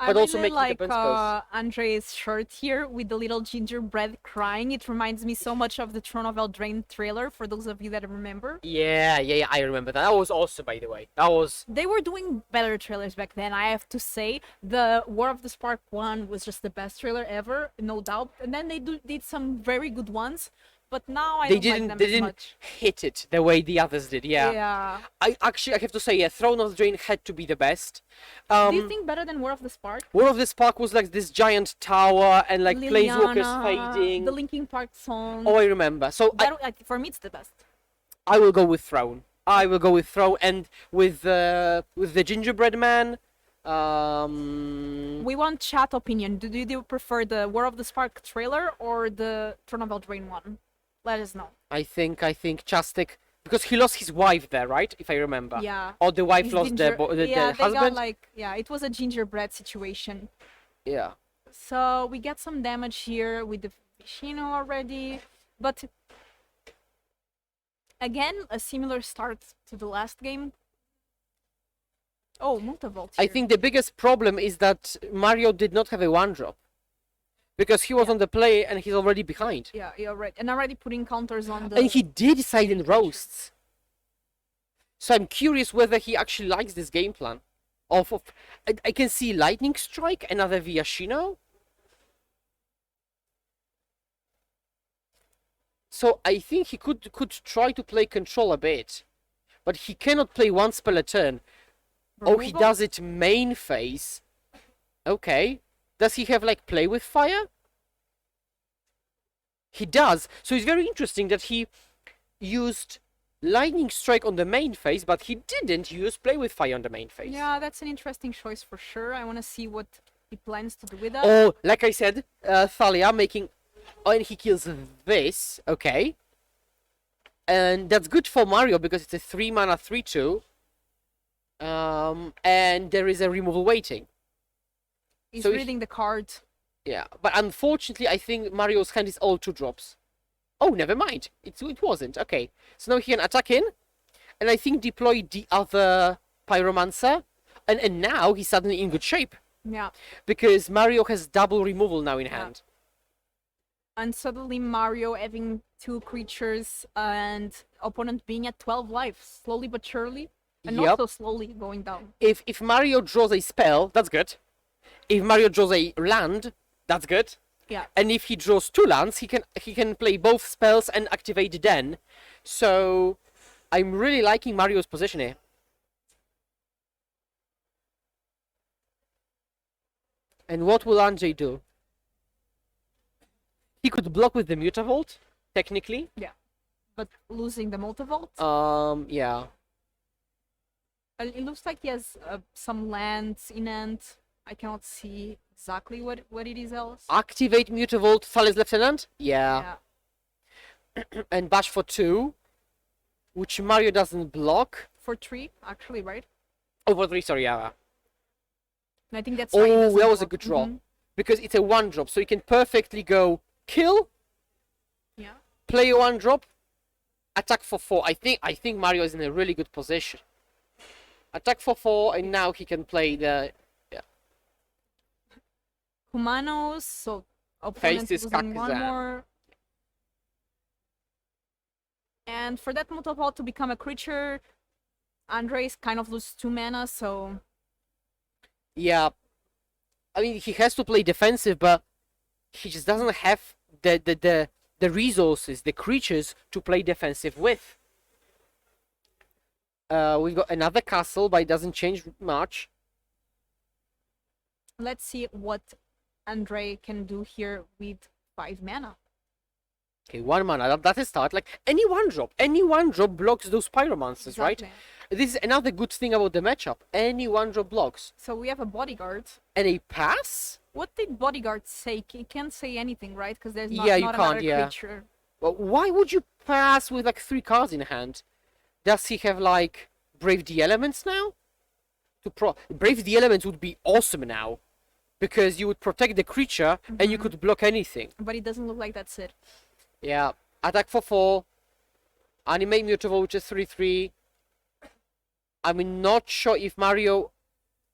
But I also really making like the burn spells. Andre's shirt here with the little gingerbread crying. It reminds me so much of the Throne of Eldraine trailer, for those of you that remember. Yeah, I remember that. That was awesome, by the way. That was. They were doing better trailers back then, I have to say. The War of the Spark one was just the best trailer ever, no doubt. And then they did some very good ones, but now I don't like them They as didn't much. hit it the way the others did. Yeah. I have to say, yeah, Throne of the Drain had to be the best. Do you think better than War of the Spark? War of the Spark was like this giant tower and like planeswalkers Liliana, fading. The Linkin Park song. Oh, I remember. So For me, it's the best. I will go with Throne. I will go with Throne and with the Gingerbread Man. We want chat opinion. Do you prefer the War of the Spark trailer or the Throne of Eldraine one? Let us know. I think Chastic, because he lost his wife there, right? If I remember. Yeah. Or the wife His lost the they got husband. it was a gingerbread situation. Yeah. So we get some damage here with the Vishino already, but again, a similar start to the last game. Oh, Multivolt. I think the biggest problem is that Mario did not have a 1-drop. Because he was on the play and he's already behind. Yeah, you're right. And already putting counters on the... And he did silent roasts. So I'm curious whether he actually likes this game plan. I can see Lightning Strike, another Viashino. So I think he could try to play control a bit. But he cannot play one spell a turn. Oh, he Removal? does it main phase. Okay. Does he have like play with fire? He does. So it's very interesting that he used Lightning Strike on the main phase, but he didn't use play with fire on the main phase. Yeah, that's an interesting choice for sure. I want to see what he plans to do with that. Oh, like I said, Thalia making... Oh, and he kills this. Okay. And that's good for Mario because it's a 3-mana 3-2. And there is a removal waiting. He's so reading the card. Yeah, but unfortunately, I think Mario's hand is all 2-drops. Oh, never mind. It wasn't. Okay. So now he can attack in. And I think deploy the other Pyromancer. And now he's suddenly in good shape. Yeah. Because Mario has double removal now in hand. And suddenly Mario having 2 creatures and opponent being at 12 life, slowly but surely. And Yep. also slowly going down. If Mario draws a spell, that's good. If Mario draws a land, that's good. Yeah. And if he draws 2 lands, he can play both spells and activate then. So I'm really liking Mario's position here. And what will Andrzej do? He could block with the Mutavolt, technically. But losing the Multivolt. Yeah. It looks like he has some lands in hand. I cannot see exactly what it is else. Activate Mutavolt, Thales Lieutenant? Yeah. And bash for 2, which Mario doesn't block. For 3, actually, right? Oh, for 3, sorry, yeah. And I think that's why it Oh, doesn't that was a work. good draw. Mhm. Because it's a one drop, so you can perfectly go kill, Yeah. play a one drop, attack for 4. I think Mario is in a really good position. Attack for 4, and now he can play the Humanos, so opponent Faces losing one Kakazan. more. And for that Mutapal to become a creature, Andres kind of loses 2 mana, so yeah. I mean, he has to play defensive, but he just doesn't have the resources, the creatures to play defensive with. We've got another castle, but it doesn't change much. let's see what Andre can do here with 5 mana. Okay, 1 mana. That's a start. Like any one drop blocks those pyromancers, right? Exactly. This is another good thing about the matchup. Any one drop blocks. So we have a bodyguard. And a pass? What did bodyguard say? He can't say anything, right? Because there's not, Yeah, you not can't, another yeah. creature. Well, why would you pass with like 3 cards in hand? Does he have like Brave the Elements now? Brave the Elements would be awesome now. Because you would protect the creature and you could block anything. But it doesn't look like that's it. Yeah. Attack for 4. Animate Mutable, which is 3/3. I'm not sure if Mario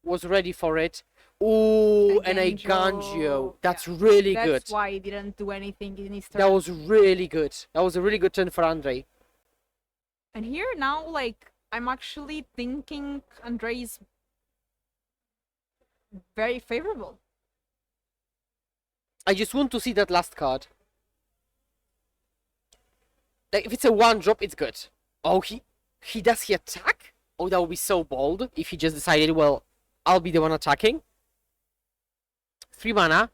was ready for it. Ooh, and a Ganjo. That's really good. That's why he didn't do anything in his turn. That was really good. That was a really good turn for Andre. And here now, like, I'm actually thinking Andre is very favorable. I just want to see that last card. Like, if it's a one drop, it's good. Oh, does he attack? Oh, that would be so bold if he just decided, well, I'll be the one attacking. 3 mana.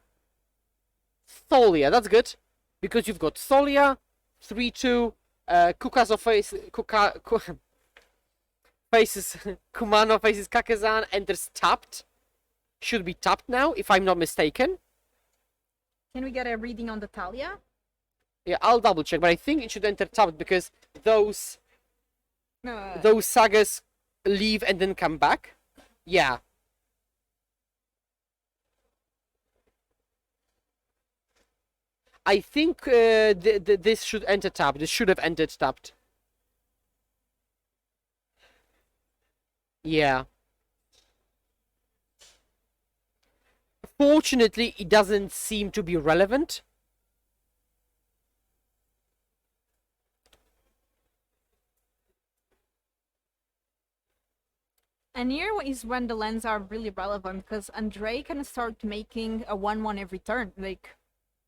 Thalia, that's good. Because you've got Thalia, 3/2, Kukazo faces Kumano faces Kakazan, enters tapped. Should be tapped now, if I'm not mistaken. Can we get a reading on the Talia? Yeah, I'll double check, but I think it should enter tapped because those No. sagas leave and then come back. Yeah. I think this should enter tapped. This should have entered tapped. Yeah. Fortunately, it doesn't seem to be relevant. And here is when the lands are really relevant, because Andre can start making a 1/1 every turn, like,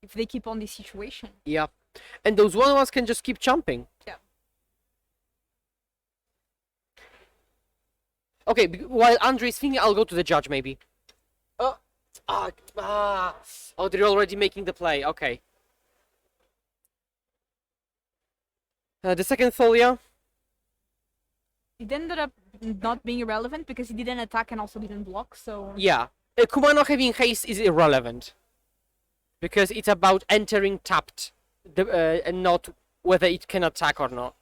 if they keep on this situation. Yeah. And those 1/1s can just keep jumping. Yeah. Okay, while Andre's thinking, I'll go to the judge, maybe. Oh, they're already making the play. Okay. The second Thalia. It ended up not being irrelevant because he didn't attack and also didn't block, so... Yeah. Kumano having haste is irrelevant. Because it's about entering tapped. And not whether it can attack or not.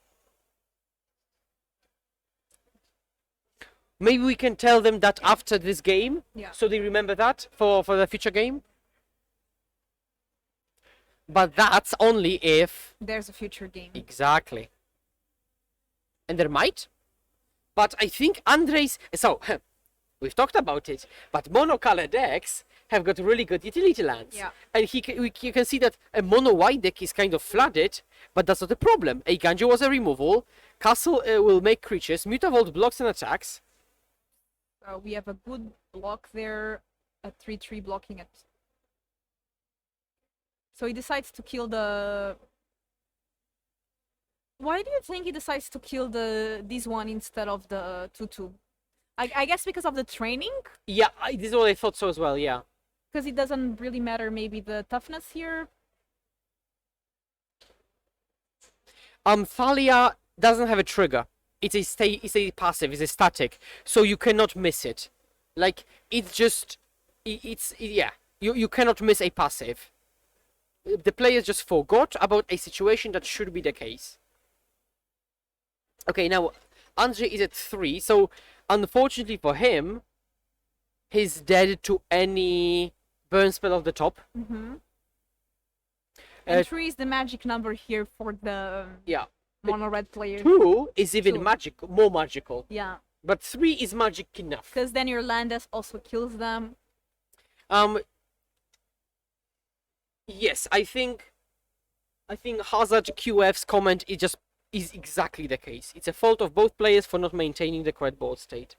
Maybe we can tell them that after this game. Yeah. So they remember that for the future game. But that's only if... There's a future game. Exactly. And there might. But I think Andres... So, we've talked about it. But mono-color decks have got really good utility lands. Yeah. And you can see that a mono-white deck is kind of flooded. But that's not a problem. A Ganjo was a removal. Castle will make creatures. Mutavault blocks and attacks. We have a good block there, a 3/3 blocking it. So he decides to kill the... Why do you think he decides to kill this one instead of the 2/2? I guess because of the training? Yeah, this is what I thought so as well, yeah. Because it doesn't really matter maybe the toughness here. Thalia doesn't have a trigger. It's a passive, it's a static, so you cannot miss it. Like, it's just, yeah, you cannot miss a passive. The players just forgot about a situation that should be the case. Okay, now, Andre is at 3, so unfortunately for him, he's dead to any burn spell of the top. Mm-hmm. Uh, And 3 is the magic number here for the Yeah. mono red player. 2 is even Two. more magical. Yeah, But 3 is magic enough. because then your Landas also kills them. Yes, I think Hazard QF's comment is exactly the case. It's a fault of both players for not maintaining the correct board state.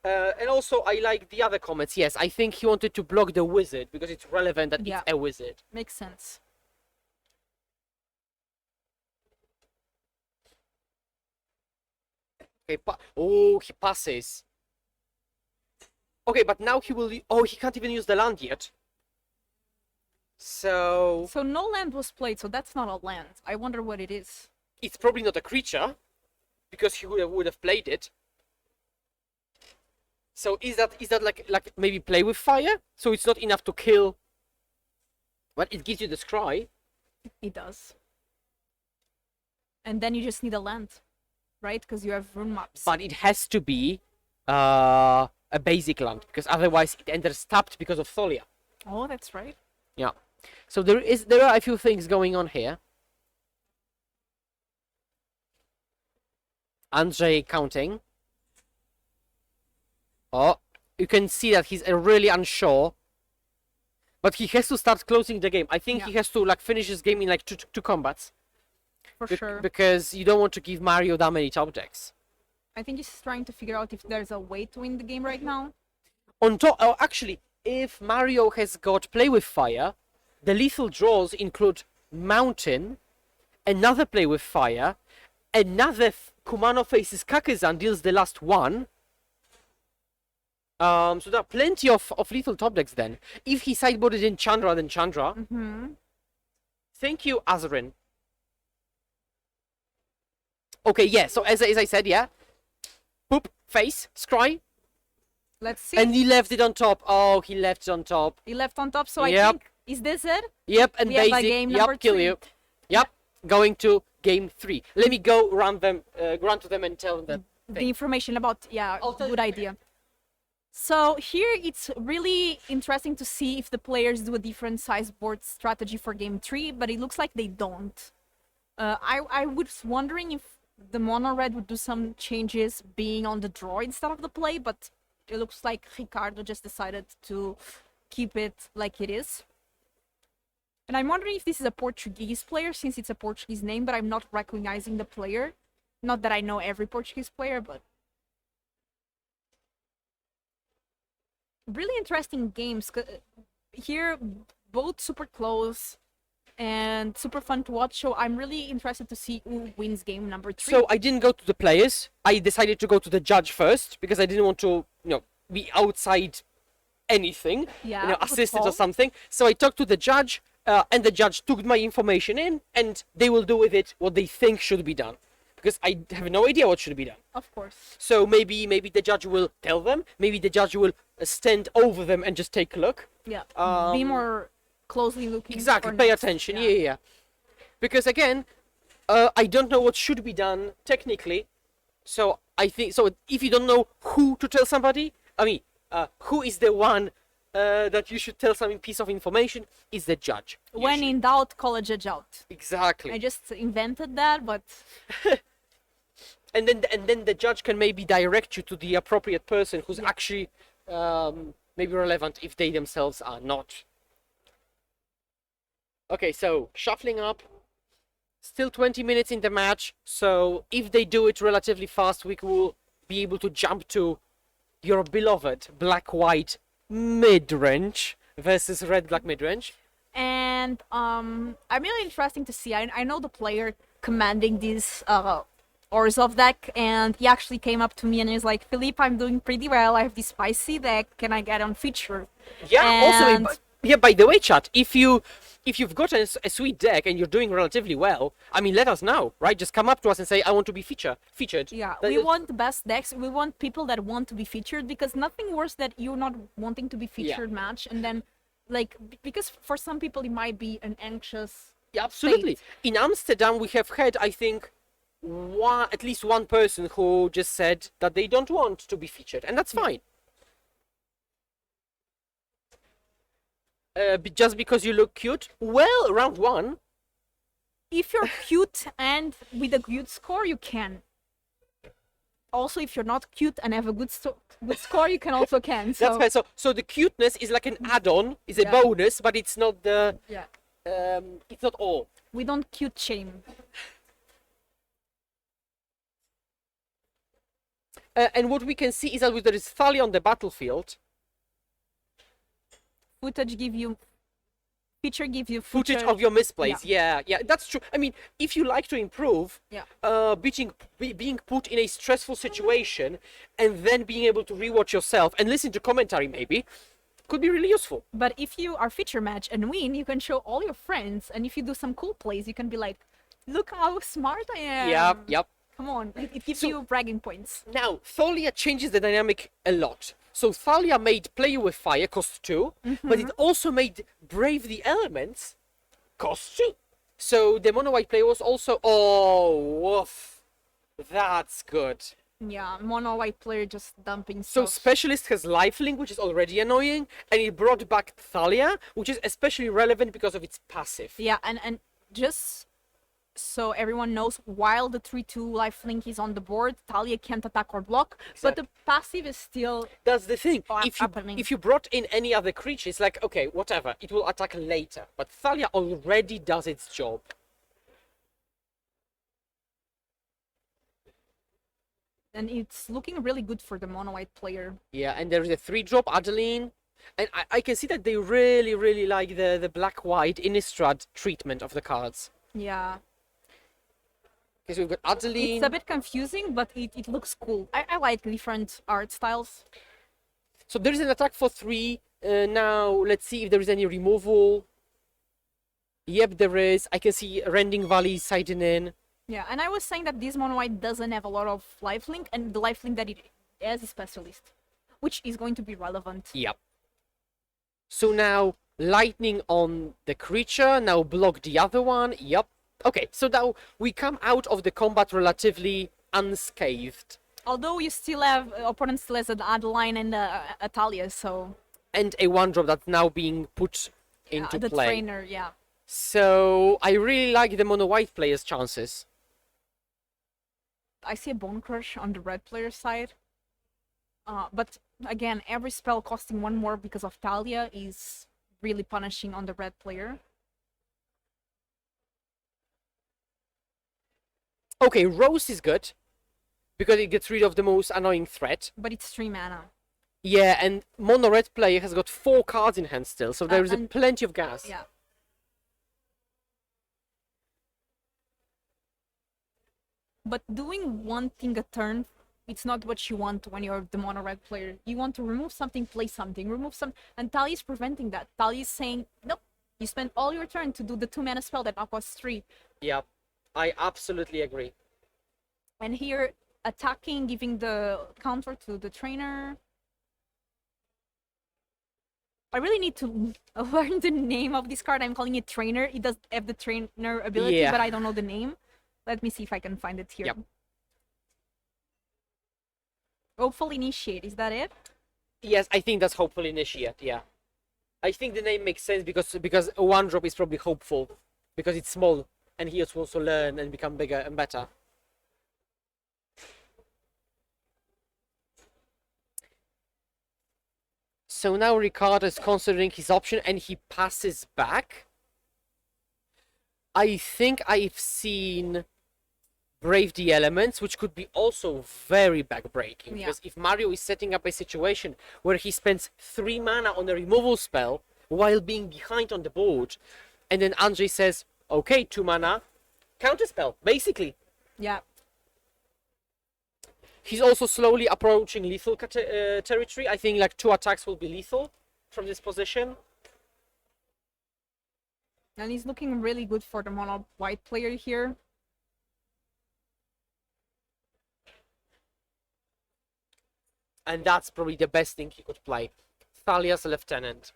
And also, I like the other comments. Yes, I think he wanted to block the wizard because it's relevant that Yeah. it's a wizard. Makes sense. Okay, oh, he passes. Okay, but now he will. Oh, he can't even use the land yet. So So no land was played, so that's not a land. I wonder what it is. it's probably not a creature because he would have played it. So is that like maybe play with fire? So it's not enough to kill. But it gives you the scry. It does. And then you just need a land, right? Because you have rune maps. But it has to be a basic land because otherwise it enters tapped because of Thalia. Oh, that's right. Yeah. So there are a few things going on here. Andrzej counting. Oh, you can see that he's really unsure. But he has to start closing the game. I think he Yeah. has to like finish his game in like two combats. For sure. Because you don't want to give Mario that many top decks. I think he's trying to figure out if there's a way to win the game right now. On top, oh, actually, if Mario has got play with fire, the lethal draws include mountain, another play with fire, another Kumano faces Kakezan deals the last one. So there are plenty of lethal top decks then. If he sideboarded in Chandra, then Chandra. Mm-hmm. Thank you, Azarin. Okay, yeah, so as I said, yeah. Poop, face, scry. Let's see. And he left it on top. Oh, he left it on top. He left on top, so I Yep. think... Is this it? Yep, and We have a basic. game number Yep, kill 3. you. Yep, going to game 3. Let me go run to them and tell them The information about... Yeah, I'll tell good you. idea. So here it's really interesting to see if the players do a different size board strategy for game 3, but it looks like they don't. I was wondering if the mono red would do some changes being on the draw instead of the play, but it looks like Ricardo just decided to keep it like it is. And I'm wondering if this is a Portuguese player, since it's a Portuguese name, but I'm not recognizing the player. Not that I know every Portuguese player, but... Really interesting games. Here, both super close and super fun to watch, so I'm really interested to see who wins game number 3. So I didn't go to the players. I decided to go to the judge first because I didn't want to, be outside anything, Yeah, good assisted or call. something. So I talked to the judge, and the judge took my information in, and they will do with it what they think should be done, because I have no idea what should be done. Of course. So maybe the judge will tell them. Maybe the judge will stand over them and just take a look. Yeah. Be more closely looking. Exactly. for Pay next- attention. Yeah. Because again, I don't know what should be done technically. So I think so. If you don't know who to tell somebody, I mean, who is the one that you should tell some piece of information is the judge. When usually. in doubt, call a judge out. Exactly. I just invented that, but And then the judge can maybe direct you to the appropriate person who's actually maybe relevant if they themselves are not. Okay, so shuffling up. Still 20 minutes in the match, so if they do it relatively fast, we will be able to jump to your beloved black-white mid-range versus red-black mid-range. and I'm really interesting to see. I know the player commanding this Orzhov deck, and he actually came up to me and he's like, Filipa, I'm doing pretty well. I have this spicy deck. Can I get on feature? Yeah, And- also, by the way, chat, if you've got a sweet deck and you're doing relatively well, I mean, let us know, right? Just come up to us and say, I want to be featured. Yeah, That we is- want the best decks. We want people that want to be featured, because nothing worse that you're not wanting to be featured match, and then because for some people it might be an anxious. Yeah, absolutely. In Amsterdam, we have had, I think, at least one person who just said that they don't want to be featured, and that's fine. just because you look cute? Well, round 1. If you're cute and with a good score, you can. Also, if you're not cute and have a good score, you can also can. So. That's fine. So the cuteness is like an add-on, is a Yeah. bonus, but it's not the. Yeah. It's not all. We don't cute shame. And what we can see is that there is Thalia on the battlefield. Feature give you Footage of your misplays. Yeah. Yeah, that's true. I mean, if you like to improve, Yeah. being put in a stressful situation and then being able to rewatch yourself and listen to commentary maybe could be really useful. But if you are feature match and win, you can show all your friends, and if you do some cool plays, you can be like, look how smart I am. Yep. Come on, it gives So- you bragging points. Now, Thalia changes the dynamic a lot. So Thalia made Play with Fire cost 2, but it also made Brave the Elements cost 2. So the mono white player was also, oh, woof. That's good. Yeah, mono white player just dumping So stuff. Specialist has Lifelink, which is already annoying, and it brought back Thalia, which is especially relevant because of its passive. Yeah, and just so everyone knows, while the 3/2 lifelink is on the board, Talia can't attack or block, but the passive is still That's the thing. happening. If you brought in any other creature, it's like, okay, whatever, it will attack later. But Thalia already does its job. and it's looking really good for the mono white player. Yeah, and there is a 3-drop Adeline. And I can see that they really, really like the black-white Innistrad treatment of the cards. Yeah, Okay, so we've got Adeline. it's a bit confusing, but it looks cool. I like different art styles. So there is an attack for 3. Now, let's see if there is any removal. Yep, there is. I can see Rending Valley siding in. Yeah, and I was saying that this mono white doesn't have a lot of lifelink, and the lifelink that it has is specialist, which is going to be relevant. Yep. So now, lightning on the creature. Now block the other one. Yep. Okay, so now we come out of the combat relatively unscathed. Although you still have opponent still has an Adeline and a Talia, so And a 1-drop that's now being put into the play. trainer, yeah. So I really like the mono white player's chances. I see a Bone Crush on the red player side. But again, every spell costing 1 more because of Talia is really punishing on the red player. Okay, Rose is good because it gets rid of the most annoying threat. But it's 3 mana. Yeah, and mono red player has got 4 cards in hand still, so there is and- plenty of gas. Yeah. But doing one thing a turn, it's not what you want when you're the mono red player. You want to remove something, play something, remove some, and Talia is preventing that. Talia is saying, nope, you spend all your turn to do the 2 mana spell that now costs 3. Yeah, I absolutely agree. And here, attacking, giving the counter to the trainer. I really need to learn the name of this card. I'm calling it trainer. It does have the trainer ability, Yeah. but I don't know the name. Let me see if I can find it here. Yep. Hopefully initiate, is that it? Yes, I think that's hopeful initiate, yeah. I think the name makes sense because a 1-drop is probably hopeful because it's small and he also wants to learn and become bigger and better. So now Ricardo is considering his option and he passes back. I think I've seen Brave the Elements, which could be also very backbreaking. Yeah. Because if Mario is setting up a situation where he spends 3 mana on a removal spell while being behind on the board, and then Andrzej says, okay, 2 mana, counterspell, basically. Yeah. He's also slowly approaching lethal territory. I think like 2 attacks will be lethal from this position. And he's looking really good for the mono white player here. And that's probably the best thing he could play. Thalia's Lieutenant.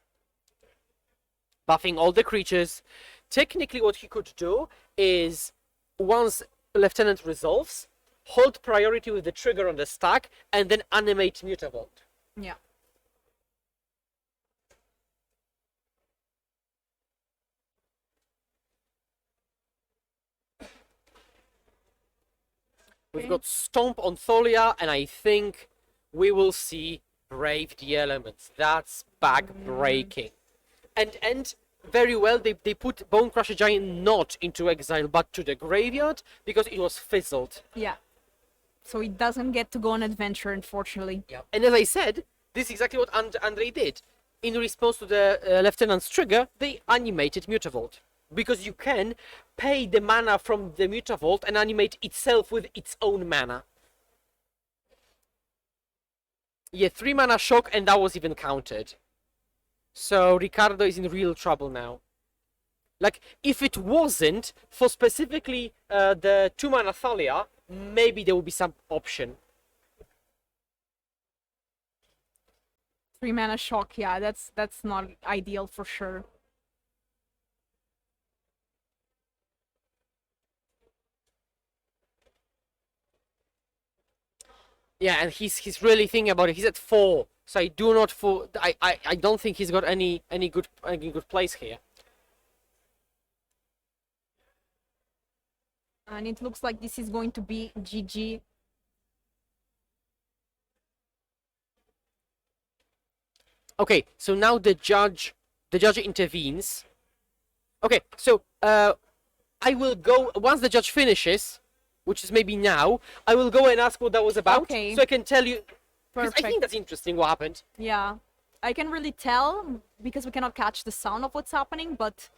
Buffing all the creatures. Technically what he could do is, once Lieutenant resolves, hold priority with the trigger on the stack, and then animate Mutavault. Yeah. We've Okay. got Stomp on Thalia, and I think we will see Brave the Elements. That's back-breaking. And very well, they put Bone Crusher Giant not into exile, but to the graveyard, because it was fizzled. Yeah. So it doesn't get to go on adventure, unfortunately. Yeah. And as I said, this is exactly what Andrei did. In response to the Lieutenant's trigger, they animated Mutavault. Because you can pay the mana from the Mutavault and animate itself with its own mana. Yeah, 3 mana shock, and that was even counted. So Ricardo is in real trouble now. Like, if it wasn't for specifically the 2 mana Thalia, maybe there would be some option. 3 mana shock, yeah, that's not ideal for sure. Yeah, and he's really thinking about it. He's at 4, so I do not I don't think he's got any good place here. And it looks like this is going to be GG. Okay, so now the judge intervenes. Okay, so I will go once the judge finishes, which is maybe now. I will go and ask what that was about, Okay. so I can tell you. Because I Perfect. think that's interesting. What happened? Yeah. I can really tell because we cannot catch the sound of what's happening, but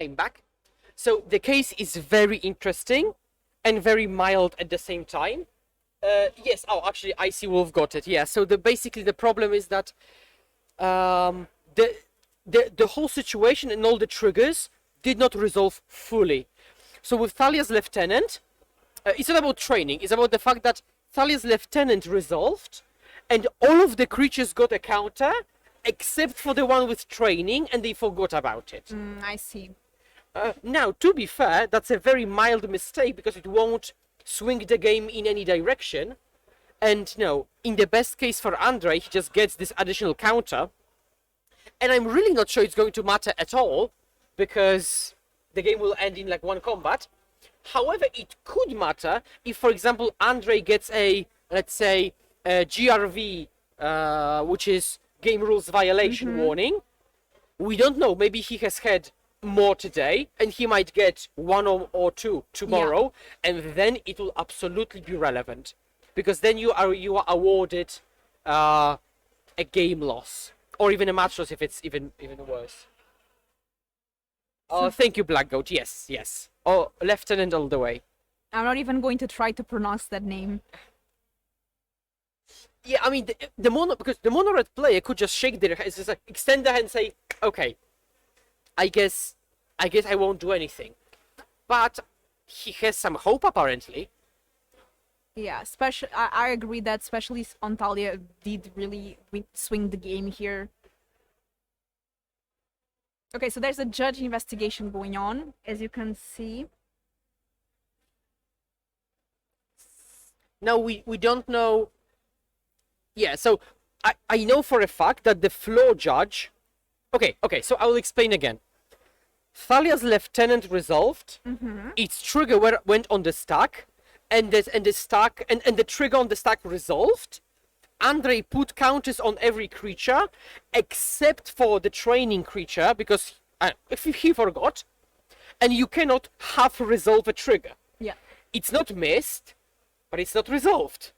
I'm back. So the case is very interesting and very mild at the same time. Yes. Oh, actually, I see Wolf got it. Yeah. So basically the problem is that the whole situation and all the triggers did not resolve fully. So with Thalia's Lieutenant, it's not about training. It's about the fact that Thalia's Lieutenant resolved, and all of the creatures got a counter, except for the one with training, and they forgot about it. I see. Now, to be fair, that's a very mild mistake because it won't swing the game in any direction. And no, in the best case for Andrei, he just gets this additional counter. And I'm really not sure it's going to matter at all because the game will end in like one combat. However, it could matter if, for example, Andrei gets a, let's say, a GRV, which is game rules violation warning. We don't know. Maybe he has had more today and he might get 1 or 2 tomorrow, and then it will absolutely be relevant because then you are awarded a game loss or even a match loss if it's even worse. Thank you, Black Goat. Yes. Oh, Lieutenant all the way. I'm not even going to try to pronounce that name. Yeah, I mean because the mono red player could just shake their hands, just like extend their hand and say, okay, I guess I won't do anything. But he has some hope apparently. Yeah, I agree that especially Antalya did really swing the game here. Okay, so there's a judge investigation going on, as you can see. Now we don't know. Yeah, so I know for a fact that the floor judge. Okay, so I will explain again. Thalia's Lieutenant resolved. Its trigger went on the stack, and the trigger on the stack resolved. Andrei put counters on every creature except for the training creature because if he forgot, and you cannot half resolve a trigger. Yeah. It's not missed, but it's not resolved.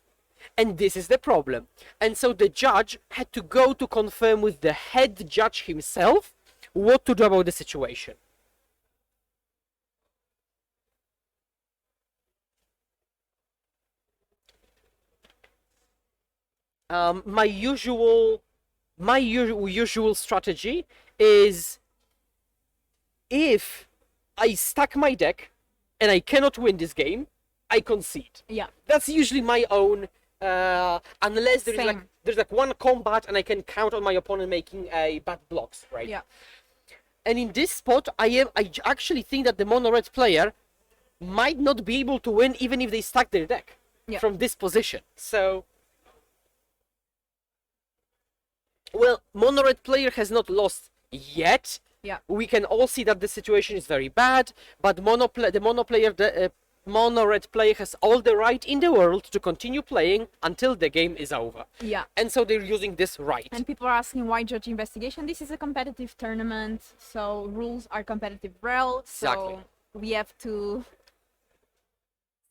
And this is the problem. And so the judge had to go to confirm with the head judge himself what to do about the situation. My usual strategy is if I stack my deck and I cannot win this game, I concede. Yeah. That's usually my own, unless Same. there's like one combat and I can count on my opponent making a bad blocks, right? Yeah. And in this spot, I actually think that the mono red player might not be able to win even if they stack their deck from this position. So, well, mono red player has not lost yet. Yeah. We can all see that the situation is very bad, but the mono red player has all the right in the world to continue playing until the game is over. Yeah. And so they're using this right. And people are asking why judge investigation. This is a competitive tournament, so rules are competitive rel. Exactly. So we have to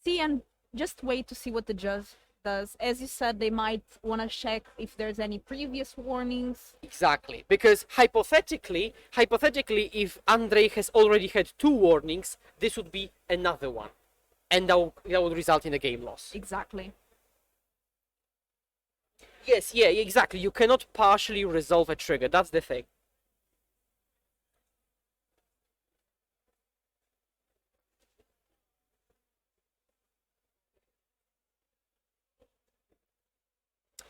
see and just wait to see what the judge does. As you said, they might want to check if there's any previous warnings. Exactly, because hypothetically, if Andrei has already had 2 warnings, this would be another one, and that would result in a game loss. Exactly. Yes, yeah, exactly. You cannot partially resolve a trigger. That's the thing.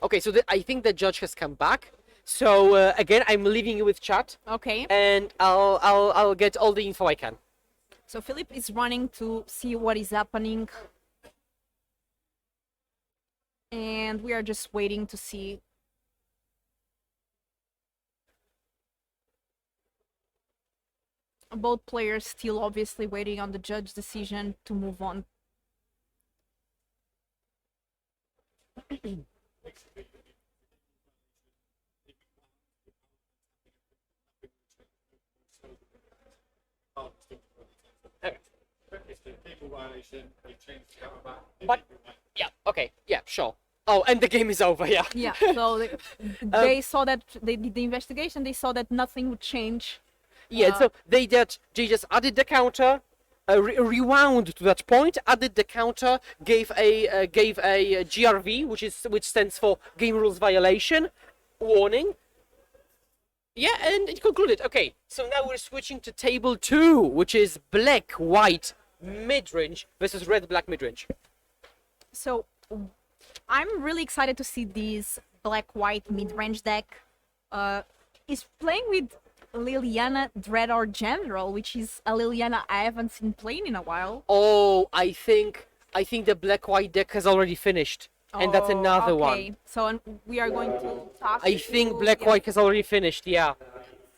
Okay, so I think the judge has come back. So again, I'm leaving you with chat, Okay. and I'll get all the info I can. So Philip is running to see what is happening. And we are just waiting to see. Both players still obviously waiting on the judge decision to move on. But yeah, okay, yeah, sure. Oh, and the game is over. Yeah. Yeah, so they saw that they did the investigation. They saw that nothing would change. Yeah, so they just added the counter, rewound to that point, added the counter, gave a GRV, which stands for Game Rules Violation, warning. Yeah, and it concluded. Okay, so now we're switching to table 2, which is black-white mid-range versus red-black mid-range. So I'm really excited to see this black-white mid-range deck. Is playing with Liliana Dreador General, which is a Liliana I haven't seen playing in a while. Oh, I think the black-white deck has already finished, and that's another okay. one. So we are going to toss I to- think black-white has already finished. Yeah.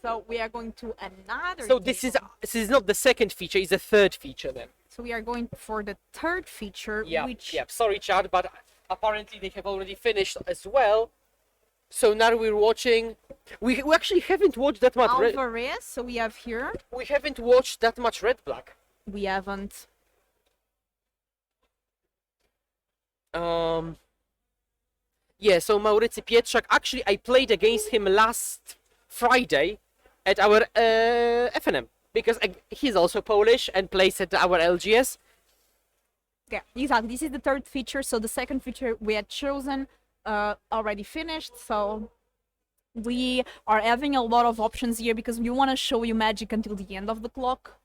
So we are going to another. So this is not the second feature; it's the third feature then. So we are going for the third feature, Yeah. which Yeah. Sorry, Chad, but apparently they have already finished as well. So now we're watching. We actually haven't watched that much red. Alvarez. So we have here. We haven't watched that much red-black. We haven't. Yeah, so Mauricy Pietrzak, actually I played against him last Friday at our FNM, because he's also Polish and plays at our LGS. Yeah, exactly. This is the third feature. So the second feature we had chosen already finished. So we are having a lot of options here because we want to show you Magic until the end of the clock.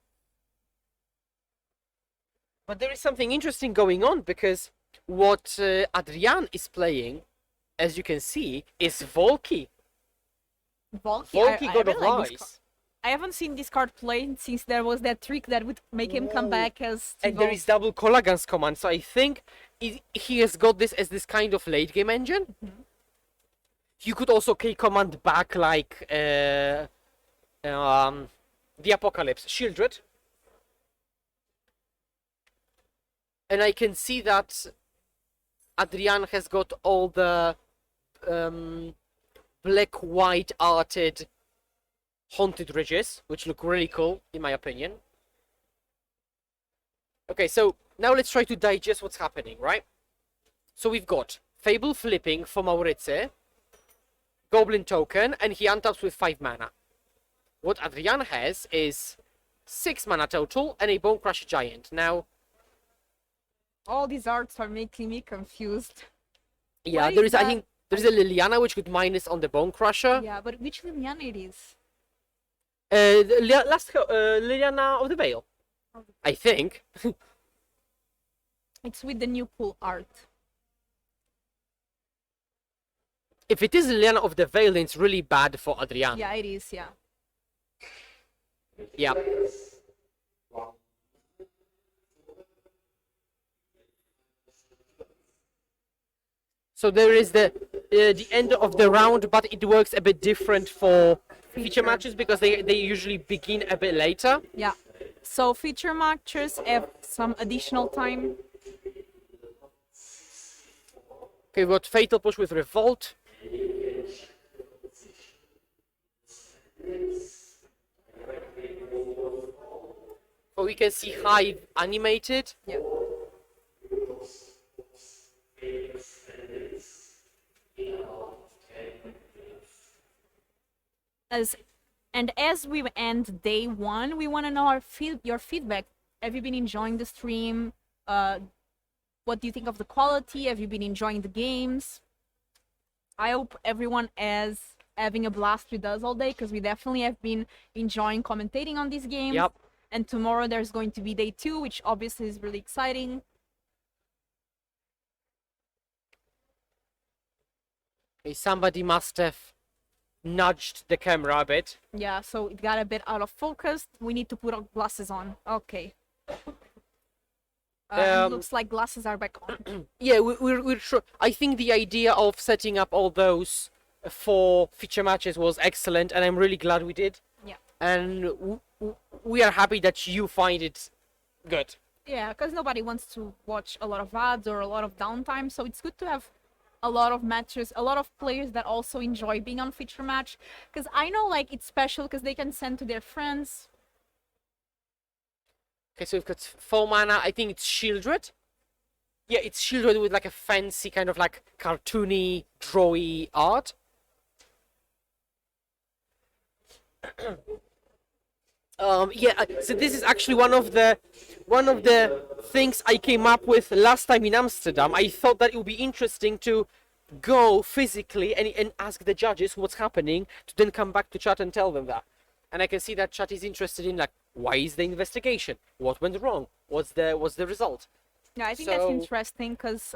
But there is something interesting going on, because what Adrian is playing, as you can see, is Volky. Volky I God of really like this Lies. I haven't seen this card played since there was that trick that would make him come back as And there is double Kolaghan's command, so I think he has got this as this kind of late game engine. You could also K command back like the Apocalypse, Shieldred. And I can see that Adrian has got all the black-white arted Haunted Ridges, which look really cool, in my opinion. Okay, so now let's try to digest what's happening, right? So we've got Fable flipping for Maurice, Goblin token, and he untaps with 5 mana. What Adrian has is 6 mana total and a Bonecrusher Giant. Now, all these arts are making me confused. yeah, What there is is, I that? think, there's a Liliana which could minus on the Bonecrusher. Yeah, but which Liliana it is? Liliana of the Veil, I think. It's with the new pool art. If it is Liliana of the Veil, then it's really bad for Adriana. Yeah, it is, yeah. Yeah. So there is the end of the round, but it works a bit different for feature matches because they usually begin a bit later. Yeah. So feature matches have some additional time. Okay, we've got Fatal Push with Revolt. So we can see Hive animated. Yeah. As we end day one, we want to know your feedback. Have you been enjoying the stream? What do you think of the quality? Have you been enjoying the games? I hope everyone is having a blast with us all day, because we definitely have been enjoying commentating on these games. Yep. And tomorrow there's going to be day 2, which obviously is really exciting. Okay, somebody must have nudged the camera a bit. Yeah, so it got a bit out of focus. We need to put our glasses on. Okay. And looks like glasses are back on. Yeah, we're sure. I think the idea of setting up all those 4 feature matches was excellent, and I'm really glad we did. Yeah. And we are happy that you find it good. Yeah, because nobody wants to watch a lot of ads or a lot of downtime, so it's good to have a lot of matches, a lot of players that also enjoy being on feature match. Because I know, like, it's special because they can send to their friends. Okay, so we've got 4 mana. I think it's Shieldred. Yeah, it's Shieldred with like a fancy kind of like cartoony, drawy art. Yeah, so this is actually one of the things I came up with last time in Amsterdam. I thought that it would be interesting to go physically and ask the judges what's happening, to then come back to chat and tell them that. And I can see that chat is interested in, like, why is the investigation? What went wrong? What's the result? Yeah, I think that's So- interesting because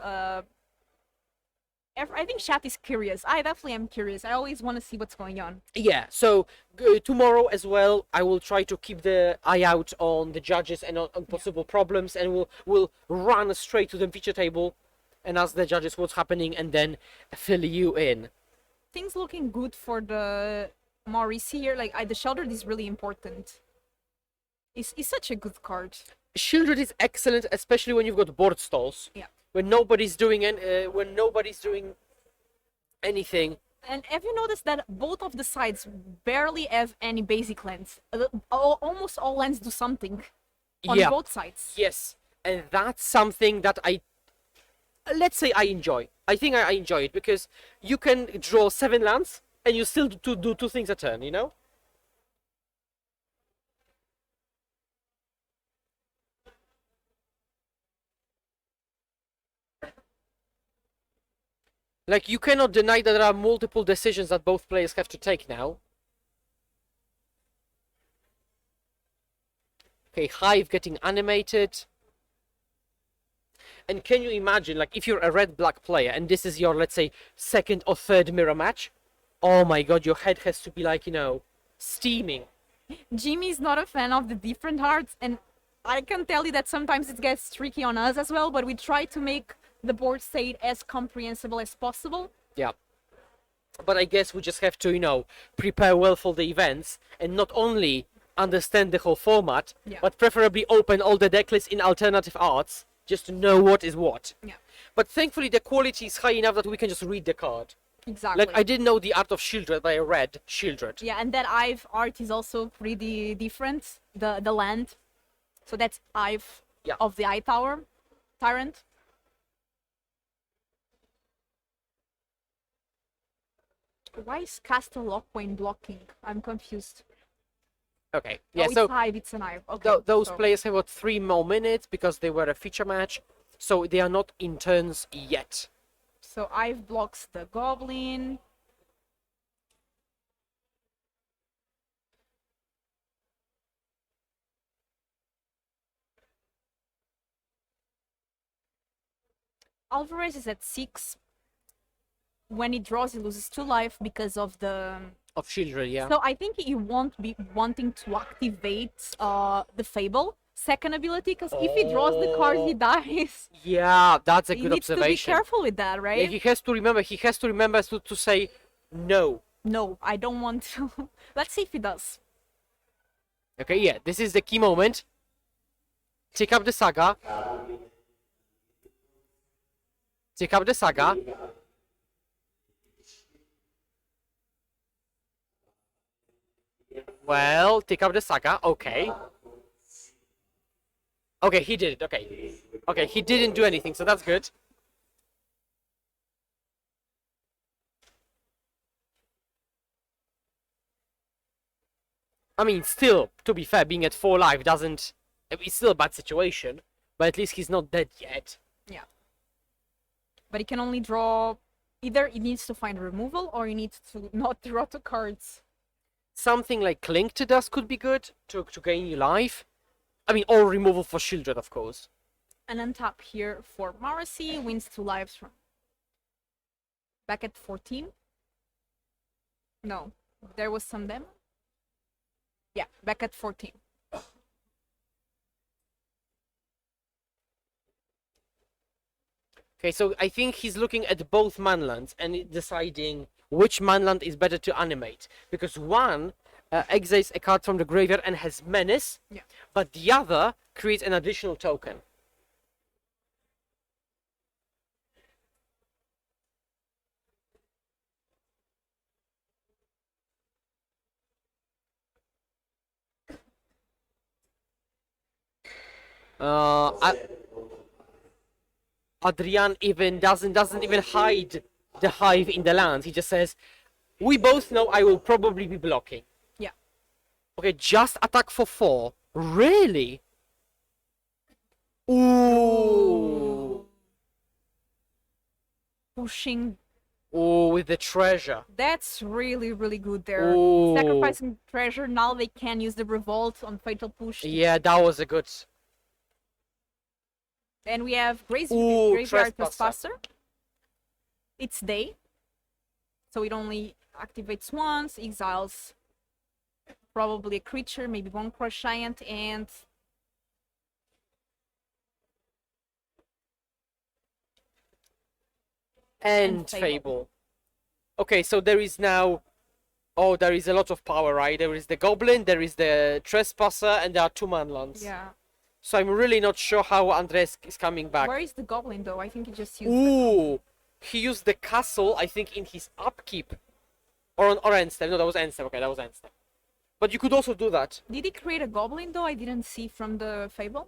I think chat is curious. I definitely am curious. I always want to see what's going on. Yeah, so tomorrow as well, I will try to keep the eye out on the judges and on possible problems, and we'll run straight to the feature table and ask the judges what's happening, and then fill you in. Things looking good for the Maurice here. Like, the Sheldred is really important. It's such a good card. Shieldred is excellent, especially when you've got board stalls. Yeah. When nobody's doing anything. And have you noticed that both of the sides barely have any basic lands? Almost all lands do something on Yeah. both sides. Yes, and that's something that let's say I enjoy. I think I enjoy it because you can draw 7 lands and you still do 2 things a turn, you know? Like, you cannot deny that there are multiple decisions that both players have to take now. Okay, Hive getting animated. And can you imagine, like, if you're a red-black player and this is your, let's say, 2nd or 3rd mirror match? Oh my god, your head has to be, like, you know, steaming. Jimmy's not a fan of the different hearts, and I can tell you that sometimes it gets tricky on us as well, but we try to make the board state as comprehensible as possible. Yeah. But I guess we just have to, you know, prepare well for the events and not only understand the whole format, Yeah. but preferably open all the deck lists in alternative arts just to know what is what. Yeah, But thankfully the quality is high enough that we can just read the card. exactly. Like, I didn't know the art of Shieldred, but I read Shieldred. Yeah, and that Ive art is also pretty different. The land. So that's Ive Yeah. of the Eye Tower Tyrant. Why is Castle Lockwayne blocking? I'm confused. Okay, yeah, Oh, so it's Ive, it's an Ive. Okay. those so- players have got 3 more minutes because they were a feature match, so they are not in turns yet. So Ive blocks the Goblin. Alvarez is at 6. When he draws, he loses 2 life because of the... Of children, yeah. So I think he won't be wanting to activate the Fable second ability, because if he draws the card, he dies. Yeah, that's a He good needs to be observation. careful with that, right? Yeah, he has to remember to say no. No, I don't want to. Let's see if he does. Okay, yeah, this is the key moment. Take up the saga. Take up the saga. Well, take up the saga. Okay. Okay, he did it. Okay. Okay, he didn't do anything, so that's good. I mean, still, to be fair, being at 4 life doesn't... It's still a bad situation, but at least he's not dead yet. Yeah. But he can only draw... Either he needs to find removal, or he needs to not draw 2 cards. Something like Clink to Dust could be good to gain you life. I mean, or removal for children, of course. And untap here for Marcy, wins 2 lives from... Back at 14? No. There was some demo? Yeah, back at 14. Okay, so I think he's looking at both manlands and deciding which manland is better to animate. Because one exiles a card from the graveyard and has menace, Yeah. but the other creates an additional token. Adrian even doesn't even hide the hive in the lands. He just says, "We both know I will probably be blocking." Yeah. Okay, just attack for 4. Really? Ooh. Pushing. Ooh, with the treasure. That's really, really good there. Ooh. Sacrificing treasure, now they can use the revolt on Fatal Push. Yeah, that was a good. And we have Ooh, Graveyard Trespasser. Trespasser. It's day. So it only activates once, exiles probably a creature, maybe one Crush Giant, and And Fable. Fable. Okay, so there is now. Oh, there is a lot of power, right? There is the Goblin, there is the Trespasser, and there are 2 manlands. yeah. So I'm really not sure how Andres is coming back. Where is the Goblin though? I think he just used Ooh, he used the castle, I think, in his upkeep. Or end step. No, that was end step. Okay, that was end step. But you could also do that. Did he create a Goblin though? I didn't see from the Fable.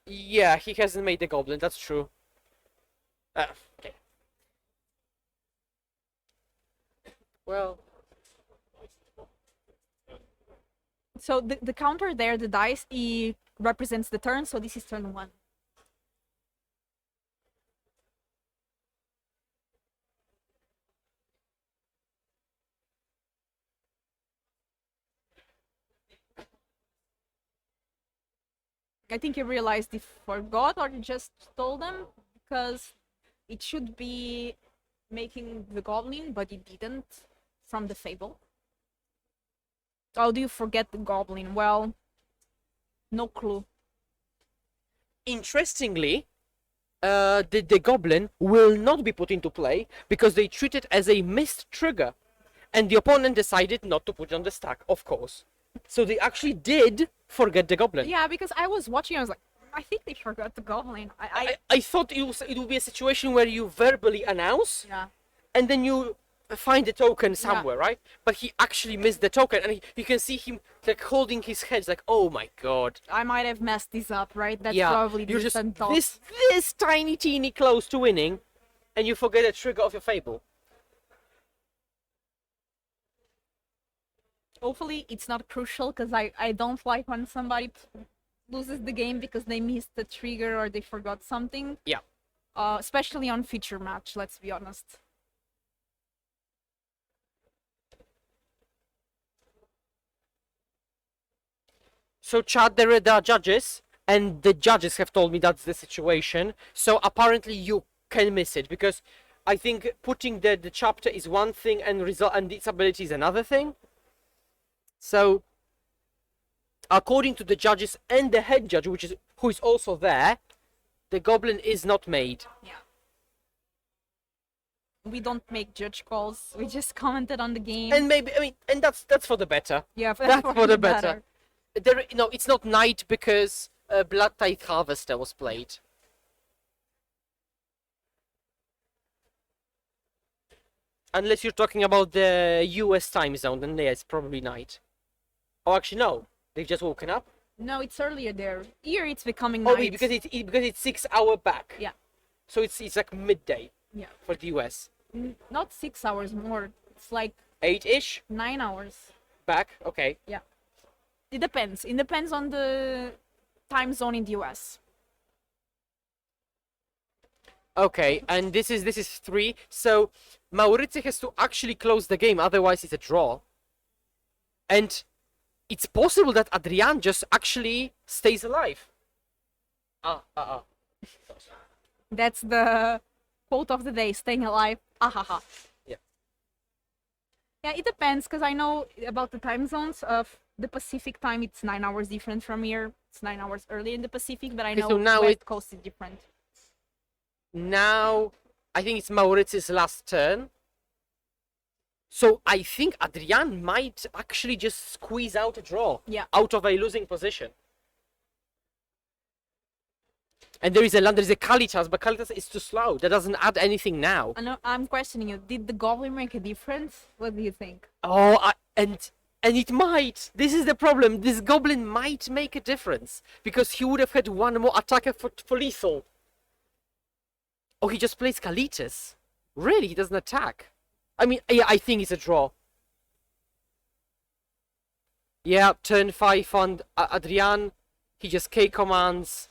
Yeah, he hasn't made the Goblin, that's true. Okay. Well, So the counter there, the dice, it represents the turn, so this is turn 1. I think he realized he forgot or he just told them, because it should be making the Goblin, but it didn't from the Fable. How do you forget the Goblin? Well, no clue. interestingly, the Goblin will not be put into play because they treat it as a missed trigger. And the opponent decided not to put it on the stack, of course. So they actually did forget the Goblin. Yeah, because I was watching, I was like, I think they forgot the Goblin. I thought it would be a situation where you verbally announce Yeah. and then you find the token somewhere, right? But he actually missed the token, and you can see him like holding his head, like, oh my god. I might have messed this up, right? That's Yeah, probably you're the just instant thought. this tiny teeny close to winning, and you forget the trigger of your Fable. Hopefully it's not crucial, because I don't like when somebody loses the game because they missed the trigger or they forgot something. Yeah. Especially on feature match, let's be honest. So, Chad, there are judges, and the judges have told me that's the situation. So, apparently, you can miss it, because I think putting the chapter is one thing and result and its ability is another thing. So according to the judges and the head judge, who is also there, the goblin is not made. Yeah. We don't make judge calls. We just commented on the game. And maybe, I mean, and that's for the better. yeah, That's for the better. There, no, it's not Knight because Blood Tithe Harvester was played. Unless you're talking about the US time zone, then yeah, it's probably night. Oh, actually, no. They've just woken up. No, it's earlier there. Here it's becoming Oh, night. because it's 6 hour back. Yeah. So it's like midday Yeah. for the US. Not 6 hours more. It's like 8-ish 9 hours. back. Okay. It depends. It depends on the time zone in the US. Okay, and this is 3. So Maurizio has to actually close the game, otherwise it's a draw. And it's possible that Adrian just actually stays alive. That's the quote of the day, staying alive. Ahaha. Yeah. Yeah, it depends, because I know about the time zones of the Pacific time. It's 9 hours different from here. It's 9 hours early in the Pacific, but I Okay, know so now West Coast is different. Now, I think it's Maurizio's last turn. So I think Adrian might actually just squeeze out a draw. Yeah. Out of a losing position. And there is a Kalitas, but Kalitas is too slow. That doesn't add anything now. I know, I'm questioning you. Did the Goblin make a difference? What do you think? Oh, and it might. This is the problem. This goblin might make a difference because he would have had one more attacker for lethal. Oh, he just plays Kalitas. Really, he doesn't attack. I mean, yeah, I think it's a draw. Yeah, turn 5 on Adrian. He just K commands.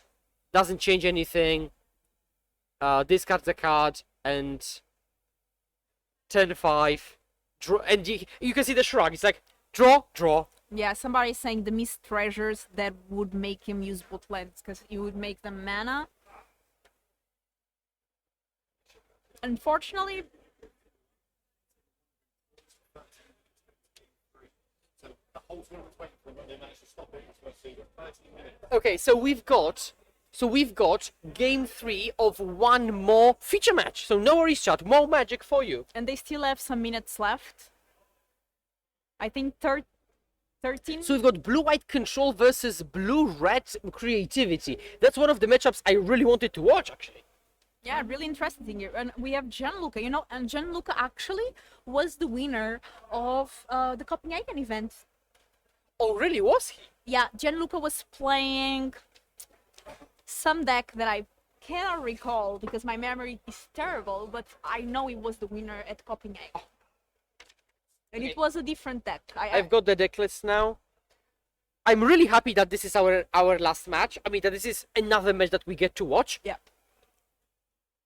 Doesn't change anything. Discards a card and turn 5. Draw, and you can see the shrug. It's like draw, draw. Yeah, somebody's saying the missed treasures that would make him use both lands because he would make them mana. Unfortunately, Okay, so we've got game 3 of one more feature match. So no worries, chat. More magic for you. and they still have some minutes left. I think 13. So we've got blue-white control versus blue-red creativity. That's one of the matchups I really wanted to watch, actually. Yeah, really interesting here. And we have Gianluca, and Gianluca actually was the winner of the Copenhagen event. Oh, really? Was he? Yeah, Gianluca was playing some deck that I cannot recall because my memory is terrible, but I know it was the winner at Copenhagen. And it was a different deck. I've got the deck list now. I'm really happy that this is our last match. I mean, that this is another match that we get to watch. Yeah.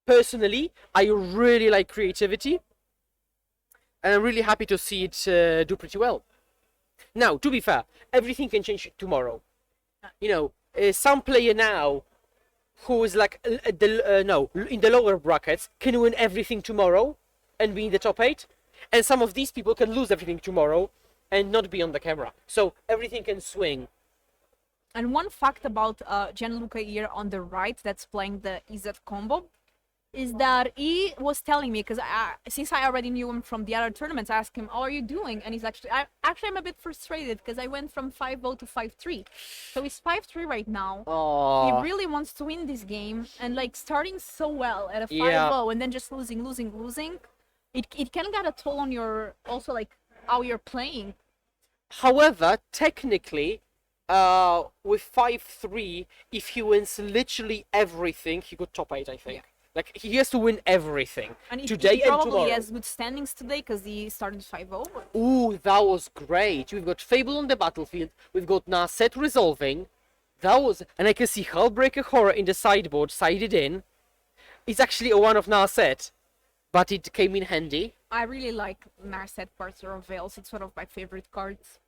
Personally, I really like creativity. And I'm really happy to see it do pretty well. Now, to be fair, everything can change tomorrow. You know, some player now who is like in the lower brackets can win everything tomorrow and be in the top 8. And some of these people can lose everything tomorrow and not be on the camera. So everything can swing. And one fact about Gianluca here on the right that's playing the EZ combo is that he was telling me, because since I already knew him from the other tournaments, I asked him, how are you doing? And he's I'm a bit frustrated because I went from 5-0 to 5-3. So he's 5-3 right now. Oh, He really wants to win this game, and like starting so well at a 5-0 Yeah. and then just losing. It can get a toll on your, also like how you're playing. however, technically, with 5-3, if he wins literally everything, he could top 8, I think. Yeah. Like, he has to win everything. And Today he and probably tomorrow. has good standings today because he started 5-0. Ooh, that was great. We've got Fable on the battlefield. We've got Narset resolving. That was... And I can see Hullbreaker Horror in the sideboard, sided in. It's actually a one of Narset, but it came in handy. I really like Narset Parser of Veils. It's one of my favorite cards.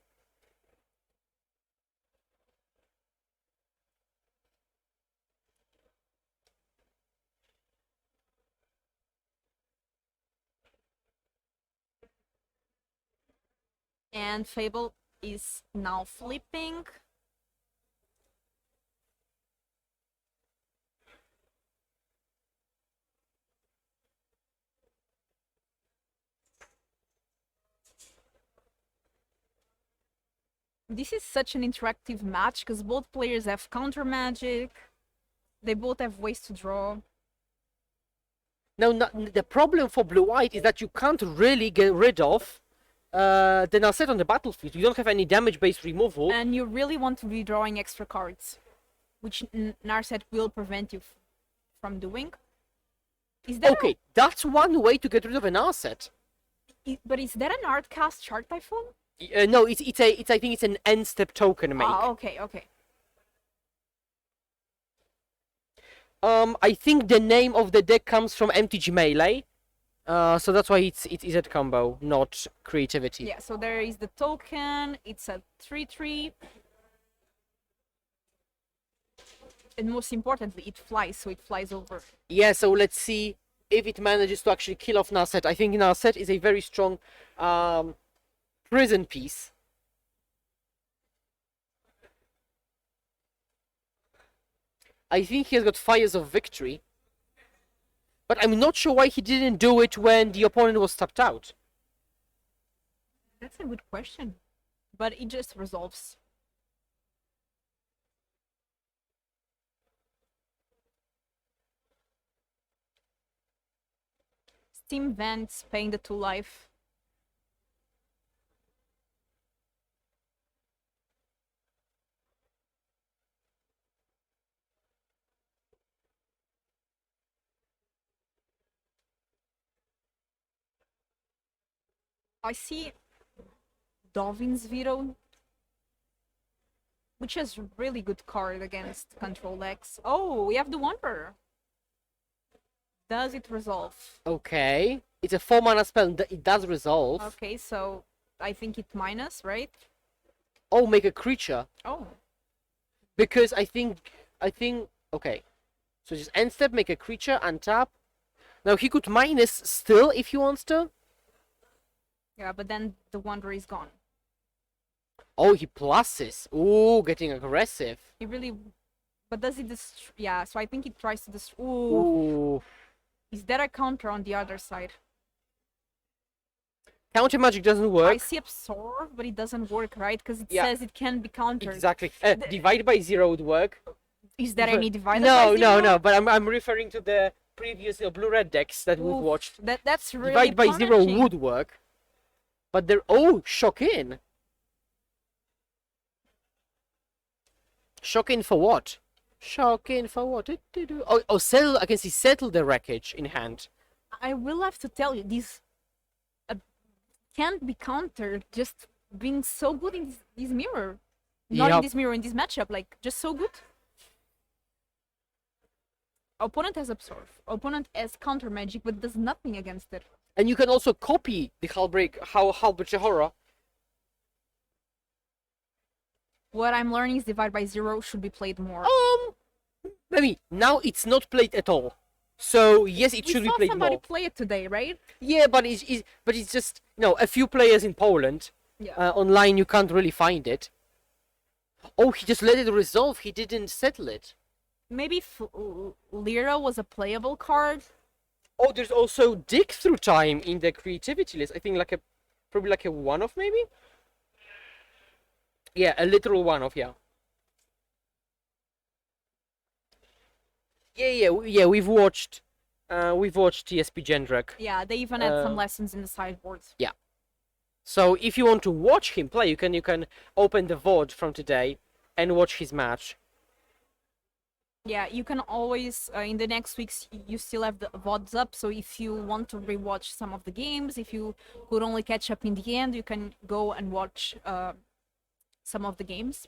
And Fable is now flipping. This is such an interactive match because both players have counter magic. They both have ways to draw. Now, the problem for blue-white is that you can't really get rid of the Narset on the battlefield. You don't have any damage-based removal. And you really want to be drawing extra cards, which Narset will prevent you from doing. Is that Okay, that's one way to get rid of an Narset. but is that an art cast Shark Typhoon? No, it's I think it's an end-step token make. Ah, okay. I think the name of the deck comes from MTG Melee. So that's why it's a combo, not creativity. Yeah, so there is the token. It's a 3/3. And most importantly, it flies, so it flies over. Yeah, so let's see if it manages to actually kill off Narset. I think Narset is a very strong prison piece. I think he has got Fires of Victory. But I'm not sure why he didn't do it when the opponent was tapped out. That's a good question. But it just resolves. Steam Vents paying the 2 life. I see Dovin's Veto, which is a really good card against Control X. Oh, we have the Wanderer. Does it resolve? Okay. It's a 4-mana spell, and it does resolve. Okay, so I think it minus, right? Oh, make a creature. Oh, Because I think, okay. So just end step, make a creature, untap. Now he could minus still if he wants to. yeah, but then the Wanderer is gone. Oh, he pluses. Ooh, getting aggressive. He really... But does it destroy... Yeah, so I think it tries to destroy... Ooh. Ooh. Is there a counter on the other side? Counter magic doesn't work. I see Absorb, but it doesn't work, right? Because it Yeah. says it can be countered. Exactly. Divide by 0 would work. Is there any divided No, by no, 0? no. But I'm referring to the previous blue-red decks that we've Oof, watched. That's really Divide by 0 punishing. would work. But they're... Oh, shock in. Shock in for what? Shock in for what? Oh, settle. I can see settle the wreckage in hand. I will have to tell you, these can't be countered just being so good in this mirror. Not in Yup. this mirror, in this matchup, like, just so good. Opponent has Absorb. Opponent has counter magic, but does nothing against it. And you can also copy the Halberd Horror. What I'm learning is Divide by 0 should be played more. Maybe now it's not played at all. So yes, it We should be saw played somebody more. play it today, right? Yeah, but it's just a few players in Poland. Yeah. Online you can't really find it. Oh, he just let it resolve. He didn't settle it. Maybe Lyra was a playable card. Oh, there's also dig through time in the creativity list. I think probably like a one-off maybe. Yeah, a literal one-off. Yeah. Yeah. We've watched TSP Jendrak. Yeah, they even had some lessons in the sideboards. Yeah. So if you want to watch him play, you can open the VOD from today and watch his match. Yeah, you can always, in the next weeks, you still have the VODs up, so if you want to rewatch some of the games, if you could only catch up in the end, you can go and watch some of the games.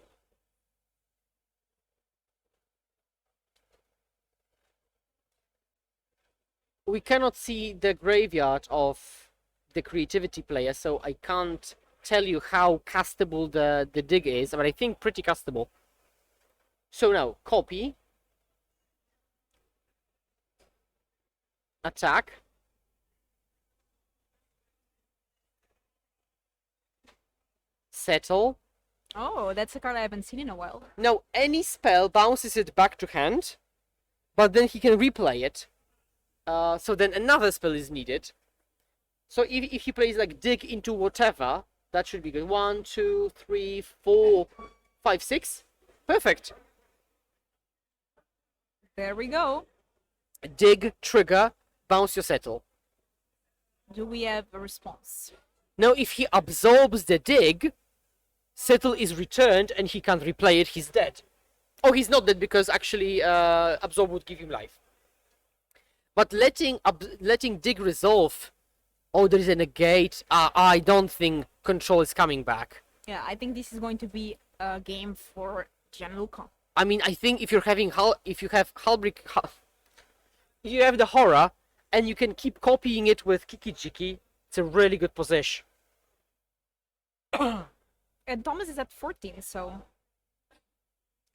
We cannot see the graveyard of the creativity player, so I can't tell you how castable the dig is, but I think pretty castable. So now, copy. Attack. settle. Oh, that's a card I haven't seen in a while. Now, any spell bounces it back to hand, but then he can replay it. So then another spell is needed. So if he plays like dig into whatever, that should be good. 1, 2, 3, 4, 5, 6. Perfect. There we go. Dig, trigger, bounce your settle. Do we have a response? Now, if he absorbs the dig, settle is returned and he can't replay it, he's dead. Oh, he's not dead because actually absorb would give him life. But letting dig resolve, oh, there is a negate. I don't think control is coming back. Yeah, I think this is going to be a game for Gianluca. I mean, I think if you have Halbrick, you have the horror, and you can keep copying it with Kiki Jiki. It's a really good position. And Thomas is at 14, so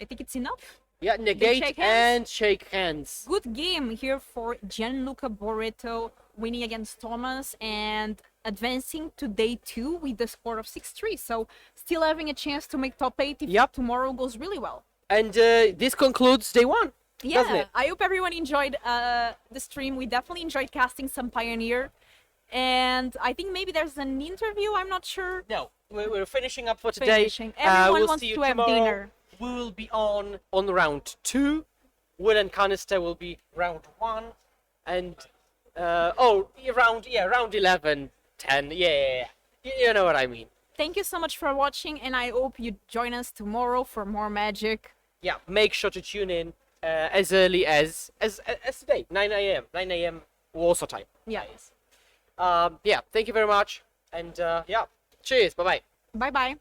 I think it's enough. Yeah, negate shake hands? and shake hands. Good game here for Gianluca Borretto, winning against Thomas and advancing to day 2 with the score of 6-3. So still having a chance to make top 8 if Yep. tomorrow goes really well. And this concludes day 1. Doesn't Yeah, it? I hope everyone enjoyed the stream. We definitely enjoyed casting some Pioneer. And I think maybe there's an interview, I'm not sure. No, we're finishing up for today. Finishing. Everyone we'll wants see you to have tomorrow. dinner. We will be on round 2. Will and Kanister will be round 1. And round 11, 10. Yeah. You know what I mean. Thank you so much for watching, and I hope you join us tomorrow for more magic. Yeah, make sure to tune in as early as today, 9 a.m. Warsaw time. Yes. Yeah, thank you very much. And yeah, cheers. Bye-bye. Bye-bye.